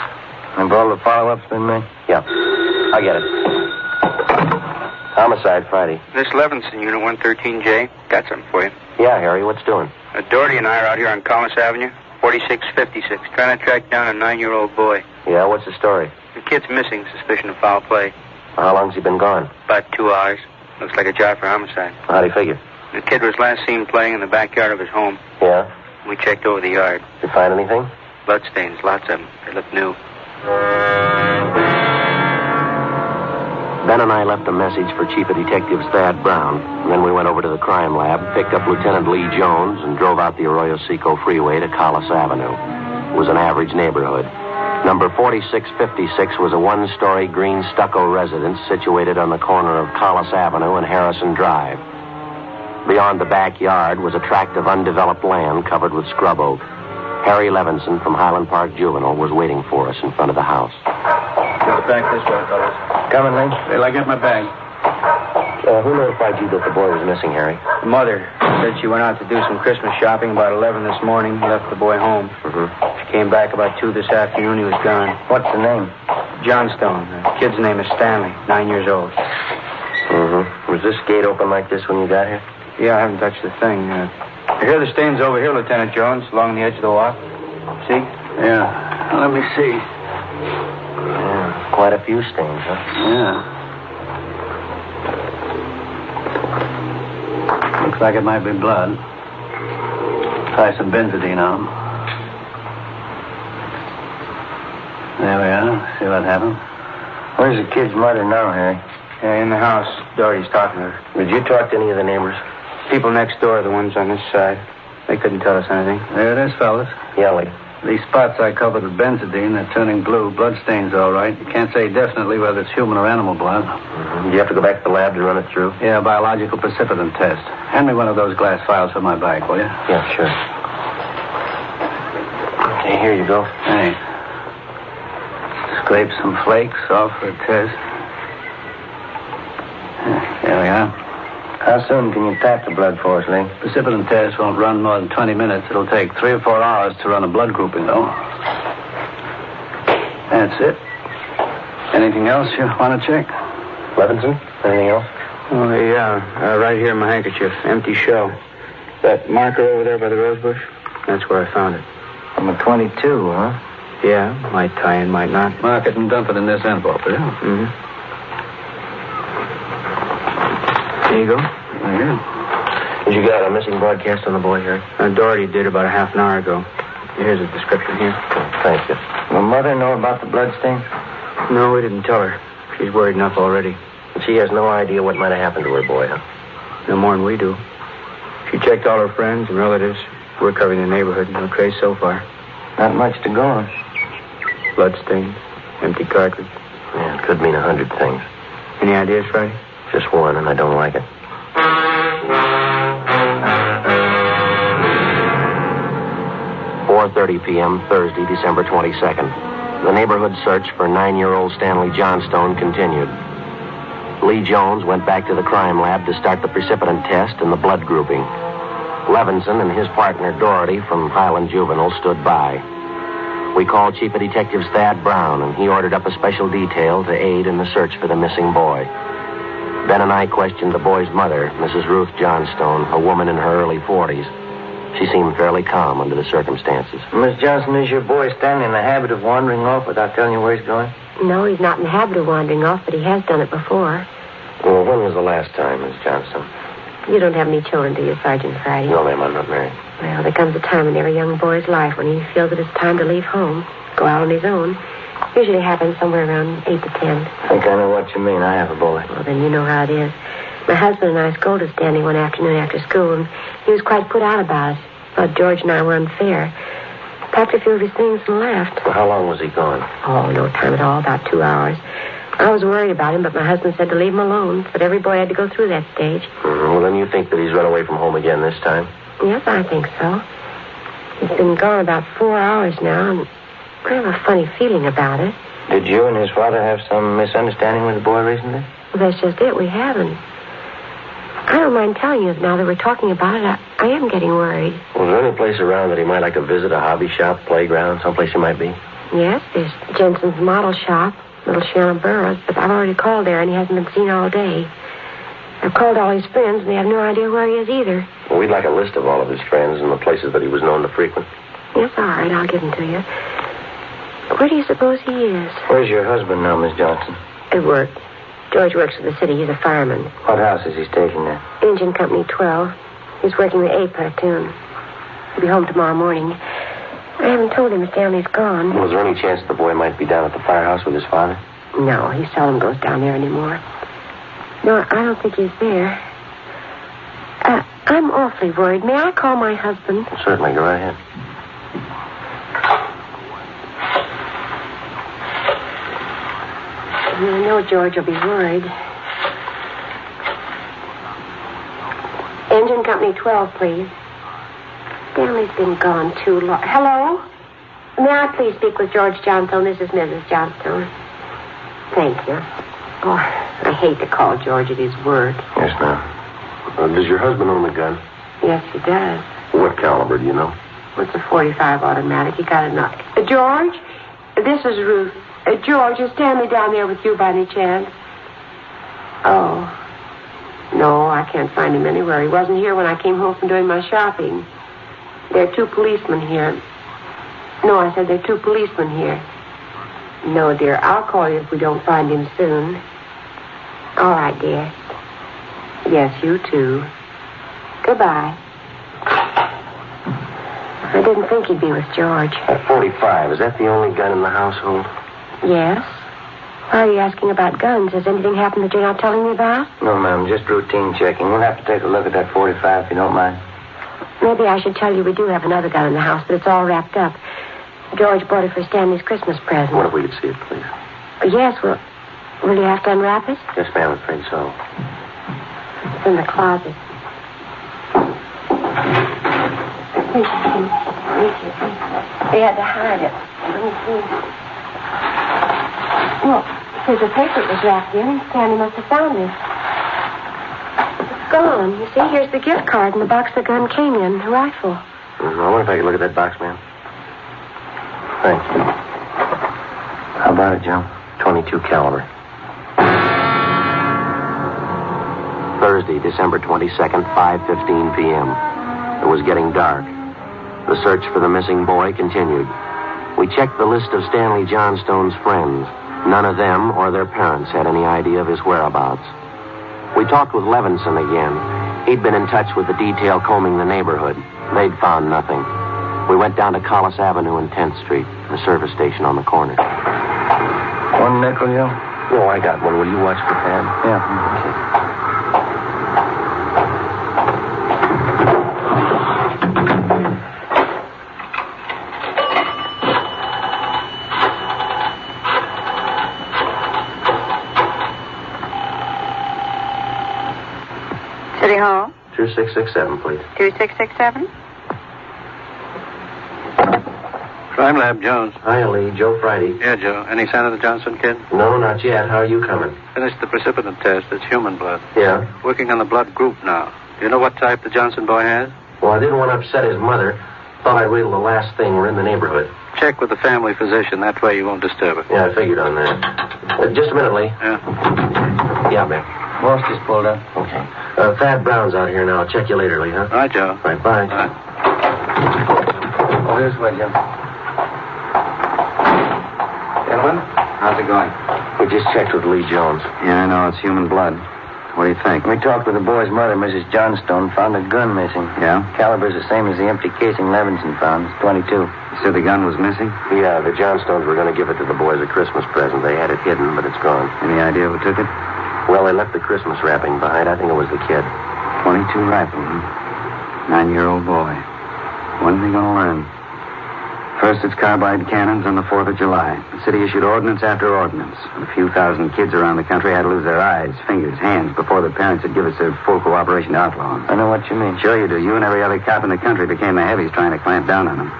And all the follow-ups been made? Yeah. I get it. Homicide, Friday.
This Levinson, Unit 113J. Got something for you.
Yeah, Harry, what's doing?
Doherty and I are out here on Collis Avenue, 4656, trying to track down a 9-year-old boy.
Yeah, what's the story?
The kid's missing, suspicion of foul play.
How long's he been gone?
About 2 hours. Looks like a job for homicide.
How'd he figure?
The kid was last seen playing in the backyard of his home.
Yeah?
We checked over the yard.
Did you find anything?
Bloodstains, lots of them. They look new.
Ben and I left a message for Chief of Detectives Thad Brown, and then we went over to the crime lab, picked up Lieutenant Lee Jones, and drove out the Arroyo Seco Freeway to Collis Avenue. It was an average neighborhood. Number 4656 was a one-story green stucco residence situated on the corner of Collis Avenue and Harrison Drive. Beyond the backyard was a tract of undeveloped land covered with scrub oak. Harry Levinson from Highland Park Juvenile was waiting for us in front of the house.
Get back this way, fellas.
Coming, Lee?
Till I get my bag.
Who notified you that the boy was missing, Harry?
The mother said she went out to do some Christmas shopping about 11 this morning, left the boy home.
Mm-hmm.
She came back about 2 this afternoon. He was gone.
What's the name?
Johnstone. The kid's name is Stanley, 9 years old.
Mm-hmm. Was this gate open like this when you got here?
Yeah, I haven't touched the thing. Here are the stains over here, Lieutenant Jones, along the edge of the walk. See?
Yeah. Let me see.
Yeah, quite a few stains, huh?
Yeah.
Looks
Looks like it might be blood. Try some benzodine on him. There we are. See what happened.
Where's the kid's mother now, Harry?
Yeah, in the house. Doherty's talking to her.
Did you talk to any of the neighbors?
People next door, the ones on this side. They couldn't tell us anything.
There it is, fellas.
Yelly.
These spots I covered with benzodine, they're turning blue. Blood stains, all right. You can't say definitely whether it's human or animal blood.
Do you have to go back to the lab to run it through?
Yeah, biological precipitant test. Hand me one of those glass files from my bag, will you?
Yeah, sure. Okay, here you go.
Thanks. Scrape some flakes off for a test. There we are.
How soon can you tap the blood for us, Lee?
Precipitant test won't run more than 20 minutes. It'll take 3 or 4 hours to run a blood grouping, though. That's it. Anything else you want to check?
Levinson? Anything else?
Oh, yeah. Right here in my handkerchief. Empty shell. That marker over there by the rose bush? That's where I found it.
From a 22, huh?
Yeah. Might tie in, might not.
Mark it and dump it in this envelope, will you?
Mm-hmm. There you go.
Right here.
Did you get a missing broadcast on the boy here?
Doherty did about a half an hour ago. Here's a description here.
Thank you. Will Mother know about the blood stain?
No, we didn't tell her. She's worried enough already.
She has no idea what might have happened to her boy, huh?
No more than we do. She checked all her friends and relatives. We're covering the neighborhood. No trace so far.
Not much to go on.
Blood stains. Empty cartridge.
Yeah, it could mean 100 things.
Any ideas, Friday?
Just one, and I don't like it. 4:30 p.m., Thursday, December 22nd. The neighborhood search for 9-year-old Stanley Johnstone continued. Lee Jones went back to the crime lab to start the precipitant test and the blood grouping. Levinson and his partner Doherty from Highland Juvenile stood by. We called Chief of Detectives Thad Brown, and he ordered up a special detail to aid in the search for the missing boy. Ben and I questioned the boy's mother, Mrs. Ruth Johnstone, a woman in her early 40s. She seemed fairly calm under the circumstances. Miss Johnson, is your boy Stanley in the habit of wandering off without telling you where he's going?
No, he's not in the habit of wandering off, but he has done it before.
Well, when was the last time, Miss Johnstone?
You don't have any children, do you, Sergeant Friday?
No, ma'am, I'm not married.
Well, there comes a time in every young boy's life when he feels that it's time to leave home, go out on his own. Usually happens somewhere around 8 to 10.
I think I know what you mean. I have a boy.
Well, then you know how it is. My husband and I scolded Stanley one afternoon after school, and he was quite put out about us. Thought George and I were unfair. Packed a few of his things and left.
Well, how long was he gone?
Oh, no time at all, about 2 hours. I was worried about him, but my husband said to leave him alone. Said every boy had to go through that stage.
Well, then you think that he's run away from home again this time?
Yes, I think so. He's been gone about 4 hours now, and I have a funny feeling about it.
Did you and his father have some misunderstanding with the boy recently?
Well, that's just it. We haven't. I don't mind telling you now that we're talking about it. I am getting worried.
Was there any place around that he might like to visit, a hobby shop, playground, someplace he might be?
Yes, there's Jensen's model shop, Little Shannon Burroughs, but I've already called there and he hasn't been seen all day. I've called all his friends and they have no idea where he is either.
Well, we'd like a list of all of his friends and the places that he was known to frequent.
Yes, all right, I'll give them to you. Where do you suppose he is?
Where's your husband now, Miss Johnson?
At work. George works for the city. He's a fireman.
What house is he stationed at?
Engine Company 12. He's working the A platoon. He'll be home tomorrow morning. I haven't told him Stanley's gone.
Was there any chance the boy might be down at the firehouse with his father?
No, he seldom goes down there anymore. No, I don't think he's there. I'm awfully worried. May I call my husband?
Certainly, go right ahead.
I know George will be worried. Engine Company 12, please. Stanley's been gone too long. Hello? May I please speak with George Johnstone? This is Mrs. Johnstone. Thank you. Oh, I hate to call George at his work.
Yes, ma'am. Does your husband own a gun?
Yes, he does.
What caliber, do you know?
It's a .45 automatic. He got a knock. George? This is Ruth. George, is Stanley down there with you by any chance? Oh. No, I can't find him anywhere. He wasn't here when I came home from doing my shopping. There are 2 policemen here. No, I said there are 2 policemen here. No, dear, I'll call you if we don't find him soon. All right, dear. Yes, you too. Goodbye. I didn't think he'd be with George.
That 45, is that the only gun in the household?
Yes? Why are you asking about guns? Has anything happened that you're not telling me about?
No, ma'am, just routine checking. We'll have to take a look at that 45 if you don't mind.
Maybe I should tell you we do have another gun in the house, but it's all wrapped up. George bought it for Stanley's Christmas present.
What if we could see it, please?
Yes, well, will you have to unwrap it?
Yes, ma'am, I'm afraid so.
It's in the closet. They had to hide it. Let me see. Look, here's a paper it was wrapped in, and Stanley must have found it. It's gone. You see, here's the gift card and the box the gun came in, the rifle.
I wonder if I could look at that box, ma'am. Thanks. How about it, Joe? 22 caliber. Thursday, December 22nd, 5:15 p.m. It was getting dark. The search for the missing boy continued. We checked the list of Stanley Johnstone's friends. None of them or their parents had any idea of his whereabouts. We talked with Levinson again. He'd been in touch with the detail combing the neighborhood. They'd found nothing. We went down to Collis Avenue and 10th Street, the service station on the corner.
One nickel, Joe?
Oh, I got one. Will you watch for Pam?
Yeah.
Okay.
City Hall?
2667, please.
2667?
Crime Lab, Jones.
Hi, Lee. Joe Friday.
Yeah, Joe. Any sign of the Johnson kid?
No, not yet. How are you coming?
Finished the precipitant test. It's human blood.
Yeah?
Working on the blood group now. Do you know what type the Johnson boy has?
Well, I didn't want to upset his mother. Thought I'd wait till the last thing. We're in the neighborhood.
Check with the family physician. That way you won't disturb it.
Yeah, I figured on that. Just a minute, Lee.
Yeah.
Yeah, Mick.
Most is pulled up.
Okay. Thad Brown's out here now. I'll check you later, Lee, huh?
All right, Joe.
Right, bye.
Bye.
Oh, here's what, Joe.
Gentlemen, how's it going?
We just checked with Lee Jones.
Yeah, I know. It's human blood. What do you think?
We talked with the boy's mother, Mrs. Johnstone, found a gun missing.
Yeah?
Caliber's the same as the empty casing Levinson found. It's 22.
You said the gun was missing?
Yeah, the Johnstones were going to give it to the boys as a Christmas present. They had it hidden, but it's gone.
Any idea who took it?
Well, they left the Christmas wrapping behind. I think it was the kid.
22 rifle, huh? 9-year-old boy. When's he gonna learn? First, it's carbide cannons on the 4th of July. The city issued ordinance after ordinance. A few thousand kids around the country had to lose their eyes, fingers, hands before the parents would give us their full cooperation to outlaw them.
I know what you mean.
Sure you do. You and every other cop in the country became the heavies trying to clamp down on them.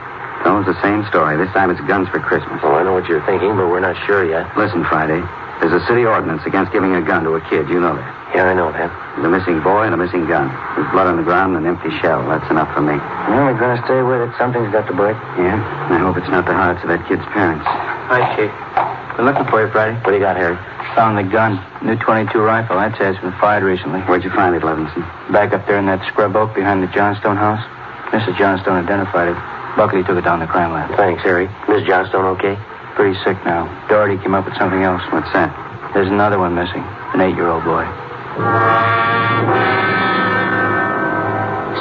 So it's the same story. This time it's guns for Christmas.
Well, I know what you're thinking, but we're not sure yet.
Listen, Friday. There's a city ordinance against giving a gun to a kid. You know that.
Yeah, I know that.
There's a missing boy and a missing gun. There's blood on the ground and an empty shell. That's enough for me.
Well, we're going to stay with it. Something's got to break.
Yeah? I hope it's not the hearts of that kid's parents.
Hi, Chief. Been looking for you, Friday.
What do you got, Harry?
Found the gun. New 22 rifle. That has been fired recently.
Where'd you find it, Levinson?
Back up there in that scrub oak behind the Johnstone house. Mrs. Johnstone identified it. Buckley took it down to the crime lab.
Thanks, Harry. Miss Johnstone okay?
Pretty sick now. Doherty came up with something else.
What's that?
There's another one missing. An 8-year-old boy.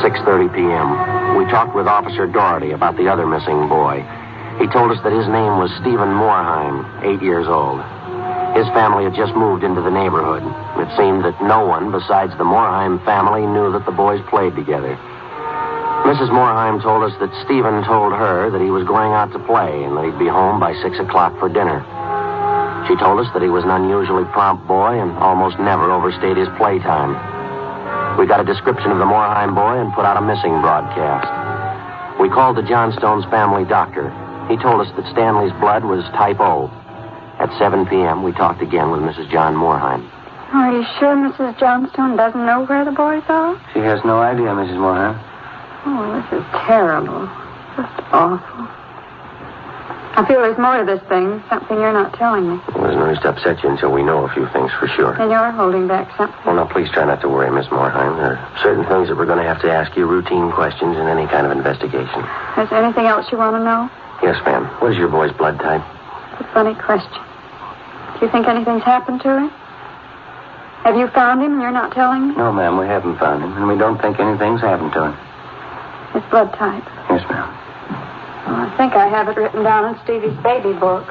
6:30 p.m. We talked with Officer Doherty about the other missing boy. He told us that his name was Stephen Moorheim, 8 years old. His family had just moved into the neighborhood. It seemed that no one besides the Moorheim family knew that the boys played together. Mrs. Moorheim told us that Stephen told her that he was going out to play and that he'd be home by 6 o'clock for dinner. She told us that he was an unusually prompt boy and almost never overstayed his playtime. We got a description of the Moorheim boy and put out a missing broadcast. We called the Johnstone's family doctor. He told us that Stanley's blood was type O. At 7 p.m., we talked again with Mrs. John Moorheim.
Are you sure Mrs. Johnstone doesn't know where the boys are?
She has no idea, Mrs. Moorheim.
Oh, this is terrible. Just awful. I feel there's more to this thing, something you're not telling me.
Well, there's no use to upset you until we know a few things for sure.
And you're holding back something.
Well, now, please try not to worry, Miss Moorheim. There are certain things that we're going to have to ask you, routine questions in any kind of investigation.
Is there anything else you want to know?
Yes, ma'am. What is your boy's blood type?
It's a funny question. Do you think anything's happened to him? Have you found him and you're not telling me?
No, ma'am, we haven't found him, and we don't think anything's happened to him.
His blood type.
Yes, ma'am.
Well, I think I have it written down in Stevie's baby book.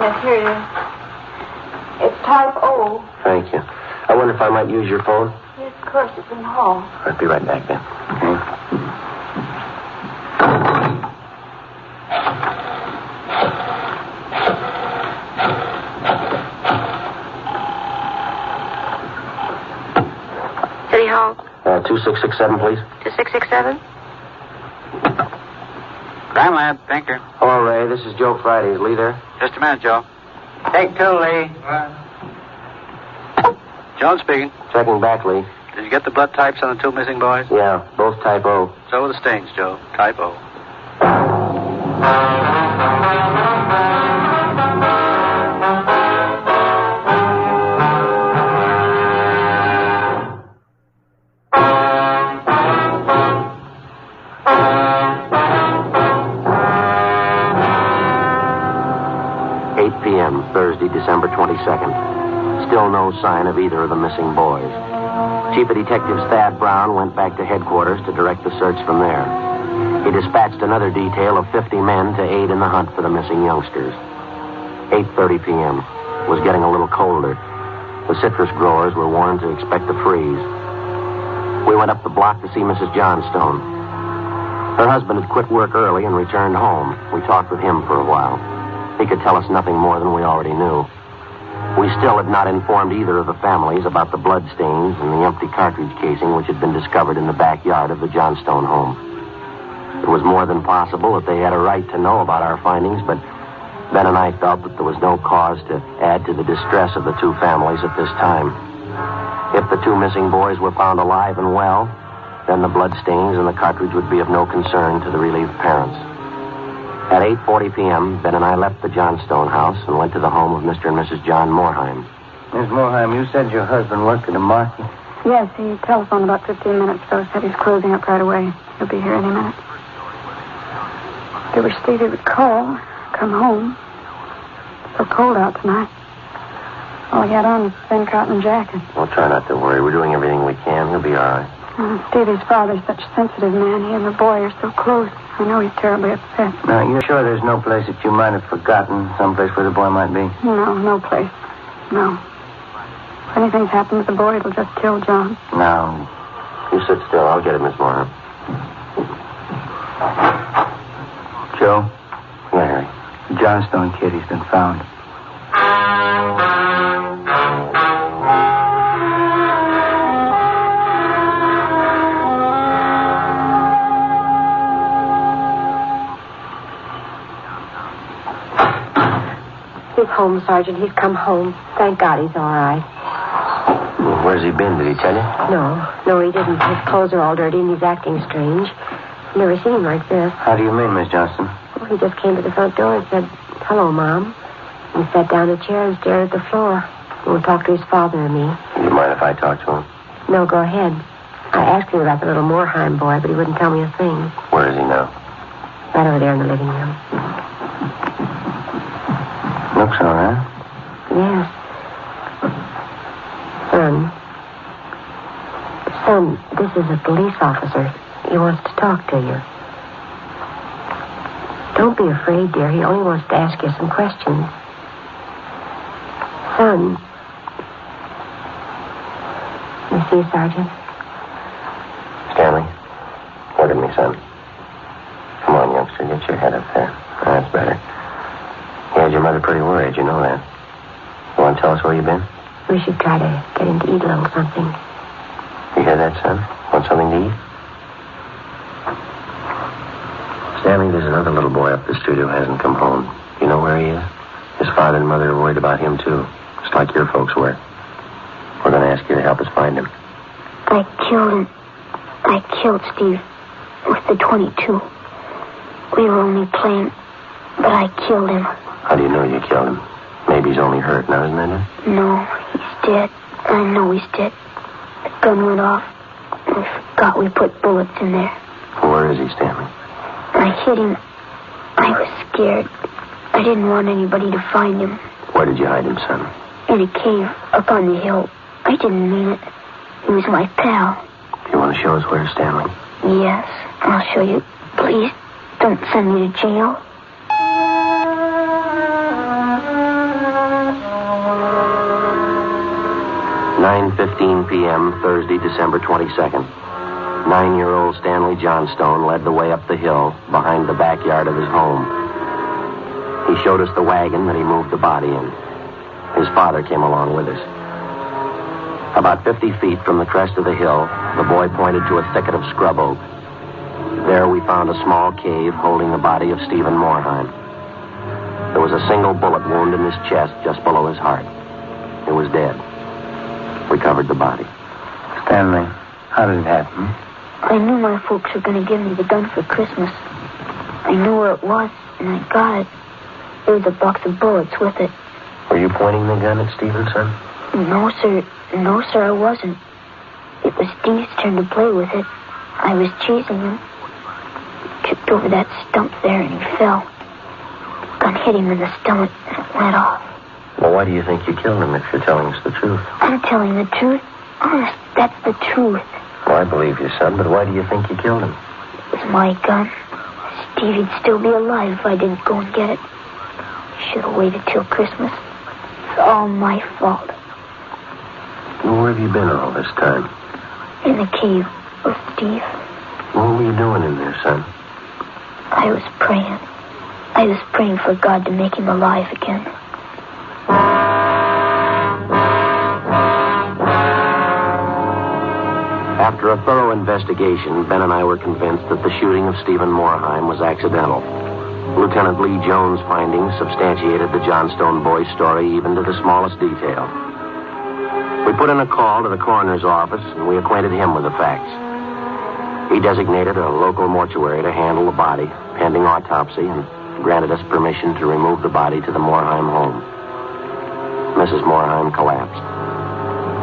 Yes, here it is. It's type O.
Thank you. I wonder if I might use your phone?
Yes, of course, it's in the hall.
I'll be right back then. Okay.
City Hall.
2667, please.
2667?
Crime Lab, Pinker. Hello, Ray. This is Joe Friday. Is Lee there?
Just a minute, Joe.
Take two, Lee.
Jones speaking.
Checking back, Lee.
Did you get the blood types on the two missing boys?
Yeah, both type O.
So are the stains, Joe. Type O.
Thursday, December 22nd. Still no sign of either of the missing boys. Chief of Detectives Thad Brown went back to headquarters to direct the search from there. He dispatched another detail of 50 men to aid in the hunt for the missing youngsters. 8:30 p.m. It was getting a little colder. The citrus growers were warned to expect a freeze. We went up the block to see Mrs. Johnstone. Her husband had quit work early and returned home. We talked with him for a while. He could tell us nothing more than we already knew. We still had not informed either of the families about the blood stains and the empty cartridge casing which had been discovered in the backyard of the Johnstone home. It was more than possible that they had a right to know about our findings, but Ben and I felt that there was no cause to add to the distress of the two families at this time. If the two missing boys were found alive and well, then the blood stains and the cartridge would be of no concern to the relieved parents. At 8:40 p.m., Ben and I left the Johnstone house and went to the home of Mr. and Mrs. John Moorheim. Miss Moorheim, you said your husband worked at a market?
Yes, he telephoned about 15 minutes ago. Said he's closing up right away. He'll be here any minute. I wish Stevie would call, come home. It's so cold out tonight. All he had on was a thin cotton jacket.
Well, try not to worry. We're doing everything we can. He'll be all right.
Stevie's father's such a sensitive man. He and the boy are so close. I know he's terribly upset.
Now, you're sure there's no place that you might have forgotten, someplace where the boy might be?
No place. No. If anything's happened to the boy, it'll just kill John.
Now, you sit still. I'll get it, Miss Moore. Joe? Yeah, Harry. The Johnstone kid, he's been found.
He's home, Sergeant. He's come home. Thank God he's all right.
Well, where's he been? Did he tell you?
No, he didn't. His clothes are all dirty and he's acting strange. Never seen him like this.
How do you mean, Miss Johnston?
Well, he just came to the front door and said, "Hello, Mom." He sat down in a chair and stared at the floor. He won't talk to his father or me.
Do you mind if I talk to him?
No, go ahead. I asked him about the little Moorheim boy, but he wouldn't tell me a thing.
Where is he now?
Right over there in the living room.
Looks all right.
Yes. Son, this is a police officer. He wants to talk to you. Don't be afraid, dear. He only wants to ask you some questions. Son. You see, Sergeant?
Stanley, look at me, son. Come on, youngster. Get your head up there. That's better. You had your mother pretty worried, you know that. You want to tell us where you've been?
We should try to get him to eat a little something.
You hear that, son? Want something to eat? Stanley, there's another little boy up the street who hasn't come home. You know where he is? His father and mother are worried about him, too. Just like your folks were. We're going to ask you to help us find him.
I killed Steve with the .22. We were only playing, but I killed him.
How do you know you killed him? Maybe he's only hurt now, isn't it?
No, he's dead. I know he's dead. The gun went off. We forgot we put bullets in there.
Where is he, Stanley?
I hit him. I was scared. I didn't want anybody to find him.
Where did you hide him, son?
In a cave up on the hill. I didn't mean it. He was my pal.
You want to show us where, Stanley?
Yes, I'll show you. Please, don't send me to jail.
"9:15 p.m., Thursday, December 22nd. 9-year-old Stanley Johnstone led the way up the hill behind the backyard of his home. He showed us the wagon that he moved the body in. His father came along with us. About 50 feet from the crest of the hill, the boy pointed to a thicket of scrub oak. There we found a small cave holding the body of Stephen Morheim. There was a single bullet wound in his chest just below his heart. He was dead. We covered the body.
Stanley, how did it happen?
I knew my folks were going to give me the gun for Christmas. I knew where it was, and I got it. There was a box of bullets with it.
Were you pointing the gun at Stephen, son?
No, sir. No, sir, I wasn't. It was Steve's turn to play with it. I was chasing him. He tripped over that stump there, and he fell. Gun hit him in the stomach, and it went off.
Well, why do you think you killed him if you're telling us the truth?
I'm telling the truth. Honest, that's the truth.
Well, I believe you, son, but why do you think you killed him?
It was my gun. Stevie'd still be alive if I didn't go and get it. Should have waited till Christmas. It's all my fault.
Well, where have you been all this time?
In the cave with Steve.
What were you doing in there, son?
I was praying. I was praying for God to make him alive again.
After a thorough investigation, Ben and I were convinced that the shooting of Stephen Morheim was accidental. Lieutenant Lee Jones' findings substantiated the Johnstone boy's story even to the smallest detail. We put in a call to the coroner's office, and we acquainted him with the facts. He designated a local mortuary to handle the body, pending autopsy, and granted us permission to remove the body to the Morheim home. Mrs. Morheim collapsed.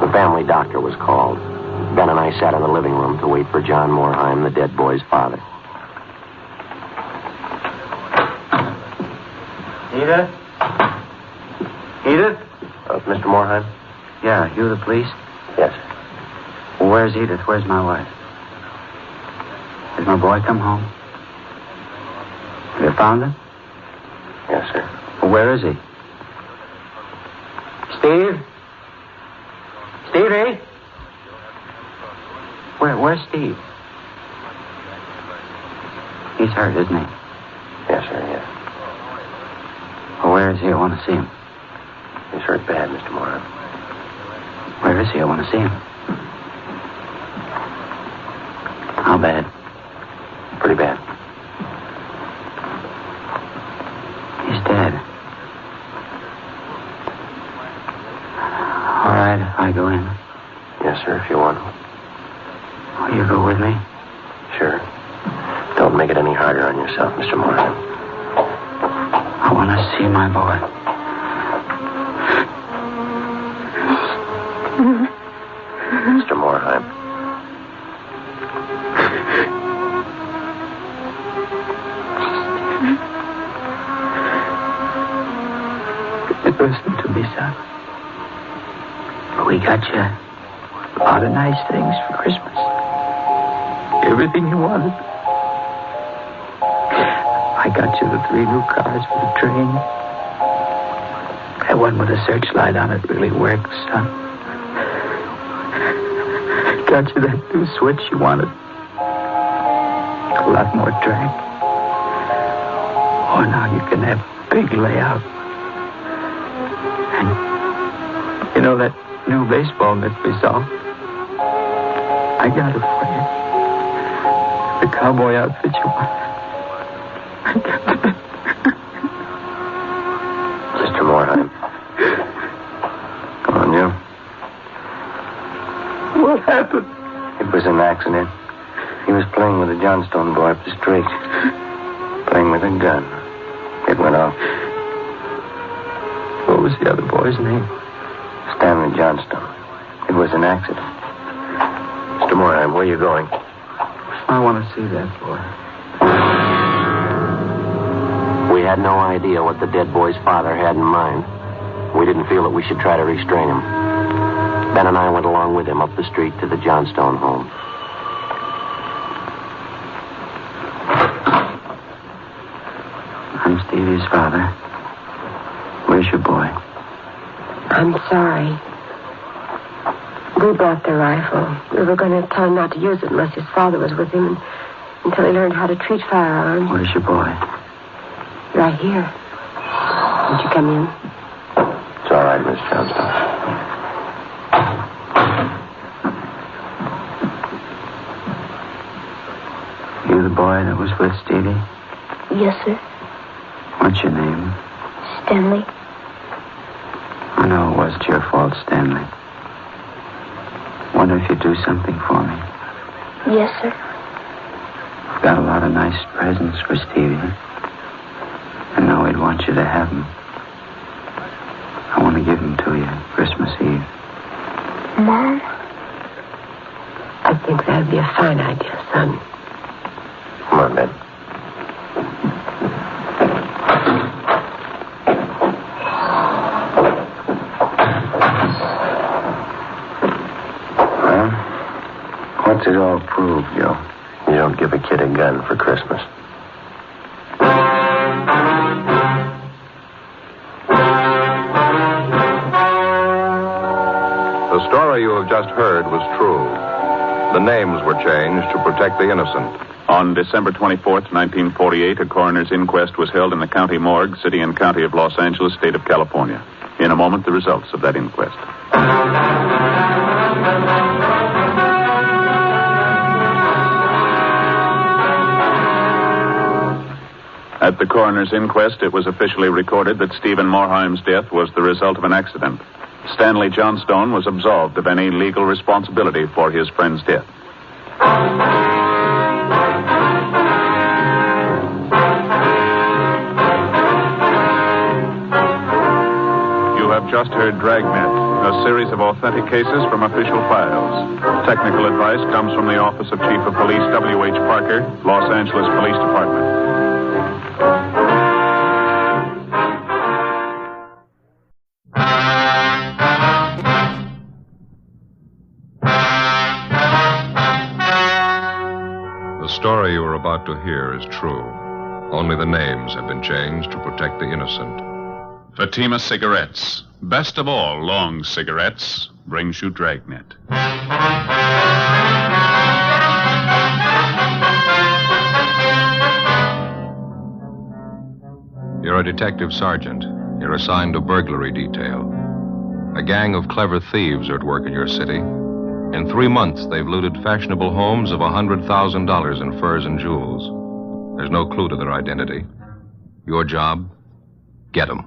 The family doctor was called. Ben and I sat in the living room to wait for John Morheim, the dead boy's father.
Edith? Edith?
Mr. Morheim?
Yeah, you the police?
Yes.
Well, where's Edith? Where's my wife? Has my boy come home? Have you found him?
Yes, sir.
Well, where is he? Steve? Stevie? Where's Steve? He's hurt, isn't he?
Yes, sir, yes.
Well, where is he? I want to see him.
He's hurt bad, Mr. Morheim.
Where is he? I want to see him. How bad?
Pretty bad.
He's dead. All right, if I go in.
Yes, sir, if you want.
Will you go with me?
Sure. Don't make it any harder on yourself, Mr. Morheim.
I want to see my boy.
Mr. Morheim.
Listen to me, son. We got you a lot of nice things for Christmas. Everything you wanted. I got you the 3 new cars for the train. That one with a searchlight on it really works, son. Got you that new switch you wanted. A lot more track. Oh, now you can have big layout. And you know that new baseball mitt we saw? I got it for you. The cowboy outfit you wanted. I got it.
Mr. Morheim. Come on, you.
What happened?
It was an accident. He was playing with a Johnstone boy up the street. Playing with a gun. It went off.
What was the other boy's name?
Stanley Johnstone. It was an accident. Mr. Morheim, where are you going?
I want to see that boy.
We had no idea what the dead boy's father had in mind. We didn't feel that we should try to restrain him. Ben and I went along with him up the street to the Johnstone home.
I'm Stevie's father. Where's your boy?
I'm sorry. We bought the rifle. We were going to tell him not to use it unless his father was with him until he learned how to treat firearms.
Where's your boy?
Right here. Won't you come in?
It's all right, Miss Johnstone.
You the boy that was with Stevie?
Yes, sir.
What's your name?
Stanley.
I know it wasn't your fault, Stanley. Wonder if you'd do something for me.
Yes, sir.
I've got a lot of nice presents for Stevie. I know he'd want you to have them. I want to give them to you Christmas Eve.
Mom?
I think that'd be a fine idea, son.
Come on, Ben.
Well, what's it all prove, Joe?
You don't give a kid a gun for Christmas.
The story you have just heard was true. The names were changed to protect the innocent.
On December 24th, 1948, a coroner's inquest was held in the county morgue, city and county of Los Angeles, state of California. In a moment, the results of that inquest. At the coroner's inquest, it was officially recorded that Stephen Morheim's death was the result of an accident. Stanley Johnstone was absolved of any legal responsibility for his friend's death. You have just heard Dragnet, a series of authentic cases from official files. Technical advice comes from the Office of Chief of Police W.H. Parker, Los Angeles Police Department.
The story you are about to hear is true. Only the names have been changed to protect the innocent.
Fatima Cigarettes, best of all long cigarettes, brings you Dragnet.
You're a detective sergeant. You're assigned to burglary detail. A gang of clever thieves are at work in your city. In 3 months, they've looted fashionable homes of $100,000 in furs and jewels. There's no clue to their identity. Your job? Get them.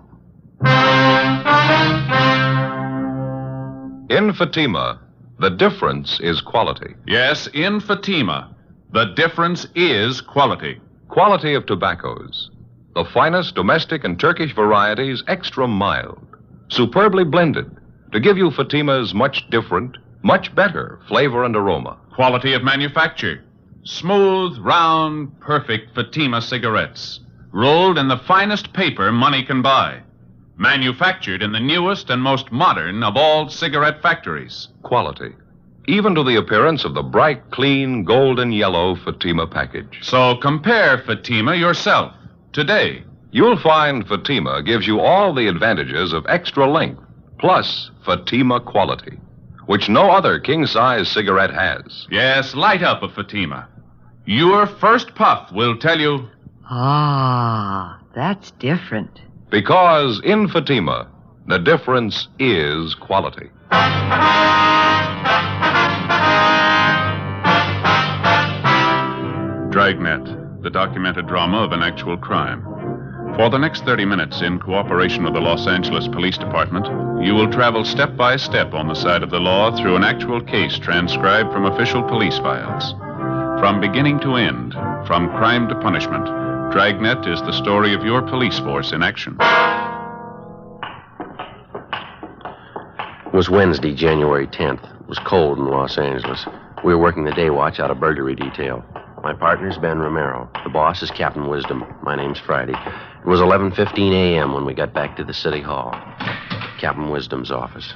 In Fatima, the difference is quality.
Yes, in Fatima, the difference is quality.
Quality of tobaccos. The finest domestic and Turkish varieties, extra mild. Superbly blended to give you Fatima's much different, much better flavor and aroma.
Quality of manufacture. Smooth, round, perfect Fatima cigarettes. Rolled in the finest paper money can buy. Manufactured in the newest and most modern of all cigarette factories.
Quality. Even to the appearance of the bright, clean, golden yellow Fatima package.
So compare Fatima yourself today.
You'll find Fatima gives you all the advantages of extra length, plus Fatima quality, which no other king-size cigarette has.
Yes, light up a Fatima. Your first puff will tell you...
Ah, that's different.
Because in Fatima, the difference is quality.
Dragnet, the documented drama of an actual crime. For the next 30 minutes, in cooperation with the Los Angeles Police Department, you will travel step by step on the side of the law through an actual case transcribed from official police files. From beginning to end, from crime to punishment, Dragnet is the story of your police force in action.
It was Wednesday, January 10th. It was cold in Los Angeles. We were working the day watch out of burglary detail. My partner's Ben Romero. The boss is Captain Wisdom. My name's Friday. It was 11:15 a.m. when we got back to the city hall.
Captain Wisdom's office.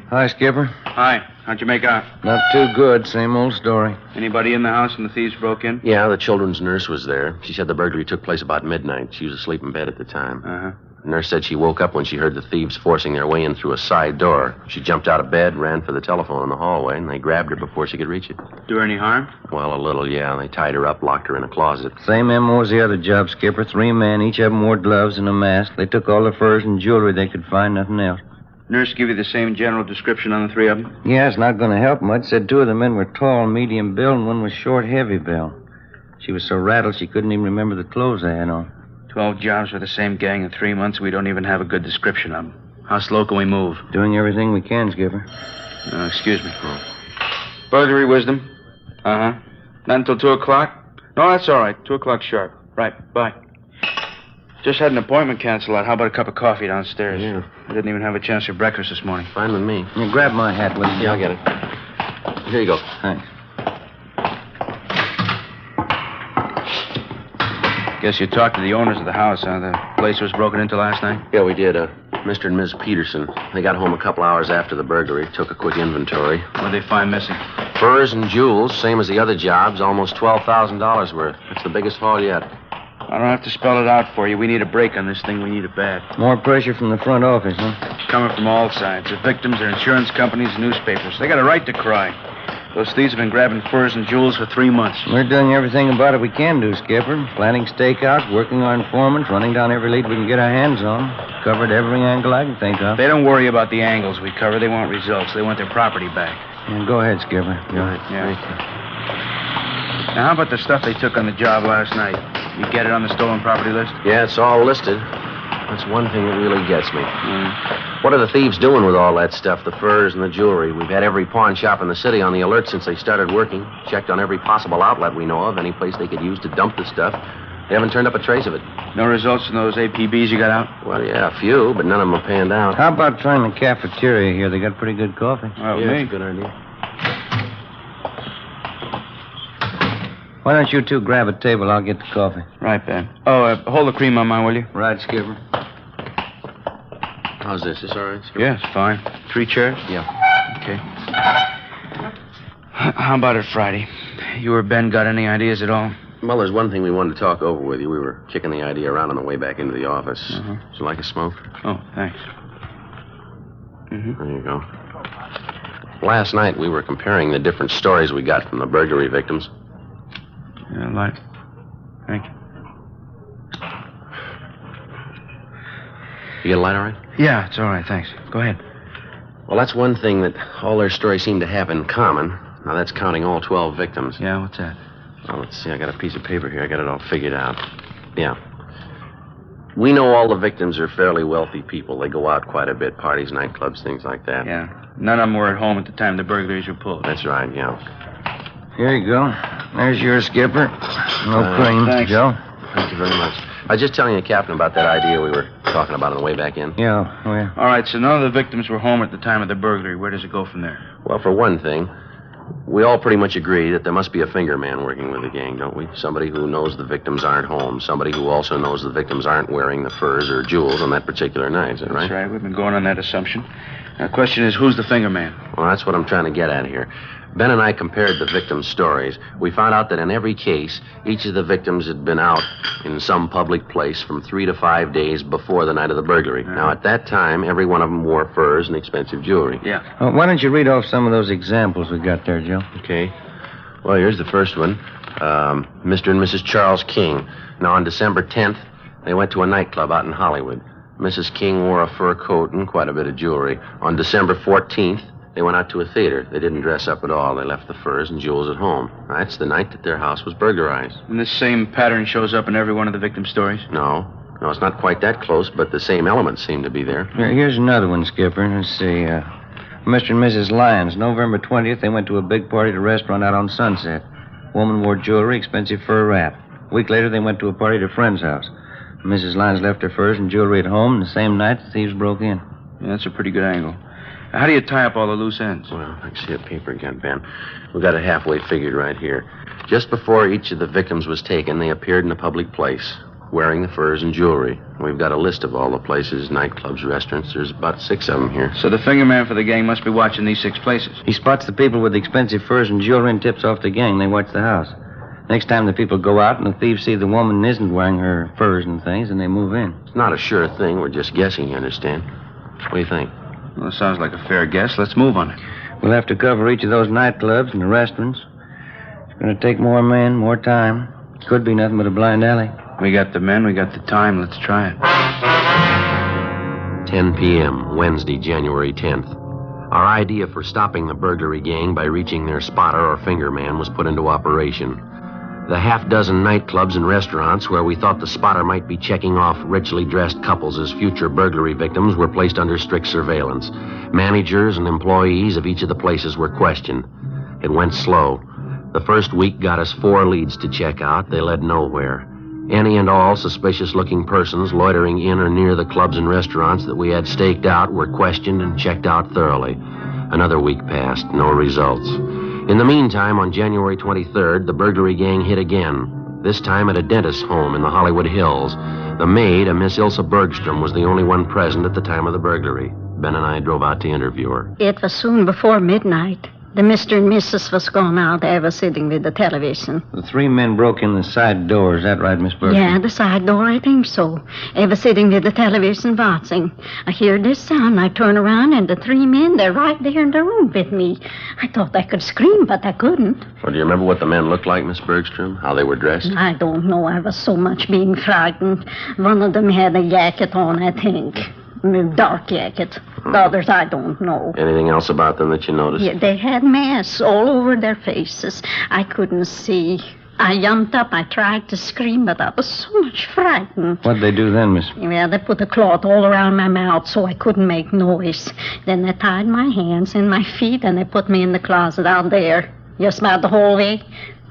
Hi, Skipper.
Hi. How'd you make out?
Not too good. Same old story.
Anybody in the house when the thieves broke in?
Yeah, the children's nurse was there. She said the burglary took place about midnight. She was asleep in bed at the time.
Uh-huh.
The nurse said she woke up when she heard the thieves forcing their way in through a side door. She jumped out of bed, ran for the telephone in the hallway, and they grabbed her before she could reach it.
Do her any harm?
Well, a little, yeah. They tied her up, locked her in a closet.
Same MO as the other job, Skipper. 3 men. Each of them wore gloves and a mask. They took all the furs and jewelry they could find, nothing else.
Nurse give you the same general description on the 3 of them?
Yeah, it's not going to help much. Said 2 of the men were tall, medium build, and one was short, heavy build. She was so rattled she couldn't even remember the clothes they had on.
12 jobs for the same gang in 3 months. We don't even have a good description of them. How slow can we move?
Doing everything we can, Skipper.
Excuse me. Burglary, Wisdom? Uh-huh. Not until 2 o'clock? No, that's all right. 2 o'clock sharp. Right. Bye. Just had an appointment canceled out. How about a cup of coffee downstairs?
Yeah.
I didn't even have a chance for breakfast this morning.
Fine with me.
You grab my hat, will you?
Yeah, I'll get it. Here you go.
Thanks.
Guess you talked to the owners of the house, huh? The place was broken into last night?
Yeah, we did. Mr. and Ms. Peterson. They got home a couple hours after the burglary, took a quick inventory.
What'd they find missing?
Furs and jewels, same as the other jobs, almost $12,000 worth. That's the biggest haul yet.
I don't have to spell it out for you. We need a break on this thing. We need it bad.
More pressure from the front office, huh?
Coming from all sides. The victims, their insurance companies, newspapers. They got a right to cry. Those thieves have been grabbing furs and jewels for 3 months.
We're doing everything about it we can do, Skipper. Planning stakeouts, working our informants, running down every lead we can get our hands on. Covered every angle I can think of.
They don't worry about the angles we cover. They want results. They want their property back.
Yeah, go ahead, Skipper. Go ahead.
Yeah. Now, how about the stuff they took on the job last night? You get it on the stolen property list?
Yeah, it's all listed. That's one thing that really gets me. What are the thieves doing with all that stuff, the furs and the jewelry? We've had every pawn shop in the city on the alert since they started working. Checked on every possible outlet we know of, any place they could use to dump the stuff. They haven't turned up a trace of it.
No results from those APBs you got out?
Well, yeah, a few, but none of them are panned out.
How about trying the cafeteria here? They got pretty good coffee.
Well,
yeah,
me.
that's a good idea.
Why don't you 2 grab a table? I'll get the coffee.
Right, Ben. Oh, hold the cream on mine, will you?
Right, Skipper.
How's this? Is this all right, Skipper?
Yeah, it's fine. 3 chairs?
Yeah.
Okay. How about it Friday? You or Ben got any ideas at all?
Well, there's one thing we wanted to talk over with you. We were kicking the idea around on the way back into the office. Would you like a smoke?
Oh, thanks.
There you go. Last night, we were comparing the different stories we got from the burglary victims.
Yeah, light. Thank you.
You get a light all right?
Yeah, it's all right, thanks. Go ahead.
Well, that's one thing that all their stories seem to have in common. Now, that's counting all 12 victims.
Yeah, what's that?
Well, let's see. I got a piece of paper here. I got it all figured out. Yeah. We know all the victims are fairly wealthy people. They go out quite a bit, parties, nightclubs, things like that.
Yeah. None of them were at home at the time the burglaries were pulled.
That's right, yeah.
Here you go. There's your Skipper. No cream,
thanks.
Joe.
Thank you very much. I was just telling the captain about that idea we were talking about on the way back in.
Yeah, oh, yeah.
All right, so none of the victims were home at the time of the burglary. Where does it go from there?
Well, for one thing, we all pretty much agree that there must be a finger man working with the gang, don't we? Somebody who knows the victims aren't home. Somebody who also knows the victims aren't wearing the furs or jewels on that particular night, is that right?
That's right. We've been going on that assumption. Now, the question is, who's the finger man?
Well, that's what I'm trying to get at here. Ben and I compared the victims' stories. We found out that in every case, each of the victims had been out in some public place from 3 to 5 days before the night of the burglary. Now, at that time, every one of them wore furs and expensive jewelry.
Yeah.
Why don't you read off some of those examples we got there, Joe?
Okay. Well, here's the first one. Mr. and Mrs. Charles King. Now, on December 10th, they went to a nightclub out in Hollywood. Mrs. King wore a fur coat and quite a bit of jewelry. On December 14th, they went out to a theater. They didn't dress up at all. They left the furs and jewels at home. That's the night that their house was burglarized.
And this same pattern shows up in every one of the victims' stories?
No, it's not quite that close, but the same elements seem to be there.
Here's another one, Skipper. Let's see. Mr. and Mrs. Lyons, November 20th, they went to a big party at a restaurant out on Sunset. Woman wore jewelry, expensive fur wrap. A week later, they went to a party at a friend's house. Mrs. Lyons left her furs and jewelry at home, and the same night, the thieves broke in.
Yeah, that's a pretty good angle. How do you tie up all the loose ends?
Well, I see a paper again, Ben. We got it halfway figured right here. Just before each of the victims was taken, they appeared in a public place. wearing the furs and jewelry. We've got a list of all the places, nightclubs, restaurants. There's about 6 of them here.
So the finger man for the gang must be watching these 6 places.
He spots the people with the expensive furs and jewelry and tips off the gang. They watch the house. Next time the people go out and the thieves see the woman isn't wearing her furs and things, and they move in.
It's not a sure thing. We're just guessing, you understand? What do you think?
Well, it sounds like a fair guess. Let's move on it.
We'll have to cover each of those nightclubs and the restaurants. It's going to take more men, more time. Could be nothing but a blind alley.
We got the men, we got the time. Let's try it.
10 p.m., Wednesday, January 10th. Our idea for stopping the burglary gang by reaching their spotter or finger man was put into operation. The half-dozen nightclubs and restaurants where we thought the spotter might be checking off richly dressed couples as future burglary victims were placed under strict surveillance. Managers and employees of each of the places were questioned. It went slow. The first week got us 4 leads to check out. They led nowhere. Any and all suspicious-looking persons loitering in or near the clubs and restaurants that we had staked out were questioned and checked out thoroughly. Another week passed, no results. In the meantime, on January 23rd, the burglary gang hit again, this time at a dentist's home in the Hollywood Hills. The maid, a Miss Ilsa Bergstrom, was the only one present at the time of the burglary. Ben and I drove out to interview her.
It was soon before midnight. The Mr. and Mrs. was gone out. I was sitting with the television.
The 3 men broke in the side door. Is that right, Miss Berkeley?
Yeah, the side door, I think so. I was sitting with the television watching. I hear this sound. I turn around, and the 3 men, they're right there in the room with me. I thought I could scream, but I couldn't.
Well, do you remember what the men looked like, Miss Bergstrom? How they were dressed?
I don't know. I was so much being frightened. One of them had a jacket on, I think. A dark jacket. The others, I don't know.
Anything else about them that you noticed?
Yeah, they had masks all over their faces. I couldn't see. I jumped up. I tried to scream, but I was so much frightened.
What'd they do then, Miss?
Yeah, they put a cloth all around my mouth so I couldn't make noise. Then they tied my hands and my feet, and they put me in the closet out there, just about the hallway.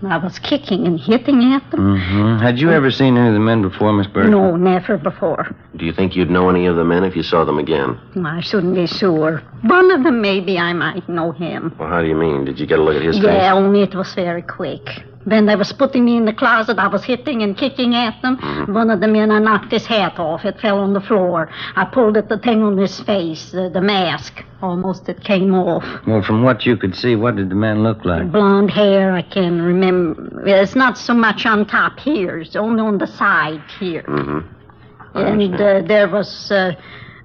I was kicking and hitting at them.
Mm-hmm. Had you ever seen any of the men before, Miss Berkeley?
No, never before.
Do you think you'd know any of the men if you saw them again?
I shouldn't be sure. One of them, maybe I might know him.
Well, how do you mean? Did you get a look at his face?
Yeah, only it was very quick. When they was putting me in the closet, I was hitting and kicking at them. Mm-hmm. One of the men, I knocked his hat off. It fell on the floor. I pulled at the thing on his face, the mask. Almost it came off.
Well, from what you could see, what did the man look like?
Blonde hair, I can remember. It's not so much on top here. It's only on the side here.
Mm-hmm.
And there was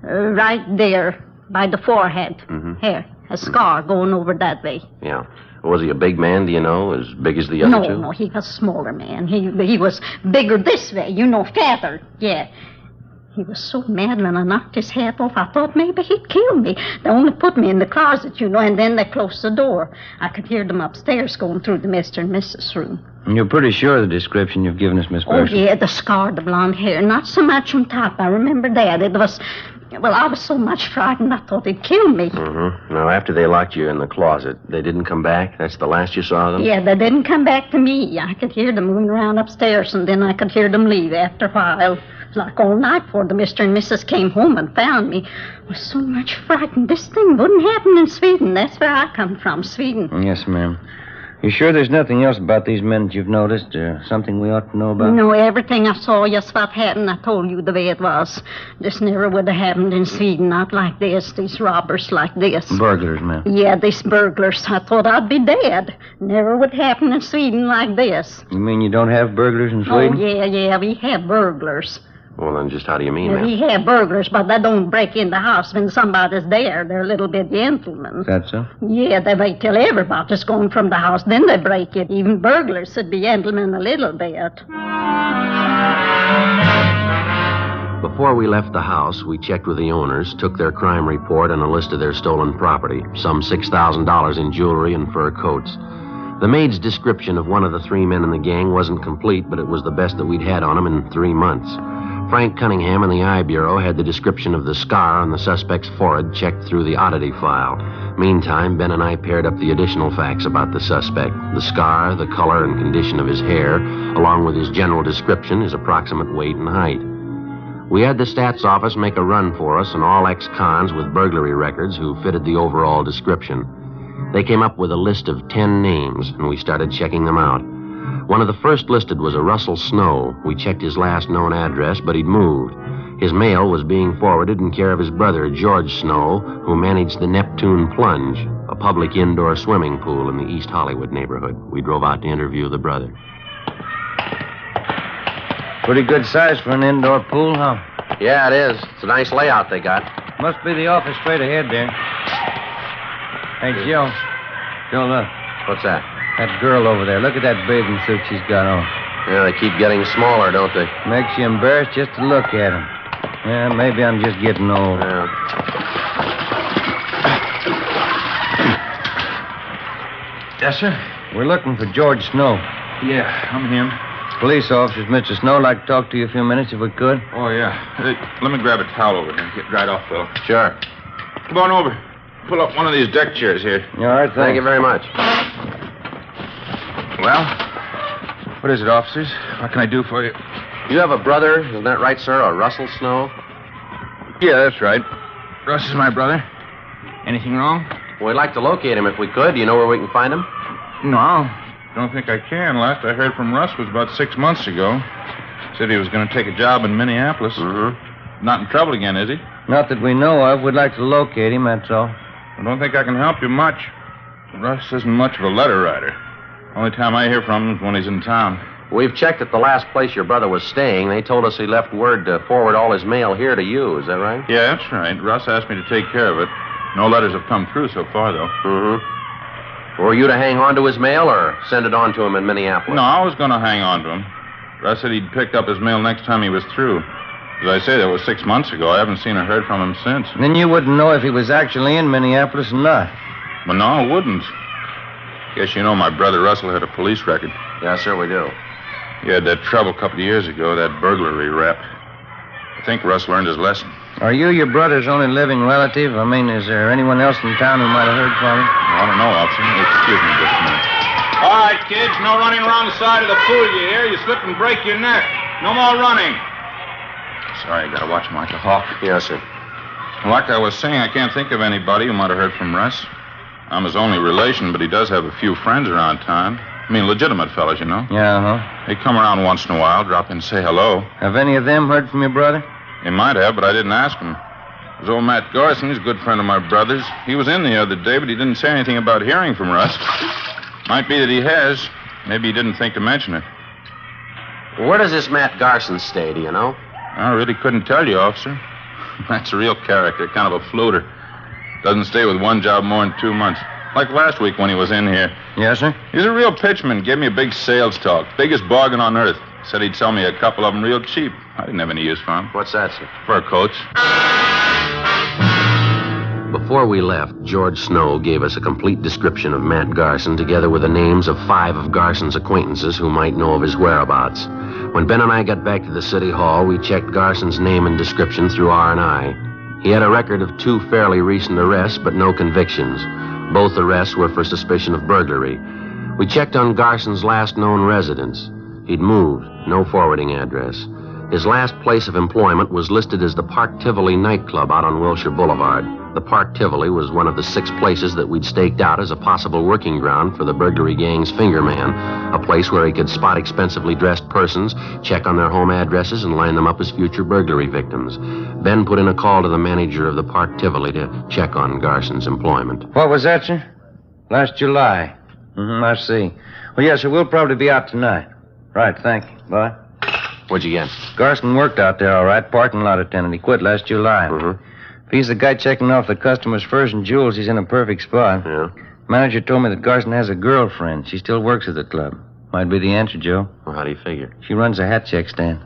right there by the forehead, hair, a scar going over that way.
Yeah. Was he a big man, do you know? As big as the other two?
No, he was a smaller man. He was bigger this way, fatter. Yeah. He was so mad when I knocked his hat off, I thought maybe he'd kill me. They only put me in the closet, and then they closed the door. I could hear them upstairs going through the Mr. and Mrs. room.
And you're pretty sure of the description you've given us, Miss Bergstrom?
Oh, yeah, the scar, the blonde hair. Not so much on top. I remember that. It was... Well, I was so much frightened, I thought he'd kill me.
Mm-hmm. Now, after they locked you in the closet, they didn't come back? That's the last you saw them?
Yeah, they didn't come back to me. I could hear them moving around upstairs, and then I could hear them leave after a while. It was like all night before the Mr. and Mrs. came home and found me. I was so much frightened. This thing wouldn't happen in Sweden. That's where I come from, Sweden.
Yes, ma'am. You sure there's nothing else about these men that you've noticed? Something we ought to know about?
No, everything I saw, just what happened, I told you the way it was. This never would have happened in Sweden, not like this, these robbers like this.
Burglars, ma'am.
Yeah, these burglars. I thought I'd be dead. Never would happen in Sweden like this.
You mean you don't have burglars in Sweden?
Oh, yeah, we have burglars.
Well, then just how do you mean that?
We have burglars, but they don't break in the house when somebody's there. They're a little bit gentlemen.
Is that so?
Yeah, they wait till everybody's gone from the house, then they break it. Even burglars should be gentlemen a little bit.
Before we left the house, we checked with the owners, took their crime report and a list of their stolen property, some $6,000 in jewelry and fur coats. The maid's description of one of the 3 men in the gang wasn't complete, but it was the best that we'd had on him in 3 months. Frank Cunningham in the Eye Bureau had the description of the scar on the suspect's forehead checked through the oddity file. Meantime, Ben and I paired up the additional facts about the suspect. The scar, the color and condition of his hair, along with his general description, his approximate weight and height. We had the stats office make a run for us and all ex-cons with burglary records who fitted the overall description. They came up with a list of 10 names, and we started checking them out. One of the first listed was a Russell Snow. We checked his last known address, but he'd moved. His mail was being forwarded in care of his brother, George Snow, who managed the Neptune Plunge, a public indoor swimming pool in the East Hollywood neighborhood. We drove out to interview the brother.
Pretty good size for an indoor pool, huh?
Yeah, it is. It's a nice layout they got.
Must be the office straight ahead there. Hey, Joe. Joe, look.
What's that?
That girl over there. Look at that bathing suit she's got on.
Yeah, they keep getting smaller, don't they?
Makes you embarrassed just to look at them. Yeah, maybe I'm just getting old.
Yeah.
Yes, sir? We're looking for George Snow.
Yeah, I'm him.
Police officers, Mr. Snow. Like to talk to you a few minutes if we could.
Oh, yeah. Hey, let me grab a towel over here. Get dried off, Phil.
Sure.
Come on over. Pull up one of these deck chairs here.
All right,
Thank you very much.
Well, what is it, officers? What can I do for you?
You have a brother, isn't that right, sir? A Russell Snow?
Yeah, that's right. Russ is my brother. Anything wrong?
Well, we'd like to locate him if we could. Do you know where we can find him?
No, don't think I can. Last I heard from Russ was about 6 months ago. Said he was going to take a job in Minneapolis.
Mm-hmm.
Not in trouble again, is he?
Not that we know of. We'd like to locate him, that's all.
I don't think I can help you much. Russ isn't much of a letter writer. Only time I hear from him is when he's in town.
We've checked at the last place your brother was staying. They told us he left word to forward all his mail here to you. Is that right?
Yeah, that's right. Russ asked me to take care of it. No letters have come through so far, though.
Mm-hmm. Were you to hang on to his mail or send it on to him in Minneapolis?
No, I was going to hang on to him. Russ said he'd pick up his mail next time he was through. As I say, that was 6 months ago. I haven't seen or heard from him since.
Then you wouldn't know if he was actually in Minneapolis or not.
Well, no, I wouldn't. Guess you know my brother Russell had a police record.
Yes, sir, we do.
He had that trouble a couple of years ago, that burglary rap. I think Russ learned his lesson.
Are you your brother's only living relative? I mean, is there anyone else in town who might have heard from him?
I don't know, officer. Excuse me just a minute. All right, kids, no running around the side of the pool, you hear? You slip and break your neck. No more running. Sorry, I gotta watch him like a hawk.
Yes, sir.
Like I was saying, I can't think of anybody who might have heard from Russ. I'm his only relation, but he does have a few friends around town. I mean, legitimate fellas, you know.
Yeah, huh?
They come around once in a while, drop in and say hello.
Have any of them heard from your brother?
They might have, but I didn't ask him. There's old Matt Garson. He's a good friend of my brother's. He was in the other day, but he didn't say anything about hearing from Russ. Might be that he has. Maybe he didn't think to mention it.
Where does this Matt Garson stay, do you know?
I really couldn't tell you, officer. That's a real character, kind of a floater. Doesn't stay with one job more than 2 months. Like last week when he was in here.
Yes, sir?
He's a real pitchman. Gave me a big sales talk. Biggest bargain on earth. Said he'd sell me a couple of them real cheap. I didn't have any use for him.
What's that, sir?
Fur coats.
Before we left, George Snow gave us a complete description of Matt Garson, together with the names of 5 of Garson's acquaintances who might know of his whereabouts. When Ben and I got back to the city hall, we checked Garson's name and description through R&I. He had a record of 2 fairly recent arrests, but no convictions. Both arrests were for suspicion of burglary. We checked on Garson's last known residence. He'd moved, no forwarding address. His last place of employment was listed as the Park Tivoli nightclub out on Wilshire Boulevard. The Park Tivoli was one of the 6 places that we'd staked out as a possible working ground for the burglary gang's fingerman, a place where he could spot expensively dressed persons, check on their home addresses, and line them up as future burglary victims. Ben put in a call to the manager of the Park Tivoli to check on Garson's employment.
What was that, sir? Last July. I see. Well, yes, sir, we'll probably be out tonight. Right, thank you. Bye.
What'd you get?
Garson worked out there, all right. Parking lot attendant. He quit last July.
Mm-hmm.
If he's the guy checking off the customers' furs and jewels, he's in a perfect spot.
Yeah.
Manager told me that Garson has a girlfriend. She still works at the club. Might be the answer, Joe.
Well, how do you figure?
She runs a hat check stand.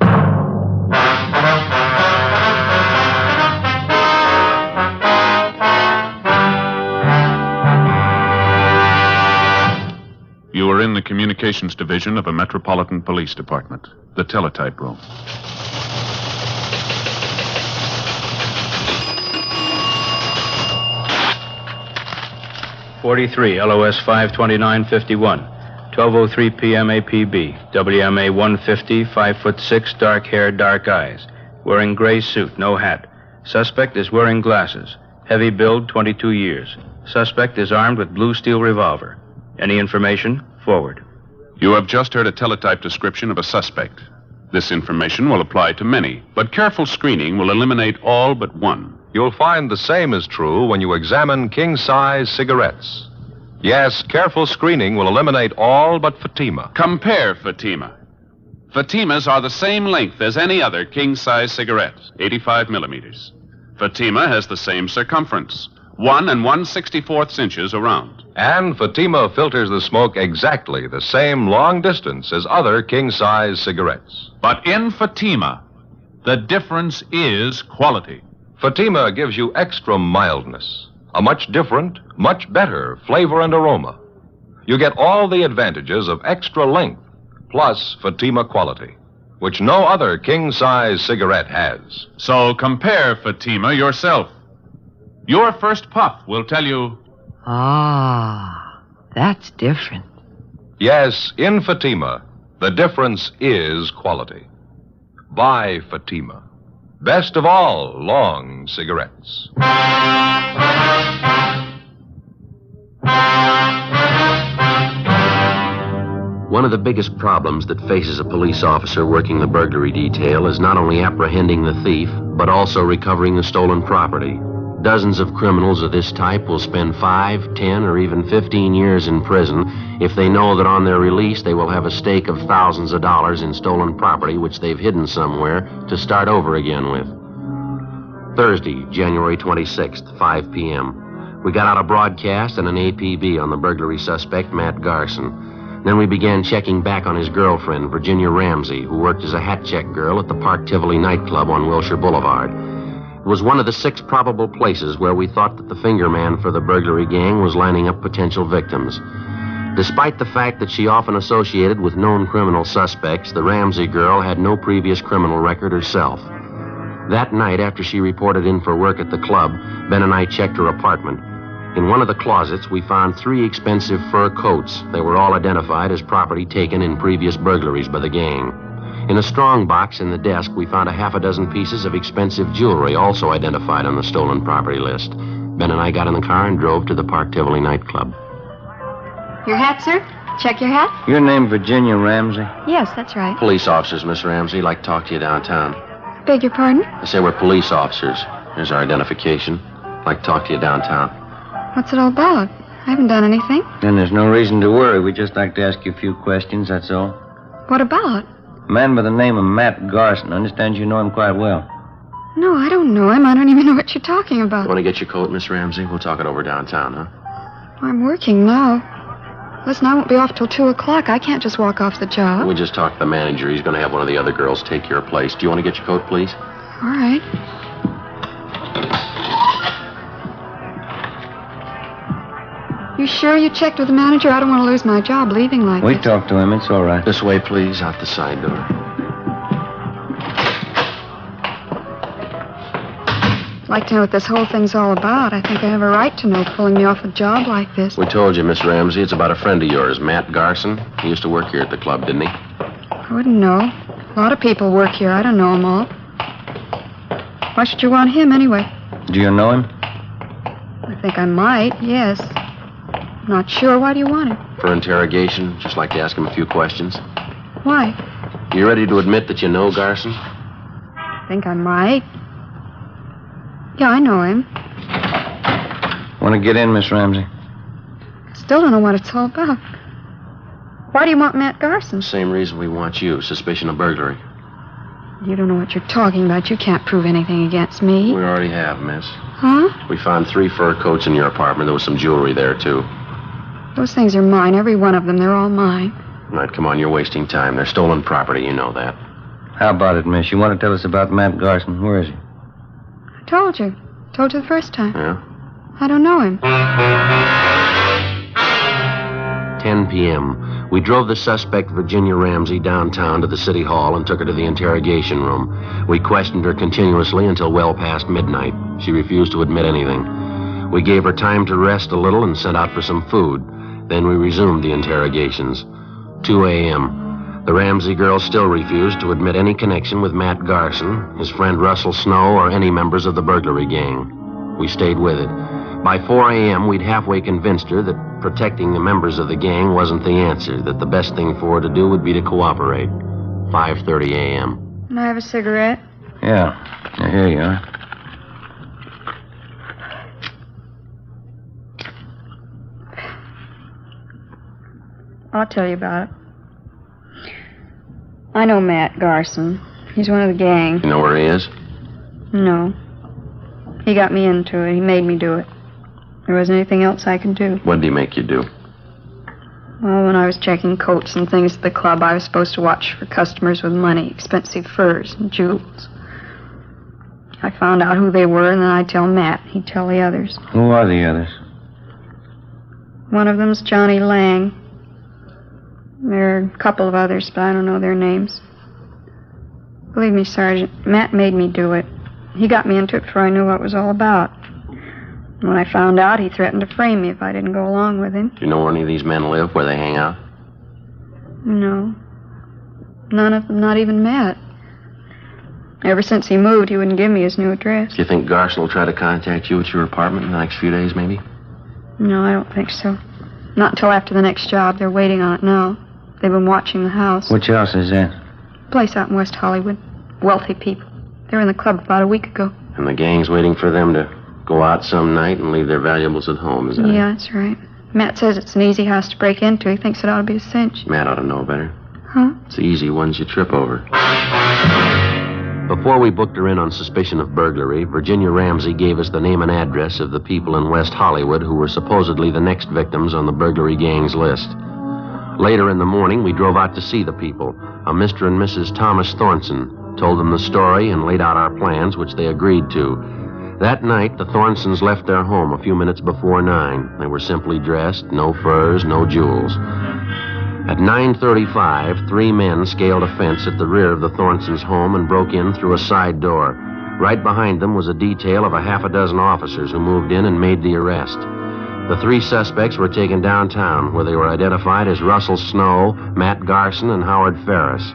You are in the communications division of a metropolitan police department, the teletype room.
.43, LOS 52951, 12:03 p.m. APB, WMA 150, 5'6", dark hair, dark eyes, wearing gray suit, no hat. Suspect is wearing glasses. Heavy build, 22 years. Suspect is armed with blue steel revolver. Any information? Forward.
You have just heard a teletype description of a suspect. This information will apply to many, but careful screening will eliminate all but one.
You'll find the same is true when you examine king-size cigarettes. Yes, careful screening will eliminate all but Fatima.
Compare Fatima. Fatimas are the same length as any other king-size cigarette, 85 millimeters. Fatima has the same circumference, 1 1/64 inches around.
And Fatima filters the smoke exactly the same long distance as other king-size cigarettes.
But in Fatima, the difference is quality.
Fatima gives you extra mildness, a much different, much better flavor and aroma. You get all the advantages of extra length, plus Fatima quality, which no other king-size cigarette has.
So compare Fatima yourself. Your first puff will tell you...
Ah, that's different.
Yes, in Fatima, the difference is quality. Buy Fatima. Best of all long cigarettes.
One of the biggest problems that faces a police officer working the burglary detail is not only apprehending the thief, but also recovering the stolen property. Dozens of criminals of this type will spend 5, 10, or even 15 years in prison if they know that on their release they will have a stake of thousands of dollars in stolen property which they've hidden somewhere to start over again with. Thursday, January 26th, 5 p.m. We got out a broadcast and an APB on the burglary suspect, Matt Garson. Then we began checking back on his girlfriend, Virginia Ramsey, who worked as a hat check girl at the Park Tivoli nightclub on Wilshire Boulevard. It was one of the 6 probable places where we thought that the finger man for the burglary gang was lining up potential victims. Despite the fact that she often associated with known criminal suspects, the Ramsey girl had no previous criminal record herself. That night, after she reported in for work at the club, Ben and I checked her apartment. In one of the closets, we found 3 expensive fur coats. They were all identified as property taken in previous burglaries by the gang. In a strong box in the desk, we found a half a dozen pieces of expensive jewelry, also identified on the stolen property list. Ben and I got in the car and drove to the Park Tivoli nightclub.
Your hat, sir? Check your hat?
Your name Virginia Ramsey?
Yes, that's right.
Police officers, Miss Ramsey. Like to talk to you downtown.
Beg your pardon?
I say we're police officers. Here's our identification. Like to talk to you downtown.
What's it all about? I haven't done anything.
Then there's no reason to worry. We'd just like to ask you a few questions, that's all.
What about?
A man by the name of Matt Garson. I understand you know him quite well.
No, I don't know him. I don't even know what you're talking about.
You want to get your coat, Miss Ramsey? We'll talk it over downtown, huh?
I'm working now. Listen, I won't be off till 2 o'clock. I can't just walk off the job.
We just talked to the manager. He's going to have one of the other girls take your place. Do you want to get your coat, please?
All right. You sure you checked with the manager? I don't want to lose my job leaving like
We
this.
talked to him. It's all right.
This way, please. Out the side door.
I'd like to know what this whole thing's all about. I think I have a right to know, pulling me off a job like this.
We told you, Miss Ramsey. It's about a friend of yours, Matt Garson. He used to work here at the club, didn't he?
I wouldn't know. A lot of people work here. I don't know them all. Why should you want him anyway?
Do you know him?
I think I might, yes. Not sure. Why do you want him?
For interrogation. Just like to ask him a few questions.
Why?
You ready to admit that you know Garson?
I think I might. Yeah, I know him.
Want to get in, Miss Ramsey?
Still don't know what it's all about. Why do you want Matt Garson?
Same reason we want you. Suspicion of burglary.
You don't know what you're talking about. You can't prove anything against me.
We already have, miss.
Huh?
We found 3 fur coats in your apartment. There was some jewelry there, too.
Those things are mine. Every one of them. They're all mine.
All right, come on. You're wasting time. They're stolen property. You know that.
How about it, miss? You want to tell us about Matt Garson? Where is he?
I told you. Told you the first time.
Yeah?
I don't know him.
10 p.m. We drove the suspect, Virginia Ramsey, downtown to the city hall and took her to the interrogation room. We questioned her continuously until well past midnight. She refused to admit anything. We gave her time to rest a little and sent out for some food. Then we resumed the interrogations. 2 a.m. The Ramsey girl still refused to admit any connection with Matt Garson, his friend Russell Snow, or any members of the burglary gang. We stayed with it. By 4 a.m., we'd halfway convinced her that protecting the members of the gang wasn't the answer, that the best thing for her to do would be to cooperate. 5:30 a.m.
Can I have a cigarette?
Yeah. Here you are.
I'll tell you about it. I know Matt Garson. He's one of the gang.
You know where he is?
No. He got me into it. He made me do it. There wasn't anything else I could do.
What did he make you do?
Well, when I was checking coats and things at the club, I was supposed to watch for customers with money, expensive furs and jewels. I found out who they were, and then I'd tell Matt. He'd tell the others.
Who are the others?
One of them's Johnny Lang. There are a couple of others, but I don't know their names. Believe me, Sergeant, Matt made me do it. He got me into it before I knew what it was all about. When I found out, he threatened to frame me if I didn't go along with him.
Do you know where any of these men live, where they hang out?
No. None of them, not even Matt. Ever since he moved, he wouldn't give me his new address.
Do you think Garson will try to contact you at your apartment in the next few days, maybe?
No, I don't think so. Not until after the next job. They're waiting on it now. They've been watching the house.
Which house is that?
Place out in West Hollywood. Wealthy people. They were in the club about a week ago.
And the gang's waiting for them to go out some night and leave their valuables at home, is that it?
Yeah, that's right. Matt says it's an easy house to break into. He thinks it ought to be a cinch.
Matt ought to know better.
Huh?
It's the easy ones you trip over. Before we booked her in on suspicion of burglary, Virginia Ramsey gave us the name and address of the people in West Hollywood who were supposedly the next victims on the burglary gang's list. Later in the morning, we drove out to see the people. A Mr. and Mrs. Thomas Thornton told them the story and laid out our plans, which they agreed to. That night, the Thornsons left their home a few minutes before 9. They were simply dressed, no furs, no jewels. At 9:35, 3 men scaled a fence at the rear of the Thornsons' home and broke in through a side door. Right behind them was a detail of a half a dozen officers who moved in and made the arrest. The 3 suspects were taken downtown, where they were identified as Russell Snow, Matt Garson, and Howard Ferris.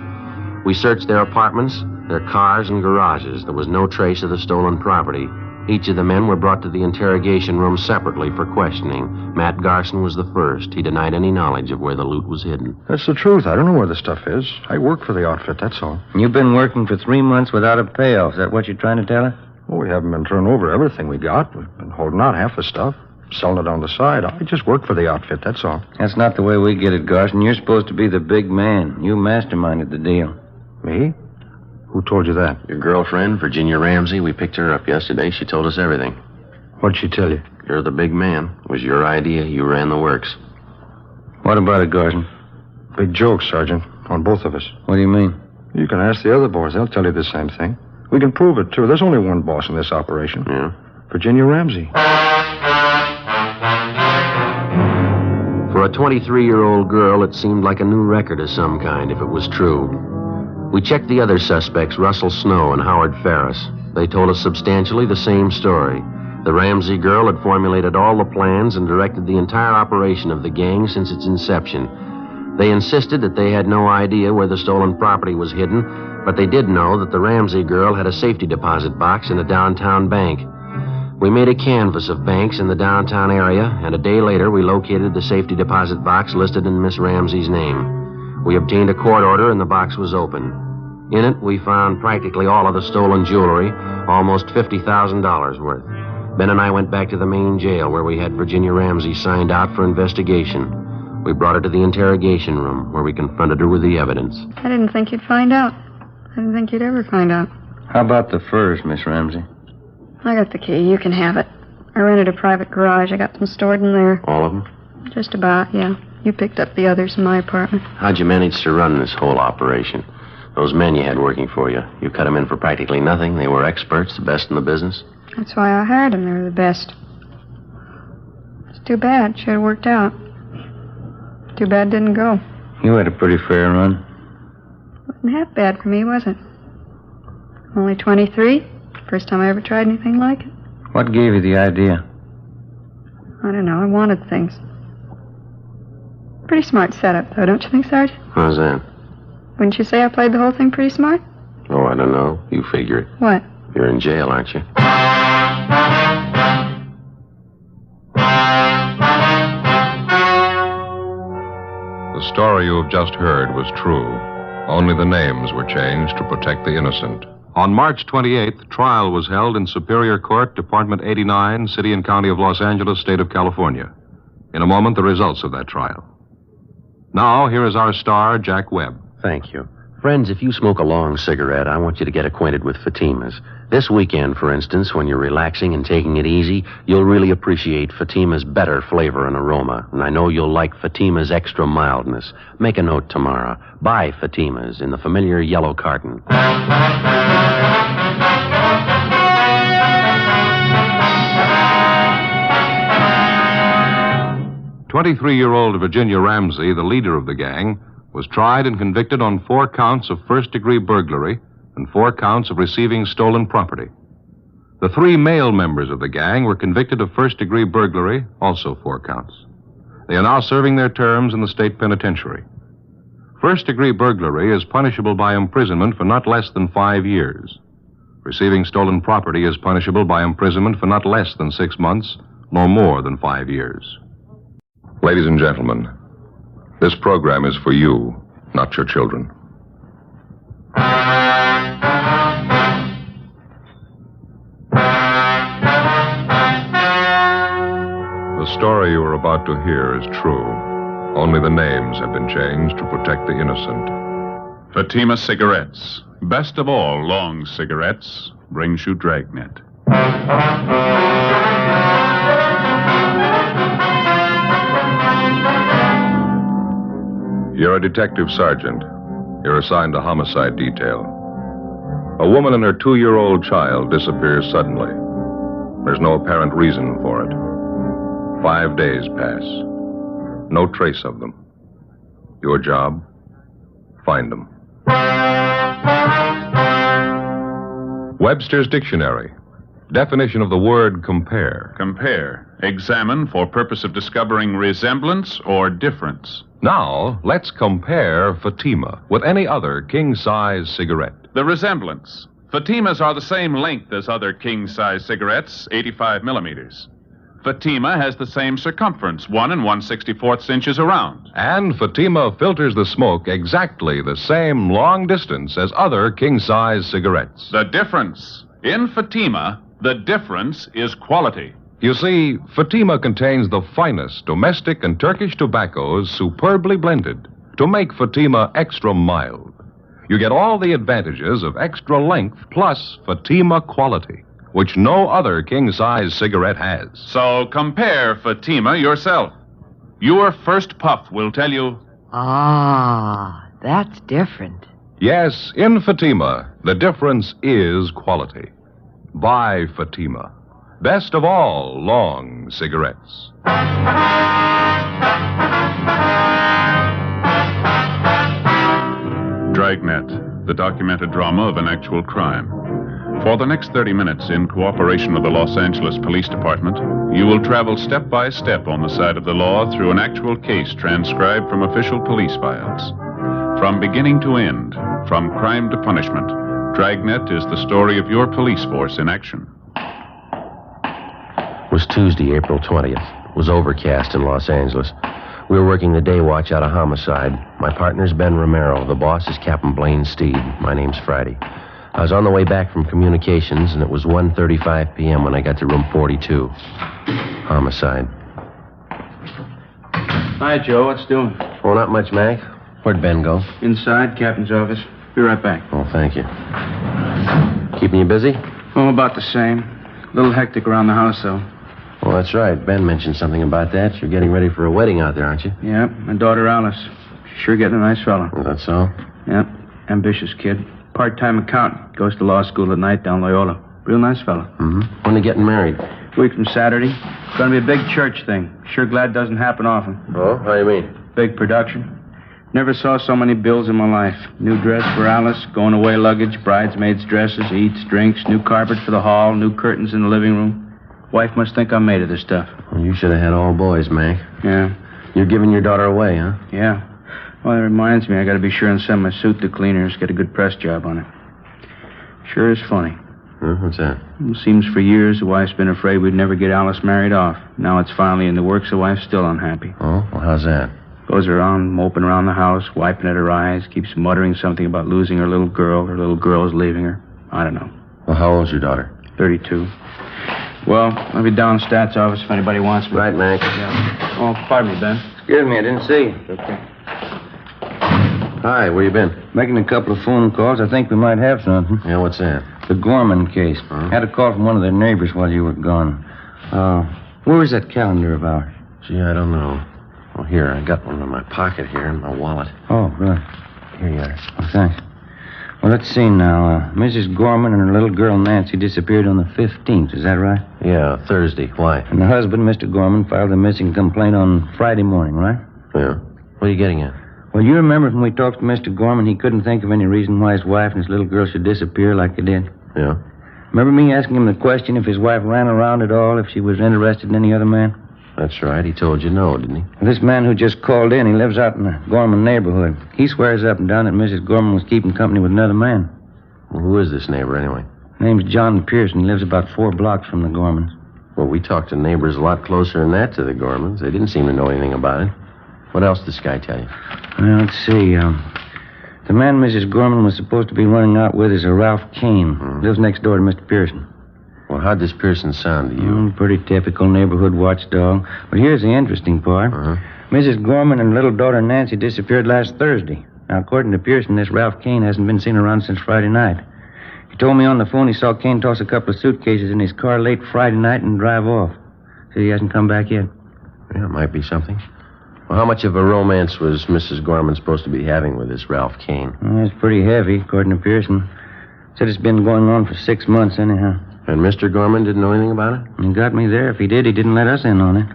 We searched their apartments, their cars, and garages. There was no trace of the stolen property. Each of the men were brought to the interrogation room separately for questioning. Matt Garson was the first. He denied any knowledge of where the loot was hidden.
That's the truth. I don't know where the stuff is. I work for the outfit, that's all.
You've been working for 3 months without a payoff. Is that what you're trying to tell her?
Well, we haven't been turning over everything we got. We've been holding out half the stuff, selling it on the side. I just work for the outfit, that's all.
That's not the way we get it, Garson. You're supposed to be the big man. You masterminded the deal.
Me? Who told you that?
Your girlfriend, Virginia Ramsey. We picked her up yesterday. She told us everything.
What'd she tell you?
You're the big man. It was your idea. You ran the works.
What about it, Garson?
Big joke, Sergeant, on both of us.
What do you mean?
You can ask the other boys. They'll tell you the same thing. We can prove it, too. There's only one boss in this operation.
Yeah?
Virginia Ramsey.
For a 23-year-old girl, it seemed like a new record of some kind, if it was true. We checked the other suspects, Russell Snow and Howard Ferris. They told us substantially the same story. The Ramsey girl had formulated all the plans and directed the entire operation of the gang since its inception. They insisted that they had no idea where the stolen property was hidden, but they did know that the Ramsey girl had a safety deposit box in a downtown bank. We made a canvass of banks in the downtown area, and a day later we located the safety deposit box listed in Miss Ramsey's name. We obtained a court order and the box was open. In it, we found practically all of the stolen jewelry, almost $50,000 worth. Ben and I went back to the main jail where we had Virginia Ramsey signed out for investigation. We brought her to the interrogation room where we confronted her with the evidence.
I didn't think you'd find out. I didn't think you'd ever find out.
How about the furs, Miss Ramsey?
I got the key. You can have it. I rented a private garage. I got them stored in there.
All of them?
Just about, yeah. You picked up the others in my apartment.
How'd you manage to run this whole operation? Those men you had working for you, you cut them in for practically nothing. They were experts, the best in the business.
That's why I hired them. They were the best. It's too bad. Should have worked out. Too bad it didn't go.
You had a pretty fair run.
Wasn't half bad for me, was it? Only 23. First time I ever tried anything like it.
What gave you the idea?
I don't know. I wanted things. Pretty smart setup, though, don't you think, Sergeant?
How's that?
Wouldn't you say I played the whole thing pretty smart?
Oh, I don't know. You figure it.
What?
You're in jail, aren't you?
The story you have just heard was true. Only the names were changed to protect the innocent. On March 28th, trial was held in Superior Court, Department 89, City and County of Los Angeles, State of California. In a moment, the results of that trial. Now, here is our star, Jack Webb.
Thank you. Friends, if you smoke a long cigarette, I want you to get acquainted with Fatima's. This weekend, for instance, when you're relaxing and taking it easy, you'll really appreciate Fatima's better flavor and aroma. And I know you'll like Fatima's extra mildness. Make a note tomorrow. Buy Fatima's in the familiar yellow carton.
23-year-old Virginia Ramsey, the leader of the gang, was tried and convicted on 4 counts of first-degree burglary and 4 counts of receiving stolen property. The 3 male members of the gang were convicted of first-degree burglary, also 4 counts. They are now serving their terms in the state penitentiary. First-degree burglary is punishable by imprisonment for not less than 5 years. Receiving stolen property is punishable by imprisonment for not less than 6 months, nor more than 5 years. Ladies and gentlemen, this program is for you, not your children. The story you are about to hear is true. Only the names have been changed to protect the innocent.
Fatima Cigarettes, best of all long cigarettes, brings you Dragnet.
You're a detective sergeant. You're assigned to homicide detail. A woman and her 2-year-old child disappears suddenly. There's no apparent reason for it. 5 days pass. No trace of them. Your job? Find them. Webster's Dictionary. Definition of the word compare.
Compare. Examine for purpose of discovering resemblance or difference.
Now, let's compare Fatima with any other king-size cigarette.
The resemblance. Fatimas are the same length as other king-size cigarettes, 85 millimeters. Fatima has the same circumference, 1 1/64 inches around.
And Fatima filters the smoke exactly the same long distance as other king-size cigarettes.
The difference. In Fatima, the difference is quality.
You see, Fatima contains the finest domestic and Turkish tobaccos superbly blended to make Fatima extra mild. You get all the advantages of extra length plus Fatima quality, which no other king-size cigarette has.
So compare Fatima yourself. Your first puff will tell you...
Ah, that's different.
Yes, in Fatima, the difference is quality. Buy Fatima. Best of all long cigarettes.
Dragnet, the documented drama of an actual crime. For the next 30 minutes, in cooperation with the Los Angeles Police Department, you will travel step by step on the side of the law through an actual case transcribed from official police files. From beginning to end, from crime to punishment, Dragnet is the story of your police force in action.
It was Tuesday, April 20th. It was overcast in Los Angeles. We were working the day watch out of homicide. My partner's Ben Romero. The boss is Captain Blaine Steed. My name's Friday. I was on the way back from communications, and it was 1:35 p.m. when I got to room 42. Homicide.
Hi, Joe. What's doing?
Oh, not much, Mac. Where'd Ben go?
Inside, Captain's office. Be right back.
Oh, thank you. Keeping you busy?
Oh, about the same. A little hectic around the house, though.
Well, that's right. Ben mentioned something about that. You're getting ready for a wedding out there, aren't you?
Yeah, my daughter Alice. She's sure getting a nice fella.
Is that so?
Yep, ambitious kid. Part-time accountant. Goes to law school at night down Loyola. Real nice fella.
Mm-hmm. When are they getting married?
Week from Saturday. It's going to be a big church thing. Sure glad it doesn't happen often.
Oh, how do you mean?
Big production. Never saw so many bills in my life. New dress for Alice, going away luggage, bridesmaids' dresses, eats, drinks, new carpet for the hall, new curtains in the living room. Wife must think I'm made of this stuff.
Well, you should have had all boys, Mac.
Yeah.
You're giving your daughter away, huh?
Yeah. Well, that reminds me, I got to be sure and send my suit to cleaners, get a good press job on it. Sure is funny.
Huh? What's that?
It seems for years the wife's been afraid we'd never get Alice married off. Now it's finally in the works, the wife's still unhappy.
Oh, well, how's that?
Goes around moping around the house, wiping at her eyes, keeps muttering something about losing her little girl. Her little girl is leaving her. I don't know.
Well, how old's your daughter?
32. Well, I'll be down in the stats office if anybody wants me.
Right, Mac.
Yeah. Oh, pardon me, Ben.
Excuse me, I didn't see you.
Okay.
Hi, where you been?
Making a couple of phone calls. I think we might have something.
Yeah, what's that?
The Gorman case.
Huh?
Had a call from one of their neighbors while you were gone. Where was that calendar of ours?
Gee, I don't know. Oh, here, I got one in my pocket here in my wallet.
Oh, good.
Here you are.
Oh, thanks. Well, let's see now. Mrs. Gorman and her little girl Nancy disappeared on the 15th. Is that right?
Yeah, Thursday. Why?
And the husband, Mr. Gorman, filed a missing complaint on Friday morning, right?
Yeah. What are you getting at?
Well, you remember when we talked to Mr. Gorman, he couldn't think of any reason why his wife and his little girl should disappear like they did.
Yeah.
Remember me asking him the question if his wife ran around at all, if she was interested in any other man?
That's right. He told you no, didn't he?
This man who just called in, he lives out in the Gorman neighborhood. He swears up and down that Mrs. Gorman was keeping company with another man.
Well, who is this neighbor, anyway?
Name's John Pearson. He lives about 4 blocks from the Gormans.
Well, we talked to neighbors a lot closer than that to the Gormans. They didn't seem to know anything about it. What else did this guy tell you?
Well, let's see. The man Mrs. Gorman was supposed to be running out with is a Ralph Kane. Lives next door to Mr. Pearson.
Well, how'd this Pearson sound to you?
Pretty typical neighborhood watchdog. But here's the interesting part. Mrs. Gorman and little daughter Nancy disappeared last Thursday. Now, according to Pearson, this Ralph Kane hasn't been seen around since Friday night. He told me on the phone he saw Kane toss a couple of suitcases in his car late Friday night and drive off. So he hasn't come back yet.
Yeah, it might be something. Well, how much of a romance was Mrs. Gorman supposed to be having with this Ralph Kane?
Well, it's pretty heavy, according to Pearson. Said it's been going on for 6 months, anyhow.
And Mr. Gorman didn't know anything about it?
He got me there. If he did, he didn't let us in on it.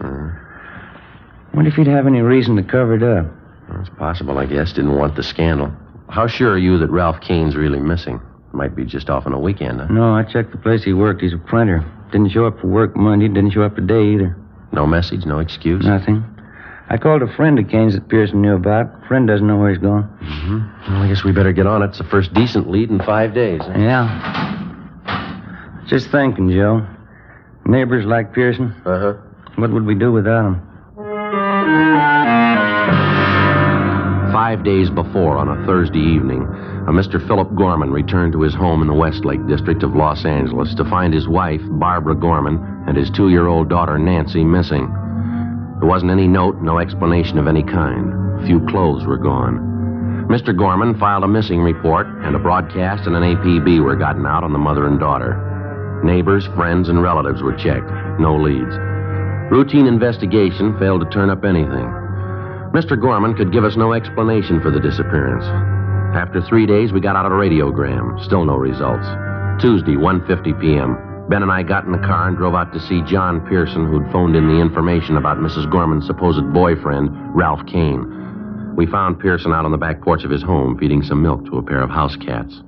Wonder if he'd have any reason to cover it up.
Well, it's possible, I guess. Didn't want the scandal. How sure are you that Ralph Kane's really missing? Might be just off on a weekend, huh?
No, I checked the place he worked. He's a printer. Didn't show up for work Monday. Didn't show up today either.
No message, no excuse?
Nothing. I called a friend of Kane's that Pearson knew about. Friend doesn't know where he's gone.
Well, I guess we better get on it. It's the first decent lead in 5 days. Huh?
Yeah. Just thinking, Joe. Neighbors like Pearson. What would we do without him?
5 days before, on a Thursday evening, a Mr. Philip Gorman returned to his home in the Westlake district of Los Angeles to find his wife, Barbara Gorman, and his 2-year-old daughter, Nancy, missing. There wasn't any note, no explanation of any kind. A few clothes were gone. Mr. Gorman filed a missing report, and a broadcast and an APB were gotten out on the mother and daughter. Neighbors, friends, and relatives were checked. No leads. Routine investigation failed to turn up anything. Mr. Gorman could give us no explanation for the disappearance. After 3 days, we got out a radiogram. Still no results. Tuesday, 1:50 p.m. Ben and I got in the car and drove out to see John Pearson, who'd phoned in the information about Mrs. Gorman's supposed boyfriend, Ralph Kane. We found Pearson out on the back porch of his home, feeding some milk to a pair of house cats.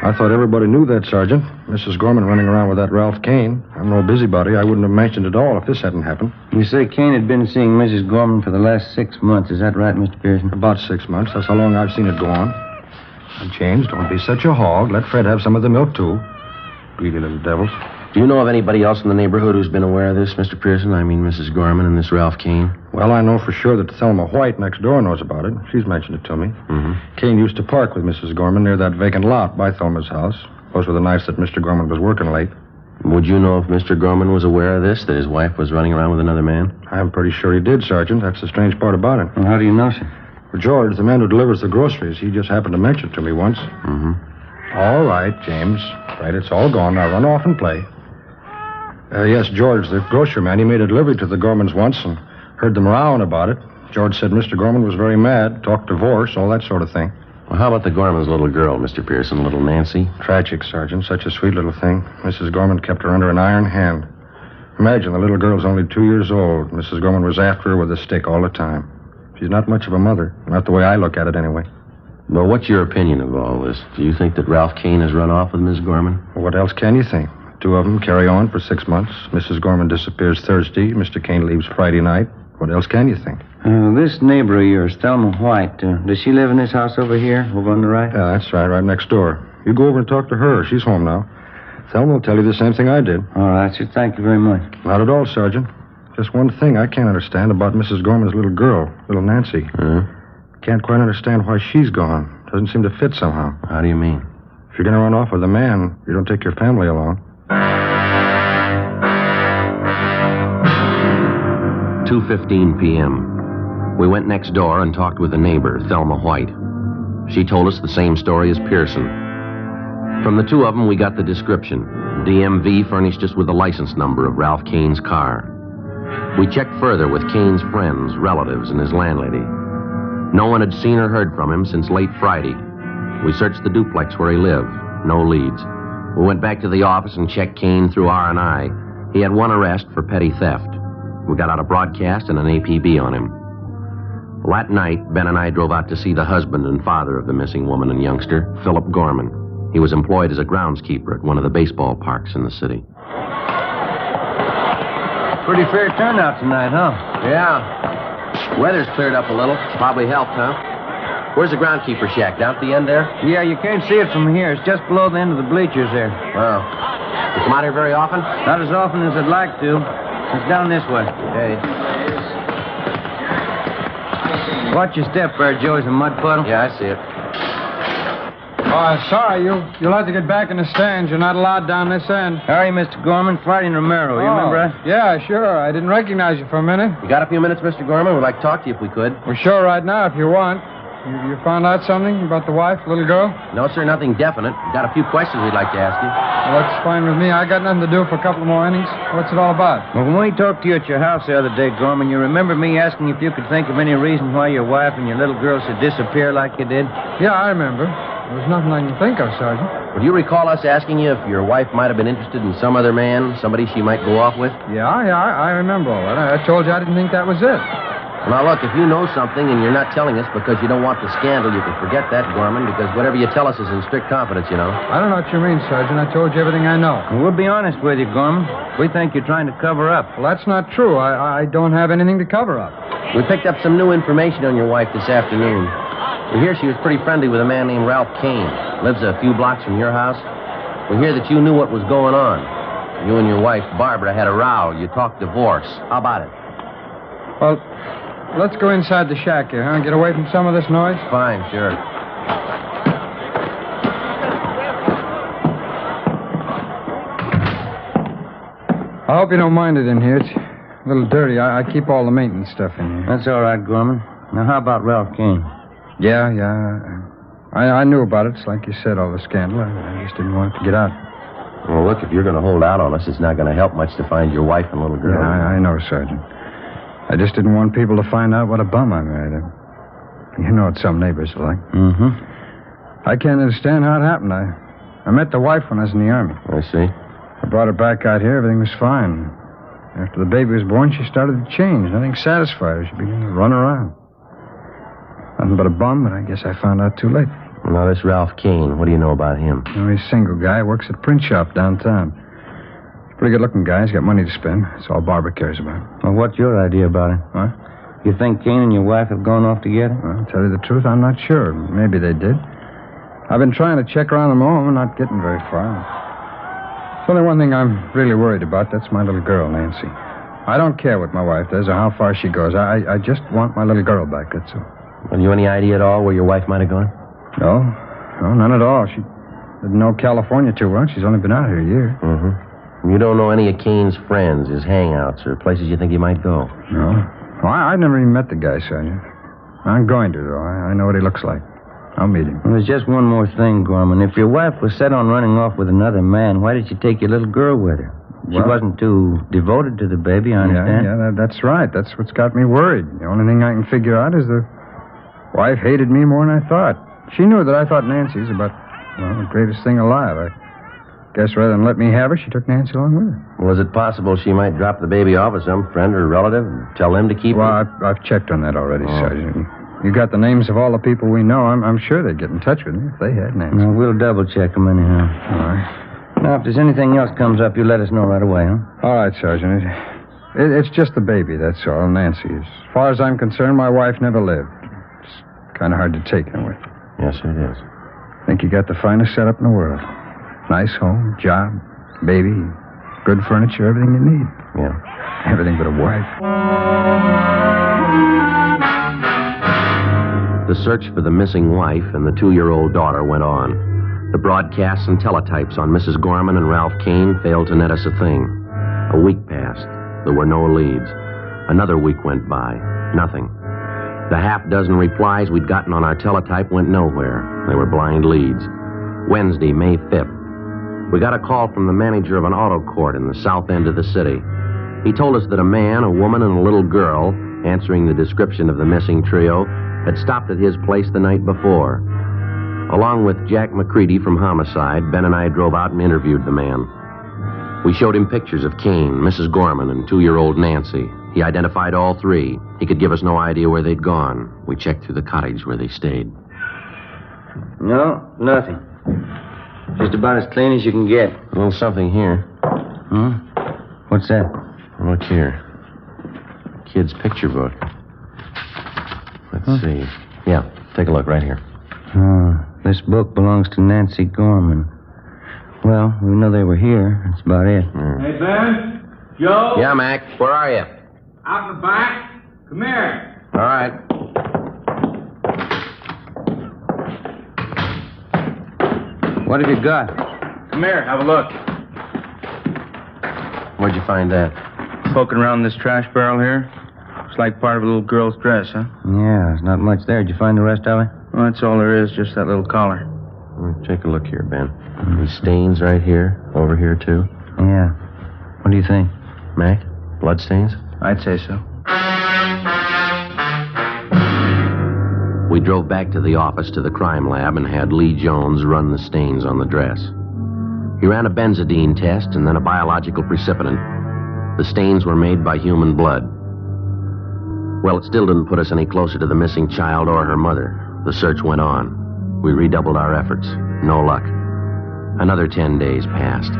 I thought everybody knew that, Sergeant. Mrs. Gorman running around with that Ralph Kane. I'm no busybody. I wouldn't have mentioned it all if this hadn't happened.
You say Kane had been seeing Mrs. Gorman for the last 6 months. Is that right, Mr. Pearson?
About 6 months. That's how long I've seen it go on. And James, don't be such a hog. Let Fred have some of the milk, too. Greedy little devils.
Do you know of anybody else in the neighborhood who's been aware of this, Mr. Pearson? I mean, Mrs. Gorman and this Ralph Kane?
Well, I know for sure that Thelma White next door knows about it. She's mentioned it to me. Kane used to park with Mrs. Gorman near that vacant lot by Thelma's house. Those were the nights that Mr. Gorman was working late.
Would you know if Mr. Gorman was aware of this, that his wife was running around with another man?
I'm pretty sure he did, Sergeant. That's the strange part about it.
Well, how do you know, sir?
Well, George, the man who delivers the groceries, he just happened to mention it to me once. All right, James. Right, it's all gone. Now run off and play. Yes, George, the grocery man, he made a delivery to the Gormans once and heard them rowing about it. George said Mr. Gorman was very mad, talked divorce, all that sort of thing.
Well, how about the Gorman's little girl, Mr. Pearson, little Nancy?
Tragic, Sergeant. Such a sweet little thing. Mrs. Gorman kept her under an iron hand. Imagine, the little girl's only 2 years old. Mrs. Gorman was after her with a stick all the time. She's not much of a mother. Not the way I look at it, anyway.
Well, what's your opinion of all this? Do you think that Ralph Kane has run off with Miss Gorman?
Well, what else can you think? 2 of them carry on for 6 months. Mrs. Gorman disappears Thursday. Mr. Kane leaves Friday night. What else can you think?
This neighbor of yours, Thelma White, does she live in this house over here, over on the right?
Yeah, that's right next door. You go over and talk to her. She's home now. Thelma will tell you the same thing I did.
All right, sir. Thank you very much.
Not at all, Sergeant. Just one thing I can't understand about Mrs. Gorman's little girl, little Nancy. Can't quite understand why she's gone. Doesn't seem to fit somehow.
How do you mean?
If you're going to run off with a man, you don't take your family along.
2:15 p.m. We went next door and talked with a neighbor, Thelma White. She told us the same story as Pearson. From the two of them, we got the description. DMV furnished us with the license number of Ralph Kane's car. We checked further with Kane's friends, relatives, and his landlady. No one had seen or heard from him since late Friday. We searched the duplex where he lived. No leads. We went back to the office and checked Kane through R&I. He had one arrest for petty theft. We got out a broadcast and an APB on him. Well, that night, Ben and I drove out to see the husband and father of the missing woman and youngster, Philip Gorman. He was employed as a groundskeeper at one of the baseball parks in the city.
Pretty fair turnout tonight, huh?
Yeah. Weather's cleared up a little. Probably helped, huh? Where's the groundskeeper shack? Down at the end there?
Yeah, you can't see it from here. It's just below the end of the bleachers there.
Wow. You come out here very often?
Not as often as I'd like to. It's down this way.
Hey.
Watch your step there, Joe. It's a mud puddle.
Yeah, I see it.
Sorry, you'll have to get back in the stands. You're not allowed down this end.
Hurry, Mr. Gorman. Friday and Romero. You remember that?
Yeah, sure. I didn't recognize you for a minute.
You got a few minutes, Mr. Gorman? We'd like to talk to you if we could.
We're sure right now if you want. You found out something about the wife, little girl?
No, sir, nothing definite. Got a few questions we'd like to ask you.
Well, that's fine with me. I got nothing to do for a couple more innings. What's it all about?
Well, when we talked to you at your house the other day, Gorman, you remember me asking if you could think of any reason why your wife and your little girl should disappear like you did?
Yeah, I remember. There's nothing I can think of, Sergeant.
Would you recall us asking you if your wife might have been interested in some other man, somebody she might go off with?
Yeah, I remember all that. I told you I didn't think that was it.
Well, now, look, if you know something and you're not telling us because you don't want the scandal, you can forget that, Gorman, because whatever you tell us is in strict confidence, you know.
I don't know what you mean, Sergeant. I told you everything I know.
Well, we'll be honest with you, Gorman. We think you're trying to cover up.
Well, that's not true. I don't have anything to cover up.
We picked up some new information on your wife this afternoon. We hear she was pretty friendly with a man named Ralph Kane. Lives a few blocks from your house. We hear that you knew what was going on. You and your wife, Barbara, had a row. You talked divorce. How about it?
Well, let's go inside the shack here, huh? Get away from some of this noise?
Fine, sure.
I hope you don't mind it in here. It's a little dirty. I keep all the maintenance stuff in here.
That's all right, Gorman. Now, how about Ralph Kane?
Yeah. I knew about it. It's like you said, all the scandal. I just didn't want it to get out.
Well, look, if you're going to hold out on us, it's not going to help much to find your wife and little girl.
Yeah, I know, Sergeant. I just didn't want people to find out what a bum I married. You know what some neighbors are like.
Mm-hmm.
I can't understand how it happened. I met the wife when I was in the Army.
I see.
I brought her back out here. Everything was fine. After the baby was born, she started to change. Nothing satisfied her. She began to run around. Nothing but a bum, but I guess I found out too late.
Well, now, this Ralph Kane, what do you know about him?
You know, he's a single guy. Works at a print shop downtown. He's a pretty good-looking guy. He's got money to spend. That's all Barbara cares about.
Well, what's your idea about it?
What?
You think Kane and your wife have gone off together?
Well, to tell you the truth, I'm not sure. Maybe they did. I've been trying to check around them all. I'm not getting very far. There's only one thing I'm really worried about. That's my little girl, Nancy. I don't care what my wife does or how far she goes. I just want my little girl back, that's all.
Have you any idea at all where your wife might have gone?
No, none at all. She didn't know California too well. She's only been out here a year.
Mm-hmm. You don't know any of Kane's friends, his hangouts, or places you think he might go?
No. Well, I've never even met the guy, Sergeant. I'm going to, though. I know what he looks like. I'll meet him.
Well, there's just one more thing, Gorman. If your wife was set on running off with another man, why did you take your little girl with her? She wasn't too devoted to the baby, I understand.
Yeah, that's right. That's what's got me worried. The only thing I can figure out is the wife hated me more than I thought. She knew that I thought Nancy's about, the greatest thing alive. I guess rather than let me have her, she took Nancy along with her.
Well, is it possible she might drop the baby off with some friend or relative and tell them to keep her?
Well, I've checked on that already, Sergeant. You got the names of all the people we know. I'm sure they'd get in touch with me if they had Nancy.
Well, we'll double-check them anyhow.
All right.
Now, if there's anything else comes up, you let us know right away, huh?
All right, Sergeant. It's just the baby, that's all, Nancy. As far as I'm concerned, my wife never lived. It's kind of hard to take, in a way.
Yes, sir, it is.
I think you got the finest setup in the world. Nice home, job, baby, good furniture, everything you need.
Yeah.
Everything but a wife.
The search for the missing wife and the 2-year-old daughter went on. The broadcasts and teletypes on Mrs. Gorman and Ralph Kane failed to net us a thing. A week passed. There were no leads. Another week went by. Nothing. The half-dozen replies we'd gotten on our teletype went nowhere. They were blind leads. Wednesday, May 5th. We got a call from the manager of an auto court in the south end of the city. He told us that a man, a woman, and a little girl, answering the description of the missing trio, had stopped at his place the night before. Along with Jack McCready from Homicide, Ben and I drove out and interviewed the man. We showed him pictures of Kane, Mrs. Gorman, and 2-year-old Nancy. He identified all 3. He could give us no idea where they'd gone. We checked through the cottage where they stayed.
No, nothing. Just about as clean as you can get.
Well, something here.
What's that?
Look here. Kid's picture book. Let's see. Yeah, take a look right here.
This book belongs to Nancy Gorman. Well, we know they were here. That's about it.
Hey, Ben? Joe?
Yeah, Mac. Where are you?
Out in the back. Come here.
All right.
What have you got?
Come here, have a look.
Where'd you find that?
Poking around this trash barrel here. Looks like part of a little girl's dress, huh?
Yeah, there's not much there. Did you find the rest of it?
Well, that's all there is, just that little collar.
Take a look here, Ben. These stains right here, over here, too.
Yeah. What do you think?
Mac? Blood stains?
I'd say so.
We drove back to the office to the crime lab and had Lee Jones run the stains on the dress. He ran a benzodine test and then a biological precipitant. The stains were made by human blood. Well, it still didn't put us any closer to the missing child or her mother. The search went on. We redoubled our efforts. No luck. Another 10 days passed.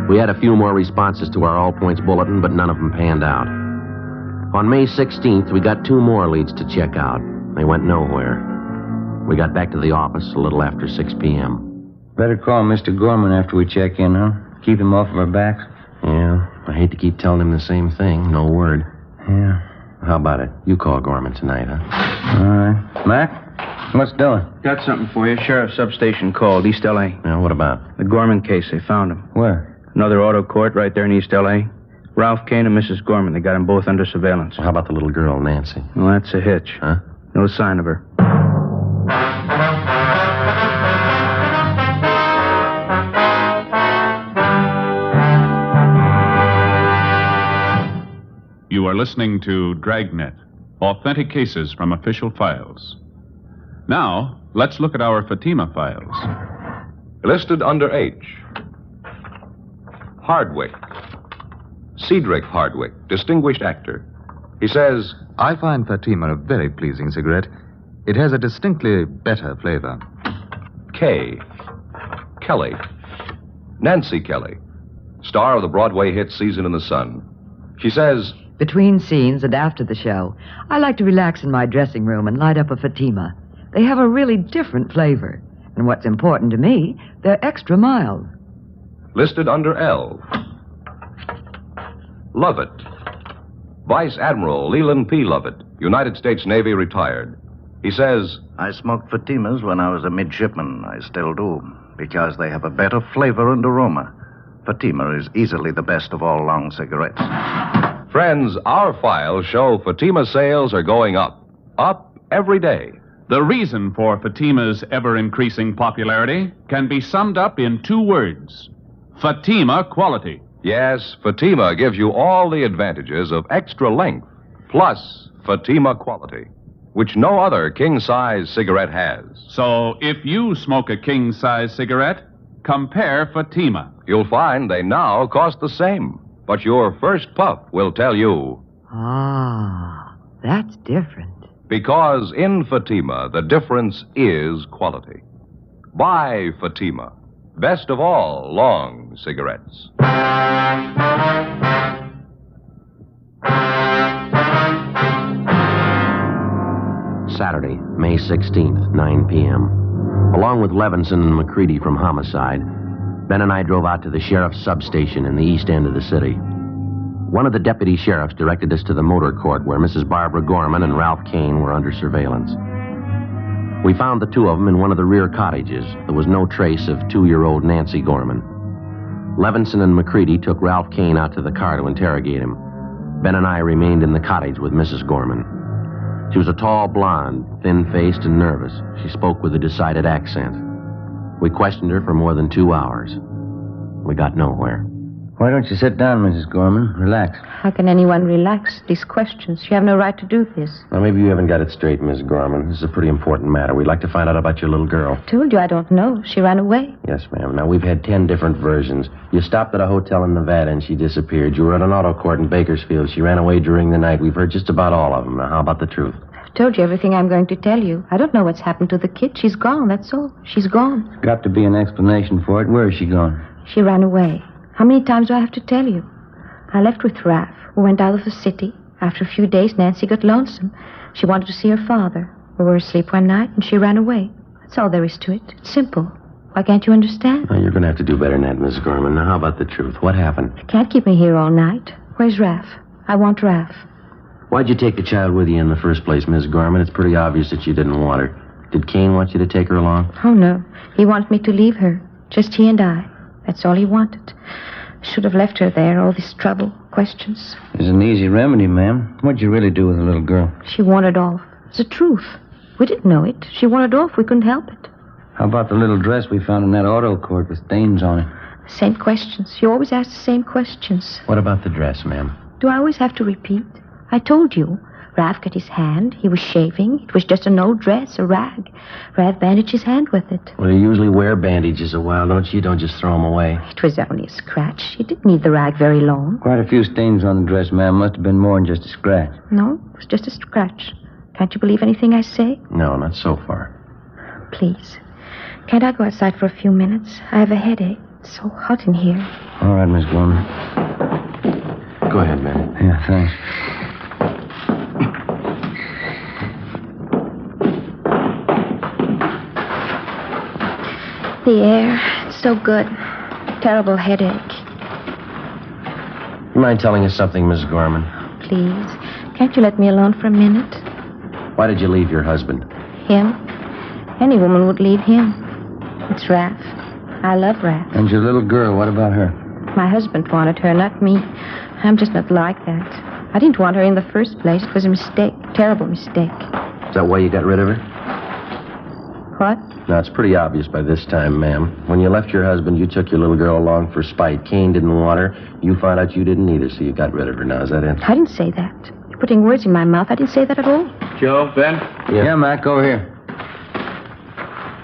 We had a few more responses to our all-points bulletin, but none of them panned out. On May 16th, we got 2 more leads to check out. They went nowhere. We got back to the office a little after 6 p.m.
Better call Mr. Gorman after we check in, huh? Keep him off of our backs.
Yeah, I hate to keep telling him the same thing. No word.
Yeah.
How about it? You call Gorman tonight, huh?
All right. Mac, what's doing?
Got something for you. Sheriff's substation called, East L.A.
Yeah, what about?
The Gorman case. They found him.
Where?
Another auto court right there in East L.A. Ralph Kane and Mrs. Gorman. They got them both under surveillance.
Well, how about the little girl, Nancy?
Well, that's a hitch.
Huh?
No sign of her.
You are listening to Dragnet, authentic cases from official files. Now, let's look at our Fatima files.
Listed under H. Hardwick. Cedric Hardwick, distinguished actor. He says,
I find Fatima a very pleasing cigarette. It has a distinctly better flavor.
K. Kelly. Nancy Kelly, star of the Broadway hit Season in the Sun. She says,
between scenes and after the show, I like to relax in my dressing room and light up a Fatima. They have a really different flavor. And what's important to me, they're extra mild.
Listed under L. Lovett. Vice Admiral Leland P. Lovett, United States Navy, retired. He says,
I smoked Fatimas when I was a midshipman. I still do, because they have a better flavor and aroma. Fatima is easily the best of all long cigarettes.
Friends, our files show Fatima sales are going up. Up every day.
The reason for Fatima's ever-increasing popularity can be summed up in 2 words. Fatima quality.
Yes, Fatima gives you all the advantages of extra length, plus Fatima quality, which no other king-size cigarette has.
So if you smoke a king-size cigarette, compare Fatima.
You'll find they now cost the same, but your first puff will tell you.
Ah, that's different.
Because in Fatima, the difference is quality. Buy Fatima. Best of all long cigarettes.
Saturday, May 16th, 9 p.m. Along with Levinson and McCready from Homicide, Ben and I drove out to the sheriff's substation in the east end of the city. One of the deputy sheriffs directed us to the motor court where Mrs. Barbara Gorman and Ralph Kane were under surveillance. We found the two of them in one of the rear cottages. There was no trace of 2-year-old Nancy Gorman. Levinson and McCready took Ralph Kane out to the car to interrogate him. Ben and I remained in the cottage with Mrs. Gorman. She was a tall blonde, thin-faced and nervous. She spoke with a decided accent. We questioned her for more than 2 hours. We got nowhere.
Why don't you sit down, Mrs. Gorman? Relax.
How can anyone relax? These questions. You have no right to do this.
Well, maybe you haven't got it straight, Miss Gorman. This is a pretty important matter. We'd like to find out about your little girl.
I told you I don't know. She ran away.
Yes, ma'am. Now, we've had 10 different versions. You stopped at a hotel in Nevada and she disappeared. You were at an auto court in Bakersfield. She ran away during the night. We've heard just about all of them. Now, how about the truth?
I've told you everything I'm going to tell you. I don't know what's happened to the kid. She's gone, that's all. She's gone.
There's got to be an explanation for it. Where is she gone?
She ran away. How many times do I have to tell you? I left with Raph. We went out of the city. After a few days, Nancy got lonesome. She wanted to see her father. We were asleep one night, and she ran away. That's all there is to it. It's simple. Why can't you understand?
Well, you're going to have to do better than that, Miss Gorman. Now, how about the truth? What happened?
You can't keep me here all night. Where's Raph? I want Raph.
Why'd you take the child with you in the first place, Miss Gorman? It's pretty obvious that you didn't want her. Did Kane want you to take her along?
Oh, no. He wanted me to leave her. Just he and I. That's all he wanted. Should have left her there, all this trouble, questions.
There's an easy remedy, ma'am. What'd you really do with the little girl?
She wandered off. It's the truth. We didn't know it. She wandered off. We couldn't help it.
How about the little dress we found in that auto court with stains on it?
Same questions. You always ask the same questions.
What about the dress, ma'am?
Do I always have to repeat? I told you. Raph cut his hand. He was shaving. It was just an old dress, a rag. Raph bandaged his hand with it.
Well, you usually wear bandages a while, don't you? You don't just throw them away.
It was only a scratch. He didn't need the rag very long.
Quite a few stains on the dress, ma'am. Must have been more than just a scratch.
No, it was just a scratch. Can't you believe anything I say?
No, not so far.
Please. Can't I go outside for a few minutes? I have a headache. It's so hot in here.
All right, Miss Gorman.
Go ahead, man.
Yeah, thanks.
The air, it's so good. Terrible headache.
You mind telling us something, Miss Gorman?
Please, can't you let me alone for a minute?
Why did you leave your husband?
Him? Any woman would leave him. It's Raph. I love Raph.
And your little girl, what about her?
My husband wanted her, not me. I'm just not like that. I didn't want her in the first place. It was a mistake. Terrible mistake.
Is that why you got rid of her?
What?
Now, it's pretty obvious by this time, ma'am. When you left your husband, you took your little girl along for spite. Kane didn't want her. You found out you didn't either, so you got rid of her. Now, is that it?
I didn't say that. You're putting words in my mouth. I didn't say that at all.
Joe, Ben?
Yeah, Mac, over here.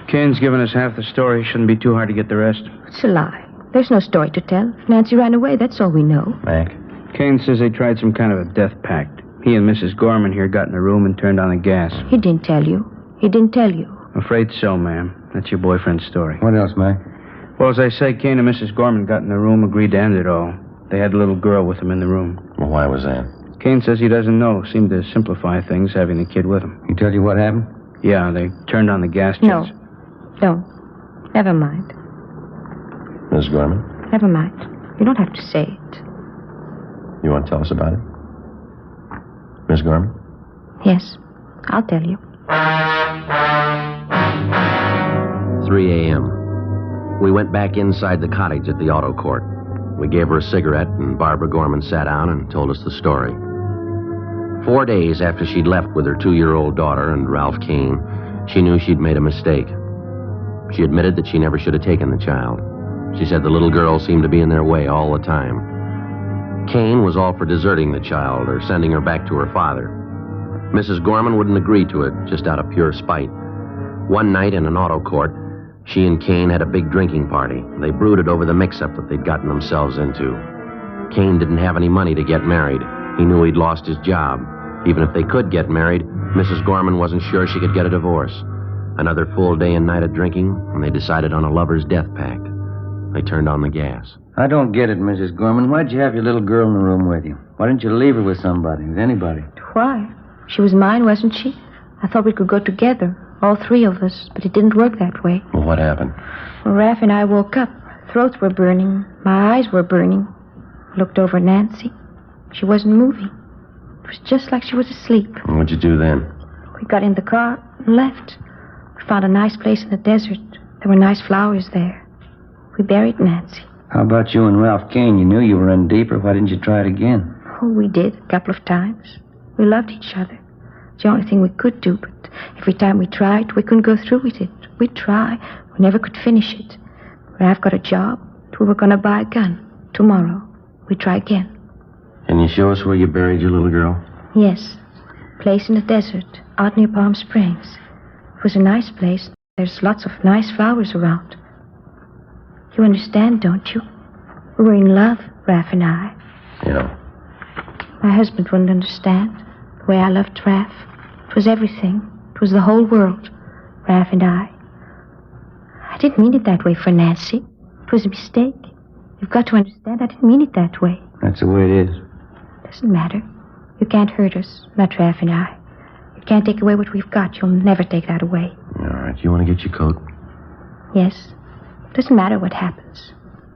Kane's given us half the story. Shouldn't be too hard to get the rest.
It's a lie. There's no story to tell. If Nancy ran away, that's all we know.
Mac?
Kane says they tried some kind of a death pact. He and Mrs. Gorman here got in a room and turned on the gas.
He didn't tell you. He didn't tell you.
Afraid so, ma'am. That's your boyfriend's story.
What else, Mac?
Well, as I say, Kane and Mrs. Gorman got in the room, agreed to end it all. They had a little girl with them in the room.
Well, why was that?
Kane says he doesn't know. Seemed to simplify things, having the kid with him.
He tell you what happened?
Yeah, they turned on the gas jets.
No. Don't. Never mind.
Miss Gorman?
Never mind. You don't have to say it.
You want to tell us about it? Miss Gorman?
Yes. I'll tell you.
3 a.m. We went back inside the cottage at the auto court. We gave her a cigarette, and Barbara Gorman sat down and told us the story. 4 days after she'd left with her 2-year-old daughter and Ralph Kane, she knew she'd made a mistake. She admitted that she never should have taken the child. She said the little girl seemed to be in their way all the time. Kane was all for deserting the child or sending her back to her father. Mrs. Gorman wouldn't agree to it, just out of pure spite. One night in an auto court, she and Kane had a big drinking party. They brooded over the mix-up that they'd gotten themselves into. Kane didn't have any money to get married. He knew he'd lost his job. Even if they could get married, Mrs. Gorman wasn't sure she could get a divorce. Another full day and night of drinking, and they decided on a lover's death pact. They turned on the gas.
I don't get it, Mrs. Gorman. Why'd you have your little girl in the room with you? Why didn't you leave her with somebody, with anybody?
Why? She was mine, wasn't she? I thought we could go together, all three of us, but it didn't work that way.
Well, what happened?
Well, Raph and I woke up. Our throats were burning. My eyes were burning. I looked over at Nancy. She wasn't moving. It was just like she was asleep.
What'd you do then?
We got in the car and left. We found a nice place in the desert. There were nice flowers there. We buried Nancy.
How about you and Ralph Kane? You knew you were in deeper. Why didn't you try it again?
Oh, we did, a couple of times. We loved each other. It's the only thing we could do, but every time we tried, we couldn't go through with it. We'd try. We never could finish it. Ralph got a job. We were going to buy a gun. Tomorrow. We'd try again.
Can you show us where you buried your little girl?
Yes. Place in the desert, out near Palm Springs. It was a nice place. There's lots of nice flowers around. You understand, don't you? We were in love, Raph and I.
Yeah.
My husband wouldn't understand the way I loved Raph. It was everything. It was the whole world, Raph and I. I didn't mean it that way for Nancy. It was a mistake. You've got to understand I didn't mean it that way.
That's the way it is.
Doesn't matter. You can't hurt us, not Raph and I. You can't take away what we've got. You'll never take that away.
All right, you want to get your coat?
Yes. Doesn't matter what happens.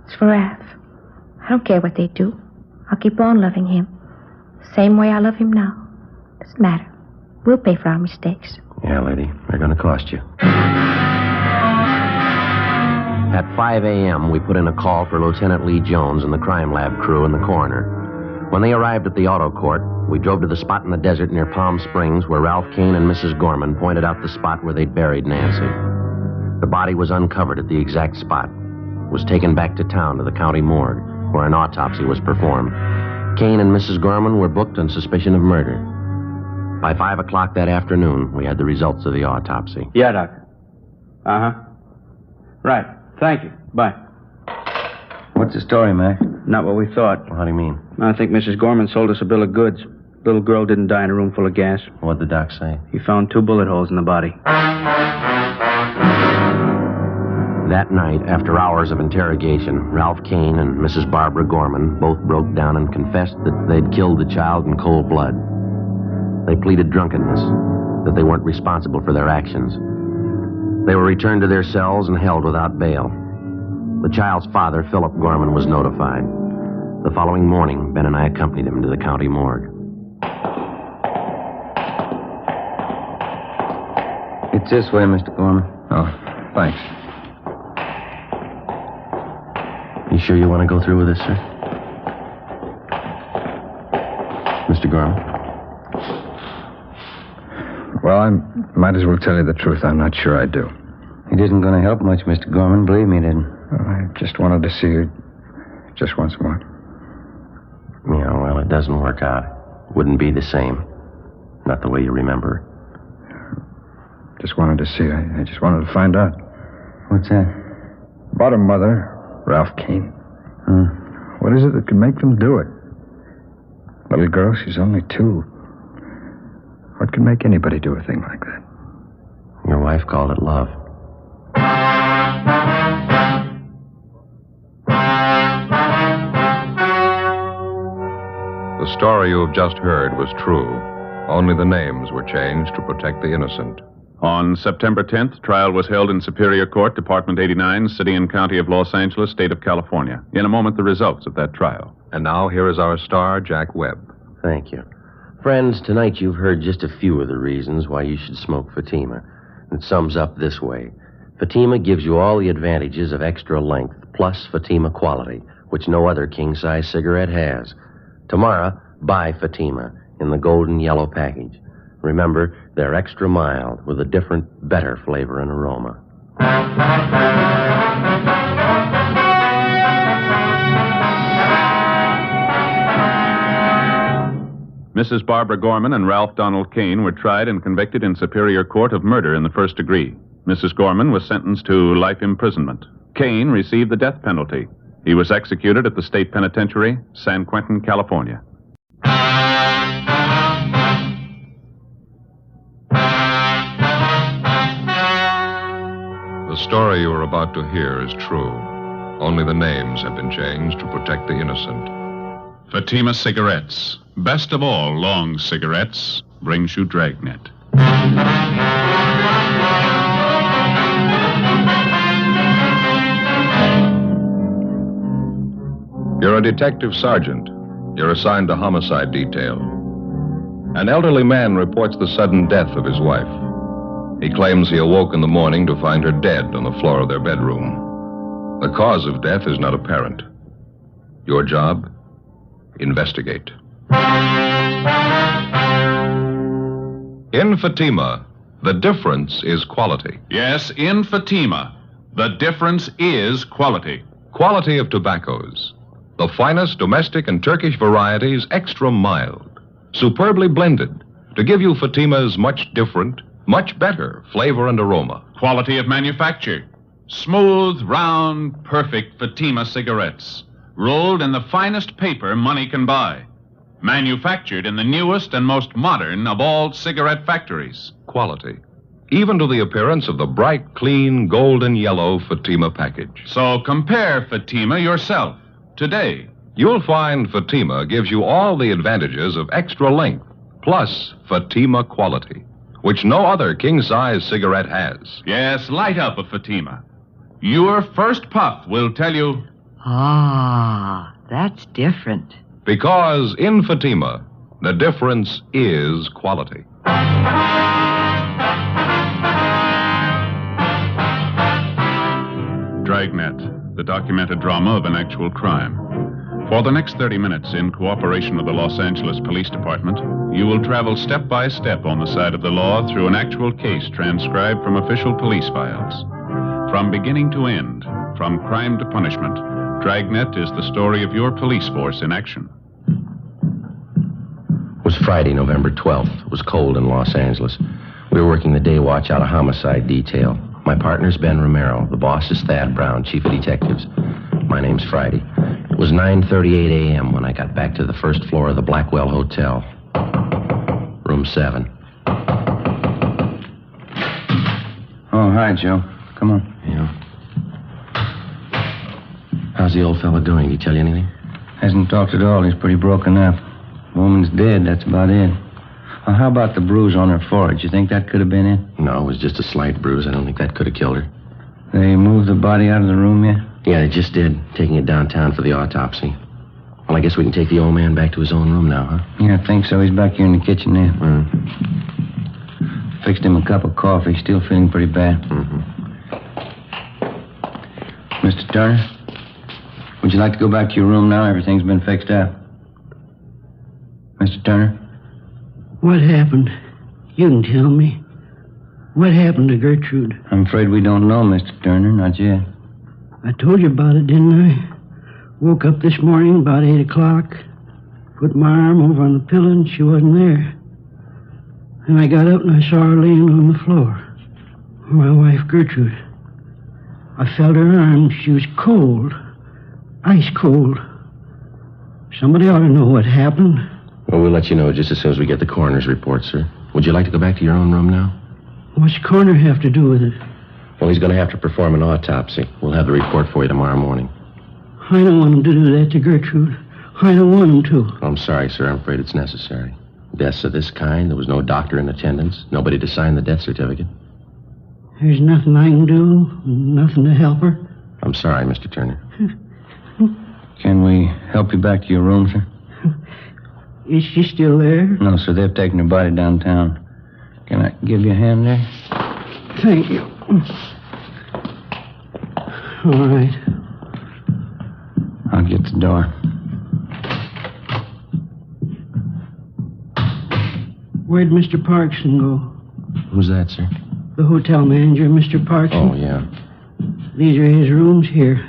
It's for Raph. I don't care what they do. I'll keep on loving him. Same way I love him now. Doesn't matter. We'll pay for our mistakes.
Yeah, lady. They're going to cost you. At 5 a.m., we put in a call for Lieutenant Lee Jones and the crime lab crew and the coroner. When they arrived at the auto court, we drove to the spot in the desert near Palm Springs where Ralph Kane and Mrs. Gorman pointed out the spot where they'd buried Nancy. The body was uncovered at the exact spot. It was taken back to town to the county morgue, where an autopsy was performed. Kane and Mrs. Gorman were booked on suspicion of murder. By 5 o'clock that afternoon, we had the results of the autopsy.
Yeah, Doctor. Uh-huh. Right. Thank you. Bye.
What's the story, Mac?
Not what we thought.
How do you mean?
I think Mrs. Gorman sold us a bill of goods. Little girl didn't die in a room full of gas.
What'd the doc say?
He found 2 bullet holes in the body.
That night, after hours of interrogation, Ralph Kane and Mrs. Barbara Gorman both broke down and confessed that they'd killed the child in cold blood. They pleaded drunkenness, that they weren't responsible for their actions. They were returned to their cells and held without bail. The child's father, Philip Gorman, was notified. The following morning, Ben and I accompanied him to the county morgue.
It's this way, Mr. Gorman.
Oh, thanks.
You sure you want to go through with this, sir? Mr. Gorman?
Well, I might as well tell you the truth. I'm not sure I do.
It isn't going to help much, Mr. Gorman. Believe me, it didn't.
Well, I just wanted to see you just once more.
Yeah, well, it doesn't work out. It wouldn't be the same. Not the way you remember.
Just wanted to see you. I just wanted to find out.
What's that?
About her mother, Ralph Kane. What is it that could make them do it? Little girl, she's only 2. What could make anybody do a thing like that?
Your wife called it love.
The story you have just heard was true. Only the names were changed to protect the innocent.
On September 10th, trial was held in Superior Court, Department 89, City and County of Los Angeles, State of California. In a moment, the results of that trial.
And now here is our star, Jack Webb.
Thank you. Friends, tonight you've heard just a few of the reasons why you should smoke Fatima. It sums up this way. Fatima gives you all the advantages of extra length, plus Fatima quality, which no other king-size cigarette has. Tomorrow, buy Fatima in the golden yellow package. Remember, they're extra mild with a different, better flavor and aroma.
Mrs. Barbara Gorman and Ralph Donald Kane were tried and convicted in Superior Court of murder in the first degree. Mrs. Gorman was sentenced to life imprisonment. Kane received the death penalty. He was executed at the state penitentiary, San Quentin, California.
The story you are about to hear is true. Only the names have been changed to protect the innocent.
Fatima Cigarettes, best of all long cigarettes, brings you Dragnet.
You're a detective sergeant. You're assigned to homicide detail. An elderly man reports the sudden death of his wife. He claims he awoke in the morning to find her dead on the floor of their bedroom. The cause of death is not apparent. Your job? Investigate. In Fatima, the difference is quality.
Yes, in Fatima, the difference is quality.
Quality of tobaccos. The finest domestic and Turkish varieties, extra mild, superbly blended, to give you Fatima's much different, much better flavor and aroma.
Quality of manufacture. Smooth, round, perfect Fatima cigarettes. Rolled in the finest paper money can buy. Manufactured in the newest and most modern of all cigarette factories.
Quality. Even to the appearance of the bright, clean, golden yellow Fatima package.
So compare Fatima yourself today.
You'll find Fatima gives you all the advantages of extra length, plus Fatima quality, which no other king-size cigarette has.
Yes, light up a Fatima. Your first puff will tell you...
Ah, that's different.
Because in Fatima, the difference is quality.
Dragnet, the documented drama of an actual crime. For the next 30 minutes, in cooperation with the Los Angeles Police Department, you will travel step by step on the side of the law through an actual case transcribed from official police files. From beginning to end, from crime to punishment, Dragnet is the story of your police force in action.
It was Friday, November 12th. It was cold in Los Angeles. We were working the day watch out of homicide detail. My partner's Ben Romero. The boss is Thad Brown, chief of detectives. My name's Friday. It was 9:38 a.m. when I got back to the first floor of the Blackwell Hotel. Room 7.
Oh, hi, Joe. Come on.
Yeah. How's the old fella doing? Did he tell you anything?
Hasn't talked at all. He's pretty broken up. Woman's dead, that's about it. Well, how about the bruise on her forehead? You think that could have been it?
No, it was just a slight bruise. I don't think that could have killed her.
They moved the body out of the room yet?
Yeah, they just did, taking it downtown for the autopsy. Well, I guess we can take the old man back to his own room now, huh?
Yeah, I think so. He's back here in the kitchen there. Fixed him a cup of coffee. Still feeling pretty bad. Mr. Turner, would you like to go back to your room now? Everything's been fixed up. Mr. Turner?
What happened? You can tell me. What happened to Gertrude?
I'm afraid we don't know, Mr. Turner. Not yet.
I told you about it, didn't I? Woke up this morning about 8 o'clock. Put my arm over on the pillow and she wasn't there. And I got up and I saw her laying on the floor. My wife, Gertrude. I felt her arm. She was cold. Ice cold. Somebody ought to know what happened.
Well, we'll let you know just as soon as we get the coroner's report, sir. Would you like to go back to your own room now?
What's the coroner have to do with it?
Well, he's going to have to perform an autopsy. We'll have the report for you tomorrow morning.
I don't want him to do that to Gertrude. I don't want him to.
I'm sorry, sir. I'm afraid it's necessary. Deaths of this kind, there was no doctor in attendance, nobody to sign the death certificate.
There's nothing I can do, nothing to help her.
I'm sorry, Mr. Turner.
Can we help you back to your room, sir?
Is she still there?
No, sir. They've taken her body downtown. Can I give you a hand there?
Thank you. All right.
I'll get the door.
Where'd Mr. Parkson go?
Who's that, sir?
The hotel manager, Mr. Parkson.
Oh, yeah.
These are his rooms here.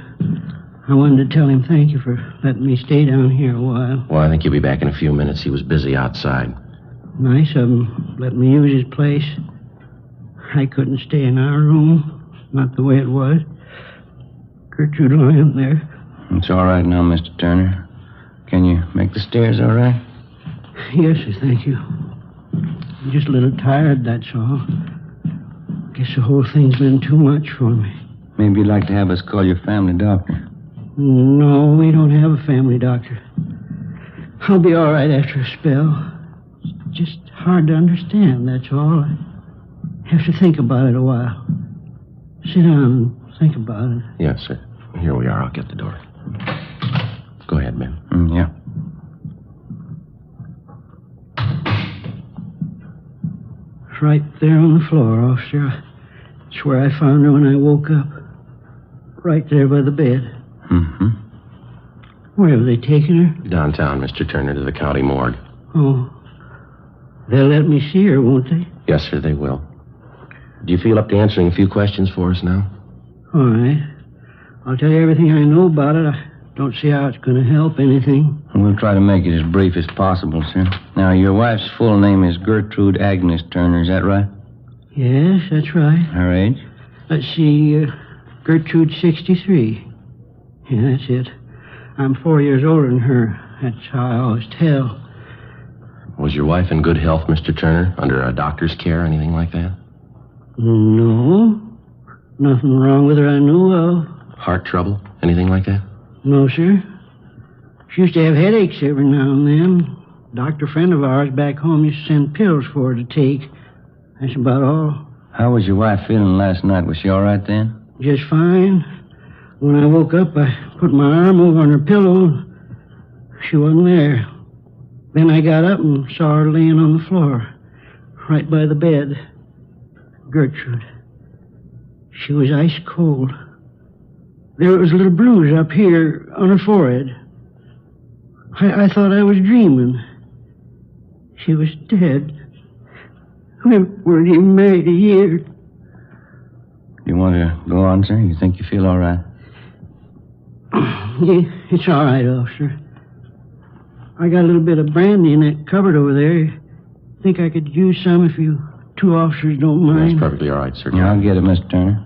I wanted to tell him thank you for letting me stay down here a while.
Well, I think he'll be back in a few minutes. He was busy outside.
Nice of him. Let me use his place. I couldn't stay in our room. Not the way it was. Gertrude lying there.
It's all right now, Mr. Turner. Can you make the stairs all right?
Yes, sir, thank you. I'm just a little tired, that's all. Guess the whole thing's been too much for me.
Maybe you'd like to have us call your family doctor.
No, we don't have a family doctor. I'll be all right after a spell. It's just hard to understand, that's all. I have to think about it a while. Sit down and think about it.
Yes, sir. Here we are. I'll get the door. Go ahead, Ben.
Yeah.
It's right there on the floor, officer. It's where I found her when I woke up. Right there by the bed.
Mm-hmm.
Where have they taken her?
Downtown, Mr. Turner, to the county morgue.
Oh. They'll let me see her, won't they?
Yes, sir, they will. Do you feel up to answering a few questions for us now?
All right. I'll tell you everything I know about it. I don't see how it's going to help anything.
We'll try to make it as brief as possible, sir. Now, your wife's full name is Gertrude Agnes Turner, is that right?
Yes, that's right.
Her age?
Let's see, Gertrude, 63. Yeah, that's it. I'm 4 years older than her. That's how I always tell.
Was your wife in good health, Mr. Turner? Under a doctor's care, anything like that?
No. Nothing wrong with her I know of.
Heart trouble? Anything like that?
No, sir. She used to have headaches every now and then. A doctor friend of ours back home used to send pills for her to take. That's about all.
How was your wife feeling last night? Was she all right then?
Just fine. When I woke up, I put my arm over on her pillow. She wasn't there. Then I got up and saw her laying on the floor, right by the bed. Gertrude. She was ice cold. There was a little bruise up here on her forehead. I thought I was dreaming. She was dead. We weren't even married a year.
You want to go on, sir? You think you feel all right?
Yeah, it's all right, officer. I got a little bit of brandy in that cupboard over there. Think I could use some if you two officers don't mind?
That's perfectly all right, sir.
Yeah, I'll get it, Mr. Turner.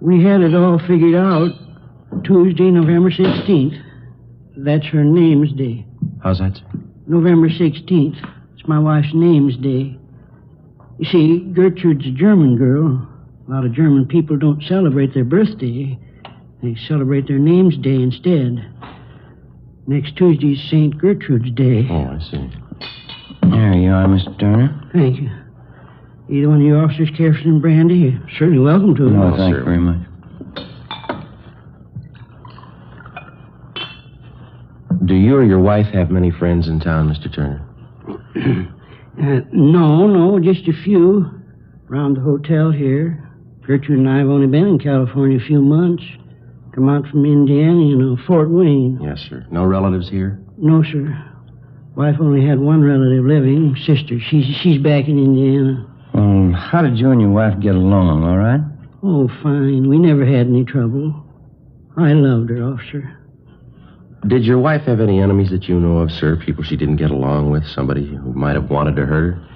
We had it all figured out Tuesday, November 16th. That's her name's day.
How's that, sir?
November 16th. It's my wife's name's day. You see, Gertrude's a German girl. A lot of German people don't celebrate their birthday. They celebrate their name's day instead. Next Tuesday's St. Gertrude's Day.
Oh, I see.
There you are, Mr. Turner.
Thank you. Either one of you officers care for some brandy? You're certainly welcome to it.
No, thank you very much.
Do you or your wife have many friends in town, Mr. Turner?
No, just a few. Around the hotel here. Gertrude and I have only been in California a few months. Come out from Indiana, Fort Wayne.
Yes, sir. No relatives here?
No, sir. Wife only had one relative living, sister. She's back in Indiana.
Well, how did you and your wife get along, all right?
Oh, fine. We never had any trouble. I loved her, officer.
Did your wife have any enemies that you know of, sir? People she didn't get along with? Somebody who might have wanted to hurt her?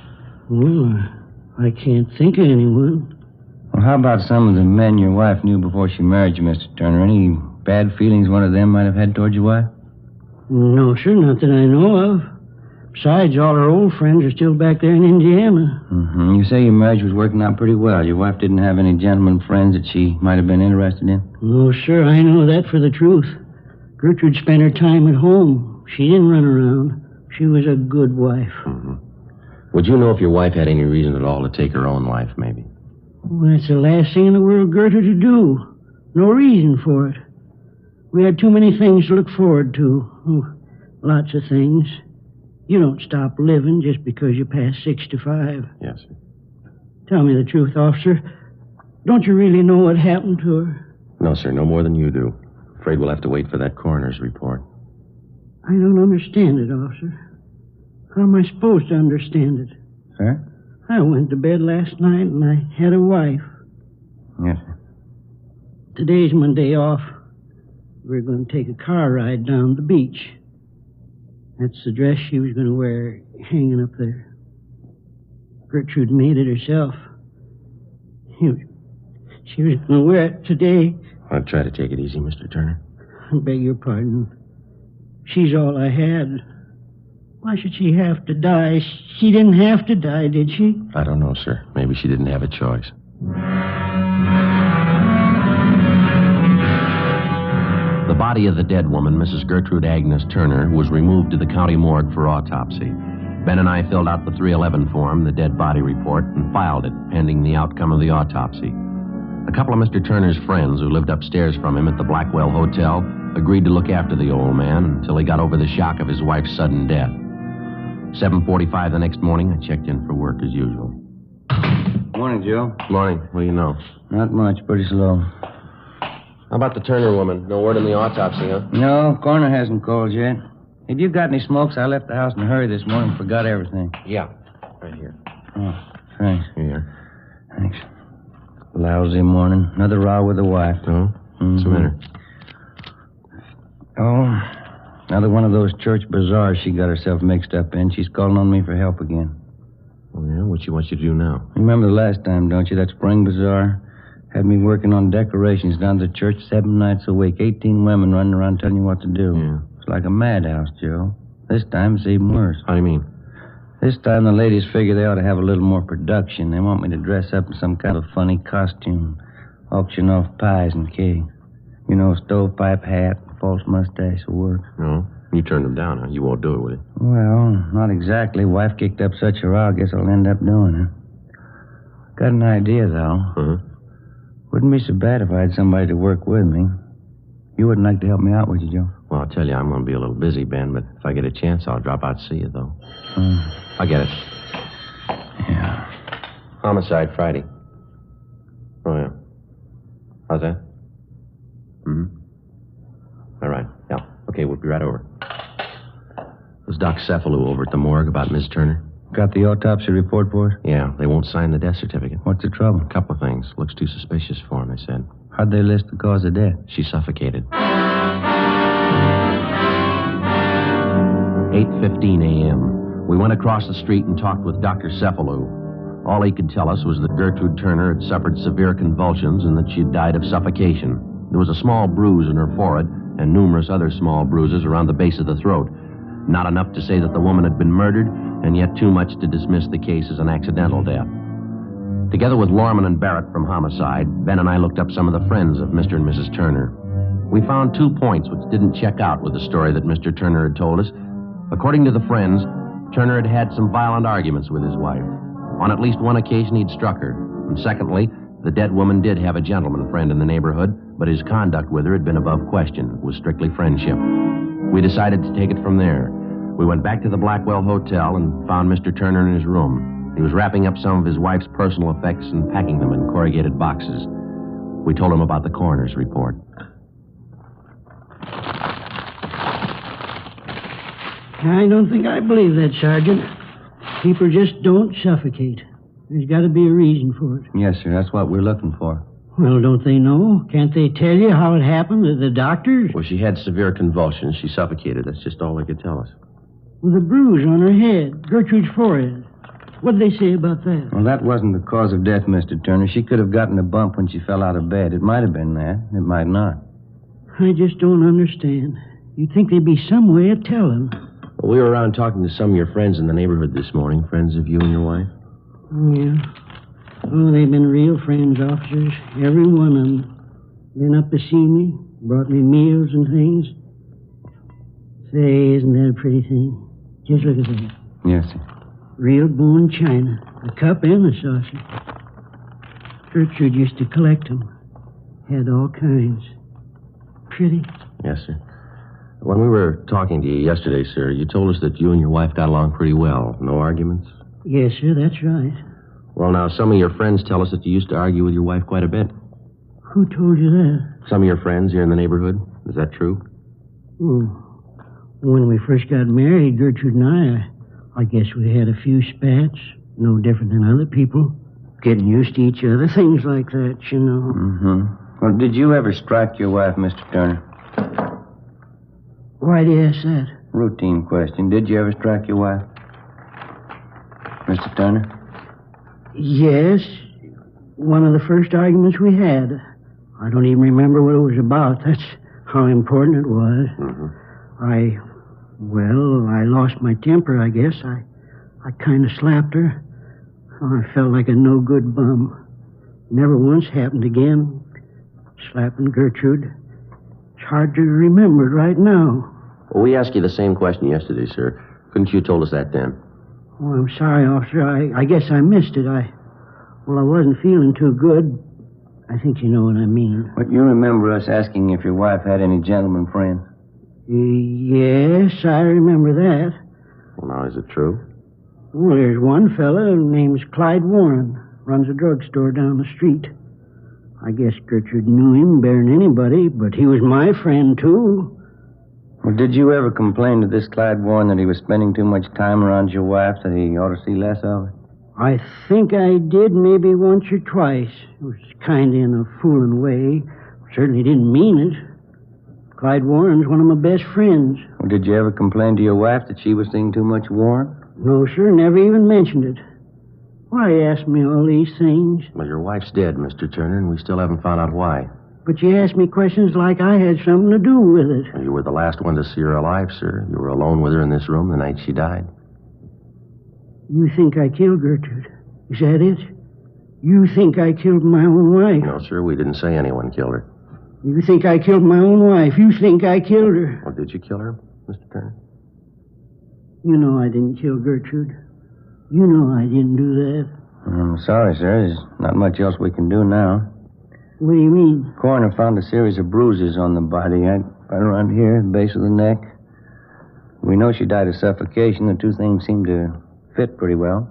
Well, I can't think of anyone.
Well, how about some of the men your wife knew before she married you, Mr. Turner? Any bad feelings one of them might have had towards your wife?
No, sir, not that I know of. Besides, all her old friends are still back there in Indiana.
Mm-hmm. You say your marriage was working out pretty well. Your wife didn't have any gentlemen friends that she might have been interested in?
No, sir, I know that for the truth. Gertrude spent her time at home. She didn't run around. She was a good wife.
Mm-hmm. Would you know if your wife had any reason at all to take her own life, maybe?
Well, that's the last thing in the world Gertrude to do. No reason for it. We had too many things to look forward to. Oh, lots of things. You don't stop living just because you pass 65.
Yes, sir.
Tell me the truth, officer. Don't you really know what happened to her?
No, sir, no more than you do. Afraid we'll have to wait for that coroner's report.
I don't understand it, officer. How am I supposed to understand it?
Sir?
I went to bed last night and I had a wife.
Yes, sir.
Today's my day off. We're going to take a car ride down the beach. That's the dress she was going to wear hanging up there. Gertrude made it herself. She was going to wear it today.
I'll try to take it easy, Mr. Turner.
I beg your pardon. She's all I had. Why should she have to die? She didn't have to die, did she?
I don't know, sir. Maybe she didn't have a choice. The body of the dead woman, Mrs. Gertrude Agnes Turner, was removed to the county morgue for autopsy. Ben and I filled out the 311 form, the dead body report, and filed it, pending the outcome of the autopsy. A couple of Mr. Turner's friends who lived upstairs from him at the Blackwell Hotel agreed to look after the old man until he got over the shock of his wife's sudden death. 7:45 the next morning, I checked in for work as usual.
Morning, Joe.
Morning. What do you know?
Not much. Pretty slow.
How about the Turner woman? No word on the autopsy, huh?
No, coroner hasn't called yet. Have you got any smokes? I left the house in a hurry this morning and forgot everything.
Yeah. Right here.
Oh, thanks.
Here.
Thanks. Lousy morning. Another row with the wife.
Oh? What's the matter?
Oh, another one of those church bazaars she got herself mixed up in. She's calling on me for help again.
Oh, yeah? What she wants you to do now?
Remember the last time, don't you? That spring bazaar had me working on decorations down to the church 7 nights a week. 18 women running around telling you what to do.
Yeah.
It's like a madhouse, Joe. This time it's even worse.
How do you mean?
This time the ladies figure they ought to have a little more production. They want me to dress up in some kind of funny costume, auction off pies and cake. You know, stovepipe hat, false mustache will work.
No? You turned them down, huh? You won't do it, will you?
Well, not exactly. Wife kicked up such a row, I guess I'll end up doing it. Got an idea, though.
Uh-huh.
Wouldn't be so bad if I had somebody to work with me. You wouldn't like to help me out, would you, Joe?
Well, I'll tell you, I'm going to be a little busy, Ben, but if I get a chance, I'll drop out to see you, though. I'll get it.
Yeah.
Homicide Friday. Oh, yeah. How's that? All right. Yeah. Okay, we'll be right over. Was Doc Cephalou over at the morgue about Miss Turner?
Got the autopsy report for her?
Yeah, they won't sign the death certificate.
What's the trouble?
A couple of things. Looks too suspicious for him, they said.
How'd they list the cause of death?
She suffocated. 8:15 a.m. We went across the street and talked with Dr. Cephalou. All he could tell us was that Gertrude Turner had suffered severe convulsions and that she had died of suffocation. There was a small bruise in her forehead and numerous other small bruises around the base of the throat. Not enough to say that the woman had been murdered, and yet too much to dismiss the case as an accidental death. Together with Lorman and Barrett from Homicide, Ben and I looked up some of the friends of Mr. and Mrs. Turner. We found 2 points which didn't check out with the story that Mr. Turner had told us. According to the friends, Turner had had some violent arguments with his wife. On at least one occasion, he'd struck her. And secondly, the dead woman did have a gentleman friend in the neighborhood, but his conduct with her had been above question. It was strictly friendship. We decided to take it from there. We went back to the Blackwell Hotel and found Mr. Turner in his room. He was wrapping up some of his wife's personal effects and packing them in corrugated boxes. We told him about the coroner's report.
I don't think I believe that, Sergeant. People just don't suffocate. There's got to be a reason for it.
Yes, sir. That's what we're looking for.
Well, don't they know? Can't they tell you how it happened? The doctors?
Well, she had severe convulsions. She suffocated. That's just all they could tell us.
With a bruise on her head, Gertrude's forehead. What did they say about that?
Well, that wasn't the cause of death, Mr. Turner. She could have gotten a bump when she fell out of bed. It might have been that. It might not.
I just don't understand. You'd think there'd be some way of telling.
Well, we were around talking to some of your friends in the neighborhood this morning, friends of you and your wife.
Oh, yeah. Oh, they've been real friends, officers. Every one of them. Been up to see me, brought me meals and things. Say, isn't that a pretty thing? Just look at that.
Yes, sir.
Real bone china. The cup and the saucer. Gertrude used to collect them. Had all kinds. Pretty.
Yes, sir. When we were talking to you yesterday, sir, you told us that you and your wife got along pretty well. No arguments?
Yes, sir, that's right.
Well, now, some of your friends tell us that you used to argue with your wife quite a bit.
Who told you that?
Some of your friends here in the neighborhood. Is that true?
Oh. When we first got married, Gertrude and I guess we had a few spats. No different than other people. Getting used to each other, things like that, you know.
Mm-hmm. Well, did you ever strike your wife, Mr. Turner?
Why do you ask that?
Routine question. Did you ever strike your wife? Mr. Turner?
Yes. One of the first arguments we had. I don't even remember what it was about. That's how important it was.
Mm-hmm.
I lost my temper, I guess. I kind of slapped her. Oh, I felt like a no-good bum. Never once happened again. Slapping Gertrude. It's hard to remember it right now.
Well, we asked you the same question yesterday, sir. Couldn't you have told us that then?
Oh, I'm sorry, officer. I guess I missed it. I wasn't feeling too good. I think you know what I mean.
But you remember us asking if your wife had any gentleman friends?
Yes, I remember that.
Well, now, is it true?
Well, there's one fella name's Clyde Warren. Runs a drugstore down the street. I guess Gertrude knew him better than anybody, but he was my friend, too.
Well, did you ever complain to this Clyde Warren that he was spending too much time around your wife, that he ought to see less of her?
I think I did maybe once or twice. It was kind of in a fooling way. Certainly didn't mean it. Clyde Warren's one of my best friends.
Well, did you ever complain to your wife that she was seeing too much Warren?
No, sir, never even mentioned it. Why ask me all these things?
Well, your wife's dead, Mr. Turner, and we still haven't found out why.
But you ask me questions like I had something to do with it.
Well, you were the last one to see her alive, sir. You were alone with her in this room the night she died.
You think I killed Gertrude? Is that it? You think I killed my own wife?
No, sir, we didn't say anyone killed her.
You think I killed my own wife? You think I killed her?
Well, did you kill her, Mr. Turner?
You know I didn't kill Gertrude. You know I didn't do that.
I'm sorry, sir. There's not much else we can do now.
What do you mean?
Coroner found a series of bruises on the body, right around here, the base of the neck. We know she died of suffocation. The two things seem to fit pretty well.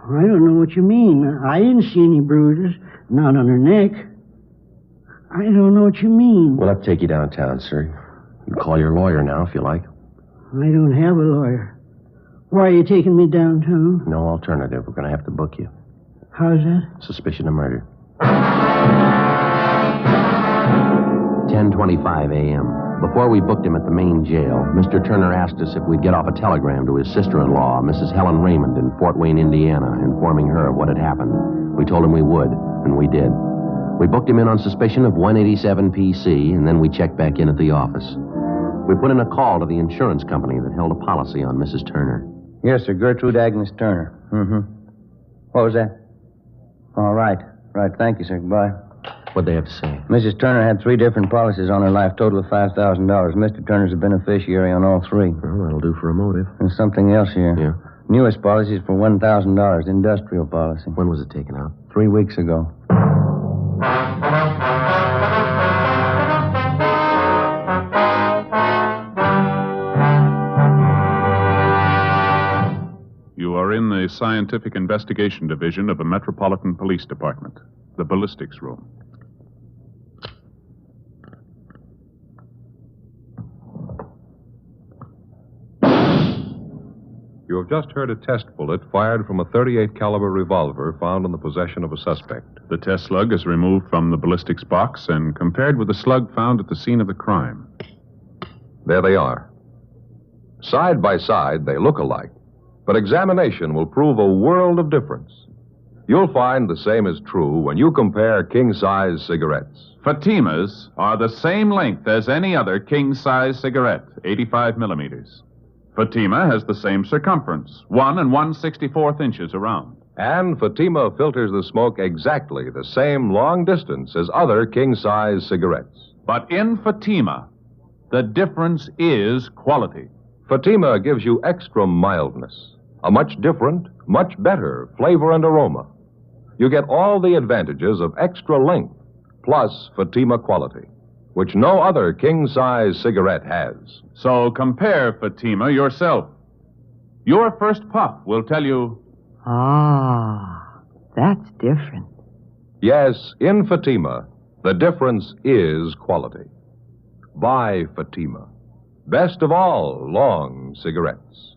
I don't know what you mean. I didn't see any bruises, not on her neck. I don't know what you mean.
We'll have to take you downtown, sir. You can call your lawyer now if you like.
I don't have a lawyer. Why are you taking me downtown?
No alternative. We're going to have to book you.
How's that?
Suspicion of murder.
10:25 a.m. Before we booked him at the main jail, Mr. Turner asked us if we'd get off a telegram to his sister-in-law, Mrs. Helen Raymond, in Fort Wayne, Indiana, informing her of what had happened. We told him we would, and we did. We booked him in on suspicion of 187 PC, and then we checked back in at the office. We put in a call to the insurance company that held a policy on Mrs. Turner.
Yes, sir. Gertrude Agnes Turner. What was that? All right. Right. Thank you, sir. Goodbye.
What'd they have to say?
Mrs. Turner had 3 different policies on her life, total of $5,000. Mr. Turner's a beneficiary on all 3.
Well, that'll do for a motive.
There's something else here.
Yeah?
Newest policy is for $1,000, industrial policy.
When was it taken out?
3 weeks ago.
You are in the Scientific Investigation Division of the Metropolitan Police Department, the ballistics room.
You have just heard a test bullet fired from a .38 caliber revolver found in the possession of a suspect.
The test slug is removed from the ballistics box and compared with the slug found at the scene of the crime.
There they are. Side by side, they look alike, but examination will prove a world of difference. You'll find the same is true when you compare king-size cigarettes.
Fatimas are the same length as any other king-size cigarette, 85 millimeters. Fatima has the same circumference, 1 1/64 inches around.
And Fatima filters the smoke exactly the same long distance as other king-size cigarettes.
But in Fatima, the difference is quality.
Fatima gives you extra mildness, a much different, much better flavor and aroma. You get all the advantages of extra length, plus Fatima quality, which no other king-size cigarette has.
So compare Fatima yourself. Your first puff will tell you...
Ah, that's different.
Yes, in Fatima, the difference is quality. Buy Fatima. Best of all long cigarettes.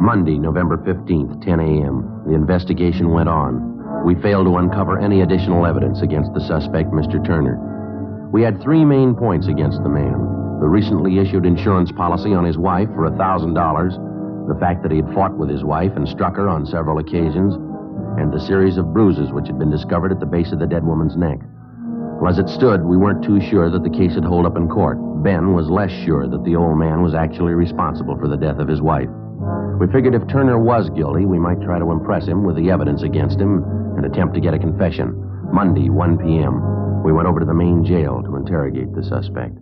Monday, November 15th, 10 a.m. The investigation went on. We failed to uncover any additional evidence against the suspect, Mr. Turner. We had 3 main points against the man. The recently issued insurance policy on his wife for $1,000, the fact that he had fought with his wife and struck her on several occasions, and the series of bruises which had been discovered at the base of the dead woman's neck. Well, as it stood, we weren't too sure that the case would hold up in court. Ben was less sure that the old man was actually responsible for the death of his wife. We figured if Turner was guilty, we might try to impress him with the evidence against him and attempt to get a confession. Monday, 1 p.m., we went over to the main jail to interrogate the suspect.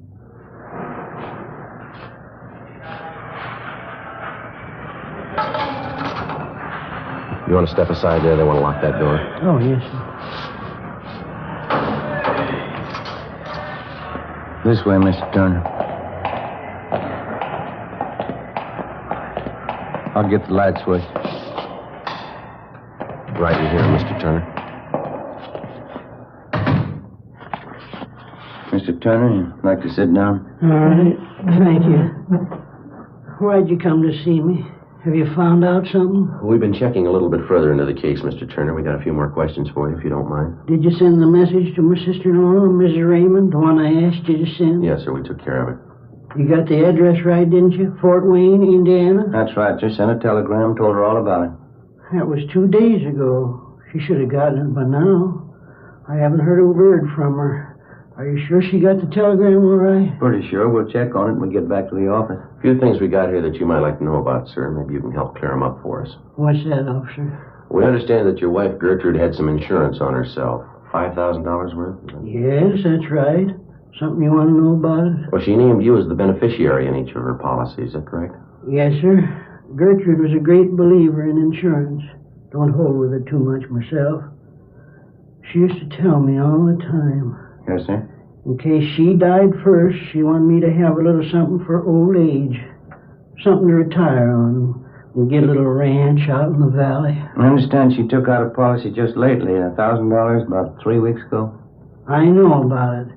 You want to step aside there? They want to lock that door.
Oh, yes, sir.
This way, Mr. Turner. I'll get the light switch.
Right in here, Mr. Turner.
Mr. Turner, you'd like to sit down?
All right. Thank you. Why'd you come to see me? Have you found out something?
We've been checking a little bit further into the case, Mr. Turner. We got a few more questions for you, if you don't mind.
Did you send the message to my sister-in-law, Mrs. Raymond, the one I asked you to send?
Yes, sir. We took care of it.
You got the address right, didn't you? Fort Wayne, Indiana?
That's right, sir. Sent a telegram, told her all about it.
That was 2 days ago. She should have gotten it by now. I haven't heard a word from her. Are you sure she got the telegram all right?
Pretty sure. We'll check on it when we get back to the office.
A few things we got here that you might like to know about, sir. Maybe you can help clear them up for us.
What's that, officer?
We understand that your wife, Gertrude, had some insurance on herself. $5,000 worth?
Yes, that's right. Something you want to know about it?
Well, she named you as the beneficiary in each of her policies. Is that correct?
Yes, sir. Gertrude was a great believer in insurance. Don't hold with it too much myself. She used to tell me all the time.
Yes, sir.
In case she died first, she wanted me to have a little something for old age. Something to retire on. And get a little ranch out in the valley.
I understand she took out a policy just lately, $1,000 about 3 weeks ago.
I know about it.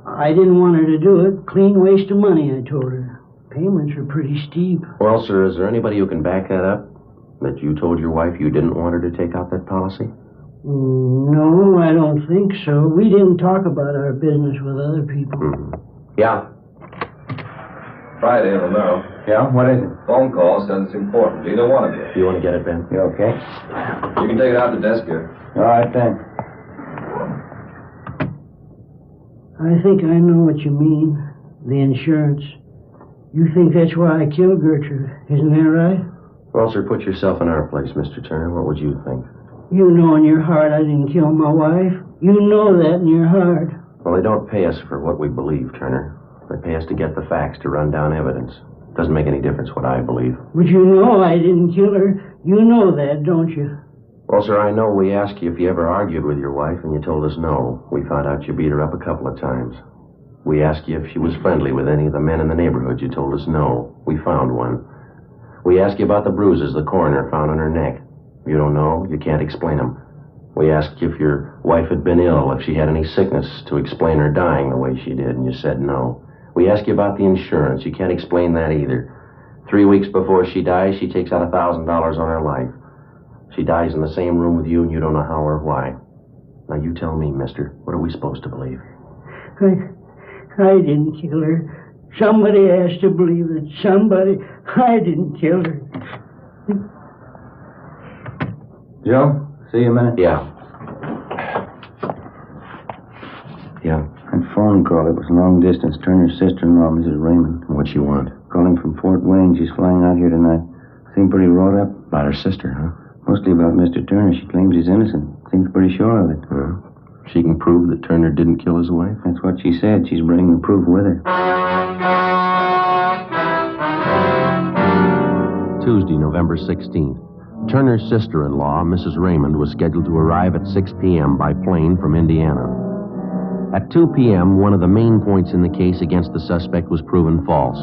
I didn't want her to do it. Clean waste of money, I told her. Payments are pretty steep.
Well, sir, is there anybody who can back that up? That you told your wife you didn't want her to take out that policy?
No, I don't think so. We didn't talk about our business with other people.
Mm-hmm. Yeah.
Friday, Romero.
Yeah? What is it?
Phone call says it's important. Either one of you.
You want to get it, Ben?
You okay?
You can take it out the desk here.
All right, thanks.
I think I know what you mean. The insurance. You think that's why I killed Gertrude, isn't that right?
Well, sir, put yourself in our place, Mr. Turner. What would you think?
You know in your heart I didn't kill my wife. You know that in your heart.
Well, they don't pay us for what we believe, Turner. They pay us to get the facts, to run down evidence. Doesn't make any difference what I believe.
But you know I didn't kill her. You know that, don't you?
Well, sir, I know we asked you if you ever argued with your wife, and you told us no. We found out you beat her up a couple of times. We asked you if she was friendly with any of the men in the neighborhood. You told us no. We found one. We asked you about the bruises the coroner found on her neck. You don't know. You can't explain them. We asked you if your wife had been ill, if she had any sickness to explain her dying the way she did, and you said no. We asked you about the insurance. You can't explain that either. 3 weeks before she dies, she takes out $1,000 on her life. She dies in the same room with you, and you don't know how or why. Now, you tell me, mister, what are we supposed to believe?
I didn't kill her. Somebody has to believe that somebody... I didn't kill her.
Joe, see you a minute?
Yeah. Yeah.
That phone call, it was long distance. Turner's sister-in-law, Mrs. Raymond.
What you want?
Calling from Fort Wayne. She's flying out here tonight. Seemed pretty wrought up.
About her sister, huh?
Mostly about Mr. Turner. She claims he's innocent. Seems pretty sure of it.
She can prove that Turner didn't kill his wife?
That's what she said. She's bringing the proof with her.
Tuesday, November 16th. Turner's sister-in-law, Mrs. Raymond, was scheduled to arrive at 6 p.m. by plane from Indiana. At 2 p.m., one of the main points in the case against the suspect was proven false.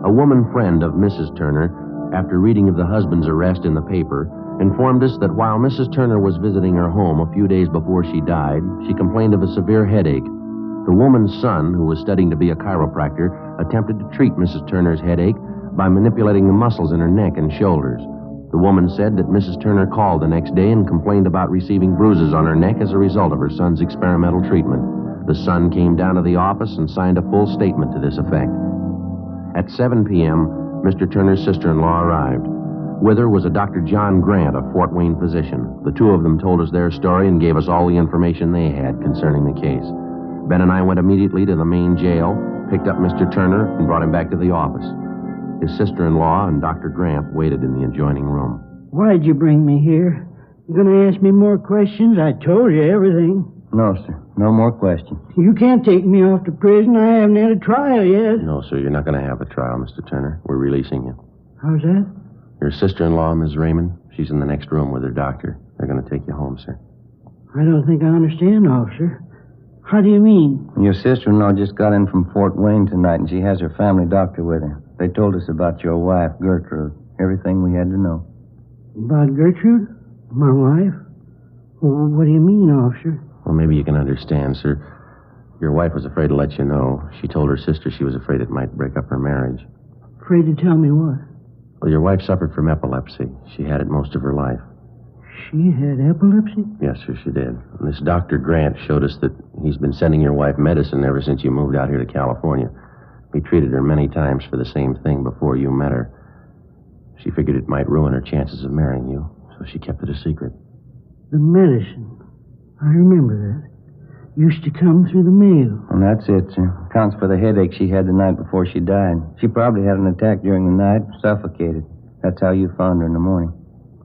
A woman friend of Mrs. Turner, after reading of the husband's arrest in the paper, informed us that while Mrs. Turner was visiting her home a few days before she died, she complained of a severe headache. The woman's son, who was studying to be a chiropractor, attempted to treat Mrs. Turner's headache by manipulating the muscles in her neck and shoulders. The woman said that Mrs. Turner called the next day and complained about receiving bruises on her neck as a result of her son's experimental treatment. The son came down to the office and signed a full statement to this effect. At 7 p.m., Mr. Turner's sister-in-law arrived. With her was a Dr. John Grant, a Fort Wayne physician. The two of them told us their story and gave us all the information they had concerning the case. Ben and I went immediately to the main jail, picked up Mr. Turner, and brought him back to the office. His sister-in-law and Dr. Grant waited in the adjoining room.
Why'd you bring me here? You gonna ask me more questions? I told you everything.
No, sir. No more questions.
You can't take me off to prison. I haven't had a trial yet.
No, sir, you're not going to have a trial, Mr. Turner. We're releasing you.
How's that?
Your sister-in-law, Ms. Raymond, she's in the next room with her doctor. They're going to take you home, sir.
I don't think I understand, officer. How do you mean?
Your sister-in-law just got in from Fort Wayne tonight, and she has her family doctor with her. They told us about your wife, Gertrude. Everything we had to know.
About Gertrude? My wife? Well, what do you mean, officer?
Well, maybe you can understand, sir. Your wife was afraid to let you know. She told her sister she was afraid it might break up her marriage.
Afraid to tell me what?
Well, your wife suffered from epilepsy. She had it most of her life.
She had epilepsy?
Yes, sir, she did. And this Dr. Grant showed us that he's been sending your wife medicine ever since you moved out here to California. He treated her many times for the same thing before you met her. She figured it might ruin her chances of marrying you, so she kept it a secret.
The medicine. I remember that. Used to come through the mail.
And that's it, sir. Accounts for the headache she had the night before she died. She probably had an attack during the night, suffocated. That's how you found her in the morning.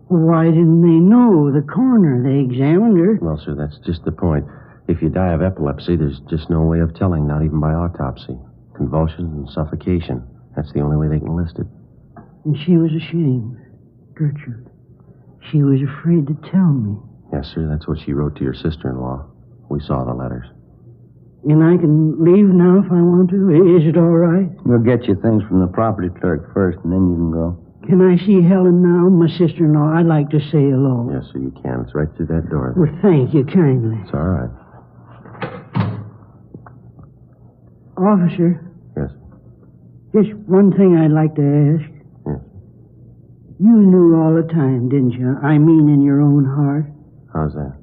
Well, why didn't they know? The coroner, they examined her.
Well, sir, that's just the point. If you die of epilepsy, there's just no way of telling, not even by autopsy. Convulsions and suffocation. That's the only way they can list it.
And she was ashamed. Gertrude. She was afraid to tell me.
Yes, sir, that's what she wrote to your sister-in-law. We saw the letters.
And I can leave now if I want to? Is it all right?
We'll get you things from the property clerk first, and then you can go.
Can I see Helen now, my sister-in-law? I'd like to say hello.
Yes, sir, you can. It's right through that door.
Well, thank you kindly.
It's all right.
Officer.
Yes?
Just one thing I'd like to ask.
Yes.
You knew all the time, didn't you? I mean in your own heart.
How's that?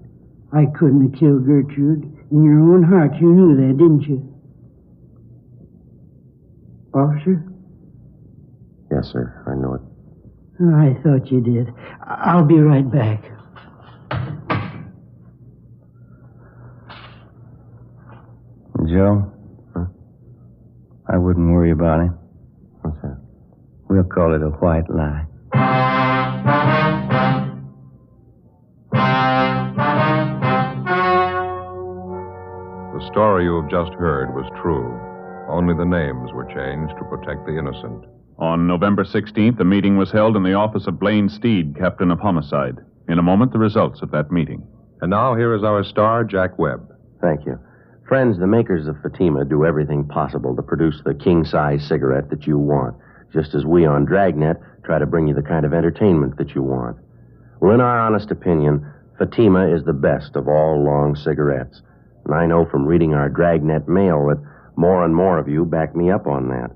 I couldn't have killed Gertrude. In your own heart, you knew that, didn't you? Officer?
Yes, sir, I know it.
I thought you did. I'll be right back.
Joe?
Huh?
I wouldn't worry about it.
What's that?
We'll call it a white lie.
The story you have just heard was true. Only the names were changed to protect the innocent.
On November 16th, a meeting was held in the office of Blaine Steed, captain of homicide. In a moment, the results of that meeting.
And now here is our star, Jack Webb.
Thank you. Friends, the makers of Fatima do everything possible to produce the king-size cigarette that you want, just as we on Dragnet try to bring you the kind of entertainment that you want. Well, in our honest opinion, Fatima is the best of all long cigarettes. And I know from reading our Dragnet mail that more and more of you back me up on that.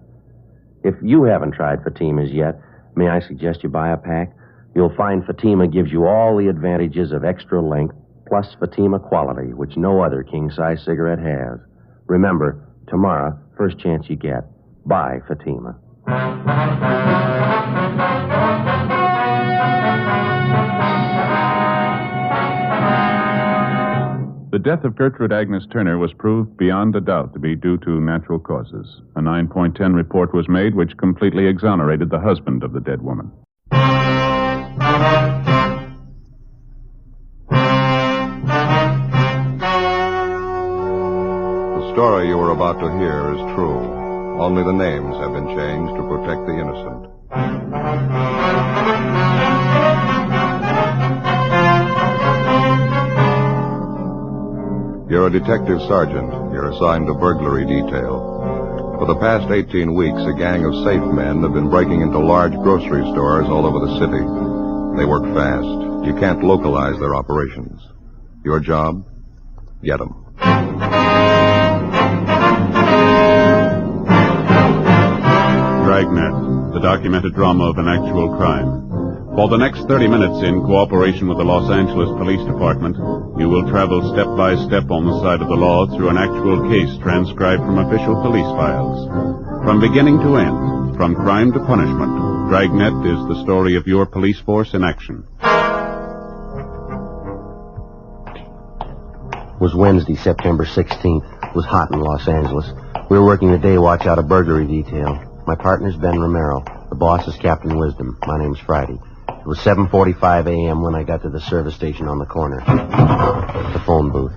If you haven't tried Fatimas yet, may I suggest you buy a pack? You'll find Fatima gives you all the advantages of extra length, plus Fatima quality, which no other king-size cigarette has. Remember, tomorrow, first chance you get, buy Fatima.
The death of Gertrude Agnes Turner was proved beyond a doubt to be due to natural causes. A 9.10 report was made which completely exonerated the husband of the dead woman.
The story you are about to hear is true. Only the names have been changed to protect the innocent. You're a detective sergeant. You're assigned to burglary detail. For the past 18 weeks, a gang of safe men have been breaking into large grocery stores all over the city. They work fast. You can't localize their operations. Your job? Get them.
Dragnet, the documented drama of an actual crime. For the next 30 minutes, in cooperation with the Los Angeles Police Department, you will travel step by step on the side of the law through an actual case transcribed from official police files. From beginning to end, from crime to punishment, Dragnet is the story of your police force in action.
It was Wednesday, September 16th. It was hot in Los Angeles. We were working the day watch out of burglary detail. My partner's Ben Romero. The boss is Captain Wisdom. My name's Friday. It was 7:45 a.m. when I got to the service station on the corner. The phone booth.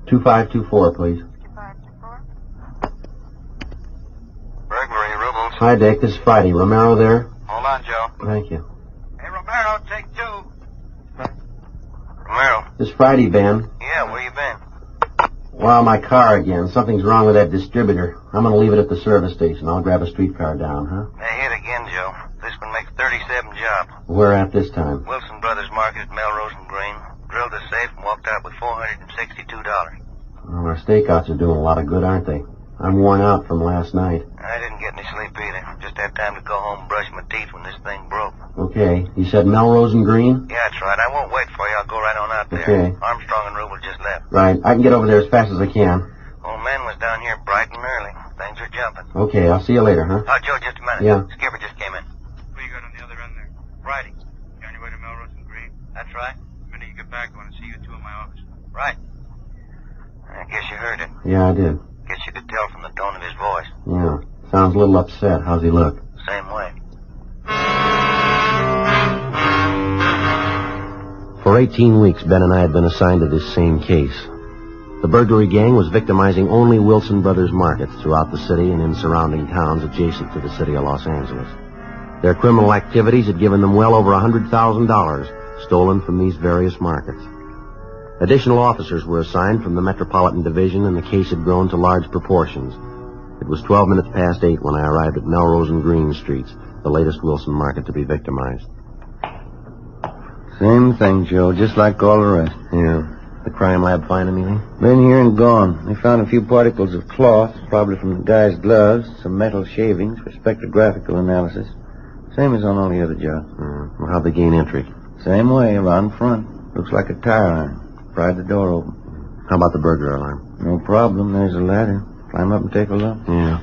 2524, please.
Burglary, Rubles.
Hi, Dick. This is Friday. Romero there?
Hold on, Joe.
Thank you.
Hey, Romero, take 2. Romero.
This is Friday, Ben.
Yeah, where you been?
Well, my car again. Something's wrong with that distributor. I'm going to leave it at the service station. I'll grab a streetcar down, huh?
They hit again, Joe. This one makes 37 jobs.
Where at this time?
Wilson Brothers Market at Melrose and Green. Drilled the safe and walked out with $462.
Well, our stakeouts are doing a lot of good, aren't they? I'm worn out from last night.
I didn't get any sleep either. Just had time to go home and brush my teeth when this thing broke.
Okay. You said Melrose and Green?
Yeah, that's right. I won't wait for you. I'll go right on out there.
Okay.
Armstrong and Rubel just left.
Right. I can get over there as fast as I can.
Old man was down here bright and early. Things are jumping.
Okay, I'll see you later, huh?
Oh, Joe, just a minute.
Yeah.
Skipper just came in. Who you got on the other end there? Friday. You on your way to Melrose and Green? That's right. The minute you get back, I want to see you two in my office. Right. I guess you heard it.
Yeah, I did.
Guess you could tell from the tone of his voice.
Yeah. Sounds a little upset. How's he look?
Same way.
For 18 weeks, Ben and I had been assigned to this same case. The burglary gang was victimizing only Wilson Brothers markets throughout the city and in surrounding towns adjacent to the city of Los Angeles. Their criminal activities had given them well over $100,000 stolen from these various markets. Additional officers were assigned from the Metropolitan Division, and the case had grown to large proportions. It was 12 minutes past 8 when I arrived at Melrose and Green Streets, the latest Wilson market to be victimized.
Same thing, Joe, just like all the rest.
Yeah. The crime lab find anything?
Been here and gone. They found a few particles of cloth, probably from the guy's gloves, some metal shavings for spectrographical analysis. Same as on all the other jobs.
Well, how'd they gain entry?
Same way, around front. Looks like a tire iron. Pried the door open.
How about the burglar alarm?
No problem. There's a ladder. Climb up and take a look.
Yeah.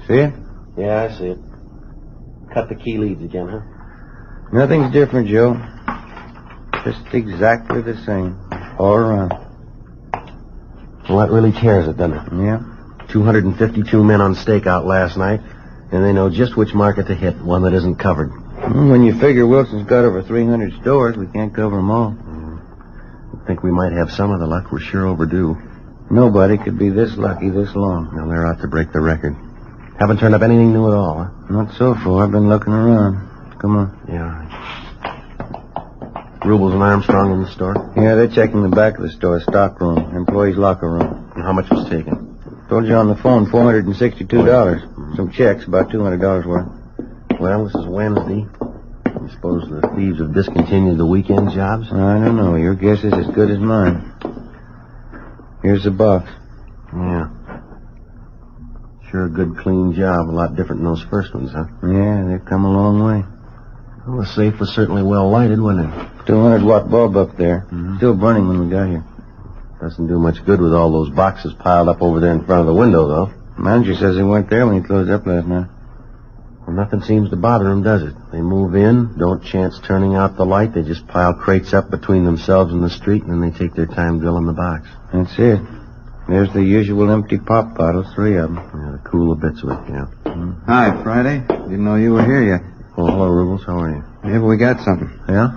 See it?
Yeah, I see it. Cut the key leads again, huh?
Nothing's different, Joe. Just exactly the same. All around.
Well, that really tears it, doesn't it?
Yeah.
252 men on stakeout last night, and they know just which market to hit, one that isn't covered.
When you figure Wilson's got over 300 stores, we can't cover them all.
I think we might have some of the luck. We're sure overdue.
Nobody could be this lucky this long.
Now, they're out to break the record. Haven't turned up anything new at all, huh?
Not so far. I've been looking around. Come on.
Yeah. Rubels and Armstrong in the store?
Yeah, they're checking the back of the store, stock room, employees' locker room.
And how much was taken?
Told you on the phone, $462. Some checks, about $200 worth.
Well, this is Wednesday. I suppose the thieves have discontinued the weekend jobs?
I don't know. Your guess is as good as mine. Here's the box.
Yeah. Sure a good, clean job. A lot different than those first ones, huh?
Yeah, they've come a long way.
Well, the safe was certainly well lighted, wasn't it?
200-watt bulb up there. Still burning when we got here.
Doesn't do much good with all those boxes piled up over there in front of the window, though.
Manager says they weren't there when he closed up last night.
Well, nothing seems to bother them, does it? They move in, don't chance turning out the light. They just pile crates up between themselves and the street, and then they take their time drilling the box.
That's it. There's the usual empty pop bottles, 3 of them.
Yeah, the cooler bits of it, yeah.
Hi, Friday. Didn't know you were here yet.
Oh, hello, Rubels. How are you?
Yeah, but we got something.
Yeah?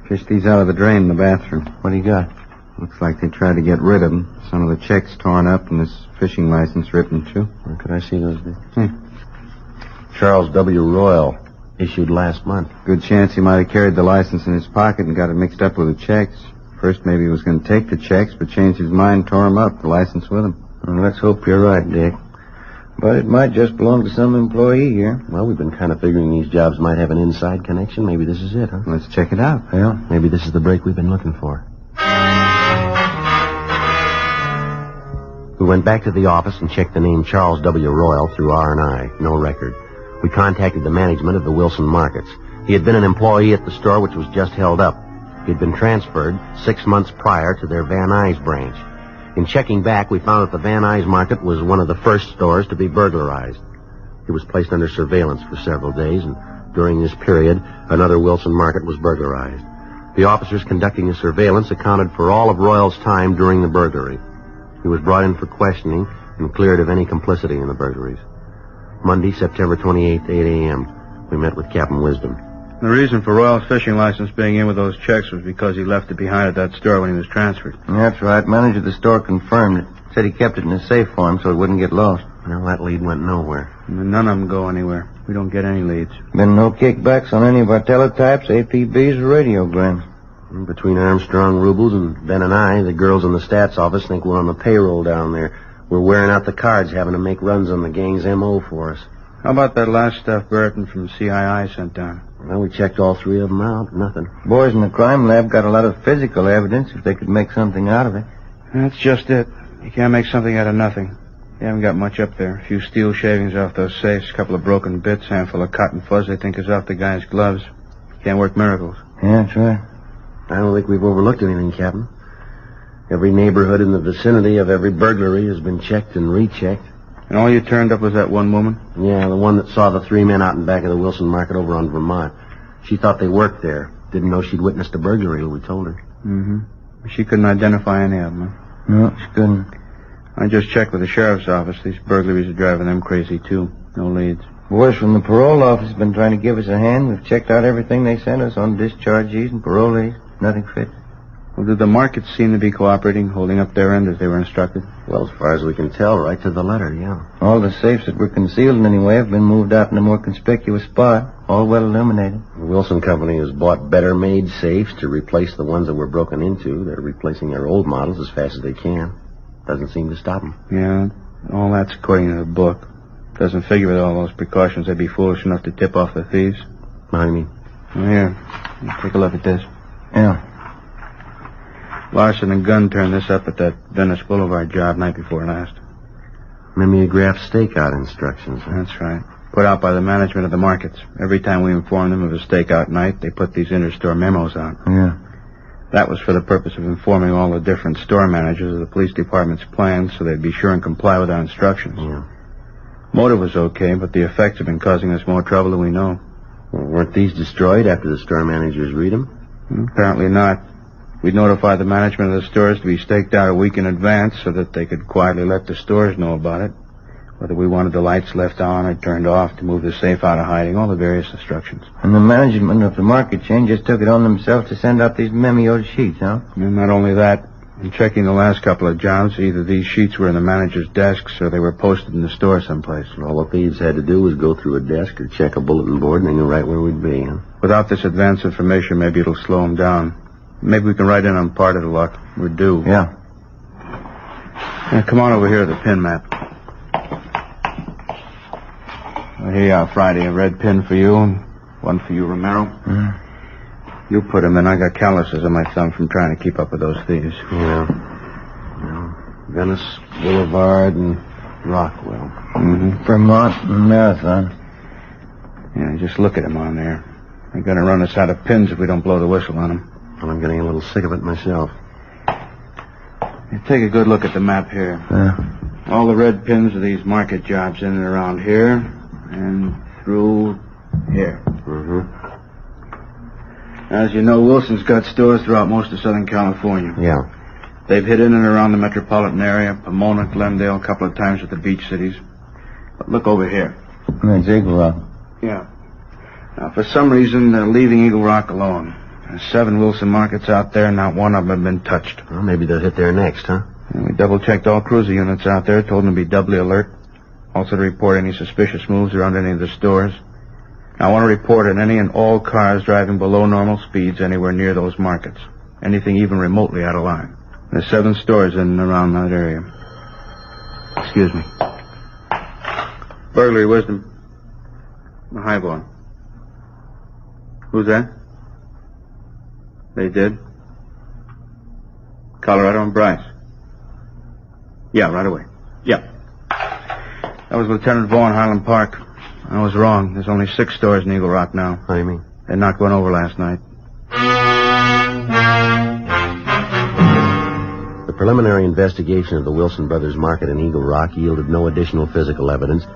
Fished these out of the drain in the bathroom.
What do you got?
Looks like they tried to get rid of them. Some of the checks torn up and this fishing license ripped in two.
Where could I see those bits?
Yeah.
Charles W. Royal, issued last month.
Good chance he might have carried the license in his pocket and got it mixed up with the checks. First, maybe he was going to take the checks, but changed his mind, tore them up, the license with him.
Well, let's hope you're right, Dick. But it might just belong to some employee here.
Well, we've been kind of figuring these jobs might have an inside connection. Maybe this is it, huh?
Let's check it out.
Well, maybe this is the break we've been looking for. We went back to the office and checked the name Charles W. Royal through R&I. No record. We contacted the management of the Wilson Markets. He had been an employee at the store, which was just held up. He had been transferred 6 months prior to their Van Nuys branch. In checking back, we found that the Van Nuys market was one of the first stores to be burglarized. He was placed under surveillance for several days, and during this period, another Wilson market was burglarized. The officers conducting the surveillance accounted for all of Royal's time during the burglary. He was brought in for questioning and cleared of any complicity in the burglaries. Monday, September 28th, 8 a.m., we met with Captain Wisdom.
The reason for Royal's fishing license being in with those checks was because he left it behind at that store when he was transferred.
That's right. Manager of the store confirmed it. Said he kept it in a safe for him so it wouldn't get lost.
Well, that lead went nowhere.
None of them go anywhere. We don't get any leads.
Been no kickbacks on any of our teletypes, APBs, or radiograms.
Between Armstrong, Rubles, and Ben and I, the girls in the stats office think we're on the payroll down there. We're wearing out the cards, having to make runs on the gang's M.O. for us.
How about that last stuff Burton from CII sent down?
Well, we checked all three of them out. Nothing.
Boys in the crime lab got a lot of physical evidence if they could make something out of it.
That's just it. You can't make something out of nothing. They haven't got much up there. A few steel shavings off those safes, a couple of broken bits, handful of cotton fuzz they think is off the guy's gloves. Can't work miracles.
Yeah, that's right.
I don't think we've overlooked anything, Captain. Every neighborhood in the vicinity of every burglary has been checked and rechecked.
And all you turned up was that one woman?
Yeah, the one that saw the three men out in back of the Wilson Market over on Vermont. She thought they worked there. Didn't know she'd witnessed a burglary, we told her.
Mm-hmm. She couldn't identify any of them, huh?
No, she couldn't.
I just checked with the sheriff's office. These burglaries are driving them crazy, too. No leads.
Boys from the parole office have been trying to give us a hand. We've checked out everything they sent us on dischargees and parolees. Nothing fits.
Well, did the markets seem to be cooperating, holding up their end as they were instructed?
Well, as far as we can tell, right to the letter, yeah.
All the safes that were concealed in any way have been moved out in a more conspicuous spot, all well illuminated.
The Wilson Company has bought better-made safes to replace the ones that were broken into. They're replacing their old models as fast as they can. Doesn't seem to stop them.
Yeah, all that's according to the book. Doesn't figure with all those precautions they'd be foolish enough to tip off the thieves.
What do you mean?
Well, here, take a look at this.
Yeah.
Larson and Gunn turned this up at that Venice Boulevard job night before last.
Mimeograph stakeout instructions. Huh?
That's right. Put out by the management of the markets. Every time we inform them of a stakeout night, they put these inter-store memos out.
Yeah.
That was for the purpose of informing all the different store managers of the police department's plans so they'd be sure and comply with our instructions.
Yeah.
Motive was okay, but the effects have been causing us more trouble than we know.
Well, weren't these destroyed after the store managers read them?
Apparently not. We notified the management of the stores to be staked out a week in advance so that they could quietly let the stores know about it. Whether we wanted the lights left on or turned off to move the safe out of hiding, all the various instructions.
And the management of the market chain just took it on themselves to send out these memoed sheets, huh?
And not only that, in checking the last couple of jobs, either these sheets were in the manager's desks or they were posted in the store someplace.
All the thieves had to do was go through a desk or check a bulletin board and they knew right where we'd be, huh?
Without this advance information, maybe it'll slow them down. Maybe we can write in on part of the luck. We're due.
Yeah.
Now, come on over here to the pin map. Well, here you are, Friday. A red pin for you and one for you, Romero.
Mm-hmm.
You put them in. I got calluses on my thumb from trying to keep up with those thieves.
Yeah. Venice Boulevard and Rockwell.
Mm-hmm.
Vermont and Marathon.
Yeah, just look at them on there. They're going to run us out of pins if we don't blow the whistle on them.
Well, I'm getting a little sick of it myself.
Take a good look at the map here. All the red pins are these market jobs in and around here and through here.
Mm-hmm.
As you know, Wilson's got stores throughout most of Southern California.
Yeah.
They've hit in and around the metropolitan area, Pomona, Glendale, a couple of times at the beach cities. But look over here.
That's Eagle Rock.
Yeah. Now, for some reason, they're leaving Eagle Rock alone. There's 7 Wilson markets out there, and not one of them have been touched.
Well, maybe they'll hit there next, huh?
And we double-checked all cruiser units out there, told them to be doubly alert. Also to report any suspicious moves around any of the stores. Now, I want to report on any and all cars driving below normal speeds anywhere near those markets. Anything even remotely out of line. There's 7 stores in and around that area. Excuse me. Burglary, Wisdom. The highball. Who's that? They did? Colorado and Bryce. Yeah, right away. Yeah. That was Lieutenant Vaughn, Highland Park. I was wrong. There's only 6 stores in Eagle Rock now.
What do you mean?
They knocked one over last night.
The preliminary investigation of the Wilson Brothers Market in Eagle Rock yielded no additional physical evidence,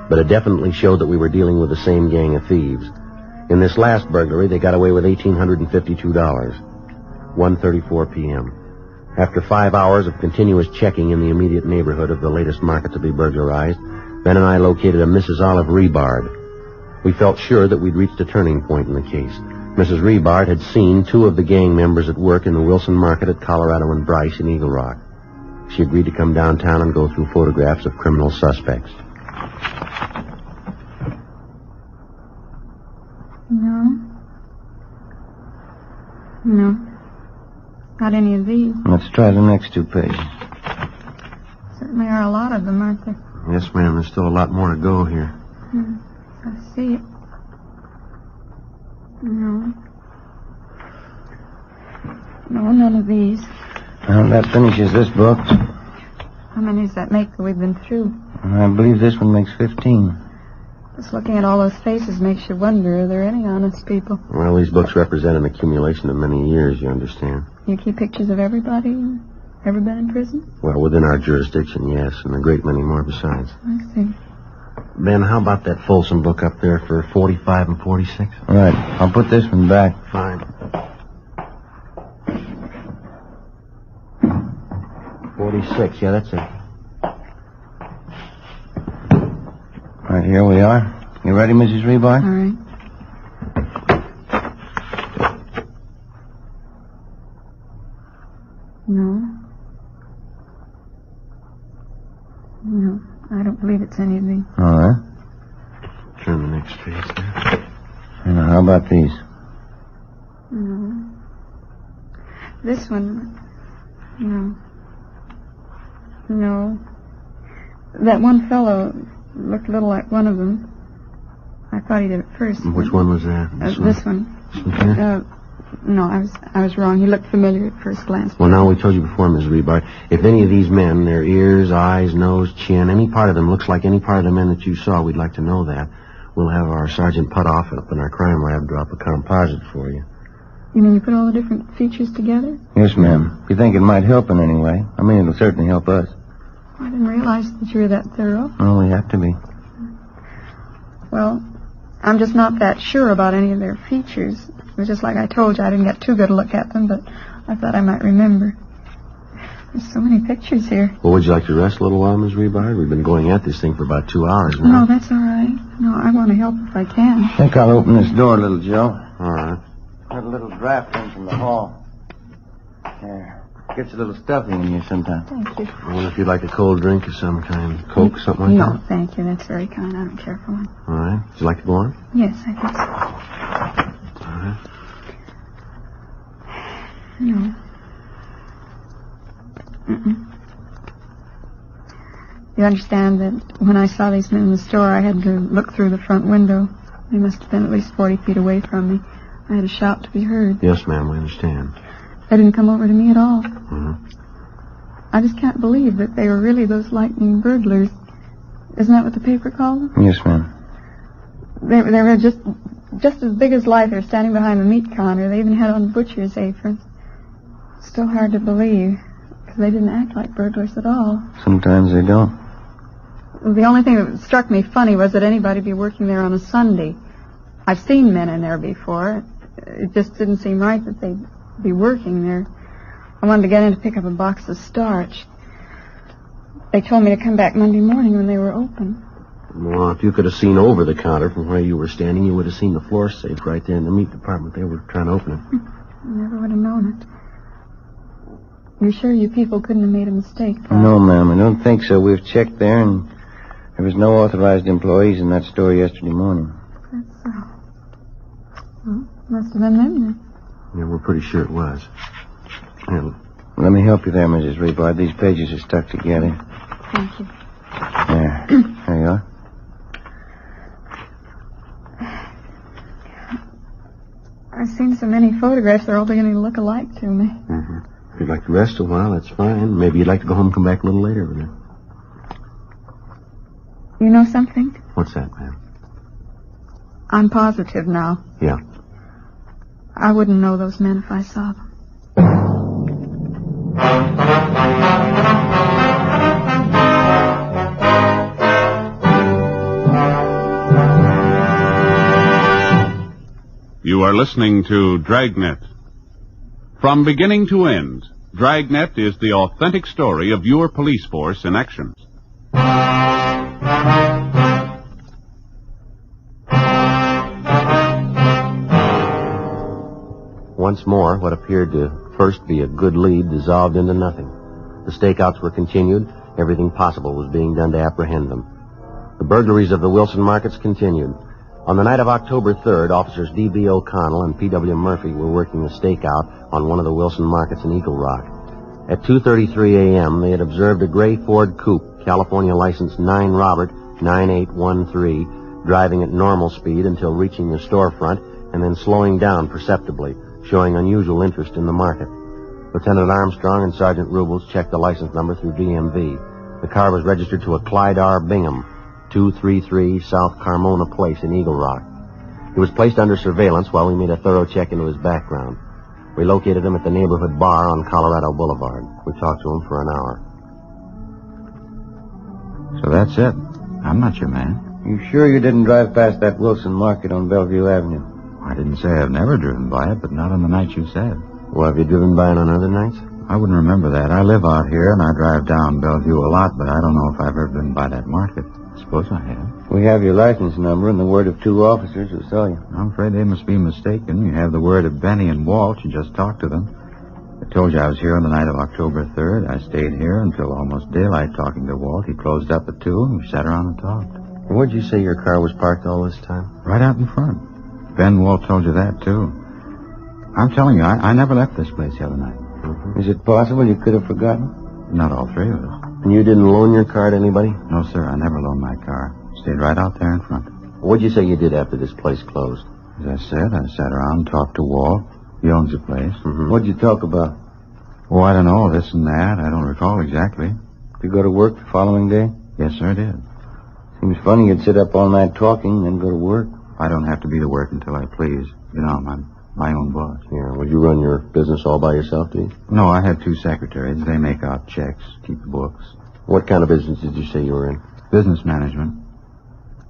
but it definitely showed that we were dealing with the same gang of thieves. In this last burglary, they got away with $1,852. 1:34 p.m. After 5 hours of continuous checking in the immediate neighborhood of the latest market to be burglarized, Ben and I located a Mrs. Olive Rebard.
We felt sure that we'd reached a turning point in the case. Mrs. Rebart had seen 2 of the gang members at work in the Wilson Market at Colorado and Bryce in Eagle Rock. She agreed to come downtown and go through photographs of criminal suspects.
No. Not any of these.
Let's try the next 2 pages.
Certainly are a lot of them, aren't there?
Yes, ma'am. There's still a lot more to go here.
I see it. No. No, none of these.
Well, that finishes this book.
How many does that make that we've been through?
I believe this one makes 15.
Just looking at all those faces makes you wonder, are there any honest people?
Well, these books represent an accumulation of many years, you understand.
You keep pictures of everybody who ever been in prison?
Well, within our jurisdiction, yes, and a great many more besides.
I see.
Ben, how about that Folsom book up there for 45 and 46?
All right. I'll put this one back.
Fine. 46, yeah, that's it.
All right, here we are. You ready, Mrs. Rebart?
All right. No. No, I don't believe it's any of these.
All right.
Turn the next page there.
Now, how about these?
No. This one. No. No. That one fellow looked a little like one of them. I thought he did at first.
Which one was that?
This one.
This one here?
No, I was wrong. He looked familiar at first glance.
Well, now, we told you before, Ms. Rebart, if any of these men, their ears, eyes, nose, chin, any part of them looks like any part of the men that you saw, we'd like to know that. We'll have our Sergeant Putoff up in our crime lab drop a composite for you.
You mean you put all the different features together?
Yes, ma'am. If you think it might help in any way. I mean, it'll certainly help us.
I didn't realize that you were that thorough.
Oh, we have to be.
Well, I'm just not that sure about any of their features. It was just like I told you, I didn't get too good a look at them, but I thought I might remember. There's so many pictures here.
Well, would you like to rest a little while, Ms. Rebart? We've been going at this thing for about 2 hours now.
No, that's all right. No, I want to help if I can.
I think I'll open this door, little Joe.
All right.
Got a little draft in from the hall. There. Gets a little stuffy in here sometimes.
Thank you.
I wonder if you'd like a cold drink of some kind. Coke, something like that?
No, thank you. That's very kind. I don't care for one.
All right. Would you like to go on?
Yes, I think so.
All right.
No. You understand that when I saw these men in the store, I had to look through the front window. They must have been at least 40 feet away from me. I had to shout to be heard.
Yes, ma'am, we understand.
They didn't come over to me at all.
Mm-hmm.
I just can't believe that they were really those lightning burglars. Isn't that what the paper called them?
Yes, ma'am.
They were just as big as life. They're standing behind the meat counter. They even had on butcher's aprons. Still hard to believe, because they didn't act like burglars at all.
Sometimes they don't.
The only thing that struck me funny was that anybody be working there on a Sunday. I've seen men in there before. It just didn't seem right that they'd be working there. I wanted to get in to pick up a box of starch. They told me to come back Monday morning when they were open.
Well, if you could have seen over the counter from where you were standing, you would have seen the floor safe right there in the meat department. They were trying to open it.
I never would have known it. You're sure you people couldn't have made a mistake, Paul?
No, ma'am, I don't think so. We've checked there, and there was no authorized employees in that store yesterday morning.
That's so. Well, must have been them then.
Yeah, we're pretty sure it was. Here,
let me help you there, Mrs. Rebart. These pages are stuck together.
Thank you.
There. There you are.
I've seen so many photographs, they're all beginning to look alike to me.
Mm-hmm. If you'd like to rest a while, that's fine. Maybe you'd like to go home and come back a little later. Then.
You know something?
What's that, ma'am?
I'm positive now.
Yeah.
I wouldn't know those men if I saw them.
You are listening to Dragnet. From beginning to end, Dragnet is the authentic story of your police force in action.
once more, what appeared to first be a good lead dissolved into nothing. The stakeouts were continued. Everything possible was being done to apprehend them. The burglaries of the Wilson markets continued. On the night of October 3rd, officers D.B. O'Connell and P.W. Murphy were working a stakeout on one of the Wilson markets in Eagle Rock. At 2:33 a.m., they had observed a gray Ford coupe, California license 9 Robert 9813, driving at normal speed until reaching the storefront and then slowing down perceptibly, showing unusual interest in the market. Lieutenant Armstrong and Sergeant Rubles checked the license number through DMV. The car was registered to a Clyde R. Bingham, 233 South Carmona Place in Eagle Rock. He was placed under surveillance while we made a thorough check into his background. We located him at the neighborhood bar on Colorado Boulevard. We talked to him for an hour.
So that's it. I'm not your man.
You sure you didn't drive past that Wilson market on Bellevue Avenue?
I didn't say I've never driven by it, but not on the night you said.
Well, have you driven by it on other nights?
I wouldn't remember that. I live out here, and I drive down Bellevue a lot, but I don't know if I've ever been by that market. Suppose I have.
We have your license number and the word of 2 officers who saw you.
I'm afraid they must be mistaken. You have the word of Benny and Walt. You just talked to them. I told you I was here on the night of October 3rd. I stayed here until almost daylight talking to Walt. He closed up at 2, and we sat around and talked.
Where'd you say your car was parked all this time?
Right out in front. Ben Walt told you that, too. I'm telling you, I never left this place the other night.
Mm-hmm. Is it possible you could have forgotten?
Not all 3 of us.
And you didn't loan your car to anybody?
No, sir. I never loaned my car. Stayed right out there in front.
What'd you say you did after this place closed?
As I said, I sat around and talked to Walt. He owns the place.
Mm-hmm. What'd you talk about?
Oh, I don't know. This and that. I don't recall exactly.
Did you go to work the following day?
Yes, sir, I did.
Seems funny you'd sit up all night talking and then go to work.
I don't have to be to work until I please. You know, I'm my own boss.
Yeah, well, you run your business all by yourself, do you?
No, I have 2 secretaries. They make out checks, keep the books.
What kind of business did you say you were in?
Business management.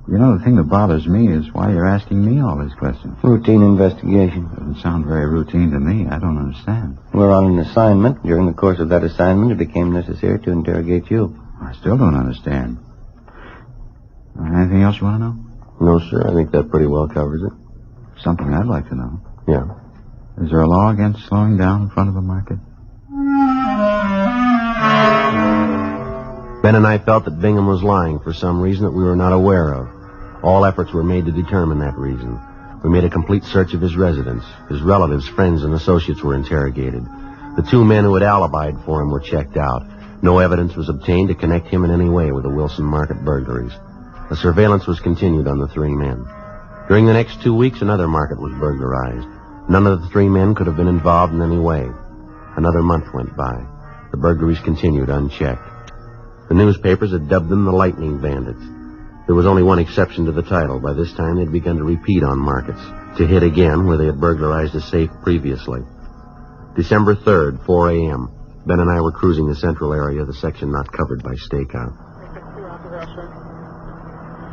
You know, the thing that bothers me is why you're asking me all these questions.
Routine investigation.
Doesn't sound very routine to me. I don't understand.
We're on an assignment. During the course of that assignment, it became necessary to interrogate you.
I still don't understand. Anything else you want to know?
No, sir. I think that pretty well covers it.
Something I'd like to know.
Yeah.
Is there a law against slowing down in front of a market?
Ben and I felt that Bingham was lying for some reason that we were not aware of. All efforts were made to determine that reason. We made a complete search of his residence. His relatives, friends, and associates were interrogated. The 2 men who had alibied for him were checked out. No evidence was obtained to connect him in any way with the Wilson market burglaries. The surveillance was continued on the 3 men. During the next 2 weeks, another market was burglarized. None of the 3 men could have been involved in any way. Another month went by. The burglaries continued unchecked. The newspapers had dubbed them the Lightning Bandits. There was only one exception to the title. By this time, they'd begun to repeat on markets, to hit again where they had burglarized a safe previously. December 3rd, 4 a.m. Ben and I were cruising the central area, the section not covered by stakeout.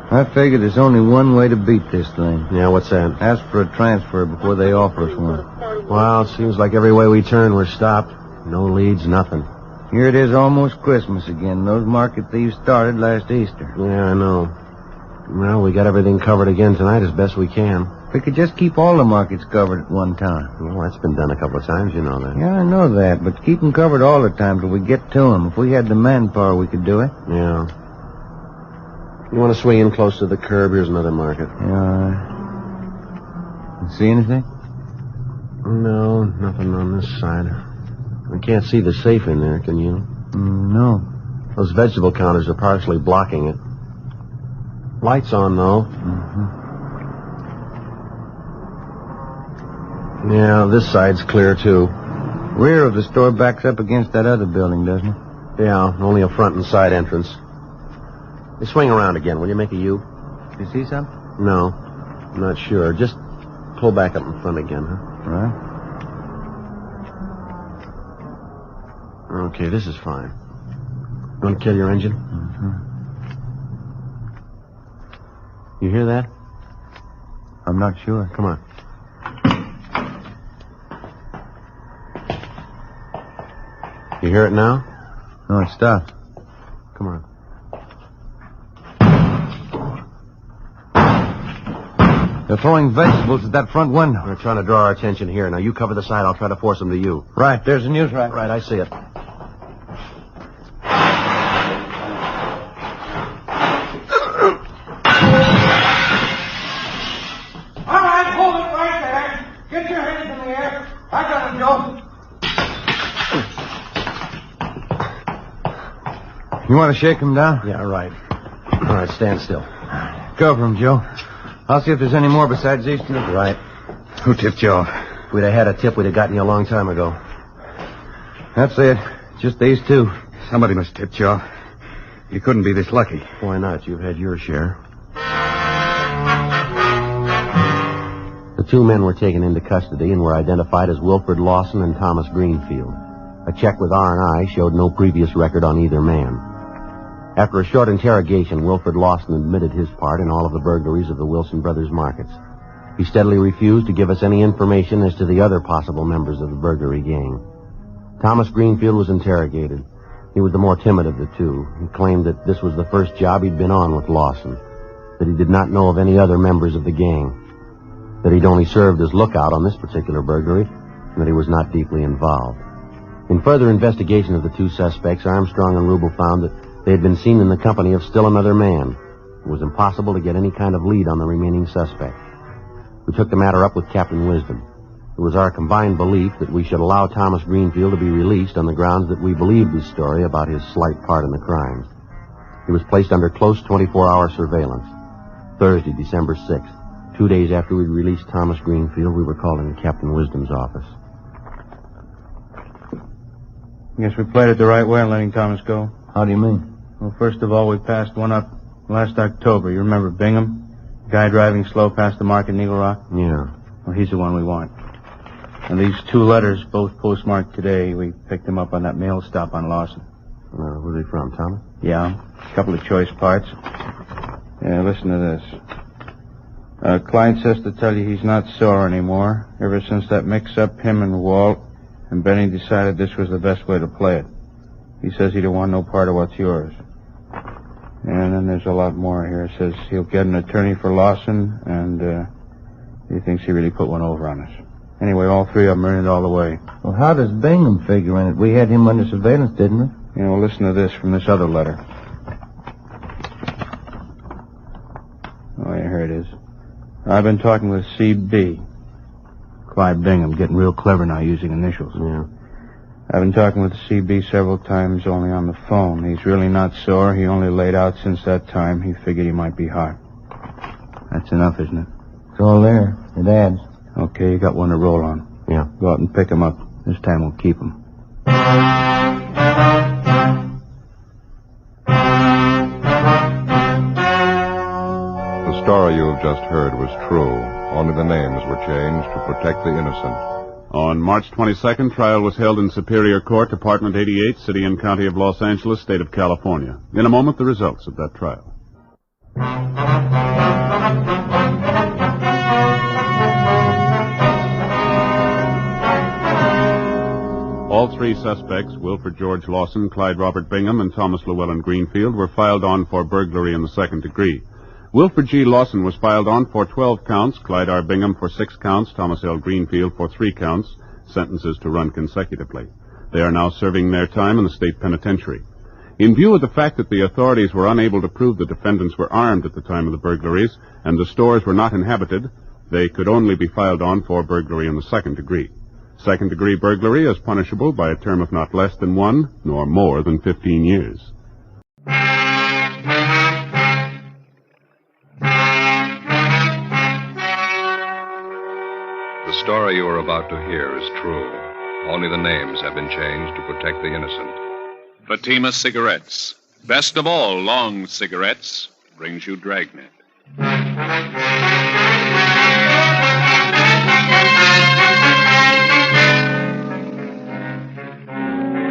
I figure there's only one way to beat this thing.
Yeah, what's that?
Ask for a transfer before they offer us one.
Well, it seems like every way we turn, we're stopped. No leads, nothing.
Here it is almost Christmas again. Those market thieves started last Easter.
Yeah, I know. Well, we got everything covered again tonight as best we can.
We could just keep all the markets covered at one time.
Well, that's been done a couple of times, you know that.
Yeah, I know that, but keep them covered all the time till we get to them. If we had the manpower, we could do it.
Yeah. You want to swing in close to the curb? Here's another market.
Yeah. See anything?
No, nothing on this side. I can't see the safe in there, can you?
No.
Those vegetable counters are partially blocking it. Lights on, though.
Mm-hmm.
Yeah, this side's clear, too.
Rear of the store backs up against that other building, doesn't it?
Yeah, only a front and side entrance. Hey, swing around again. Will you make a U?
You see something?
No, I'm not sure. Just pull back up in front again, huh?
Right.
Okay, this is fine. You want to kill your engine?
Mm-hmm.
You hear that?
I'm not sure.
Come on. You hear it now?
No, it stopped.
Come on.
They're throwing vegetables at that front window.
They're trying to draw our attention here. Now, you cover the side. I'll try to force them to you.
Right, there's the news rack.
Right, I see it.
All right, hold it right there. Get your hands in the air. I got him, Joe.
You want to shake him down?
Yeah, right. All right, stand still.
Cover him, Joe. I'll see if there's any more besides these two.
Right.
Who tipped you off?
If we'd have had a tip, we'd have gotten you a long time ago.
That's it. Just these two.
Somebody must have tipped you off. You couldn't be this lucky.
Why not? You've had your share. The two men were taken into custody and were identified as Wilfred Lawson and Thomas Greenfield. A check with R&I showed no previous record on either man. After a short interrogation, Wilfred Lawson admitted his part in all of the burglaries of the Wilson Brothers markets. He steadily refused to give us any information as to the other possible members of the burglary gang. Thomas Greenfield was interrogated. He was the more timid of the two. He claimed that this was the first job he'd been on with Lawson, that he did not know of any other members of the gang, that he'd only served as lookout on this particular burglary, and that he was not deeply involved. In further investigation of the two suspects, Armstrong and Rubel found that they had been seen in the company of still another man. It was impossible to get any kind of lead on the remaining suspect. We took the matter up with Captain Wisdom. It was our combined belief that we should allow Thomas Greenfield to be released on the grounds that we believed his story about his slight part in the crimes. He was placed under close 24-hour surveillance. Thursday, December 6th. 2 days after we released Thomas Greenfield, we were called into Captain Wisdom's office.
Guess we played it the right way in letting Thomas go.
How do you mean?
Well, first of all, we passed one up last October. You remember Bingham? The guy driving slow past the market in Eagle Rock?
Yeah.
Well, he's the one we want. And these two letters, both postmarked today, we picked them up on that mail stop on Lawson.
Who are they from, Thomas?
Yeah, a couple of choice parts. Yeah, listen to this. Client says to tell you he's not sore anymore. Ever since that mix-up, him and Walt and Benny decided this was the best way to play it. He says he don't want no part of what's yours. And then there's a lot more here. It says he'll get an attorney for Lawson, and he thinks he really put one over on us. Anyway, all three of them are in it all the way.
Well, how does Bingham figure in it? We had him under surveillance, didn't we?
You know, listen to this from this other letter. Oh, yeah, here it is. I've been talking with C.B. Clyde Bingham, getting real clever now using initials.
Yeah.
I've been talking with C.B. several times, only on the phone. He's really not sore. He only laid out since that time. He figured he might be hot. That's enough, isn't it?
It's all there. It adds.
Okay, you got one to roll on.
Yeah.
Go out and pick him up. This time we'll keep him.
The story you have just heard was true. Only the names were changed to protect the innocent.
On March 22nd, trial was held in Superior Court, Department 88, City and County of Los Angeles, State of California. In a moment, the results of that trial. All three suspects, Wilfred George Lawson, Clyde Robert Bingham, and Thomas Llewellyn Greenfield, were filed on for burglary in the second degree. Wilfred G. Lawson was filed on for 12 counts, Clyde R. Bingham for 6 counts, Thomas L. Greenfield for 3 counts, sentences to run consecutively. They are now serving their time in the state penitentiary. In view of the fact that the authorities were unable to prove the defendants were armed at the time of the burglaries and the stores were not inhabited, they could only be filed on for burglary in the second degree. Second-degree burglary is punishable by a term of not less than 1 nor more than 15 years.
The story you are about to hear is true. Only the names have been changed to protect the innocent.
Fatima Cigarettes, best of all long cigarettes, brings you Dragnet.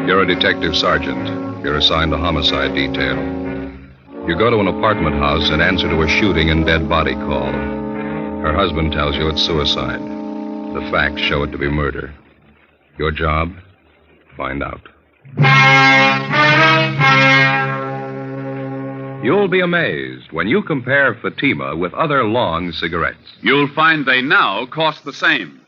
You're a detective sergeant. You're assigned to homicide detail. You go to an apartment house and answer to a shooting and dead body call. Her husband tells you it's suicide. The facts show it to be murder. Your job? Find out. You'll be amazed when you compare Fatima with other long cigarettes.
You'll find they now cost the same.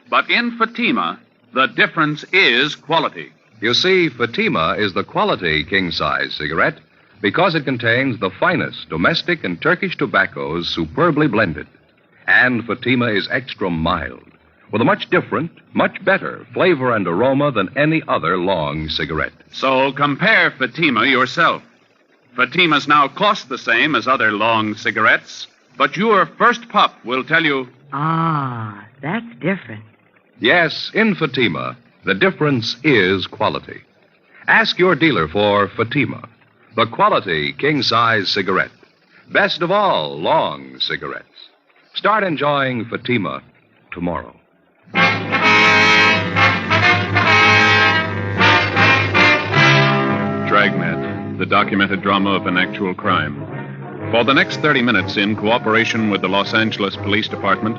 But in Fatima, the difference is quality.
You see, Fatima is the quality king-size cigarette because it contains the finest domestic and Turkish tobaccos superbly blended. And Fatima is extra mild, with a much different, much better flavor and aroma than any other long cigarette.
So compare Fatima yourself. Fatimas now cost the same as other long cigarettes, but your first puff will tell you...
Ah, that's different.
Yes, in Fatima, the difference is quality. Ask your dealer for Fatima, the quality king-size cigarette. Best of all long cigarettes. Start enjoying Fatima tomorrow.
Dragnet, the documented drama of an actual crime. For the next 30 minutes, in cooperation with the Los Angeles Police Department,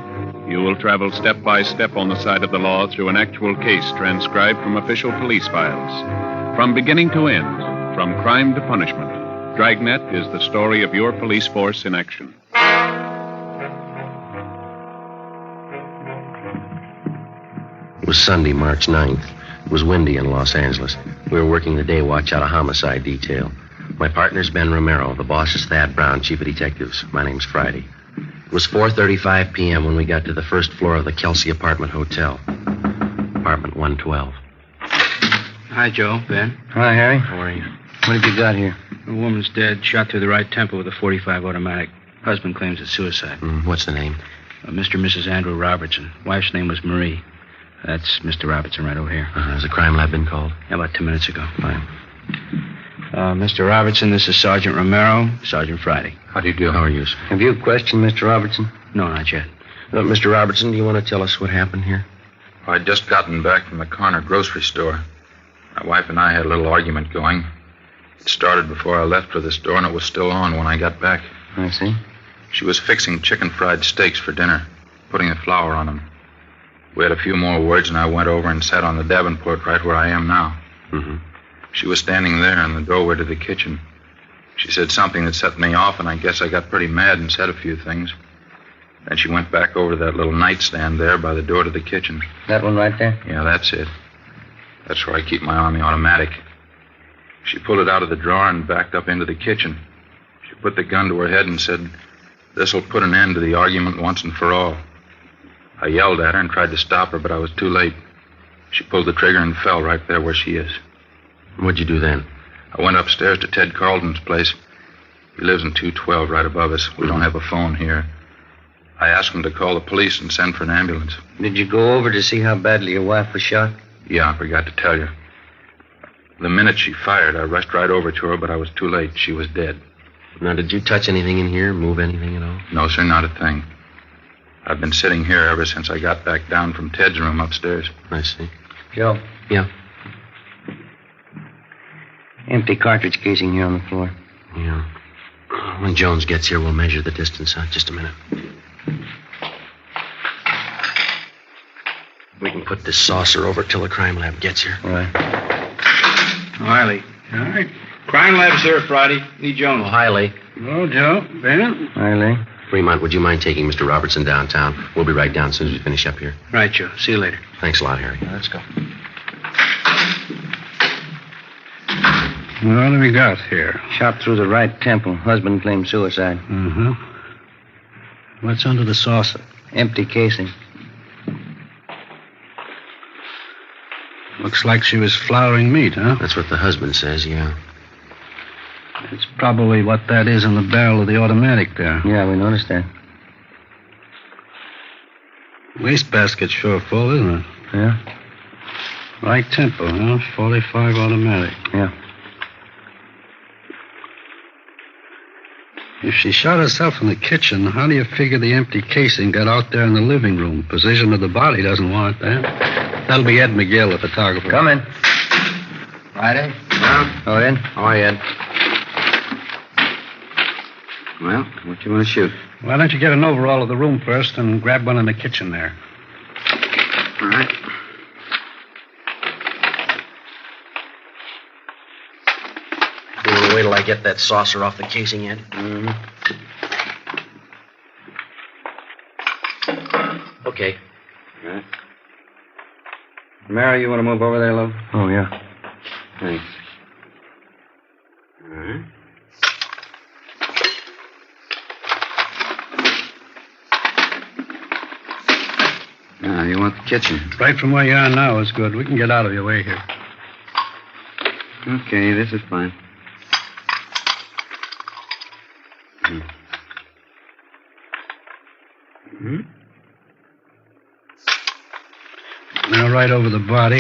you will travel step by step on the side of the law through an actual case transcribed from official police files. From beginning to end, from crime to punishment, Dragnet is the story of your police force in action.
It was Sunday, March 9th. It was windy in Los Angeles. We were working the day watch out of homicide detail. My partner's Ben Romero. The boss is Thad Brown, chief of detectives. My name's Friday. It was 4:35 p.m. when we got to the first floor of the Kelsey Apartment Hotel. Apartment 112.
Hi, Joe. Ben.
Hi, Harry.
How are you?
What have you got here?
A woman's dead, shot through the right temple with a .45 automatic. Husband claims it's suicide.
What's the name?
Mr. and Mrs. Andrew Robertson. Wife's name was Marie. That's Mr. Robertson right over here.
Has the crime lab been called?
Yeah, about 2 minutes ago.
Fine.
Mr. Robertson, this is Sergeant Romero, Sergeant Friday.
How do you do? How are you, sir?
Have you questioned Mr. Robertson?
No, not yet.
Mr. Robertson, do you want to tell us what happened here?
I'd just gotten back from the corner grocery store. My wife and I had a little argument going. It started before I left for the store, and it was still on when I got back.
I see.
She was fixing chicken fried steaks for dinner, putting the flour on them. We had a few more words, and I went over and sat on the Davenport right where I am now.
Mm-hmm.
She was standing there in the doorway to the kitchen. She said something that set me off, and I guess I got pretty mad and said a few things. Then she went back over to that little nightstand there by the door to the kitchen.
That one right there?
Yeah, that's it. That's where I keep my Army automatic. She pulled it out of the drawer and backed up into the kitchen. She put the gun to her head and said, "This'll put an end to the argument once and for all." I yelled at her and tried to stop her, but I was too late. She pulled the trigger and fell right there where she is.
What'd you do then?
I went upstairs to Ted Carlton's place. He lives in 212 right above us. We don't have a phone here. I asked him to call the police and send for an ambulance.
Did you go over to see how badly your wife was shot?
Yeah, I forgot to tell you. The minute she fired, I rushed right over to her, but I was too late. She was dead.
Now, did you touch anything in here, move anything at all?
No, sir, not a thing. I've been sitting here ever since I got back down from Ted's room upstairs.
I see.
Joe.
Yeah.
Empty cartridge casing here on the floor.
Yeah. When Jones gets here, we'll measure the distance. Just a minute. We can put this saucer over till the crime lab gets here.
All right.
Riley. All right. Crime lab's here Friday. Lee Jones.
Oh, hi, Lee.
Hello, Joe. Ben?
Hi, Lee.
Fremont, would you mind taking Mr. Robertson downtown? We'll be right down as soon as we finish up here.
Right, Joe. See you later.
Thanks a lot, Harry.
Let's go.
What do we got here?
Shot through the right temple. Husband claimed suicide.
Mm-hmm. What's under the saucer?
Empty casing.
Looks like she was flouring meat, huh?
That's what the husband says, yeah.
It's probably what that is in the barrel of the automatic there.
Yeah, we noticed that.
Wastebasket's sure full, isn't it?
Yeah.
Right tempo, huh? 45 automatic.
Yeah.
If she shot herself in the kitchen, how do you figure the empty casing got out there in the living room? Position of the body doesn't warrant that. That'll be Ed McGill, the photographer.
Come in.
Friday?
Yeah? Oh, Ed?
Hi, Ed. Well, what you want to shoot?
Why don't you get an overall of the room first and grab one in the kitchen there?
All right.
You want to wait till I get that saucer off the casing yet?
Mm-hmm.
Okay.
All right. Mary, you want to move over there, love?
Oh, yeah.
Thanks. All right. Now, you want the kitchen?
Right from where you are now is good. We can get out of your way here.
Okay, this is fine.
Mm-hmm. Now, right over the body.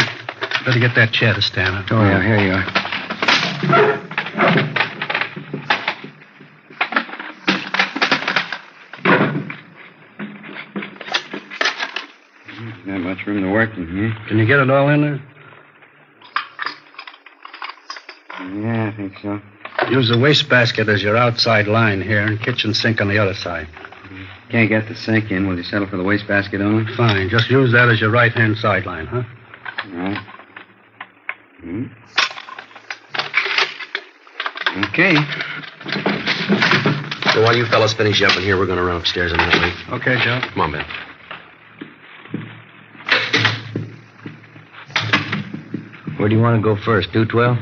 Better get that chair to stand up.
Oh, yeah, here you are.
Not much room to work in here.
Can you get it all in there?
Yeah, I think so.
Use the wastebasket as your outside line here and kitchen sink on the other side.
Can't get the sink in. Will you settle for the wastebasket only?
Fine. Just use that as your right-hand sideline, huh?
All right. Okay.
So while you fellas finish up in here, we're going to run upstairs a minute late.
Okay, Joe.
Come on, Ben.
Where do you want to go first? 212?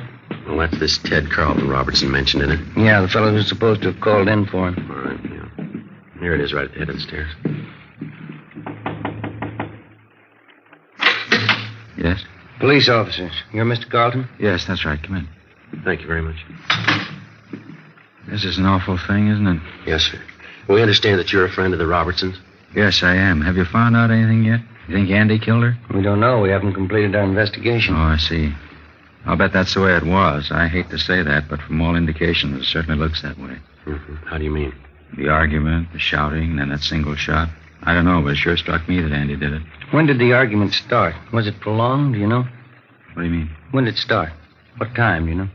Well, that's this Ted Carlton Robertson mentioned in it.
Yeah, the fellow who's supposed to have called in for him.
All right, yeah. Here it is, right at the head of the stairs.
Yes?
Police officers. You're Mr. Carlton?
Yes, that's right. Come in.
Thank you very much.
This is an awful thing, isn't it?
Yes, sir. We understand that you're a friend of the Robertsons.
Yes, I am. Have you found out anything yet? You think Andy killed her?
We don't know. We haven't completed our investigation.
Oh, I see. I'll bet that's the way it was. I hate to say that, but from all indications, it certainly looks that way.
Mm-hmm. How do you mean?
The argument, the shouting, then that single shot. I don't know, but it sure struck me that Andy did it.
When did the argument start? Was it prolonged, do you know?
What do you mean?
When did it start? What time, do you know?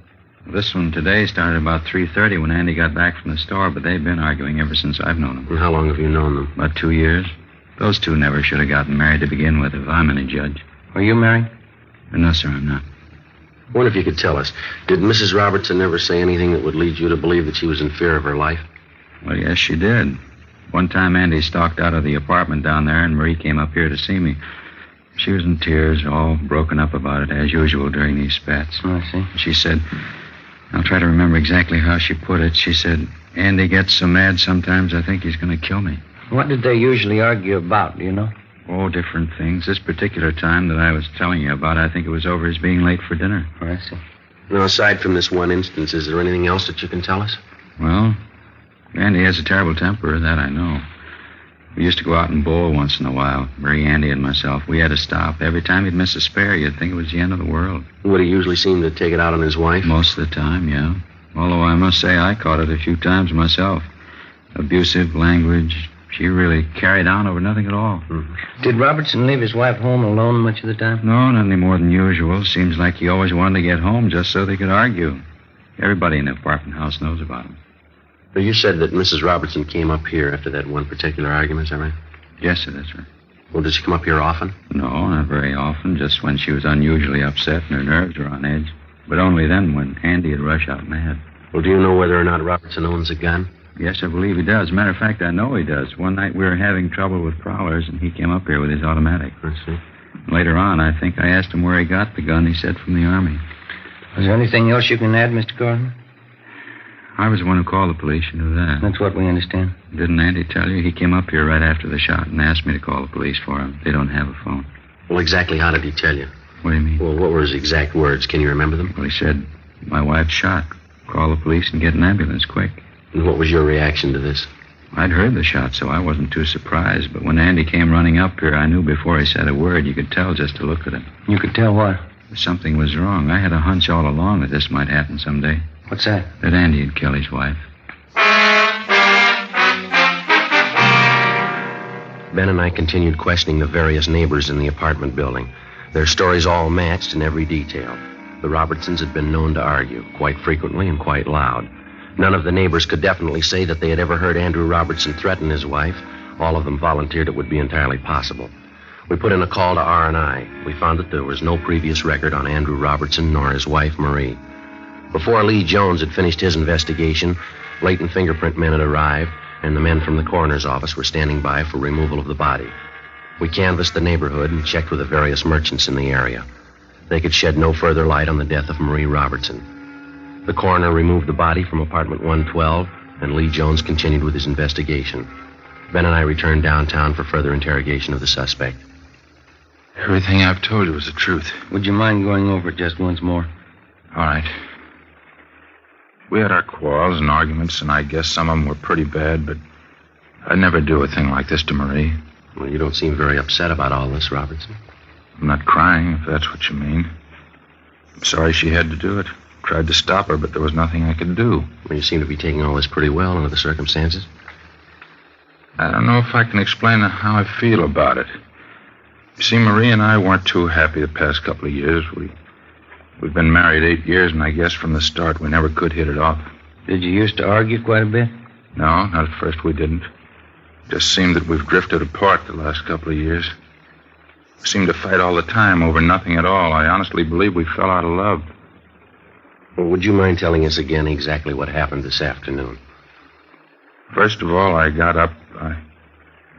This one today started about 3:30 when Andy got back from the store, but they've been arguing ever since I've known them.
And how long have you known them?
About 2 years. Those two never should have gotten married to begin with, if I'm any judge.
Are you married?
No, sir, I'm not.
I wonder if you could tell us. Did Mrs. Robertson ever say anything that would lead you to believe that she was in fear of her life?
Well, yes, she did. One time Andy stalked out of the apartment down there, and Marie came up here to see me. She was in tears, all broken up about it, as usual during these spats.
Oh, I see.
She said, I'll try to remember exactly how she put it. She said, Andy gets so mad sometimes I think he's going to kill me.
What did they usually argue about, do you know?
Oh, different things. This particular time that I was telling you about, I think it was over his being late for dinner.
Oh, I see.
Now, aside from this one instance, is there anything else that you can tell us?
Well, Andy has a terrible temper, that I know. We used to go out and bowl once in a while, Marie, Andy, and myself. We had to stop. Every time he'd miss a spare, you'd think it was the end of the world.
Would he usually seem to take it out on his wife?
Most of the time, yeah. Although I must say I caught it a few times myself. Abusive language. She really carried on over nothing at all.
Mm-hmm. Did Robertson leave his wife home alone much of the time?
No, not any more than usual. Seems like he always wanted to get home just so they could argue. Everybody in the apartment house knows about him.
Well, you said that Mrs. Robertson came up here after that one particular argument, is that right?
Yes, sir, that's right.
Well, did she come up here often?
No, not very often. Just when she was unusually upset and her nerves were on edge. But only then when Andy would rush out mad.
Well, do you know whether or not Robertson owns a gun?
Yes, I believe he does. As a matter of fact, I know he does. One night we were having trouble with prowlers, and he came up here with his automatic.
I see.
Later on, I think I asked him where he got the gun. He said from the Army.
Is there anything else you can add, Mr. Gordon?
I was the one who called the police. You knew that.
That's what we understand.
Didn't Andy tell you? He came up here right after the shot and asked me to call the police for him. They don't have a phone.
Well, exactly how did he tell you?
What do you mean?
Well, what were his exact words? Can you remember them?
Well, he said, my wife's shot. Call the police and get an ambulance quick.
And what was your reaction to this?
I'd heard the shot, so I wasn't too surprised. But when Andy came running up here, I knew before he said a word. You could tell just to look at him.
You could tell what?
Something was wrong. I had a hunch all along that this might happen someday.
What's that?
That Andy had killed his wife.
Ben and I continued questioning the various neighbors in the apartment building. Their stories all matched in every detail. The Robertsons had been known to argue, quite frequently and quite loud. None of the neighbors could definitely say that they had ever heard Andrew Robertson threaten his wife. All of them volunteered it would be entirely possible. We put in a call to R&I. We found that there was no previous record on Andrew Robertson nor his wife, Marie. Before Lee Jones had finished his investigation, latent fingerprint men had arrived, and the men from the coroner's office were standing by for removal of the body. We canvassed the neighborhood and checked with the various merchants in the area. They could shed no further light on the death of Marie Robertson. The coroner removed the body from apartment 112, and Lee Jones continued with his investigation. Ben and I returned downtown for further interrogation of the suspect.
Everything I've told you was the truth.
Would you mind going over it just once more?
All right. We had our quarrels and arguments, and I guess some of them were pretty bad, but I'd never do a thing like this to Marie.
Well, you don't seem very upset about all this, Robertson.
I'm not crying, if that's what you mean. I'm sorry she had to do it. Tried to stop her, but there was nothing I could do.
Well, you seem to be taking all this pretty well under the circumstances.
I don't know if I can explain how I feel about it. You see, Marie and I weren't too happy the past couple of years. We've been married 8 years, and I guess from the start we never could hit it off.
Did you used to argue quite a bit?
No, not at first we didn't. It just seemed that we've drifted apart the last couple of years. We seemed to fight all the time over nothing at all. I honestly believe we fell out of love.
Well, would you mind telling us again exactly what happened this afternoon?
First of all, I got up. I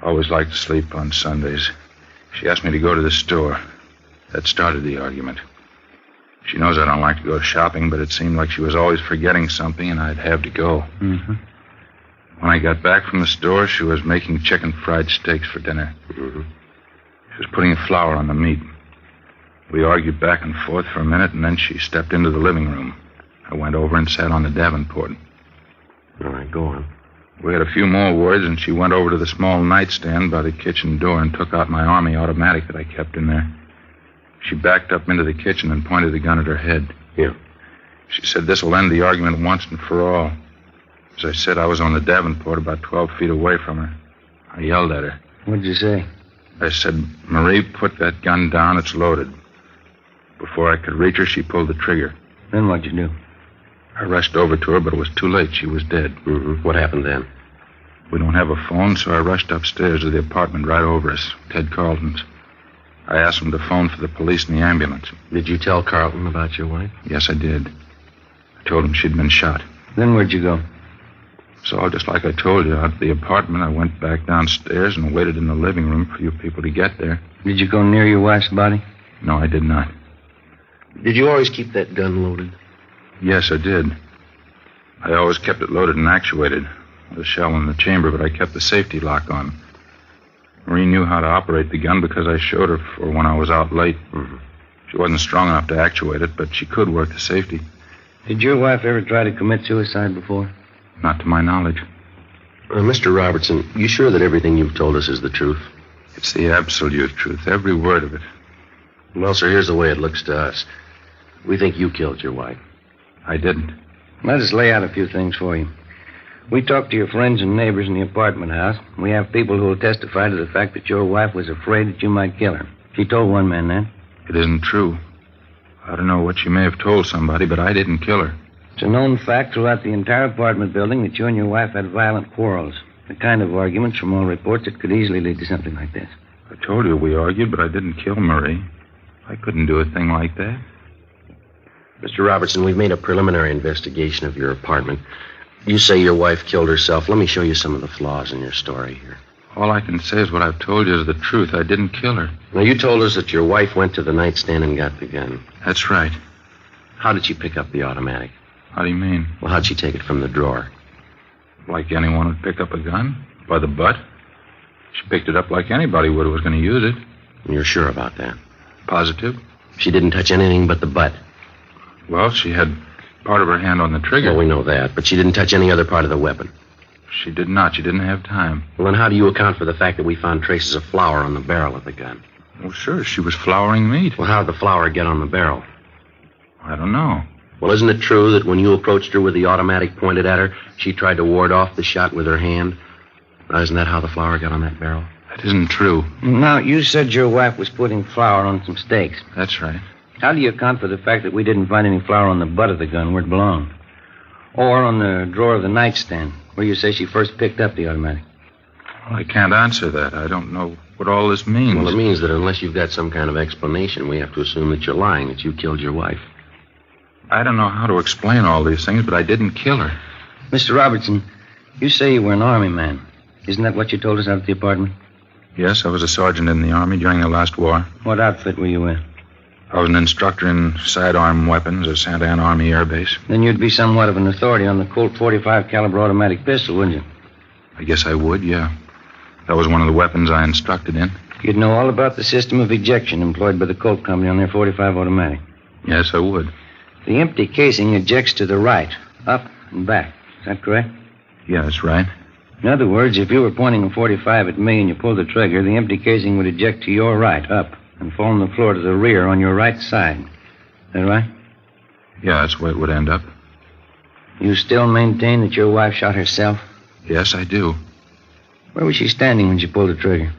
always liked to sleep on Sundays. She asked me to go to the store. That started the argument. She knows I don't like to go shopping, but it seemed like she was always forgetting something, and I'd have to go.
Mm-hmm.
When I got back from the store, she was making chicken fried steaks for dinner.
Mm-hmm.
She was putting flour on the meat. We argued back and forth for a minute, and then she stepped into the living room. I went over and sat on the Davenport.
All right, go on.
We had a few more words, and she went over to the small nightstand by the kitchen door and took out my Army automatic that I kept in there. She backed up into the kitchen and pointed the gun at her head.
Here.
She said this will end the argument once and for all. As I said, I was on the Davenport about 12 feet away from her. I yelled at her.
What'd you say?
I said, Marie, put that gun down. It's loaded. Before I could reach her, she pulled the trigger.
Then what'd you do?
I rushed over to her, but it was too late. She was dead.
Mm-hmm. What happened then?
We don't have a phone, so I rushed upstairs to the apartment right over us, Ted Carlton's. I asked him to phone for the police and the ambulance.
Did you tell Carlton about your wife?
Yes, I did. I told him she'd been shot.
Then where'd you go?
So, just like I told you, out of the apartment, I went back downstairs and waited in the living room for you people to get there.
Did you go near your wife's body?
No, I did not.
Did you always keep that gun loaded?
Yes, I did. I always kept it loaded and actuated. The shell in the chamber, but I kept the safety lock on. Marie knew how to operate the gun because I showed her for when I was out late.
Mm-hmm.
She wasn't strong enough to actuate it, but she could work the safety.
Did your wife ever try to commit suicide before?
Not to my knowledge.
Mr. Robertson, you sure that everything you've told us is the truth?
It's the absolute truth, every word of it.
Well, sir, here's the way it looks to us. We think you killed your wife.
I didn't.
Let us lay out a few things for you. We talked to your friends and neighbors in the apartment house. We have people who will testify to the fact that your wife was afraid that you might kill her. She told one man that.
It isn't true. I don't know what she may have told somebody, but I didn't kill her.
It's a known fact throughout the entire apartment building that you and your wife had violent quarrels. The kind of arguments, from all reports, that could easily lead to something like this.
I told you we argued, but I didn't kill Marie. I couldn't do a thing like that.
Mr. Robertson, we've made a preliminary investigation of your apartment. You say your wife killed herself. Let me show you some of the flaws in your story here.
All I can say is what I've told you is the truth. I didn't kill her.
Now, you told us that your wife went to the nightstand and got the gun.
That's right.
How did she pick up the automatic?
How do you mean?
Well, how'd she take it from the drawer?
Like anyone would pick up a gun? By the butt? She picked it up like anybody would who was going to use it.
And you're sure about that?
Positive.
She didn't touch anything but the butt.
Well, she had part of her hand on the trigger.
Well, we know that, but she didn't touch any other part of the weapon.
She did not. She didn't have time.
Well, then how do you account for the fact that we found traces of flour on the barrel of the gun?
Well, sure, she was flouring meat.
Well, how did the flour get on the barrel?
I don't know.
Well, isn't it true that when you approached her with the automatic pointed at her, she tried to ward off the shot with her hand? Now, isn't that how the flour got on that barrel?
That isn't true.
Now, you said your wife was putting flour on some steaks.
That's right.
How do you account for the fact that we didn't find any flour on the butt of the gun where it belonged? Or on the drawer of the nightstand, where you say she first picked up the automatic?
Well, I can't answer that. I don't know what all this means.
Well, it means that unless you've got some kind of explanation, we have to assume that you're lying, that you killed your wife.
I don't know how to explain all these things, but I didn't kill her.
Mr. Robertson, you say you were an Army man. Isn't that what you told us out at the apartment?
Yes, I was a sergeant in the Army during the last war.
What outfit were you in?
I was an instructor in sidearm weapons at Santa Ana Army Air Base.
Then you'd be somewhat of an authority on the Colt .45 caliber automatic pistol, wouldn't you?
I guess I would, yeah. That was one of the weapons I instructed in.
You'd know all about the system of ejection employed by the Colt Company on their .45 automatic.
Yes, I would.
The empty casing ejects to the right, up and back. Is that correct?
Yeah, that's right.
In other words, if you were pointing a .45 at me and you pulled the trigger, the empty casing would eject to your right, up, and fall on the floor to the rear on your right side. Is that right?
Yeah, that's where it would end up.
You still maintain that your wife shot herself?
Yes, I do.
Where was she standing when she pulled the trigger?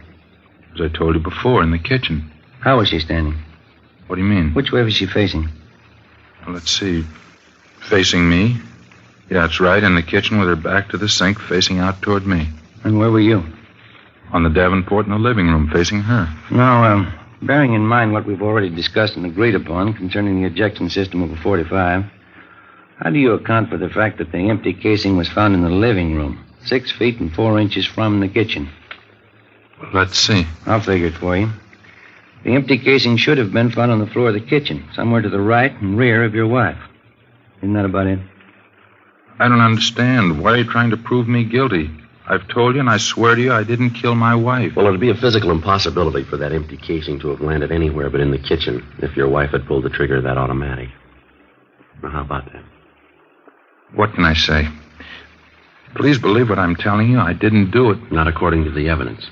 As I told you before, in the kitchen.
How was she standing?
What do you mean?
Which way was she facing?
Well, let's see. Facing me. Yeah, that's right, in the kitchen with her back to the sink, facing out toward me.
And where were you?
On the Davenport in the living room, facing her.
Now, bearing in mind what we've already discussed and agreed upon concerning the ejection system of a .45, how do you account for the fact that the empty casing was found in the living room, 6 feet and 4 inches from the kitchen?
Well, let's see.
I'll figure it for you. The empty casing should have been found on the floor of the kitchen, somewhere to the right and rear of your wife. Isn't that about it?
I don't understand. Why are you trying to prove me guilty? I've told you, and I swear to you, I didn't kill my wife.
Well, it'd be a physical impossibility for that empty casing to have landed anywhere but in the kitchen if your wife had pulled the trigger of that automatic. Now, how about that?
What can I say? Please believe what I'm telling you. I didn't do it.
Not according to the evidence.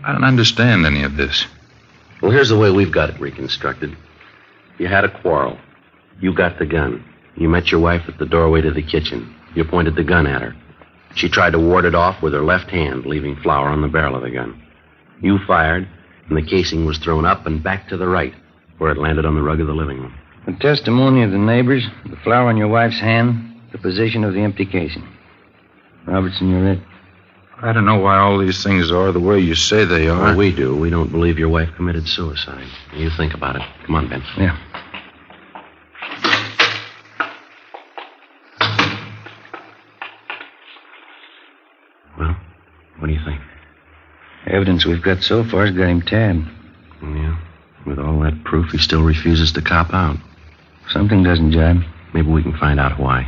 I don't understand any of this.
Well, here's the way we've got it reconstructed. You had a quarrel. You got the gun. You met your wife at the doorway to the kitchen. You pointed the gun at her. She tried to ward it off with her left hand, leaving flour on the barrel of the gun. You fired, and the casing was thrown up and back to the right, where it landed on the rug of the living room.
The testimony of the neighbors, the flour on your wife's hand, the position of the empty casing. Robertson, you're it.
I don't know why all these things are the way you say they are.
Well, we do. We don't believe your wife committed suicide. You think about it. Come on, Ben.
Yeah.
Well, what do you think?
Evidence we've got so far has got him tabbed.
Yeah. With all that proof, he still refuses to cop out.
Something doesn't jibe.
Maybe we can find out why.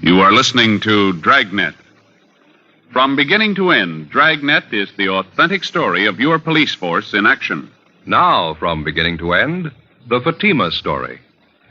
You are listening to Dragnet. From beginning to end, Dragnet is the authentic story of your police force in action.
Now, from beginning to end, the Fatima story.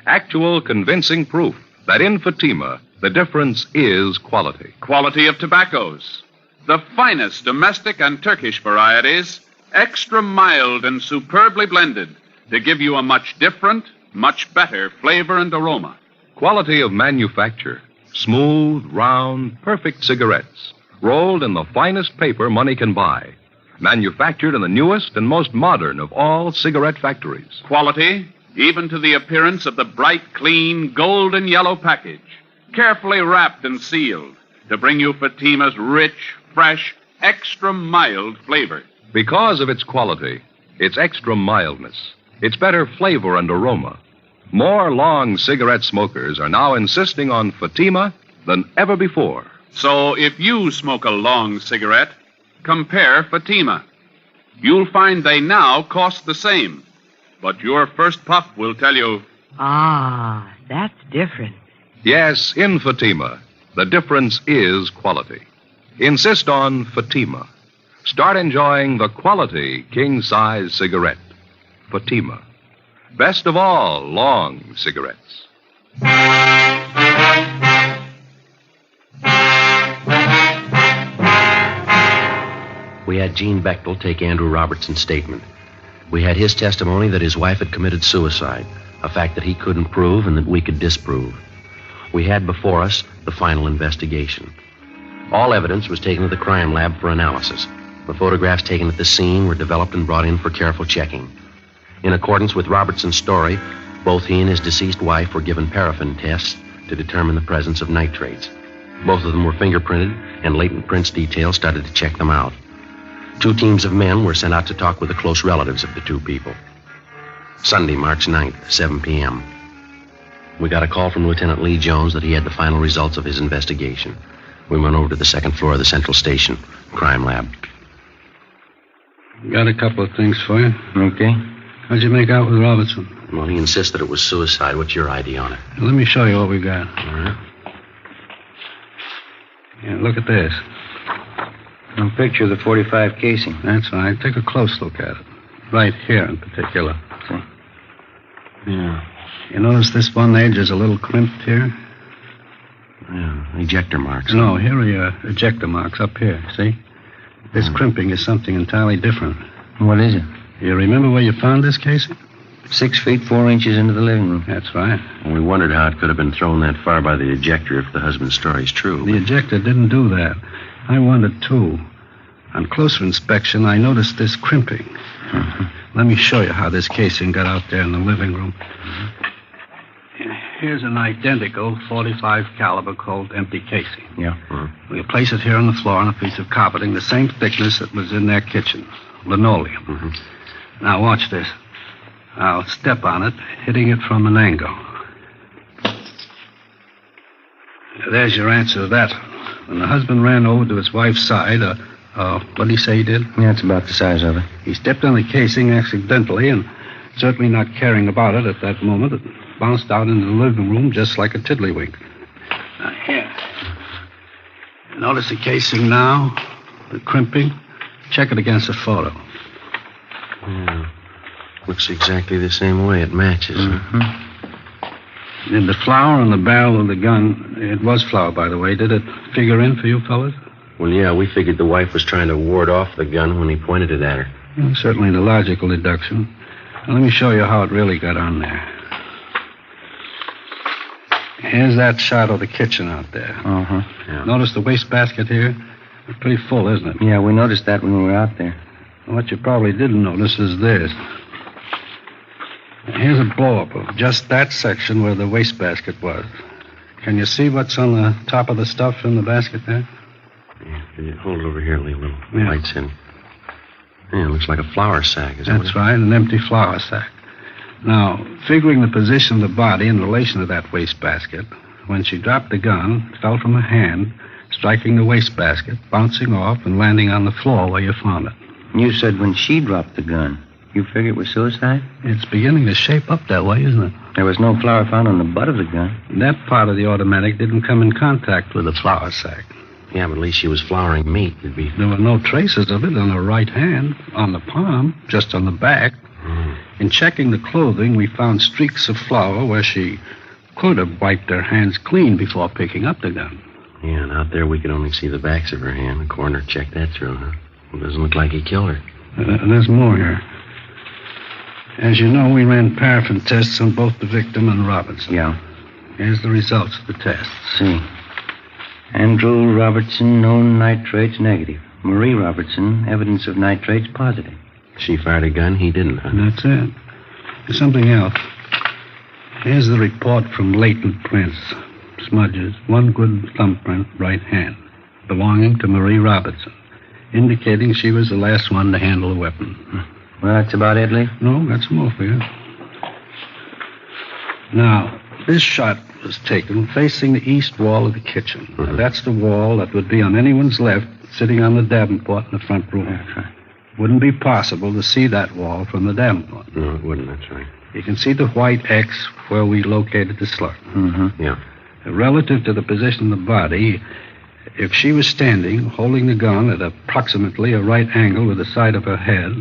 Actual convincing proof that in Fatima, the difference is quality.
Quality of tobaccos. The finest domestic and Turkish varieties, extra mild and superbly blended to give you a much different, much better flavor and aroma.
Quality of manufacture. Smooth, round, perfect cigarettes, rolled in the finest paper money can buy. Manufactured in the newest and most modern of all cigarette factories.
Quality, even to the appearance of the bright, clean, golden yellow package, carefully wrapped and sealed to bring you Fatima's rich, fresh, extra mild flavor.
Because of its quality, its extra mildness, its better flavor and aroma, more long cigarette smokers are now insisting on Fatima than ever before.
So if you smoke a long cigarette, compare Fatima. You'll find they now cost the same. But your first puff will tell you...
Ah, that's different.
Yes, in Fatima, the difference is quality. Insist on Fatima. Start enjoying the quality king-size cigarette. Fatima. Best of all, long cigarettes.
We had Gene Bechtel take Andrew Robertson's statement. We had his testimony that his wife had committed suicide, a fact that he couldn't prove and that we could disprove. We had before us the final investigation. All evidence was taken to the crime lab for analysis. The photographs taken at the scene were developed and brought in for careful checking. In accordance with Robertson's story, both he and his deceased wife were given paraffin tests to determine the presence of nitrates. Both of them were fingerprinted, and latent prints detail started to check them out. 2 teams of men were sent out to talk with the close relatives of the 2 people. Sunday, March 9th, 7 p.m. We got a call from Lieutenant Lee Jones that he had the final results of his investigation. We went over to the 2nd floor of the Central Station crime lab.
Got a couple of things for you.
Okay.
How'd you make out with Robertson?
Well, he insists that it was suicide. What's your ID on it?
Let me show you what we got.
All right.
Yeah, look at this.
A picture of the .45 casing.
That's right. Take a close look at it. Right here in particular.
See?
Yeah. You notice this one edge is a little crimped here?
Yeah, ejector marks.
No, here are your ejector marks up here, see? This crimping is something entirely different.
What is it?
You remember where you found this casing?
6 feet 4 inches into the living room.
That's right.
And we wondered how it could have been thrown that far by the ejector if the husband's story's true.
The ejector didn't do that. I wondered, too. On closer inspection, I noticed this crimping. Let me show you how this casing got out there in the living room. Here's an identical .45 caliber Colt empty casing.
Yeah.
We'll place it here on the floor on a piece of carpeting the same thickness that was in their kitchen. Linoleum. Now watch this. I'll step on it, hitting it from an angle. There's your answer to that. When the husband ran over to his wife's side, what did he say he did?
Yeah, it's about the size of it.
He stepped on the casing accidentally, and certainly not caring about it at that moment, it bounced out into the living room just like a tiddlywink. Now, here. Notice the casing now? The crimping? Check it against the photo.
Yeah. Looks exactly the same way. It matches.
Did the flour on the barrel of the gun, it was flour, by the way, did it figure in for you fellas?
Well, yeah, we figured the wife was trying to ward off the gun when he pointed it at her.
Well, certainly the logical deduction. Now, let me show you how it really got on there. Here's that shot of the kitchen out there.
Yeah.
Notice the wastebasket here? It's pretty full, isn't it?
Yeah, we noticed that when we were out there.
What you probably didn't notice is this. Here's a blow-up of just that section where the wastebasket was. Can you see what's on the top of the stuff in the basket there?
Yeah, can you hold it over here, leave a little lights in. Yeah, it looks like a flour sack.
That's right, an empty flour sack. Now, figuring the position of the body in relation to that wastebasket, when she dropped the gun, it fell from her hand, striking the wastebasket, bouncing off, and landing on the floor where you found it.
You said when she dropped the gun. You figure it was suicide?
It's beginning to shape up that way, isn't it?
There was no flour found on the butt of the gun.
That part of the automatic didn't come in contact with the flour sack.
Yeah, but at least she was flouring meat.
There were no traces of it on her right hand, on the palm, just on the back. In checking the clothing, we found streaks of flour where she could have wiped her hands clean before picking up the gun.
Yeah, and out there we could only see the backs of her hand. The coroner checked that through, huh? It doesn't look like he killed her.
There's more here. As you know, we ran paraffin tests on both the victim and Robertson.
Yeah.
Here's the results of the tests.
See. Andrew Robertson, known nitrates negative. Marie Robertson, evidence of nitrates positive.
She fired a gun, he didn't, huh?
That's it. There's something else. Here's the report from latent prints. Smudges. One good thumbprint, right hand, belonging to Marie Robertson, indicating she was the last one to handle a weapon.
Well, that's about it, Lee?
No, that's more for you. Now, this shot was taken facing the east wall of the kitchen. Now, that's the wall that would be on anyone's left, sitting on the Davenport in the front room.
That's right.
Wouldn't be possible to see that wall from the Davenport.
No, it wouldn't, that's right.
You can see the white X where we located the slug.
Yeah.
Relative to the position of the body, if she was standing, holding the gun at approximately a right angle with the side of her head,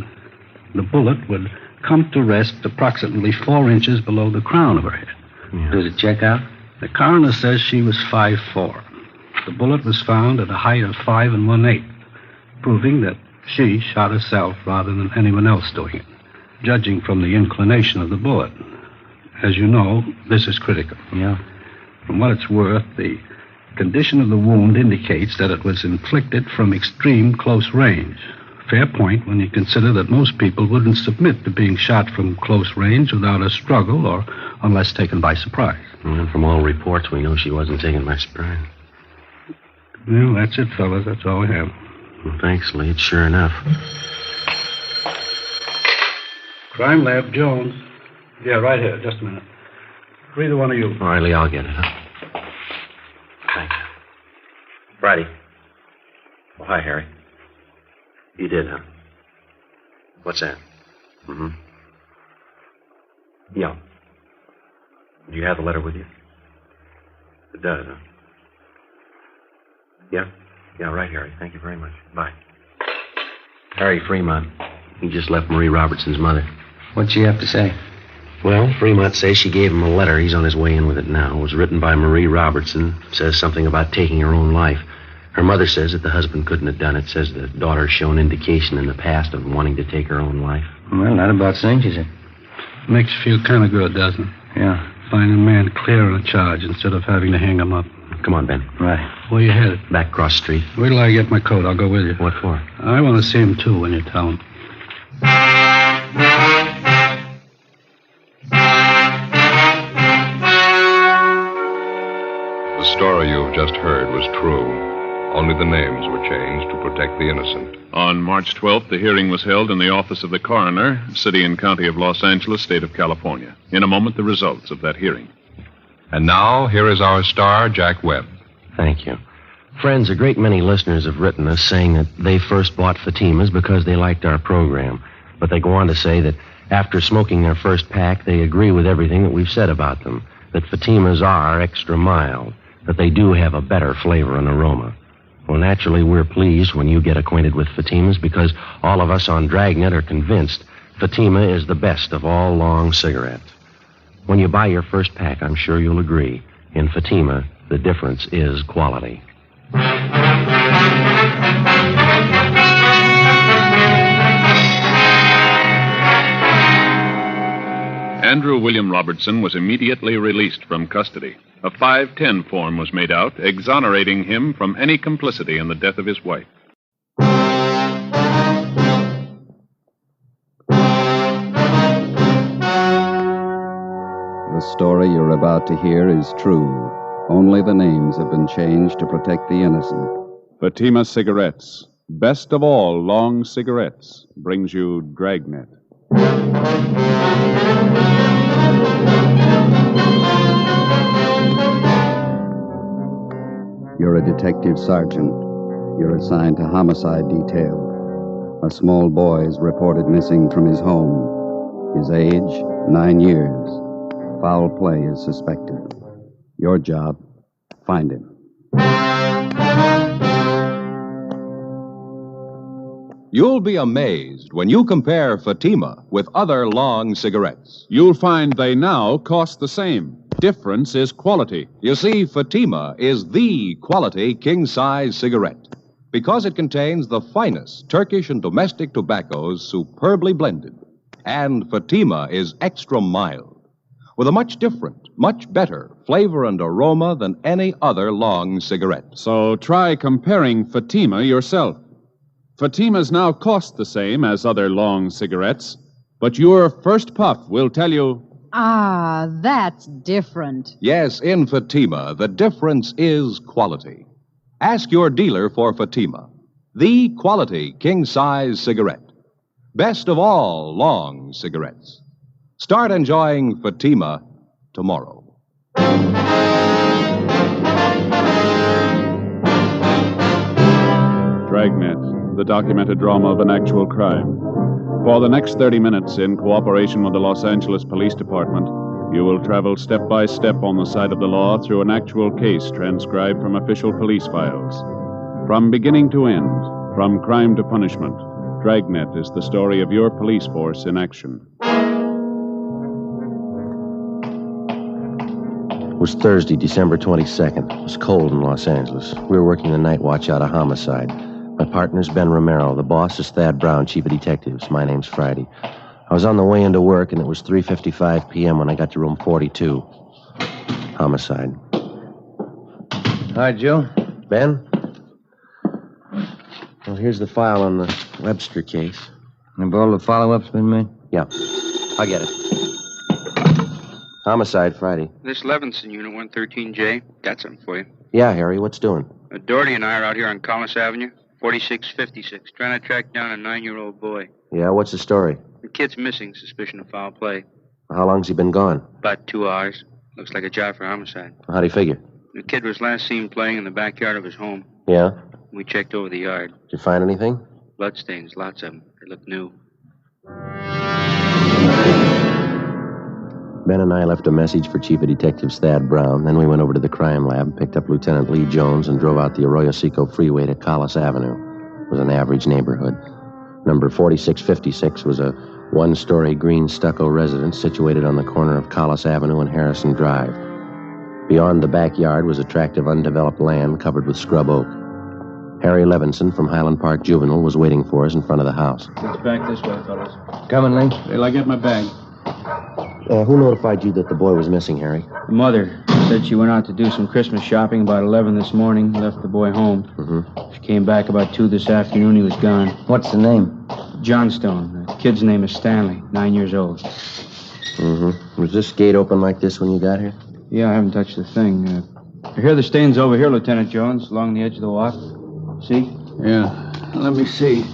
the bullet would come to rest approximately 4 inches below the crown of her head.
Yeah. Does it check out?
The coroner says she was 5'4". The bullet was found at a height of 5 1/8, proving that she shot herself rather than anyone else doing it, judging from the inclination of the bullet. As you know, this is critical.
Yeah.
From what it's worth, the condition of the wound indicates that it was inflicted from extreme close range. Fair point when you consider that most people wouldn't submit to being shot from close range without a struggle or unless taken by surprise.
And from all reports, we know she wasn't taken by surprise.
Well, that's it, fellas. That's all we have.
Well, thanks, Lee. It's sure enough.
Crime Lab, Jones. Yeah, right here. Just a minute. Either one of you.
All right, Lee, I'll get it, huh? Thanks. Friday. Oh, hi, Harry. You did, huh? What's that? Mm-hmm. Yeah. Do you have the letter with you? It does, huh? Yeah? Yeah, right, Harry. Thank you very much. Bye. Harry Fremont. He just left Marie Robertson's mother.
What'd she have to say?
Well, Fremont says she gave him a letter. He's on his way in with it now. It was written by Marie Robertson. Says something about taking her own life. Her mother says that the husband couldn't have done it. Says the daughter's shown indication in the past of wanting to take her own life.
Well, not about cinches it.
Makes you feel kind of good, doesn't it?
Yeah.
Finding a man clear on a charge instead of having to hang him up.
Come on, Ben.
Right.
Where you headed?
Back across the street.
Wait till I get my coat. I'll go with you.
What for?
I want to see him, too, when you tell him.
The story you've just heard was true. Only the names were changed to protect the innocent.
On March 12th, the hearing was held in the office of the coroner, City and County of Los Angeles, State of California. In a moment, the results of that hearing.
And now, here is our star, Jack Webb.
Thank you. Friends, a great many listeners have written us saying that they first bought Fatimas because they liked our program. But they go on to say that after smoking their first pack, they agree with everything that we've said about them. That Fatimas are extra mild. That they do have a better flavor and aroma. Well, naturally, we're pleased when you get acquainted with Fatimas because all of us on Dragnet are convinced Fatima is the best of all long cigarettes. When you buy your first pack, I'm sure you'll agree. In Fatima, the difference is quality.
Andrew William Robertson was immediately released from custody. A 510 form was made out, exonerating him from any complicity in the death of his wife.
The story you're about to hear is true. Only the names have been changed to protect the innocent.
Fatima Cigarettes, best of all long cigarettes, brings you Dragnet.
You're a detective sergeant. You're assigned to homicide detail. A small boy is reported missing from his home. His age, 9 years. Foul play is suspected. Your job, find him.
You'll be amazed when you compare Fatima with other long cigarettes.
You'll find they now cost the same. Difference is quality.
You see, Fatima is the quality king-size cigarette because it contains the finest Turkish and domestic tobaccos superbly blended. And Fatima is extra mild with a much different, much better flavor and aroma than any other long cigarette.
So try comparing Fatima yourself. Fatimas now cost the same as other long cigarettes, but your first puff will tell you...
Ah, that's different.
Yes, in Fatima, the difference is quality. Ask your dealer for Fatima, the quality king-size cigarette. Best of all long cigarettes. Start enjoying Fatima tomorrow.
Dragnet, the documented drama of an actual crime. For the next 30 minutes, in cooperation with the Los Angeles Police Department, you will travel step by step on the side of the law through an actual case transcribed from official police files. From beginning to end, from crime to punishment, Dragnet is the story of your police force in action.
It was Thursday, December 22nd. It was cold in Los Angeles. We were working the night watch out of homicide. My partner's Ben Romero. The boss is Thad Brown, chief of detectives. My name's Friday. I was on the way into work, and it was 3:55 p.m. when I got to room 42. Homicide.
Hi, Joe.
Ben? Well, here's the file on the Webster case.
Have all the follow-ups been made?
Yeah. I'll get it. Homicide, Friday.
This Levinson unit 113J, got something for you.
Yeah, Harry, what's doing?
Doherty and I are out here on Collis Avenue, 4656, trying to track down a 9-year-old boy.
Yeah, what's the story?
The kid's missing, suspicion of foul play.
How long's he been gone?
About 2 hours. Looks like a job for homicide.
How'd he figure?
The kid was last seen playing in the backyard of his home.
Yeah?
We checked over the yard.
Did you find anything?
Bloodstains, lots of them. They look new.
Ben and I left a message for Chief of Detectives Thad Brown. Then we went over to the crime lab, picked up Lieutenant Lee Jones, and drove out the Arroyo Seco freeway to Collis Avenue. It was an average neighborhood. Number 4656 was a one-story green stucco residence situated on the corner of Collis Avenue and Harrison Drive. Beyond the backyard was attractive undeveloped land covered with scrub oak. Harry Levinson from Highland Park Juvenile was waiting for us in front of the house.
It's back this way, fellas.
Coming, Lee.
Till I get my bag.
Who notified you that the boy was missing, Harry?
The mother said she went out to do some Christmas shopping about 11 this morning, left the boy home.
Mm-hmm.
She came back about 2 this afternoon. He was gone.
What's the name?
Johnstone. The kid's name is Stanley, 9 years old.
Mm-hmm. Was this gate open like this when you got here?
Yeah, I haven't touched the thing. I hear the stains over here, Lieutenant Jones, along the edge of the walk. See?
Yeah. Let me see.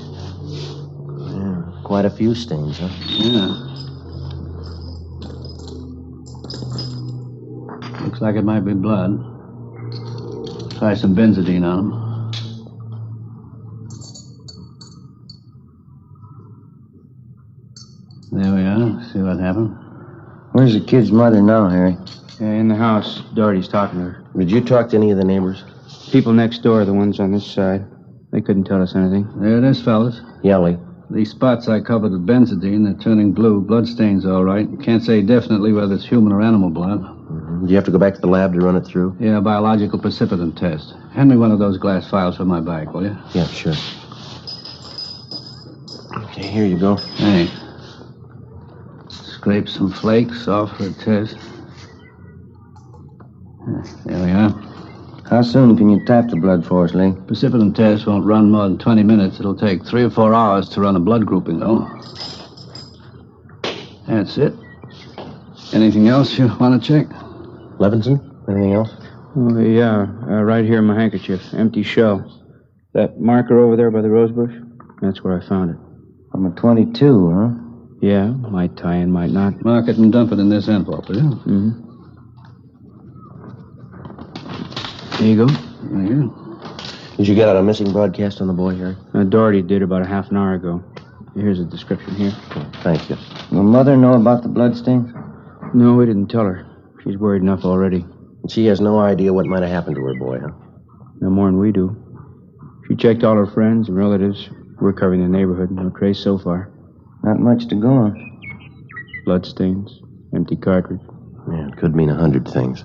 Yeah, quite a few stains, huh?
Yeah. Looks like it might be blood. Try some benzodine on them. There we are. See what happened.
Where's the kid's mother now, Harry?
Yeah, in the house. Doherty's talking to her.
Did you talk to any of the neighbors?
People next door, the ones on this side. They couldn't tell us anything.
There it is, fellas.
Yeah, Lee.
These spots I covered with benzodine, they're turning blue. Bloodstains, all right. Can't say definitely whether it's human or animal blood.
Mm-hmm. Do you have to go back to the lab to run it through?
Yeah, biological precipitant test. Hand me one of those glass files from my bag, will you?
Yeah, sure. Okay, here you go.
Hey. Scrape some flakes off for a test. There we are.
How soon can you tap the blood for us, Lee?
Precipitant test won't run more than 20 minutes. It'll take 3 or 4 hours to run a blood grouping, though. That's it. Anything else you want to check?
Levinson? Anything else?
Oh, yeah. Right here in my handkerchief. Empty shell. That marker over there by the rose bush? That's where I found it.
From a 22, huh?
Yeah. Might tie in, might not.
Mark it and dump it in this envelope, will you?
Mm-hmm. There you go.
There you go.
Did you get out a missing broadcast on the boy here?
Doherty did about a half an hour ago. Here's a description here.
Thank you.
Will Mother know about the bloodstains?
No, we didn't tell her. She's worried enough already.
And she has no idea what might have happened to her boy, huh?
No more than we do. She checked all her friends and relatives. We're covering the neighborhood. No trace so far.
Not much to go on.
Bloodstains. Empty cartridge.
Yeah, it could mean 100 things.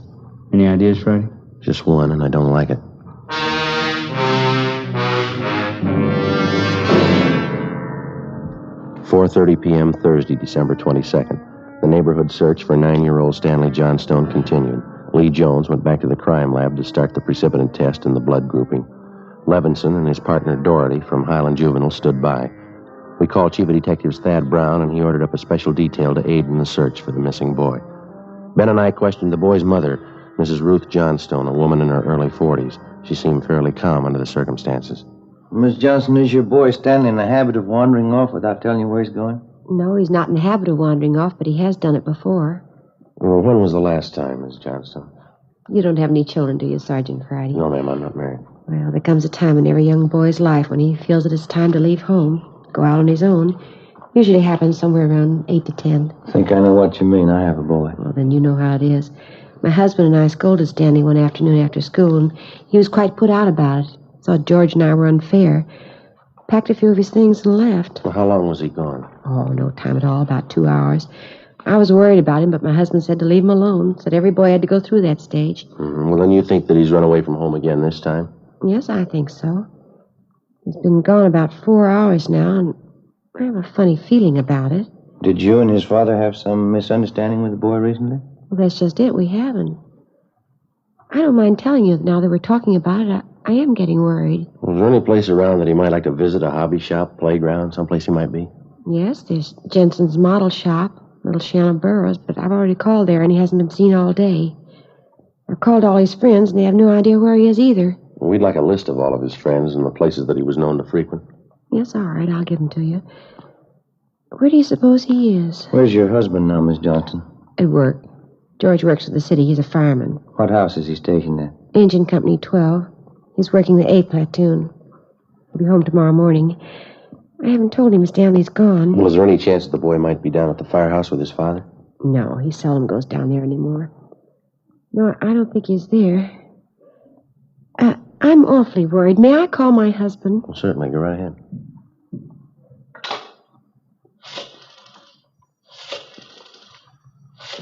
Any ideas, Friday?
Just one, and I don't like it. "4:30 p.m. Thursday, December 22nd. The neighborhood search for 9-year-old Stanley Johnstone continued. Lee Jones went back to the crime lab to start the precipitant test and the blood grouping. Levinson and his partner Doherty from Highland Juvenile stood by. We called Chief of Detectives Thad Brown, and he ordered up a special detail to aid in the search for the missing boy. Ben and I questioned the boy's mother, Mrs. Ruth Johnstone, a woman in her early 40s. She seemed fairly calm under the circumstances.
Miss Johnson, is your boy Stanley in the habit of wandering off without telling you where he's going?
No, he's not in the habit of wandering off, but he has done it before.
Well, when was the last time, Miss Johnstone?
You don't have any children, do you, Sergeant Friday?
No, ma'am, I'm not married.
Well, there comes a time in every young boy's life when he feels that it's time to leave home, go out on his own. Usually happens somewhere around 8 to 10.
I think I know what you mean. I have a boy.
Well, then you know how it is. My husband and I scolded Stanley one afternoon after school, and he was quite put out about it. Thought George and I were unfair. Packed a few of his things and left.
Well, how long was he gone?
Oh, no time at all, about 2 hours. I was worried about him, but my husband said to leave him alone. Said every boy had to go through that stage.
Well, then you think that he's run away from home again this time?
Yes, I think so. He's been gone about 4 hours now, and I have a funny feeling about it.
Did you and his father have some misunderstanding with the boy recently?
Well, that's just it. We haven't. I don't mind telling you now that we're talking about it. I am getting worried.
Well, is there any place around that he might like to visit, a hobby shop, playground, someplace he might be?
Yes, there's Jensen's model shop, Little Shannon Burroughs, but I've already called there and he hasn't been seen all day. I've called all his friends, and they have no idea where he is either.
We'd like a list of all of his friends and the places that he was known to frequent.
Yes, all right, I'll give them to you. Where do you suppose he is?
Where's your husband now, Miss Johnston?
At work. George works for the city. He's a fireman.
What house is he stationed at?
Engine Company 12. He's working the A platoon. He'll be home tomorrow morning. I haven't told him Stanley's gone.
Well, is there any chance that the boy might be down at the firehouse with his father?
No, he seldom goes down there anymore. No, I don't think he's there. I'm awfully worried. May I call my husband?
Well, certainly. Go right ahead.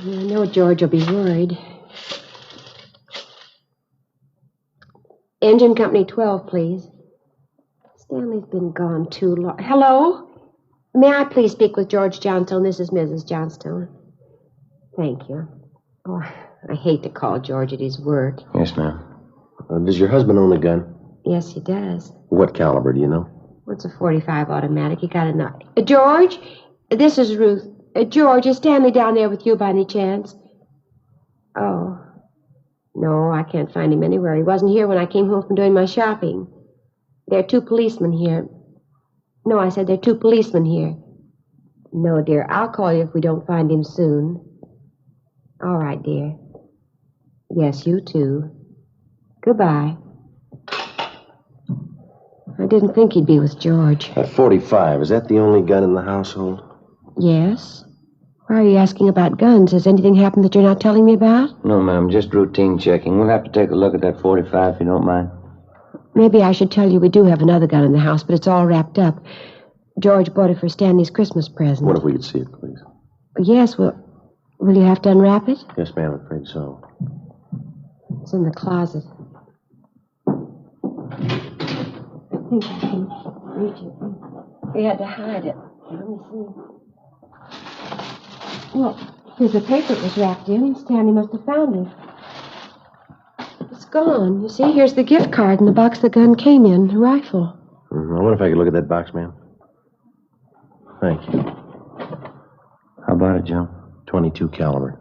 I know George will be worried. Engine Company 12, please. Stanley's been gone too long. Hello? May I please speak with George Johnstone? This is Mrs. Johnstone. Thank you. Oh, I hate to call George at his work.
Yes, ma'am.
Does your husband own a gun?
Yes, he does.
What caliber, do you know?
What's a .45 automatic? He got a knife. George? This is Ruth. George, is Stanley down there with you by any chance? Oh. No, I can't find him anywhere. He wasn't here when I came home from doing my shopping. There are 2 policemen here. No, I said there are 2 policemen here. No, dear, I'll call you if we don't find him soon. All right, dear. Yes, you too. Goodbye. I didn't think he'd be with George.
That .45, is that the only gun in the household?
Yes. Why are you asking about guns? Has anything happened that you're not telling me about?
No, ma'am, just routine checking. We'll have to take a look at that .45 if you don't mind.
Maybe I should tell you we do have another gun in the house, but it's all wrapped up. George bought it for Stanley's Christmas present.
What if we could see it, please?
Yes, well, will you have to unwrap it?
Yes, ma'am, I'm afraid so.
It's in the closet. I think I can reach it. We had to hide it. Let me see. Well, here's the paper it was wrapped in. Stanley must have found it. It's gone. You see, here's the gift card and the box the gun came in, the rifle.
I wonder if I could look at that box, ma'am. Thank you.
How about it, Joe?
.22 caliber.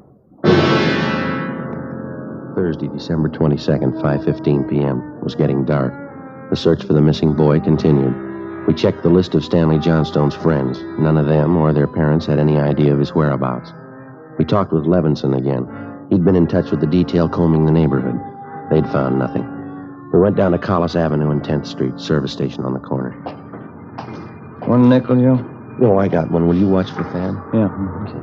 Thursday, December 22nd, 5:15 p.m. It was getting dark. The search for the missing boy continued. We checked the list of Stanley Johnstone's friends. None of them or their parents had any idea of his whereabouts. We talked with Levinson again. He'd been in touch with the detail combing the neighborhood. They'd found nothing. We went down to Collis Avenue and 10th Street, service station on the corner.
1 nickel, Joe?
No, I got one. Will you watch for Thad?
Yeah.
Okay.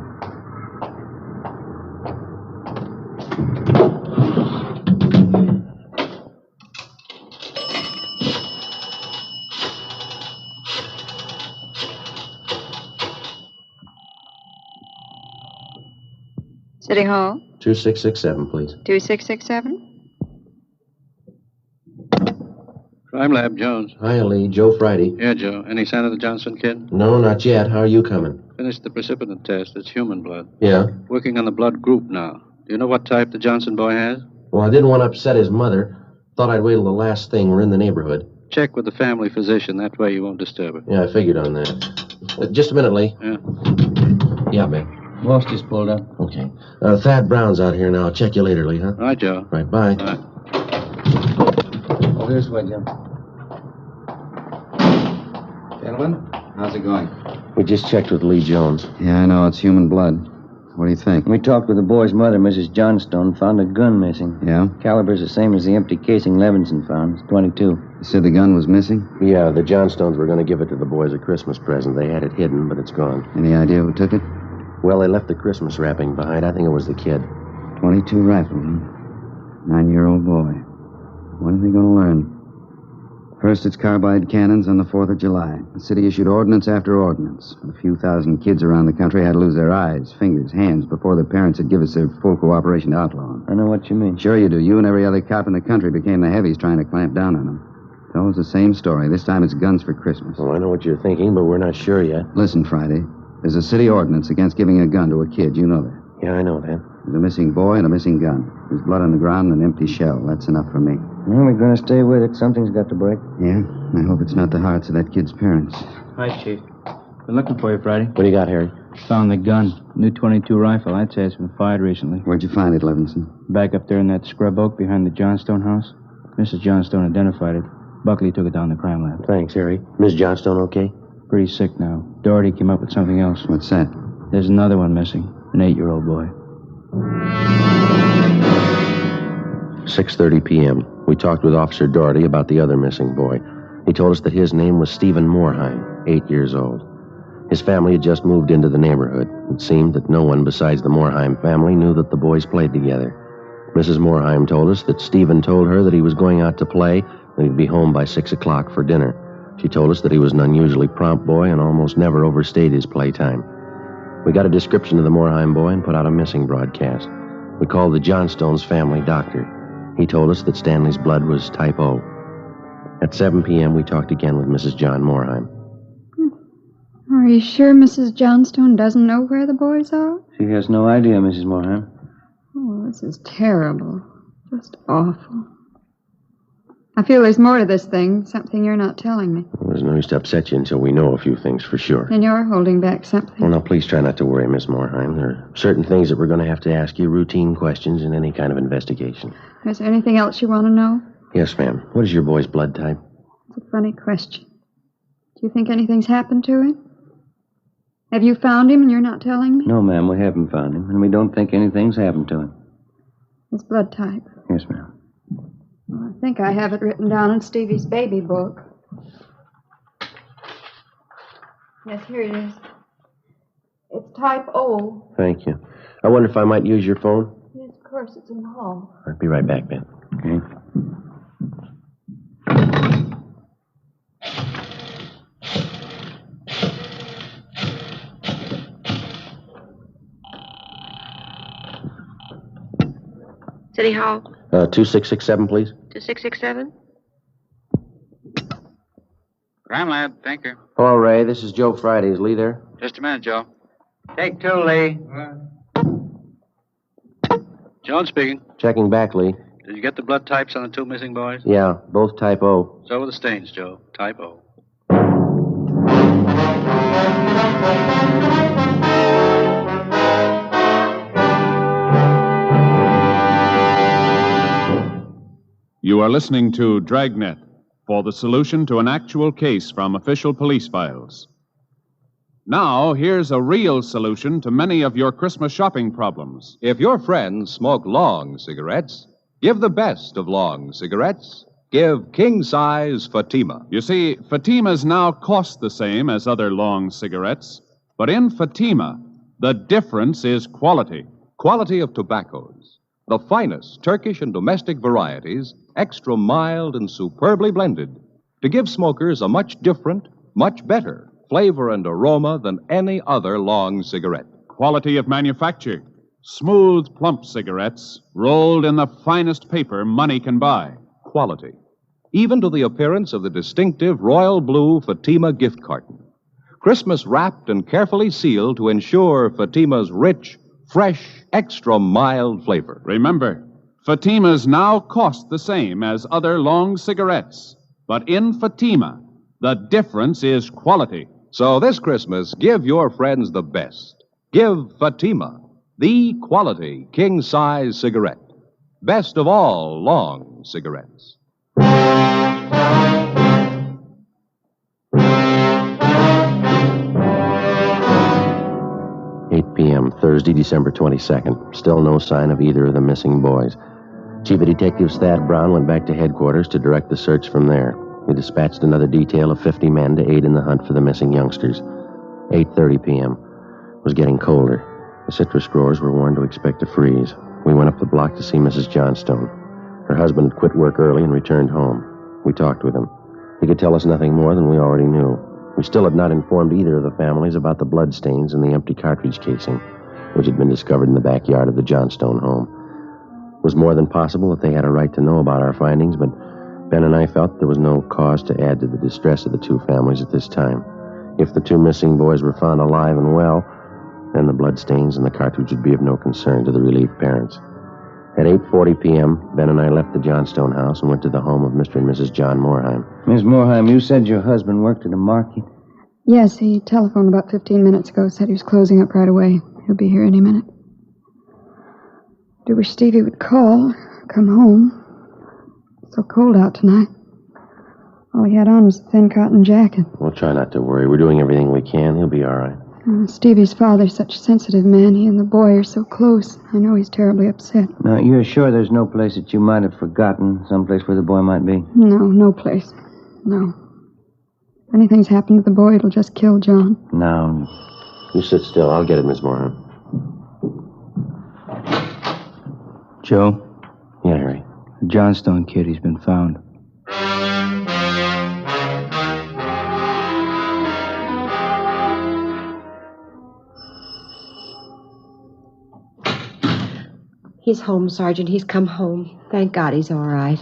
City Hall?
2667, please.
2667?
Crime Lab, Jones.
Hi, Lee. Joe Friday.
Yeah, Joe. Any sign of the Johnson kid?
No, not yet. How are you coming?
Finished the precipitant test. It's human blood.
Yeah?
Working on the blood group now. Do you know what type the Johnson boy has?
Well, I didn't want to upset his mother. Thought I'd wait till the last thing. We're in the neighborhood.
Check with the family physician. That way you won't disturb her.
Yeah, I figured on that. Just a minute, Lee.
Yeah.
Yeah, man.
Walsh just pulled up.
Okay. Thad Brown's out here now. I'll check you later, Lee, huh?
All right, Joe.
Right, bye.
All right.
Oh, this way, Jim.
Gentlemen, how's it going?
We just checked with Lee Jones.
Yeah, I know. It's human blood. What do you think?
We talked with the boy's mother, Mrs. Johnstone, found a gun missing.
Yeah?
Caliber's the same as the empty casing Levinson found. It's .22.
You said the gun was missing?
Yeah, the Johnstones were going to give it to the boys a Christmas present. They had it hidden, but it's gone.
Any idea who took it?
Well, they left the Christmas wrapping behind. I think it was the kid.
.22 rifle, huh? 9-year-old boy. What are they going to learn? First, it's carbide cannons on the 4th of July. The city issued ordinance after ordinance. A few thousand kids around the country had to lose their eyes, fingers, hands before their parents would give us their full cooperation to outlaw them.
I know what you mean.
Sure you do. You and every other cop in the country became the heavies trying to clamp down on them. It's always the same story. This time it's guns for Christmas.
Well, I know what you're thinking, but we're not sure yet.
Listen, Friday. There's a city ordinance against giving a gun to a kid. You know that.
Yeah, I know that.
There's a missing boy and a missing gun. There's blood on the ground and an empty shell. That's enough for me.
Well, we're going to stay with it. Something's got to break.
Yeah? I hope it's not the hearts of that kid's parents.
Hi, Chief.
Been looking for you, Friday.
What do you got, Harry?
Found the gun. New .22 rifle. I'd say it's been fired recently.
Where'd you find it, Levinson?
Back up there in that scrub oak behind the Johnstone house. Mrs. Johnstone identified it. Buckley took it down to the crime lab.
Thanks, Harry. Miss Johnstone okay?
Pretty sick now. Doherty came up with something else.
What's that?
There's another one missing. An 8-year-old boy.
6:30 p.m. We talked with Officer Doherty about the other missing boy. He told us that his name was Stephen Moorheim, 8 years old. His family had just moved into the neighborhood. It seemed that no one besides the Moorheim family knew that the boys played together. Mrs. Moorheim told us that Stephen told her that he was going out to play and he'd be home by 6 o'clock for dinner. She told us that he was an unusually prompt boy and almost never overstayed his playtime. We got a description of the Moorheim boy and put out a missing broadcast. We called the Johnstones' family doctor. He told us that Stanley's blood was type O. At 7 p.m., we talked again with Mrs. John Moorheim.
Are you sure Mrs. Johnstone doesn't know where the boys are?
She has no idea, Mrs. Moorheim.
Oh, this is terrible. Just awful. I feel there's more to this thing, something you're not telling me.
Well, there's no use to upset you until we know a few things for sure.
And you're holding back something.
Well, now, please try not to worry, Miss Moorheim. There are certain things that we're going to have to ask you, routine questions in any kind of investigation.
Is there anything else you want to know?
Yes, ma'am. What is your boy's blood type?
It's a funny question. Do you think anything's happened to him? Have you found him and you're not telling me?
No, ma'am, we haven't found him, and we don't think anything's happened to him.
His blood type?
Yes, ma'am.
Well, I think I have it written down in Stevie's baby book. Yes, here it is. It's type O.
Thank you. I wonder if I might use your phone?
Yes, of course, it's in the hall.
I'll be right back, Ben.
Okay.
City Hall.
2667, please.
2667?
Crime lab, thank you.
Hello, Ray. This is Joe Friday. Is Lee there?
Just a minute, Joe.
Take 2, Lee. Jones speaking.
Checking back, Lee.
Did you get the blood types on the 2 missing boys?
Yeah, both type O.
So were the stains, Joe. Type O.
You are listening to Dragnet for the solution to an actual case from official police files. Now, here's a real solution to many of your Christmas shopping problems.
If your friends smoke long cigarettes, give the best of long cigarettes. Give king-size Fatima.
You see, Fatimas now cost the same as other long cigarettes, but in Fatima, the difference is quality.
Quality of tobaccos. The finest Turkish and domestic varieties, extra mild and superbly blended, to give smokers a much different, much better flavor and aroma than any other long cigarette.
Quality of manufacture. Smooth, plump cigarettes, rolled in the finest paper money can buy.
Quality. Even to the appearance of the distinctive royal blue Fatima gift carton. Christmas wrapped and carefully sealed to ensure Fatima's rich, fresh, extra mild flavor.
Remember, Fatimas now cost the same as other long cigarettes. But in Fatima, the difference is quality.
So this Christmas, give your friends the best. Give Fatima, the quality king-size cigarette. Best of all long cigarettes.
8 p.m., Thursday, December 22nd. Still no sign of either of the missing boys. Chief of Detectives Thad Brown went back to headquarters to direct the search from there. He dispatched another detail of 50 men to aid in the hunt for the missing youngsters. 8:30 p.m. It was getting colder. The citrus growers were warned to expect a freeze. We went up the block to see Mrs. Johnstone. Her husband had quit work early and returned home. We talked with him. He could tell us nothing more than we already knew. We still had not informed either of the families about the bloodstains in the empty cartridge casing, which had been discovered in the backyard of the Johnstone home. It was more than possible that they had a right to know about our findings, but Ben and I felt there was no cause to add to the distress of the two families at this time. If the 2 missing boys were found alive and well, then the bloodstains in the cartridge would be of no concern to the relieved parents. At 8:40 p.m., Ben and I left the Johnstone house and went to the home of Mr. and Mrs. John Moorheim.
Miss Moorheim, you said your husband worked at a market.
Yes, he telephoned about 15 minutes ago. Said he was closing up right away. He'll be here any minute. Do wish Stevie would call. Come home. It's so cold out tonight. All he had on was a thin cotton jacket.
We'll try not to worry. We're doing everything we can. He'll be all right.
Stevie's father's such a sensitive man. He and the boy are so close. I know he's terribly upset.
Now, you're sure there's no place that you might have forgotten? Someplace where the boy might be?
No place. No. If anything's happened to the boy, it'll just kill John.
No.
You sit still. I'll get it, Miss Moran.
Joe?
Yeah, Harry.
The Johnstone kid, he's been found.
He's home, Sergeant. He's come home. Thank God he's all right.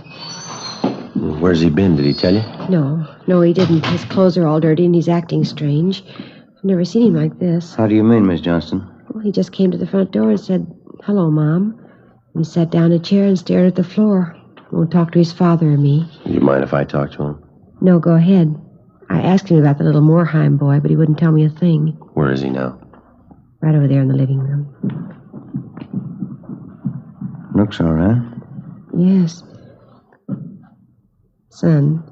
Where's he been? Did he tell you?
No, he didn't. His clothes are all dirty and he's acting strange. I've never seen him like this.
How do you mean, Miss Johnston?
Well, he just came to the front door and said, "Hello, Mom." And he sat down in a chair and stared at the floor. Won't talk to his father or me.
Do you mind if I talk to him?
No, go ahead. I asked him about the little Moorheim boy, but he wouldn't tell me a thing.
Where is he now?
Right over there in the living room.
Looks all right.
Yes. Son,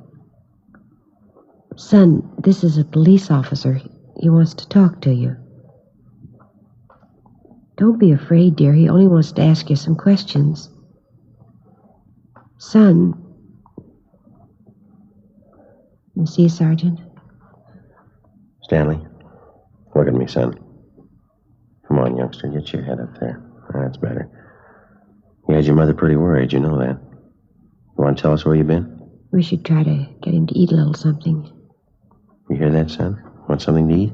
this is a police officer. He wants to talk to you. Don't be afraid, dear. He only wants to ask you some questions. Son. You see, Sergeant?
Stanley, look at me, son. Come on, youngster. Get your head up there. That's better. You had your mother pretty worried. You know that. You want to tell us where you've been?
We should try to get him to eat a little something.
You hear that, son? Want something to eat?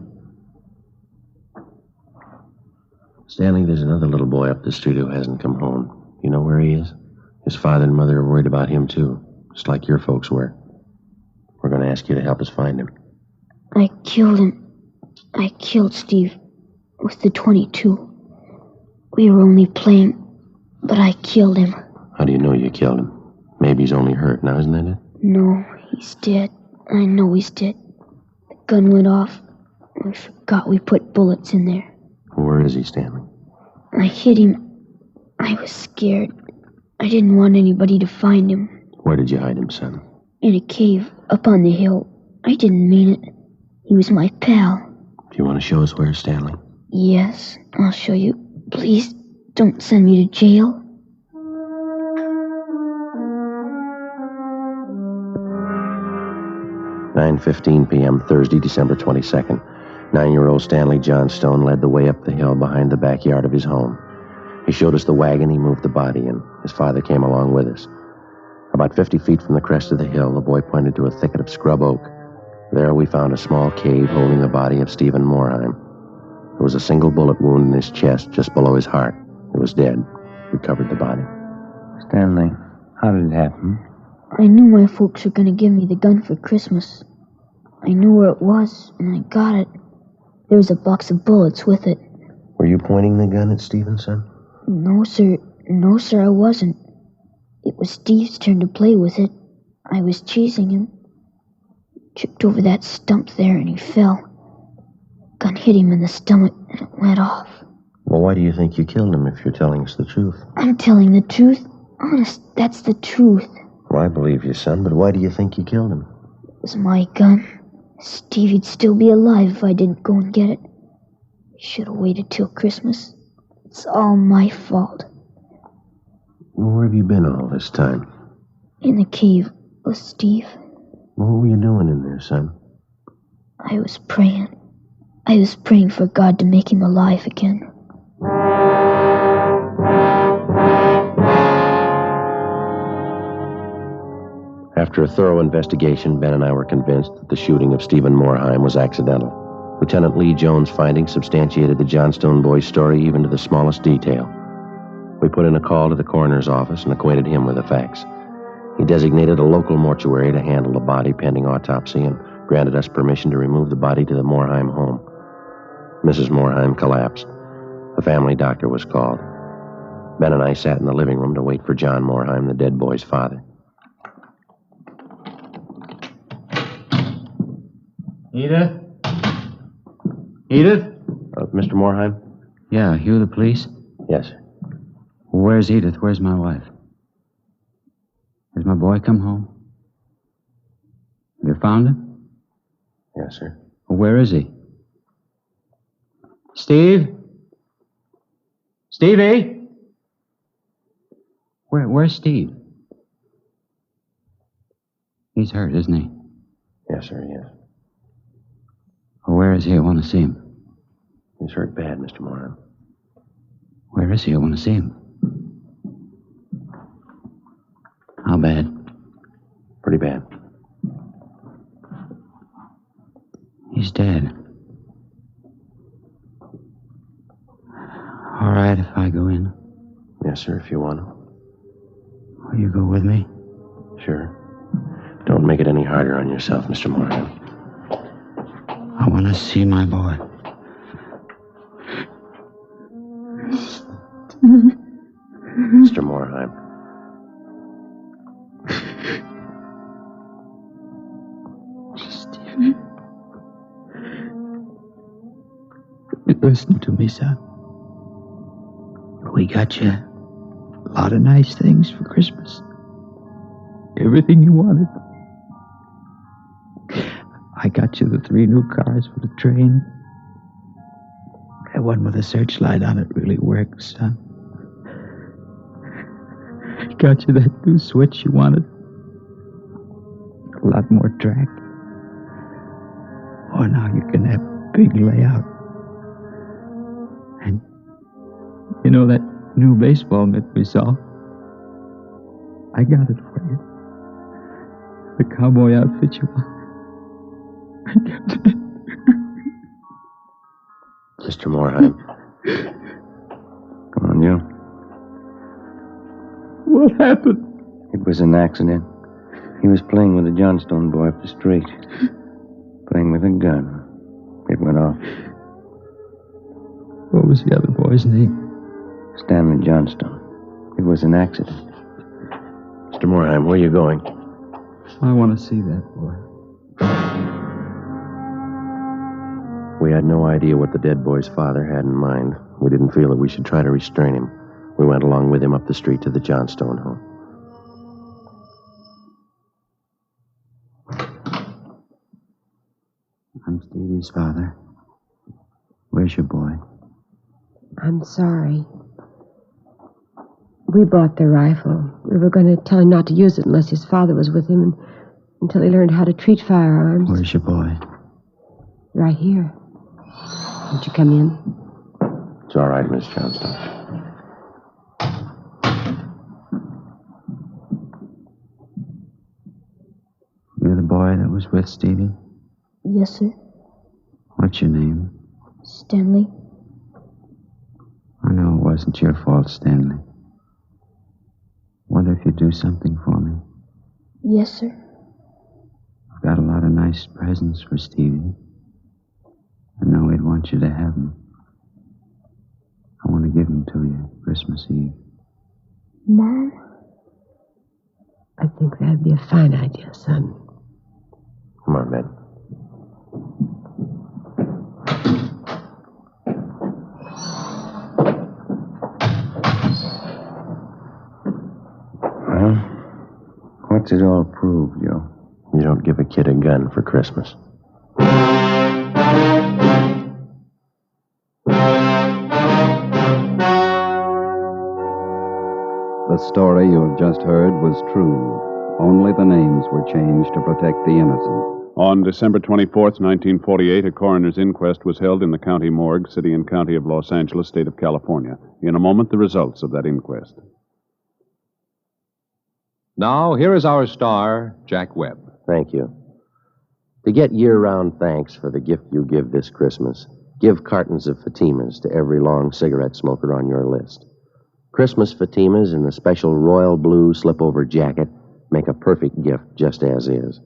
Stanley, there's another little boy up the street who hasn't come home. You know where he is? His father and mother are worried about him, too. Just like your folks were. We're going to ask you to help us find him.
I killed him. I killed Steve with the .22. We were only playing, but I killed him.
How do you know you killed him? Maybe he's only hurt now, isn't that it?
No, he's dead. I know he's dead. The gun went off. I forgot we put bullets in there.
Where is he, Stanley?
I hit him. I was scared. I didn't want anybody to find him.
Where did you hide him, son?
In a cave up on the hill. I didn't mean it. He was my pal.
Do you want to show us where, Stanley?
Yes, I'll show you. Please, don't send me to jail.
"9:15 p.m., Thursday, December 22nd. 9-year-old Stanley Johnstone led the way up the hill behind the backyard of his home. He showed us the wagon he moved the body in. His father came along with us. About 50 feet from the crest of the hill, the boy pointed to a thicket of scrub oak. There we found a small cave holding the body of Stephen Moorheim. There was a single bullet wound in his chest just below his heart. He was dead. We covered the body.
Stanley, how did it happen?
I knew my folks were going to give me the gun for Christmas. I knew where it was, and I got it. There was a box of bullets with it.
Were you pointing the gun at Stephen, son?
No, sir. No, sir, I wasn't. It was Steve's turn to play with it. I was chasing him. Tripped over that stump there, and he fell. Gun hit him in the stomach, and it went off.
Well, why do you think you killed him if you're telling us the truth?
I'm telling the truth. Honest, that's the truth.
Well, I believe you, son, but why do you think you killed him?
It was my gun. Stevie'd still be alive if I didn't go and get it. Should have waited till Christmas. It's all my fault.
Where have you been all this time?
In the cave with Steve.
What were you doing in there, son?
I was praying. I was praying for God to make him alive again.
After a thorough investigation, Ben and I were convinced that the shooting of Stephen Moorheim was accidental. Lieutenant Lee Jones' findings substantiated the Johnstone boy's story even to the smallest detail. We put in a call to the coroner's office and acquainted him with the facts. He designated a local mortuary to handle the body pending autopsy and granted us permission to remove the body to the Moorheim home. Mrs. Moorheim collapsed. The family doctor was called. Ben and I sat in the living room to wait for John Moorheim, the dead boy's father.
Ada? Edith?
Mr. Morheim?
Yeah, you the police?
Yes, sir.
Where's Edith? Where's my wife? Has my boy come home? Have you found him?
Yes, sir.
Well, where is he? Steve? Stevie? Where's Steve? He's hurt, isn't he?
Yes, sir, yes.
Well, where is he? I want to see him.
He's hurt bad, Mr. Morheim.
Where is he? I want to see him. How bad?
Pretty bad.
He's dead. All right if I go in.
Yes, sir, if you want to.
Will you go with me?
Sure. Don't make it any harder on yourself, Mr. Morheim.
I want to see my boy.
Mr. Morheim.
Stephen. Listen to me, son. We got you a lot of nice things for Christmas. Everything you wanted. I got you the 3 new cars for the train. That one with a searchlight on it really works, son. I got you that new switch you wanted. A lot more track. Oh, now you can have a big layout. And you know that new baseball mitt we saw? I got it for you. The cowboy outfit you want. I got it.
Mr. Morheim.
Come on, you. What happened?
It was an accident. He was playing with a Johnstone boy up the street. Playing with a gun. It went off.
What was the other boy's name?
Stanley Johnstone. It was an accident. Mr. Morheim, where are you going?
I want to see that boy.
We had no idea what the dead boy's father had in mind. We didn't feel that we should try to restrain him. We went along with him up the street to the Johnstone home.
I'm Stevie's father. Where's your boy?
I'm sorry. We bought the rifle. We were going to tell him not to use it unless his father was with him until he learned how to treat firearms.
Where's your boy?
Right here. Won't you come in?
It's all right, Miss Johnstone.
You're the boy that was with Stevie?
Yes, sir.
What's your name?
Stanley.
I know it wasn't your fault, Stanley. Wonder if you'd do something for me.
Yes, sir.
I've got a lot of nice presents for Stevie. I know he'd want you to have them. I want to give them to you Christmas Eve.
Mom?
I think that'd be a fine idea, son.
Come on, Ben. Well, what's it all prove, Joe? You don't give a kid a gun for Christmas.
The story you have just heard was true. Only the names were changed to protect the innocent.
On December 24th, 1948, a coroner's inquest was held in the county morgue, city and county of Los Angeles, state of California. In a moment, the results of that inquest.
Now, here is our star, Jack Webb.
Thank you. To get year-round thanks for the gift you give this Christmas, give cartons of Fatimas to every long cigarette smoker on your list. Christmas Fatimas in the special royal blue slip-over jacket make a perfect gift just as is.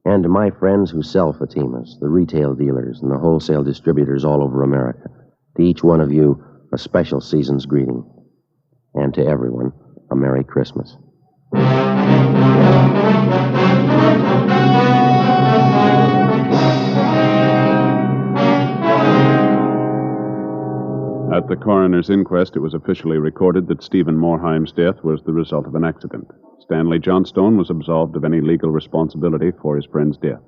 And to my friends who sell Fatimas, the retail dealers and the wholesale distributors all over America, to each one of you, a special season's greeting. And to everyone, a Merry Christmas.
At the coroner's inquest, it was officially recorded that Stephen Morheim's death was the result of an accident. Stanley Johnstone was absolved of any legal responsibility for his friend's death.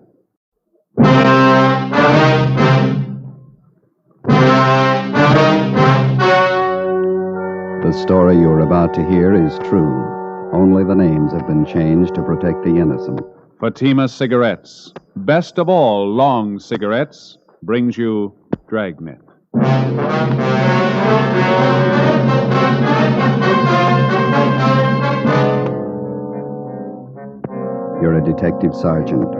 The story you're about to hear is true. Only the names have been changed to protect the innocent.
Fatima Cigarettes, best of all long cigarettes, brings you Dragnet.
You're a detective sergeant.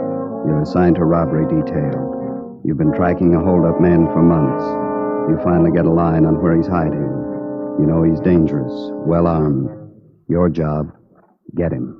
You're assigned to robbery detail. You've been tracking a hold-up man for months. You finally get a line on where he's hiding. You know he's dangerous, well-armed. Your job, get him.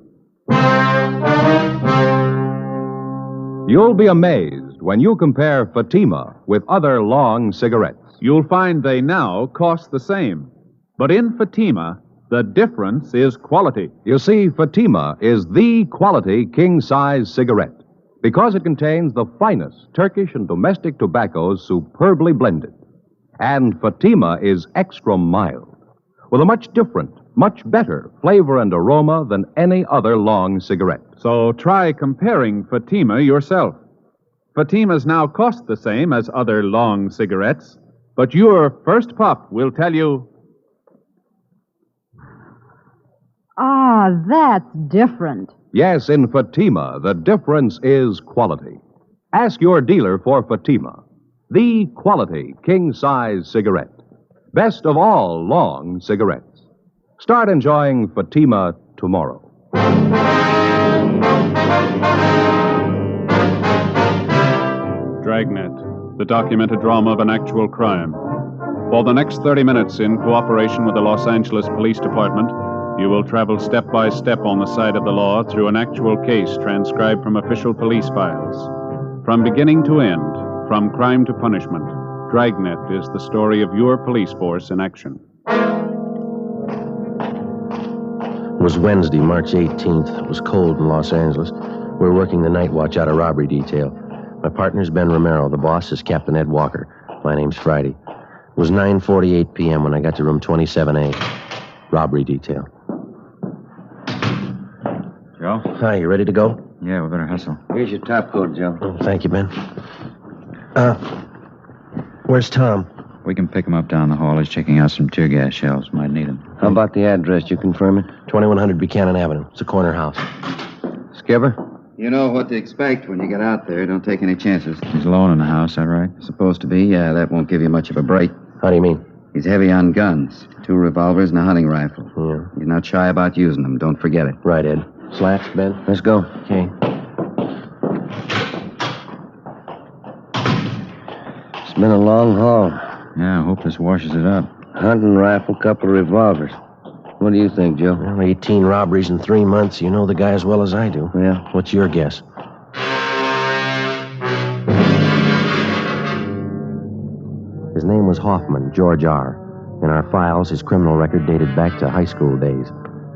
You'll be amazed when you compare Fatima with other long cigarettes.
You'll find they now cost the same. But in Fatima, the difference is quality.
You see, Fatima is the quality king-size cigarette because it contains the finest Turkish and domestic tobaccos superbly blended. And Fatima is extra mild, with a much different, much better flavor and aroma than any other long cigarette.
So try comparing Fatima yourself. Fatimas now cost the same as other long cigarettes, but your first puff will tell you...
Ah, that's different.
Yes, in Fatima, the difference is quality. Ask your dealer for Fatima, the quality king-size cigarette. Best of all long cigarettes. Start enjoying Fatima tomorrow.
Dragnet, the documented drama of an actual crime. For the next 30 minutes, in cooperation with the Los Angeles Police Department, you will travel step by step on the side of the law through an actual case transcribed from official police files. From beginning to end, from crime to punishment, Dragnet is the story of your police force in action.
It was Wednesday, March 18th. It was cold in Los Angeles. We were working the night watch out of robbery detail. My partner's Ben Romero. The boss is Captain Ed Walker. My name's Friday. It was 9:48 p.m. when I got to room 27A. Robbery detail.
Joe?
Hi, you ready to go?
Yeah, we better hustle.
Here's your top coat, Joe.
Oh, thank you, Ben. Where's Tom?
We can pick him up down the hall. He's checking out some tear gas shells. Might need them.
How about the address? You confirm it?
2100 Buchanan Avenue. It's a corner house.
Skipper?
You know what to expect when you get out there. Don't take any chances.
He's alone in the house, that right?
Supposed to be, yeah. That won't give you much of a break.
How do you mean?
He's heavy on guns. 2 revolvers and a hunting rifle.
Yeah.
He's not shy about using them. Don't forget it.
Right, Ed. Slats, Ben?
Let's go.
Okay.
It's been a long haul.
Yeah, I hope this washes it up.
Hunting rifle, couple of revolvers. What do you think, Joe?
Well, 18 robberies in 3 months. You know the guy as well as I do.
Yeah.
What's your guess? His name was Hoffman, George R. In our files, his criminal record dated back to high school days.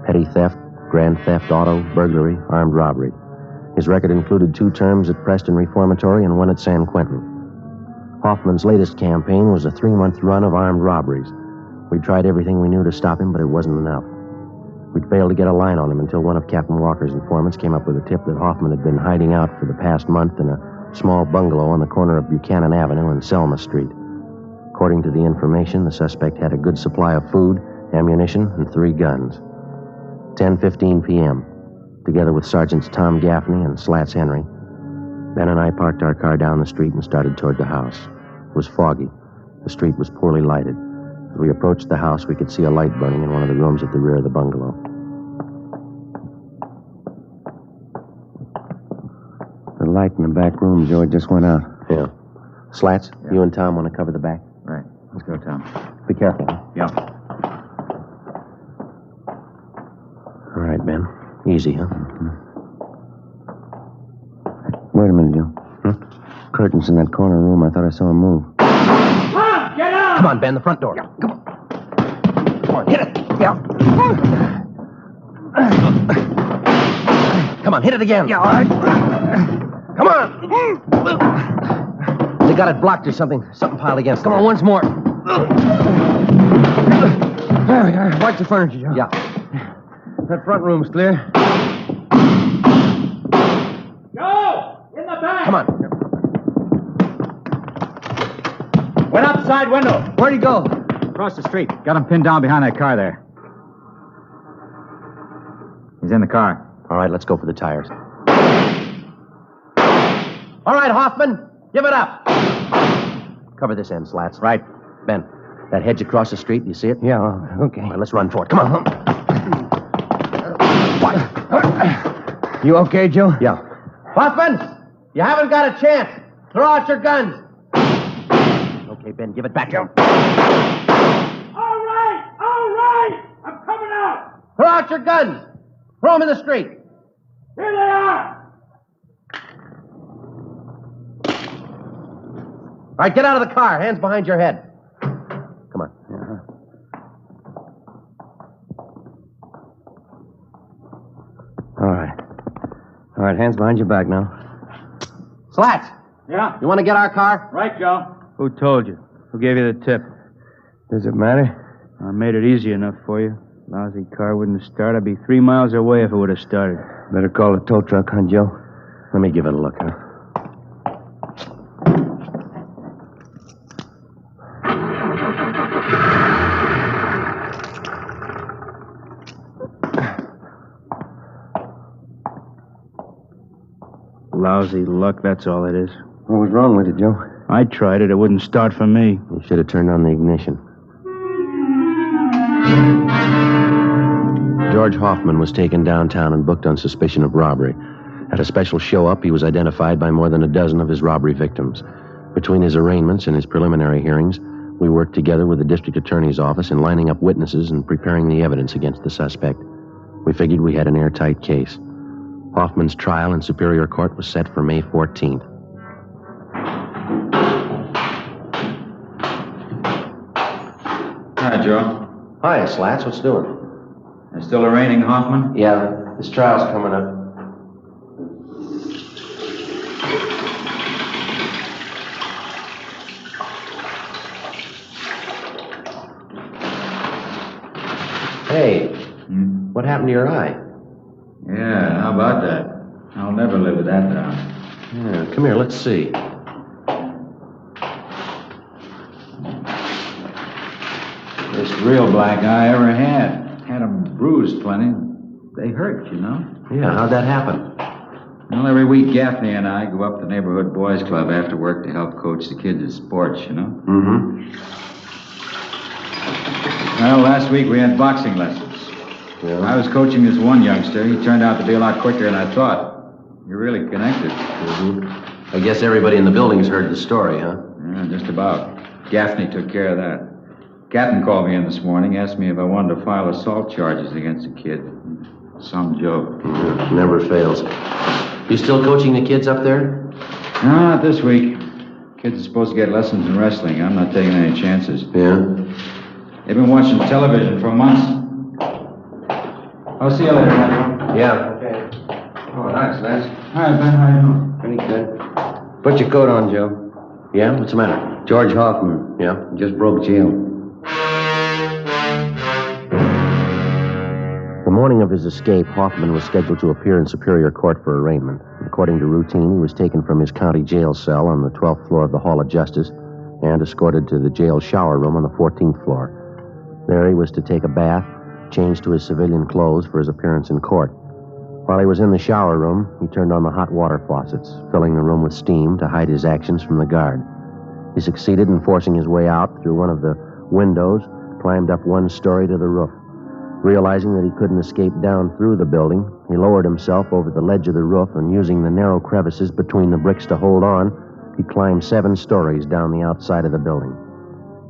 Petty theft, grand theft auto, burglary, armed robbery. His record included 2 terms at Preston Reformatory and 1 at San Quentin. Hoffman's latest campaign was a 3-month run of armed robberies. We tried everything we knew to stop him, but it wasn't enough. We'd failed to get a line on him until one of Captain Walker's informants came up with a tip that Hoffman had been hiding out for the past month in a small bungalow on the corner of Buchanan Avenue and Selma Street. According to the information, the suspect had a good supply of food, ammunition, and 3 guns. 10:15 p.m., together with Sergeants Tom Gaffney and Slats Henry, Ben and I parked our car down the street and started toward the house. It was foggy. The street was poorly lighted. As we approached the house, we could see a light burning in one of the rooms at the rear of the bungalow.
The light in the back room, Joe, just went out.
Yeah. Slats, you and Tom want to cover the back?
Right. Let's go, Tom.
Be careful. Huh?
Yeah.
All right, Ben. Easy, huh?
Wait a minute, Joe. Curtains in that corner room. I thought I saw him move.
Tom, get out! Come on, Ben, the front door. Yeah, come on. Come on, hit it. Yeah. Come on, hit it again. Yeah, all right. Come on. They got it blocked or something. Something piled against it. Come on, once more.
There we are. Watch the furniture, Joe.
Yeah.
That front room's clear.
Joe! In the back!
Come on.
Went out the side window.
Where'd he go?
Across the street. Got him pinned down behind that car there. He's in the car.
All right, let's go for the tires.
All right, Hoffman. Give it up.
Cover this end, Slats. Right. Ben, that hedge across the street, you see it?
Yeah, okay.
All right, let's run for it. Come on.
You okay, Joe?
Yeah.
Hoffman, you haven't got a chance. Throw out your guns.
Okay, Ben, give it back to him.
All right. I'm coming out.
Throw out your guns. Throw them in the street.
Here they are.
All right, get out of the car. Hands behind your head.
Come on.
All right, hands behind your back now. Slats.
Yeah?
You want to get our car?
Right, Joe.
Who told you? Who gave you the tip?
Does it matter?
I made it easy enough for you. Lousy car wouldn't start. I'd be 3 miles away if it would have started.
Better call the tow truck, huh, Joe?
Let me give it a look, huh?
Lousy luck, that's all it is.
What was wrong with it, Joe?
I tried it. It wouldn't start for me.
You should have turned on the ignition. George Hoffman was taken downtown and booked on suspicion of robbery. At a special show-up, he was identified by more than a dozen of his robbery victims. Between his arraignments and his preliminary hearings, we worked together with the district attorney's office in lining up witnesses and preparing the evidence against the suspect. We figured we had an airtight case. Hoffman's trial in Superior Court was set for May 14th.
Hi, Joe.
Hi, Slats. What's doing?
They're still arraigning Hoffman?
Yeah, this trial's coming up. Hey, what happened to your eye?
Yeah, how about that? I'll never live with that down.
Yeah, come here, let's see.
This real black eye I ever had. Had 'em bruised plenty. They hurt, you know.
Yeah, how'd that happen?
Well, every week Gaffney and I go up to the neighborhood boys club after work to help coach the kids at sports, you know.
Mm-hmm.
Well, last week we had boxing lessons.
Yeah.
I was coaching this one youngster. He turned out to be a lot quicker than I thought. You're really connected.
Mm-hmm. I guess everybody in the building's heard the story, huh?
Yeah, just about. Gaffney took care of that. Captain called me in this morning, asked me if I wanted to file assault charges against the kid. Some joke.
Yeah, never fails. You still coaching the kids up there?
No, not this week. Kids are supposed to get lessons in wrestling. I'm not taking any chances.
Yeah?
They've been watching television for months. I'll see you later, man.
Yeah.
Okay.
Oh, thanks, Lance.
Hi, Ben. How you doing?
Pretty good. Put your coat on, Joe.
Yeah? What's the matter?
George Hoffman.
Yeah?
Just broke jail.
The morning of his escape, Hoffman was scheduled to appear in Superior Court for arraignment. According to routine, he was taken from his county jail cell on the 12th floor of the Hall of Justice and escorted to the jail shower room on the 14th floor. There he was to take a bath, change to his civilian clothes for his appearance in court. While he was in the shower room, he turned on the hot water faucets, filling the room with steam to hide his actions from the guard. He succeeded in forcing his way out through one of the windows, climbed up one story to the roof. Realizing that he couldn't escape down through the building, he lowered himself over the ledge of the roof and, using the narrow crevices between the bricks to hold on, he climbed 7 stories down the outside of the building.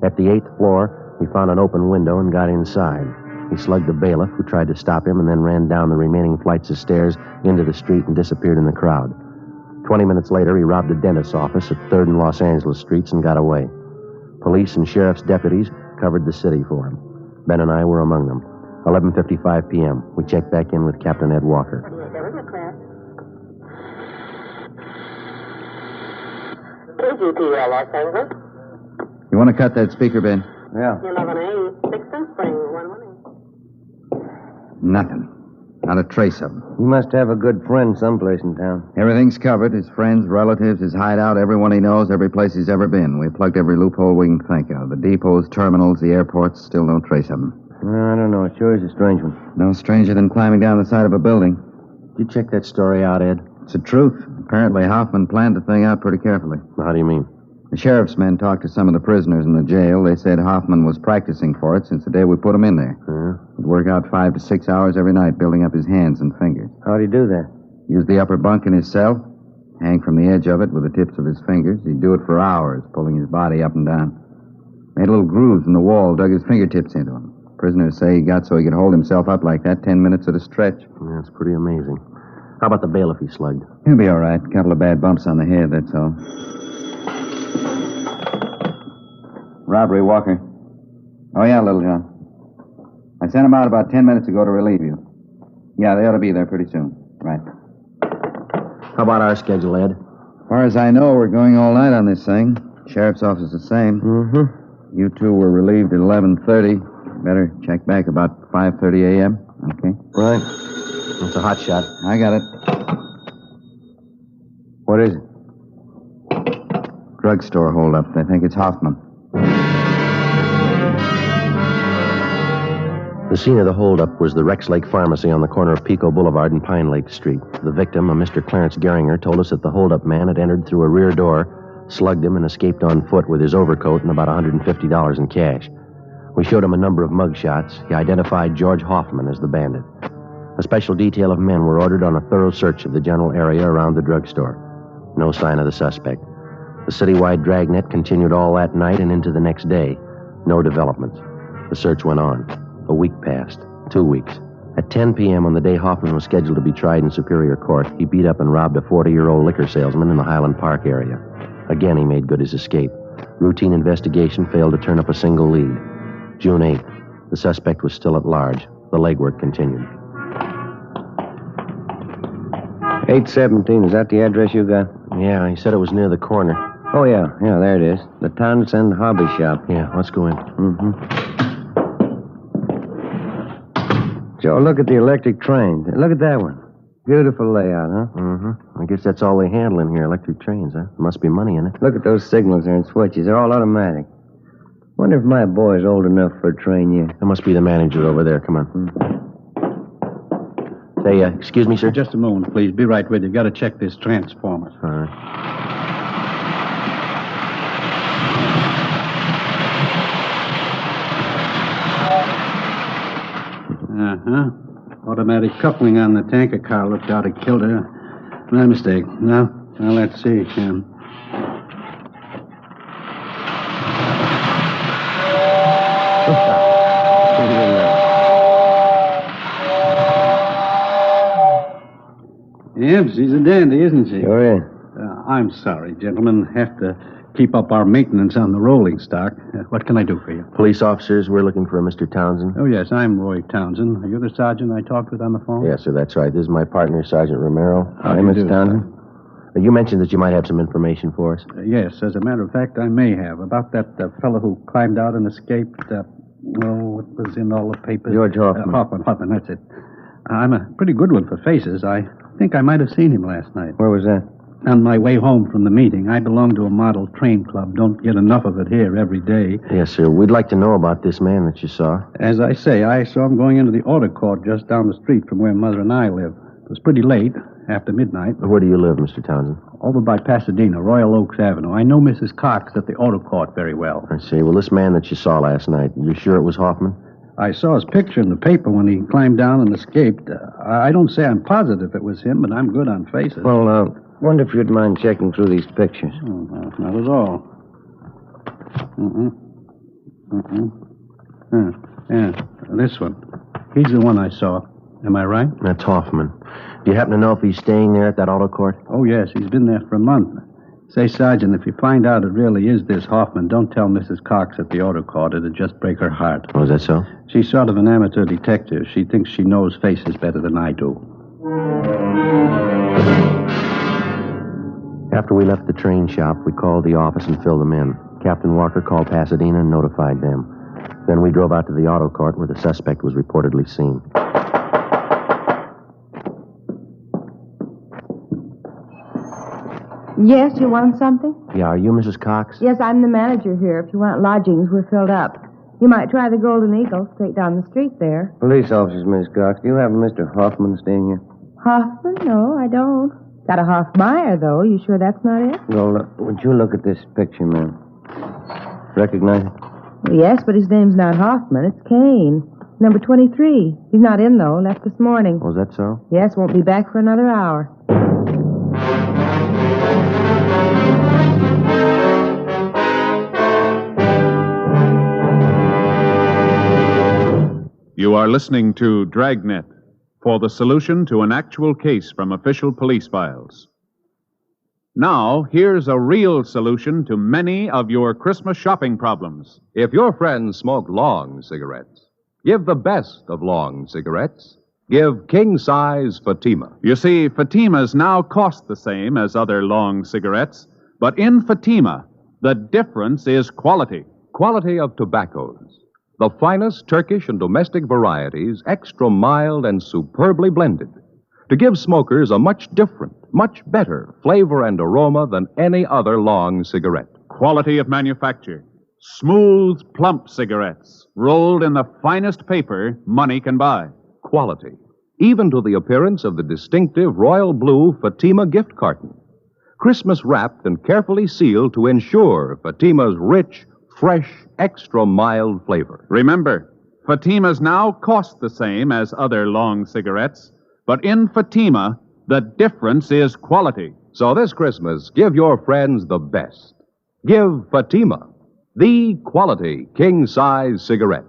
At the 8th floor, he found an open window and got inside. He slugged the bailiff, who tried to stop him, and then ran down the remaining flights of stairs into the street and disappeared in the crowd. 20 minutes later, he robbed a dentist's office at 3rd and Los Angeles Streets and got away. Police and sheriff's deputies covered the city for him. Ben and I were among them. 11:55 p.m. We checked back in with Captain Ed Walker.
KGPL Los Angeles.
You want to cut that speaker, Ben?
Yeah.
11-8.
Nothing. Not a trace of him.
He must have a good friend someplace in town.
Everything's covered. His friends, relatives, his hideout, everyone he knows, every place he's ever been. We plugged every loophole we can think of. The depots, terminals, the airports, still no trace of him.
I don't know. It sure is a strange one.
No stranger than climbing down the side of a building.
Did you check that story out, Ed?
It's the truth. Apparently, Hoffman planned the thing out pretty carefully.
How do you mean?
The sheriff's men talked to some of the prisoners in the jail. They said Hoffman was practicing for it since the day we put him in there. He'd work out 5 to 6 hours every night, building up his hands and fingers.
How'd he do that?
Use the upper bunk in his cell, hang from the edge of it with the tips of his fingers. He'd do it for hours, pulling his body up and down. Made little grooves in the wall, dug his fingertips into them. Prisoners say he got so he could hold himself up like that 10 minutes at a stretch.
Yeah, it's pretty amazing. How about the bailiff he slugged?
He'll be all right. A couple of bad bumps on the head, that's all. Robbery, Walker. Oh, yeah, Little John. I sent him out about 10 minutes ago to relieve you. Yeah, they ought to be there pretty soon. Right.
How about our schedule, Ed?
As far as I know, we're going all night on this thing. Sheriff's office the same.
Mm-hmm.
You two were relieved at 11:30. Better check back about 5:30 a.m. Okay?
Right. It's a hot shot.
I got it.
What is it?
Drugstore holdup. They think it's Hoffman.
The scene of the holdup was the Rex Lake Pharmacy on the corner of Pico Boulevard and Pine Lake Street. The victim, a Mr. Clarence Geringer, told us that the holdup man had entered through a rear door, slugged him, and escaped on foot with his overcoat and about $150 in cash. We showed him a number of mug shots. He identified George Hoffman as the bandit. A special detail of men were ordered on a thorough search of the general area around the drugstore. No sign of the suspect. The citywide Dragnet continued all that night and into the next day. No developments. The search went on. A week passed. 2 weeks. At 10 p.m. on the day Hoffman was scheduled to be tried in Superior Court, he beat up and robbed a 40-year-old liquor salesman in the Highland Park area. Again, he made good his escape. Routine investigation failed to turn up a single lead. June 8th. The suspect was still at large. The legwork continued.
817, is that the address you got?
Yeah, he said it was near the corner.
Oh, yeah, there it is. The Townsend Hobby Shop.
Yeah, let's go in.
Mm-hmm. Joe, look at the electric train. Look at that one. Beautiful layout, huh?
Mm-hmm. I guess that's all they handle in here, electric trains, huh? There must be money in it.
Look at those signals there and switches. They're all automatic. Wonder if my boy's old enough for a train yet.
That must be the manager over there. Come on. Say, excuse me, sir?
Just a moment, please. Be right with you. Got to check this transformer.
All right.
Uh-huh. Automatic coupling on the tanker car looked out of kilter. My mistake. Now let's see, Jim. Yep, she's a dandy, isn't she?
Sure is.
I'm sorry, gentlemen. Have to keep up our maintenance on the rolling stock. What can I do for you?
Police officers, we're looking for a Mr. Townsend.
Oh, yes, I'm Roy Townsend. Are you the sergeant I talked with on the phone?
Yes, sir, that's right. This is my partner, Sergeant Romero.
Hi, Mr.
Townsend.
You mentioned that you might have some information for us.
Yes, as a matter of fact, I may have. About that fellow who climbed out and escaped. It was in all the papers.
George Hoffman.
Hoffman, that's it. I'm a pretty good one for faces. I think I might have seen him last night.
Where was that?
On my way home from the meeting. I belong to a model train club. Don't get enough of it here every day.
Yes, sir. We'd like to know about this man that you saw.
As I say, I saw him going into the auto court just down the street from where Mother and I live. It was pretty late, after midnight.
Where do you live, Mr. Townsend?
Over by Pasadena, Royal Oaks Avenue. I know Mrs. Cox at the auto court very well.
I see. Well, this man that you saw last night, you're sure it was Hoffman?
I saw his picture in the paper when he climbed down and escaped. I don't say I'm positive it was him, but I'm good on faces.
Well, wonder if you'd mind checking through these pictures.
Oh, no, not at all. Yeah, this one. He's the one I saw. Am I right?
That's Hoffman. Do you happen to know if he's staying there at that auto court?
Oh, yes. He's been there for a month. Say, Sergeant, if you find out it really is this Hoffman, don't tell Mrs. Cox at the auto court. It'd just break her heart.
Oh, is that so?
She's sort of an amateur detective. She thinks she knows faces better than I do.
After we left the train shop, we called the office and filled them in. Captain Walker called Pasadena and notified them. Then we drove out to the auto court where the suspect was reportedly seen.
Yes, you want something?
Yeah, are you Mrs. Cox?
Yes, I'm the manager here. If you want lodgings, we're filled up. You might try the Golden Eagle straight down the street there.
Police officers, Miss Cox. Do you have a Mr. Hoffman staying here?
Hoffman? No, I don't. Got a Hoffmeyer, though. You sure that's not it?
Well, would you look at this picture, ma'am? Recognize it?
Well, yes, but his name's not Hoffman. It's Kane. Number 23. He's not in, though. Left this morning.
Was that so?
Yes, won't be back for another hour.
You are listening to Dragnet for the solution to an actual case from official police files. Now, here's a real solution to many of your Christmas shopping problems.
If your friends smoke long cigarettes, give the best of long cigarettes. Give king-size Fatima.
You see, Fatimas now cost the same as other long cigarettes, but in Fatima, the difference is quality.
Quality of tobaccos. The finest Turkish and domestic varieties, extra mild and superbly blended, to give smokers a much different, much better flavor and aroma than any other long cigarette.
Quality of manufacture. Smooth, plump cigarettes, rolled in the finest paper money can buy.
Quality, even to the appearance of the distinctive royal blue Fatima gift carton. Christmas wrapped and carefully sealed to ensure Fatima's rich, fresh, extra mild flavor.
Remember, Fatimas now cost the same as other long cigarettes, but in Fatima, the difference is quality.
So this Christmas, give your friends the best. Give Fatima, the quality king-size cigarette.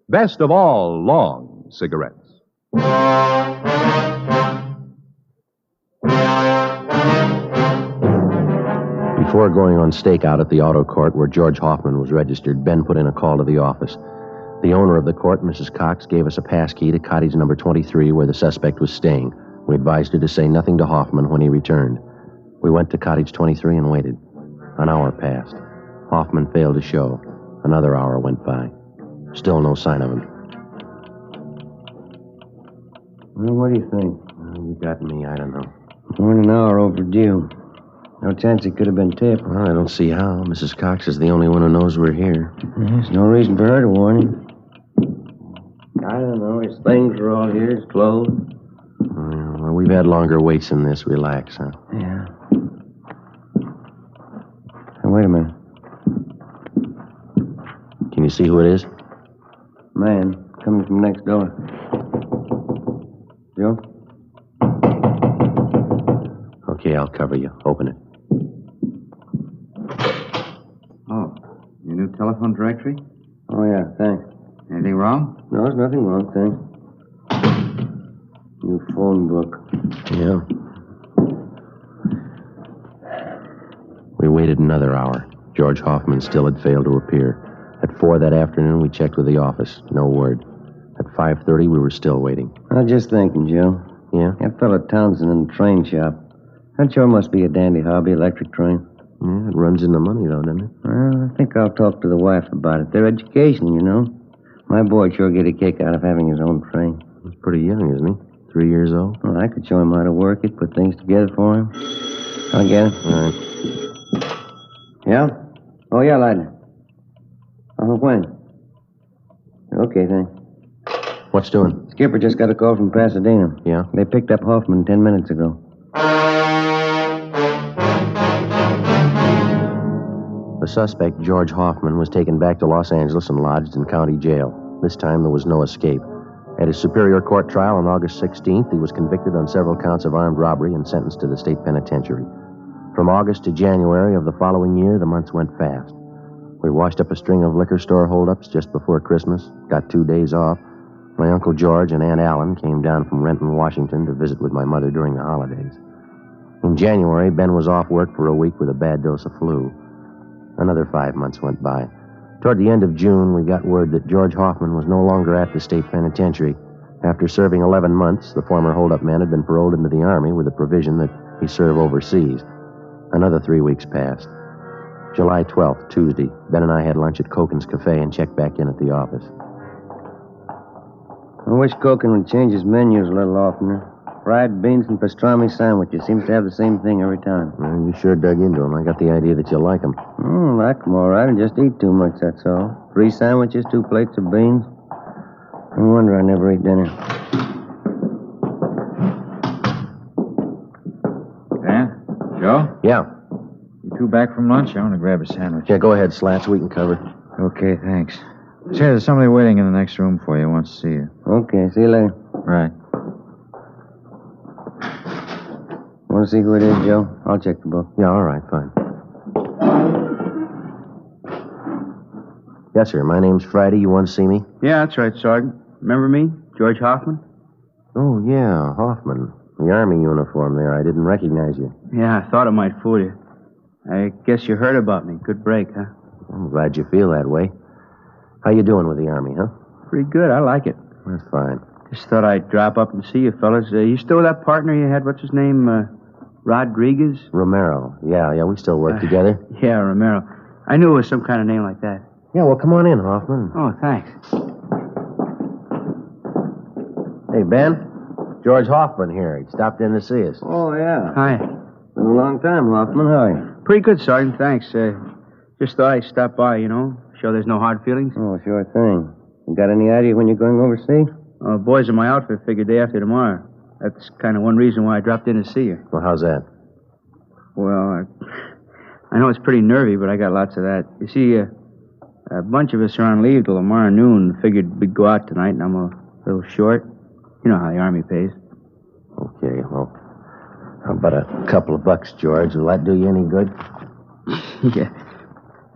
Best of all long cigarettes.
Before going on stakeout at the auto court where George Hoffman was registered, Ben put in a call to the office. The owner of the court, Mrs. Cox, gave us a pass key to cottage number 23 where the suspect was staying. We advised her to say nothing to Hoffman when he returned. We went to cottage 23 and waited. An hour passed. Hoffman failed to show. Another hour went by. Still no sign of him.
Well, what do you think?
You got me, I don't know.
More than an hour overdue. No chance he could have been tipped.
Well, I don't see how. Mrs. Cox is the only one who knows we're here.
There's no reason for her to warn him. I don't know. His things are all here. His clothes.
Well, we've had longer waits than this. Relax, huh?
Yeah. Hey, wait a minute.
Can you see who it is?
Man, coming from next door. Joe?
Okay, I'll cover you. Open it.
Oh, your new telephone directory?
Oh, yeah, thanks.
Anything wrong?
No, there's nothing wrong, thanks. New phone book.
Yeah. We waited another hour. George Hoffman still had failed to appear. At 4 that afternoon, we checked with the office. No word. At 5:30, we were still waiting.
I was just thinking, Joe.
Yeah?
That fellow Townsend in the train shop. That sure must be a dandy hobby, electric train.
Yeah, it runs into money, though, doesn't it?
Well, I think I'll talk to the wife about it. Their education, you know. My boy'd sure get a kick out of having his own train.
He's pretty young, isn't he? 3 years old?
Well, I could show him how to work it, put things together for him. I'll get it.
All right.
Yeah? Oh, yeah, Lightner. When? Okay, thanks.
What's doing?
Skipper just got a call from Pasadena.
Yeah?
They picked up Hoffman 10 minutes ago.
The suspect, George Hoffman, was taken back to Los Angeles and lodged in county jail. This time, there was no escape. At his Superior Court trial on August 16th, he was convicted on several counts of armed robbery and sentenced to the state penitentiary. From August to January of the following year, the months went fast. We washed up a string of liquor store holdups just before Christmas, got 2 days off. My Uncle George and Aunt Allen came down from Renton, Washington to visit with my mother during the holidays. In January, Ben was off work for a week with a bad dose of flu. Another 5 months went by. Toward the end of June, we got word that George Hoffman was no longer at the state penitentiary. After serving 11 months, the former holdup man had been paroled into the Army with the provision that he serve overseas. Another 3 weeks passed. July 12th, Tuesday, Ben and I had lunch at Koken's Cafe and checked back in at the office.
I wish Koken would change his menus a little oftener. Fried beans and pastrami sandwiches. Seems to have the same thing every time.
Well, you sure dug into them. I got the idea that you like them.
Like them all right. I just eat too much, that's all. 3 sandwiches, 2 plates of beans. No wonder I never eat dinner.
Dan? Joe?
Yeah.
You two back from lunch? I want to grab a sandwich.
Yeah, go ahead, Slats. We can cover.
Okay, thanks. Say, there's somebody waiting in the next room for you. Wants to see you.
Okay, see you later.
Right.
Want to see who it is, Joe? I'll check the book.
Yeah, all right, fine. Yes, sir. My name's Friday. You want to see me?
Yeah, that's right, Sergeant. Remember me? George Hoffman?
Oh, yeah, Hoffman. The Army uniform there. I didn't recognize you.
Yeah, I thought it might fool you. I guess you heard about me. Good break, huh?
I'm glad you feel that way. How you doing with the Army, huh?
Pretty good. I like it.
That's fine.
Just thought I'd drop up and see you fellas. You still with that partner you had? What's his name? Rodriguez?
Romero. Yeah, we still work together.
Yeah, Romero. I knew it was some kind of name like that.
Yeah, well, come on in, Hoffman.
Oh, thanks.
Hey, Ben. George Hoffman here. He stopped in to see us.
Oh, yeah.
Hi.
Been a long time, Hoffman. How are you?
Pretty good, Sergeant. Thanks. Just thought I'd stop by, Sure there's no hard feelings?
Oh, sure thing. You got any idea when you're going overseas?
Boys in my outfit figure day after tomorrow. That's kind of one reason why I dropped in to see you.
Well, how's that?
Well, I know it's pretty nervy, but I got lots of that. You see, a bunch of us are on leave till tomorrow noon. Figured we'd go out tonight, and I'm a little short. You know how the Army pays.
Okay, well, how about a couple of bucks, George? Will that do you any good?
Yeah.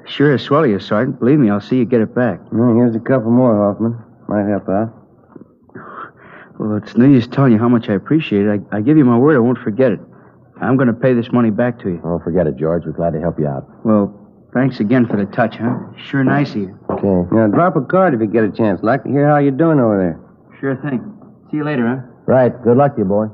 Sure as swell of you, Sergeant. Believe me, I'll see you get it back.
Well, here's a couple more, Hoffman. Might help out.
Well, it's no use telling you how much I appreciate it. I give you my word I won't forget it. I'm going to pay this money back to you.
Oh, forget it, George. We're glad to help you out.
Well, thanks again for the touch, huh? Sure nice of you.
Okay.
Now, drop a card if you get a chance. Like to hear how you're doing over there.
Sure thing. See you later, huh?
Right. Good luck to you, boy.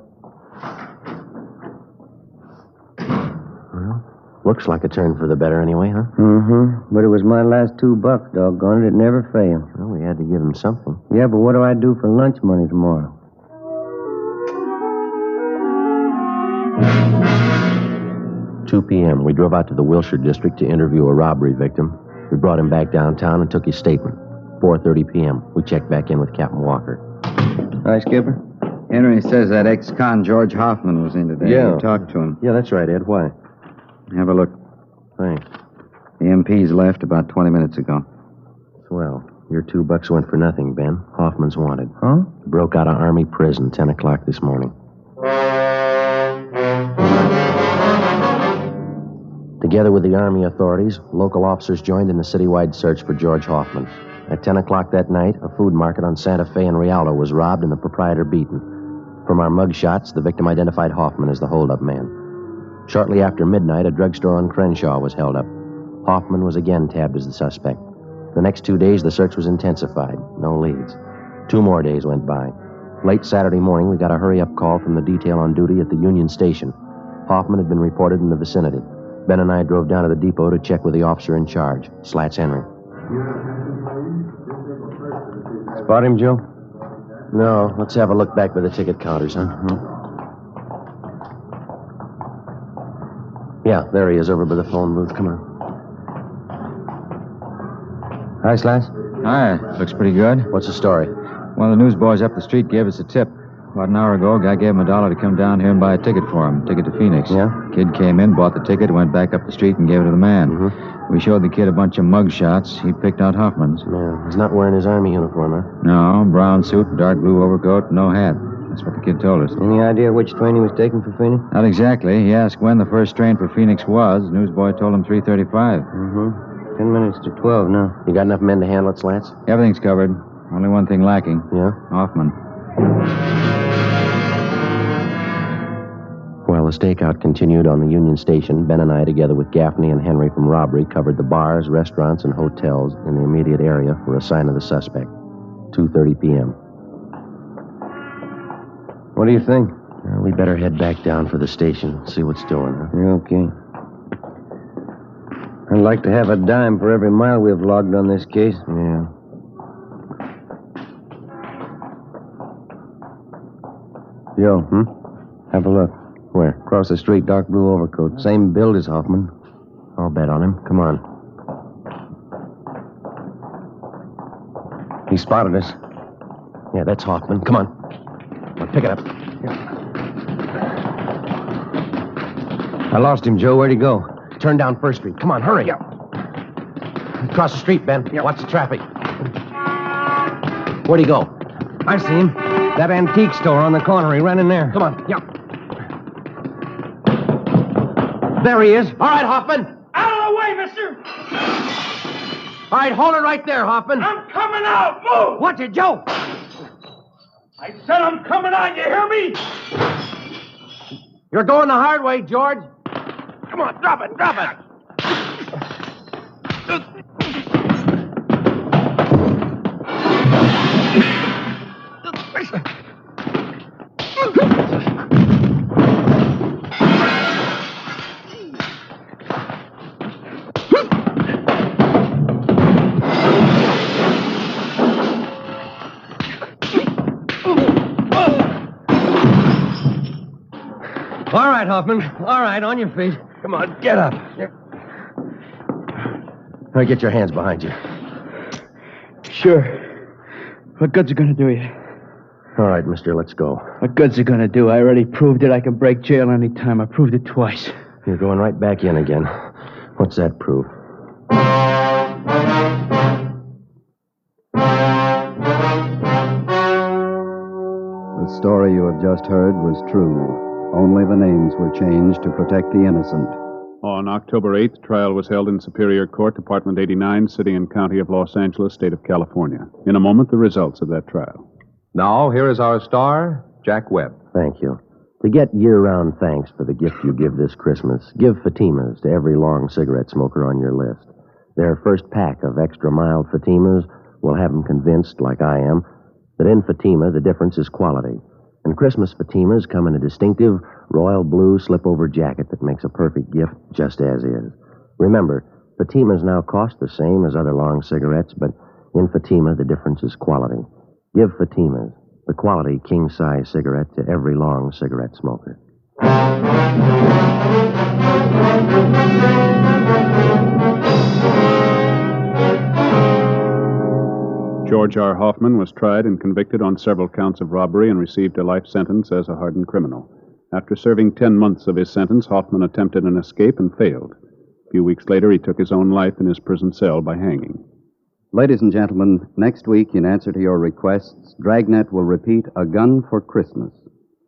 Well, looks like a turn for the better anyway, huh?
Mm-hmm. But it was my last $2, doggone it. It never failed.
Well, we had to give him something.
Yeah, but what do I do for lunch money tomorrow?
Two 2 p.m., we drove out to the Wilshire district to interview a robbery victim. We brought him back downtown and took his statement. 4:30 p.m., we checked back in with Captain Walker.
Hi, Skipper.
Henry says that ex-con George Hoffman was in today.
Yeah.
You talked to him.
Yeah, that's right, Ed. Why?
Have a look.
Thanks.
The MP's left about 20 minutes ago.
Swell. Your $2 went for nothing, Ben. Hoffman's wanted.
Huh?
Broke out of Army prison 10 o'clock this morning. Together with the Army authorities, local officers joined in the citywide search for George Hoffman. At 10 o'clock that night, a food market on Santa Fe and Rialto was robbed and the proprietor beaten. From our mug shots, the victim identified Hoffman as the holdup man. Shortly after midnight, a drugstore on Crenshaw was held up. Hoffman was again tabbed as the suspect. The next 2 days, the search was intensified. No leads. 2 more days went by. Late Saturday morning, we got a hurry-up call from the detail on duty at the Union Station. Hoffman had been reported in the vicinity. Ben and I drove down to the depot to check with the officer in charge, Slats Henry.
Spot him, Joe?
No, let's have a look back by the ticket counters, huh? Yeah, there he is over by the phone booth. Come on.
Hi, Slats.
Hi. Looks pretty good.
What's the story?
One of the newsboys up the street gave us a tip. About an hour ago, a guy gave him $1 to come down here and buy a ticket for him. Ticket to Phoenix.
Yeah?
Kid came in, bought the ticket, went back up the street and gave it to the man.
Mm-hmm.
We showed the kid a bunch of mug shots. He picked out Hoffman's.
Yeah, he's not wearing his Army uniform, huh?
No, brown suit, dark blue overcoat, no hat. That's what the kid told us.
Any idea which train he was taking for Phoenix?
Not exactly. He asked when the first train for Phoenix was. The newsboy told him 3:35.
10 minutes to 12 now.
You got enough men to handle it, Slats?
Everything's covered. Only one thing lacking.
Yeah?
Hoffman.
While the stakeout continued on the Union Station, Ben and I, together with Gaffney and Henry from robbery, covered the bars, restaurants, and hotels in the immediate area for a sign of the suspect. 2:30 p.m.
What do you think?
Well, we better head back down for the station, see what's doing, huh?
Okay. I'd like to have a dime for every mile we've logged on this case.
Yeah.
Joe,
Have a look. Where? Across the street, dark blue overcoat. Same build as Hoffman. I'll bet on him. Come on. He spotted us. Yeah, that's Hoffman. Come on. Pick it up. I lost him, Joe. Where'd he go? Turn down First Street. Come on, hurry. Across the street, Ben. Watch the traffic. Where'd he go? I see him. That antique store on the corner. He ran in there. Come on. There he is. All right, Hoffman.
Out of the way, mister!
All right, hold it right there, Hoffman.
I'm coming out! Move!
What's it, Joe?
I said I'm coming out, you hear me?
You're going the hard way, George.
Come on, drop it, drop it!
All right, Hoffman. All right, on your feet. Come on, get up. All right, get your hands behind you.
Sure. What good's it gonna do you?
All right, mister, let's go.
What good's it gonna do? I already proved it. I can break jail any time. I proved it twice.
You're going right back in again. What's that prove?
The story you have just heard was true. Only the names were changed to protect the innocent.
On October 8th, trial was held in Superior Court, Department 89, City and County of Los Angeles, State of California. In a moment, the results of that trial.
Now, here is our star, Jack Webb.
Thank you. To get year-round thanks for the gift you give this Christmas, give Fatimas to every long cigarette smoker on your list. Their first pack of extra mild Fatimas will have them convinced, like I am, that in Fatima the difference is quality. And Christmas Fatimas come in a distinctive royal blue slip-over jacket that makes a perfect gift just as is. Remember, Fatimas now cost the same as other long cigarettes, but in Fatima the difference is quality. Give Fatimas, the quality king-size cigarette, to every long cigarette smoker.
George R. Hoffman was tried and convicted on several counts of robbery and received a life sentence as a hardened criminal. After serving 10 months of his sentence, Hoffman attempted an escape and failed. A few weeks later, he took his own life in his prison cell by hanging.
Ladies and gentlemen, next week, in answer to your requests, Dragnet will repeat A Gun for Christmas,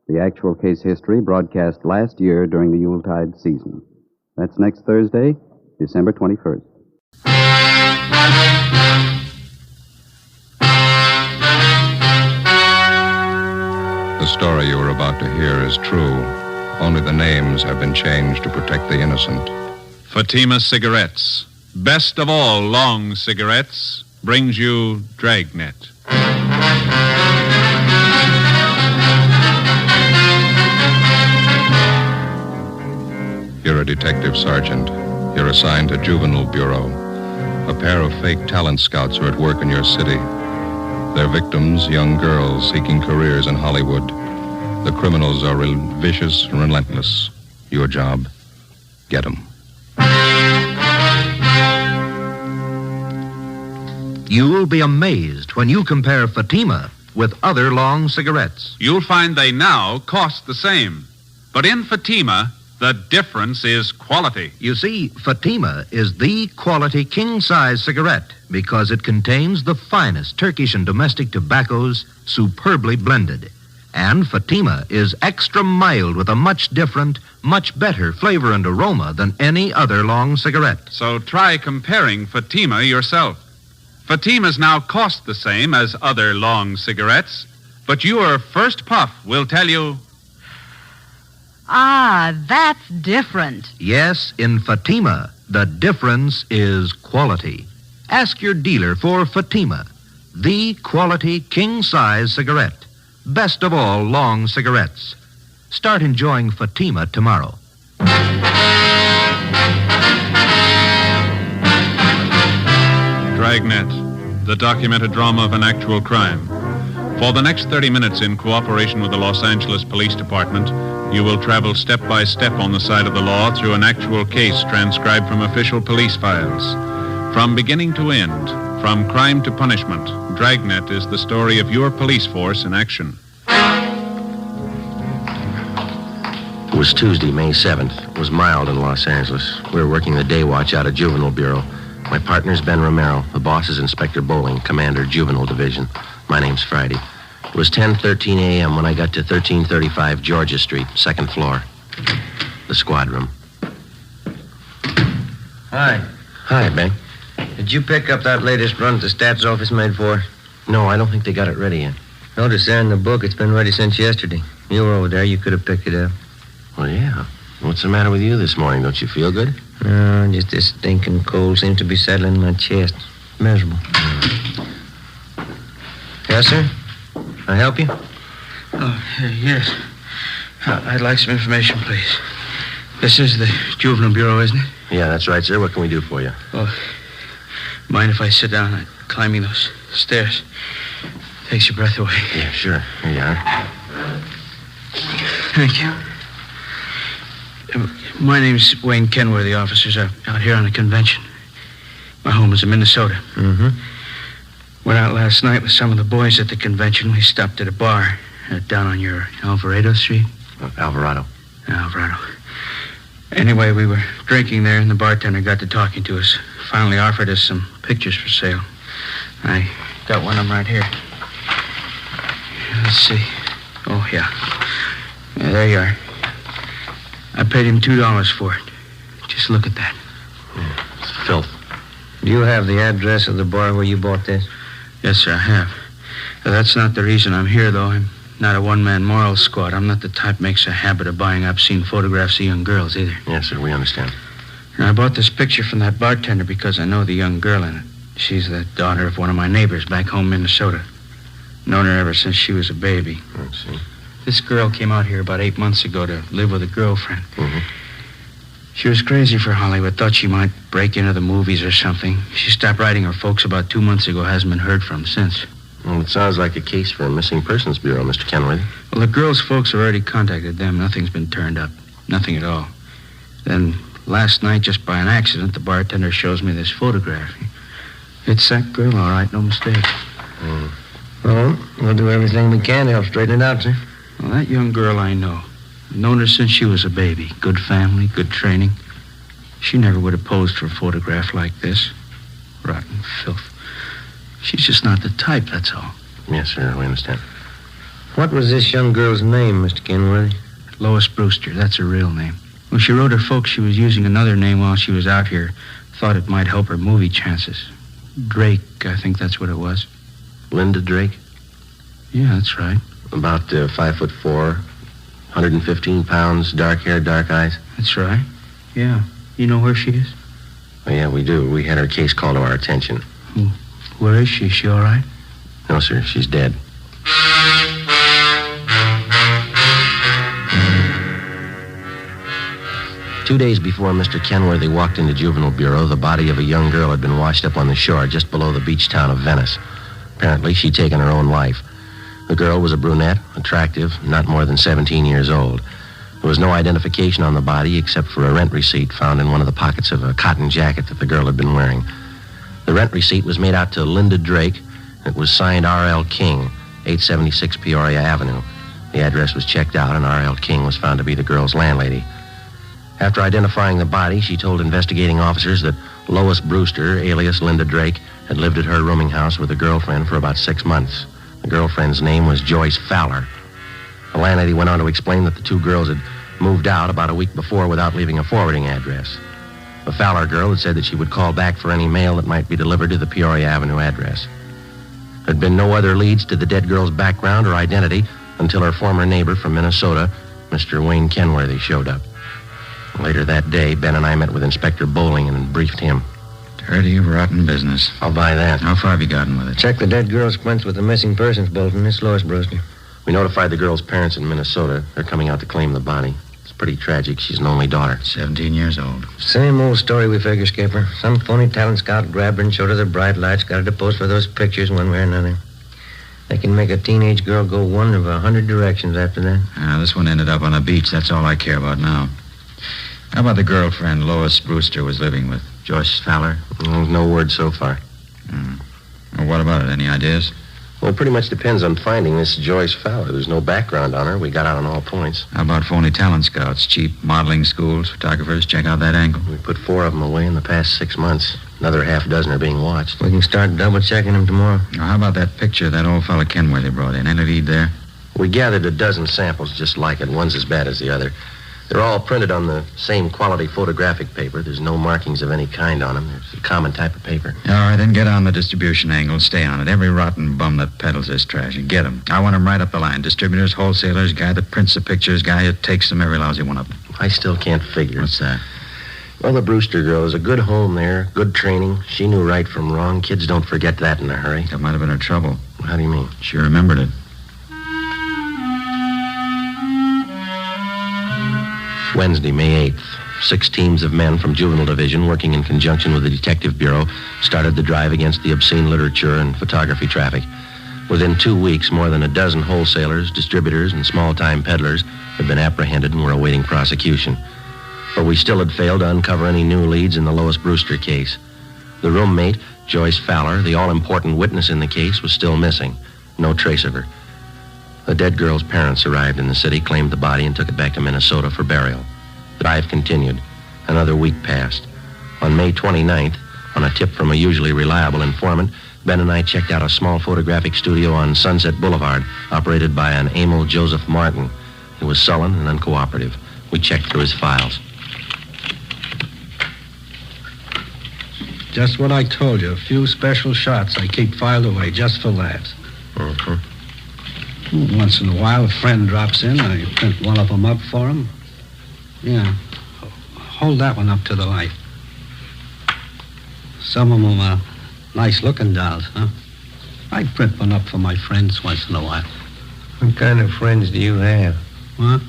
the actual case history broadcast last year during the Yuletide season. That's next Thursday, December 21st.
The story you are about to hear is true. Only the names have been changed to protect the innocent.
Fatima Cigarettes, best of all long cigarettes, brings you Dragnet.
You're a detective sergeant. You're assigned to Juvenile Bureau. A pair of fake talent scouts are at work in your city. Their victims, young girls seeking careers in Hollywood. The criminals are vicious and relentless. Your job, get them.
You'll be amazed when you compare Fatima with other long cigarettes.
You'll find they now cost the same. But in Fatima, the difference is quality.
You see, Fatima is the quality king-size cigarette because it contains the finest Turkish and domestic tobaccos superbly blended. And Fatima is extra mild with a much different, much better flavor and aroma than any other long cigarette.
So try comparing Fatima yourself. Fatimas now cost the same as other long cigarettes, but your first puff will tell you...
Ah, that's different.
Yes, in Fatima, the difference is quality. Ask your dealer for Fatima, the quality king-size cigarette. Best of all long cigarettes. Start enjoying Fatima tomorrow.
Dragnet, the documented drama of an actual crime.
For the next 30 minutes, in cooperation with the Los Angeles Police Department, you will travel step by step on the side of the law through an actual case transcribed from official police files. From beginning to end, from crime to punishment, Dragnet is the story of your police force in action.
It was Tuesday, May 7th. It was mild in Los Angeles. We were working the day watch out of Juvenile Bureau. My partner's Ben Romero. The boss is Inspector Bowling, Commander, Juvenile Division. My name's Friday. It was 10:13 a.m. when I got to 1335 Georgia Street, second floor. The squad room.
Hi.
Hi, Ben.
Did you pick up that latest run the stats office made for?
No, I don't think they got it ready yet.
Notice there in the book it's been ready since yesterday. You were over there. You could have picked it up.
Well, yeah. What's the matter with you this morning? Don't you feel good?
No, just this stinking cold seems to be settling in my chest. Miserable. Yes, sir? Can I help you?
Oh, yes. I'd like some information, please. This is the Juvenile Bureau, isn't it?
Yeah, that's right, sir. What can we do for you?
Oh, mind if I sit down? I'm climbing those stairs. Takes your breath away.
Yeah, sure. Here you are.
Thank you. My name's Wayne Kenworthy, officers. I'm out here on a convention. My home is in Minnesota.
Mm-hmm.
Went out last night with some of the boys at the convention. We stopped at a bar down on your Alvarado Street.
Alvarado.
Alvarado. Anyway, we were drinking there, and the bartender got to talking to us. Finally offered us some pictures for sale. I got one of them right here. Let's see. Oh, yeah. There you are. I paid him $2 for it. Just look at that.
Yeah, it's filth.
Do you have the address of the bar where you bought this?
Yes, sir, I have. That's not the reason I'm here, though. I'm not a one-man moral squad. I'm not the type makes a habit of buying obscene photographs of young girls, either.
Yes, sir, we understand.
And I bought this picture from that bartender because I know the young girl in it. She's the daughter of one of my neighbors back home in Minnesota. Known her ever since she was a baby.
I see.
This girl came out here about 8 months ago to live with a girlfriend.
Mm-hmm.
She was crazy for Hollywood, thought she might break into the movies or something. She stopped writing her folks about 2 months ago, hasn't been heard from since.
Well, it sounds like a case for a missing persons bureau, Mr. Kenworthy.
Well, the girl's folks have already contacted them. Nothing's been turned up. Nothing at all. Then last night, just by an accident, the bartender shows me this photograph. It's that girl, all right, no mistake.
Well, we'll do everything we can to help straighten it out, sir.
Well, that young girl I know. I've known her since she was a baby. Good family, good training. She never would have posed for a photograph like this. Rotten filth. She's just not the type, that's all.
Yes, sir, we understand.
What was this young girl's name, Mr. Kenworthy?
Lois Brewster, that's her real name. When she wrote her folks, she was using another name while she was out here. Thought it might help her movie chances. Drake, I think that's what it was.
Linda Drake?
Yeah, that's right.
About 5'4", 115 pounds, dark hair, dark eyes.
That's right. Yeah. You know where she is?
Oh, yeah, we do. We had her case called to our attention.
Where is she? Is she all right?
No, sir. She's dead. Two days before Mr. Kenworthy walked into Juvenile Bureau, the body of a young girl had been washed up on the shore just below the beach town of Venice. Apparently, she'd taken her own life. The girl was a brunette, attractive, not more than 17 years old. There was no identification on the body except for a rent receipt found in one of the pockets of a cotton jacket that the girl had been wearing. The rent receipt was made out to Linda Drake. It was signed R.L. King, 876 Peoria Avenue. The address was checked out, and R.L. King was found to be the girl's landlady. After identifying the body, she told investigating officers that Lois Brewster, alias Linda Drake, had lived at her rooming house with a girlfriend for about 6 months. The girlfriend's name was Joyce Fowler. The landlady went on to explain that the two girls had moved out about a week before without leaving a forwarding address. The Fowler girl had said that she would call back for any mail that might be delivered to the Peoria Avenue address. There had been no other leads to the dead girl's background or identity until her former neighbor from Minnesota, Mr. Wayne Kenworthy, showed up. Later that day, Ben and I met with Inspector Bowling and briefed him.
Dirty, rotten business.
I'll buy that.
How far have you gotten with it?
Check the dead girl's quince with the missing persons bulletin. It's Lois Brewster.
We notified the girl's parents in Minnesota. They're coming out to claim the body. It's pretty tragic. She's an only daughter.
17 years old.
Same old story, we figure, Skipper. Some phony talent scout grabbed her and showed her the bright lights, got her to pose for those pictures one way or another. They can make a teenage girl go one of 100 directions after that.
This one ended up on a beach. That's all I care about now. How about the girlfriend Lois Brewster was living with? Joyce Fowler?
No word so far.
Well, what about it? Any ideas?
Well, it pretty much depends on finding this Joyce Fowler. There's no background on her. We got out on all points.
How about phony talent scouts, cheap modeling schools, photographers? Check out that angle.
We put 4 of them away in the past 6 months. Another half dozen are being watched.
We can start double-checking them tomorrow.
Now, how about that picture that old fella Kenworthy brought in? Any lead there?
We gathered a dozen samples just like it. One's as bad as the other. They're all printed on the same quality photographic paper. There's no markings of any kind on them. There's a common type of paper.
All right, then get on the distribution angle. Stay on it. Every rotten bum that peddles this trash. And get them. I want them right up the line. Distributors, wholesalers, guy that prints the pictures, guy who takes them, every lousy one of them.
I still can't figure.
What's that?
Well, the Brewster girl is a good home there, good training. She knew right from wrong. Kids don't forget that in a hurry.
That might have been her trouble.
How do you mean?
She remembered it.
Wednesday, May 8th. 6 teams of men from Juvenile Division, working in conjunction with the Detective Bureau, started the drive against the obscene literature and photography traffic. Within 2 weeks, more than a dozen wholesalers, distributors, and small-time peddlers had been apprehended and were awaiting prosecution. But we still had failed to uncover any new leads in the Lois Brewster case. The roommate, Joyce Fowler, the all-important witness in the case, was still missing. No trace of her. The dead girl's parents arrived in the city, claimed the body, and took it back to Minnesota for burial. The drive continued. Another week passed. On May 29th, on a tip from a usually reliable informant, Ben and I checked out a small photographic studio on Sunset Boulevard, operated by an Emil Joseph Martin. He was sullen and uncooperative. We checked through his files.
Just what I told you. A few special shots I keep filed away just for laughs. Once in a while, a friend drops in. I print one of them up for him. Yeah. Hold that one up to the light. Some of them are nice-looking dolls, huh? I print one up for my friends once in a while.
What kind of friends do you have?
What?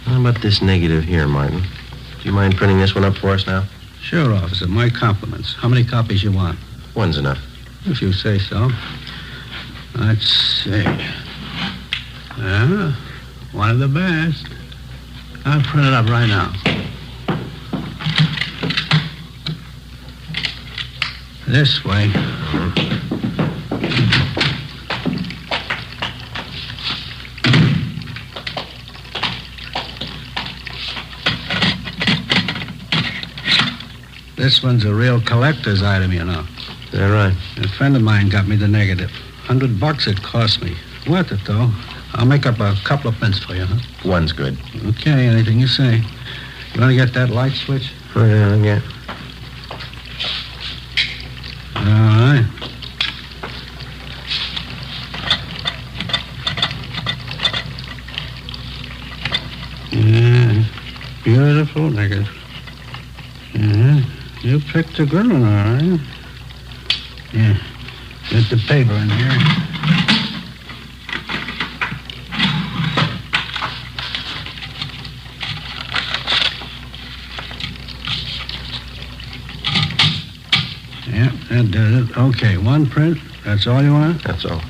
How about this negative here, Martin? Do you mind printing this one up for us now?
Sure, officer. My compliments. How many copies you want?
One's enough.
If you say so. Let's see. Yeah, one of the best. I'll print it up right now. This way. This one's a real collector's item, you know.
Is that right?
A friend of mine got me the negative. $100 it cost me. Worth it, though. I'll make up a couple of prints for you, huh?
One's good.
Okay, anything you say. You want to get that light switch?
Oh, yeah.
All right. Yeah, beautiful negative. Yeah, you picked a good one, all right. Yeah, get the paper in here. Yeah, that does it. Okay, one print. That's all you want?
That's all.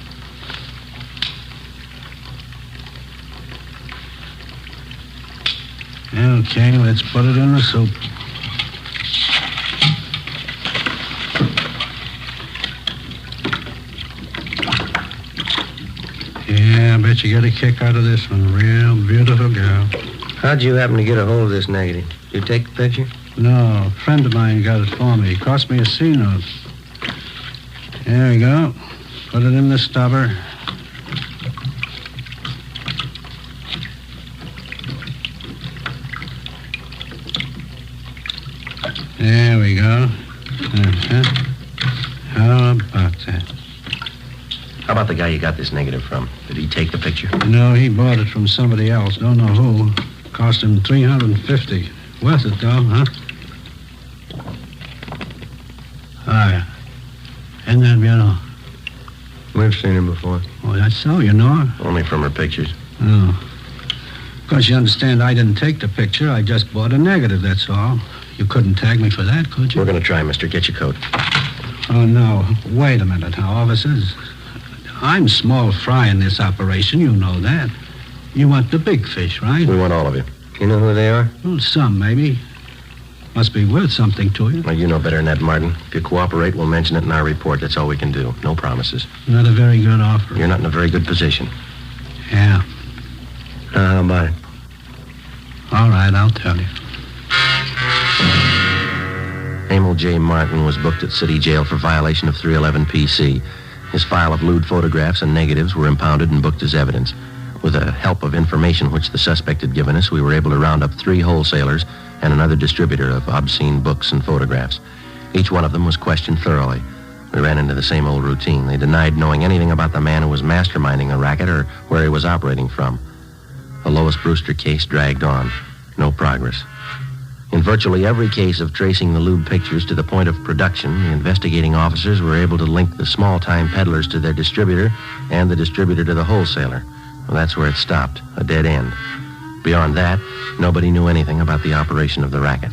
Okay, let's put it in the soup. Yeah, I bet you get a kick out of this one. Real beautiful girl.
How'd you happen to get a hold of this negative? You take the picture?
No, a friend of mine got it for me. He cost me a C-note. There we go. Put it in the stubber. There we go. How about that?
How about the guy you got this negative from? Did he take the picture?
No, he bought it from somebody else. Don't know who. Cost him $350. Worth it, though, huh? Hi. Isn't that beautiful?
We've seen her before.
Oh, that's so? You know her?
Only from her pictures.
Oh. Of course, you understand I didn't take the picture. I just bought a negative, that's all. You couldn't tag me for that, could you?
We're going to try, mister. Get your coat.
Oh, no. Wait a minute now, officers. I'm small fry in this operation. You know that. You want the big fish, right?
We want all of you. You know who they are?
Well, some, maybe. Must be worth something to you.
Well, you know better than that, Martin. If you cooperate, we'll mention it in our report. That's all we can do. No promises.
Not a very good offer.
You're not in a very good position.
Yeah.
How about it?
All right, I'll tell you.
Emil J. Martin was booked at City Jail for violation of 311 PC. His file of lewd photographs and negatives were impounded and booked as evidence. With the help of information which the suspect had given us, we were able to round up 3 wholesalers and another distributor of obscene books and photographs. Each one of them was questioned thoroughly. We ran into the same old routine. They denied knowing anything about the man who was masterminding the racket or where he was operating from. The Lois Brewster case dragged on. No progress. In virtually every case of tracing the lewd pictures to the point of production, the investigating officers were able to link the small-time peddlers to their distributor and the distributor to the wholesaler. Well, that's where it stopped, a dead end. Beyond that, nobody knew anything about the operation of the racket.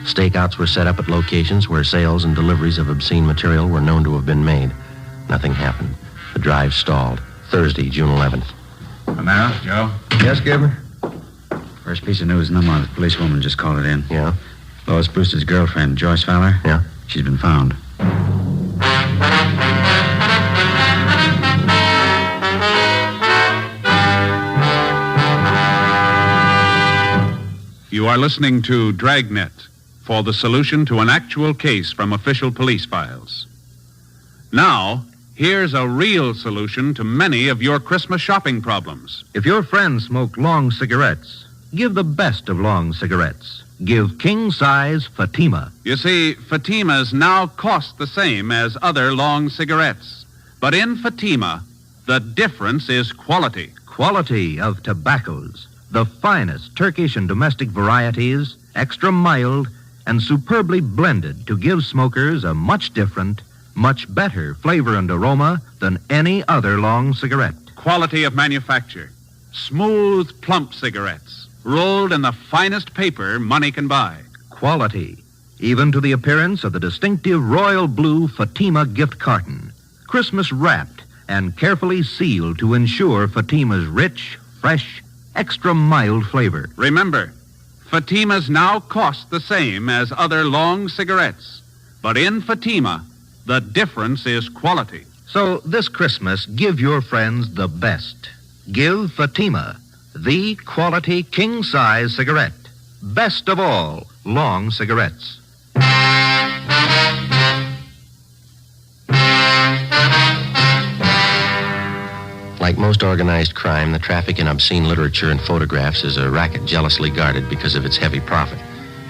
Stakeouts were set up at locations where sales and deliveries of obscene material were known to have been made. Nothing happened. The drive stalled. Thursday, June 11th.
Well, now, Joe?
Yes, Gilbert?
First piece of news in the month. Policewoman just called it in.
Yeah?
Lois Brewster's girlfriend, Joyce Fowler.
Yeah?
She's been found.
You are listening to Dragnet for the solution to an actual case from official police files. Now, here's a real solution to many of your Christmas shopping problems.
If your friends smoke long cigarettes, give the best of long cigarettes. Give king-size Fatima.
You see, Fatimas now cost the same as other long cigarettes. But in Fatima, the difference is quality.
Quality of tobaccos. The finest Turkish and domestic varieties, extra mild, and superbly blended to give smokers a much different, much better flavor and aroma than any other long cigarette.
Quality of manufacture. Smooth, plump cigarettes, rolled in the finest paper money can buy.
Quality, even to the appearance of the distinctive royal blue Fatima gift carton, Christmas wrapped and carefully sealed to ensure Fatima's rich, fresh, extra mild flavor.
Remember, Fatimas now cost the same as other long cigarettes. But in Fatima, the difference is quality.
So this Christmas, give your friends the best. Give Fatima, the quality king-size cigarette. Best of all long cigarettes.
Like most organized crime, the traffic in obscene literature and photographs is a racket jealously guarded because of its heavy profit.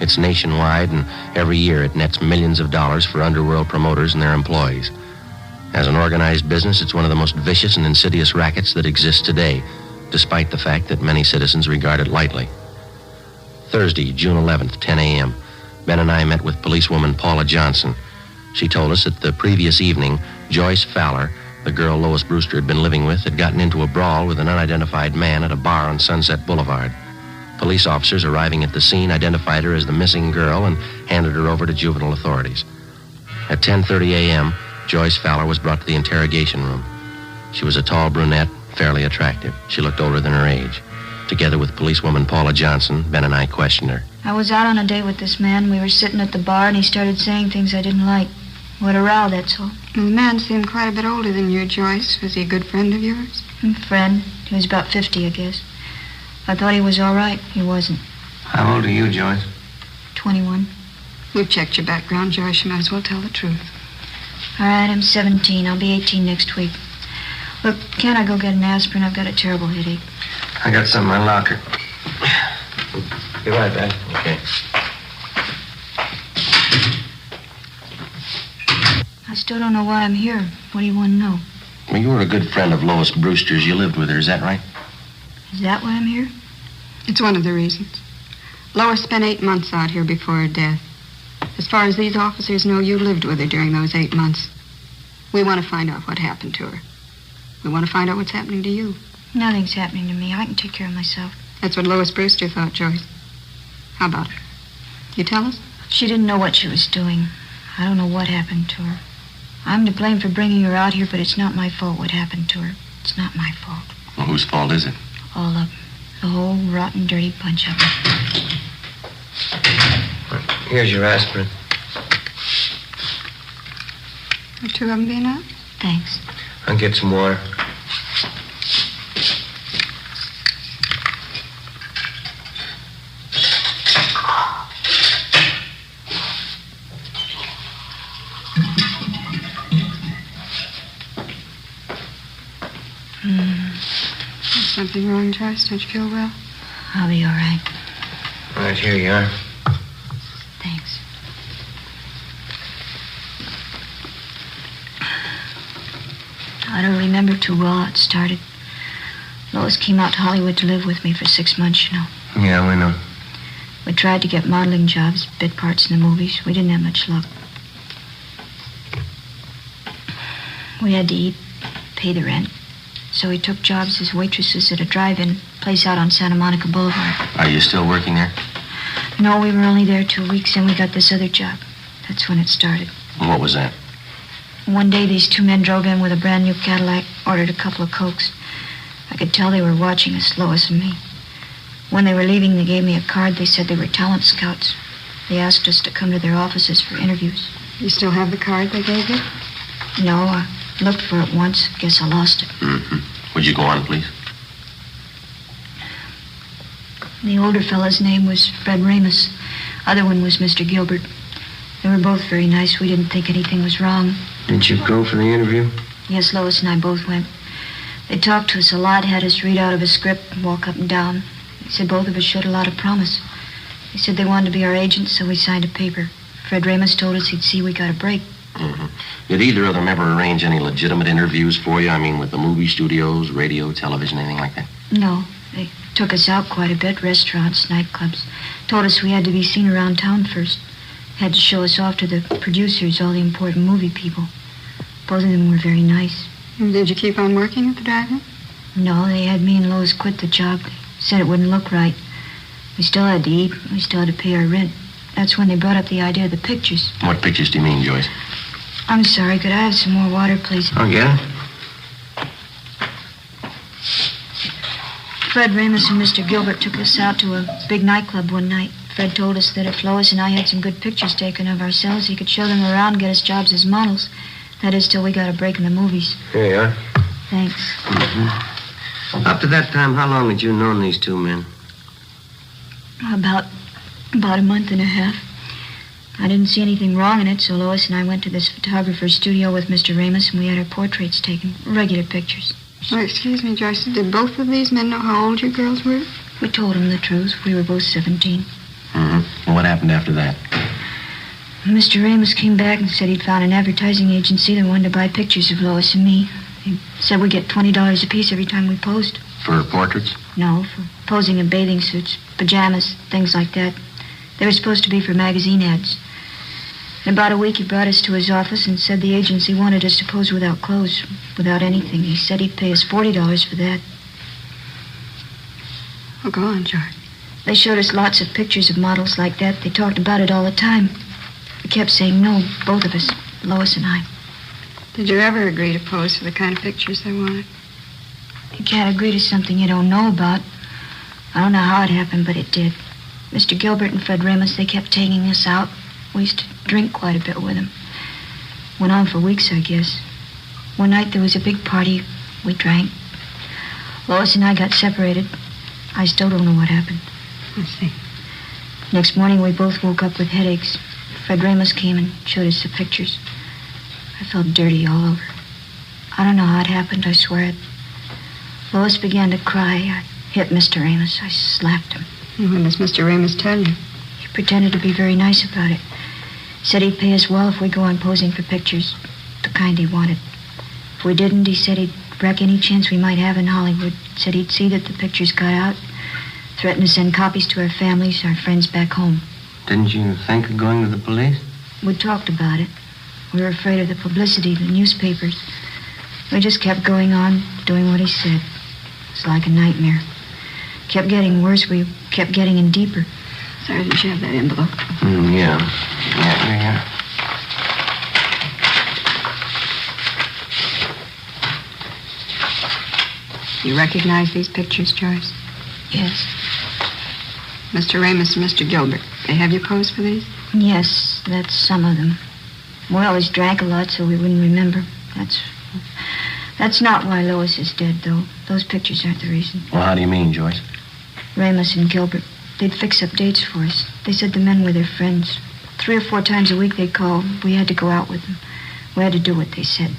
It's nationwide, and every year it nets millions of dollars for underworld promoters and their employees. As an organized business, it's one of the most vicious and insidious rackets that exists today, despite the fact that many citizens regard it lightly. Thursday, June 11th, 10 a.m., Ben and I met with policewoman Paula Johnson. She told us that the previous evening, Joyce Fowler, the girl Lois Brewster had been living with, had gotten into a brawl with an unidentified man at a bar on Sunset Boulevard. Police officers arriving at the scene identified her as the missing girl and handed her over to juvenile authorities. At 10:30 a.m., Joyce Fowler was brought to the interrogation room. She was a tall brunette, fairly attractive. She looked older than her age. Together with policewoman Paula Johnson, Ben and I questioned her.
I was out on a date with this man. We were sitting at the bar, and he started saying things I didn't like. What a row, that's all.
The man seemed quite a bit older than you, Joyce. Was he a good friend of yours?
Friend. He was about 50, I guess. I thought he was all right. He wasn't.
How old are you, Joyce?
21.
We've checked your background, Joyce. You might as well tell the truth.
All right, I'm 17. I'll be 18 next week. Look, can't I go get an aspirin? I've got a terrible headache.
I got some in my locker. Be right back.
Okay.
I still don't know why I'm here. What do you want to know?
Well, you were a good friend of Lois Brewster's. You lived with her, is that right?
Is that why I'm here?
It's one of the reasons. Lois spent 8 months out here before her death. As far as these officers know, you lived with her during those 8 months. We want to find out what happened to her. We want to find out what's happening to you.
Nothing's happening to me. I can take care of myself.
That's what Lois Brewster thought, Joyce. How about it? You tell us?
She didn't know what she was doing. I don't know what happened to her. I'm to blame for bringing her out here, but it's not my fault what happened to her. It's not my fault.
Well, whose fault is it?
All of them. The whole rotten, dirty bunch of them.
Here's your aspirin.
Are two of them being up?
Thanks.
I'll get some water.
Is something wrong, Joyce? Don't you feel well?
I'll be all right.
All right, here you are.
Thanks. I don't remember too well how it started. Lois came out to Hollywood to live with me for 6 months, you know.
Yeah, we know.
We tried to get modeling jobs, bit parts in the movies. We didn't have much luck. We had to eat, pay the rent. So we took jobs as waitresses at a drive-in place out on Santa Monica Boulevard.
Are you still working there?
No, we were only there 2 weeks, and we got this other job. That's when it started.
And what was that?
One day, these two men drove in with a brand new Cadillac, ordered a couple of Cokes. I could tell they were watching us, Lois and me. When they were leaving, they gave me a card. They said they were talent scouts. They asked us to come to their offices for interviews.
You still have the card they gave you?
No, I looked for it once. Guess I lost it.
Mm-hmm. Would you go on, please?
The older fellow's name was Fred Ramus. Other one was Mr. Gilbert. They were both very nice. We didn't think anything was wrong.
Didn't you go for the interview?
Yes, Lois and I both went. They talked to us a lot, had us read out of a script, walk up and down. They said both of us showed a lot of promise. They said they wanted to be our agents, so we signed a paper. Fred Ramus told us he'd see we got a break.
Mm-hmm. Did either of them ever arrange any legitimate interviews for you? I mean, with the movie studios, radio, television, anything like that?
No. They took us out quite a bit, restaurants, nightclubs. Told us we had to be seen around town first. Had to show us off to the producers, all the important movie people. Both of them were very nice.
Did you keep on working at the drive-in?
No, they had me and Lois quit the job. They said it wouldn't look right. We still had to eat. We still had to pay our rent. That's when they brought up the idea of the pictures.
What pictures do you mean, Joyce?
I'm sorry. Could I have some more water, please?
I'll get it.
Fred Ramus and Mr. Gilbert took us out to a big nightclub one night. Fred told us that if Lois and I had some good pictures taken of ourselves, he could show them around and get us jobs as models. That is, till we got a break in the movies.
Here you are.
Thanks.
Mm-hmm. Up to that time, how long had you known these two men?
About a month and a half. I didn't see anything wrong in it, so Lois and I went to this photographer's studio with Mr. Ramus, and we had our portraits taken. Regular pictures.
Oh, excuse me, Joyce. Did both of these men know how old you girls were?
We told them the truth. We were both 17.
Mm-hmm. Well, what happened after that?
Mr. Ramus came back and said he'd found an advertising agency that wanted to buy pictures of Lois and me. He said we'd get $20 apiece every time we posed.
For portraits?
No, for posing in bathing suits, pajamas, things like that. They were supposed to be for magazine ads. In about a week, he brought us to his office and said the agency wanted us to pose without clothes, without anything. He said he'd pay us $40 for that.
Oh, go on, George.
They showed us lots of pictures of models like that. They talked about it all the time. We kept saying no, both of us, Lois and I.
Did you ever agree to pose for the kind of pictures they wanted?
You can't agree to something you don't know about. I don't know how it happened, but it did. Mr. Gilbert and Fred Ramus, they kept taking us out. We used to drink quite a bit with them. Went on for weeks, I guess. One night there was a big party. We drank. Lois and I got separated. I still don't know what happened.
I see.
Next morning, we both woke up with headaches. Fred Ramus came and showed us the pictures. I felt dirty all over. I don't know how it happened, I swear it. Lois began to cry. I hit Mr. Ramus. I slapped him.
And what does Mr. Ramus tell you?
He pretended to be very nice about it. Said he'd pay us well if we go on posing for pictures, the kind he wanted. If we didn't, he said he'd wreck any chance we might have in Hollywood. Said he'd see that the pictures got out. Threatened to send copies to our families, our friends back home.
Didn't you think of going to the police?
We talked about it. We were afraid of the publicity, the newspapers. We just kept going on, doing what he said. It's like a nightmare. Kept getting worse. We kept getting in deeper.
Sorry, didn't you have that envelope?
Yeah. Yeah.
You recognize these pictures, Joyce?
Yes.
Mr. Ramos and Mr. Gilbert, they have you pose for these?
Yes, that's some of them. We always drank a lot, so we wouldn't remember. That's not why Lois is dead, though. Those pictures aren't the reason.
Well, how do you mean, Joyce?
Ramos and Gilbert, they'd fix up dates for us. They said the men were their friends. 3 or 4 times a week they'd call. We had to go out with them. We had to do what they said.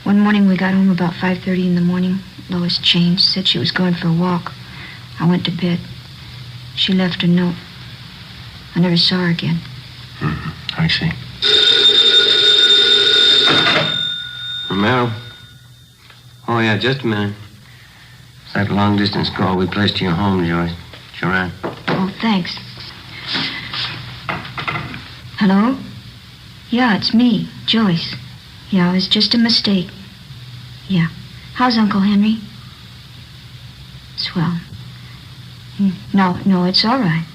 One morning we got home about 5:30 in the morning. Lois changed, said she was going for a walk. I went to bed. She left a note. I never saw her again.
I see. Romero? Oh, yeah, just a minute. It's that long-distance call we placed to your home, Joyce. Sure am.
Oh, thanks. Hello? Yeah, it's me, Joyce. Yeah, it was just a mistake. Yeah. How's Uncle Henry? Swell. No, it's all right.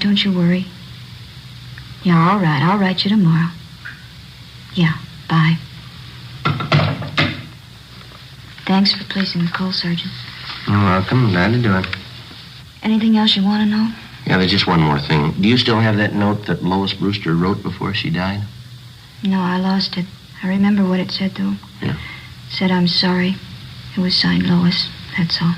Don't you worry. Yeah, all right. I'll write you tomorrow. Yeah, bye. Thanks for placing the call, Sergeant.
You're welcome. Glad to do it.
Anything else you want to know?
Yeah, there's just one more thing. Do you still have that note that Lois Brewster wrote before she died?
No, I lost it. I remember what it said, though.
Yeah.
It said, I'm sorry. It was signed Lois. That's all.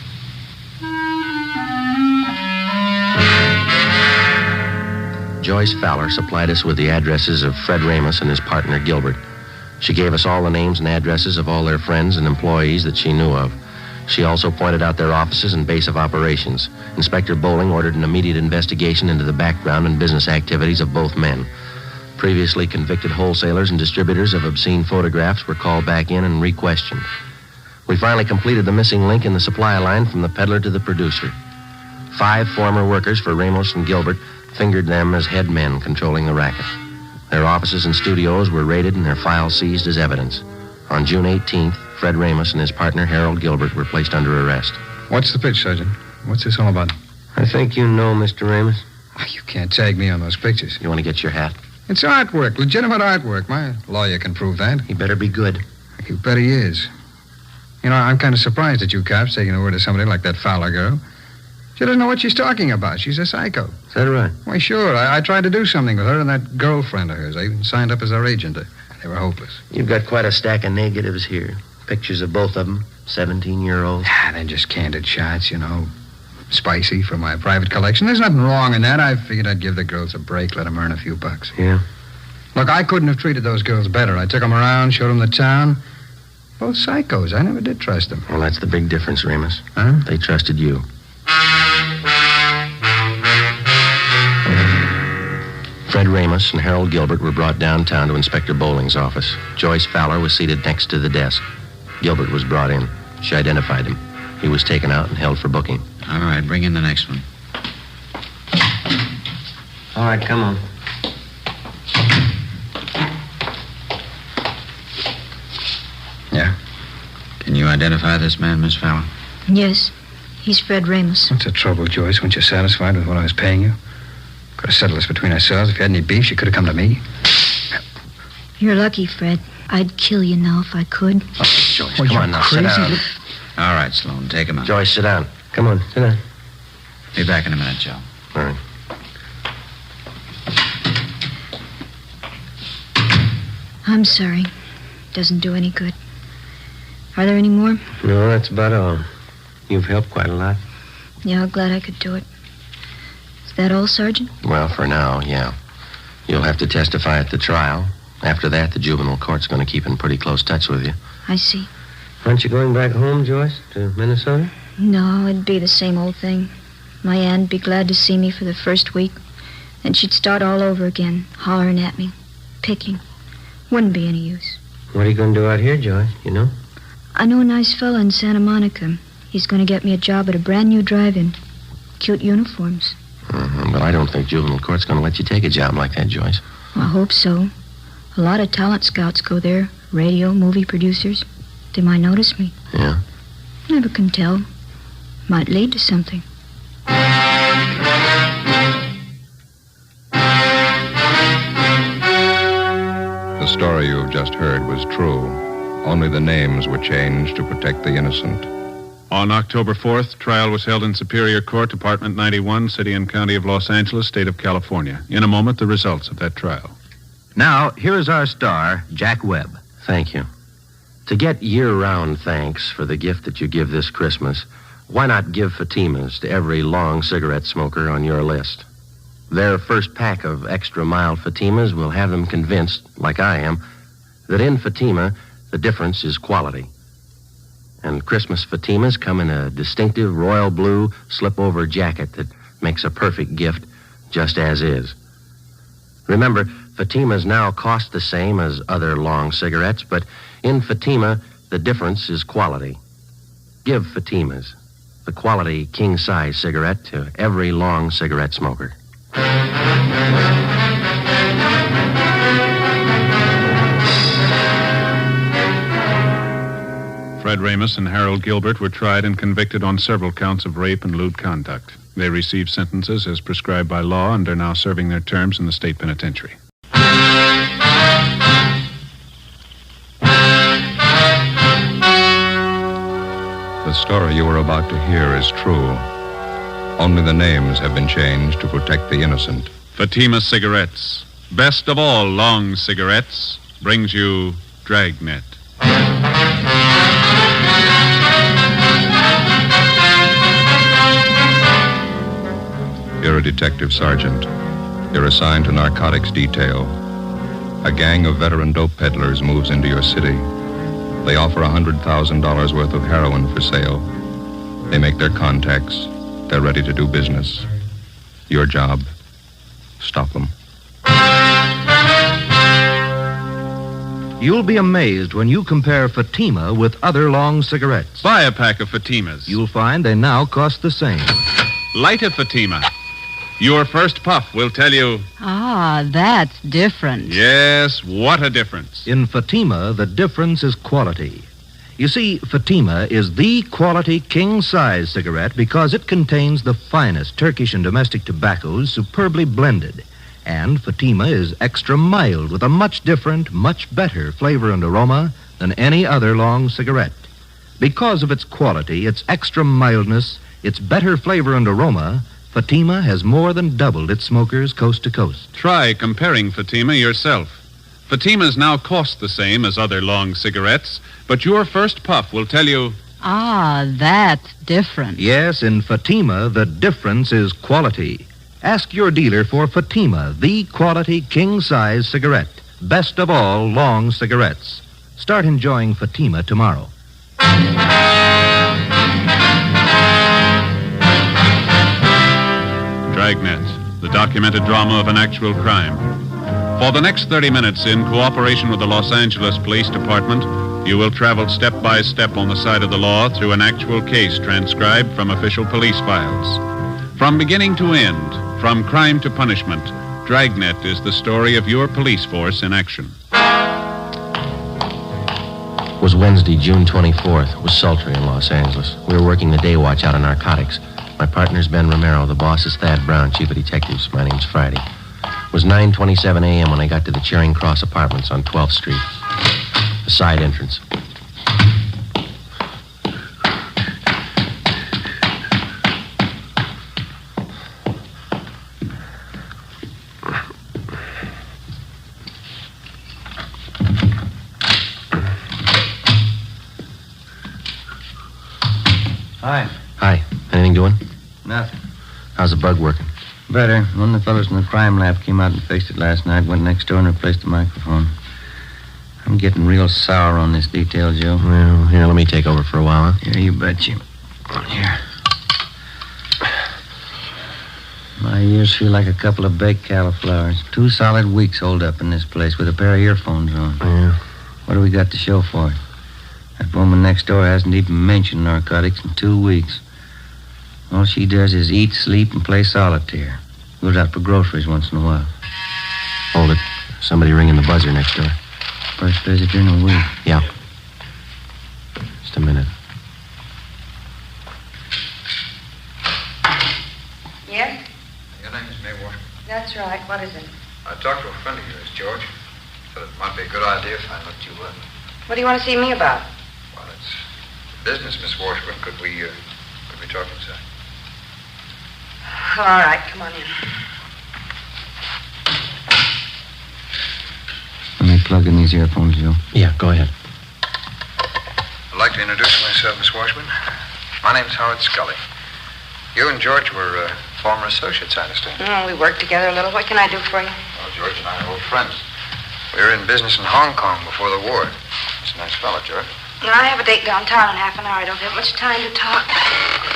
Joyce Fowler supplied us with the addresses of Fred Ramos and his partner, Gilbert. She gave us all the names and addresses of all their friends and employees that she knew of. She also pointed out their offices and base of operations. Inspector Bowling ordered an immediate investigation into the background and business activities of both men. Previously convicted wholesalers and distributors of obscene photographs were called back in and re-questioned. We finally completed the missing link in the supply line from the peddler to the producer. 5 former workers for Ramos and Gilbert fingered them as head men controlling the racket. Their offices and studios were raided and their files seized as evidence. On June 18th, Fred Ramos and his partner, Harold Gilbert, were placed under arrest.
What's the pitch, Sergeant? What's this all about?
I think you know Mr. Ramos.
You can't tag me on those pictures.
You want to get your hat?
It's artwork, legitimate artwork. My lawyer can prove that.
He better be good.
You bet he is. You know, I'm kind of surprised at you cops taking the word of somebody like that Fowler girl. She doesn't know what she's talking about. She's a psycho.
Is that right?
Why, sure. I tried to do something with her and that girlfriend of hers. I even signed up as her agent. They were hopeless.
You've got quite a stack of negatives here. Pictures of both of them, 17-year-olds.
They're just candid shots, you know. Spicy for my private collection. There's nothing wrong in that. I figured I'd give the girls a break, let them earn a few bucks.
Yeah?
Look, I couldn't have treated those girls better. I took them around, showed them the town. Both psychos. I never did trust them.
Well, that's the big difference, Ramos.
Huh?
They trusted you. Fred Ramos and Harold Gilbert were brought downtown to Inspector Bowling's office. Joyce Fowler was seated next to the desk. Gilbert was brought in. She identified him. He was taken out and held for booking.
All right, bring in the next one.
All right, come on.
Yeah? Can you identify this man, Miss Fowler?
Yes, he's Fred Ramos.
What's the trouble, Joyce? Weren't you satisfied with what I was paying you? Could have settled this between ourselves. If you had any beef, you could have come to me.
You're lucky, Fred. I'd kill you now if I could.
Oh, Joyce, come on now, sit down.
All right, Sloan, take him out.
Joyce, sit down. Come on, sit down.
Be back in a minute, Joe.
All right.
I'm sorry. Doesn't do any good. Are there any more?
No, that's about all. You've helped quite a lot.
Yeah, I'm glad I could do it. Is that all, Sergeant?
Well, for now, yeah. You'll have to testify at the trial. After that, the juvenile court's going to keep in pretty close touch with you.
I see.
Aren't you going back home, Joyce, to Minnesota?
No, it'd be the same old thing. My aunt'd be glad to see me for the first week. Then she'd start all over again, hollering at me, picking. Wouldn't be any use.
What are you going to do out here, Joyce, you know?
I know a nice fella in Santa Monica. He's going to get me a job at a brand new drive-in. Cute uniforms.
But I don't think juvenile court's going to let you take a job like that, Joyce.
I hope so. A lot of talent scouts go there. Radio, movie producers. They might notice me.
Yeah?
Never can tell. Might lead to something.
The story you have just heard was true. Only the names were changed to protect the innocent.
On October 4th, trial was held in Superior Court, Department 91, City and County of Los Angeles, State of California. In a moment, the results of that trial.
Now, here is our star, Jack Webb.
Thank you. To get year-round thanks for the gift that you give this Christmas, why not give Fatimas to every long cigarette smoker on your list? Their first pack of extra mild Fatimas will have them convinced, like I am, that in Fatima, the difference is quality. And Christmas Fatimas come in a distinctive royal blue slip-over jacket that makes a perfect gift just as is. Remember, Fatimas now cost the same as other long cigarettes, but in Fatima, the difference is quality. Give Fatimas, the quality king-size cigarette, to every long cigarette smoker.
Fred Ramus and Harold Gilbert were tried and convicted on several counts of rape and lewd conduct. They received sentences as prescribed by law and are now serving their terms in the state penitentiary.
The story you are about to hear is true. Only the names have been changed to protect the innocent.
Fatima Cigarettes, best of all long cigarettes, brings you Dragnet.
You're a detective sergeant. You're assigned to narcotics detail. A gang of veteran dope peddlers moves into your city. They offer $100,000 worth of heroin for sale. They make their contacts. They're ready to do business. Your job, stop them.
You'll be amazed when you compare Fatima with other long cigarettes.
Buy a pack of Fatimas.
You'll find they now cost the same.
Light a Fatima. Your first puff will tell you...
Ah, that's different.
Yes, what a difference.
In Fatima, the difference is quality. You see, Fatima is the quality king-size cigarette because it contains the finest Turkish and domestic tobaccos superbly blended. And Fatima is extra mild with a much different, much better flavor and aroma than any other long cigarette. Because of its quality, its extra mildness, its better flavor and aroma, Fatima has more than doubled its smokers coast to coast.
Try comparing Fatima yourself. Fatimas now cost the same as other long cigarettes, but your first puff will tell you...
Ah, that's different.
Yes, in Fatima, the difference is quality. Ask your dealer for Fatima, the quality king-size cigarette. Best of all long cigarettes. Start enjoying Fatima tomorrow.
Dragnet, the documented drama of an actual crime. For the next 30 minutes, in cooperation with the Los Angeles Police Department, you will travel step by step on the side of the law through an actual case transcribed from official police files. From beginning to end, from crime to punishment, Dragnet is the story of your police force in action.
It was Wednesday, June 24th. It was sultry in Los Angeles. We were working the day watch out of narcotics. My partner's Ben Romero. The boss is Thad Brown, chief of detectives. My name's Friday. It was 9:27 a.m. when I got to the Charing Cross Apartments on 12th Street. The side entrance.
Hi.
Hi. Anything doing?
Nothing.
How's the bug working?
Better. One of the fellows in the crime lab came out and fixed it last night, went next door and replaced the microphone. I'm getting real sour on this detail, Joe.
Well, here, let me take over for a while, huh?
Yeah, you bet you. Here. My ears feel like a couple of baked cauliflowers. 2 solid weeks holed up in this place with a pair of earphones on.
Yeah.
What do we got to show for it? That woman next door hasn't even mentioned narcotics in 2 weeks. All she does is eat, sleep, and play solitaire. Goes out for groceries once in a while.
Hold it. Somebody ringing the buzzer next door.
First visitor in a week.
Yeah. Just a minute.
Yes?
Your name is Maywater.
That's right. What is it?
I talked to a friend of yours, George. Said it might be a good idea if I looked you up.
What do you want to see me about?
Well, it's business, Miss Washburn. Could we talk inside?
All right, come on in.
Let me plug in these earphones, Joe.
Yeah, go ahead.
I'd like to introduce myself, Miss Washburn. My name's Howard Scully. You and George were former associates, I understand.
We worked together a little. What can I do for you?
Well, George and I are old friends. We were in business in Hong Kong before the war. He's a nice fellow, George.
I have a date downtown in half an hour. I don't have much time to talk.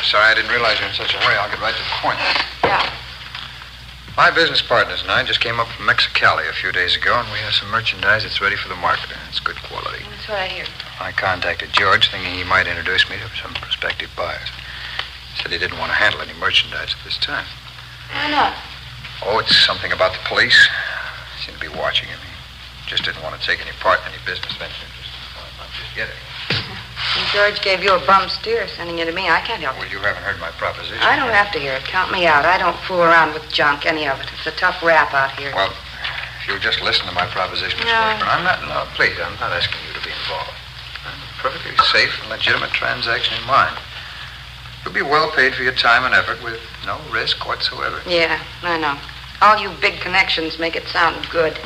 Sorry, I didn't realize you were in such a hurry. I'll get right to the point.
Yeah.
My business partners and I just came up from Mexicali a few days ago, and we have some merchandise that's ready for the market. It's good quality.
That's what I hear.
I contacted George, thinking he might introduce me to some prospective buyers. He said he didn't want to handle any merchandise at this time.
Why not?
Oh, it's something about the police. They seem to be watching him. He just didn't want to take any part in any business venture. Just get it.
And George gave you a bum steer, sending you to me. I can't help it.
Well, you haven't heard my proposition.
I don't have to hear it. Count me out. I don't fool around with junk, any of it. It's a tough rap out here.
Well, if you'll just listen to my proposition, Miss
No.
Washburn. Please, I'm not asking you to be involved. I'm a perfectly safe and legitimate transaction in mind. You'll be well paid for your time and effort with no risk whatsoever.
Yeah, I know. All you big connections make it sound good.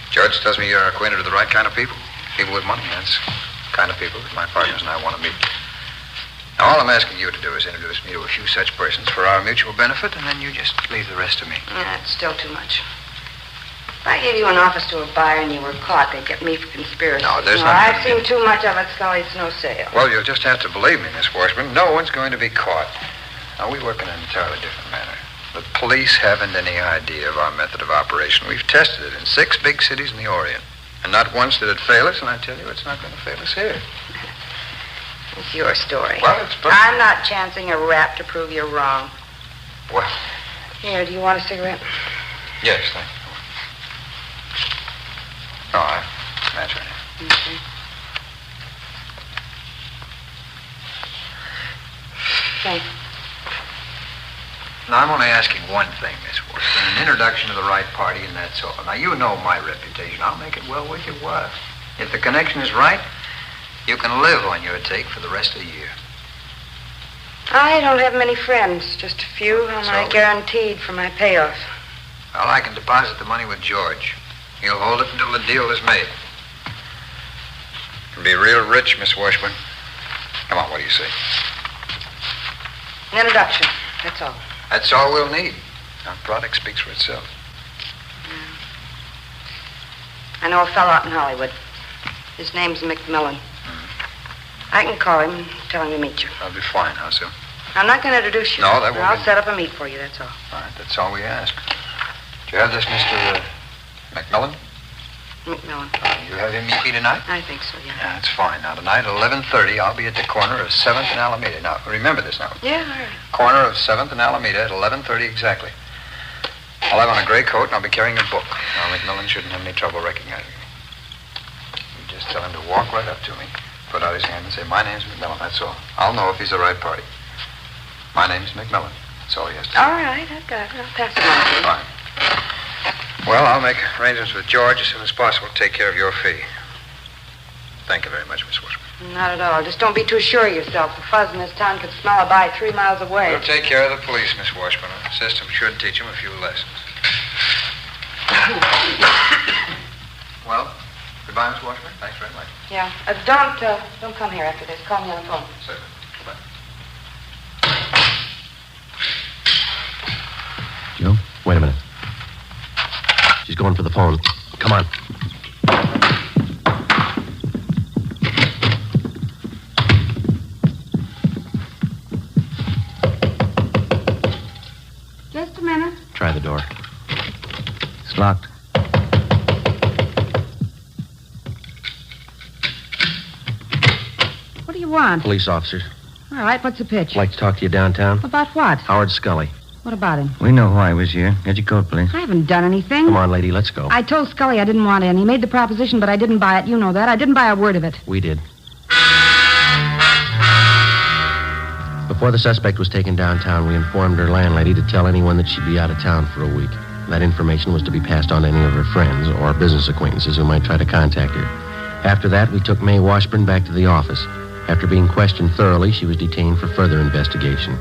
George tells me you're acquainted with the right kind of people. People with money, that's the kind of people that my partners and I want to meet. Now, all I'm asking you to do is introduce me to a few such persons for our mutual benefit, and then you just leave the rest to me.
Yeah, it's still too much. If I gave you an office to a buyer and you were caught, they'd get me for conspiracy.
No, there's
no,
not
I've seen too much of it, Scully. It's no sale.
Well, you'll just have to believe me, Miss Washburn. No one's going to be caught. Now, we work in an entirely different manner. The police haven't any idea of our method of operation. We've tested it in 6 big cities in the Orient. And not once did it fail us, and I tell you, it's not going to fail us here.
It's your story.
Well, it's...
I'm not chancing a rap to prove you're wrong.
Well...
Here, do you want a cigarette?
Yes, thank you. No, that's right.
Okay. Thanks.
Now, I'm only asking one thing, Miss Washburn. An introduction to the right party, and that's all. Now, you know my reputation. I'll make it well worth your while. If the connection is right, you can live on your take for the rest of the year.
I don't have many friends. Just a few whom I guaranteed for my payoff.
Well, I can deposit the money with George. He'll hold it until the deal is made. You'll be real rich, Miss Washburn. Come on, what do you say?
An introduction, that's all.
That's all we'll need. Our product speaks for itself.
I know a fellow out in Hollywood. His name's McMillan. I can call him and tell him to meet you.
That'll be fine. How soon?
I'm not going to introduce you.
No, that won't
I'll
be...
set up a meet for you, that's all.
All right, that's all we ask. Do you have this, Mr. McMillan?
McMillan.
You have him meet me tonight?
I think so, yeah.
Yeah, that's fine. Now, tonight at 11:30, I'll be at the corner of 7th and Alameda. Now, remember this now.
Yeah, all right.
Corner of 7th and Alameda at 11:30 exactly. I'll have on a gray coat, and I'll be carrying a book. Now, McMillan shouldn't have any trouble recognizing me. You just tell him to walk right up to me, put out his hand, and say, "My name's McMillan," that's all. I'll know if he's the right party. My name's McMillan. That's all he has to say.
All right, I've got it. I'll pass it on to you.
Fine. Well, I'll make arrangements with George as soon as possible to take care of your fee. Thank you very much, Miss Washburn.
Not at all. Just don't be too sure of yourself. The fuzz in this town could smell a bite 3 miles away.
We'll take care of the police, Miss Washburn. The system should teach them a few lessons. Well, goodbye, Miss Washburn. Thanks very much.
Yeah. Don't come here after this. Call me on the phone.
Certainly. Goodbye.
Joe, wait a minute. She's going for the phone. Come on.
Just a minute.
Try the door.
It's locked.
What do you want?
Police officers.
All right, what's the pitch?
I'd like to talk to you downtown.
About what?
Howard Scully.
What about him?
We know why he was here. Get your coat, please.
I haven't done anything.
Come on, lady, let's go.
I told Scully I didn't want in. He made the proposition, but I didn't buy it. You know that. I didn't buy a word of it.
We did. Before the suspect was taken downtown, we informed her landlady to tell anyone that she'd be out of town for a week. That information was to be passed on to any of her friends or business acquaintances who might try to contact her.
After that, we took May Washburn back to the office. After being questioned thoroughly, she was detained for further investigation.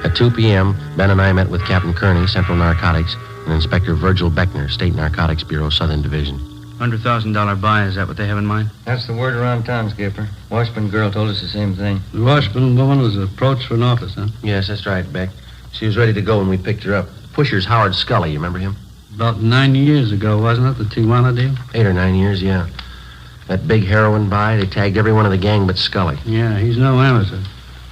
At 2 p.m., Ben and I met with Captain Kearney, Central Narcotics, and Inspector Virgil Beckner, State Narcotics Bureau, Southern Division.
$100,000 buy, is that what they have in mind?
That's the word around town, Skipper. Washburn girl told us the same thing.
The Washburn woman was approached for an office, huh?
Yes, that's right, Beck. She was ready to go when we picked her up. Pusher's Howard Scully, you remember him?
About 9 years ago, wasn't it, the Tijuana deal?
8 or 9 years, yeah. That big heroin buy, they tagged every one of the gang but Scully.
Yeah, he's no amateur.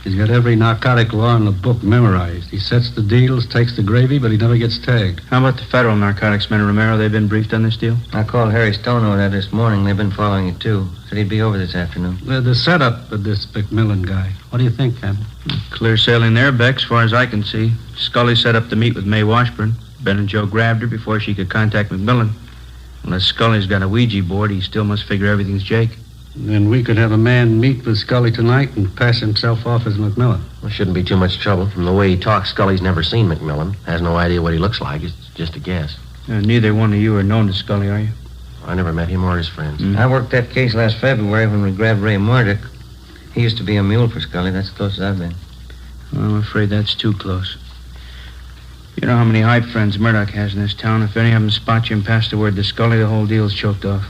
He's got every narcotic law in the book memorized. He sets the deals, takes the gravy, but he never gets tagged.
How about the federal narcotics men, Romero? They've been briefed on this deal?
I called Harry Stone over that this morning. They've been following it, too. Said he'd be over this afternoon.
The setup of this McMillan guy. What do you think, Captain?
Clear sailing there, Beck, as far as I can see. Scully set up to meet with May Washburn. Ben and Joe grabbed her before she could contact McMillan. Unless Scully's got a Ouija board, he still must figure everything's Jake.
Then we could have a man meet with Scully tonight and pass himself off as McMillan.
Well, shouldn't be too much trouble. From the way he talks, Scully's never seen McMillan. Has no idea what he looks like. It's just a guess.
Neither one of you are known to Scully, are you?
I never met him or his friends.
I worked that case last February when we grabbed Ray Murdoch. He used to be a mule for Scully. That's as close as I've been.
Well, I'm afraid that's too close. You know how many hype friends Murdoch has in this town. If any of them spot you and pass the word to Scully, the whole deal's choked off.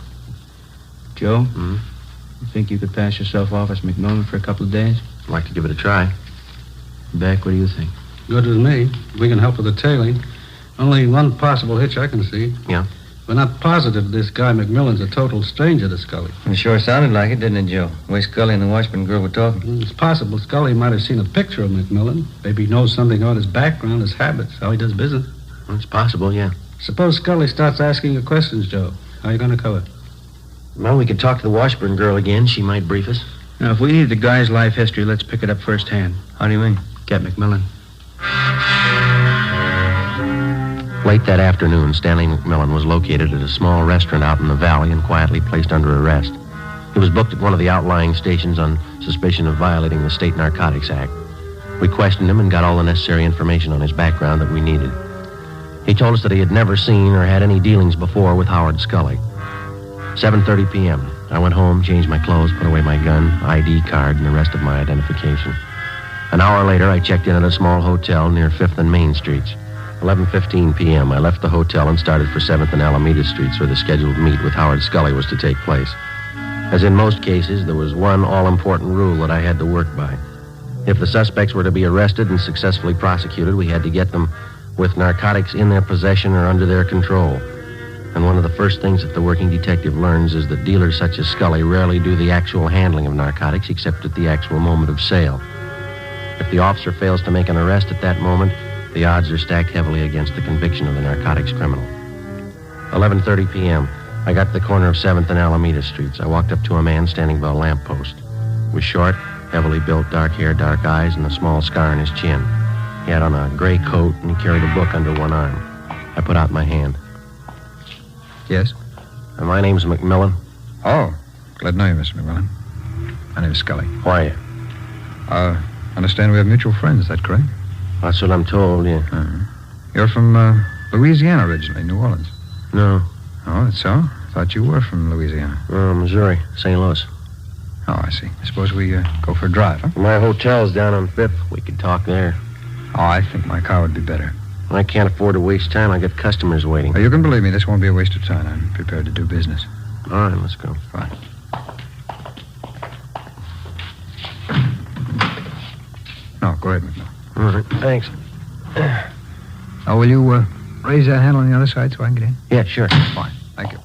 Joe? You think you could pass yourself off as McMillan for a couple of days?
I'd like to give it a try. Beck, what do you think?
Good with me. We can help with the tailing. Only one possible hitch I can see.
Yeah?
We're not positive this guy McMillan's a total stranger to Scully.
It sure sounded like it, didn't it, Joe? The way Scully and the Washburn girl were talking.
It's possible Scully might have seen a picture of McMillan. Maybe he knows something about his background, his habits, how he does business.
It's possible, yeah.
Suppose Scully starts asking you questions, Joe. How are you going to cover it?
Well, we could talk to the Washburn girl again. She might brief us.
Now, if we need the guy's life history, let's pick it up firsthand.
How do you mean?
Get McMillan.
Late that afternoon, Stanley McMillan was located at a small restaurant out in the valley and quietly placed under arrest. He was booked at one of the outlying stations on suspicion of violating the State Narcotics Act. We questioned him and got all the necessary information on his background that we needed. He told us that he had never seen or had any dealings before with Howard Scully. 7:30 p.m. I went home, changed my clothes, put away my gun, ID card, and the rest of my identification. An hour later, I checked in at a small hotel near 5th and Main Streets. 11:15 p.m., I left the hotel and started for 7th and Alameda Streets, where the scheduled meet with Howard Scully was to take place. As in most cases, there was one all-important rule that I had to work by. If the suspects were to be arrested and successfully prosecuted, we had to get them with narcotics in their possession or under their control. And one of the first things that the working detective learns is that dealers such as Scully rarely do the actual handling of narcotics except at the actual moment of sale. If the officer fails to make an arrest at that moment, the odds are stacked heavily against the conviction of the narcotics criminal. 11:30 p.m. I got to the corner of 7th and Alameda Streets. I walked up to a man standing by a lamppost. He was short, heavily built, dark hair, dark eyes, and a small scar on his chin. He had on a gray coat, and he carried a book under one arm. I put out my hand.
Yes?
My name's McMillan.
Oh, glad to know you, Mr. McMillan. My name's Scully.
Who are you?
Understand we have mutual friends, is that correct?
That's what I'm told, yeah.
You're from Louisiana originally, New Orleans.
No.
Oh, that's so? Thought you were from Louisiana.
Missouri, St. Louis.
Oh, I see. I suppose we go for a drive, huh?
My hotel's down on 5th. We could talk there.
Oh, I think my car would be better.
I can't afford to waste time. I got customers waiting.
Oh, you can believe me, this won't be a waste of time. I'm prepared to do business.
All right, let's go.
Fine. No, go ahead, McMillan.
All right, thanks.
Oh, will you raise that hand on the other side so I can get in?
Yeah, sure.
Fine, thank you.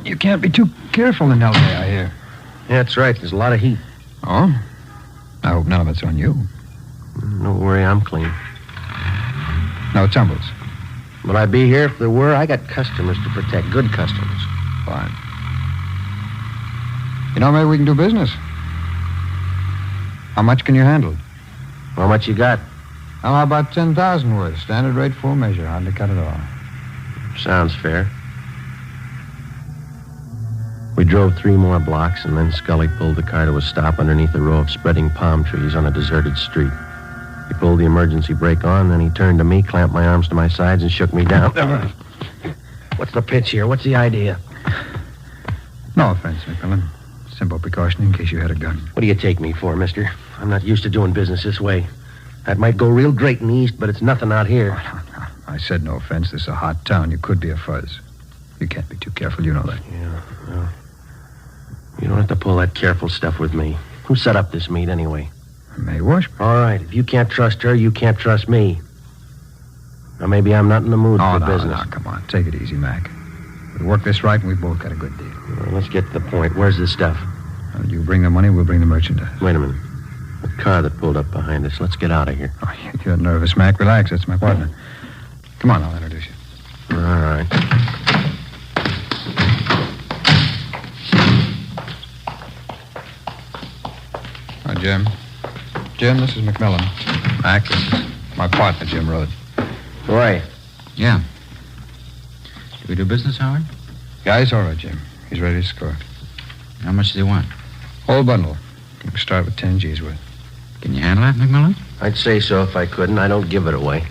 You can't be too careful in L.A., I hear.
Yeah, that's right. There's a lot of heat.
Oh? I hope none of it's on you.
Don't worry, I'm clean.
No tumbles.
Would I be here if there were? I got customers to protect, good customers.
Fine. You know, maybe we can do business. How much can you handle?
How much you got?
How about 10,000 worth? Standard rate, full measure. Hardly cut at all.
Sounds fair. We drove 3 more blocks, and then Scully pulled the car to a stop underneath a row of spreading palm trees on a deserted street.
He pulled the emergency brake on, then he turned to me, clamped my arms to my sides, and shook me down. What's the pitch here? What's the idea?
No offense, McMillan. Simple precaution in case you had a gun.
What do you take me for, mister? I'm not used to doing business this way. That might go real great in the East, but it's nothing out here.
I said no offense. This is a hot town. You could be a fuzz. You can't be too careful. You know that.
Yeah, well, you don't have to pull that careful stuff with me. Who set up this meet, anyway?
May Washburn.
All right. If you can't trust her, you can't trust me. Now, maybe I'm not in the mood for business.
No, come on. Take it easy, Mac. We'll work this right, and we both got a good deal.
Well, let's get to the point. Where's the stuff?
You bring the money, we'll bring the merchandise.
Wait a minute. The car that pulled up behind us. Let's get out of here.
Oh, you're nervous, Mac. Relax. That's my partner. Come on, I'll introduce you.
All right.
Hi, Jim. Jim, this is McMillan. Mac, this is my partner, Jim Rhodes.
Who are you?
Yeah.
Do we do business, Howard?
Yeah, he's all right, Jim. He's ready to score.
How much does he want?
Whole bundle. You can start with 10 G's worth.
Can you handle that, McMillan?
I'd say so if I couldn't. I don't give it away.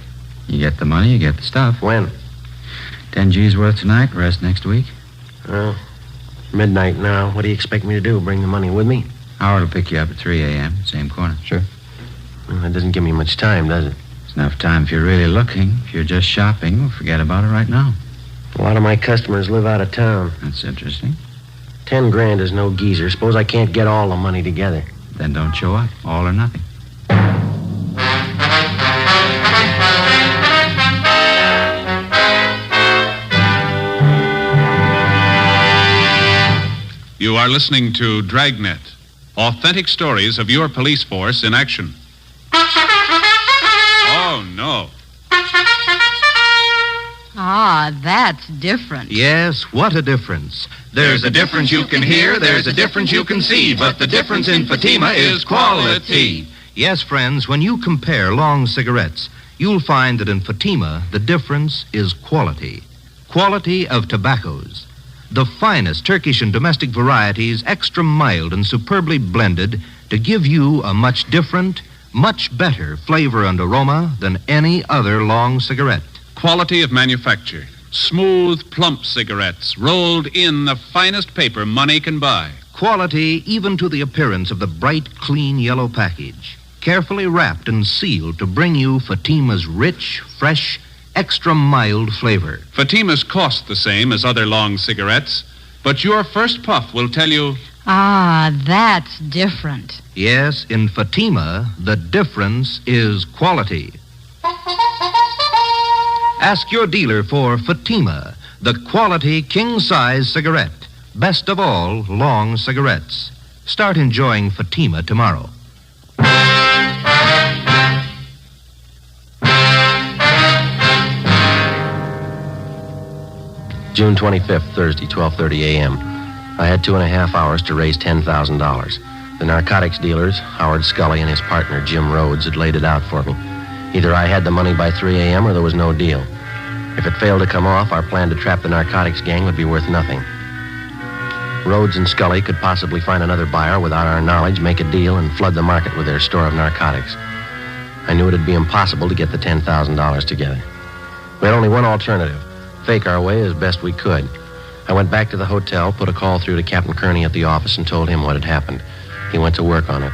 You get the money, you get the stuff.
When?
10 G's worth tonight, rest next week.
Well, midnight now. What do you expect me to do? Bring the money with me?
Howard will pick you up at 3 a.m., same corner.
Sure.
Well, that doesn't give me much time, does it?
It's enough time if you're really looking. If you're just shopping, we'll forget about it right now.
A lot of my customers live out of town.
That's interesting.
10 grand is no geezer. Suppose I can't get all the money together.
Then don't show up. All or nothing.
You are listening to Dragnet, authentic stories of your police force in action. Oh, no.
Ah, that's different.
Yes, what a difference. There's a difference you can hear, there's a difference you can see, but the difference in Fatima is quality. Yes, friends, when you compare long cigarettes, you'll find that in Fatima, the difference is quality. Quality of tobaccos. The finest Turkish and domestic varieties, extra mild and superbly blended to give you a much different, much better flavor and aroma than any other long cigarette.
Quality of manufacture. Smooth, plump cigarettes rolled in the finest paper money can buy.
Quality even to the appearance of the bright, clean yellow package. Carefully wrapped and sealed to bring you Fatima's rich, fresh, extra mild flavor.
Fatimas cost the same as other long cigarettes, but your first puff will tell you...
Ah, that's different.
Yes, in Fatima, the difference is quality. Ask your dealer for Fatima, the quality king-size cigarette. Best of all, long cigarettes. Start enjoying Fatima tomorrow.
June 25th, Thursday, 12:30 a.m. I had 2.5 hours to raise $10,000. The narcotics dealers, Howard Scully and his partner, Jim Rhodes, had laid it out for me. Either I had the money by 3 a.m. or there was no deal. If it failed to come off, our plan to trap the narcotics gang would be worth nothing. Rhodes and Scully could possibly find another buyer without our knowledge, make a deal, and flood the market with their store of narcotics. I knew it'd be impossible to get the $10,000 together. We had only one alternative. Fake our way as best we could. I went back to the hotel, put a call through to Captain Kearney at the office, and told him what had happened. He went to work on it.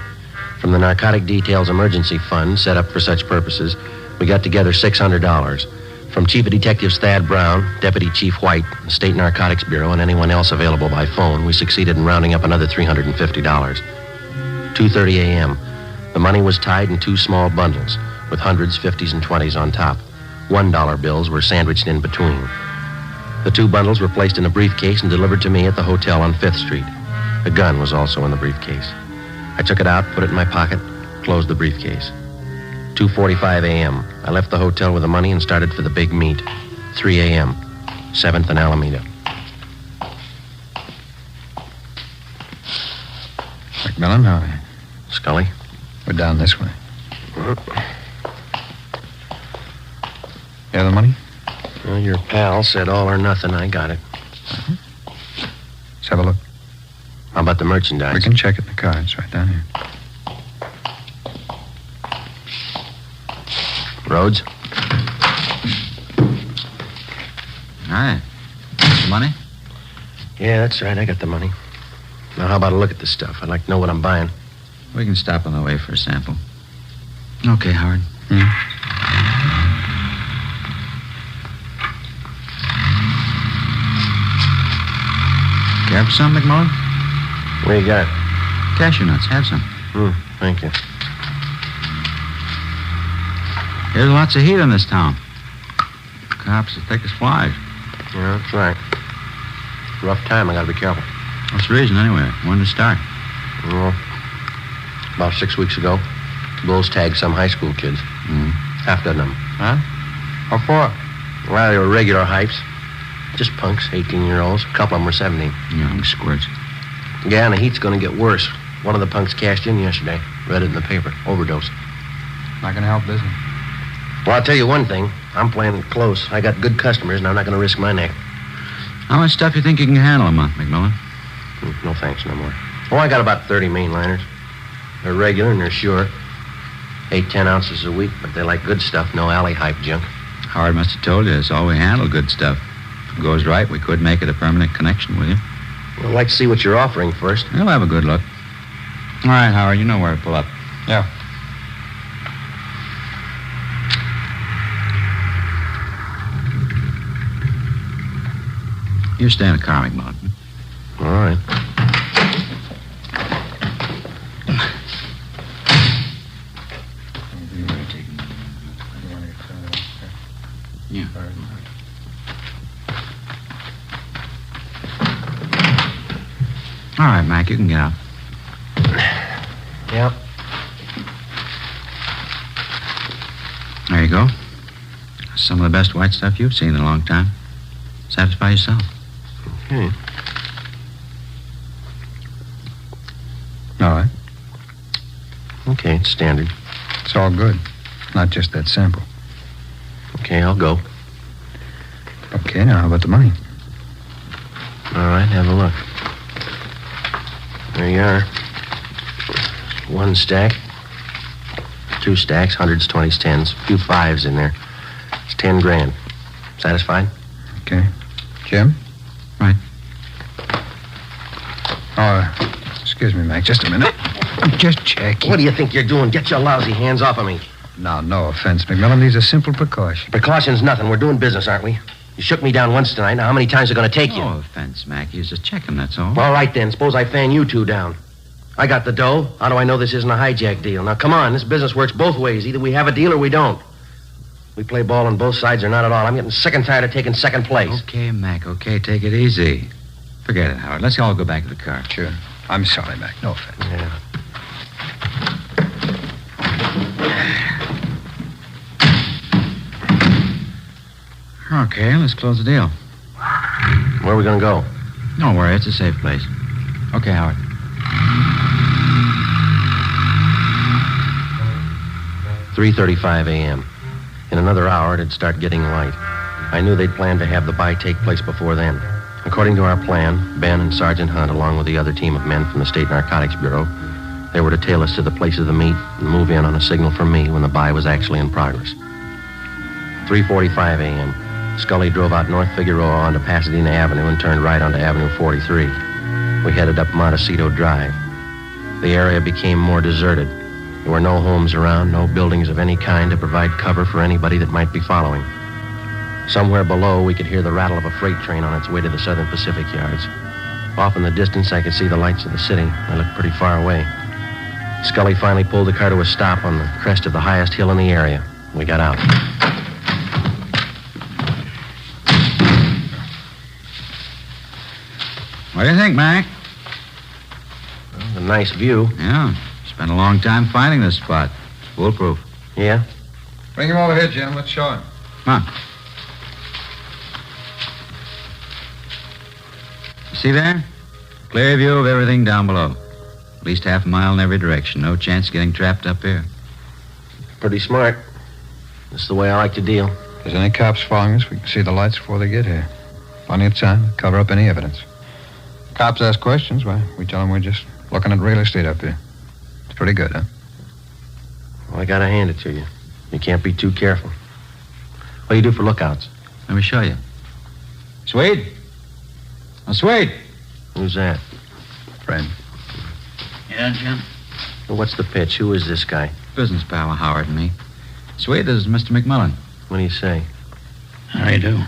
From the Narcotic Details Emergency Fund, set up for such purposes, we got together $600. From Chief of Detectives Thad Brown, Deputy Chief White, the State Narcotics Bureau, and anyone else available by phone, we succeeded in rounding up another $350. 2:30 a.m. The money was tied in 2 small bundles, with hundreds, 50s, and 20s on top. $1 bills were sandwiched in between. The 2 bundles were placed in a briefcase and delivered to me at the hotel on 5th Street. A gun was also in the briefcase. I took it out, put it in my pocket, closed the briefcase. 2:45 a.m. I left the hotel with the money and started for the big meet. 3 a.m., 7th and Alameda.
McMillan, how are you?
Scully?
We're down this way. You have the money?
Well, your pal said all or nothing. I got it.
Uh-huh. Let's have a look.
How about the merchandise?
We can check it in the car. It's right down here.
Rhodes?
Hi. The money?
Yeah, that's right. I got the money. Now, how about a look at this stuff? I'd like to know what I'm buying.
We can stop on the way for a sample. Okay, Howard. Care for some, McMullen?
What do you got?
Cashew nuts. Have some.
Thank you.
There's lots of heat in this town. Cops are thick as flies.
Yeah, that's right. Rough time. I gotta be careful.
What's the reason, anyway? When to start?
Well, about 6 weeks ago, Bulls tagged some high school kids. Half dozen of them.
Huh? What for?
Well, they were regular hypes. Just punks, 18-year-olds. A couple of them were 17.
Young squirts.
Yeah, and the heat's gonna get worse. One of the punks cashed in yesterday. Read it in the paper. Overdose.
Not gonna help, business.
Well, I'll tell you one thing. I'm playing it close. I got good customers, and I'm not gonna risk my neck.
How much stuff you think you can handle a month, McMullen?
No thanks, no more. Oh, I got about 30 mainliners. They're regular and they're sure. 8-10 ounces a week, but they like good stuff, no alley hype junk.
Howard must have told you it's all we handle, good stuff. If it goes right, we could make it a permanent connection with you.
Well, I'd like to see what you're offering first.
We'll have a good look. All right, Howard, you know where to pull up.
Yeah.
You stay in the car, McMullen.
All right.
Yeah. All right, Mac, you can get out.
Yep.
There you go. Some of the best white stuff you've seen in a long time. Satisfy yourself.
Okay.
All right.
Okay, it's standard.
It's all good. Not just that sample.
Okay, I'll go.
Okay, now how about the money?
All right, have a look. There you are. 1 stack. 2 stacks, 100s, 20s, 10s. A few 5s in there. It's 10 grand. Satisfied?
Okay. Jim?
Right.
Oh, excuse me, Mac. Just a minute. I'm just checking.
What do you think you're doing? Get your lousy hands off of me.
Now, no offense, McMillan. These are simple precautions.
Precautions, nothing. We're doing business, aren't we? You shook me down once tonight. Now, how many times are going to take you?
No offense, Mac. He's just checking, that's all.
All right, then. Suppose I fan you two down. I got the dough. How do I know this isn't a hijack deal? Now, come on. This business works both ways. Either we have a deal or we don't. We play ball on both sides or not at all. I'm getting sick and tired of taking second place.
Okay, Mac. Okay, take it easy. Forget it, Howard. Let's all go back to the car.
Sure. I'm sorry, Mac. No offense.
Yeah.
Okay, let's close the deal.
Where are we going to go?
Don't worry, it's a safe place. Okay, Howard.
$3:35 a.m. In another hour, it'd start getting light. I knew they'd planned to have the buy take place before then. According to our plan, Ben and Sergeant Hunt, along with the other team of men from the State Narcotics Bureau, they were to tail us to the place of the meet and move in on a signal from me when the buy was actually in progress. 3:45 a.m. Scully drove out North Figueroa onto Pasadena Avenue and turned right onto Avenue 43. We headed up Montecito Drive. The area became more deserted. There were no homes around, no buildings of any kind to provide cover for anybody that might be following. Somewhere below, we could hear the rattle of a freight train on its way to the Southern Pacific yards. Off in the distance, I could see the lights of the city. They looked pretty far away. Scully finally pulled the car to a stop on the crest of the highest hill in the area. We got out.
What do you think, Mac?
Well, a nice view.
Yeah. Spent a long time finding this spot. It's foolproof.
Yeah?
Bring him over here, Jim. Let's show him.
Come on. See there? Clear view of everything down below. At least half a mile in every direction. No chance of getting trapped up here.
Pretty smart. That's the way I like to deal.
If there's any cops following us, we can see the lights before they get here. Plenty of time to cover up any evidence. Cops ask questions, why, we tell them we're just looking at real estate up here. It's pretty good, huh?
Well, I gotta hand it to you. You can't be too careful. What do you do for lookouts?
Let me show you. Swede? Oh, Swede.
Who's that?
Friend.
Yeah, Jim?
Well, what's the pitch? Who is this guy?
Business pal of Howard and me. Swede, this is Mr. McMillan.
What do you say?
How do you do?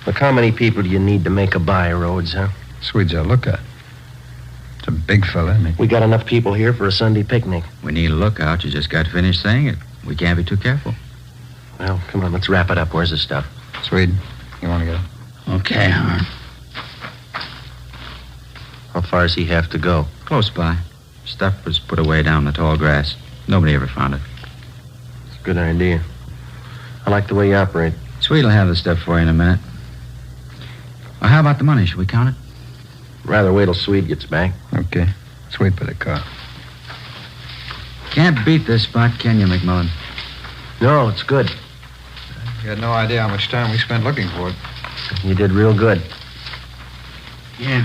Look, how many people do you need to make a buy, Rhodes, huh?
Swede's a lookout. It's a big fella, isn't he?
We got enough people here for a Sunday picnic.
We need a lookout. You just got finished saying it. We can't be too careful.
Well, come on, let's wrap it up. Where's the stuff?
Swede, you want to get it?
Okay, Howard.
How far does he have to go?
Close by. Stuff was put away down in the tall grass. Nobody ever found it.
It's a good idea. I like the way you operate.
Swede will have the stuff for you in a minute. Well, how about the money? Should we count it?
Rather wait till Swede gets back.
Okay. Swede for the car.
Can't beat this spot, can you, McMillan?
No, it's good.
You had no idea how much time we spent looking for it.
You did real good.
Yeah.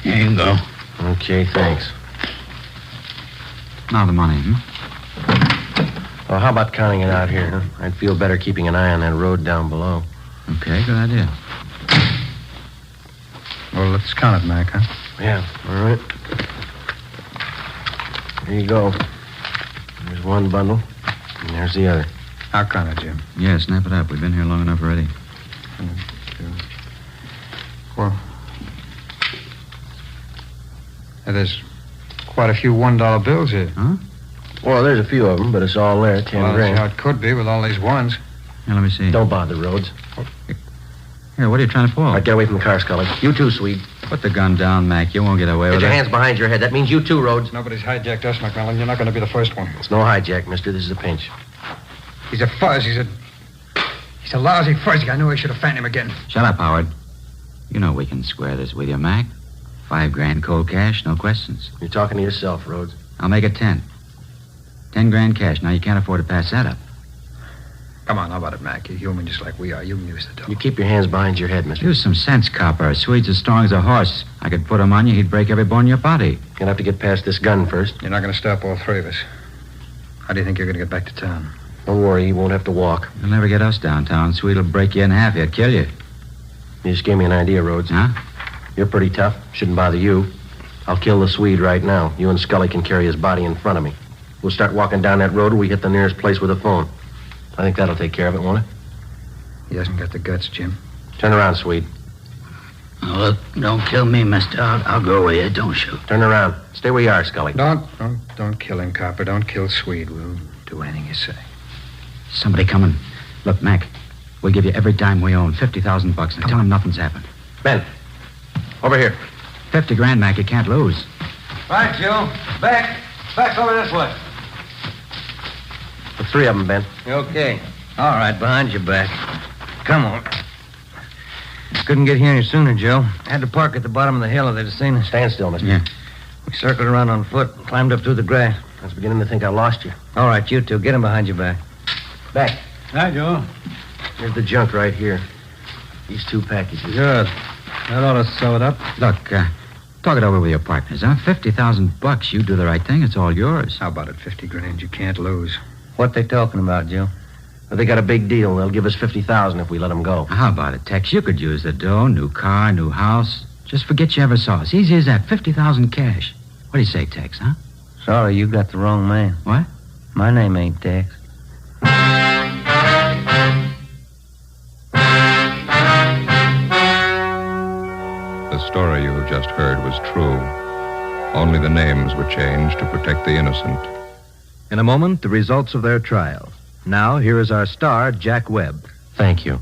Here you go.
Okay, thanks.
Now the money,
Well, how about counting it out here, huh? I'd feel better keeping an eye on that road down below.
Okay, good idea.
Well, let's count it, Mac, huh?
Yeah, all right. Here you go. There's one bundle, and there's the other.
I'll count it, Jim.
Yeah, snap it up. We've been here long enough already.
1, 2, 4. Hey, there's quite a few $1 bills here.
Huh?
Well, there's a few of them, but it's all there, 10
Well,
grand.
that's how it could be with all these ones.
Here, let me see.
Don't bother, Rhodes.
Here, what are you trying to pull?
All right, get away from the car, Scully. You too, Swede.
Put the gun down, Mac. You won't get away
Get
with
your
it.
hands behind your head. That means you too, Rhodes.
Nobody's hijacked us, McMillan. You're not going to be the first one.
It's no hijack, mister. This is a pinch.
He's a fuzz. He's a lousy fuzzy. I knew I should have found him again.
Shut up, Howard. You know we can square this with you, Mac. $5,000 cold cash, no questions.
You're talking to yourself, Rhodes.
I'll make it 10. 10 grand cash. Now you can't afford to pass that up.
Come on, how about it, Mac? You're human just like we are. You can use the dough.
You keep your hands behind your head, mister.
Use some sense, copper. Swede's as strong as a horse. I could put him on you, he'd break every bone in your body.
You'll have to get past this gun first.
You're not going to stop all three of us. How do you think you're going to get back to town?
Don't worry, you won't have to walk.
You'll never get us downtown. Swede'll break you in half. He'd kill you.
You just gave me an idea, Rhodes.
Huh?
You're pretty tough. Shouldn't bother you. I'll kill the Swede right now. You and Scully can carry his body in front of me. We'll start walking down that road till we hit the nearest place with a phone. I think that'll take care of it, won't it?
He hasn't got the guts, Jim.
Turn around, Swede.
Oh, look, don't kill me, mister. I'll go with you. Don't shoot.
Turn around. Stay where you are, Scully.
Don't kill him, Copper. Don't kill Swede. We'll do anything you say.
Somebody coming. Look, Mac, we'll give you every dime we own. $50,000 bucks. Now tell him nothing's happened.
Ben, over here.
50 grand, Mac. You can't lose.
Right, Joe. Back. Back over this way.
The three of them, Ben.
Okay. All right, behind your back. Come on. Couldn't get here any sooner, Joe. Had to park at the bottom of the hill if they'd have seen us.
Stand still, mister.
Yeah.
We circled around on foot and climbed up through the grass.
I was beginning to think I lost you.
All right, you two. Get him behind your back.
Back.
Hi, Joe.
Here's the junk right here. These 2 packages.
Good. That ought to sew it up.
Look, talk it over with your partners, huh? $50,000. You do the right thing. It's all yours.
How about it? 50 grand. You can't lose.
What they talking about, Joe?
Well, they got a big deal. They'll give us $50,000 if we let them go.
How about it, Tex? You could use the dough, new car, new house. Just forget you ever saw us. Easy as that. 50,000 cash. What do you say, Tex, huh?
Sorry, you got the wrong man.
What?
My name ain't Tex.
The story you have just heard was true. Only the names were changed to protect the innocent.
In a moment, the results of their trial. Now, here is our star, Jack Webb.
Thank you.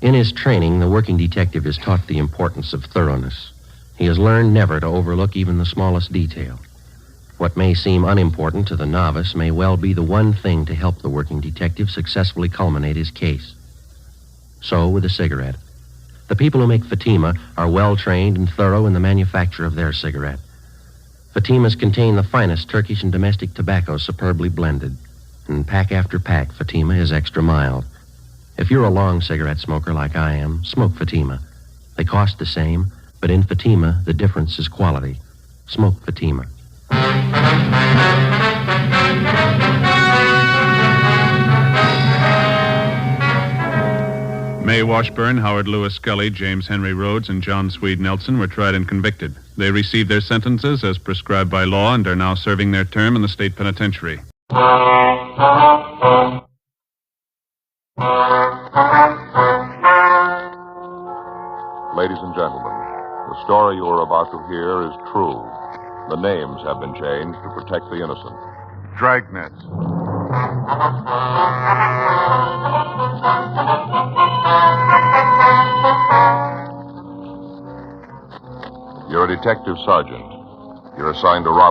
In his training, the working detective is taught the importance of thoroughness. He has learned never to overlook even the smallest detail. What may seem unimportant to the novice may well be the one thing to help the working detective successfully culminate his case. So with a cigarette. The people who make Fatima are well-trained and thorough in the manufacture of their cigarette. Fatimas contain the finest Turkish and domestic tobacco superbly blended. And pack after pack, Fatima is extra mild. If you're a long cigarette smoker like I am, smoke Fatima. They cost the same, but in Fatima, the difference is quality. Smoke Fatima.
Mae Washburn, Howard Lewis Scully, James Henry Rhodes, and John Swede Nelson were tried and convicted. They received their sentences as prescribed by law and are now serving their term in the state penitentiary.
Ladies and gentlemen, the story you are about to hear is true. The names have been changed to protect the innocent.
Dragnet.
You're a detective sergeant. You're assigned to rob